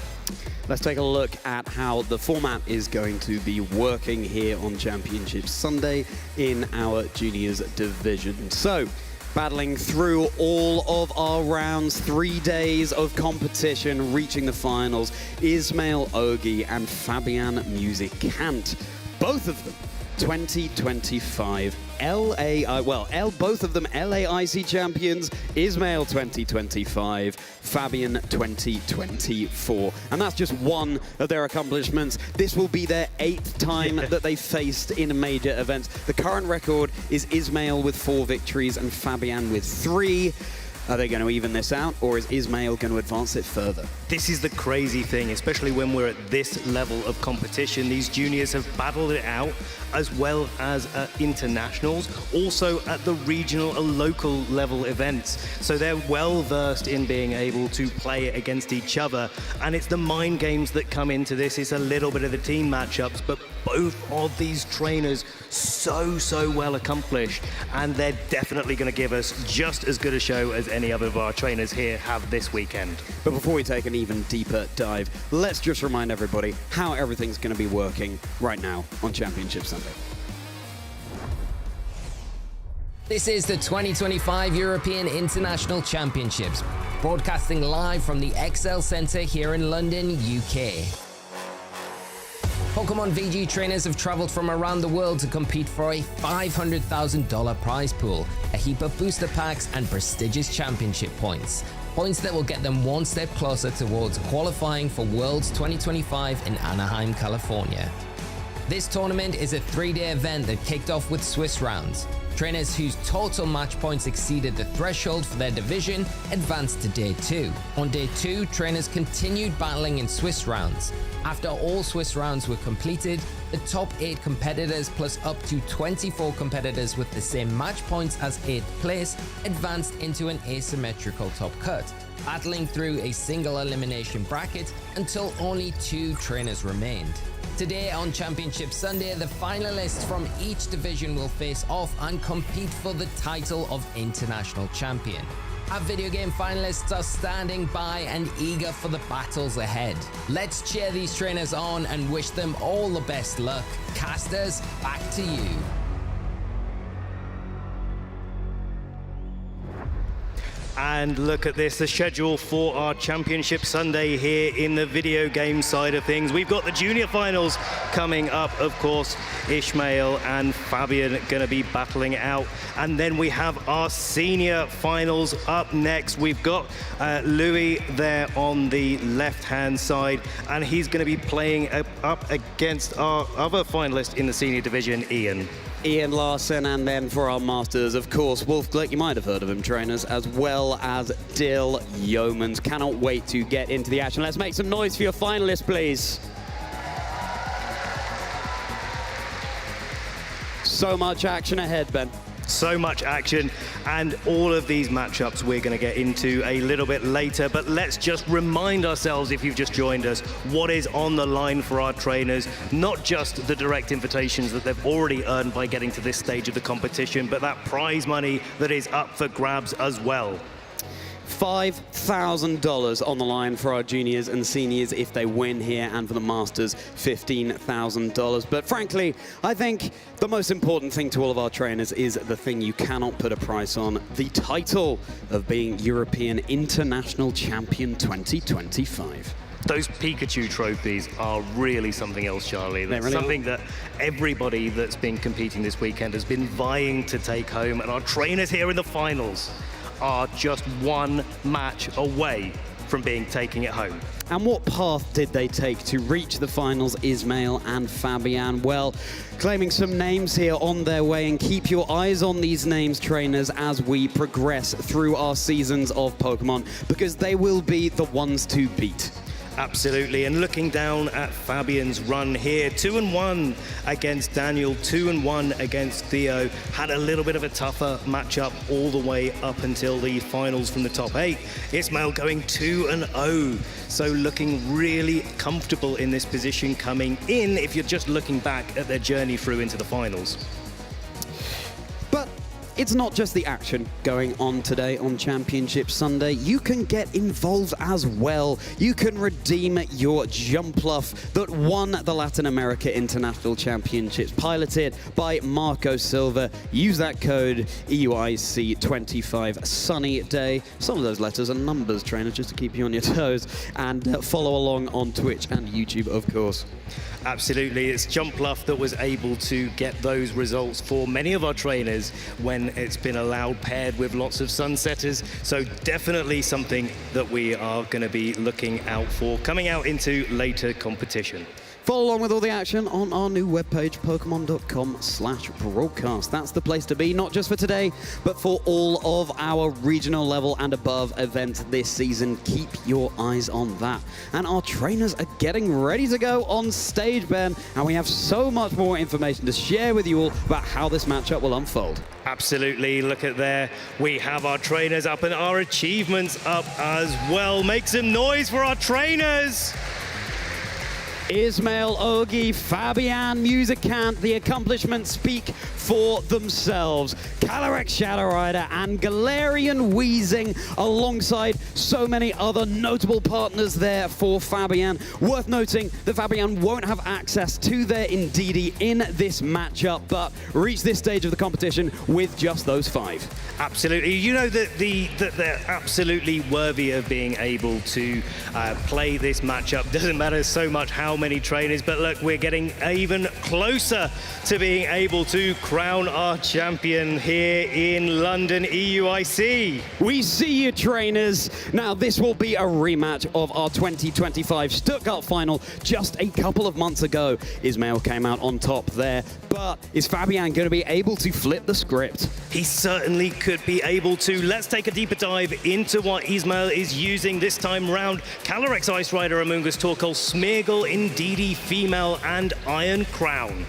Let's take a look at how the format is going to be working here on Championship Sunday in our juniors division. So, battling through all of our rounds, 3 days of competition, reaching the finals, Ismail Ogi and Fabian Musicant. Both of them 2025 both of them LAIC champions. Ismail 2025, Fabian 2024. And that's just one of their accomplishments. This will be their 8th time that they faced in major events. The current record is Ismail with 4 victories and Fabian with 3. Are they going to even this out, or is Ismail going to advance it further? This is the crazy thing, especially when we're at this level of competition. These juniors have battled it out, as well as at internationals, also at the regional and local level events. So they're well versed in being able to play it against each other. And it's the mind games that come into this. It's a little bit of the team matchups, but both of these trainers so well accomplished, and they're definitely going to give us just as good a show as any other of our trainers here have this weekend. But before we take an even deeper dive, let's just remind everybody how everything's going to be working right now on Championship Sunday. This is the 2025 European International Championships, broadcasting live from the ExCeL Centre here in London, UK. Pokemon VG trainers have travelled from around the world to compete for a $500,000 prize pool, a heap of booster packs and prestigious championship points. points that will get them one step closer towards qualifying for Worlds 2025 in Anaheim, California. This tournament is a 3-day event that kicked off with Swiss rounds. Trainers whose total match points exceeded the threshold for their division advanced to Day 2. On Day 2, trainers continued battling in Swiss rounds. After all Swiss rounds were completed, the top 8 competitors plus up to 24 competitors with the same match points as 8th place advanced into an asymmetrical top cut, battling through a single elimination bracket until only 2 trainers remained. Today on Championship Sunday, the finalists from each division will face off and compete for the title of International Champion. Our video game finalists are standing by and eager for the battles ahead. Let's cheer these trainers on and wish them all the best luck. Casters, back to you. And look at this, the schedule for our Championship Sunday here in the video game side of things. We've got the Junior Finals coming up, of course. Ishmael and Fabian going to be battling out. And then we have our Senior Finals up next. We've got Louis there on the left-hand side, and he's going to be playing up against our other finalist in the Senior Division, Ian Larson. And then for our Masters, of course, Wolf Glick, you might have heard of him, trainers, as well as Dill Yeomans. Cannot wait to get into the action. Let's make some noise for your finalists, please. So much action ahead, Ben. So much action, and all of these matchups we're going to get into a little bit later, but let's just remind ourselves, if you've just joined us, what is on the line for our trainers. Not just the direct invitations that they've already earned by getting to this stage of the competition, but that prize money that is up for grabs as well. $5,000 on the line for our juniors and seniors if they win here, and for the Masters, $15,000. But frankly, I think the most important thing to all of our trainers is the thing you cannot put a price on, the title of being European International Champion 2025. Those Pikachu trophies are really something else, Charlie. That's really something that everybody that's been competing this weekend has been vying to take home, and our trainers here in the finals are just one match away from taking it home. And what path did they take to reach the finals, Ismail and Fabian? Well, claiming some names here on their way, and keep your eyes on these names, trainers, as we progress through our seasons of Pokemon, because they will be the ones to beat. Absolutely, and looking down at Fabian's run here, 2-1 against Daniel, 2-1 against Theo. Had a little bit of a tougher matchup all the way up until the finals from the top 8. Ismail going 2-0, so looking really comfortable in this position coming in if you're just looking back at their journey through into the finals. But it's not just the action going on today on Championship Sunday. You can get involved as well. You can redeem your Jumpluff that won the Latin America International Championships, piloted by Marco Silva. Use that code EUIC25 Sunny Day. Some of those letters are numbers, trainer, just to keep you on your toes. And follow along on Twitch and YouTube, of course. Absolutely, it's Jumpluff that was able to get those results for many of our trainers when it's been allowed, paired with lots of Sunsetters. So definitely something that we are going to be looking out for coming out into later competition. Follow along with all the action on our new webpage, Pokemon.com/broadcast. That's the place to be, not just for today, but for all of our regional level and above events this season. Keep your eyes on that. And our trainers are getting ready to go on stage, Ben, and we have so much more information to share with you all about how this matchup will unfold. Absolutely, look at there. We have our trainers up and our achievements up as well. Make some noise for our trainers! Ismail, Ogi, Fabian, Musicant, the accomplishments speak for themselves. Calyrex Shadow Rider and Galarian Weezing, alongside so many other notable partners there for Fabian. Worth noting that Fabian won't have access to their Indeedee in this matchup, but reach this stage of the competition with just those 5. Absolutely. You know that they're absolutely worthy of being able to play this matchup. Doesn't matter so much how how many trainers, but look, we're getting even closer to being able to crown our champion here in London EUIC. We see you, trainers. Now, this will be a rematch of our 2025 Stuttgart final just a couple of months ago. Ismail came out on top there, but is Fabian going to be able to flip the script? He certainly could be able to. Let's take a deeper dive into what Ismail is using this time round. Calyrex Ice Rider, Amoonguss Torkoal, Smeargle, Indeedee Female, and Iron Crown.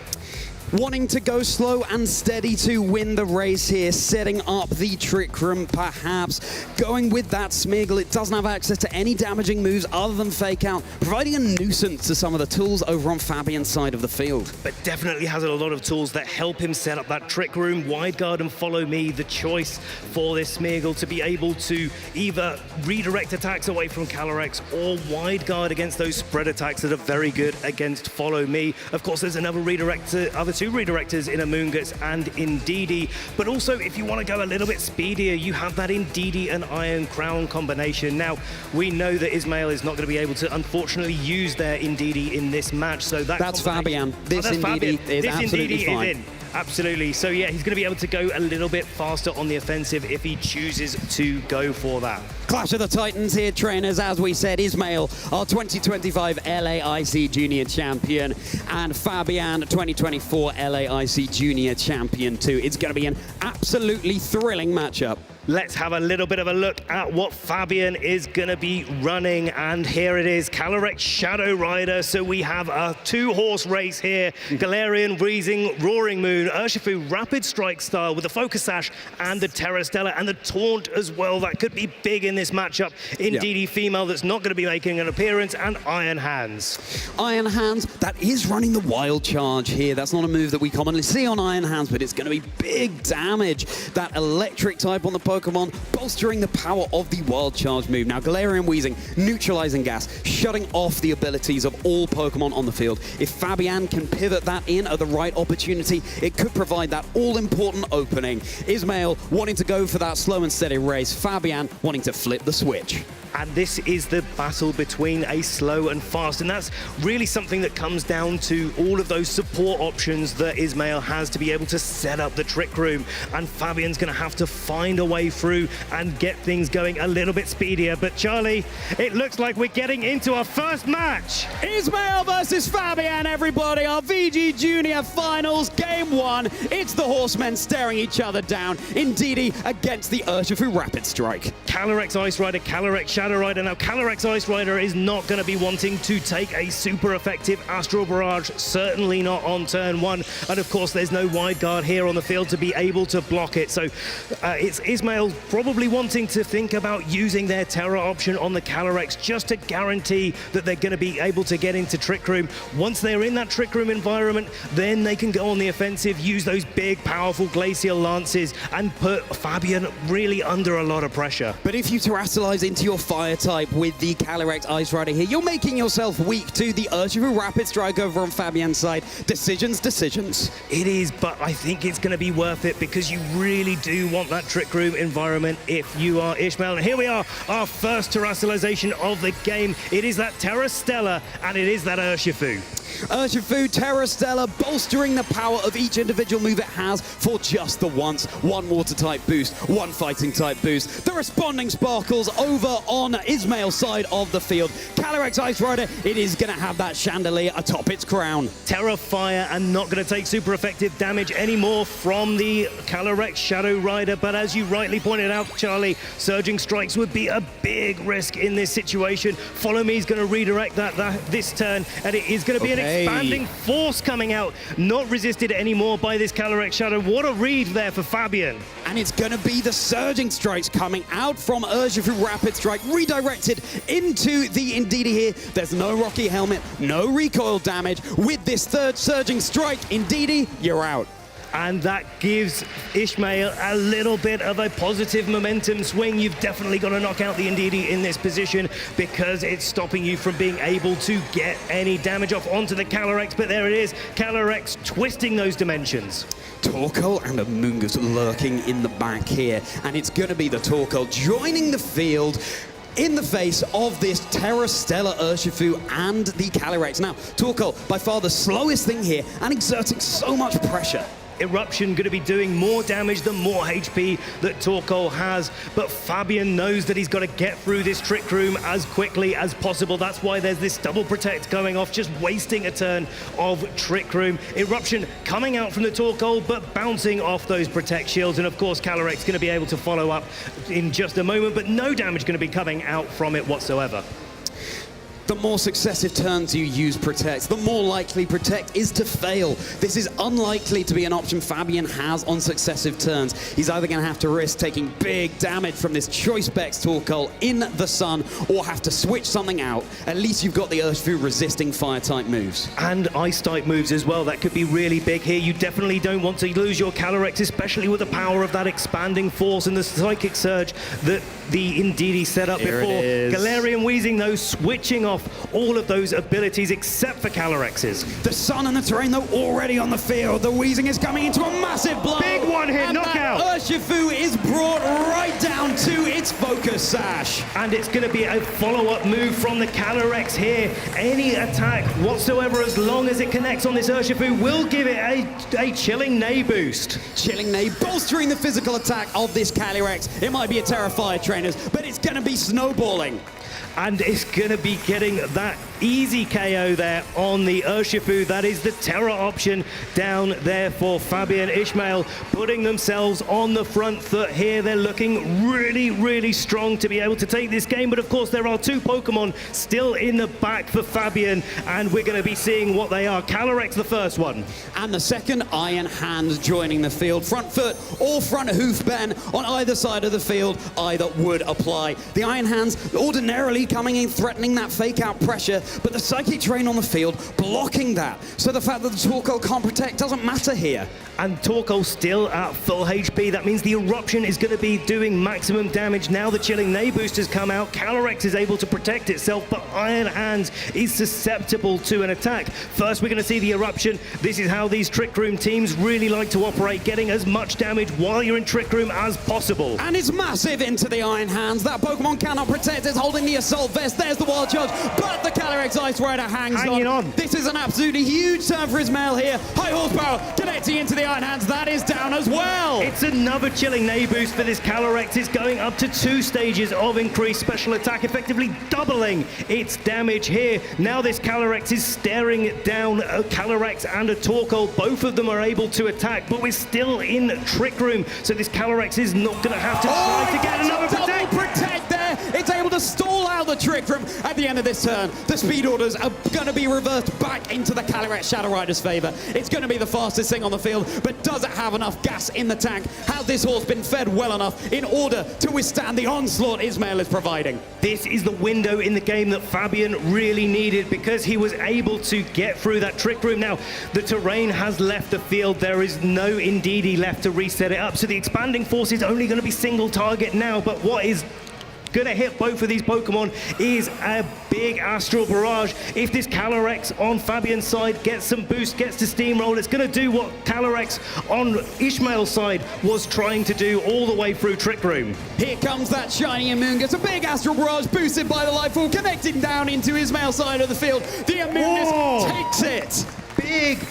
Wanting to go slow and steady to win the race here, setting up the Trick Room, perhaps going with that Smeargle. It doesn't have access to any damaging moves other than Fake Out, providing a nuisance to some of the tools over on Fabian's side of the field. But definitely has a lot of tools that help him set up that Trick Room. Wide Guard and Follow Me, the choice for this Smeargle to be able to either redirect attacks away from Calyrex or Wide Guard against those spread attacks that are very good against Follow Me. Of course, there's another other two redirectors in Amoonguss and Indeedee, but also if you want to go a little bit speedier, you have that Indeedee and Iron Crown combination. Now, we know that Ismail is not going to be able to, unfortunately, use their Indeedee in this match, so that's Fabian. This Indeedee is absolutely fine. Is in. Absolutely. So yeah, he's going to be able to go a little bit faster on the offensive if he chooses to go for that. Clash of the Titans here, trainers. As we said, Ismail, our 2025 LAIC Junior Champion, and Fabian, 2024 LAIC Junior Champion too. It's going to be an absolutely thrilling matchup. Let's have a little bit of a look at what Fabian is going to be running. And here it is, Calyrex Shadow Rider. So we have a two-horse race here. Galarian, Wheezing, Roaring Moon, Urshifu, Rapid Strike style with the Focus Sash and the Terra Stella and the Taunt as well. That could be big in this matchup. Indeedee Female that's not going to be making an appearance, and Iron Hands. Iron Hands, that is running the Wild Charge here. That's not a move that we commonly see on Iron Hands, but it's going to be big damage. That electric type on the Pokemon, bolstering the power of the Wild Charge move. Now, Galarian Wheezing, neutralizing gas, shutting off the abilities of all Pokemon on the field. If Fabian can pivot that in at the right opportunity, it could provide that all-important opening. Ismail wanting to go for that slow and steady race. Fabian wanting to flip the switch. And this is the battle between a slow and fast, and that's really something that comes down to all of those support options that Ismail has to be able to set up the Trick Room, and Fabian's going to have to find a way through and get things going a little bit speedier. But Charlie, it looks like we're getting into our first match. Ismail versus Fabian, everybody, our VG Junior Finals, Game 1. It's the horsemen staring each other down. Indeedee against the Urshifu Rapid Strike. Calyrex Ice Rider, Calyrex Shadow Rider. Now, Calyrex Ice Rider is not going to be wanting to take a super effective Astral Barrage, certainly not on turn 1. And of course, there's no Wide Guard here on the field to be able to block it. So it's Ismail probably wanting to think about using their Terra option on the Calyrex just to guarantee that they're going to be able to get into Trick Room. Once they're in that Trick Room environment, then they can go on the offensive, use those big, powerful Glacial Lances, and put Fabian really under a lot of pressure. But if you terrestrialize into your Fire type with the Calyrex Ice Rider here, you're making yourself weak to the Urshifu Rapid Strike over on Fabian's side. Decisions. It is, but I think it's going to be worth it because you really do want that Trick Room environment if you are Ishmael. And here we are, our first terrestrialization of the game. It is that Terra Stella, and it is that Urshifu. Urshifu, Terra Stella, bolstering the power of each individual move it has for just the once. One water type boost, one fighting type boost. The responding sparkles over on Ismail's side of the field. Calyrex Ice Rider, it is going to have that chandelier atop its crown. Terra Fire, and not going to take super effective damage anymore from the Calyrex Shadow Rider. But as you rightly pointed out, Charlie, Surging Strikes would be a big risk in this situation. Follow Me is going to redirect that this turn, and it is going to be an expanding force coming out, not resisted anymore by this Calyrex Shadow. What a read there for Fabian. And it's going to be the Surging Strikes coming out from Urshifu Rapid Strike, redirected into the Indeedee here. There's no Rocky Helmet, no recoil damage. With this third Surging Strike, Indeedee, you're out. And that gives Ishmael a little bit of a positive momentum swing. You've definitely got to knock out the Indeedee in this position because it's stopping you from being able to get any damage off onto the Calyrex. But there it is, Calyrex twisting those dimensions. Torkoal and Amoonguss lurking in the back here. And it's going to be the Torkoal joining the field. in the face of this Terra Stella Urshifu and the Calyrex. Now, Torkoal, by far the slowest thing here and exerting so much pressure. Eruption going to be doing more damage the more HP that Torkoal has, but Fabian knows that he's got to get through this Trick Room as quickly as possible. That's why there's this double protect going off, just wasting a turn of Trick Room. Eruption coming out from the Torkoal, but bouncing off those protect shields, and of course Calyrex going to be able to follow up in just a moment, but no damage going to be coming out from it whatsoever. The more successive turns you use Protect, the more likely Protect is to fail. This is unlikely to be an option Fabian has on successive turns. He's either going to have to risk taking big damage from this Choice Specs Torkoal in the sun, or have to switch something out. At least you've got the Urshifu resisting Fire-type moves. And Ice-type moves as well. That could be really big here. You definitely don't want to lose your Calyrex, especially with the power of that Expanding Force and the Psychic Surge that the Indeedee set up Here before. it is. Galarian Weezing, though, switching off all of those abilities except for Calyrex's. The sun and the terrain, though, already on the field. The Weezing is coming into a massive blow. Big one-hit knockout. Urshifu is brought right down to its Focus Sash. And it's going to be a follow-up move from the Calyrex here. Any attack whatsoever, as long as it connects on this Urshifu, will give it a Chilling Neigh boost. Chilling Neigh bolstering the physical attack of this Calyrex. It might be a Terrifier, trainers, but it's going to be snowballing. And it's going to be getting that easy KO there on the Urshifu. That is the Terra option down there for Fabian Ishmael, putting themselves on the front foot here. They're looking really, really strong to be able to take this game. But of course, there are two Pokemon still in the back for Fabian, and we're going to be seeing what they are. Calyrex, the first one. And the second, Iron Hand joining the field. Front foot or front hoof bend on either side of the field, either would apply. The Iron Hands ordinarily coming in, threatening that fake out pressure, but the Psychic Terrain on the field blocking that. So the fact that the Torkoal can't protect doesn't matter here. And Torkoal still at full HP. That means the Eruption is going to be doing maximum damage. Now the Chilling Neigh boost has come out. Calyrex is able to protect itself, but Iron Hands is susceptible to an attack. First, we're going to see the Eruption. This is how these Trick Room teams really like to operate, getting as much damage while you're in Trick Room as possible. And it's massive into the Iron Hands. That Pokemon cannot protect. It's holding the Assault Vest. There's the Wild Charge, but the Calyrex Ice Rider hanging on. This is an absolutely huge turn for Ismail here. High horsepower connecting into the Iron Hands. That is down as well. It's another Chilling Neigh boost for this Calyrex. It's going up to 2 stages of increased special attack, effectively doubling its damage here. Now this Calyrex is staring down a Calyrex and a Torkoal. Both of them are able to attack, but we're still in Trick Room, so this Calyrex is not going to have to try to get another protect there. It's able to stall out the Trick Room at the end of this turn. The speed orders are going to be reversed back into the Calyrex Shadow Rider's favor. It's going to be the fastest thing on the field, but does it have enough gas in the tank? Has this horse been fed well enough in order to withstand the onslaught Ismail is providing? This is the window in the game that Fabian really needed, because he was able to get through that Trick Room. Now, the terrain has left the field. There is no Indeedee left to reset it up, so the Expanding Force is only going to be single target now, but what is going to hit both of these Pokemon is a big Astral Barrage. If this Calyrex on Fabian's side gets some boost, gets to steamroll, it's going to do what Calyrex on Ishmael's side was trying to do all the way through Trick Room. Here comes that shiny Amoonguss, a big Astral Barrage boosted by the Lightfall, connecting down into Ismail's side of the field. The Amoonguss takes it.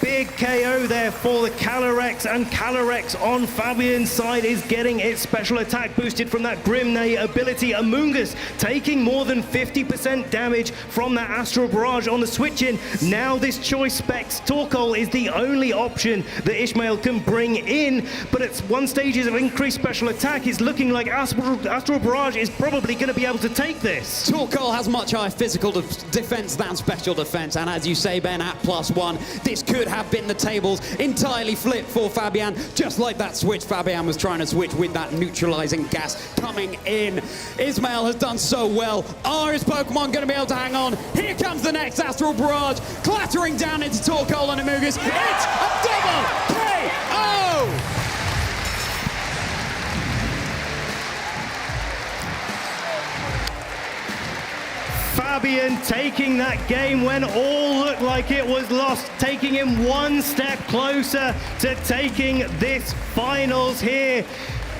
Big KO there for the Calyrex, and Calyrex on Fabian's side is getting its special attack boosted from that Grim Neigh ability. Amoonguss taking more than 50% damage from that Astral Barrage on the switch-in. Now this Choice Specs Torkoal is the only option that Ishmael can bring in, but at 1 stage of increased special attack, it's looking like Astral Barrage is probably going to be able to take this. Torkoal has much higher physical defense than special defense, and as you say, Ben, at +1, this could have been the tables entirely flipped for Fabian, just like that switch Fabian was trying to switch with that neutralizing gas coming in. Ismail has done so well. Are his Pokemon going to be able to hang on? Here comes the next Astral Barrage, clattering down into Torkoal and Amoonguss. It's a double KO! Fabian taking that game when all looked like it was lost, taking him 1 step closer to taking this finals here.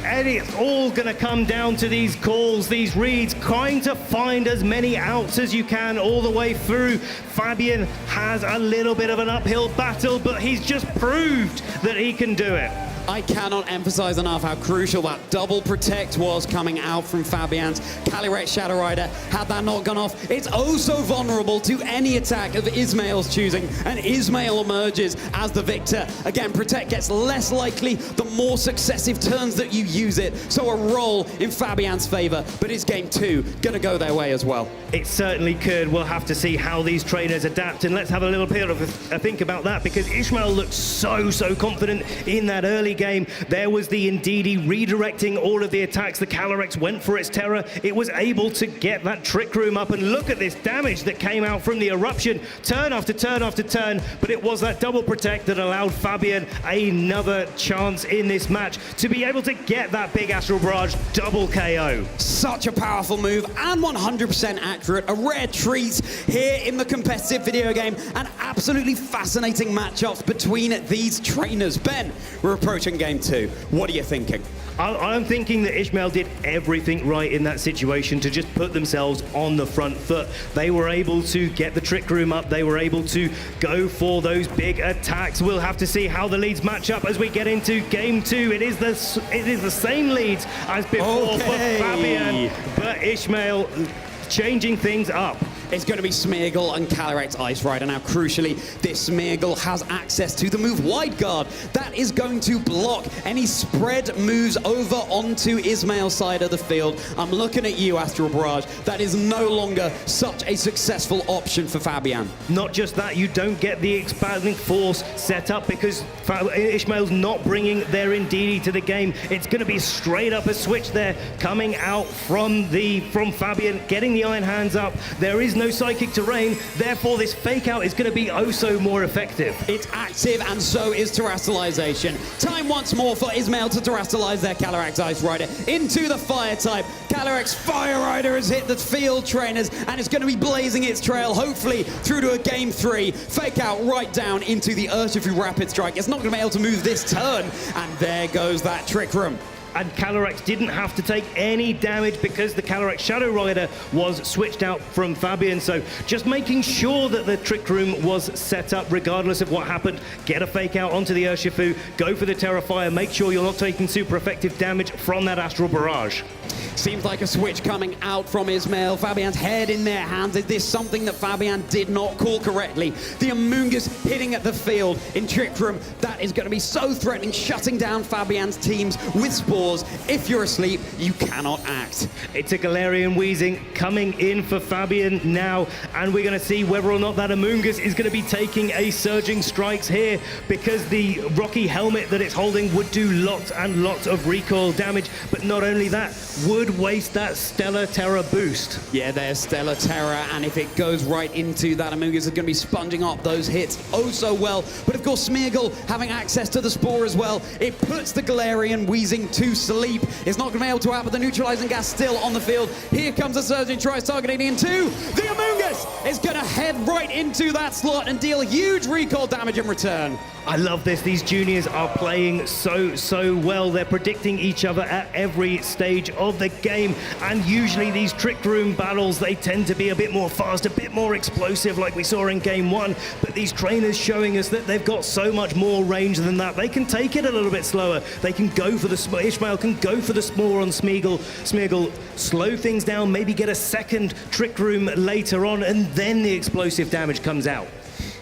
And it's all going to come down to these calls, these reads, trying to find as many outs as you can all the way through. Fabian has a little bit of an uphill battle, but he's just proved that he can do it. I cannot emphasize enough how crucial that double protect was coming out from Fabian's Calyrex Shadow Rider. Had that not gone off, it's oh so vulnerable to any attack of Ismail's choosing, and Ismail emerges as the victor. Again, protect gets less likely the more successive turns that you use it, so a roll in Fabian's favor, but it's game 2 gonna go their way as well. It certainly could. We'll have to see how these trainers adapt, and let's have a little bit of a think about that, because Ismail looked so confident in that early game. There was the Ndidi redirecting all of the attacks. The Calyrex went for its terror. It was able to get that Trick Room up, and look at this damage that came out from the eruption. Turn after turn after turn, but it was that double protect that allowed Fabian another chance in this match to be able to get that big Astral Barrage double KO. Such a powerful move and 100% accurate. A rare treat here in the competitive video game, and absolutely fascinating matchups between these trainers. Ben, we're approaching game 2. What are you thinking? I'm thinking that Ismail did everything right in that situation to just put themselves on the front foot. They were able to get the Trick Room up. They were able to go for those big attacks. We'll have to see how the leads match up as we get into game 2. It is the same leads as before for Fabian, but Ismail changing things up. It's going to be Smeargle and Calyrex Ice Rider. Now, crucially, this Smeargle has access to the move Wide Guard. That is going to block any spread moves over onto Ismail's side of the field. I'm looking at you, Astral Barrage. That is no longer such a successful option for Fabian. Not just that, you don't get the expanding force set up because Ismail's not bringing their Ndidi to the game. It's going to be straight up a switch there coming out from Fabian, getting the Iron Hands up. There is no psychic terrain, therefore this fake out is going to be oh so more effective. It's active, and so is Terastallization. Time once more for Ismail to Terastallize their Calyrex Ice Rider into the Fire type. Calyrex Fire Rider has hit the field trainers, and it's going to be blazing its trail, hopefully through to a game 3. Fake out right down into the Urshifu Rapid Strike. It's not going to be able to move this turn, and there goes that Trick Room. And Calyrex didn't have to take any damage because the Calyrex Shadow Rider was switched out from Fabian. So just making sure that the Trick Room was set up regardless of what happened. Get a fake out onto the Urshifu, go for the Terrafire, make sure you're not taking super effective damage from that Astral Barrage. Seems like a switch coming out from Ismail. Fabian's head in their hands. Is this something that Fabian did not call correctly? The Amoonguss hitting at the field in Trick Room. That is going to be so threatening, shutting down Fabian's teams with spores. If you're asleep, you cannot act. It's a Galarian Wheezing coming in for Fabian now, and we're going to see whether or not that Amoonguss is going to be taking a Surging Strikes here, because the Rocky Helmet that it's holding would do lots and lots of recoil damage, but not only that, would waste that Stellar Terror boost. Yeah, there's Stellar Terror, and if it goes right into that, Amoonguss is going to be sponging up those hits oh so well. But of course, Smeargle having access to the Spore as well, it puts the Galarian Wheezing to sleep. It's not going to be able to out, but the neutralizing gas still on the field. Here comes the Surging Strikes targeting into the Amoonguss is going to head right into that slot and deal huge recoil damage in return. I love this. These juniors are playing so well. They're predicting each other at every stage of the game, and usually these Trick Room battles, they tend to be a bit more fast, a bit more explosive like we saw in game 1, but these trainers showing us that they've got so much more range than that. They can take it a little bit slower. They can go for the Ishmael can go for the Spore on Smeargle, slow things down, maybe get a second Trick Room later on, and then the explosive damage comes out.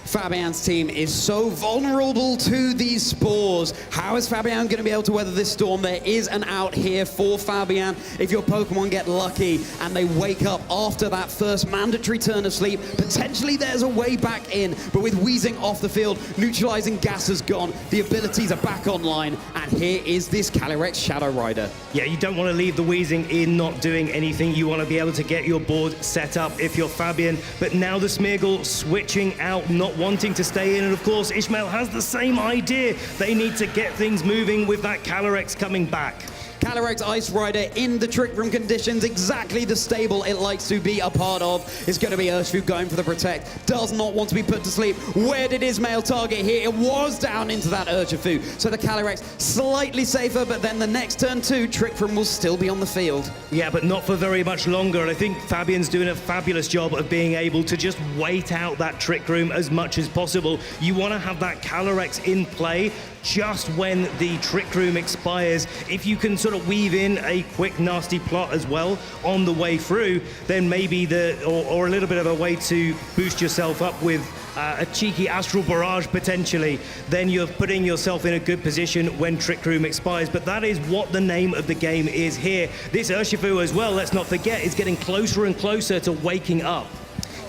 Fabian's team is so vulnerable to these spores. How is Fabian going to be able to weather this storm? There is an out here for Fabian. If your Pokemon get lucky and they wake up after that first mandatory turn of sleep, potentially there's a way back in. But with Wheezing off the field, neutralizing gas has gone, the abilities are back online, and here is this Calyrex Shadow Rider. Yeah, you don't want to leave the Wheezing in not doing anything. You want to be able to get your board set up if you're Fabian. But now the Smeargle switching out, not wanting to stay in, and of course Ishmael has the same idea. They need to get things moving with that Calyrex coming back. Calyrex Ice Rider in the Trick Room conditions, exactly the stable it likes to be a part of. It's going to be Urshifu going for the Protect. Does not want to be put to sleep. Where did Ismail target here? It was down into that Urshifu. So the Calyrex slightly safer, but then the next turn too, Trick Room will still be on the field. Yeah, but not for very much longer. And I think Fabian's doing a fabulous job of being able to just wait out that Trick Room as much as possible. You want to have that Calyrex in play just when the Trick Room expires. If you can sort of weave in a quick nasty plot as well on the way through, then maybe or a little bit of a way to boost yourself up with a cheeky Astral Barrage potentially, then you're putting yourself in a good position when Trick Room expires. But that is what the name of the game is here. This Urshifu as well, let's not forget, is getting closer and closer to waking up.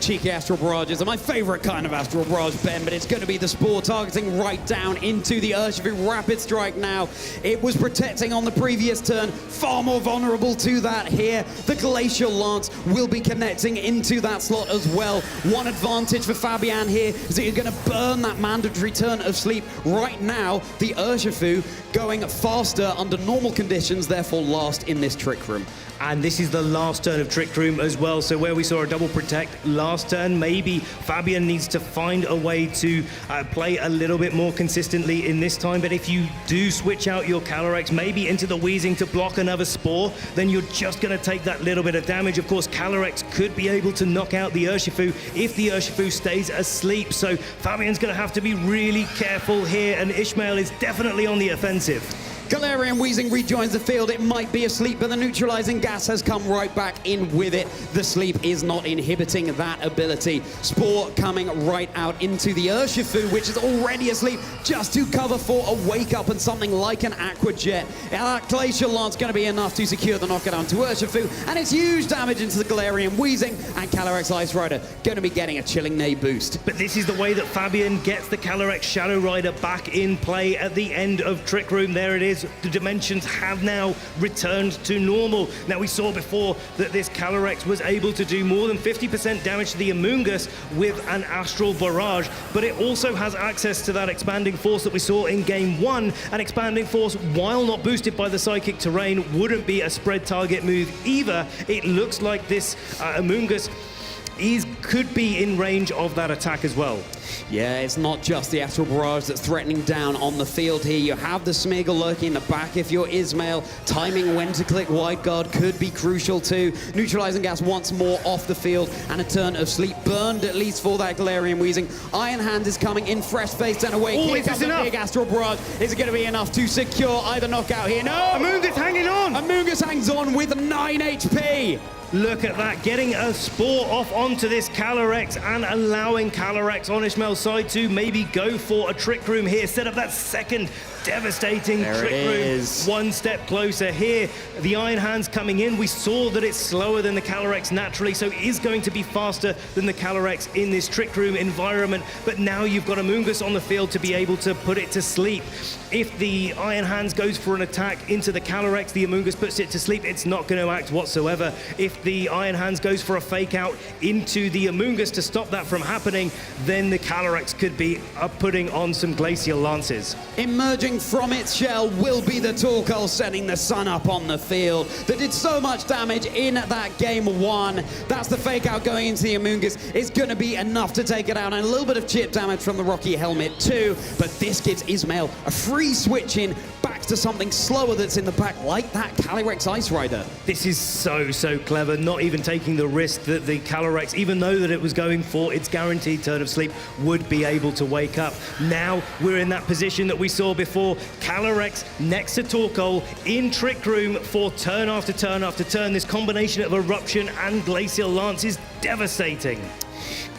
Cheeky Astral Barrages are my favorite kind of Astral Barrage, Ben, but it's going to be the Spore targeting right down into the Urshifu. Rapid Strike now. It was protecting on the previous turn, far more vulnerable to that here. The Glacial Lance will be connecting into that slot as well. One advantage for Fabian here is that you're going to burn that mandatory turn of sleep. Right now, the Urshifu going faster under normal conditions, therefore last in this Trick Room. And this is the last turn of Trick Room as well. So where we saw a double protect last turn, maybe Fabian needs to find a way to play a little bit more consistently in this time. But if you do switch out your Calyrex maybe into the Weezing to block another Spore, then you're just going to take that little bit of damage. Of course, Calyrex could be able to knock out the Urshifu if the Urshifu stays asleep. So Fabian's going to have to be really careful here, and Ishmael is definitely on the offensive. Galarian Weezing rejoins the field. It might be asleep, but the neutralizing gas has come right back in with it. The sleep is not inhibiting that ability. Spore coming right out into the Urshifu, which is already asleep, just to cover for a wake up and something like an Aqua Jet. That Glacial Lance going to be enough to secure the knockdown to Urshifu, and it's huge damage into the Galarian Weezing, and Calyrex Ice Rider going to be getting a Chilling Neigh boost. But this is the way that Fabian gets the Calyrex Shadow Rider back in play at the end of Trick Room. There it is. The dimensions have now returned to normal. Now, we saw before that this Calyrex was able to do more than 50% damage to the Amoonguss with an Astral Barrage, but it also has access to that Expanding Force that we saw in Game 1. And Expanding Force, while not boosted by the Psychic Terrain, wouldn't be a spread target move either. It looks like this Amoonguss could be in range of that attack as well. Yeah, it's not just the Astral Barrage that's threatening down on the field here. You have the Smeagol lurking in the back if you're Ismail. Timing when to click Wide Guard could be crucial too. Neutralizing Gas once more off the field, and a turn of sleep burned at least for that Galarian Weezing. Iron Hand is coming in fresh-faced and awake. Oh, Here comes a big Astral Barrage. Is it going to be enough to secure either knockout here? No! Amoonguss hanging on! Amoonguss hangs on with 9 HP. Look at that, getting a Spore off onto this Calyrex and allowing Calyrex on Ishmael's side to maybe go for a Trick Room here. Set up that second devastating Trick Room. One step closer here. The Iron Hand's coming in. We saw that it's slower than the Calyrex naturally, so it is going to be faster than the Calyrex in this Trick Room environment. But now you've got Amoonguss on the field to be able to put it to sleep. If the Iron Hands goes for an attack into the Calyrex, the Amoonguss puts it to sleep. It's not going to act whatsoever. If the Iron Hands goes for a fake out into the Amoonguss to stop that from happening, then the Calyrex could be putting on some Glacial Lances. Emerging from its shell will be the Torkoal, setting the sun up on the field that did so much damage in that Game 1. That's the fake out going into the Amoonguss. It's going to be enough to take it out, and a little bit of chip damage from the Rocky Helmet too. But this gives Ismail a free switch in back to something slower that's in the back, like that Calyrex Ice Rider. This is so clever, not even taking the risk that the Calyrex, even though that it was going for its guaranteed turn of sleep, would be able to wake up. Now we're in that position that we saw before. Calyrex next to Torkoal in Trick Room for turn after turn after turn. This combination of Eruption and Glacial Lance is devastating.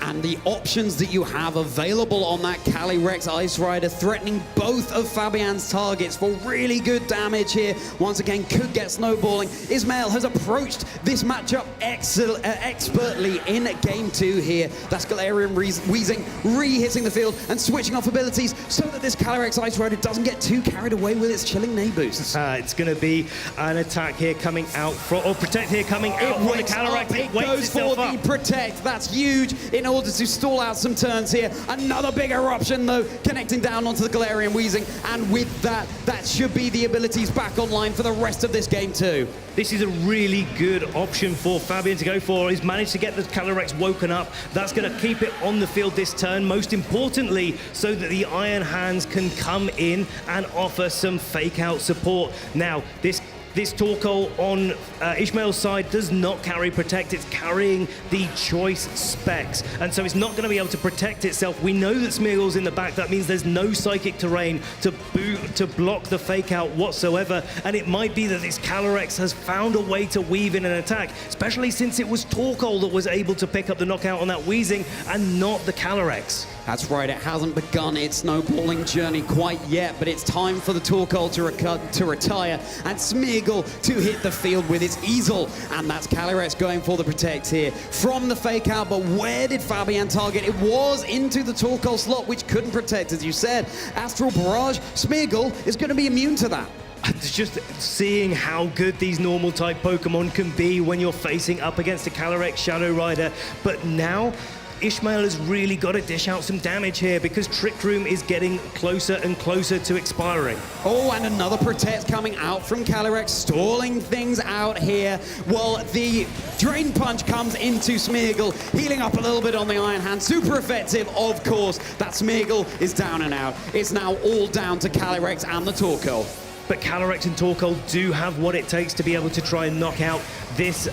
And the options that you have available on that Calyrex Ice Rider, threatening both of Fabian's targets for really good damage here. Once again, could get snowballing. Ismail has approached this matchup expertly in Game 2 here. That's Galarian Weezing re-hitting the field and switching off abilities so that this Calyrex Ice Rider doesn't get too carried away with its Chilling Neigh boosts. It's going to be an attack here coming out, or Protect here coming out from the Calyrex. It goes for the Protect. That's huge. damage in order to stall out some turns here. Another big eruption though, connecting down onto the Galarian Weezing, and with that, that should be the abilities back online for the rest of this game too. This is a really good option for Fabian to go for. He's managed to get the Calyrex woken up. That's going to keep it on the field this turn, most importantly, so that the Iron Hands can come in and offer some fake-out support. Now, this Torkoal on Ishmael's side does not carry Protect, it's carrying the choice specs. And so it's not going to be able to protect itself. We know that Smeargle's in the back, that means there's no Psychic Terrain to block the fake out whatsoever. And it might be that this Calyrex has found a way to weave in an attack, especially since it was Torkoal that was able to pick up the knockout on that Weezing and not the Calyrex. That's right, it hasn't begun its snowballing journey quite yet, but it's time for the Torkoal to retire and Smeargle to hit the field with its easel. And that's Calyrex going for the Protect here from the fake out, but where did Fabian target? It was into the Torkoal slot, which couldn't protect, as you said. Astral Barrage, Smeargle is going to be immune to that. It's just seeing how good these normal type Pokemon can be when you're facing up against a Calyrex Shadow Rider. But now, Ishmael has really got to dish out some damage here because Trick Room is getting closer and closer to expiring. Oh, and another Protect coming out from Calyrex, stalling things out here. Well, the Drain Punch comes into Smeargle, healing up a little bit on the Iron Hand. Super effective, of course. That Smeargle is down and out. It's now all down to Calyrex and the Torkoal. But Calyrex and Torkoal do have what it takes to be able to try and knock out this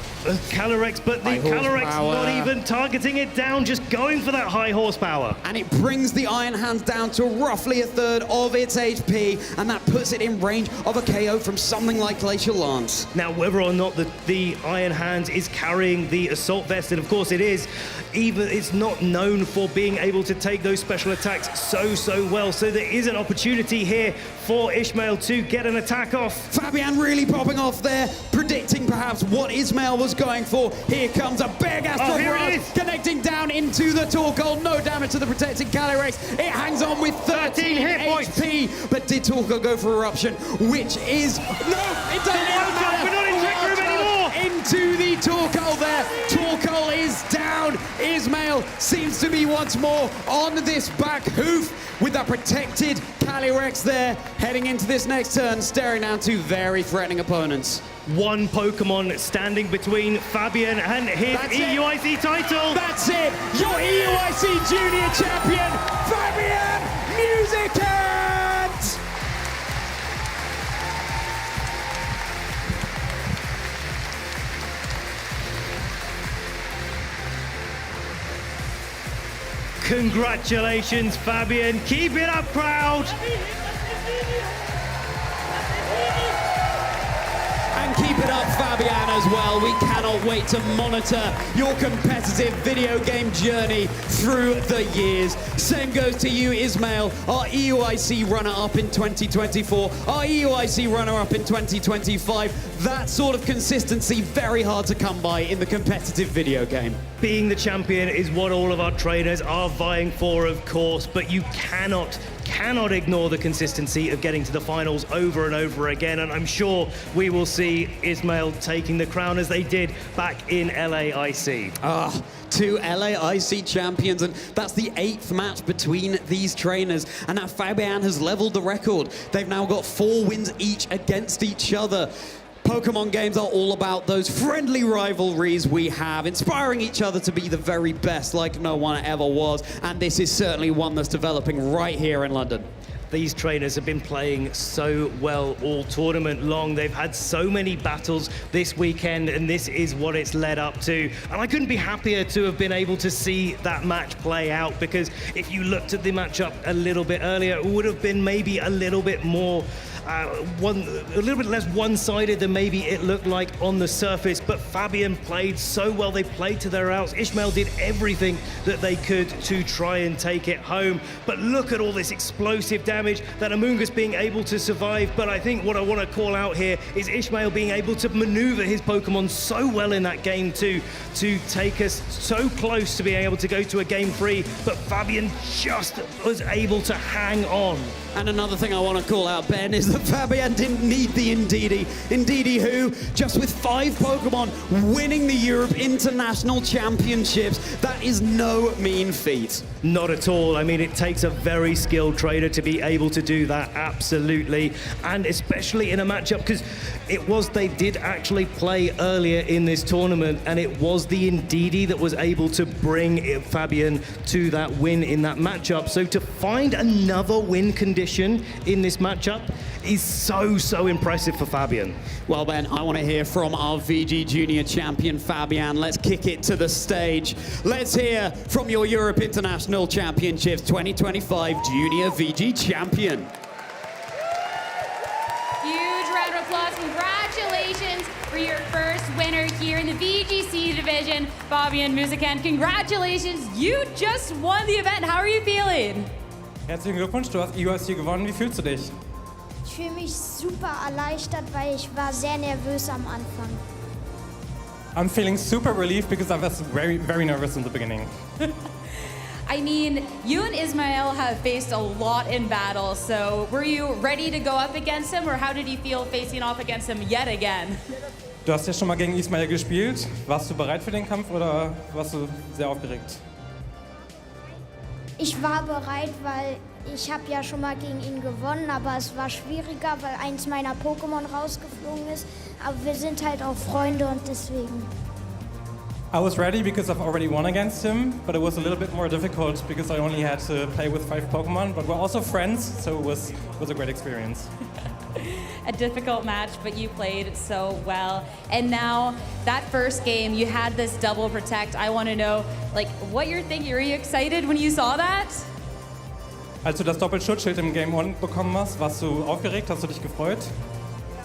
Calyrex, but the Calyrex not even targeting it down, just going for that high horsepower. And it brings the Iron Hands down to roughly a third of its HP, and that puts it in range of a KO from something like Glacial Lance. Now, whether or not the Iron Hands is carrying the Assault Vest, and of course it is, even it's not known for being able to take those special attacks so well. So there is an opportunity here for Ishmael to get an attack off. Fabian really popping off there, predicting perhaps what Ishmael was going for. Here comes a big Astral Barrage connecting down into the Torkoal. No damage to the protecting Calyrex. It hangs on with 13 hit HP. But did Torkoal go for Eruption? Which is... No, it doesn't matter. We're not in Trick Room anymore. Into the Torkoal there. Torkoal is down. Ishmael seems to be once more on this back hoof with that protected Calyrex there, heading into this next turn, staring down two very threatening opponents. One Pokemon standing between Fabian and his EUIC title. That's it, your EUIC Junior Champion, Fabian Musicant! Congratulations, Fabian. Keep it up, crowd. And keep it up, Fabian, as well. We cannot wait to monitor your competitive video game journey through the years. Same goes to you, Ismail, our EUIC runner-up in 2024, our EUIC runner-up in 2025. That sort of consistency, very hard to come by in the competitive video game. Being the champion is what all of our trainers are vying for, of course, but you cannot ignore the consistency of getting to the finals over and over again, and I'm sure we will see Ismail taking the crown as they did back in LAIC. Two LAIC champions, and that's the 8th match between these trainers, and now Fabian has leveled the record. They've now got 4 wins each against each other. Pokemon games are all about those friendly rivalries we have, inspiring each other to be the very best like no one ever was, and this is certainly one that's developing right here in London. These trainers have been playing so well all tournament long. They've had so many battles this weekend, and this is what it's led up to. And I couldn't be happier to have been able to see that match play out, because if you looked at the matchup a little bit earlier, it would have been maybe a little bit more a little bit less one-sided than maybe it looked like on the surface, but Fabian played so well. They played to their outs. Ishmael did everything that they could to try and take it home. But look at all this explosive damage that Amoonguss being able to survive. But I think what I want to call out here is Ishmael being able to maneuver his Pokemon so well in that game too, to take us so close to being able to go to a game 3, but Fabian just was able to hang on. And another thing I want to call out, Ben, is that Fabian didn't need the Ndidi. Ndidi who, just with 5 Pokemon, winning the Europe International Championships. That is no mean feat. Not at all. I mean, it takes a very skilled trader to be able to do that, absolutely. And especially in a matchup, because they did actually play earlier in this tournament, and it was the Ndidi that was able to bring Fabian to that win in that matchup. So to find another win condition in this matchup is so impressive for Fabian. Well, Ben, I want to hear from our VG Junior champion, Fabian. Let's kick it to the stage. Let's hear from your Europe International Championships 2025 Junior VG champion. Huge round of applause. Congratulations for your first winner here in the VGC division, Fabian Musikan. Congratulations, you just won the event. How are you feeling? Herzlichen Glückwunsch, du hast EUIC gewonnen. Wie fühlst du dich? Ich fühle mich super erleichtert, weil ich war sehr nervös am Anfang. I'm feeling super relieved because I was very nervous in the beginning. I mean, you and Ismail have faced a lot in battle, so were you ready to go up against him, or how did you feel facing off against him yet again? Du hast ja schon mal gegen Ismail gespielt. Warst du bereit für den Kampf oder warst du sehr aufgeregt? Ich war bereit, weil ich habe ja schon mal gegen ihn gewonnen, aber es war schwieriger, weil eins meiner Pokémon rausgeflogen ist. Aber wir sind halt auch Freunde und deswegen. I was ready because I've already won against him, but it was a little bit more difficult because I only had to play with 5 Pokemon, but we're also friends, so it was a great experience. A difficult match, but you played so well. And now, that first game, you had this double protect. I want to know, like, what you're thinking. Were you excited when you saw that? Als du das Doppelschutzschild im Game 1 bekommen hast, warst du aufgeregt? Hast du dich gefreut?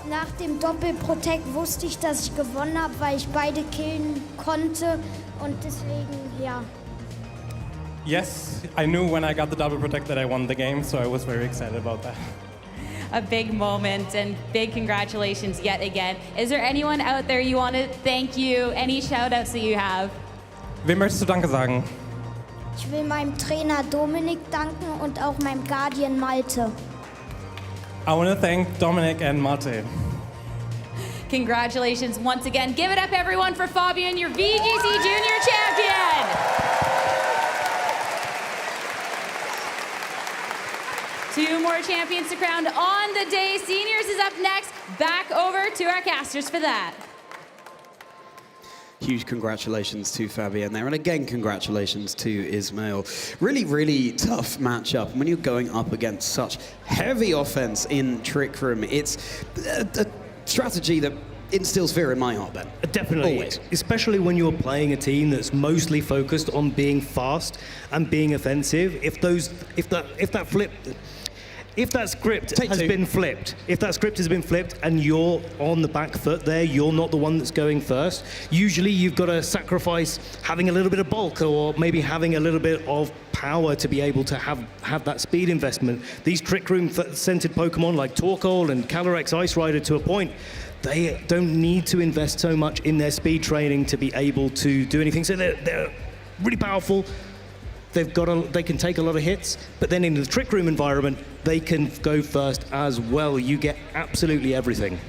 Nach dem Doppelprotect wusste ich, dass ich gewonnen habe, weil ich beide killen konnte und deswegen, ja. Yes, I knew when I got the double protect that I won the game, so I was very excited about that. A big moment and big congratulations yet again. Is there anyone out there you want to thank you? Any shout-outs that you have? Wem möchtest du Danke sagen? Ich will meinem Trainer Dominik danken und auch meinem Guardian Malte. I want to thank Dominic and Mate. Congratulations once again. Give it up, everyone, for Fabian, your VGC Junior Champion. 2 more champions to crown on the day. Seniors is up next. Back over to our casters for that. Huge congratulations to Fabian there, and again, congratulations to Ismail. Really tough matchup. When you're going up against such heavy offense in Trick Room, it's a strategy that instills fear in my heart, Ben. Definitely. Always. Especially when you're playing a team that's mostly focused on being fast and being offensive. If that script has been flipped and you're on the back foot there, you're not the one that's going first. Usually you've got to sacrifice having a little bit of bulk or maybe having a little bit of power to be able to have that speed investment. These Trick Room centered Pokemon like Torkoal and Calyrex Ice Rider, to a point, they don't need to invest so much in their speed training to be able to do anything. So they're really powerful. They can take a lot of hits, but then in the Trick Room environment, they can go first as well. You get absolutely everything.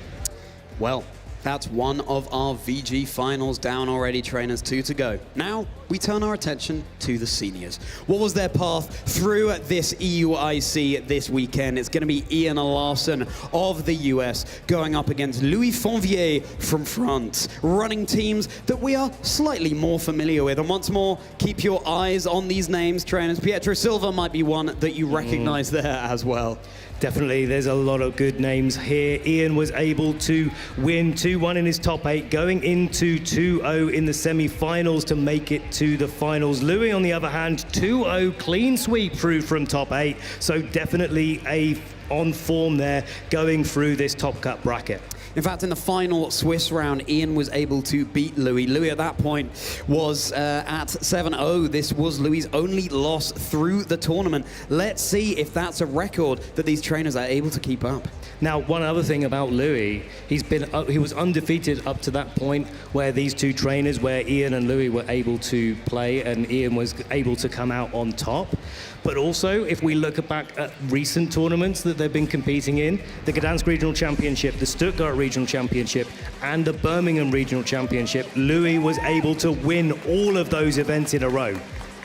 Well, that's one of our VG finals down already, trainers. 2 to go. Now, we turn our attention to the seniors. What was their path through this EUIC this weekend? It's going to be Ian Larson of the US going up against Louis Fonvier from France, running teams that we are slightly more familiar with. And once more, keep your eyes on these names, trainers. Pietro Silva might be one that you recognize there as well. Definitely, there's a lot of good names here. Ian was able to win 2-1 in his top 8, going into 2-0 in the semi-finals to make it to the finals. Louis, on the other hand, 2-0 clean sweep through from top 8, so definitely on form there going through this top cut bracket. In fact, in the final Swiss round, Ian was able to beat Louis. Louis at that point was at 7-0. This was Louis' only loss through the tournament. Let's see if that's a record that these trainers are able to keep up. Now, one other thing about Louis, he was undefeated up to that point where these two trainers, where Ian and Louis were able to play and Ian was able to come out on top. But also, if we look back at recent tournaments that they've been competing in, the Gdansk Regional Championship, the Stuttgart Regional Championship, and the Birmingham Regional Championship, Louis was able to win all of those events in a row.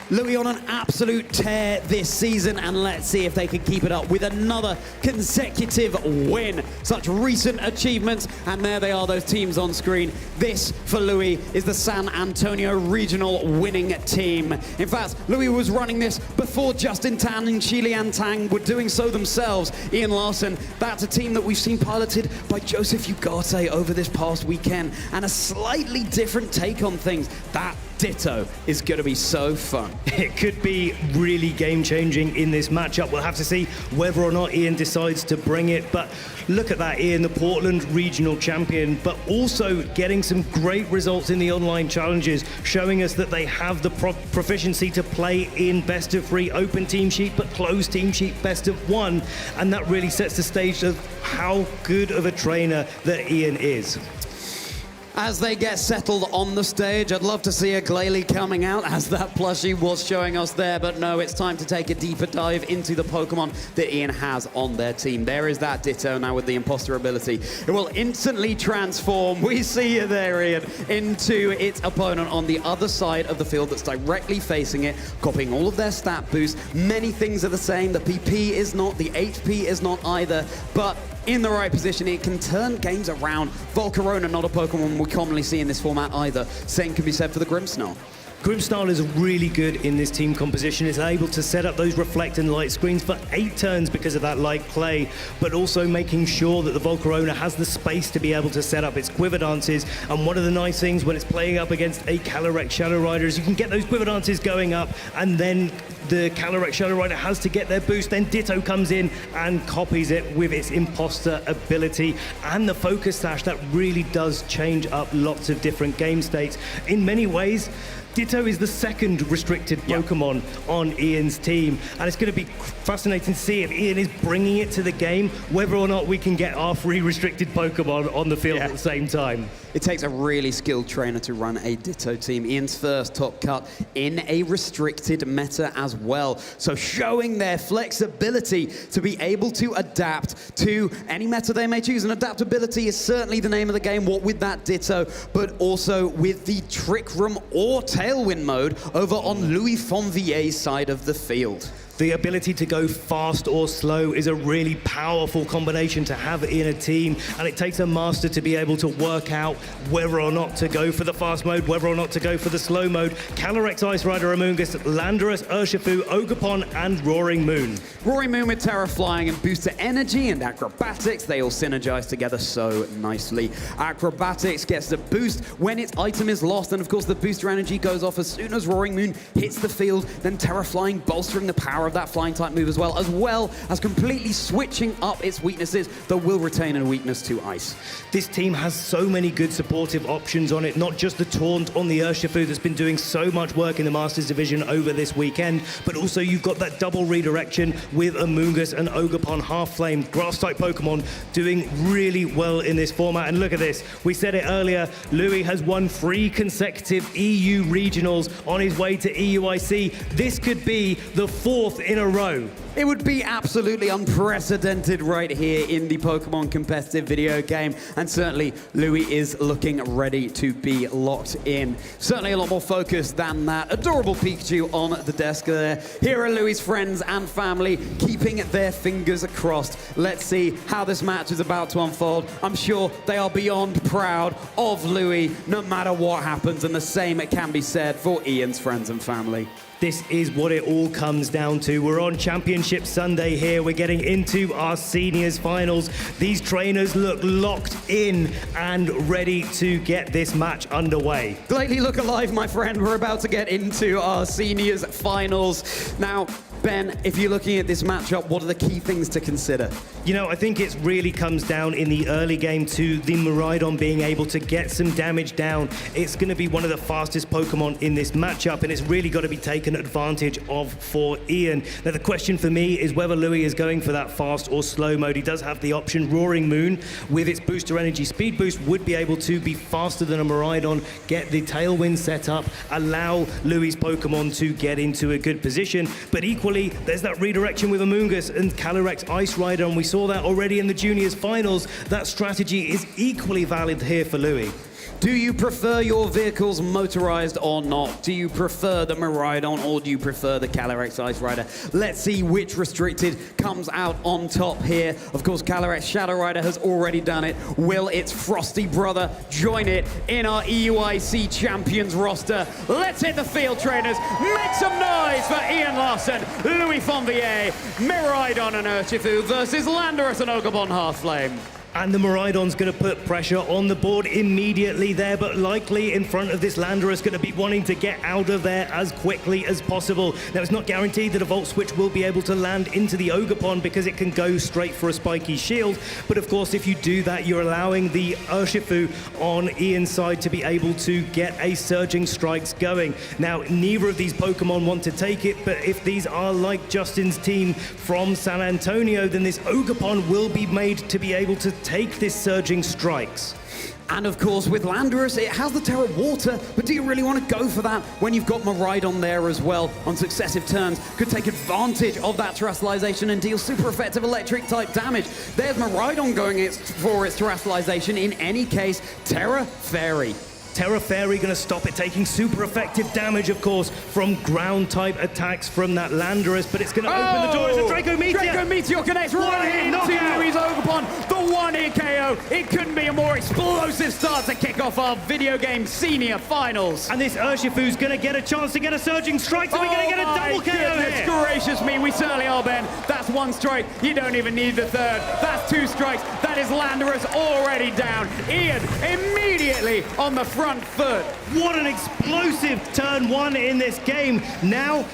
Louis on an absolute tear this season, and let's see if they can keep it up with another consecutive win. Such recent achievements, and there they are, those teams on screen. This, for Louis, is the San Antonio Regional winning team. In fact, Louis was running this before Justin Tan and Xilian Tang were doing so themselves. Ian Larson, that's a team that we've seen piloted by Joseph Ugarte over this past weekend, and a slightly different take on things. That Ditto is going to be so fun. It could be really game-changing in this matchup. We'll have to see whether or not Ian decides to bring it. But look at that, Ian, the Portland Regional Champion, but also getting some great results in the online challenges, showing us that they have the proficiency to play in best of 3 open team sheet, but closed team sheet best of 1. And that really sets the stage of how good of a trainer that Ian is. As they get settled on the stage, I'd love to see a Glalie coming out, as that plushie was showing us there, but no, it's time to take a deeper dive into the Pokemon that Ian has on their team. There is that Ditto now with the imposter ability. It will instantly transform, we see you there, Ian, into its opponent on the other side of the field that's directly facing it, copying all of their stat boosts. Many things are the same. The PP is not, the HP is not either, but in the right position, it can turn games around. Volcarona, not a Pokemon we commonly see in this format either. Same can be said for the Grimmsnarl. Grimmsnarl is really good in this team composition. It's able to set up those reflect and light screens for 8 turns because of that light play, but also making sure that the Volcarona has the space to be able to set up its Quiver Dances. And one of the nice things when it's playing up against a Calyrex Shadow Rider is you can get those Quiver Dances going up, and then the Calyrex Shadow Rider has to get their boost. Then Ditto comes in and copies it with its imposter ability. And the Focus Sash, that really does change up lots of different game states. In many ways, Ditto is the second restricted Pokemon on Ian's team, and it's going to be fascinating to see if Ian is bringing it to the game, whether or not we can get our 3 restricted Pokemon on the field at the same time. It takes a really skilled trainer to run a Ditto team. Ian's first top cut in a restricted meta as well. So showing their flexibility to be able to adapt to any meta they may choose. And adaptability is certainly the name of the game, what with that Ditto, but also with the Trick Room or Tailwind mode over on Louis Fonvier's side of the field. The ability to go fast or slow is a really powerful combination to have in a team, and it takes a master to be able to work out whether or not to go for the fast mode, whether or not to go for the slow mode. Calyrex, Ice Rider, Amoonguss, Landorus, Urshifu, Ogerpon, and Roaring Moon. Roaring Moon with Terra Flying and Booster Energy and Acrobatics, they all synergize together so nicely. Acrobatics gets the boost when its item is lost, and of course the Booster Energy goes off as soon as Roaring Moon hits the field, then Terra Flying bolstering the power of that flying type move as well as completely switching up its weaknesses, though will retain a weakness to ice. This team has so many good supportive options on it, not just the Taunt on the Urshifu that's been doing so much work in the Masters Division over this weekend, but also you've got that double redirection with Amoonguss and Ogerpon Half-Flame, Grass-type Pokemon doing really well in this format. And look at this, we said it earlier, Louis has won 3 consecutive EU regionals on his way to EUIC. This could be the 4th in a row. It would be absolutely unprecedented right here in the Pokemon competitive video game, and certainly Louis is looking ready to be locked in. Certainly a lot more focused than that. Adorable Pikachu on the desk there. Here are Louis' friends and family keeping their fingers crossed. Let's see how this match is about to unfold. I'm sure they are beyond proud of Louis no matter what happens, and the same it can be said for Ian's friends and family. This is what it all comes down to. We're on Championship Sunday here. We're getting into our seniors finals. These trainers look locked in and ready to get this match underway. Glalie, look alive, my friend. We're about to get into our seniors finals. Now, Ben, if you're looking at this matchup, what are the key things to consider? You know, I think it really comes down in the early game to the Miraidon being able to get some damage down. It's going to be one of the fastest Pokemon in this matchup, and it's really got to be taken advantage of for Ian. Now, the question for me is whether Louis is going for that fast or slow mode. He does have the option. Roaring Moon, with its booster energy speed boost, would be able to be faster than a Miraidon, get the Tailwind set up, allow Louis' Pokemon to get into a good position. But equally, there's that redirection with Amoonguss and Calyrex Ice Rider, and we saw that already in the Juniors Finals. That strategy is equally valid here for Louis. Do you prefer your vehicles motorized or not? Do you prefer the Miraidon or do you prefer the Calyrex Ice Rider? Let's see which restricted comes out on top here. Of course, Calyrex Shadow Rider has already done it. Will its frosty brother join it in our EUIC Champions roster? Let's hit the field, trainers. Make some noise for Ian Larson, Louis Fonvier, Miraidon and Urshifu versus Landorus and Ogerpon Hearthflame. And the Miraidon's going to put pressure on the board immediately there, but likely in front of this Landorus going to be wanting to get out of there as quickly as possible. Now, it's not guaranteed that a Volt Switch will be able to land into the Ogerpon because it can go straight for a spiky shield. But of course, if you do that, you're allowing the Urshifu on Ian's side to be able to get a Surging Strikes going. Now, neither of these Pokemon want to take it, but if these are like Justin's team from San Antonio, then this Ogerpon will be made to be able to take this Surging Strikes. And of course, with Landorus, it has the Terra Water, but do you really want to go for that when you've got Miraidon there as well on successive turns? Could take advantage of that Terrestrialization and deal super effective electric type damage. There's Miraidon going for its Terrestrialization. In any case, Terra Fairy. Terra Fairy going to stop it taking super effective damage, of course, from ground-type attacks from that Landorus, but it's going to open the door as a Draco Meteor. Draco Meteor connects right into Louis Ogerpon. The one-hit KO. It couldn't be a more explosive start to kick off our video game Senior Finals. And this Urshifu's going to get a chance to get a Surging Strike, so we're going to get a double KO here. Gracious me, we certainly are, Ben. That's one strike. You don't even need the third. That's two strikes. That is Landorus already down. Ian immediately on the front foot. What an explosive turn one in this game. Now,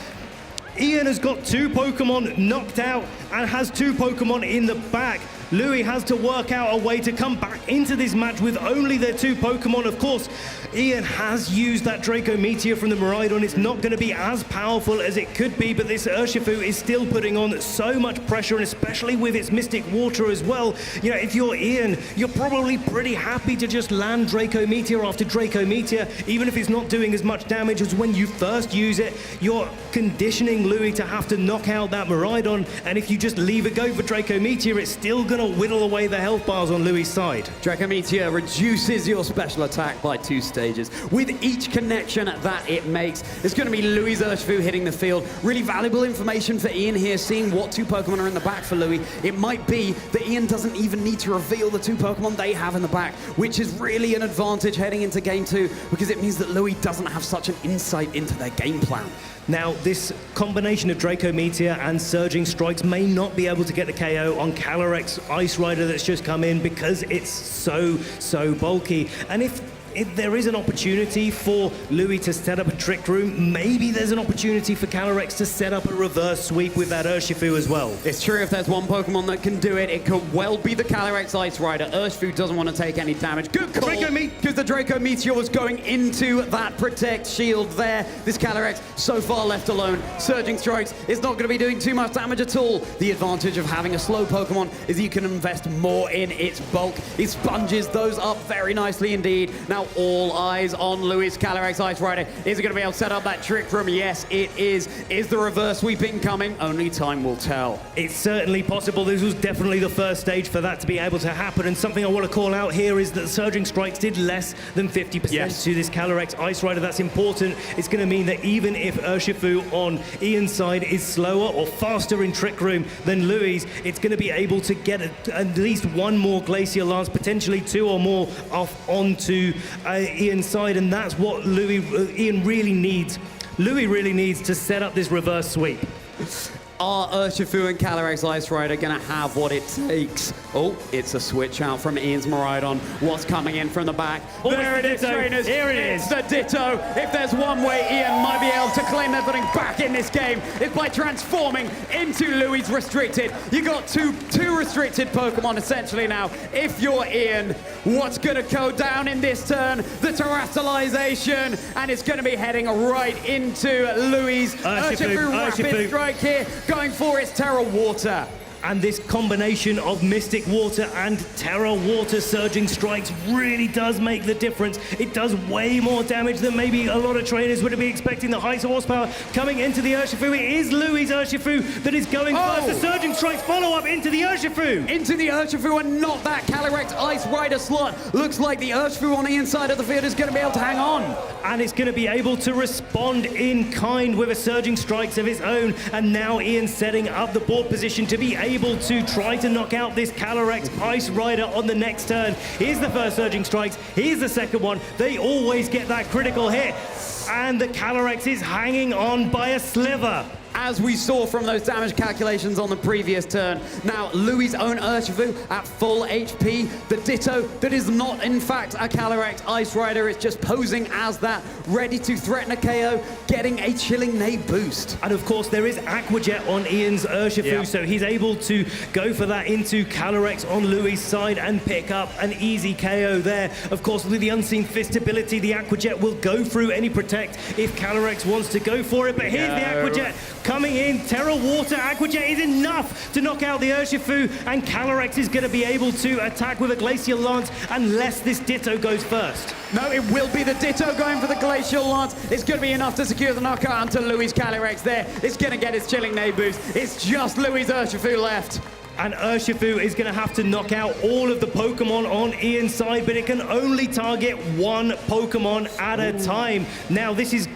Ian has got two Pokemon knocked out and has two Pokemon in the back. Louis has to work out a way to come back into this match with only their two Pokemon. Of course, Ian has used that Draco Meteor from the Miraidon. It's not going to be as powerful as it could be, but this Urshifu is still putting on so much pressure, and especially with its Mystic Water as well. You know, if you're Ian, you're probably pretty happy to just land Draco Meteor after Draco Meteor, even if it's not doing as much damage as when you first use it. You're conditioning Louis to have to knock out that Miraidon, and if you just leave it go for Draco Meteor, it's still going to whittle away the health bars on Louis' side. Draco Meteor reduces your special attack by 2 stages. With each connection that it makes, it's going to be Louis' Urshifu hitting the field. Really valuable information for Ian here, seeing what 2 Pokemon are in the back for Louis. It might be that Ian doesn't even need to reveal the 2 Pokemon they have in the back, which is really an advantage heading into Game 2, because it means that Louis doesn't have such an insight into their game plan. Now, this combination of Draco Meteor and Surging Strikes may not be able to get the KO on Calyrex Ice Rider that's just come in because it's so bulky. And if there is an opportunity for Louis to set up a Trick Room, maybe there's an opportunity for Calyrex to set up a reverse sweep with that Urshifu as well. It's true, if there's one Pokemon that can do it, it could well be the Calyrex Ice Rider. Urshifu doesn't want to take any damage. Good call, because the Draco Meteor was going into that Protect shield there. This Calyrex so far left alone. Surging Strikes is not going to be doing too much damage at all. The advantage of having a slow Pokemon is you can invest more in its bulk. It sponges those up very nicely indeed. Now, all eyes on Louis' Calyrex Ice Rider. Is it going to be able to set up that Trick Room? Yes, it is. Is the reverse sweeping coming? Only time will tell. It's certainly possible. This was definitely the first stage for that to be able to happen. And something I want to call out here is that Surging Strikes did less than 50% to this Calyrex Ice Rider. That's important. It's going to mean that even if Urshifu on Ian's side is slower or faster in Trick Room than Louis, it's going to be able to get at least one more Glacial Lance, potentially 2 or more off onto Ian's side, and that's what Ian really needs. Louis really needs to set up this reverse sweep. Are Urshifu and Calyrex Ice Rider going to have what it takes? Oh, it's a switch out from Ian's Miraidon. What's coming in from the back? Oh, there it is, trainers. Here it is. It's the Ditto. If there's one way Ian might be able to claim their footing back in this game, it's by transforming into Louis' restricted. You got two restricted Pokemon essentially now. If you're Ian, what's going to go down in this turn? The Terastallization, and it's going to be heading right into Louis. Urshifu rapid strike here, going for its Terra Water. And this combination of Mystic Water and Terra Water Surging Strikes really does make the difference. It does way more damage than maybe a lot of trainers would be expecting. The highest horsepower coming into the Urshifu. It is Louis' Urshifu that is going first. The Surging Strikes follow up into the Urshifu. Into the Urshifu, and not that Calyrex Ice Rider slot. Looks like the Urshifu on the inside of the field is going to be able to hang on. And it's going to be able to respond in kind with a Surging Strikes of its own. And now Ian setting up the board position to be able to try to knock out this Calyrex Ice Rider on the next turn. Here's the first Surging Strikes. Here's the second one. They always get that critical hit. And the Calyrex is hanging on by a sliver. As we saw from those damage calculations on the previous turn. Now, Louis' own Urshifu at full HP. The Ditto that is not, in fact, a Calyrex Ice Rider. It's just posing as that, ready to threaten a KO, getting a Chilling Neigh boost. And of course, there is Aqua Jet on Ian's Urshifu, so he's able to go for that into Calyrex on Louis' side and pick up an easy KO there. Of course, with the Unseen Fist ability, the Aqua Jet will go through any Protect if Calyrex wants to go for it. But here's the Aqua Jet coming in. Terra Water Aqua Jet is enough to knock out the Urshifu, and Calyrex is going to be able to attack with a Glacial Lance unless this Ditto goes first. No, it will be the Ditto going for the Glacial Lance. It's going to be enough to secure the knockout onto Louis' Calyrex there. It's going to get his Chilling Neigh boost. It's just Louis' Urshifu left. And Urshifu is going to have to knock out all of the Pokemon on Ian's side, but it can only target one Pokemon at a time. Now, this is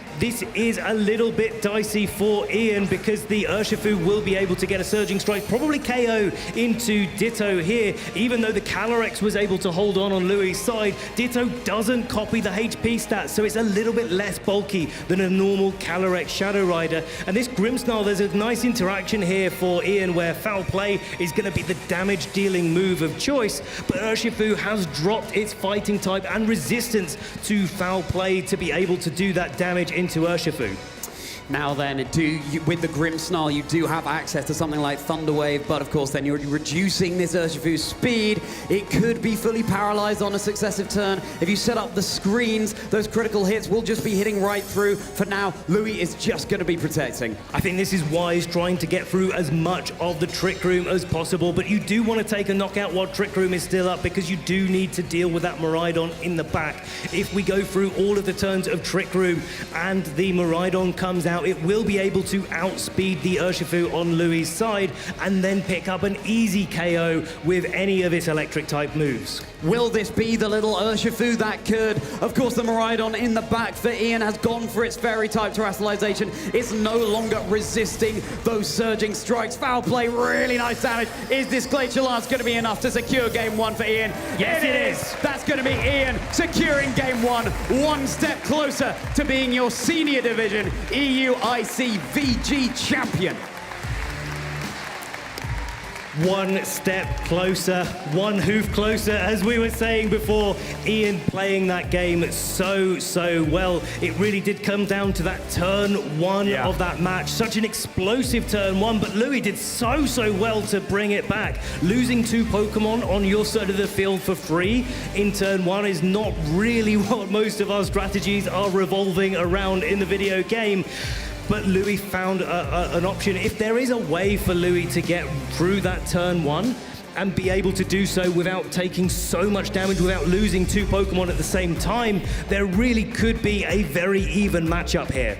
a little bit dicey for Ian because the Urshifu will be able to get a Surging Strike, probably KO into Ditto here. Even though the Calyrex was able to hold on Louis' side, Ditto doesn't copy the HP stats, so it's a little bit less bulky than a normal Calyrex Shadow Rider. And this Grimmsnarl, there's a nice interaction here for Ian where Foul Play is going to be the damage-dealing move of choice, but Urshifu has dropped its fighting type and resistance to Foul Play to be able to do that damage into Urshifu. Now then, with the Grimmsnarl, you do have access to something like Thunder Wave, but of course then you're reducing this Urshifu's speed. It could be fully paralyzed on a successive turn. If you set up the screens, those critical hits will just be hitting right through. For now, Louis is just going to be protecting. I think this is wise, trying to get through as much of the Trick Room as possible, but you do want to take a knockout while Trick Room is still up because you do need to deal with that Miraidon in the back. If we go through all of the turns of Trick Room and the Miraidon comes out, it will be able to outspeed the Urshifu on Louis' side and then pick up an easy KO with any of its electric type moves. Will this be the little Urshifu that could? Of course, the Miraidon in the back for Ian has gone for its fairy type Terastallization. It's no longer resisting those Surging Strikes. Foul Play, really nice damage. Is this Glacial Lance going to be enough to secure game one for Ian? Yes, it is. That's going to be Ian securing game one step closer to being your senior division EUIC VG champion. One step closer, one hoof closer, as we were saying before. Ian playing that game so well. It really did come down to that turn one of that match. Such an explosive turn one, but Louis did so well to bring it back. Losing two Pokemon on your side of the field for free in turn one is not really what most of our strategies are revolving around in the video game. But Louis found an option. If there is a way for Louis to get through that turn one and be able to do so without taking so much damage, without losing two Pokemon at the same time, there really could be a very even matchup here.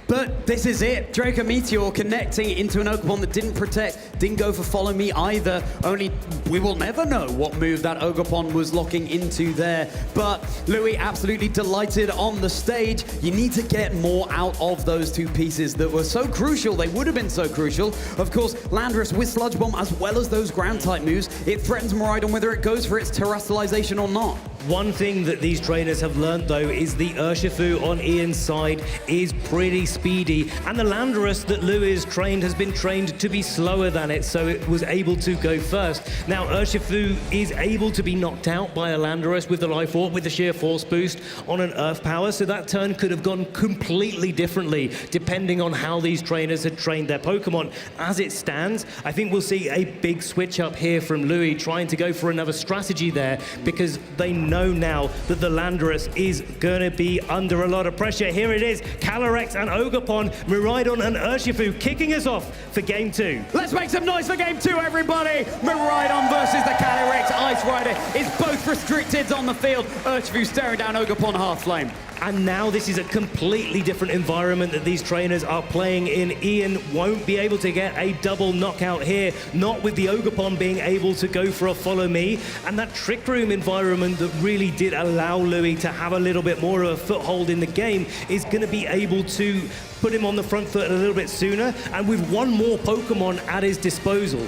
But this is it. Draco Meteor connecting into an Ogerpon that didn't protect, didn't go for Follow Me either. Only we will never know what move that Ogerpon was locking into there. But Louis absolutely delighted on the stage. You need to get more out of those two pieces that were so crucial. They would have been so crucial. Of course, Landorus with Sludge Bomb as well as those ground type moves. It threatens Miraidon whether it goes for its Terastallization or not. One thing that these trainers have learned, though, is the Urshifu on Ian's side is pretty speedy, and the Landorus that Louis has trained has been trained to be slower than it, so it was able to go first. Now, Urshifu is able to be knocked out by a Landorus with the Life Orb, with the sheer force boost on an Earth Power, so that turn could have gone completely differently, depending on how these trainers had trained their Pokemon. As it stands, I think we'll see a big switch up here from Louis, trying to go for another strategy there, because they know now that the Landorus is going to be under a lot of pressure. Here it is, Calyrex and Ogerpon, Miraidon and Urshifu kicking us off for Game 2. Let's make some noise for Game 2, everybody! Miraidon versus the Calyrex Ice Rider is both restricted on the field. Urshifu staring down Ogerpon Hearthflame. And now this is a completely different environment that these trainers are playing in. Ian won't be able to get a double knockout here, not with the Ogerpon being able to go for a follow me. And that Trick Room environment that really did allow Louis to have a little bit more of a foothold in the game is going to be able to put him on the front foot a little bit sooner, and with one more Pokemon at his disposal.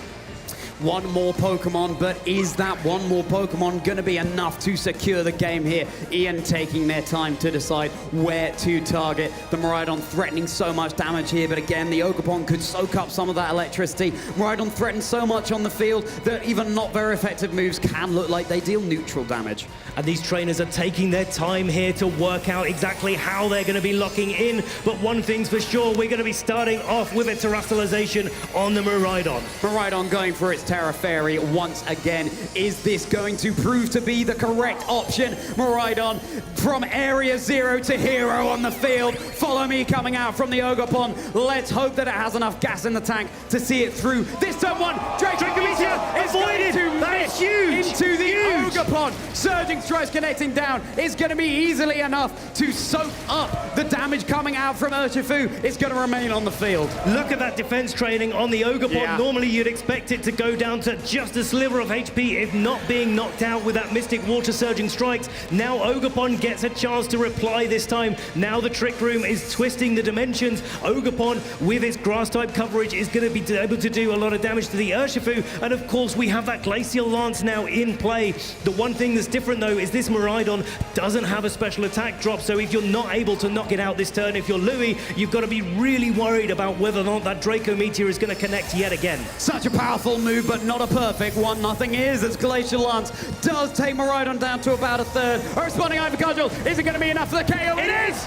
One more Pokemon, but is that one more Pokemon going to be enough to secure the game here? Ian taking their time to decide where to target. The Miraidon threatening so much damage here, but again, the Ogerpon could soak up some of that electricity. Miraidon threatens so much on the field that even not very effective moves can look like they deal neutral damage. And these trainers are taking their time here to work out exactly how they're going to be locking in. But one thing's for sure, we're going to be starting off with a Terrestrialization on the Miraidon. Miraidon going for its Terra Fairy once again. Is this going to prove to be the correct option? Miraidon from Area 0 to Hero on the field. Follow me coming out from the Ogerpon. Let's hope that it has enough gas in the tank to see it through. This turn one, Draco Meteor is going to miss into the Ogerpon. Surging Strikes connecting down is going to be easily enough to soak up the damage coming out from Urshifu. It's going to remain on the field. Look at that defense training on the Ogerpon. Yeah. Normally you'd expect it to go down to just a sliver of HP if not being knocked out with that Mystic Water Surging Strikes. Now Ogerpon gets a chance to reply this time. Now the Trick Room is twisting the dimensions. Ogerpon with its grass type coverage is going to be able to do a lot of damage to the Urshifu, and of course we have that Glacial Lance now in play. The one thing that's different though is this Miraidon doesn't have a special attack drop, so if you're not able to knock it out this turn, if you're Louis, you've got to be really worried about whether or not that Draco Meteor is going to connect yet again. Such a powerful move, but not a perfect one. Nothing is, as Glacial Lance does take Miraidon down to about a third. A responding Ivy Cudgel, is it going to be enough for the KO? It is!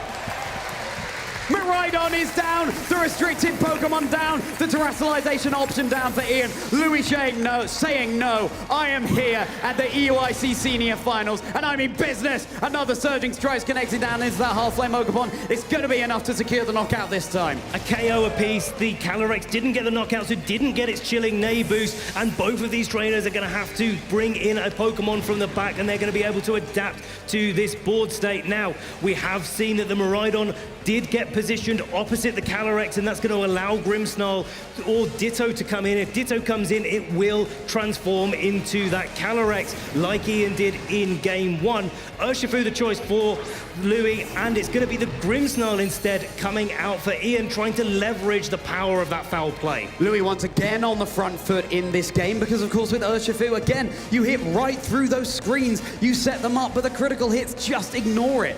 Miraidon is down, the restricted Pokemon down, the Terrestrialization option down for Ian. Louis saying no, I am here at the EUIC Senior Finals, and I mean business. Another Surging Strikes connected down into that Half-Flame Ogerpon. It's going to be enough to secure the knockout this time. A KO apiece. The Calyrex didn't get the knockout, so didn't get its Chilling Neigh boost, and both of these trainers are going to have to bring in a Pokemon from the back, and they're going to be able to adapt to this board state. Now, we have seen that the Miraidon did get positioned opposite the Calyrex, and that's going to allow Grimmsnarl or Ditto to come in. If Ditto comes in, it will transform into that Calyrex like Ian did in Game 1. Urshifu the choice for Louis, and it's going to be the Grimmsnarl instead coming out for Ian, trying to leverage the power of that foul play. Louis once again on the front foot in this game, because of course with Urshifu, again, you hit right through those screens, you set them up, but the critical hits just ignore it.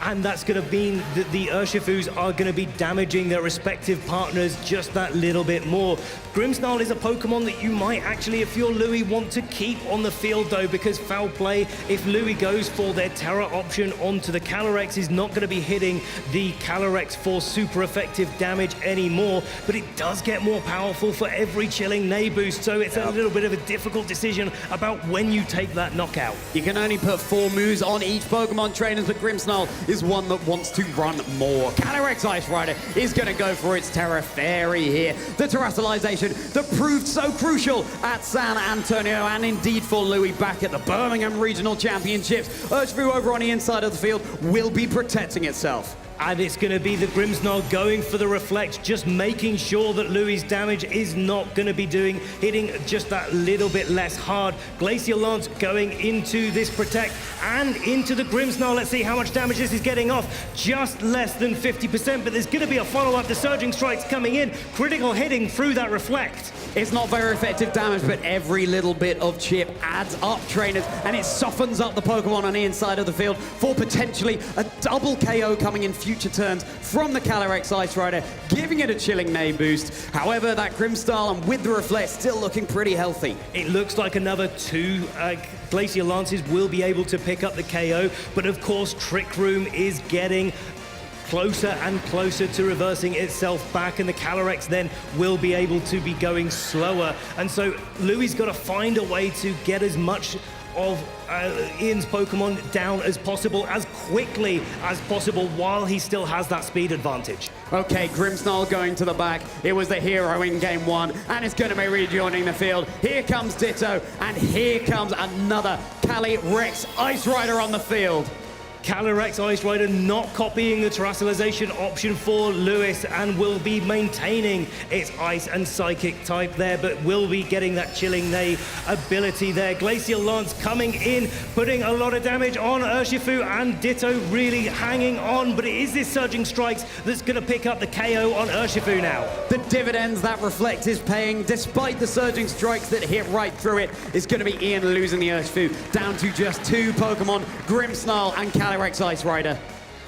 And that's going to mean that the Urshifus are going to be damaging their respective partners just that little bit more. Grimmsnarl is a Pokemon that you might actually, if you're Louis, want to keep on the field though, because foul play, if Louis goes for their Terra option onto the Calyrex, is not going to be hitting the Calyrex for super effective damage anymore, but it does get more powerful for every Chilling Neigh boost, so it's a little bit of a difficult decision about when you take that knockout. You can only put 4 moves on each Pokemon trainers, but Grimmsnarl is one that wants to run more. Calyrex Ice Rider is going to go for its Terra Fairy here. The Terrestrialization that proved so crucial at San Antonio, and indeed for Louis back at the Birmingham Regional Championships. Urshifu over on the inside of the field will be protecting itself. And it's going to be the Grimsnarl going for the reflect, just making sure that Louis' damage is not going to be hitting just that little bit less hard. Glacial Lance going into this protect and into the Grimsnarl. Let's see how much damage this is getting off. Just less than 50%, but there's going to be a follow-up. The Surging Strikes coming in, critical hitting through that reflect. It's not very effective damage, but every little bit of chip adds up, trainers, and it softens up the Pokemon on the inside of the field for potentially a double KO coming in future turns from the Calyrex Ice Rider, giving it a chilling Neigh boost. However, that Grimsnarl, and with the reflect, still looking pretty healthy. It looks like another 2 Glacial Lances will be able to pick up the KO, but of course Trick Room is getting closer and closer to reversing itself back, and the Calyrex then will be able to be going slower. And so Louis got to find a way to get as much of Ian's Pokemon down as possible, as quickly as possible, while he still has that speed advantage. Okay, Grimsnarl going to the back. It was the hero in game 1, and it's going to be rejoining the field. Here comes Ditto, and here comes another Calyrex Ice Rider on the field. Calyrex Ice Rider not copying the terrestrialization option for Louis, and will be maintaining its Ice and Psychic type there, but will be getting that Chilling Neigh ability there. Glacial Lance coming in, putting a lot of damage on Urshifu, and Ditto really hanging on, but it is this Surging Strikes that's going to pick up the KO on Urshifu now. The dividends that Reflect is paying, despite the Surging Strikes that hit right through it, is going to be Ian losing the Urshifu down to just 2 Pokemon, Grimsnarl and Calyrex Ice Rider.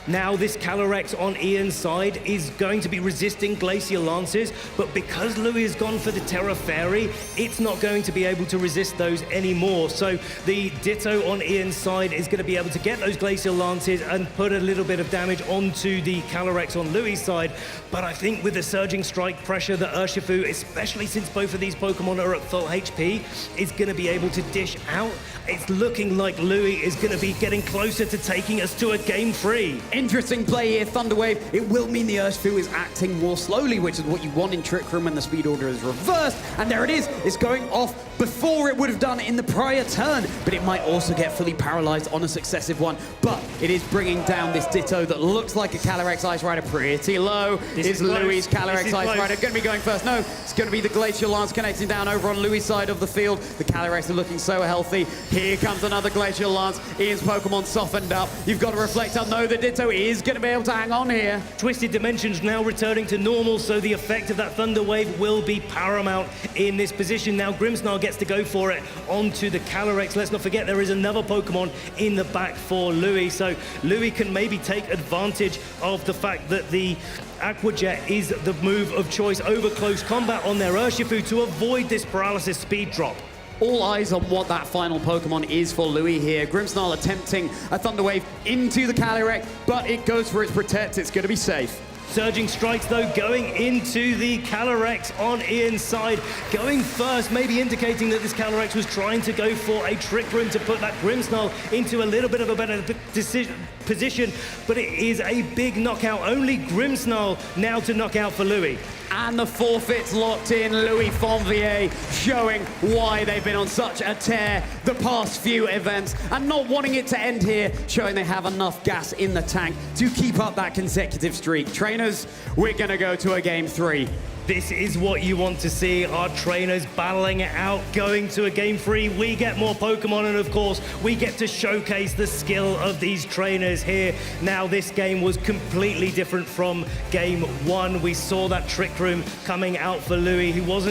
Now this Calyrex on Ian's side is going to be resisting Glacial Lances, but because Louis has gone for the Terra Fairy, it's not going to be able to resist those anymore. So the Ditto on Ian's side is going to be able to get those Glacial Lances and put a little bit of damage onto the Calyrex on Louis' side. But I think with the Surging Strike pressure that Urshifu, especially since both of these Pokemon are at full HP, is going to be able to dish out. It's looking like Louis is going to be getting closer to taking us to a Game 3. Interesting play here, Thunder Wave. It will mean the Urshifu is acting more slowly, which is what you want in Trick Room when the speed order is reversed. And there it is. It's going off before it would have done in the prior turn, but it might also get fully paralyzed on a successive one. But it is bringing down this Ditto that looks like a Calyrex Ice Rider pretty low. Is Louis' Calyrex Ice Rider going to be going first? No, it's going to be the Glacial Lance connecting down over on Louis' side of the field. The Calyrex are looking so healthy. Here comes another Glacial Lance. Ian's Pokemon softened up. You've got to reflect on, no, the Ditto is going to be able to hang on here. Twisted Dimensions now returning to normal, so the effect of that Thunder Wave will be paramount in this position. Now Grimsnarl gets to go for it onto the Calyrex. Let's not forget there is another Pokemon in the back for Louis, so Louis can maybe take advantage of the fact that the Aqua Jet is the move of choice over close combat on their Urshifu to avoid this paralysis speed drop. All eyes on what that final Pokemon is for Louis here. Grimsnarl attempting a Thunder Wave into the Calyrex, but it goes for its Protect. It's going to be safe. Surging Strikes, though, going into the Calyrex on Ian's side. Going first, maybe indicating that this Calyrex was trying to go for a Trick Room to put that Grimsnarl into a little bit of a better position, but it is a big knockout. Only Grimsnarl now to knock out for Louis. And the forfeits locked in. Louis Fonvier showing why they've been on such a tear the past few events and not wanting it to end here, showing they have enough gas in the tank to keep up that consecutive streak. Trainers, we're going to go to a Game 3. This is what you want to see, our trainers battling it out, going to a Game 3. We get more Pokemon, and of course, we get to showcase the skill of these trainers here. Now, this game was completely different from Game 1. We saw that Trick Room coming out for Louis. Was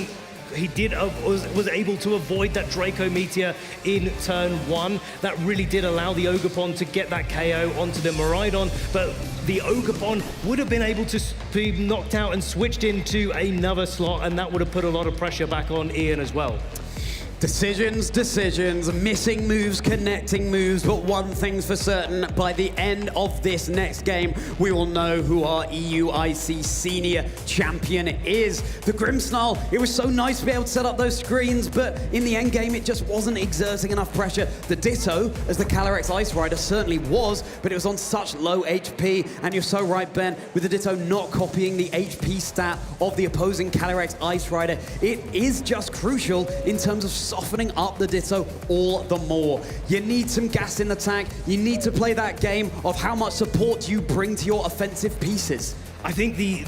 able to avoid that Draco Meteor in turn 1. That really did allow the Ogerpon to get that KO onto the Miraidon, but the Ogerpon would have been able to be knocked out and switched into another slot, and that would have put a lot of pressure back on Ian as well. Decisions, missing moves, connecting moves, but one thing's for certain, by the end of this next game, we will know who our EUIC Senior Champion is. The Grimsnarl, it was so nice to be able to set up those screens, but in the end game, it just wasn't exerting enough pressure. The Ditto, as the Calyrex Ice Rider, certainly was, but it was on such low HP, and you're so right, Ben, with the Ditto not copying the HP stat of the opposing Calyrex Ice Rider, it is just crucial in terms of softening up the Ditto all the more. You need some gas in the tank. You need to play that game of how much support you bring to your offensive pieces. I think the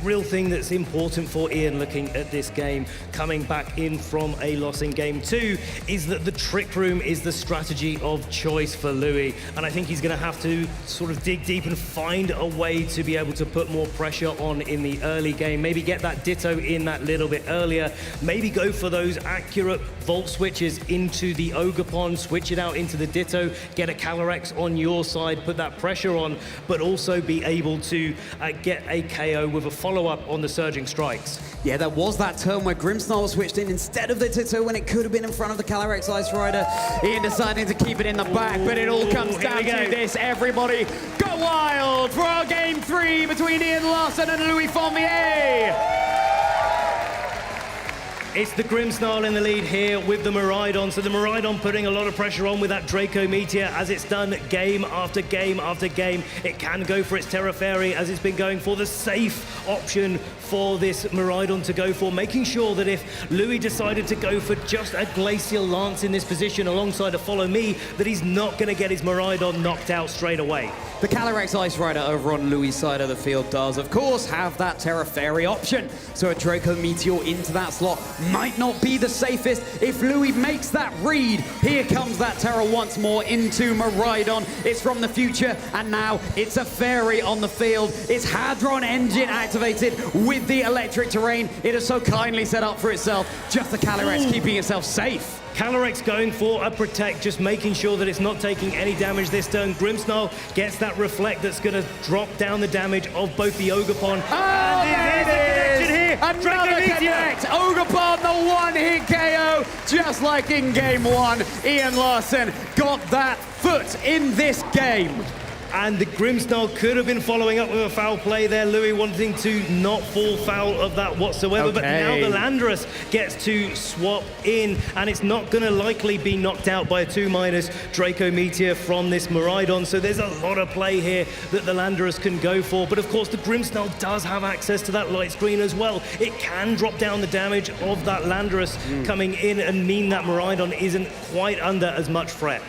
real thing that's important for Ian looking at this game, coming back in from a loss in game 2, is that the Trick Room is the strategy of choice for Louis. And I think he's going to have to sort of dig deep and find a way to be able to put more pressure on in the early game. Maybe get that Ditto in that little bit earlier. Maybe go for those accurate Volt switches into the Ogerpon, switch it out into the Ditto, get a Calyrex on your side, put that pressure on, but also be able to get a KO with a follow-up on the Surging Strikes. Yeah, there was that turn where Grimmsnarl switched in instead of the Ditto when it could have been in front of the Calyrex Ice Rider. Ian deciding to keep it in the back, but it all comes down to this. Everybody go wild for our game 3 between Ian Larson and Louis Formier. It's the Grimmsnarl in the lead here with the Miraidon. So the Miraidon putting a lot of pressure on with that Draco Meteor, as it's done game after game after game. It can go for its Terra Fairy, as it's been going for the safe option for this Miraidon to go for, making sure that if Louis decided to go for just a Glacial Lance in this position alongside a Follow Me, that he's not going to get his Miraidon knocked out straight away. The Calyrex Ice Rider over on Louis' side of the field does, of course, have that Terra Fairy option. So a Draco Meteor into that slot might not be the safest. If Louis makes that read, here comes that Terra once more into Miraidon. It's from the future, and now it's a Fairy on the field. It's Hadron Engine activated with the electric terrain. It is so kindly set up for itself. Just the Calyrex keeping itself safe. Calyrex going for a Protect, just making sure that it's not taking any damage this turn. Grimmsnarl gets that Reflect that's going to drop down the damage of both the Ogerpon. Oh, and there's a connection here. Another connect. Ogerpon, the one-hit KO, just like in game 1. Ian Larson got that foot in this game. And the Grimmsnarl could have been following up with a foul play there. Louis wanting to not fall foul of that whatsoever. But now the Landorus gets to swap in, and it's not going to likely be knocked out by a 2- Draco Meteor from this Miraidon. So there's a lot of play here that the Landorus can go for. But of course, the Grimmsnarl does have access to that light screen as well. It can drop down the damage of that Landorus coming in and mean that Miraidon isn't quite under as much threat.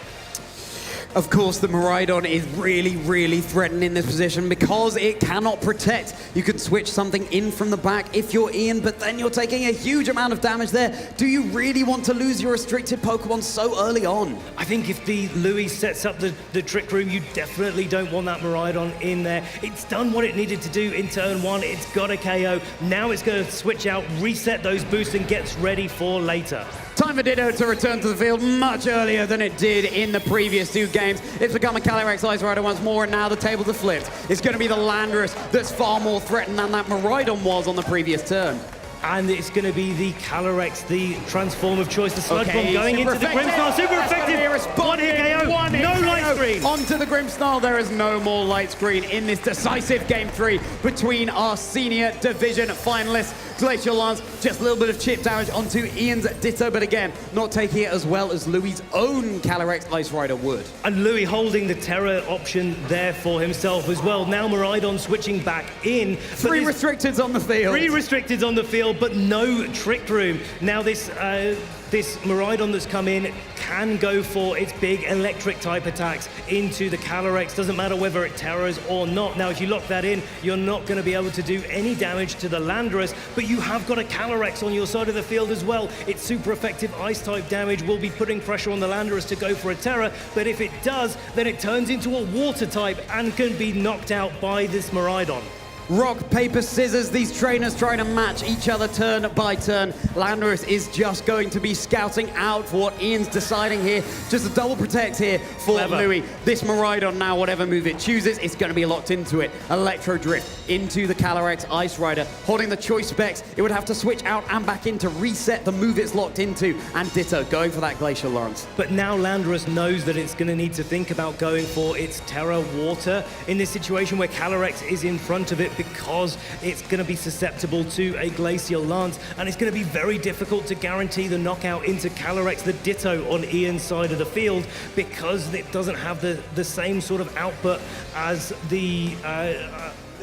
Of course, the Miraidon is really, really threatened in this position because it cannot protect. You can switch something in from the back if you're Ian, but then you're taking a huge amount of damage there. Do you really want to lose your restricted Pokemon so early on? I think if the Louis sets up the Trick Room, you definitely don't want that Miraidon in there. It's done what it needed to do in turn 1. It's got a KO. Now it's going to switch out, reset those boosts, and gets ready for later. Time for Ditto to return to the field much earlier than it did in the previous 2 games. It's become a Calyrex Ice Rider once more, and now the tables are flipped. It's going to be the Landorus that's far more threatened than that Miraidon was on the previous turn. And it's going to be the Calyrex, the transform of choice, the Sludge Bomb going into the Grimmsnarl. Super effective. One-hit KO. No light screen. Onto the Grimmsnarl. There is no more light screen in this decisive game 3 between our senior division finalists. Glacial Lance, just a little bit of chip damage onto Ian's Ditto, but again, not taking it as well as Louis' own Calyrex Ice Rider would. And Louis holding the Terra option there for himself as well. Now Miraidon switching back in. 3 restricteds on the field. 3 restricteds on the field, but no Trick Room. Now this Miraidon that's come in can go for its big electric type attacks into the Calyrex. Doesn't matter whether it terrors or not. Now, if you lock that in, you're not going to be able to do any damage to the Landorus, but you have got a Calyrex on your side of the field as well. Its super effective ice type damage will be putting pressure on the Landorus to go for a Terror, but if it does, then it turns into a water type and can be knocked out by this Miraidon. Rock, paper, scissors, these trainers trying to match each other turn by turn. Landorus is just going to be scouting out for what Ian's deciding here. Just a double protect here for Louis. This Miraidon now, whatever move it chooses, it's going to be locked into it. Electro Drift into the Calyrex Ice Rider. Holding the choice specs, it would have to switch out and back in to reset the move it's locked into. And Ditto going for that Glacial Lance. But now Landorus knows that it's going to need to think about going for its Terra Water in this situation where Calyrex is in front of it, because it's going to be susceptible to a Glacial Lance, and it's going to be very difficult to guarantee the knockout into Calyrex, the Ditto on Ian's side of the field, because it doesn't have the same sort of output as the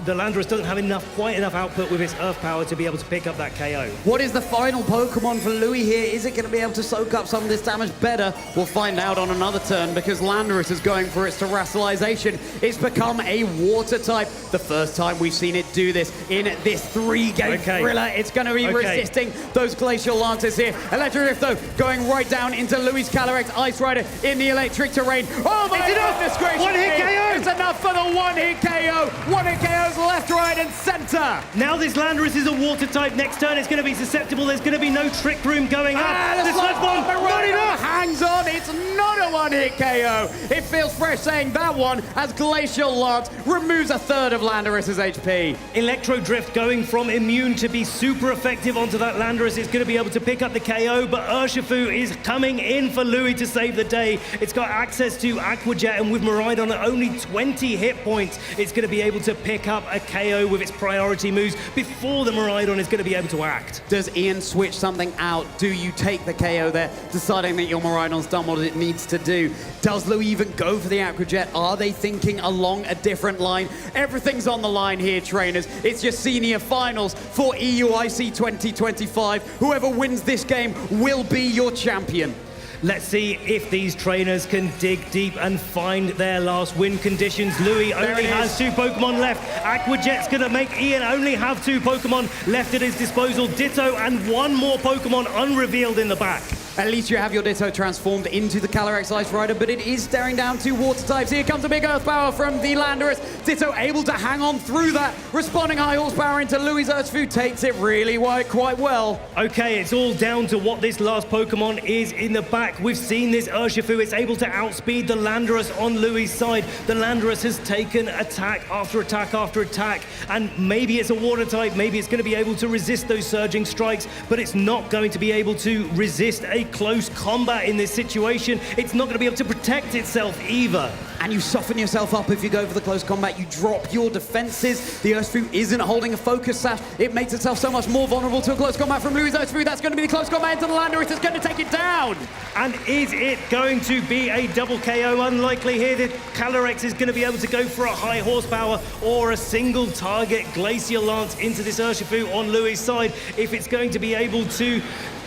the Landorus doesn't have quite enough output with its Earth Power to be able to pick up that KO. What is the final Pokemon for Louis here? Is it going to be able to soak up some of this damage better? We'll find out on another turn because Landorus is going for its Terrestrialization. It's become a water type. The first time we've seen it do this in this 3-game thriller. It's going to be resisting those Glacial Lances here. Electric Drift, though, going right down into Louis' Calyrex Ice Rider in the electric terrain. Oh my goodness gracious! One-hit KO! It's enough for the one-hit KO! One-hit KO's left, right, and center! Now this Landorus is a water type. Next turn it's going to be susceptible. There's going to be no Trick Room going up. The Sludge Bomb not enough! Hangs on, it's not a one-hit KO! It feels fresh saying that one as Glacial Lance removes a third of Landorus's HP. Electro Drift going from immune to be super effective onto that Landorus. It's going to be able to pick up the KO, but Urshifu is coming in for Louis to save the day. It's got access to Aqua Jet, and with Miraidon at only 20 hit points, it's going to be able to pick up a KO with its priority moves before the Miraidon is going to be able to act. Does Ian switch something out? Do you take the KO there, deciding that your Miraidon's done what it needs to do? Does Louis even go for the Aqua Jet? Are they thinking along a different line? Everything's on the line here, trainers. It's your senior finals for EUIC 2025. Whoever wins this game will be your champion. Let's see if these trainers can dig deep and find their last win conditions. Louis only has 2 Pokemon left. Aqua Jet's going to make Ian only have 2 Pokemon left at his disposal. Ditto and 1 more Pokemon unrevealed in the back. At least you have your Ditto transformed into the Calyrex Ice Rider, but it is staring down 2 water types. Here comes a big Earth Power from the Landorus. Ditto able to hang on through that. Responding high horsepower into Louis' Urshifu takes it really quite well. Okay, it's all down to what this last Pokemon is in the back. We've seen this Urshifu. It's able to outspeed the Landorus on Louis' side. The Landorus has taken attack after attack after attack, and maybe it's a water type. Maybe it's going to be able to resist those surging strikes, but it's not going to be able to resist a close combat in this situation. It's not going to be able to protect itself either. And you soften yourself up if you go for the close combat. You drop your defenses. The Urshifu isn't holding a focus sash. It makes itself so much more vulnerable to a close combat from Louis' Urshifu. That's going to be the close combat into the Landorus. It's going to take it down. And is it going to be a double KO? Unlikely here. The Calyrex is going to be able to go for a high horsepower or a single target Glacial Lance into this Urshifu on Louis' side. If it's going to be able to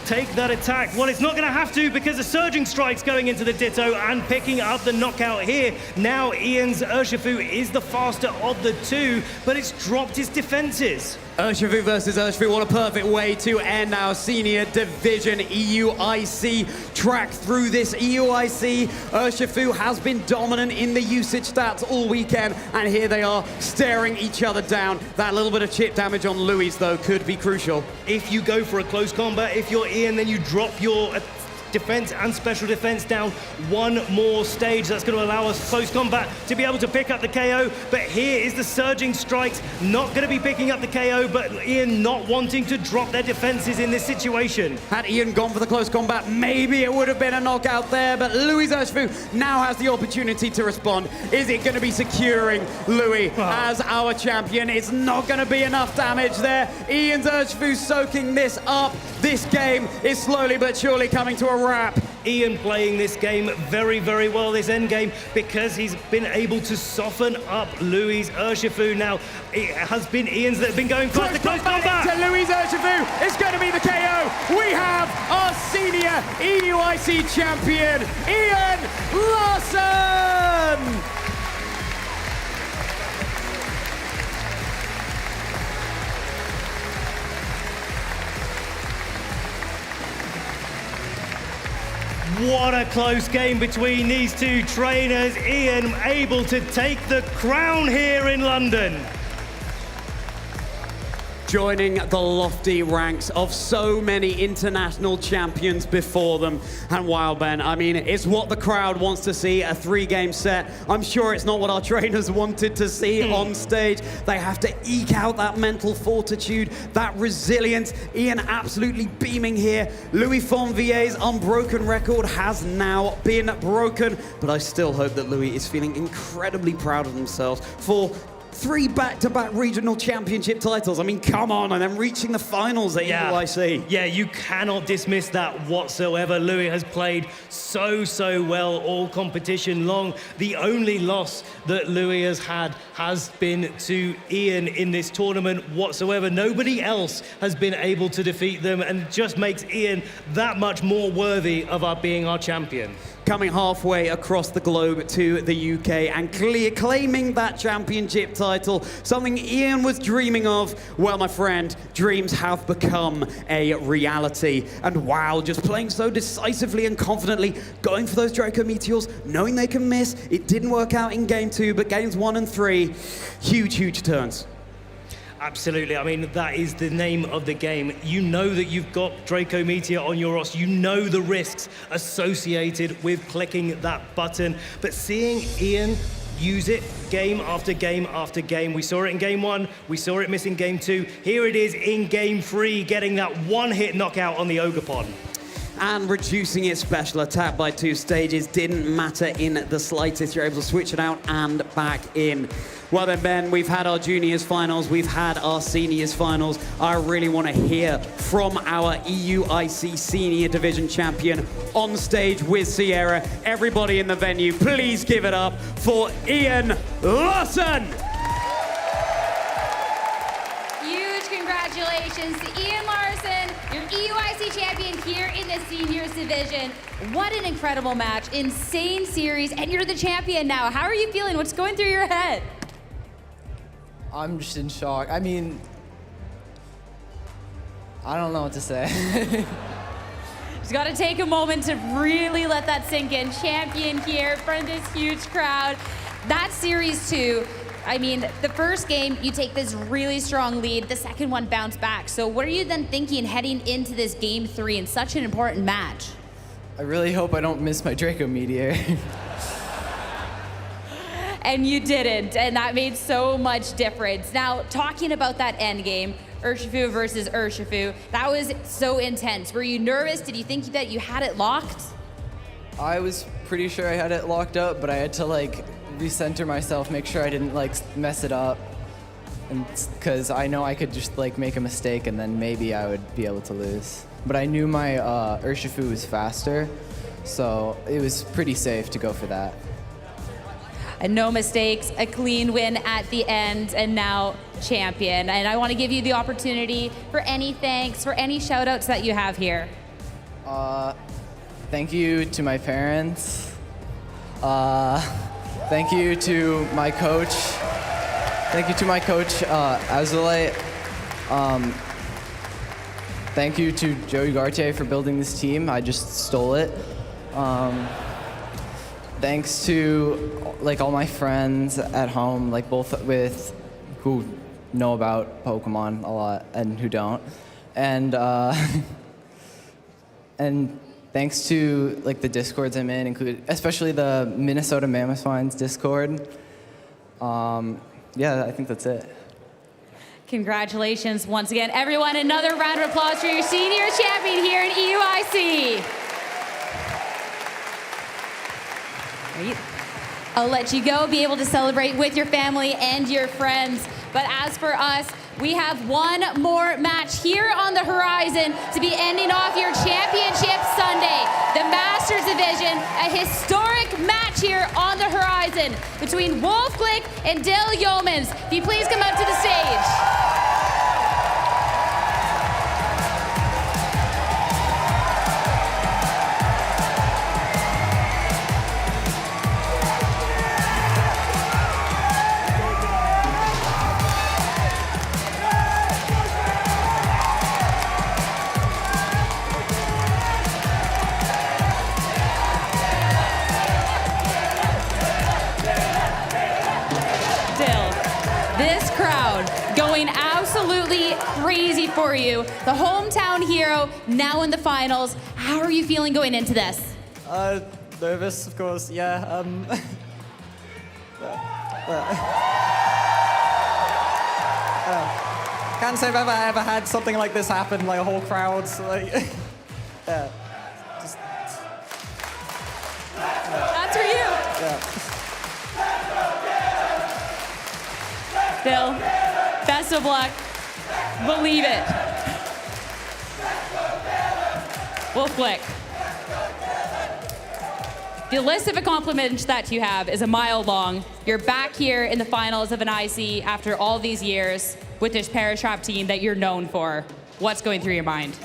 take that attack. Well, it's not going to have to because the Surging Strike's going into the Ditto and picking up the knockout here. Now Ian's Urshifu is the faster of the 2, but it's dropped his defenses. Urshifu versus Urshifu, what a perfect way to end our senior division EUIC track through this EUIC. Urshifu has been dominant in the usage stats all weekend, and here they are staring each other down. That little bit of chip damage on Louis, though, could be crucial. If you go for a close combat, if you're Ian, then you drop your defense and special defense down 1 more stage. That's going to allow us close combat to be able to pick up the KO. But here is the Surging Strikes not going to be picking up the KO, but Ian not wanting to drop their defenses in this situation. Had Ian gone for the close combat, maybe it would have been a knockout there, but Louis Urshifu now has the opportunity to respond. Is it going to be securing Louis as our champion? It's not going to be enough damage there. Ian's Urshifu soaking this up. This game is slowly but surely coming to a wrap. Ian playing this game very, very well, this end game, because he's been able to soften up Louis' Urshifu. Now, it has been Ian's that have been going for the close combat. To Louis Urshifu, it's going to be the KO. We have our senior EUIC champion, Ian Larson. What a close game between these 2 trainers. Ian able to take the crown here in London. Joining the lofty ranks of so many international champions before them. And wow, Ben, I mean, it's what the crowd wants to see, a 3-game set. I'm sure it's not what our trainers wanted to see on stage. They have to eke out that mental fortitude, that resilience. Ian absolutely beaming here. Louis Fonvier's unbroken record has now been broken, but I still hope that Louis is feeling incredibly proud of themselves for 3 back-to-back regional championship titles. I mean, come on, and then reaching the finals at EUIC. Yeah, you cannot dismiss that whatsoever. Louis has played so well all competition long. The only loss that Louis has had has been to Ian in this tournament whatsoever. Nobody else has been able to defeat them, and it just makes Ian that much more worthy of being our champion. Coming halfway across the globe to the UK and claiming that championship title, something Ian was dreaming of. Well, my friend, dreams have become a reality. And wow, just playing so decisively and confidently, going for those Draco Meteors, knowing they can miss. It didn't work out in game 2, but games 1 and 3, huge turns. Absolutely. I mean, that is the name of the game. You know that you've got Draco Meteor on your roster. You know the risks associated with clicking that button. But seeing Ian use it game after game after game. We saw it in game 1. We saw it miss in game 2. Here it is in game 3, getting that one-hit knockout on the Ogopon. And reducing its special attack by 2 stages didn't matter in the slightest. You're able to switch it out and back in. Well then, Ben, we've had our juniors finals, we've had our seniors finals. I really want to hear from our EUIC senior division champion on stage with Sierra. Everybody in the venue, please give it up for Ian Lawson. Huge congratulations to Ian Larson, your EUIC champion here in the seniors division. What an incredible match, insane series, and you're the champion now. How are you feeling? What's going through your head? I'm just in shock. I mean, I don't know what to say. Just got to take a moment to really let that sink in. Champion here in front of this huge crowd. That series 2, I mean, the first game, you take this really strong lead. The second one bounced back. So what are you then thinking heading into this game 3 in such an important match? I really hope I don't miss my Draco Meteor. And you didn't, and that made so much difference. Now, talking about that end game, Urshifu versus Urshifu, that was so intense. Were you nervous? Did you think that you had it locked? I was pretty sure I had it locked up, but I had to like recenter myself, make sure I didn't like mess it up. And because I know I could just like make a mistake and then maybe I would be able to lose. But I knew my Urshifu was faster, so it was pretty safe to go for that. And no mistakes, a clean win at the end, and now champion. And I want to give you the opportunity for any thanks, for any shout outs that you have here. Thank you to my parents. Thank you to my coach. Thank you to my coach, Azulite. Thank you to Joey Gartier for building this team. I just stole it. Thanks to like all my friends at home, like both with who know about Pokemon a lot and who don't, and and thanks to like the Discords I'm in, especially the Minnesota Mammoth Finds Discord. Yeah, I think that's it. Congratulations once again, everyone. Another round of applause for your senior champion here in EUIC. I'll let you go, be able to celebrate with your family and your friends. But as for us, we have one more match here on the horizon to be ending off your championship Sunday. The Masters Division, a historic match here on the horizon between Wolf Glick and Dale Yeomans. If you please come up to the stage. Absolutely crazy for you. The hometown hero now in the finals. How are you feeling going into this? Nervous, of course, yeah. Can't say I've ever had something like this happen, like a whole crowd, so like, yeah. That's for you. Yeah. Still, best of luck. Believe it. Wolf Glick. The list of accomplishments that you have is a mile long. You're back here in the finals of an IC after all these years with this Parish Trap team that you're known for. What's going through your mind?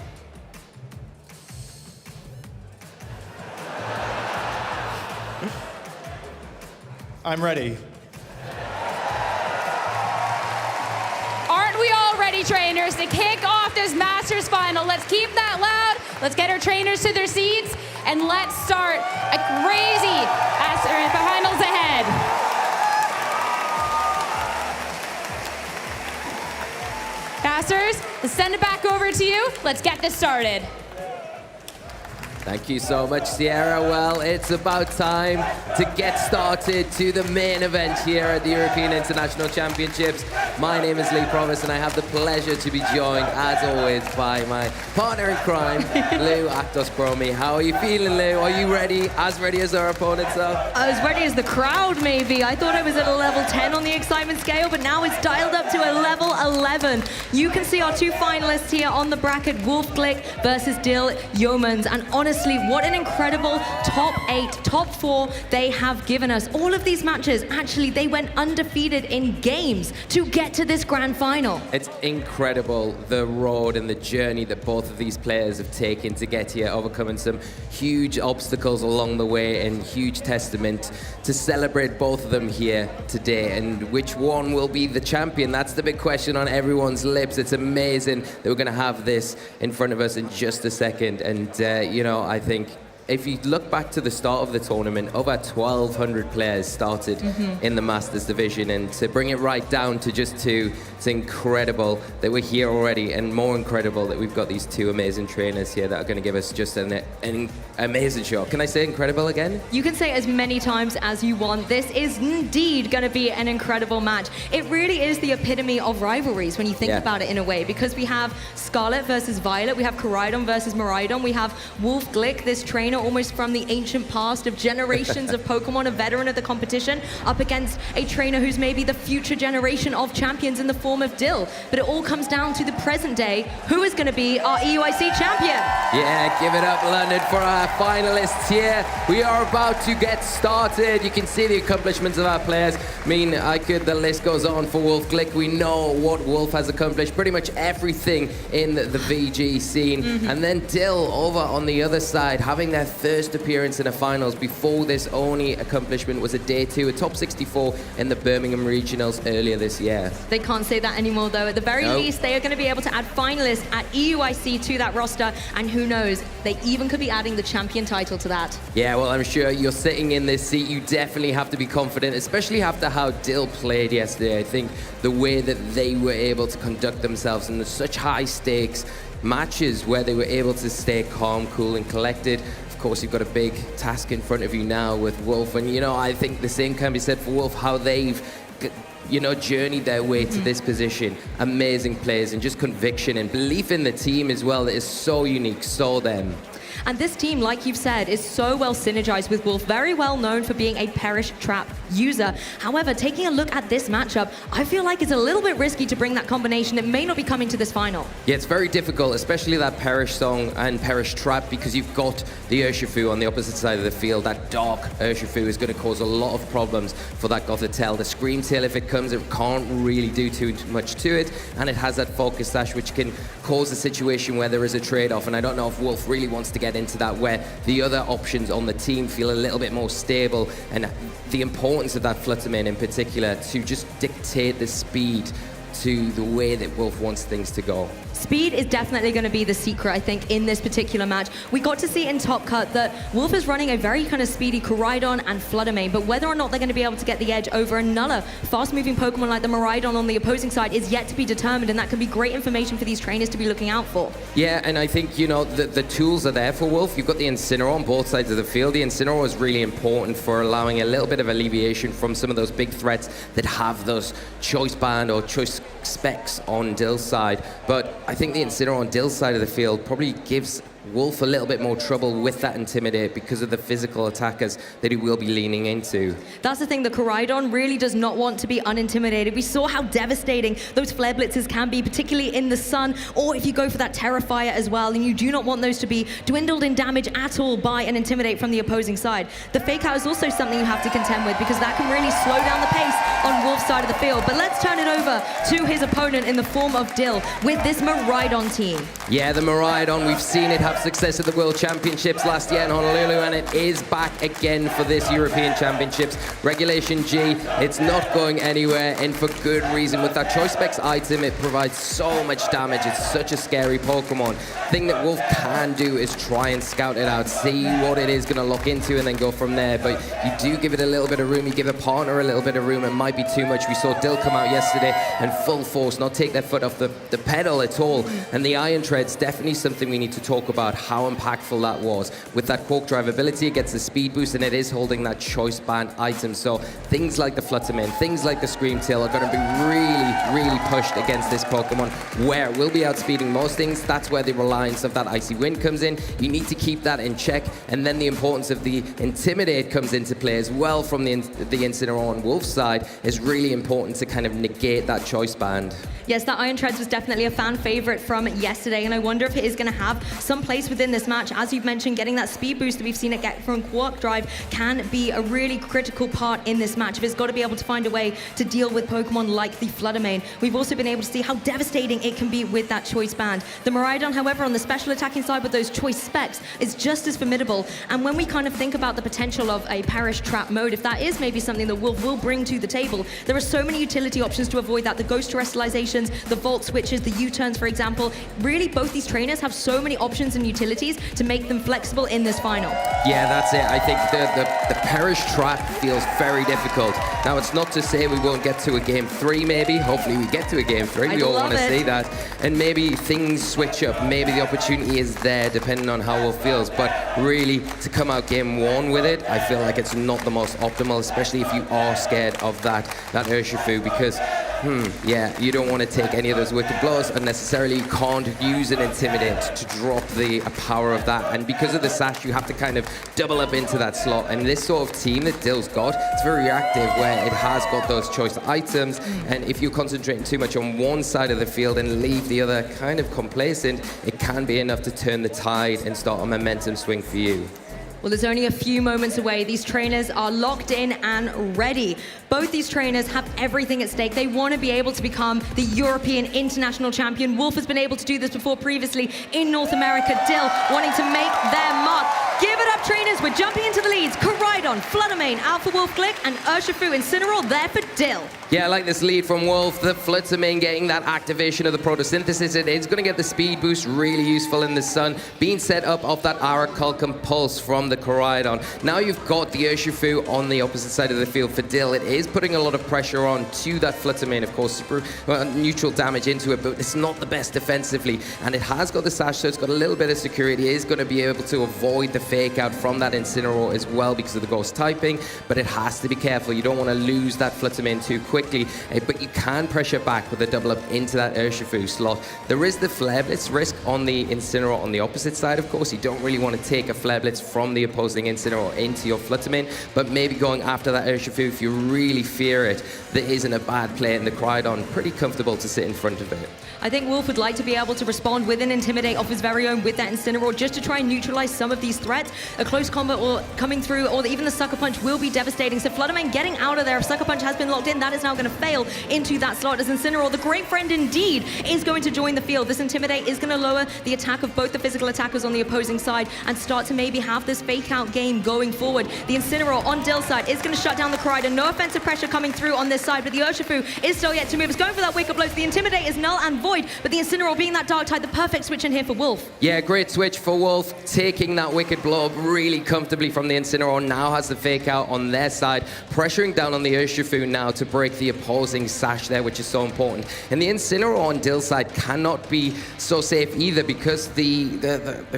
I'm ready. Aren't we all ready, trainers, to kick off this Masters final? Let's keep that loud. Let's get our trainers to their seats, and let's start a crazy Masters finals ahead. Masters, let's send it back over to you. Let's get this started. Thank you so much, Sierra. Well, it's about time to get started to the main event here at the European International Championships. My name is Lee Provis, and I have the pleasure to be joined, as always, by my partner in crime, Lou Actos Promi. How are you feeling, Lou? Are you ready? As ready as our opponents are? I was ready as the crowd, maybe. I thought I was at a level 10 on the excitement scale, but now it's dialed up to a level 11. You can see our two finalists here on the bracket, Wolf Glick versus Dill Yeomans, and honestly, what an incredible top 8, top 4 they have given us. All of these matches, actually, they went undefeated in games to get to this grand final. It's incredible, the road and the journey that both of these players have taken to get here, overcoming some huge obstacles along the way, and huge testament to celebrate both of them here today. And which one will be the champion? That's the big question on everyone's lips. It's amazing that we're going to have this in front of us in just a second. And, you know, I think if you look back to the start of the tournament, over 1,200 players started in the Masters division, and to bring it right down to just 2, it's incredible that we're here already, and more incredible that we've got these 2 amazing trainers here that are going to give us just an amazing show. Can I say incredible again? You can say it as many times as you want. This is indeed going to be an incredible match. It really is the epitome of rivalries when you think about it in a way, because we have Scarlet versus Violet, we have Koraidon versus Miraidon, we have Wolf Glick, this trainer almost from the ancient past of generations of Pokemon, a veteran of the competition, up against a trainer who's maybe the future generation of champions in the form of Dill. But it all comes down to the present day. Who is going to be our EUIC champion? Yeah, give it up, London, for our finalists here. We are about to get started. You can see the accomplishments of our players. I mean, the list goes on for Wolf Glick. We know what Wolf has accomplished, pretty much everything in the VG scene. And then Dill over on the other side, having their first appearance in a finals. Before this, only accomplishment was a day 2, a top 64 in the Birmingham Regionals earlier this year. They can't say that anymore, though. At the very least, they are going to be able to add finalists at EUIC to that roster, and who knows, they even could be adding the champion title to that. Yeah, well, I'm sure you're sitting in this seat. You definitely have to be confident, especially after how Dill played yesterday. I think the way that they were able to conduct themselves in such high stakes matches where they were able to stay calm, cool, and collected. Of course, you've got a big task in front of you now with Wolf, and you know, I think the same can be said for Wolf, how they've, you know, journeyed their way to this position. Amazing players, and just conviction and belief in the team as well that is so unique, so them. And this team, like you've said, is so well synergized with Wolf, very well known for being a Perish Trap user. However, taking a look at this matchup, I feel like it's a little bit risky to bring that combination. It may not be coming to this final. Yeah, it's very difficult, especially that Perish song and Perish Trap, because you've got the Urshifu on the opposite side of the field. That dark Urshifu is going to cause a lot of problems for that Gothitelle. The Scream Tail, if it comes, it can't really do too much to it, and it has that Focus Sash, which can cause a situation where there is a trade-off, and I don't know if Wolf really wants to get into that, where the other options on the team feel a little bit more stable, and the importance of that Fluttermane in particular to just dictate the speed to the way that Wolf wants things to go. Speed is definitely going to be the secret, I think, in this particular match. We got to see in Top Cut that Wolf is running a very kind of speedy Koraidon and Fluttermane, but whether or not they're going to be able to get the edge over another fast-moving Pokemon like the Miraidon on the opposing side is yet to be determined, and that can be great information for these trainers to be looking out for. Yeah, and I think, you know, the tools are there for Wolf. You've got the Incineroar on both sides of the field. The Incineroar is really important for allowing a little bit of alleviation from some of those big threats that have those choice band or choice specs on Dill's side. But I think the Incineroar on Dill's side of the field probably gives Wolf a little bit more trouble with that Intimidate because of the physical attackers that he will be leaning into. That's the thing, the Koraidon really does not want to be unintimidated. We saw how devastating those Flare Blitzes can be, particularly in the sun, or if you go for that Terrifier as well, and you do not want those to be dwindled in damage at all by an Intimidate from the opposing side. The Fake Out is also something you have to contend with because that can really slow down the pace on Wolf's side of the field. But let's turn it over to his opponent in the form of Dill with this Miraidon team. Yeah, the Miraidon, we've seen it have success at the World Championships last year in Honolulu, and it is back again for this European Championships. Regulation G, it's not going anywhere, and for good reason. With that Choice Specs item, it provides so much damage. It's such a scary Pokemon. Thing that Wolf can do is try and scout it out, see what it is going to lock into, and then go from there. But you do give it a little bit of room, you give a partner a little bit of room, it might be too much. We saw Dill come out yesterday and full force, not take their foot off the pedal at all. And the Iron Tread's definitely something we need to talk about, how impactful that was. With that Quark Drive ability, it gets the speed boost, and it is holding that choice band item. So things like the Fluttermane, things like the Screamtail are going to be really pushed against this Pokemon, where it will be outspeeding most things. That's where the reliance of that Icy Wind comes in. You need to keep that in check, and then the importance of the Intimidate comes into play as well from the Incineroar on Wolf's side is really important to kind of negate that choice band. Yes, that Iron Treads was definitely a fan favorite from yesterday, and I wonder if it is going to have some place within this match. As you've mentioned, getting that speed boost that we've seen it get from Quark Drive can be a really critical part in this match. If it's got to be able to find a way to deal with Pokemon like the Fluttermane. We've also been able to see how devastating it can be with that choice band. The Miraidon, however, on the special attacking side with those choice specs is just as formidable. And when we kind of think about the potential of a Perish Trap mode, if that is maybe something that Wolf will bring to the table, there are so many utility options to avoid that. The Ghost Terrestrializations, the Volt Switches, the U-turns, for example. Really, both these trainers have so many options and utilities to make them flexible in this final. Yeah, that's it. I think the Perish Trap feels very difficult. Now, it's not to say we won't get to a Game 3, maybe. Hopefully, we get to a Game 3. We all want to see that. And maybe things switch up. Maybe the opportunity is there, depending on how Wolf feels. But really, to come out Game 1 with it, I feel like it's not the most optimal, especially if you are scared of that Urshifu, because yeah, you don't want to take any of those wicked blows unnecessarily. You can't use an Intimidate to drop the power of that, and because of the sash, you have to kind of double up into that slot. And this sort of team that Dill's got, it's very reactive, where it has got those choice items, and if you're concentrating too much on one side of the field and leave the other kind of complacent, it can be enough to turn the tide and start a momentum swing for you. Well, there's only a few moments away. These trainers are locked in and ready. Both these trainers have everything at stake. They want to be able to become the European International Champion. Wolf has been able to do this before previously in North America. Dill wanting to make their mark. Give it up, trainers. We're jumping into the leads. Koraidon, Fluttermane, Alpha Wolf Glick, and Urshifu Incineroar there for Dill. Yeah, I like this lead from Wolf. The Fluttermane getting that activation of the photosynthesis. It is going to get the speed boost, really useful in the sun. Being set up off that Auraculcum Pulse from the Koraidon. Now you've got the Urshifu on the opposite side of the field for Dill. It is putting a lot of pressure on to that Fluttermane, of course, neutral damage into it, but it's not the best defensively. And it has got the sash, so it's got a little bit of security. It is going to be able to avoid the fake out from that Incineroar as well because of the ghost typing, but it has to be careful. You don't want to lose that Fluttermane too quickly, but you can pressure back with a double up into that Urshifu slot. There is the Flare Blitz risk on the Incineroar on the opposite side, of course. You don't really want to take a Flare Blitz from the opposing Incineroar into your Fluttermane, but maybe going after that Urshifu if you really fear it. There isn't a bad play, and the Koraidon pretty comfortable to sit in front of it. I think Wolf would like to be able to respond with an Intimidate off his very own with that Incineroar just to try and neutralize some of these threats. A close combat or coming through, or even the Sucker Punch will be devastating. So Fluttermane getting out of there. If Sucker Punch has been locked in, that is now going to fail into that slot as Incineroar, the great friend indeed, is going to join the field. This Intimidate is going to lower the attack of both the physical attackers on the opposing side and start to maybe have this fake out game going forward. The Incineroar on Dill's side is going to shut down the Koraidon. No offensive pressure coming through on this side, but the Urshifu is still yet to move. It's going for that Wicked Blow. So the Intimidate is null and void, but the Incineroar being that Dark Tide, the perfect switch in here for Wolf. Yeah, great switch for Wolf, taking that Wicked Blow blow up really comfortably from the Incineroar. Now has the fake out on their side, pressuring down on the Urshifu now to break the opposing sash there, which is so important. And the Incineroar on Dill's side cannot be so safe either, because the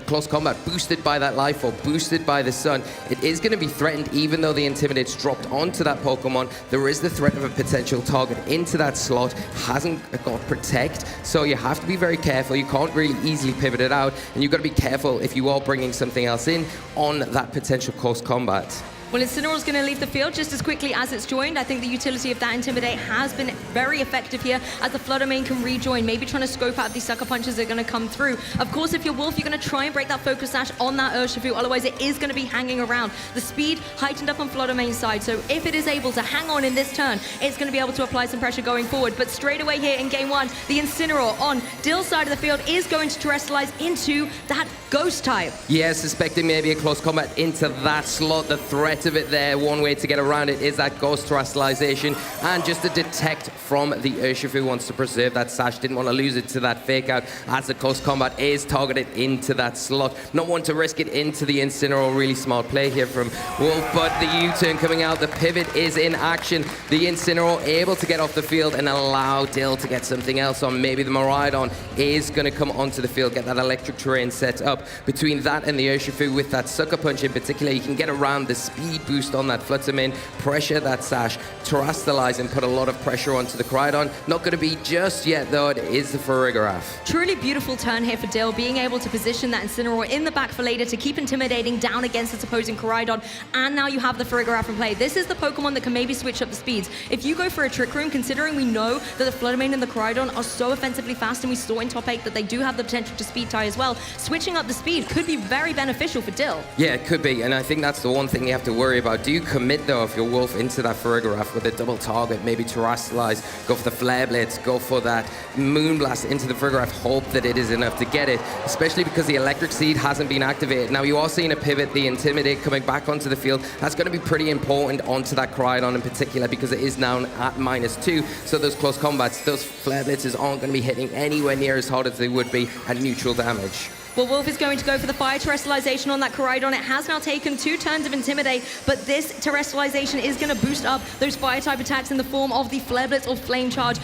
close combat boosted by that life orb, boosted by the sun, it is going to be threatened. Even though the Intimidate's dropped onto that Pokemon, there is the threat of a potential target into that slot. Hasn't got Protect, so you have to be very careful. You can't really easily pivot it out, and you've got to be careful if you are bringing something else in on that potential close combat. Well, Incineroar's going to leave the field just as quickly as it's joined. I think the utility of that Intimidate has been very effective here, as the Flutter Mane can rejoin, maybe trying to scope out these sucker punches that are going to come through. Of course, if you're Wolf, you're going to try and break that Focus Sash on that Urshifu, otherwise it is going to be hanging around. The speed heightened up on Flutter Mane's side, so if it is able to hang on in this turn, it's going to be able to apply some pressure going forward. But straight away here in game one, the Incineroar on Dill's side of the field is going to terrestrialize into that Ghost type. Yeah, suspecting maybe a close combat into that slot. The threat of it there, one way to get around it is that Ghost terrestrialization, and just a detect from the Urshifu. Wants to preserve that sash, didn't want to lose it to that fake out, as the close combat is targeted into that slot. Not want to risk it into the Incineroar. Really smart play here from Wolf, but the U-turn coming out, the pivot is in action. The Incineroar able to get off the field and allow Dill to get something else on. Maybe the Miraidon is going to come onto the field, get that electric terrain set up. Between that and the Urshifu, with that Sucker Punch in particular, you can get around the speed boost on that Flutter Mane, pressure that sash, terrestrialize and put a lot of pressure onto the Crydon. Not going to be just yet though, it is the Farigiraf. Truly beautiful turn here for Dill, being able to position that Incineroar in the back for later to keep intimidating down against its opposing Crydon, and now you have the Farigiraf in play. This is the Pokemon that can maybe switch up the speeds. If you go for a Trick Room, considering we know that the Flutter Mane and the Crydon are so offensively fast, and we saw in top 8 that they do have the potential to speed tie as well, switching up the speed could be very beneficial for Dill. Yeah, it could be, and I think that's the one thing you have to worry about. Do you commit though if you're Wolf into that Farigiraf with a double target, maybe terrestrialize, go for the Flare Blitz, go for that Moonblast into the Farigiraf, hope that it is enough to get it, especially because the Electric Seed hasn't been activated. Now you are seeing a pivot, the Intimidate coming back onto the field. That's going to be pretty important onto that Crydon in particular, because it is now at -2, so those close combats, those Flare Blitzes aren't going to be hitting anywhere near as hard as they would be at neutral damage. Well, Wolf is going to go for the Fire Terrestrialization on that Crydon. It has now taken 2 turns of Intimidate, but this Terrestrialization is going to boost up those Fire-type attacks in the form of the Flare Blitz or Flame Charge.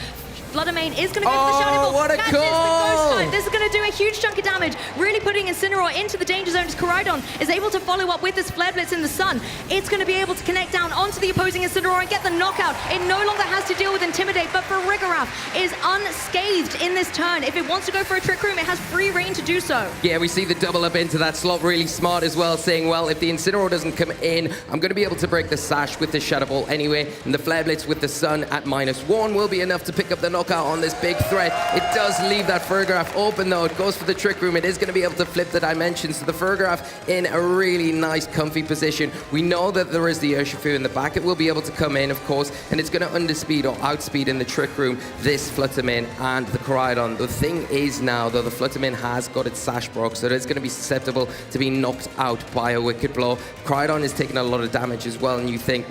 Flutter Mane is going to go for the Shadow Ball. What a Catches call! the Ghost type. This is going to do a huge chunk of damage, really putting Incineroar into the danger zone. Crydon is able to follow up with this Flare Blitz in the sun. It's going to be able to connect down onto the opposing Incineroar and get the knockout. It no longer has to deal with Intimidate, but Farigiraf is unscathed in this turn. If it wants to go for a Trick Room, it has free reign to do so. Yeah, we see the double up into that slot, really smart as well, saying, well, if the Incineroar doesn't come in, I'm going to be able to break the sash with the Shadow Ball anyway, and the Flare Blitz with the sun at -1 will be enough to pick up the knockout on this big threat. It does leave that Farigiraf open though. It goes for the Trick Room. It is going to be able to flip the dimensions. So the Farigiraf in a really nice, comfy position. We know that there is the Urshifu in the back. It will be able to come in, of course, and it's going to underspeed or outspeed in the Trick Room this Flutter Mane and the Crydon. The thing is now, though, the Flutter Mane has got its sash broke, so it's going to be susceptible to be knocked out by a Wicked Blow. Crydon is taking a lot of damage as well, and you think,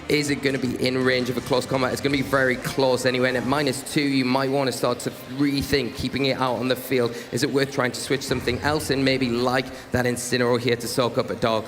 is it going to be in range of a close combat? It's going to be very close anyway, and at -2, you might want to start to rethink keeping it out on the field. Is it worth trying to switch something else in, maybe like that Incineroar here to soak up a Dark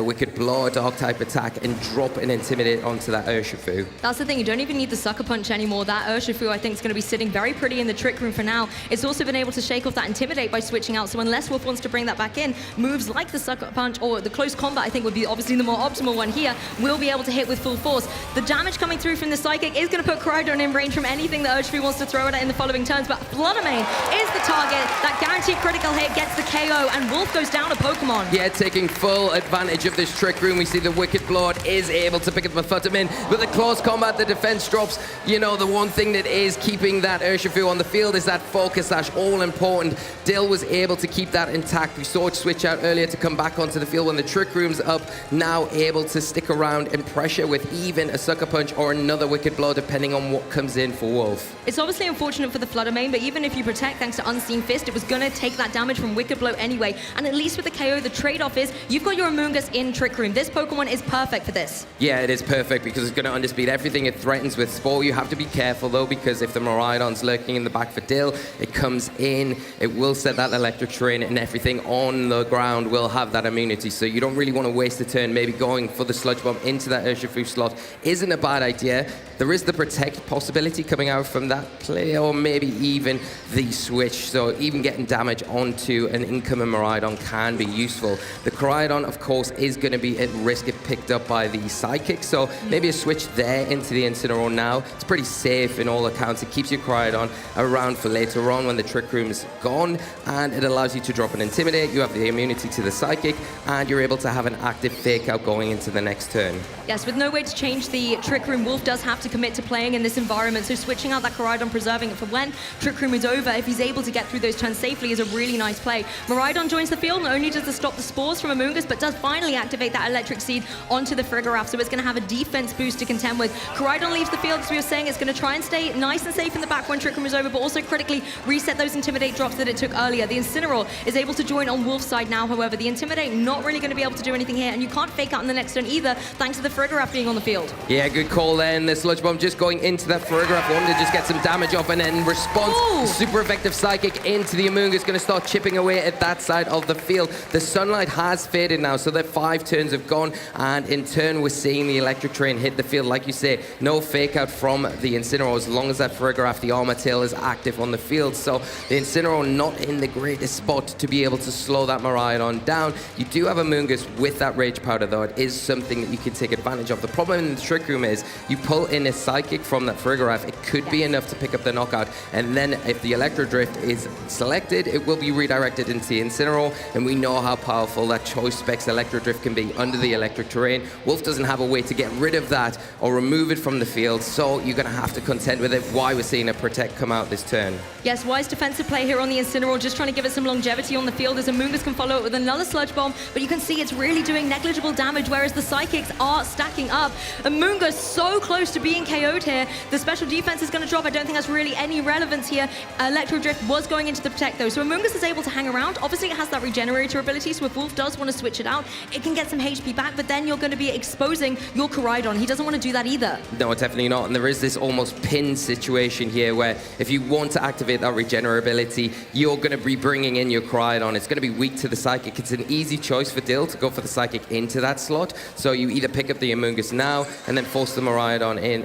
Wicked Blow, a Dark type attack, and drop an Intimidate onto that Urshifu? That's the thing, you don't even need the Sucker Punch anymore. That Urshifu, I think, is going to be sitting very pretty in the Trick Room for now. It's also been able to shake off that Intimidate by switching out, so unless Wolf wants to bring that back in, moves like the Sucker Punch or the Close Combat, I think, would be obviously the more optimal one here, will be able to hit with full force. The damage coming through from the Psychic is going to put Crydon in range from anything that Urshifu wants to throw at it in the following turns, but Flutter Mane is the target. That guaranteed critical hit gets the KO, and Wolf goes down a Pokemon. Yeah, taking full advantage of this Trick Room. We see the Wicked Blow is able to pick up the Flutter Mane. With the close combat, the defense drops. You know, the one thing that is keeping that Urshifu on the field is that Focus Sash, all important. Dill was able to keep that intact. We saw it switch out earlier to come back onto the field when the Trick Room's up. Now able to stick around and pressure with even a Sucker Punch or another Wicked Blow, depending on what comes in for Wolf. It's obviously unfortunate for the Flutter Mane, but even if you protect thanks to Unseen Fist, it was going to take that damage from Wicked Blow anyway. And at least with the KO, the trade-off is you've got your Amoonguss in Trick Room. This Pokemon is perfect for this. Yeah, it is perfect because it's going to underspeed everything it threatens with Spore. You have to be careful though, because if the Miraidon's lurking in the back for Dill, it comes in, it will set that electric terrain, and everything on the ground will have that immunity. So you don't really want to waste a turn. Maybe going for the Sludge Bomb into that Urshifu slot isn't a bad idea. There is the Protect possibility coming out from that play, or maybe even the switch. So even getting damage onto an incoming Miraidon can be useful. The Koraidon, of course, is going to be at risk if picked up by the Psychic. So maybe a switch there into the Incineroar now. It's pretty safe in all accounts. It keeps your Koraidon around for later on when the Trick Room's gone, and it allows you to drop an Intimidate. You have the immunity to the Psychic, and you're able to have an active Fake Out going into the next turn. Yes, with no way to change the Trick Room, Wolf does have to commit to playing in this environment, so switching out that Koraidon, preserving it for when Trick Room is over, if he's able to get through those turns safely, is a really nice play. Miraidon joins the field, not only does it stop the Spores from Amoonguss, but does finally activate that Electric Seed onto the Frigoraph, so it's going to have a defense boost to contend with. Koraidon leaves the field, as we were saying, it's going to try and stay nice and safe in the back when Trick Room is over, but also critically reset those Intimidate drops that it took earlier. The Incineroar is able to join on Wolf's side now, however. The Intimidate not really going to be able to do anything here, and you can't Fake Out in the next turn either, thanks to the Frigoraph being on the field. Yeah, good call then. The Sludge Bomb just going into that Frigoraph, wanting to just get some damage off, and then response, super effective Psychic into the Amoonguss, going to start chipping away at that side of the field. The sunlight has faded now, so their 5 turns have gone, and in turn we're seeing the Electric Train hit the field. Like you say, no Fake Out from the Incineroar as long as that Frigoraph, the Armor Tail, is active on the field. So the Incineroar not in the greatest spot to be able to slow that Miraidon down. You do have Amoonguss with that Rage Powder though. It is something that you can take advantage of. The problem in the Trick Room is you pull in a Psychic from that Frigoraph, it could be enough to pick up the knockout, and then if the Electro Drift is selected, it will be redirected into the Incineroar, and we know how powerful that Choice Specs Electro Drift can be under the electric terrain. Wolf doesn't have a way to get rid of that or remove it from the field, so you're going to have to contend with it. Why we're seeing a Protect come out this turn. Yes, wise defensive play here on the Incineroar, just trying to give it some longevity on the field, as Amoonguss can follow it with another Sludge Bomb, but you can see it's really doing negligible damage, whereas the Psychics are stacking up. Amoonguss so close to being KO'd here. The special defense is going to drop. I don't think that's really any relevance here. Electro Drift was going into the Protect though, so Amoonguss is able to hang around. Obviously it has that Regenerator ability, so if Wolf does want to switch it out, it can get some HP back, but then you're going to be exposing your Koraidon. He doesn't want to do that either. No, definitely not. And there is this almost pin situation here where if you want to activate that Regenerability, you're going to be bringing in your Koraidon. It's going to be weak to the Psychic. It's an easy choice for Dill to go for the Psychic into that slot. So you either pick up the Amoonguss now and then force the Miraidon in,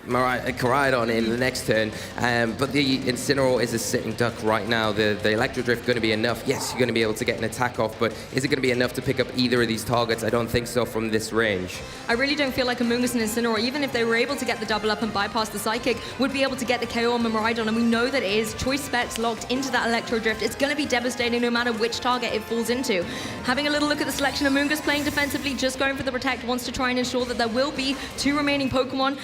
Koraidon in the next turn, but the Incineroar is a sitting duck right now. The Electro Drift going to be enough. Yes, you're going to be able to get an attack off, but is it going to be enough to pick up either of these targets? I don't think so from this range. I really don't feel like Amoonguss and Incineroar, even if they were able to get the double up and bypass the Psychic, would be able to get the KO on the Miraidon, and we know that it is Choice Specs locked into that Electro Drift. It's going to be devastating no matter which target it falls into. Having a little look at the selection, Amoonguss playing defensively, just going for the Protect, wants to try and ensure that there will be 2 remaining Pokemon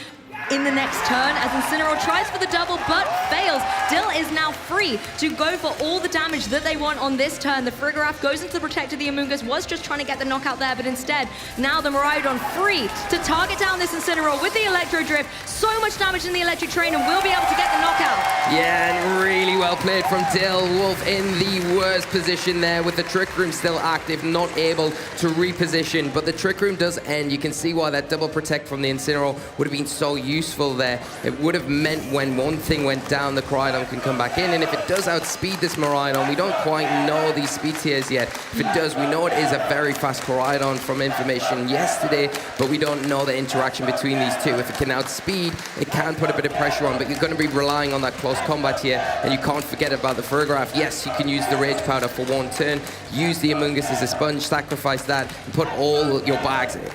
in the next turn, as Incineroar tries for the double but fails. Dill is now free to go for all the damage that they want on this turn. The Frigoraph goes into the Protect of the Amoonguss, was just trying to get the knockout there, but instead, now the Miraidon free to target down this Incineroar with the Electro Drift. So much damage in the Electric Train, and will be able to get the knockout. Yeah, and really well played from Dill. Wolf in the worst position there with the Trick Room still active, not able to reposition, but the Trick Room does end. You can see why that double Protect from the Incineroar would have been so useful there. It would have meant when one thing went down, the Koraidon can come back in, and if it does outspeed this Miraidon, we don't quite know these speed tiers yet. If it does, we know it is a very fast Koraidon from information yesterday, but we don't know the interaction between these two. If it can outspeed, it can put a bit of pressure on, but you're going to be relying on that close combat here, and you can't forget about the Frigoraph. Yes, you can use the Rage Powder for one turn, use the Amoonguss as a sponge, sacrifice that, and put all your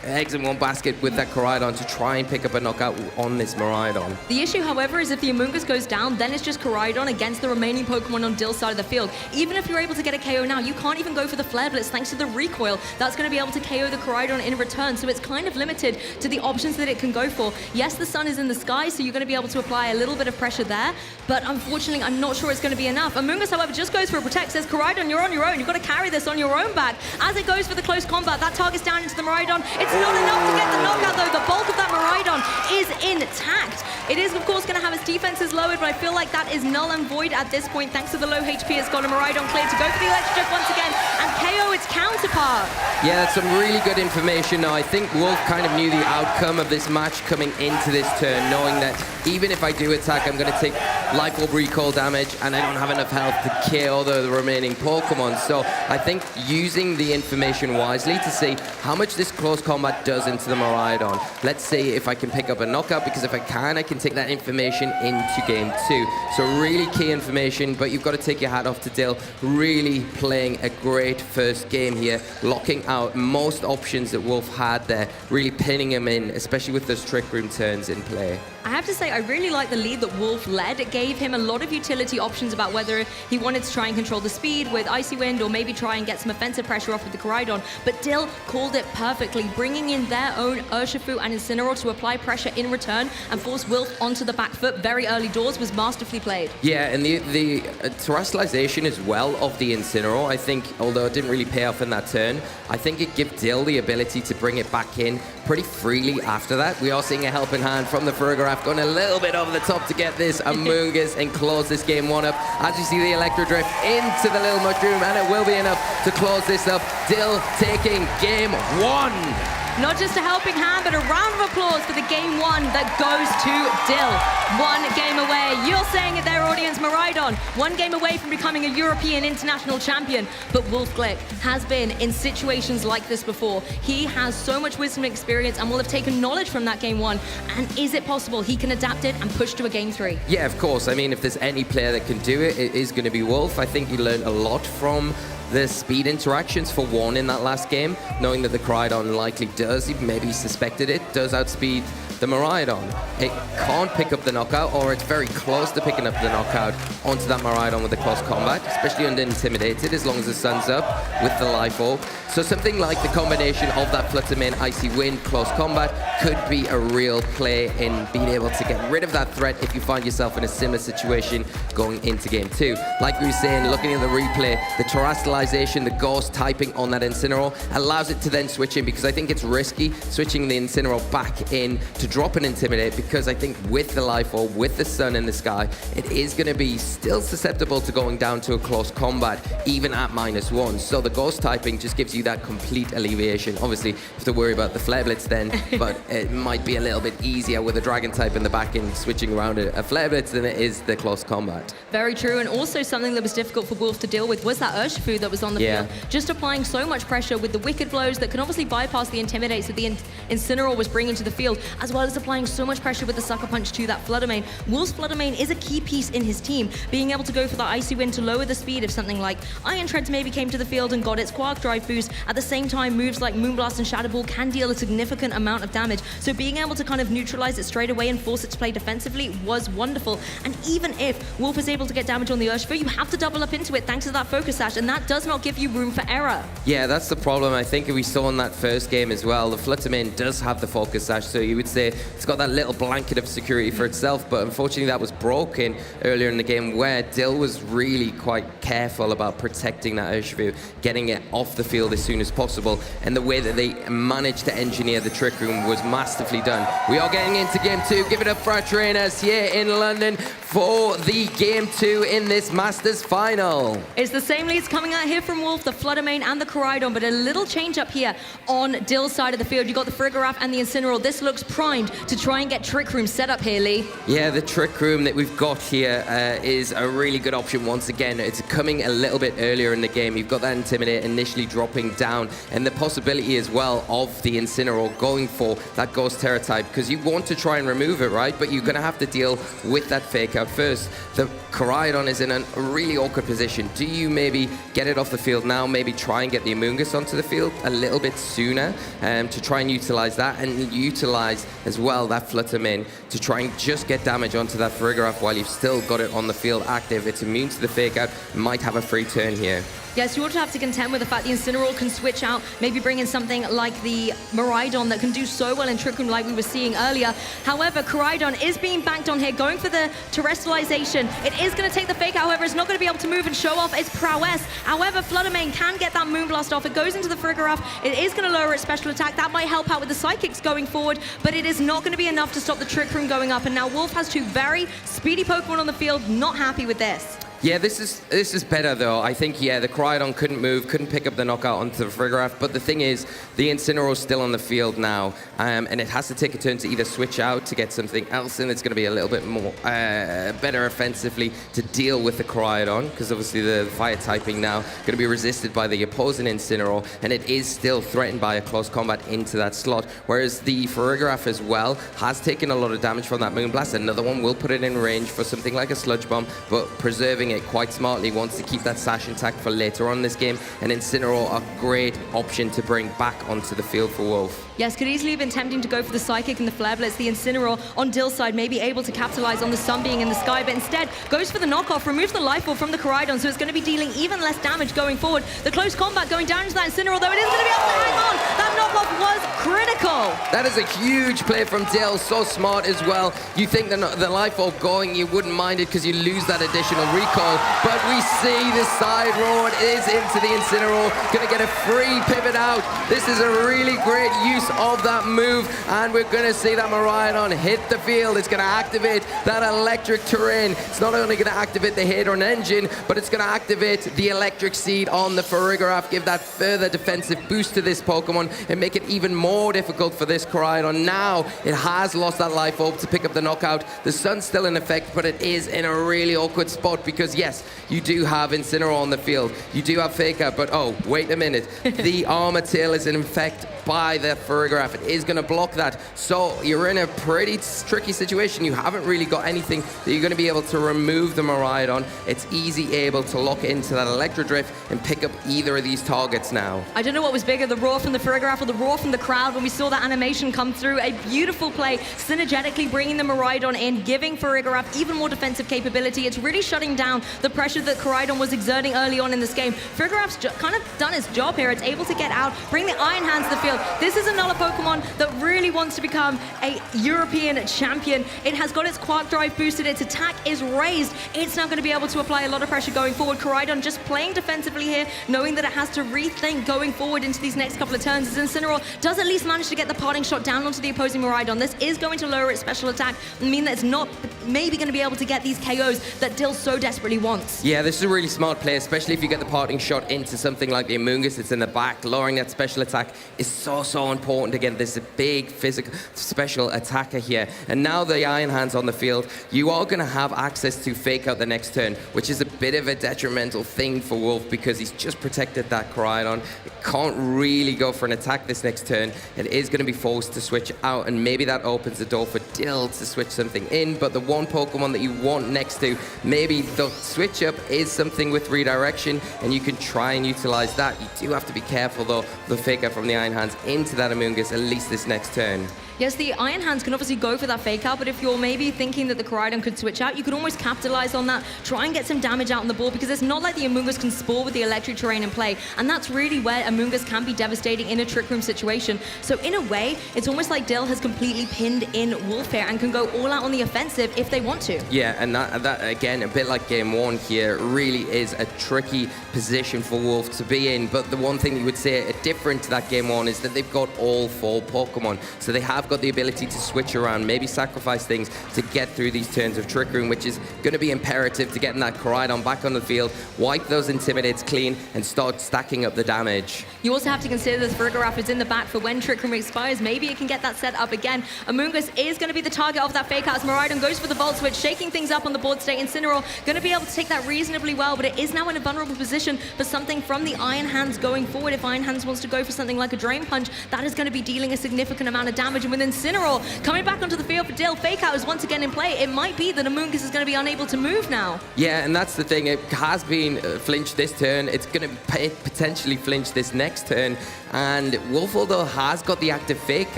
eggs in one basket with that Koraidon to try and pick up a knockout on this Miraidon. The issue, however, is if the Amoonguss goes down, then it's just Koraidon against the remaining Pokemon on Dill's side of the field. Even if you're able to get a KO now, you can't even go for the Flare Blitz thanks to the recoil. That's going to be able to KO the Koraidon in return, so it's kind of limited to the options that it can go for. Yes, the sun is in the sky, so you're going to be able to apply a little bit of pressure there, but unfortunately, I'm not sure it's going to be enough. Amoonguss, however, just goes for a Protect, says, Koraidon, you're on your own. You've got to carry this on your own back. As it goes for the close combat, that targets down into the Miraidon. It's not enough to get the knockout, though. The bulk of that Miraidon is in intact. It is, of course, going to have its defenses lowered, but I feel like that is null and void at this point, thanks to the low HP. It's got a Miraidon cleared to go for the electric drift once again and KO its counterpart. Yeah, that's some really good information now. I think Wolf kind of knew the outcome of this match coming into this turn, knowing that even if I do attack, I'm going to take Life Orb recall damage, and I don't have enough health to kill the remaining Pokemon. So I think using the information wisely to see how much this close combat does into the Miraidon. Let's see if I can pick up a knockout, because if I can take that information into game 2. So really key information, but you've got to take your hat off to Dill. Really playing a great first game here, locking out most options that Wolf had there, really pinning him in, especially with those Trick Room turns in play. I have to say, I really like the lead that Wolf led. It gave him a lot of utility options about whether he wanted to try and control the speed with Icy Wind or maybe try and get some offensive pressure off with the Koraidon. But Dill called it perfectly, bringing in their own Urshifu and Incineroar to apply pressure in return and force Wolf onto the back foot very early doors was masterfully played. Yeah, and the terrestrialization as well of the Incineroar, I think, although it didn't really pay off in that turn, I think it gives Dill the ability to bring it back in pretty freely after that. We are seeing a helping hand from the Farigiraf, going a little bit over the top to get this Amoonguss and close this game 1 up. As you see the Electro Drift into the little Mushroom, and it will be enough to close this up. Dill taking game 1. Not just a helping hand, but a round of applause for the game 1 that goes to Dill. 1 game away. You're saying it there, audience. Miraidon, 1 game away from becoming a European international champion. But Wolf Glick has been in situations like this before. He has so much wisdom and experience and will have taken knowledge from that game 1. And is it possible he can adapt it and push to a game 3? Yeah, of course. I mean, if there's any player that can do it, it is going to be Wolf. I think he learned a lot from the speed interactions for 1 in that last game, knowing that the Koraidon likely does, even maybe suspected it, does outspeed the Miraidon. It can't pick up the knockout, or it's very close to picking up the knockout onto that Miraidon with the close combat, especially under Intimidated, as long as the sun's up with the Life Orb. So something like the combination of that Flutter Mane, Icy Wind, close combat could be a real play in being able to get rid of that threat if you find yourself in a similar situation going into game 2. Like we were saying, looking at the replay, the terrestrialization, the ghost typing on that Incineroar allows it to then switch in, because I think it's risky switching the Incineroar back in to drop an Intimidate, because I think with the Life Orb, with the sun in the sky, it is going to be still susceptible to going down to a close combat, even at -1. So the ghost typing just gives you that complete alleviation. Obviously, you have to worry about the Flare Blitz then, but it might be a little bit easier with a Dragon type in the back end switching around a Flare Blitz than it is the close combat. Very true, and also something that was difficult for Wolf to deal with was that Urshifu that was on the field. Just applying so much pressure with the Wicked Blows that can obviously bypass the Intimidates that the Incineroar was bringing to the field, as well as applying so much pressure with the Sucker Punch to that Flutter Mane. Wolf's Flutter Mane is a key piece in his team, being able to go for the Icy Wind to lower the speed if something like Iron Treads maybe came to the field and got its Quark Drive boost. At the same time, moves like Moonblast and Shadow Ball can deal a significant amount of damage, so being able to kind of neutralize it straight away and force it to play defensively was wonderful. And even if Wolf is able to get damage on the Urshifu, you have to double up into it thanks to that Focus Sash, and that does not give you room for error. Yeah, that's the problem. I think we saw in that first game as well. The Flutter Mane does have the Focus Sash, so you would say it's got that little blanket of security for itself, but unfortunately that was broken earlier in the game, where Dill was really quite careful about protecting that Urshifu, getting it off the field as soon as possible, and the way that they managed to engineer the Trick Room was masterfully done. We are getting into game 2. Give it up for our trainers here in London for the game 2 in this Masters final. It's the same leads coming out here from Wolf, the Flutter Mane and the Koraidon, but a little change up here on Dill's side of the field. You got the Farigiraf and the Incineroar. This looks primed to try and get Trick Room set up here, Lee. Yeah, the Trick Room that we've got here is a really good option once again. It's coming a little bit earlier in the game. You've got that Intimidate initially dropping down, and the possibility as well of the Incineroar going for that Ghost Terror type, because you want to try and remove it, right? But you're going to have to deal with that fake out first. The Koraidon is in a really awkward position. Do you maybe get it off the field now, maybe try and get the Amoonguss onto the field a little bit sooner to try and utilize that, and utilize as well that Flutter Mane to try and just get damage onto that Farigiraf while you've still got it on the field active. It's immune to the fake out, might have a free turn here. Yes, you also have to contend with the fact the Incineroar can switch out, maybe bring in something like the Miraidon that can do so well in Trick Room like we were seeing earlier. However, Koraidon is being banked on here, going for the terrestrialization. It is going to take the fake out, however, it's not going to be able to move and show off its prowess. However, Fluttermane can get that Moonblast off. It goes into the Farigiraf. It is going to lower its special attack. That might help out with the Psychics going forward, but it is not going to be enough to stop the Trick Room going up. And now Wolf has two very speedy Pokemon on the field, not happy with this. Yeah, this is better though. I think, yeah, the Koraidon couldn't move, couldn't pick up the knockout onto the Farigiraf, but the thing is, the Incineroar is still on the field now, and it has to take a turn to either switch out to get something else in that's going to be a little bit more better offensively to deal with the Koraidon, because obviously the fire typing now going to be resisted by the opposing Incineroar, and it is still threatened by a close combat into that slot, whereas the Farigiraf as well has taken a lot of damage from that Moonblast. Another one will put it in range for something like a Sludge Bomb, but preserving it quite smartly, wants to keep that Sash intact for later on in this game, and Incineroar a great option to bring back onto the field for Wolf. Yes, could easily have been tempting to go for the Psychic and the Flare Blitz. The Incineroar on Dill's side may be able to capitalize on the sun being in the sky, but instead goes for the knockoff, removes the Life Orb from the Koraidon, so it's going to be dealing even less damage going forward. The close combat going down into that Incineroar, though it is going to be able to hang on. That knockoff was critical. That is a huge play from Dill, so smart as well. You think the Life Orb going, you wouldn't mind it because you lose that additional recoil, but we see the side roar is into the Incineroar, going to get a free pivot out. This is a really great use of that move, and we're going to see that Miraidon hit the field. It's going to activate that electric terrain. It's not only going to activate the Hadron engine, but it's going to activate the electric seed on the Farigiraf, give that further defensive boost to this Pokemon and make it even more difficult for this Koraidon. Now it has lost that Life Orb to pick up the knockout. The sun's still in effect, but it is in a really awkward spot because yes, you do have Incineroar on the field. You do have Fake Out, but oh, wait a minute. The Armor Tail is in effect by the Farigiraf. It is going to block that. So you're in a pretty tricky situation. You haven't really got anything that you're going to be able to remove the Miraidon. It's easy able to lock into that Electro Drift and pick up either of these targets now. I don't know what was bigger, the roar from the Farigiraf or the roar from the crowd when we saw that animation come through. A beautiful play, synergetically bringing the Miraidon in, giving Farigiraf even more defensive capability. It's really shutting down the pressure that Koraidon was exerting early on in this game. Farigiraf's kind of done its job here. It's able to get out, bring the Iron Hands to the field. This is another Pokemon that really wants to become a European champion. It has got its Quark Drive boosted, its attack is raised. It's now going to be able to apply a lot of pressure going forward. Koraidon just playing defensively here, knowing that it has to rethink going forward into these next couple of turns. As Incineroar does at least manage to get the parting shot down onto the opposing Miraidon. This is going to lower its special attack and mean that it's not maybe going to be able to get these KOs that Dill so desperately wants. Yeah, this is a really smart play, especially if you get the parting shot into something like the Amoonguss. It's in the back. Lowering that special attack is so important. Again, there's a big physical special attacker here. And now the Iron Hand's on the field, you are going to have access to Fake Out the next turn, which is a bit of a detrimental thing for Wolf because he's just protected that Koraidon. It can't really go for an attack this next turn. It is going to be forced to switch out, and maybe that opens the door for Dill to switch something in. But the one Pokemon that you want next to maybe the switch up is something with redirection, and you can try and utilize that. You do have to be careful though, the Fake Out from the Iron Hands into that Amoonguss at least this next turn. Yes, the Iron Hands can obviously go for that Fake Out, but if you're maybe thinking that the Koraidon could switch out, you could almost capitalize on that, try and get some damage out on the board, because it's not like the Amoonguss can spore with the electric terrain in play, and that's really where Amoonguss can be devastating in a Trick Room situation. So in a way, it's almost like Dill has completely pinned in Wolf here and can go all out on the offensive if they want to. Yeah, and that again, a bit like game one here, really is a tricky position for Wolf to be in. But the one thing you would say different to that game one is that they've got all 4 Pokemon, so they have got the ability to switch around, maybe sacrifice things to get through these turns of Trick Room, which is going to be imperative to getting that Koraidon back on the field, wipe those Intimidates clean, and start stacking up the damage. You also have to consider this Farigiraf is in the back for when Trick Room expires. Maybe it can get that set up again. Amoonguss is going to be the target of that Fake Out as Miraidon goes for the Volt Switch, shaking things up on the board state. Incineroar going to be able to take that reasonably well, but it is now in a vulnerable position for something from the Iron Hands going forward. If Iron Hands wants to go for something like a Drain Punch, that is going to be dealing a significant amount of damage. And with Incineroar coming back onto the field for Dill, Fake Out is once again in play. It might be that Amoonguss is going to be unable to move now. Yeah, and that's the thing. It has been flinched this turn. It's going to potentially flinch this next turn. And Wolf, although has got the active Fake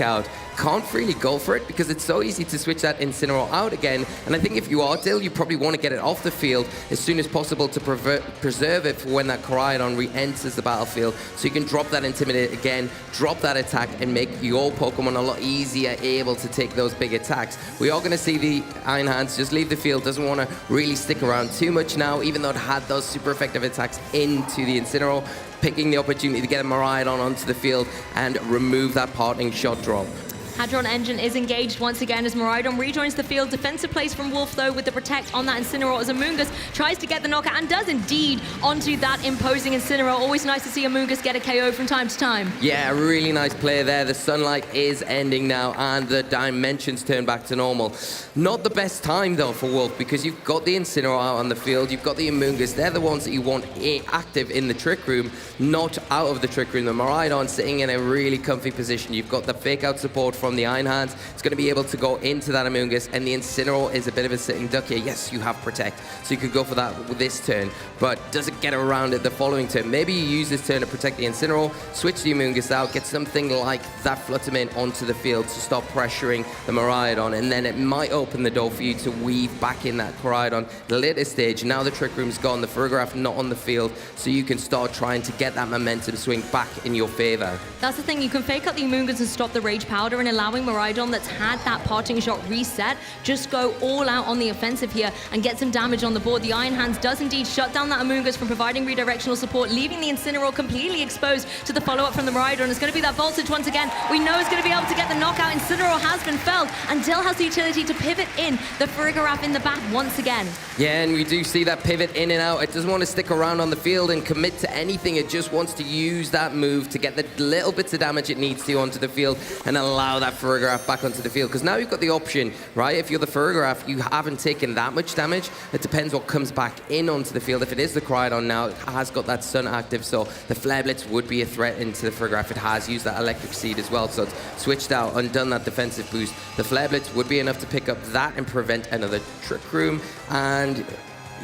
Out, can't really go for it because it's so easy to switch that Incineroar out again. And I think if you are Dill, you probably want to get it off the field as soon as possible to preserve it for when that Koraidon re-enters the battlefield. So you can drop that Intimidate again, drop that attack, and make your Pokemon a lot easier able to take those big attacks. We are going to see the Iron Hands just leave the field, doesn't want to really stick around too much now, even though it had those super effective attacks into the Incineroar, picking the opportunity to get a Miraidon onto the field and remove that parting shot drop. Hadron Engine is engaged once again as Miraidon rejoins the field. Defensive plays from Wolf, though, with the Protect on that Incineroar as Amoonguss tries to get the knockout and does indeed onto that imposing Incineroar. Always nice to see Amoonguss get a KO from time to time. Yeah, really nice play there. The sunlight is ending now and the dimensions turn back to normal. Not the best time, though, for Wolf because you've got the Incineroar out on the field. You've got the Amoonguss. They're the ones that you want active in the Trick Room, not out of the Trick Room. The Miraidon sitting in a really comfy position. You've got the fake out support from the Iron Hands. It's going to be able to go into that Amoonguss, and the Incineroar is a bit of a sitting duck here. Yes, you have Protect, so you could go for that with this turn, but does it get around it the following turn? Maybe you use this turn to protect the Incineroar, switch the Amoonguss out, get something like that Fluttermane onto the field to stop pressuring the Miraidon, and then it might open the door for you to weave back in that Koraidon. The later stage, now the Trick Room's gone, the Farigiraf not on the field, so you can start trying to get that momentum swing back in your favor. That's the thing, you can fake out the Amoonguss and stop the Rage Powder, and allowing Miraidon that's had that parting shot reset just go all out on the offensive here and get some damage on the board. The Iron Hands does indeed shut down that Amoonguss from providing redirectional support, leaving the Incineroar completely exposed to the follow-up from the Miraidon. It's going to be that Voltage once again. We know it's going to be able to get the knockout. Incineroar has been felled, and Dill has the utility to pivot in the Farigiraf in the back once again. Yeah, and we do see that pivot in and out. It doesn't want to stick around on the field and commit to anything. It just wants to use that move to get the little bits of damage it needs to onto the field and allow that Farigiraf back onto the field. Because now you've got the option, right? If you're the Farigiraf, you haven't taken that much damage. It depends what comes back in onto the field. If it is the Koraidon now, it has got that Sun active, so the Flare Blitz would be a threat into the Farigiraf. It has used that Electric Seed as well, so it's switched out, undone that defensive boost. The Flare Blitz would be enough to pick up that and prevent another Trick Room, and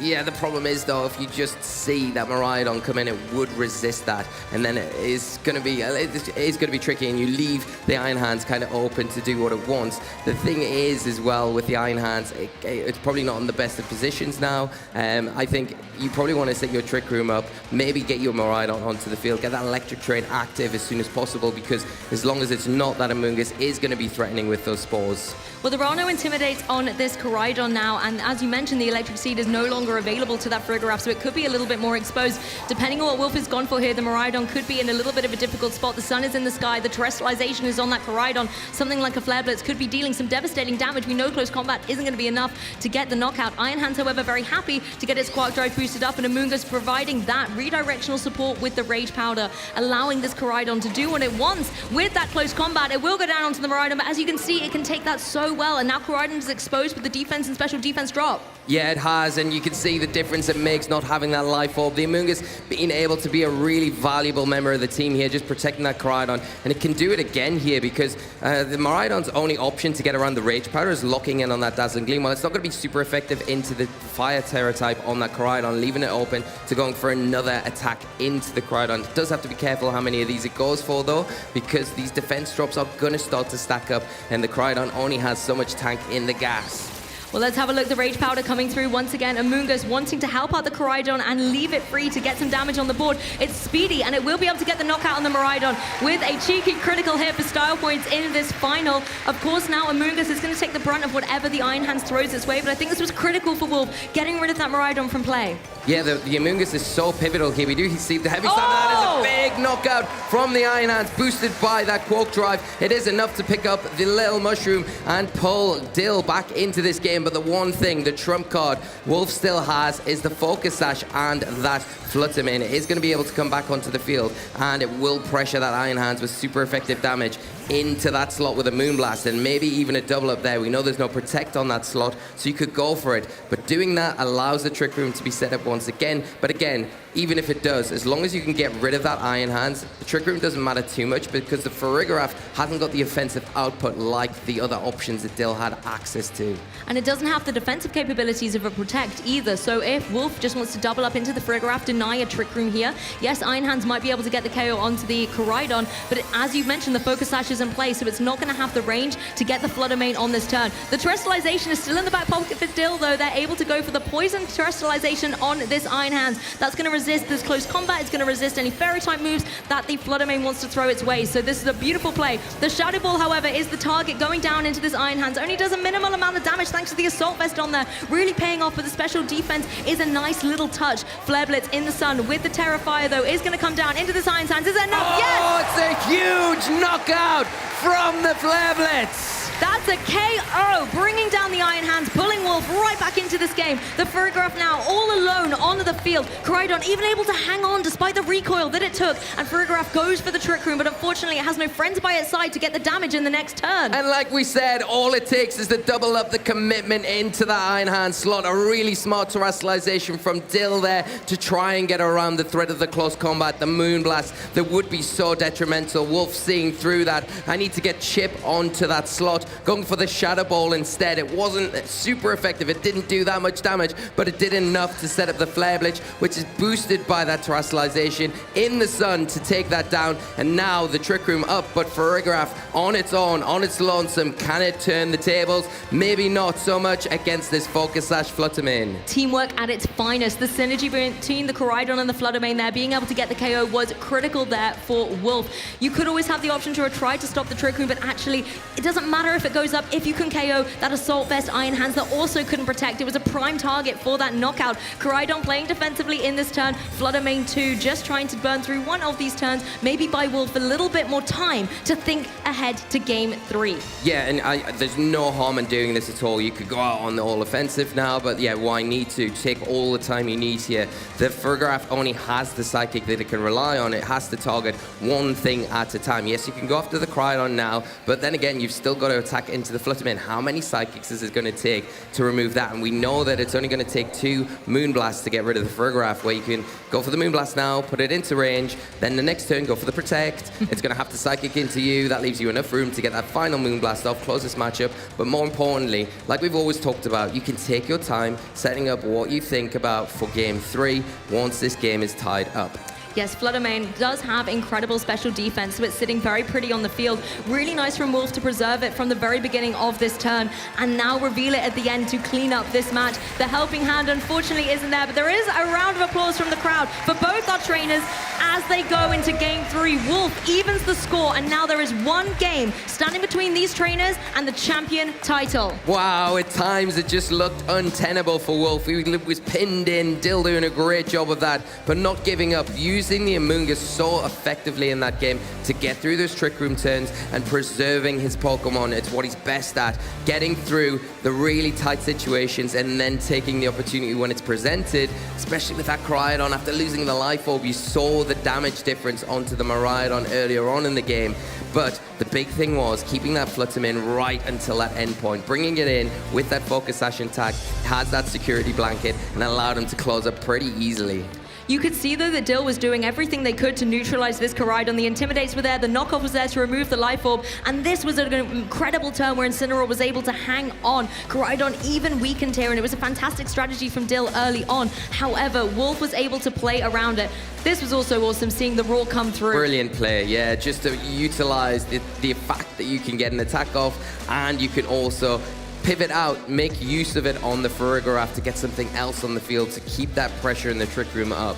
yeah, the problem is, though, if you just see that Miraidon come in, it would resist that, and then it is going to be tricky, and you leave the Iron Hands kind of open to do what it wants. The thing is, as well, with the Iron Hands, it's probably not in the best of positions now. I think you probably want to set your Trick Room up, maybe get your Miraidon onto the field, get that Electric Train active as soon as possible, because as long as it's not, that Amoonguss is going to be threatening with those spores. Well, there are no Intimidates on this Koraidon now, and as you mentioned, the Electric Seed is no longer available to that Farigiraf, so it could be a little bit more exposed. Depending on what Wolf has gone for here, the Miraidon could be in a little bit of a difficult spot. The sun is in the sky, the terrestrialization is on that Koraidon. Something like a Flare Blitz could be dealing some devastating damage. We know close combat isn't going to be enough to get the knockout. Iron Hands, however, very happy to get its Quark Drive boosted up, and Amoonguss providing that redirectional support with the Rage Powder, allowing this Koraidon to do what it wants with that close combat. It will go down onto the Miraidon, but as you can see, it can take that so well, and now Koraidon is exposed with the defense and special defense drop. Yeah, it has, and you can see the difference it makes not having that life orb. The Amoonguss being able to be a really valuable member of the team here, just protecting that Koraidon, and it can do it again here because the Miraidon's only option to get around the Rage Powder is locking in on that Dazzling Gleam. Well, it's not going to be super effective into the Fire Terror type on that Koraidon, leaving it open to going for another attack into the Koraidon. It does have to be careful how many of these it goes for, though, because these defense drops are going to start to stack up, and the Koraidon only has so much tank in the gas. Well, let's have a look. The Rage Powder coming through once again. Amoonguss wanting to help out the Koraidon and leave it free to get some damage on the board. It's speedy, and it will be able to get the knockout on the Miraidon with a cheeky critical hit for style points in this final. Of course, now Amoonguss is going to take the brunt of whatever the Iron Hands throws its way, but I think this was critical for Wolf, getting rid of that Miraidon from play. Yeah, the Amoonguss is so pivotal here. We do see the heavy slam. That is a big knockout from the Iron Hands, boosted by that Quark Drive. It is enough to pick up the little mushroom and pull Dill back into this game, but the one thing, the trump card Wolf still has is the Focus Sash and that Fluttermane. It is going to be able to come back onto the field, and it will pressure that Iron Hands with super effective damage into that slot with a Moonblast, and maybe even a double up there. We know there's no Protect on that slot, so you could go for it, but doing that allows the Trick Room to be set up once again. But again, even if it does, as long as you can get rid of that Iron Hands, the Trick Room doesn't matter too much, because the Farigiraf hasn't got the offensive output like the other options that Dill had access to. And it doesn't have the defensive capabilities of a Protect either, so if Wolf just wants to double up into the Farigiraf, deny a Trick Room here, yes, Iron Hands might be able to get the KO onto the Koraidon, but as you've mentioned, the Focus Sash is sashes in place, so it's not going to have the range to get the Flutter Mane on this turn. The Terrestrialization is still in the back pocket for Dill, though. They're able to go for the Poison Terrestrialization on this Iron Hands. That's going to resist this close combat. It's going to resist any Fairy-type moves that the Flutter Mane wants to throw its way. So this is a beautiful play. The Shadow Ball, however, is the target going down into this Iron Hands. Only does a minimal amount of damage thanks to the Assault Vest on there. Really paying off, but the special defense is a nice little touch. Flare Blitz in the sun with the Terrifier, though, is going to come down into this Iron Hands. Is it enough? Oh, yes! it's a huge knockout from the Flare Blitz. That's a KO, bringing down the Iron Hands, pulling Wolf right back into this game. The Furgraph now all alone on the field. Koraidon even able to hang on despite the recoil that it took. And Furgraph goes for the Trick Room, but unfortunately it has no friends by its side to get the damage in the next turn. And like we said, all it takes is to double up the commitment into the Iron Hand slot. A really smart terrestrialization from Dill there to try and get around the threat of the close combat, the Moonblast that would be so detrimental. Wolf seeing through that. I need to get Chip onto that slot. Going for the Shadow Ball instead. It wasn't super effective. It didn't do that much damage, but it did enough to set up the Flare Blitz, which is boosted by that terrestrialization in the sun to take that down. And now the Trick Room up, but Furgraph on its own, on its lonesome. Can it turn the tables? Maybe not so much against this Focus Sash Flutter Mane. Teamwork at its finest. The synergy between the Koraidon and the Flutter Mane there, being able to get the KO was critical there for Wolf. You could always have the option to try to stop the Trick Room, but actually it doesn't matter if it goes up, if you can KO that Assault Vest Iron Hands that also couldn't protect. It was a prime target for that knockout. Koraidon playing defensively in this turn. Flutter Mane 2 just trying to burn through one of these turns, maybe buy Wolf a little bit more time to think ahead to game 3. Yeah, and there's no harm in doing this at all. You could go out on the all offensive now, but yeah, why need to? Take all the time you need here. The Furgraph only has the Psychic that it can rely on. It has to target one thing at a time. Yes, you can go after the Koraidon now, but then again, you've still got to attack into the Flutter Mane. How many Psychics is it going to take to remove that? And we know that it's only going to take 2 Moonblasts to get rid of the Furgraph, where you can go for the Moonblast now, put it into range, then the next turn go for the Protect. It's going to have to Psychic into you. That leaves you enough room to get that final Moonblast off, close this matchup. But more importantly, like we've always talked about, you can take your time setting up what you think about for game 3 once this game is tied up. Yes, Flutter Mane does have incredible special defense, so it's sitting very pretty on the field. Really nice from Wolf to preserve it from the very beginning of this turn, and now reveal it at the end to clean up this match. The helping hand, unfortunately, isn't there, but there is a round of applause from the crowd for both our trainers as they go into game 3. Wolf evens the score, and now there is one game standing between these trainers and the champion title. Wow, at times it just looked untenable for Wolf. He was pinned in, Dill doing a great job of that, but not giving up. Using the Amoonguss so effectively in that game to get through those Trick Room turns and preserving his Pokemon. It's what he's best at, getting through the really tight situations and then taking the opportunity when it's presented, especially with that Koraidon. After losing the Life Orb, you saw the damage difference onto the Miraidon earlier on in the game. But the big thing was keeping that Flutter Mane right until that end point, bringing it in with that Focus Sash attack, has that security blanket, and allowed him to close up pretty easily. You could see, though, that Dill was doing everything they could to neutralize this Koraidon. The Intimidates were there, the knockoff was there to remove the Life Orb, and this was an incredible turn where Incineroar was able to hang on. Koraidon even weakened here, and it was a fantastic strategy from Dill early on. However, Wolf was able to play around it. This was also awesome, seeing the Roar come through. Brilliant play, yeah, just to utilize the fact that you can get an attack off, and you can also pivot out, make use of it on the Furgraph to get something else on the field to keep that pressure in the Trick Room up.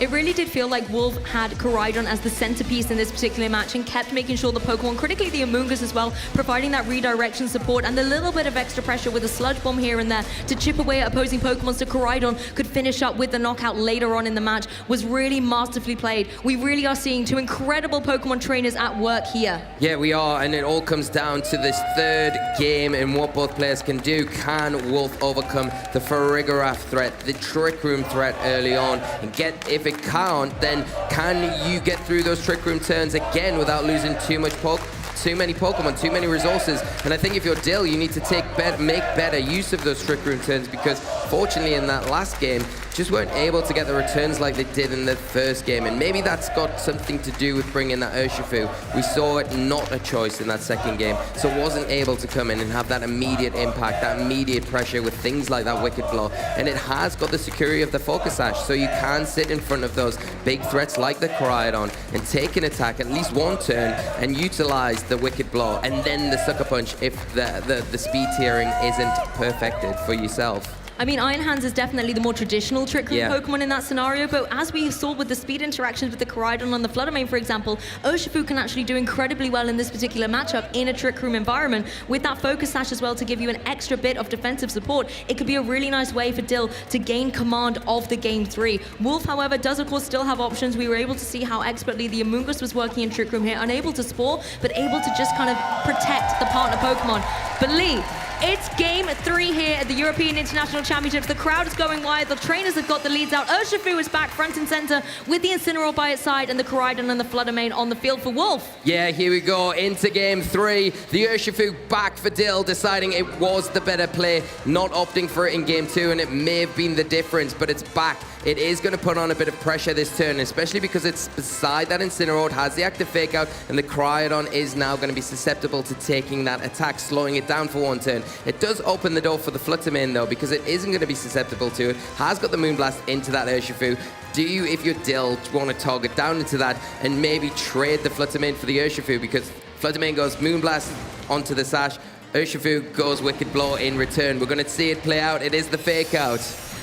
It really did feel like Wolf had Koraidon as the centerpiece in this particular match and kept making sure the Pokemon, critically the Amoonguss as well, providing that redirection support and a little bit of extra pressure with a Sludge Bomb here and there to chip away at opposing Pokemon so Koraidon could finish up with the knockout later on in the match was really masterfully played. We really are seeing 2 incredible Pokemon trainers at work here. Yeah, we are, and it all comes down to this third game and what both players can do. Can Wolf overcome the Furgraph threat, the Trick Room threat early on, and if it can't, then can you get through those Trick Room turns again without losing too many Pokemon, too many resources? And I think if you're Dill, you need to make better use of those Trick Room turns, because fortunately in that last game, just weren't able to get the returns like they did in the first game. And maybe that's got something to do with bringing that Urshifu. We saw it not a choice in that second game, so it wasn't able to come in and have that immediate impact, that immediate pressure with things like that Wicked Blow. And it has got the security of the Focus Sash, so you can sit in front of those big threats like the Koraidon and take an attack at least one turn and utilize the Wicked Blow, and then the Sucker Punch if the speed tiering isn't perfected for yourself. I mean, Iron Hands is definitely the more traditional Trick Room Pokemon in that scenario, but as we saw with the speed interactions with the Koraidon on the Fluttermane, for example, Urshifu can actually do incredibly well in this particular matchup in a Trick Room environment. With that Focus Sash as well to give you an extra bit of defensive support, it could be a really nice way for Dill to gain command of the Game 3. Wolf, however, does of course still have options. We were able to see how expertly the Amoonguss was working in Trick Room here, unable to Spore, but able to just kind of protect the partner Pokemon. But Lee, it's Game 3 here at the European International Championships. The crowd is going wild. The trainers have got the leads out. Urshifu is back front and center with the Incineroar by its side and the Koraidon and the Fluttermane on the field for Wolf. Yeah, here we go into Game 3. The Urshifu back for Dill, deciding it was the better play, not opting for it in Game 2, and it may have been the difference, but it's back. It is going to put on a bit of pressure this turn, especially because it's beside that Incineroar, it has the active Fake Out, and the Koraidon is now going to be susceptible to taking that attack, slowing it down for one turn. It does open the door for the Fluttermane, though, because it isn't going to be susceptible to it. Has got the Moonblast into that Urshifu. Do you, if you're Dill, want to target down into that and maybe trade the Fluttermane for the Urshifu? Because Fluttermane goes Moonblast onto the Sash, Urshifu goes Wicked Blow in return. We're going to see it play out. It is the Fake Out.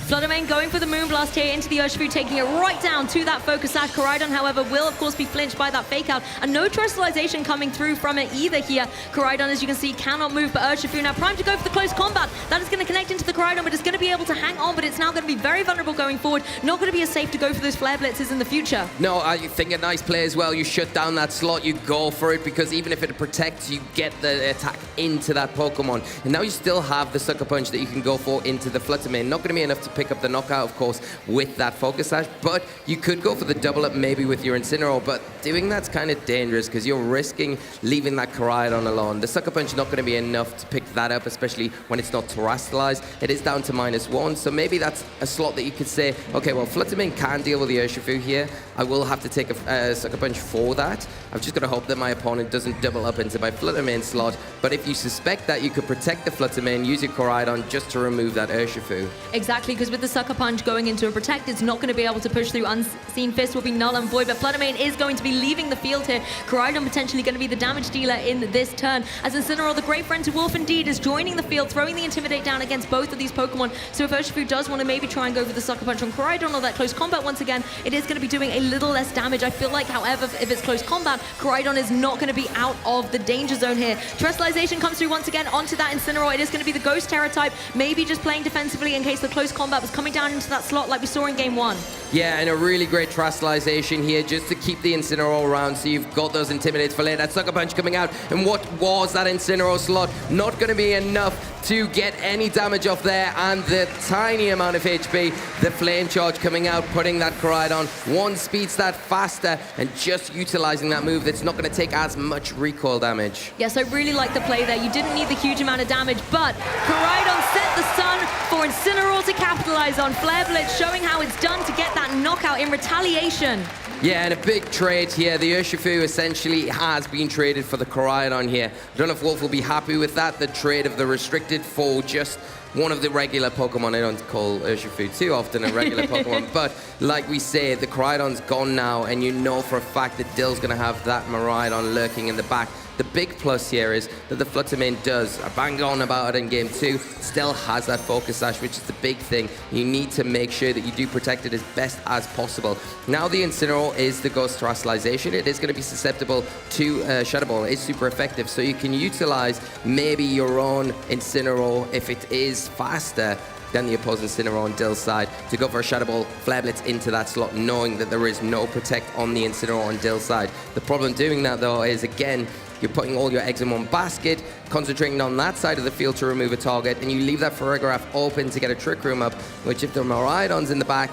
Fluttermane going for the Moonblast here into the Urshifu, taking it right down to that Focus Sash. Koraidon, however, will of course be flinched by that Fake Out, and no Terrestrialization coming through from it either here. Koraidon, as you can see, cannot move, but Urshifu now primed to go for the close combat. That is going to connect into the Koraidon, but it's going to be able to hang on, but it's now going to be very vulnerable going forward. Not going to be as safe to go for those Flare Blitzes in the future. No, I think a nice play as well. You shut down that slot, you go for it, because even if it protects, you get the attack into that Pokemon. And now you still have the Sucker Punch that you can go for into the Fluttermane. Not going to be enough to pick up the knockout, of course, with that Focus Sash, but you could go for the double up maybe with your Incineroar, but doing that's kind of dangerous because you're risking leaving that Koraidon alone. The Sucker Punch is not going to be enough to pick that up, especially when it's not terrestrialized. It is down to -1, so maybe that's a slot that you could say, okay, well, Fluttermane can deal with the Urshifu here. I will have to take a Sucker Punch for that. I'm just going to hope that my opponent doesn't double up into my Fluttermane slot, but if you suspect that, you could protect the Fluttermane, use your Koraidon just to remove that Urshifu. Exactly, because with the Sucker Punch going into a Protect, it's not going to be able to push through. Unseen Fist will be null and void, but Fluttermane is going to be leaving the field here. Koraidon potentially going to be the damage dealer in this turn, as Incineroar, the great friend to Wolf indeed, is joining the field, throwing the Intimidate down against both of these Pokemon. So if Urshifu does want to maybe try and go for the Sucker Punch on Koraidon or that close combat once again, it is going to be doing a little less damage. I feel like, however, if it's close combat, Koraidon is not going to be out of the danger zone here. Terrestrialization comes through once again onto that Incineroar. It is going to be the Ghost Terror type, maybe just playing defensively in case the close combat was coming down into that slot like we saw in Game 1. Yeah, and a really great Terrestrialization here just to keep the Incineroar around, so you've got those Intimidates for later. That Sucker Punch coming out, and what was that Incineroar slot? Not going to be enough to get any damage off there, and the tiny amount of HP, the Flame Charge coming out, putting that Koraidon one speed stat faster, and just utilizing that move that's not going to take as much recoil damage. Yes, I really like the play there. You didn't need the huge amount of damage, but Koraidon set the sun for Incineroar to capitalize on. Flare Blitz showing how it's done to get that knockout in retaliation. Yeah, and a big trade here. The Urshifu essentially has been traded for the Koraidon here. I don't know if Wolf will be happy with that, the trade of the restricted for just one of the regular Pokemon. I don't call Urshifu too often a regular Pokemon, but like we say, the Koraidon's gone now, and you know for a fact that Dill's going to have that Miraidon lurking in the back. The big plus here is that the Fluttermane does, I banged on about it in Game 2, still has that Focus Sash, which is the big thing. You need to make sure that you do protect it as best as possible. Now the Incineroar is the Ghost Terrestrialization. It is going to be susceptible to Shadow Ball. It's super effective, so you can utilize maybe your own Incineroar if it is faster than the opposing Incineroar on Dill's side to go for a Shadow Ball, Flare Blitz into that slot, knowing that there is no Protect on the Incineroar on Dill's side. The problem doing that, though, is, again, you're putting all your eggs in one basket, concentrating on that side of the field to remove a target, and you leave that Farigiraf open to get a Trick Room up, which if the Miraidon's in the back,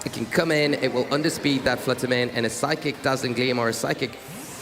it can come in, it will underspeed that Fluttermane, and a Psychic Dazzling Gleam or a Psychic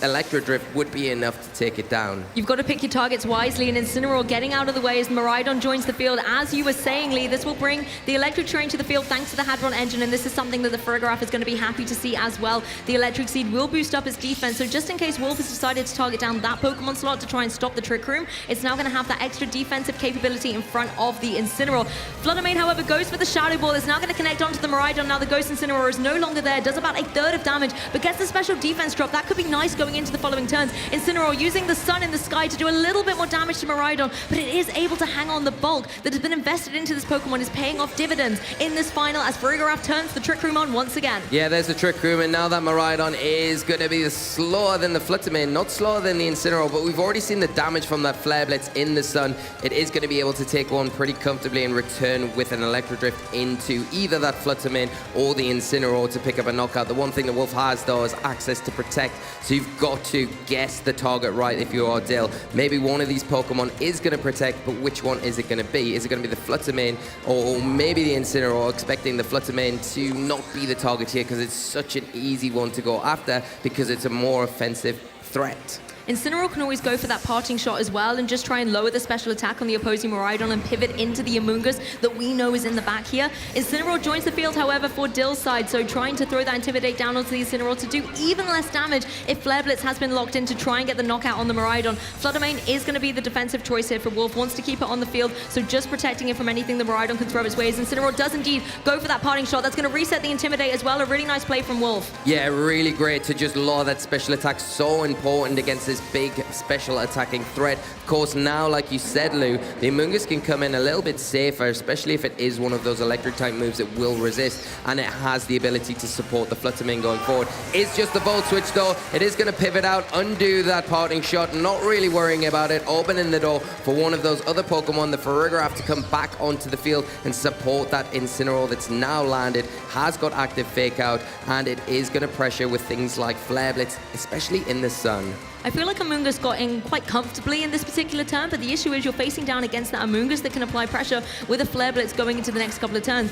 Electro Drift would be enough to take it down. You've got to pick your targets wisely, and Incineroar getting out of the way as Miraidon joins the field. As you were saying, Lee, this will bring the Electric Terrain to the field thanks to the Hadron Engine, and this is something that the Farigiraf is going to be happy to see as well. The Electric Seed will boost up its defense, so just in case Wolf has decided to target down that Pokemon slot to try and stop the Trick Room, it's now going to have that extra defensive capability in front of the Incineroar. Fluttermane, however, goes for the Shadow Ball. It's now going to connect onto the Miraidon. Now the Ghost Incineroar is no longer there, does about 1/3 of damage, but gets the special defense drop. That could be nice going going into the following turns. Incineroar using the sun in the sky to do a little bit more damage to Miraidon, but it is able to hang on. The bulk that has been invested into this Pokemon is paying off dividends in this final as Farigiraf turns the Trick Room on once again. Yeah, there's the Trick Room, and now that Miraidon is going to be slower than the Fluttermane, not slower than the Incineroar, but we've already seen the damage from that Flare Blitz in the sun. It is going to be able to take one pretty comfortably and return with an Electro Drift into either that Fluttermane or the Incineroar to pick up a knockout. The one thing that Wolf has, though, is access to Protect, so you've got to guess the target right if you are Dill. Maybe one of these Pokemon is going to Protect, but which one is it going to be? Is it going to be the Fluttermane or maybe the Incineroar, expecting the Fluttermane to not be the target here because it's such an easy one to go after because it's a more offensive threat. Incineroar can always go for that parting shot as well and just try and lower the special attack on the opposing Miraidon and pivot into the Amoonguss that we know is in the back here. Incineroar joins the field, however, for Dill's side, so trying to throw that Intimidate down onto the Incineroar to do even less damage if Flare Blitz has been locked in to try and get the knockout on the Miraidon. Fluttermane is going to be the defensive choice here for Wolf, wants to keep it on the field, so just protecting it from anything the Miraidon can throw its way. As Incineroar does indeed go for that parting shot, that's going to reset the Intimidate as well. A really nice play from Wolf. Yeah, really great to just lower that special attack, so important against this big special attacking threat. Of course, now, like you said, Lou, the Amoonguss can come in a little bit safer, especially if it is one of those electric type moves it will resist, and it has the ability to support the Fluttermane going forward. It's just the Volt Switch, though. It is going to pivot out, undo that parting shot, not really worrying about it, opening the door for one of those other Pokemon, the Farigiraf, to come back onto the field and support that Incineroar that's now landed, has got active Fake Out, and it is going to pressure with things like Flare Blitz, especially in the sun. I feel like Amoonguss got in quite comfortably in this particular turn, but the issue is you're facing down against that Amoonguss that can apply pressure with a Flare Blitz going into the next couple of turns.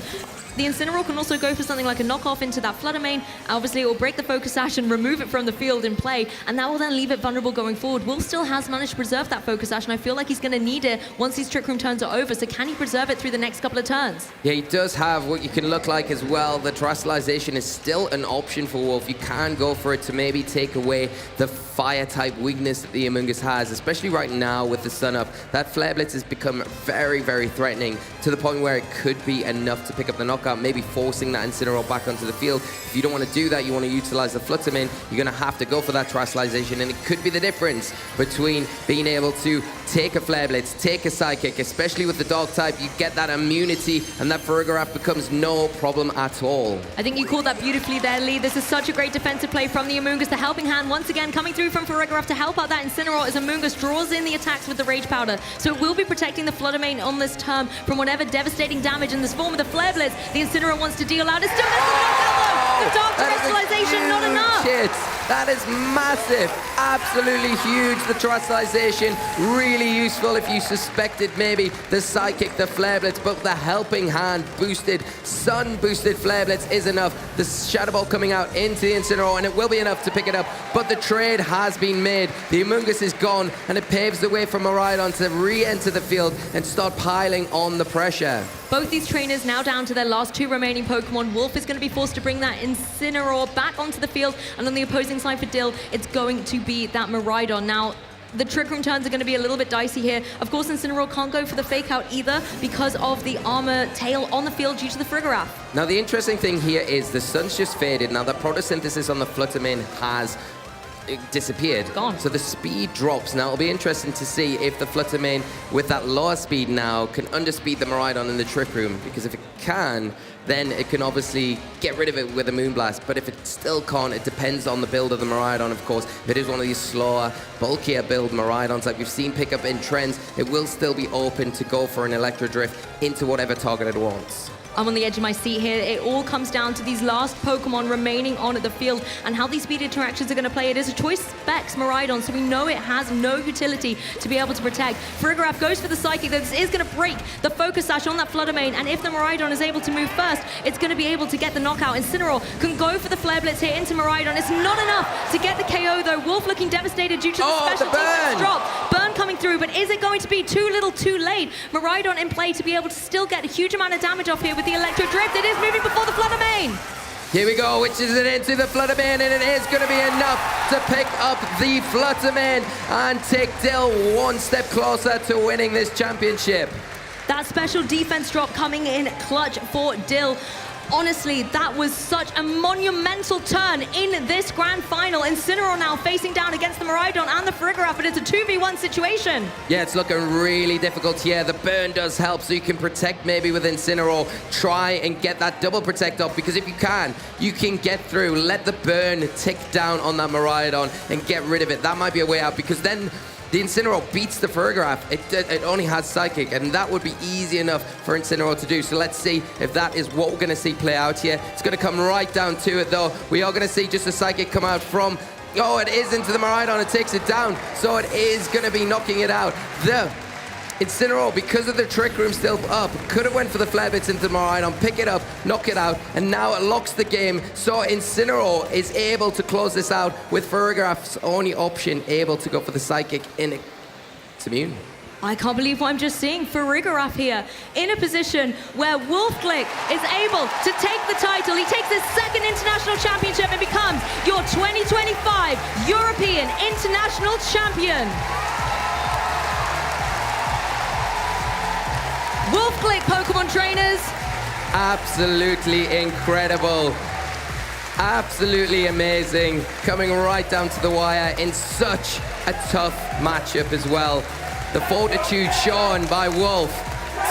The Incineroar can also go for something like a knockoff into that Fluttermane. Obviously, it will break the Focus Sash and remove it from the field in play, and that will then leave it vulnerable going forward. Wolf still has managed to preserve that Focus Sash, and I feel like he's going to need it once these Trick Room turns are over, so can he preserve it through the next couple of turns? Yeah, he does have what you can look like as well. The Terrestrialization is still an option for Wolf. You can go for it to maybe take away the Fire-type weakness that the Amoonguss has, especially right now with the sun up. That Flare Blitz has become very, very threatening to the point where it could be enough to pick up the knockout, maybe forcing that Incineroar back onto the field. If you don't want to do that, you want to utilize the Fluttermane, you're going to have to go for that Terrestrialization, and it could be the difference between being able to take a Flare Blitz, take a Psychic, especially with the Dog type. You get that immunity, and that Farigiraf becomes no problem at all. I think you called that beautifully there, Lee. This is such a great defensive play from the Amoonguss. The helping hand once again coming through from Farigiraf to help out that Incineroar as Amoonguss draws in the attacks with the Rage Powder. So it will be protecting the Fluttermane on this turn from whatever devastating damage in this form of the Flare Blitz the Incineroar wants to deal out. It's still missing the knockout though! The Dark Terrestrialization, not enough! Hit. That is massive, absolutely huge. The Terrestrialization, really useful if you suspected maybe the Psychic, the Flare Blitz, but the helping hand boosted, sun boosted Flare Blitz is enough. The Shadow Ball coming out into the Incineroar, and it will be enough to pick it up, but the trade has been made. The Amoonguss is gone, and it paves the way for Miraidon to re-enter the field and start piling on the pressure. Both these trainers now down to their last two remaining Pokemon. Wolf is going to be forced to bring that Incineroar back onto the field, and on the opposing side for Dill, it's going to be that Miraidon. Now, the Trick Room turns are going to be a little bit dicey here. Of course, Incineroar can't go for the Fake Out either because of the Armor Tail on the field due to the Farigiraf. Now, the interesting thing here is the sun's just faded. Now, the Photosynthesis on the Fluttermane has disappeared. Gone. So the speed drops. Now, it'll be interesting to see if the Fluttermane, with that lower speed now, can underspeed the Miraidon in the Trick Room, because if it can, then it can obviously get rid of it with a Moonblast. But if it still can't, it depends on the build of the Miraidon, of course. If it is one of these slower, bulkier build Miraidons like we've seen pick up in trends, it will still be open to go for an Electro Drift into whatever target it wants. I'm on the edge of my seat here. It all comes down to these last Pokemon remaining on the field and how these speed interactions are going to play. It is a choice specs Miraidon, so we know it has no utility to be able to protect. Farigiraf goes for the Psychic. This is going to break the Focus Sash on that Fluttermane, and if the Miraidon is able to move first, it's going to be able to get the knockout. Incineroar can go for the Flare Blitz here into Miraidon. It's not enough to get the KO, though. Wolf looking devastated due to the special defense drop. Burn coming through, but is it going to be too little too late? Miraidon in play to be able to still get a huge amount of damage off here with the Electro Drift. It is moving before the Fluttermane. Here we go, which is it into the Fluttermane, and it is going to be enough to pick up the Fluttermane and take Dill one step closer to winning this championship. That special defense drop coming in clutch for Dill. honestly, that was such a monumental turn in this grand final. Incineroar now facing down against the Miraidon and the Farigiraf, but it's a 2v1 situation. Yeah, it's looking really difficult here. The burn does help, so you can protect maybe with Incineroar. Try and get that double protect off, because if you can get through. Let the burn tick down on that Miraidon and get rid of it. That might be a way out, because then the Incineroar beats the Farigiraf. It only has Psychic, and that would be easy enough for Incineroar to do. So let's see if that is what we're going to see play out here. It's going to come right down to it, though. We are going to see just a Psychic come out from... Oh, it is into the Miraidon. It takes it down. So it is going to be knocking it out. The Incineroar, because of the Trick Room still up, could have went for the Flare Blitz into the Miraidon, pick it up, knock it out, and now it locks the game. So Incineroar is able to close this out with Farigiraf's only option, able to go for the Psychic in it. It's immune. I can't believe what I'm just seeing. Farigiraf here in a position where Wolfglick is able to take the title. He takes his second international championship and becomes your 2025 European International Champion. Wolfglick, Pokemon trainers. Absolutely incredible. Absolutely amazing. Coming right down to the wire in such a tough matchup as well. The fortitude shown by Wolf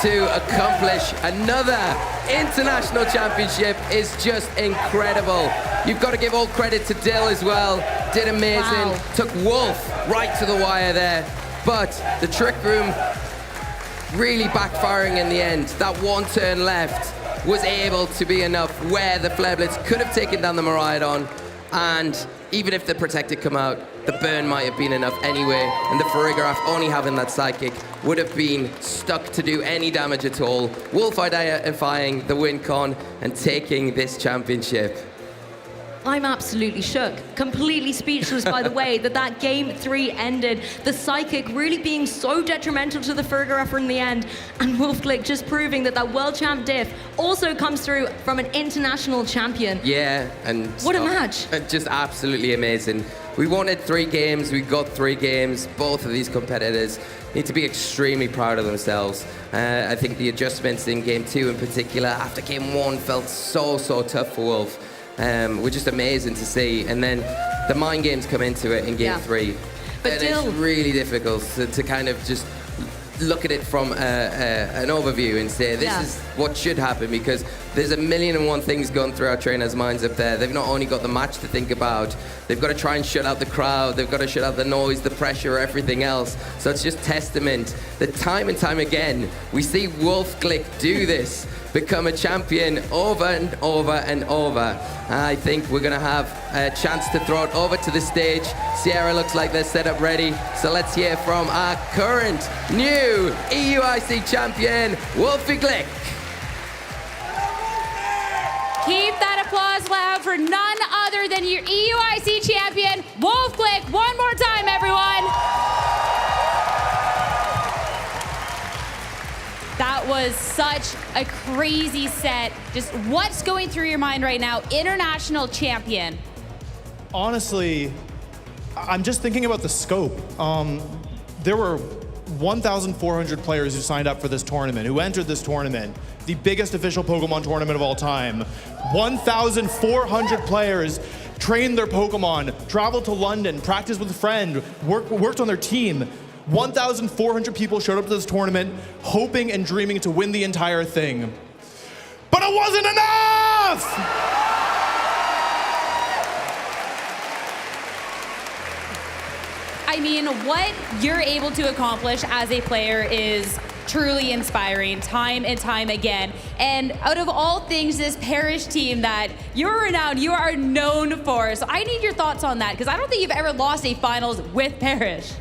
to accomplish another international championship is just incredible. You've got to give all credit to Dill as well. Did amazing. Wow. Took Wolf right to the wire there. But the Trick Room really backfiring in the end. That one turn left was able to be enough where the Flare Blitz could have taken down the Miraidon, and even if the Protect had come out, the burn might have been enough anyway, and the Farigiraf only having that Psychic would have been stuck to do any damage at all. Wolf identifying the win con and taking this championship. I'm absolutely shook, completely speechless by the way that Game 3 ended. The Psychic really being so detrimental to the Farigiraf in the end, and Wolfglick just proving that World Champ diff also comes through from an international champion. Yeah, and what a match. Just absolutely amazing. We wanted 3 games, we got 3 games. Both of these competitors need to be extremely proud of themselves. I think the adjustments in Game 2 in particular, after Game 1, felt so tough for Wolf. Were just amazing to see, and then the mind games come into it in Game 3. But and it's really difficult to kind of just look at it from an overview and say this is what should happen, because there's 1,000,001 things going through our trainers' minds up there. They've not only got the match to think about, they've got to try and shut out the crowd, they've got to shut out the noise, the pressure, everything else. So it's just testament that time and time again we see Wolfglick do this, become a champion over and over and over. I think we're going to have a chance to throw it over to the stage. Sierra looks like they're set up ready. So let's hear from our current new EUIC champion, Wolfie Glick. Keep that applause loud for none other than your EUIC champion, Wolfglick. One more time, everyone. That was such a crazy set. Just what's going through your mind right now, international champion? Honestly, I'm just thinking about the scope. There were 1,400 players who signed up for this tournament, who entered this tournament, the biggest official Pokemon tournament of all time. 1,400 players trained their Pokemon, traveled to London, practiced with a friend, worked on their team. 1,400 people showed up to this tournament hoping and dreaming to win the entire thing. But it wasn't enough! I mean, what you're able to accomplish as a player is truly inspiring time and time again. And out of all things, this Parrish team that you're renowned, you are known for. So I need your thoughts on that, because I don't think you've ever lost a finals with Parrish.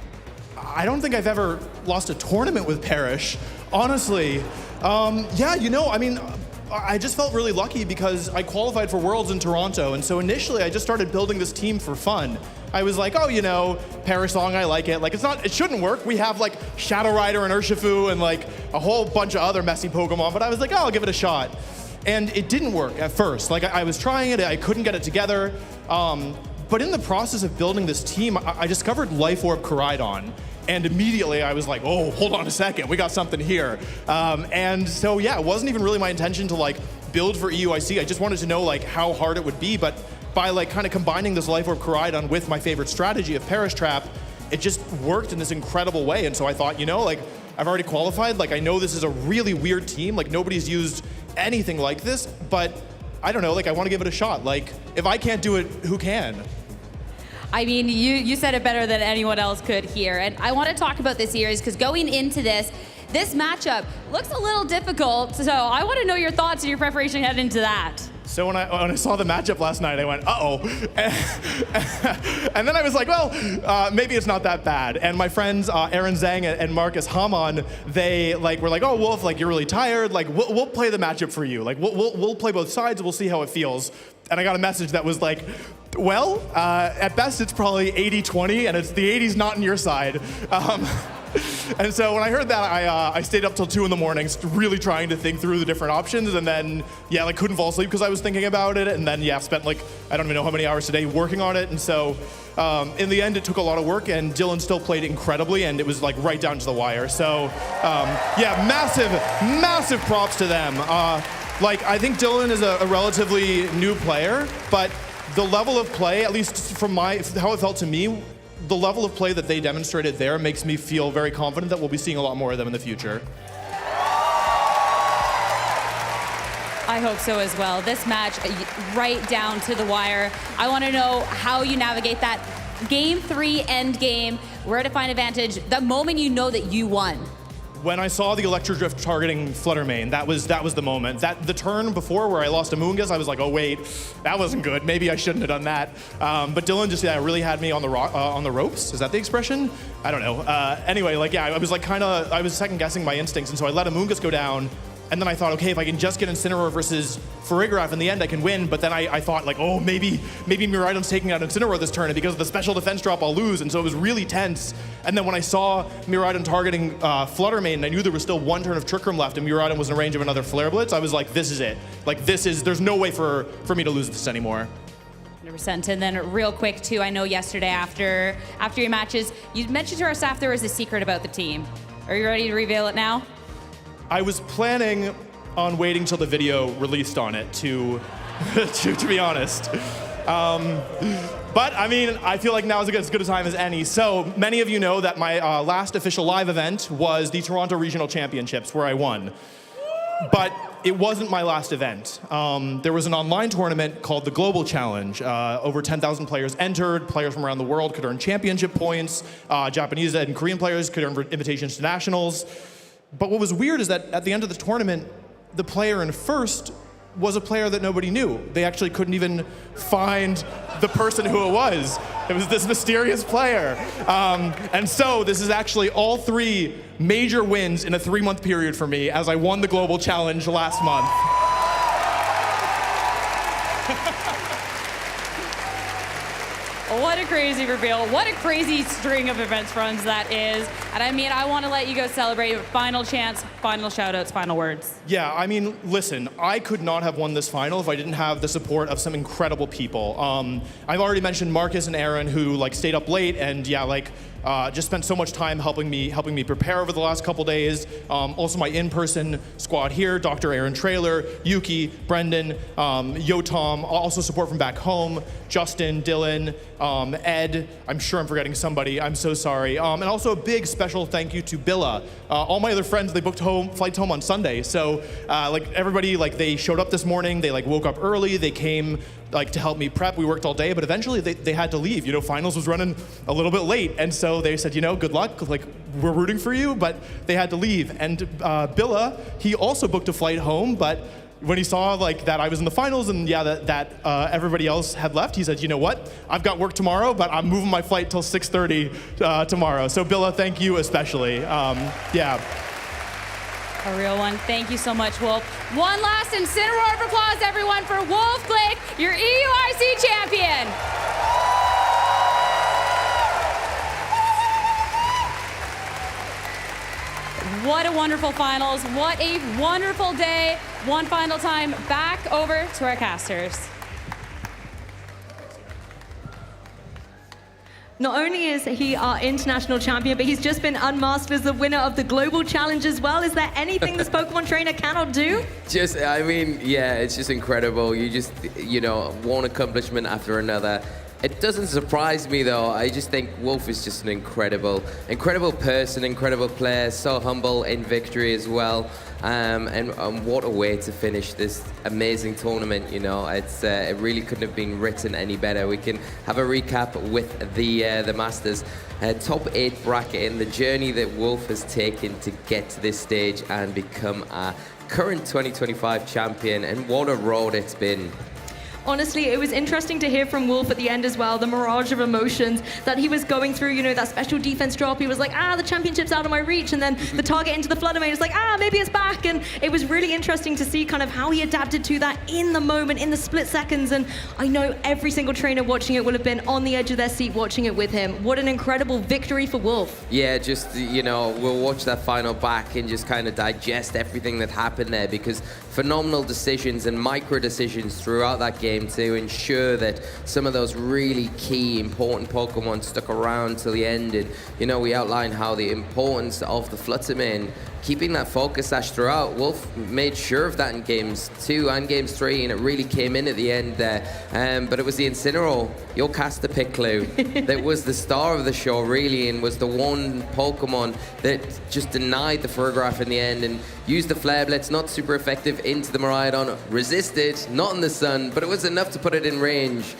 I don't think I've ever lost a tournament with Parrish, honestly. Yeah, you know, I mean, I just felt really lucky because I qualified for Worlds in Toronto, and so initially I just started building this team for fun. I was like, oh, you know, Parrish song, I like it. Like, it shouldn't work. We have like Shadow Rider and Urshifu and like a whole bunch of other messy Pokemon, but I was like, oh, I'll give it a shot. And it didn't work at first. Like, I was trying it, I couldn't get it together. But in the process of building this team, I discovered Life Orb Koraidon. And immediately I was like, oh, hold on a second, we got something here. And so, yeah, it wasn't even really my intention to like build for EUIC. I just wanted to know like how hard it would be, but by like kind of combining this Life Orb Koraidon with my favorite strategy of Perish Trap, it just worked in this incredible way. And so I thought, you know, like I've already qualified. Like I know this is a really weird team. Like nobody's used anything like this, but I don't know, like I want to give it a shot. Like if I can't do it, who can? I mean, you said it better than anyone else could here. And I want to talk about this series because going into this matchup looks a little difficult. So I want to know your thoughts and your preparation heading into that. So when I saw the matchup last night, I went, uh-oh. And then I was like, well, maybe it's not that bad. And my friends, Aaron Zhang and Marcus Hamann, they like were like, oh, Wolf, like you're really tired. Like we'll play the matchup for you. Like we'll play both sides. We'll see how it feels. And I got a message that was like, well, at best it's probably 80-20, and it's the 80's not on your side. And so when I heard that, I stayed up till 2 in the morning, really trying to think through the different options, and then, yeah, like couldn't fall asleep because I was thinking about it, and then, yeah, spent like, I don't even know how many hours a day working on it, and so in the end, it took a lot of work, and Dylan still played incredibly, and it was like right down to the wire. So, yeah, massive props to them. Like, I think Dylan is a relatively new player, but the level of play, at least from how it felt to me, the level of play that they demonstrated there makes me feel very confident that we'll be seeing a lot more of them in the future. I hope so as well. This match, right down to the wire. I want to know how you navigate that game 3 end game, where to find advantage, the moment you know that you won. When I saw the Electro Drift targeting Fluttermane, that was the moment. The turn before where I lost to Moongus, I was like, oh wait, that wasn't good. Maybe I shouldn't have done that. But Dylan just really had me on the ropes. Is that the expression? I don't know. Anyway, like yeah, I was like I was second guessing my instincts, and so I let a Moongus go down. And then I thought, okay, if I can just get Incineroar versus Farigiraf in the end, I can win. But then I thought, like, oh, maybe Miraidon's taking out Incineroar this turn, and because of the special defense drop, I'll lose. And so it was really tense. And then when I saw Miraidon targeting Fluttermane, and I knew there was still 1 turn of Trick Room left, and Miraidon was in range of another Flare Blitz, I was like, this is it. Like, there's no way for me to lose this anymore. 100%. And then real quick, too, I know yesterday after your matches, you mentioned to our staff there was a secret about the team. Are you ready to reveal it now? I was planning on waiting till the video released on it to be honest. But I mean, I feel like now is as good a time as any. So many of you know that my last official live event was the Toronto Regional Championships, where I won. But it wasn't my last event. There was an online tournament called the Global Challenge. Over 10,000 players entered. Players from around the world could earn championship points. Japanese and Korean players could earn invitations to nationals. But what was weird is that at the end of the tournament, the player in first was a player that nobody knew. They actually couldn't even find the person who it was. It was this mysterious player. And so this is actually all 3 major wins in a 3-month period for me, as I won the Global Challenge last month. What a crazy reveal. What a crazy string of events runs that is. And I mean, I want to let you go celebrate. Final chance, final shout-outs, final words. Yeah, I mean, listen, I could not have won this final if I didn't have the support of some incredible people. I've already mentioned Marcus and Aaron, who like stayed up late and yeah, like just spent so much time helping me prepare over the last couple days. Also my in-person squad here, Dr. Aaron Traylor, Yuki, Brendan, Yotam, also support from back home, Justin, Dylan, Ed, I'm sure I'm forgetting somebody, I'm so sorry. And also a big special thank you to Billa. All my other friends, they booked flights home on Sunday. So like everybody, like they showed up this morning, they like woke up early, they came like to help me prep. We worked all day, but eventually they had to leave. You know, finals was running a little bit late. And so they said, you know, good luck, like we're rooting for you, but they had to leave. And Billa, he also booked a flight home, but when he saw like that I was in the finals and yeah, that everybody else had left, he said, you know what? I've got work tomorrow, but I'm moving my flight till 6:30 tomorrow. So Billa, thank you especially. Yeah. A real one. Thank you so much, Wolf. One last Incineroar of applause, everyone, for Wolf Blake, your EUIC champion. What a wonderful finals. What a wonderful day. One final time, back over to our casters. Not only is he our international champion, but he's just been unmasked as the winner of the global challenge as well. Is there anything this Pokemon trainer cannot do? I mean, yeah, it's just incredible. You just, one accomplishment after another. It doesn't surprise me though. I just think Wolf is just an incredible person, incredible player, so humble in victory as well. And what a way to finish this amazing tournament, it really couldn't have been written any better. We can have a recap with the Masters top 8 bracket and the journey that Wolf has taken to get to this stage and become our current 2025 champion, and what a road it's been. Honestly, it was interesting to hear from Wolf at the end as well, the mirage of emotions that he was going through, that special defense drop. He was like, the championship's out of my reach. And then the target into the Flood Domain was like, maybe it's back. And it was really interesting to see kind of how he adapted to that in the moment, in the split seconds. And I know every single trainer watching it will have been on the edge of their seat watching it with him. What an incredible victory for Wolf. Yeah, just, we'll watch that final back and just kind of digest everything that happened there, because phenomenal decisions and micro decisions throughout that game to ensure that some of those really key, important Pokemon stuck around till the end. And, we outlined how the importance of the Fluttermane, keeping that focus sash throughout. Wolf made sure of that in games 2 and games 3, and it really came in at the end there. But it was the Incineroar, your caster pick, Clue, that was the star of the show, really, and was the one Pokemon that just denied the Farigiraf in the end and used the Flare Blitz, not super effective, into the Miraidon, resisted, not in the sun, but it was enough to put it in range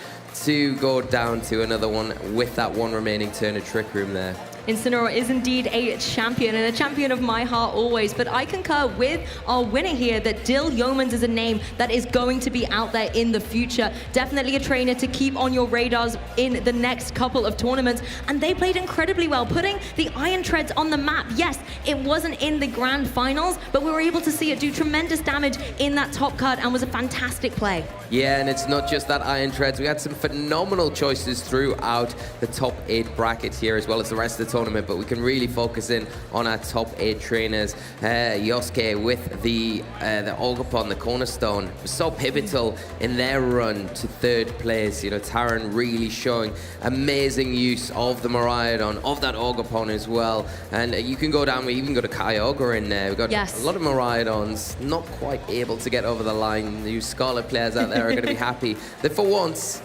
to go down to another one with that one remaining turn of Trick Room there. Incineroar is indeed a champion, and a champion of my heart always, but I concur with our winner here that Dill Yeomans is a name that is going to be out there in the future. Definitely a trainer to keep on your radars in the next couple of tournaments, and they played incredibly well, putting the Iron Treads on the map. Yes, it wasn't in the grand finals, but we were able to see it do tremendous damage in that top cut and was a fantastic play. Yeah, and it's not just that Iron Treads. We had some phenomenal choices throughout the top 8 bracket here, as well as the rest of the tournament, but we can really focus in on our top 8 trainers. Yosuke with the Ogerpon, the Cornerstone, was so pivotal in their run to 3rd place. Taran really showing amazing use of the Miraidon, of that Ogerpon as well. And you can go down, we even got a Kyogre in there. We've got a lot of Miraidons, not quite able to get over the line. The Scarlet players out there are going to be happy that for once,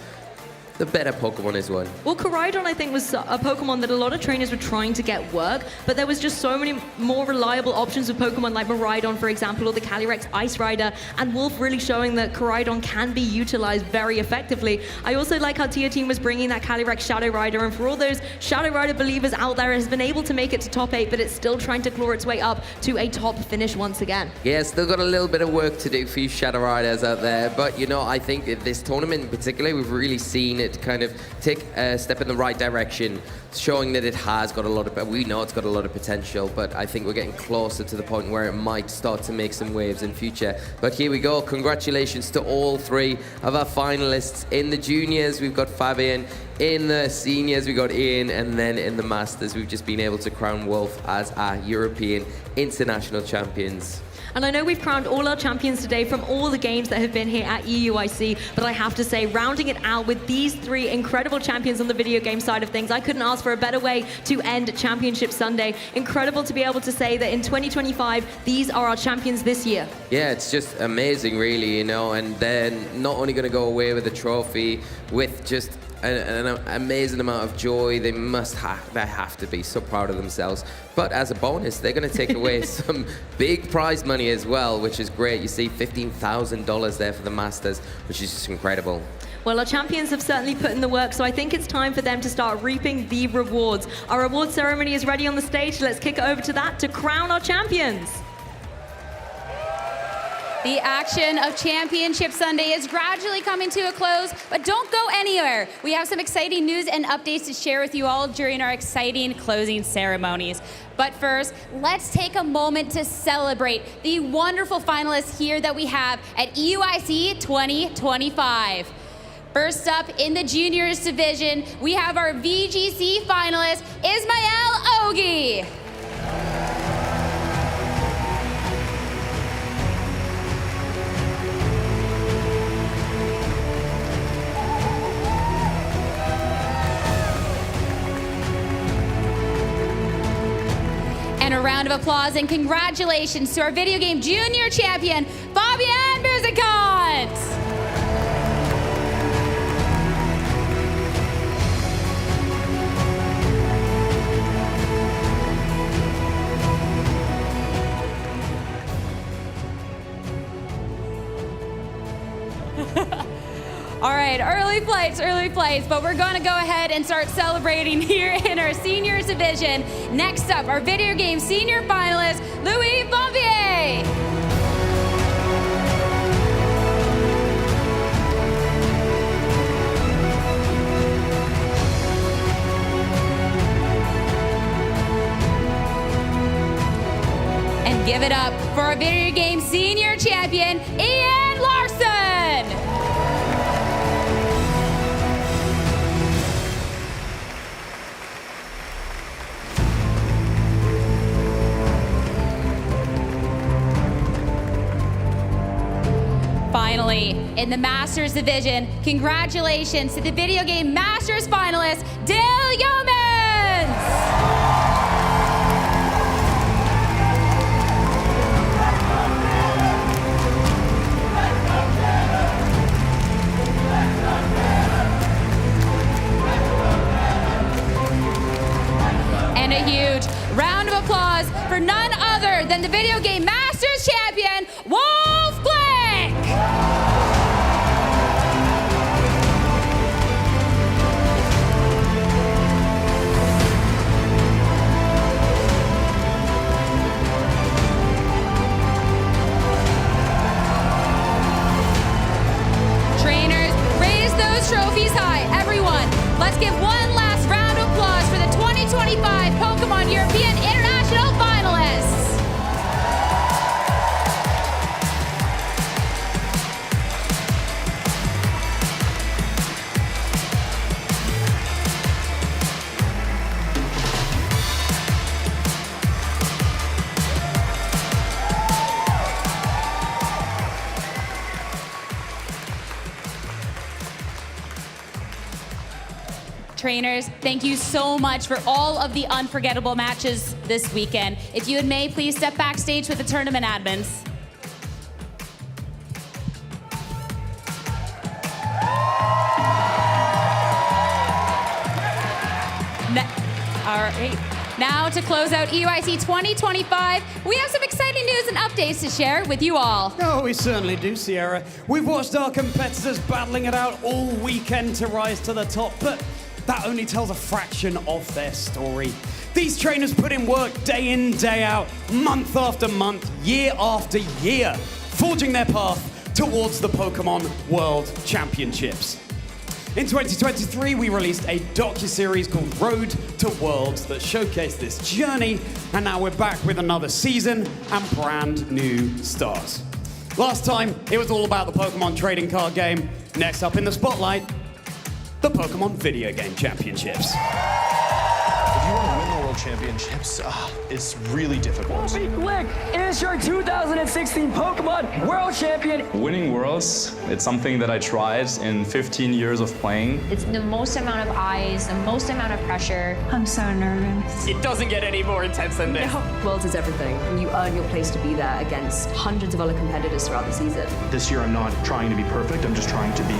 the better Pokemon is one. Well, Koraidon, I think, was a Pokemon that a lot of trainers were trying to get work, but there was just so many more reliable options with Pokemon like Miraidon, for example, or the Calyrex Ice Rider, and Wolf really showing that Koraidon can be utilized very effectively. I also like how Tia Team was bringing that Calyrex Shadow Rider, and for all those Shadow Rider believers out there, has been able to make it to top 8, but it's still trying to claw its way up to a top finish once again. Yeah, still got a little bit of work to do for you Shadow Riders out there, but I think that this tournament in particular, we've really seen it kind of take a step in the right direction, showing that it has got a lot of, we know it's got a lot of potential, but I think we're getting closer to the point where it might start to make some waves in future. But here we go. Congratulations to all 3 of our finalists in the juniors. We've got Fabian. In the seniors, we got Ian, and then in the Masters, we've just been able to crown Wolf as our European International Champions. And I know we've crowned all our champions today from all the games that have been here at EUIC, but I have to say, rounding it out with these 3 incredible champions on the video game side of things, I couldn't ask for a better way to end Championship Sunday. Incredible to be able to say that in 2025, these are our champions this year. Yeah, it's just amazing, really, and they're not only going to go away with a trophy, with just an amazing amount of joy. They have to be so proud of themselves. But as a bonus, they're going to take away some big prize money as well, which is great. You see $15,000 there for the Masters, which is just incredible. Well, our champions have certainly put in the work, so I think it's time for them to start reaping the rewards. Our awards ceremony is ready on the stage. Let's kick it over to that to crown our champions. The action of Championship Sunday is gradually coming to a close, but don't go anywhere. We have some exciting news and updates to share with you all during our exciting closing ceremonies. But first, let's take a moment to celebrate the wonderful finalists here that we have at EUIC 2025. First up in the juniors division, we have our VGC finalist, Ismael Ogi. And a round of applause and congratulations to our video game junior champion, Fabian Musicant. All right, early flights, but we're going to go ahead and start celebrating here in our seniors division. Next up, our video game senior finalist, Louis Bombier. And give it up for our video game senior champion, Ian Larson. Finally, in the Masters division, congratulations to the video game Masters finalist, Dale Yeomans! And a huge round of applause for none other than the video game Masters champion, Wolf Glick! Trainers, raise those trophies high. Everyone, let's give one last round of applause for the 2025 Pokémon European International Finalists. Trainers, thank you so much for all of the unforgettable matches this weekend. If you and May, please step backstage with the tournament admins. All right. Now to close out EUIC 2025, we have some exciting news and updates to share with you all. Oh, we certainly do, Sierra. We've watched our competitors battling it out all weekend to rise to the top, but that only tells a fraction of their story. These trainers put in work day in, day out, month after month, year after year, forging their path towards the Pokémon World Championships. In 2023, we released a docuseries called Road to Worlds that showcased this journey, and now we're back with another season and brand new stars. Last time, it was all about the Pokémon trading card game. Next up in the spotlight, the Pokémon Video Game Championships. If you want to win the World Championships, it's really difficult. Wolfie Glick is your 2016 Pokémon World Champion. Winning Worlds, it's something that I tried in 15 years of playing. It's the most amount of eyes, the most amount of pressure. I'm so nervous. It doesn't get any more intense than this. Worlds is everything, and you earn your place to be there against hundreds of other competitors throughout the season. This year, I'm not trying to be perfect. I'm just trying to be...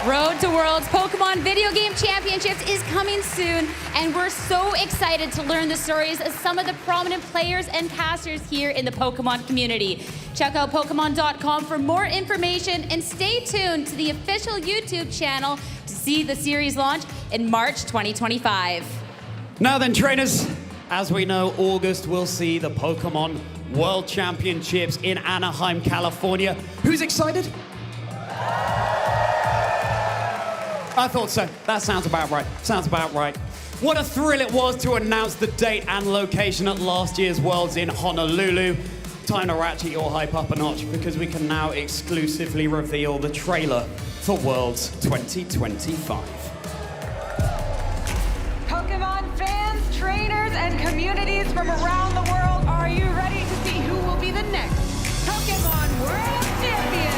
Road to Worlds Pokemon Video Game Championships is coming soon, and we're so excited to learn the stories of some of the prominent players and casters here in the Pokemon community. Check out Pokemon.com for more information, and stay tuned to the official YouTube channel to see the series launch in March 2025. Now then, trainers, as we know, August will see the Pokemon World Championships in Anaheim, California. Who's excited? I thought so. That sounds about right. Sounds about right. What a thrill it was to announce the date and location at last year's Worlds in Honolulu. Time to ratchet your hype up a notch, because we can now exclusively reveal the trailer for Worlds 2025. Pokemon fans, trainers, and communities from around the world, are you ready to see who will be the next Pokemon World Champion?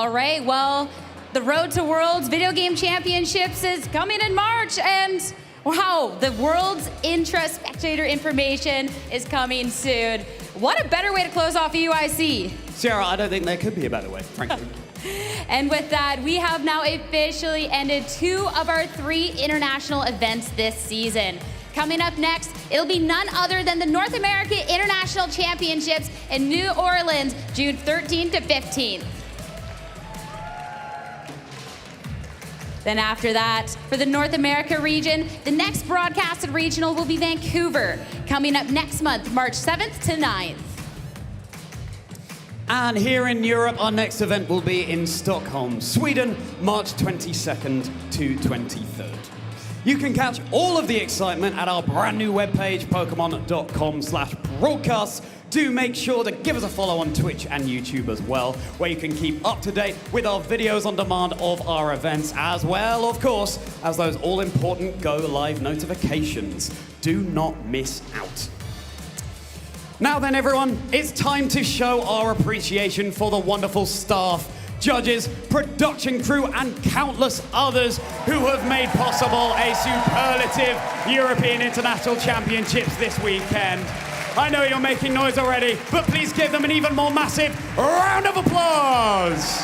All right, well, the Road to Worlds Video Game Championships is coming in March, and wow, the World's Intra Spectator Information is coming soon. What a better way to close off EUIC. Sierra, I don't think there could be a better way, frankly. And with that, we have now officially ended 2 of our 3 international events this season. Coming up next, it'll be none other than the North America International Championships in New Orleans, June 13th to 15th. Then after that, for the North America region, the next broadcasted regional will be Vancouver, coming up next month, March 7th to 9th. And here in Europe, our next event will be in Stockholm, Sweden, March 22nd to 23rd. You can catch all of the excitement at our brand new webpage, pokemon.com/broadcasts. Do make sure to give us a follow on Twitch and YouTube as well, where you can keep up to date with our videos on demand of our events, as well, of course, as those all-important Go Live notifications. Do not miss out. Now then, everyone, it's time to show our appreciation for the wonderful staff, judges, production crew, and countless others who have made possible a superlative European International Championships this weekend. I know you're making noise already, but please give them an even more massive round of applause.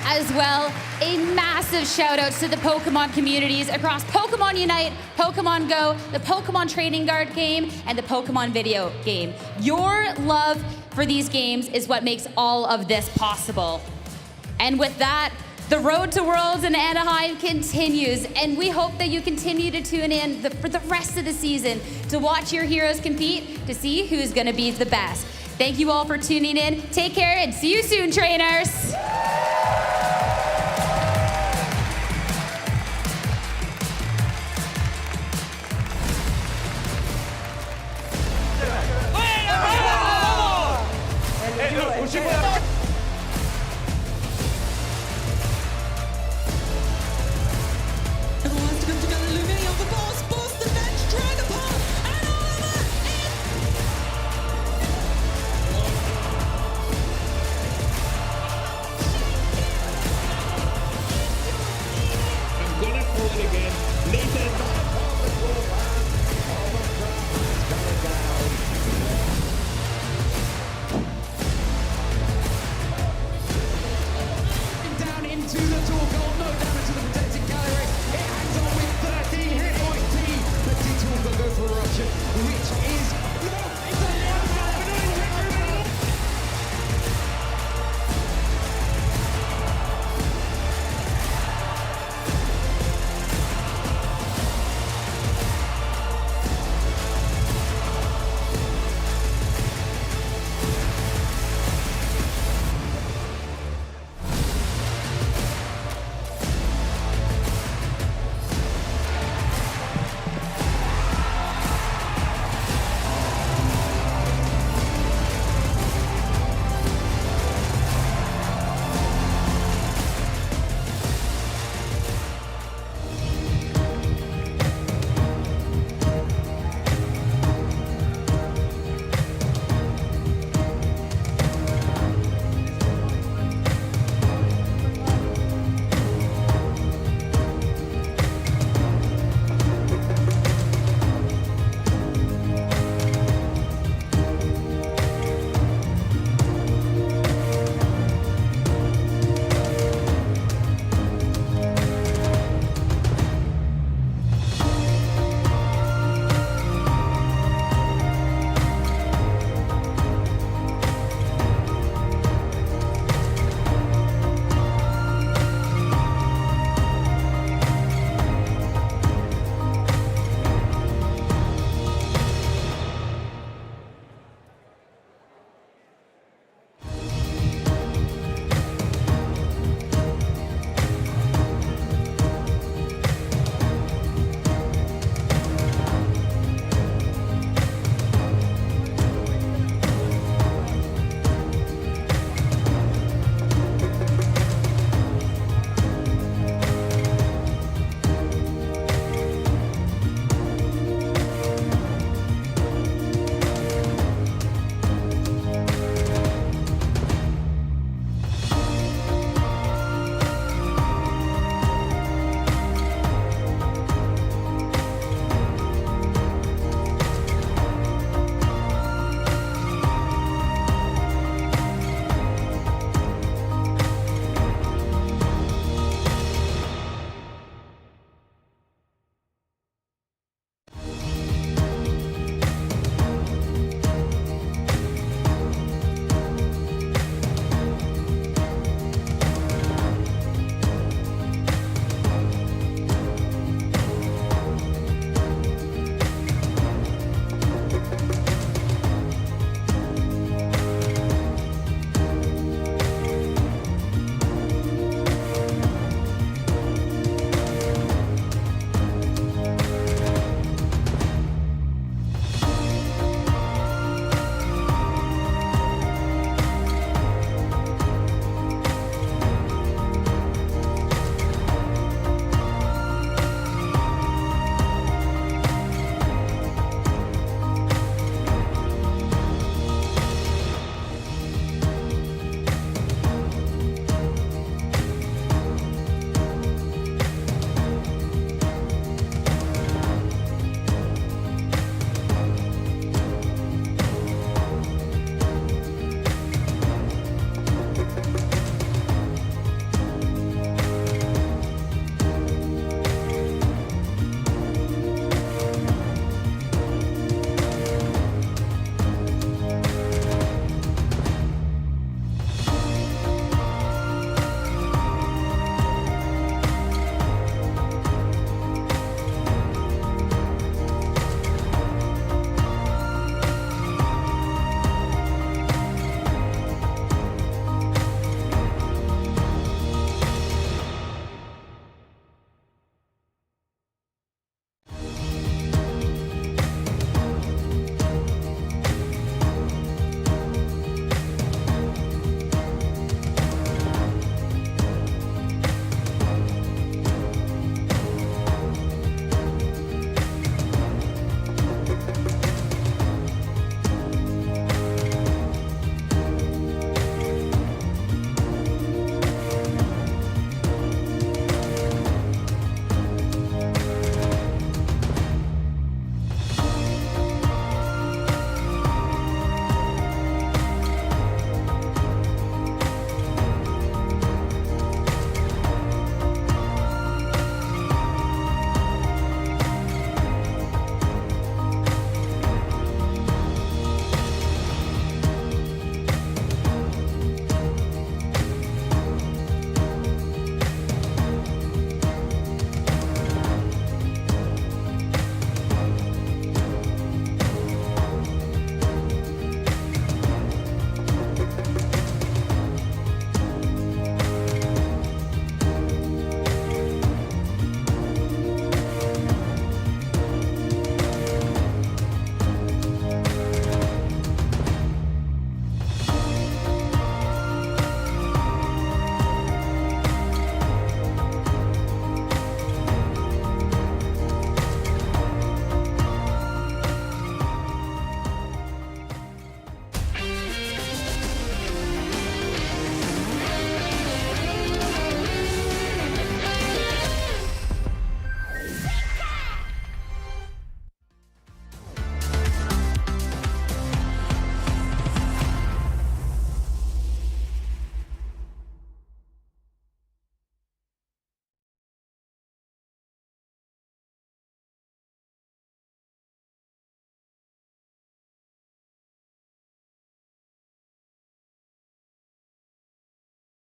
As well, a massive shout out to the Pokemon communities across Pokemon Unite, Pokemon Go, the Pokemon Trading Card game, and the Pokemon video game. Your love for these games is what makes all of this possible. And with that, the Road to Worlds in Anaheim continues, and we hope that you continue to tune in for the rest of the season to watch your heroes compete to see who's gonna be the best. Thank you all for tuning in. Take care and see you soon, trainers. I'm gonna call it a game.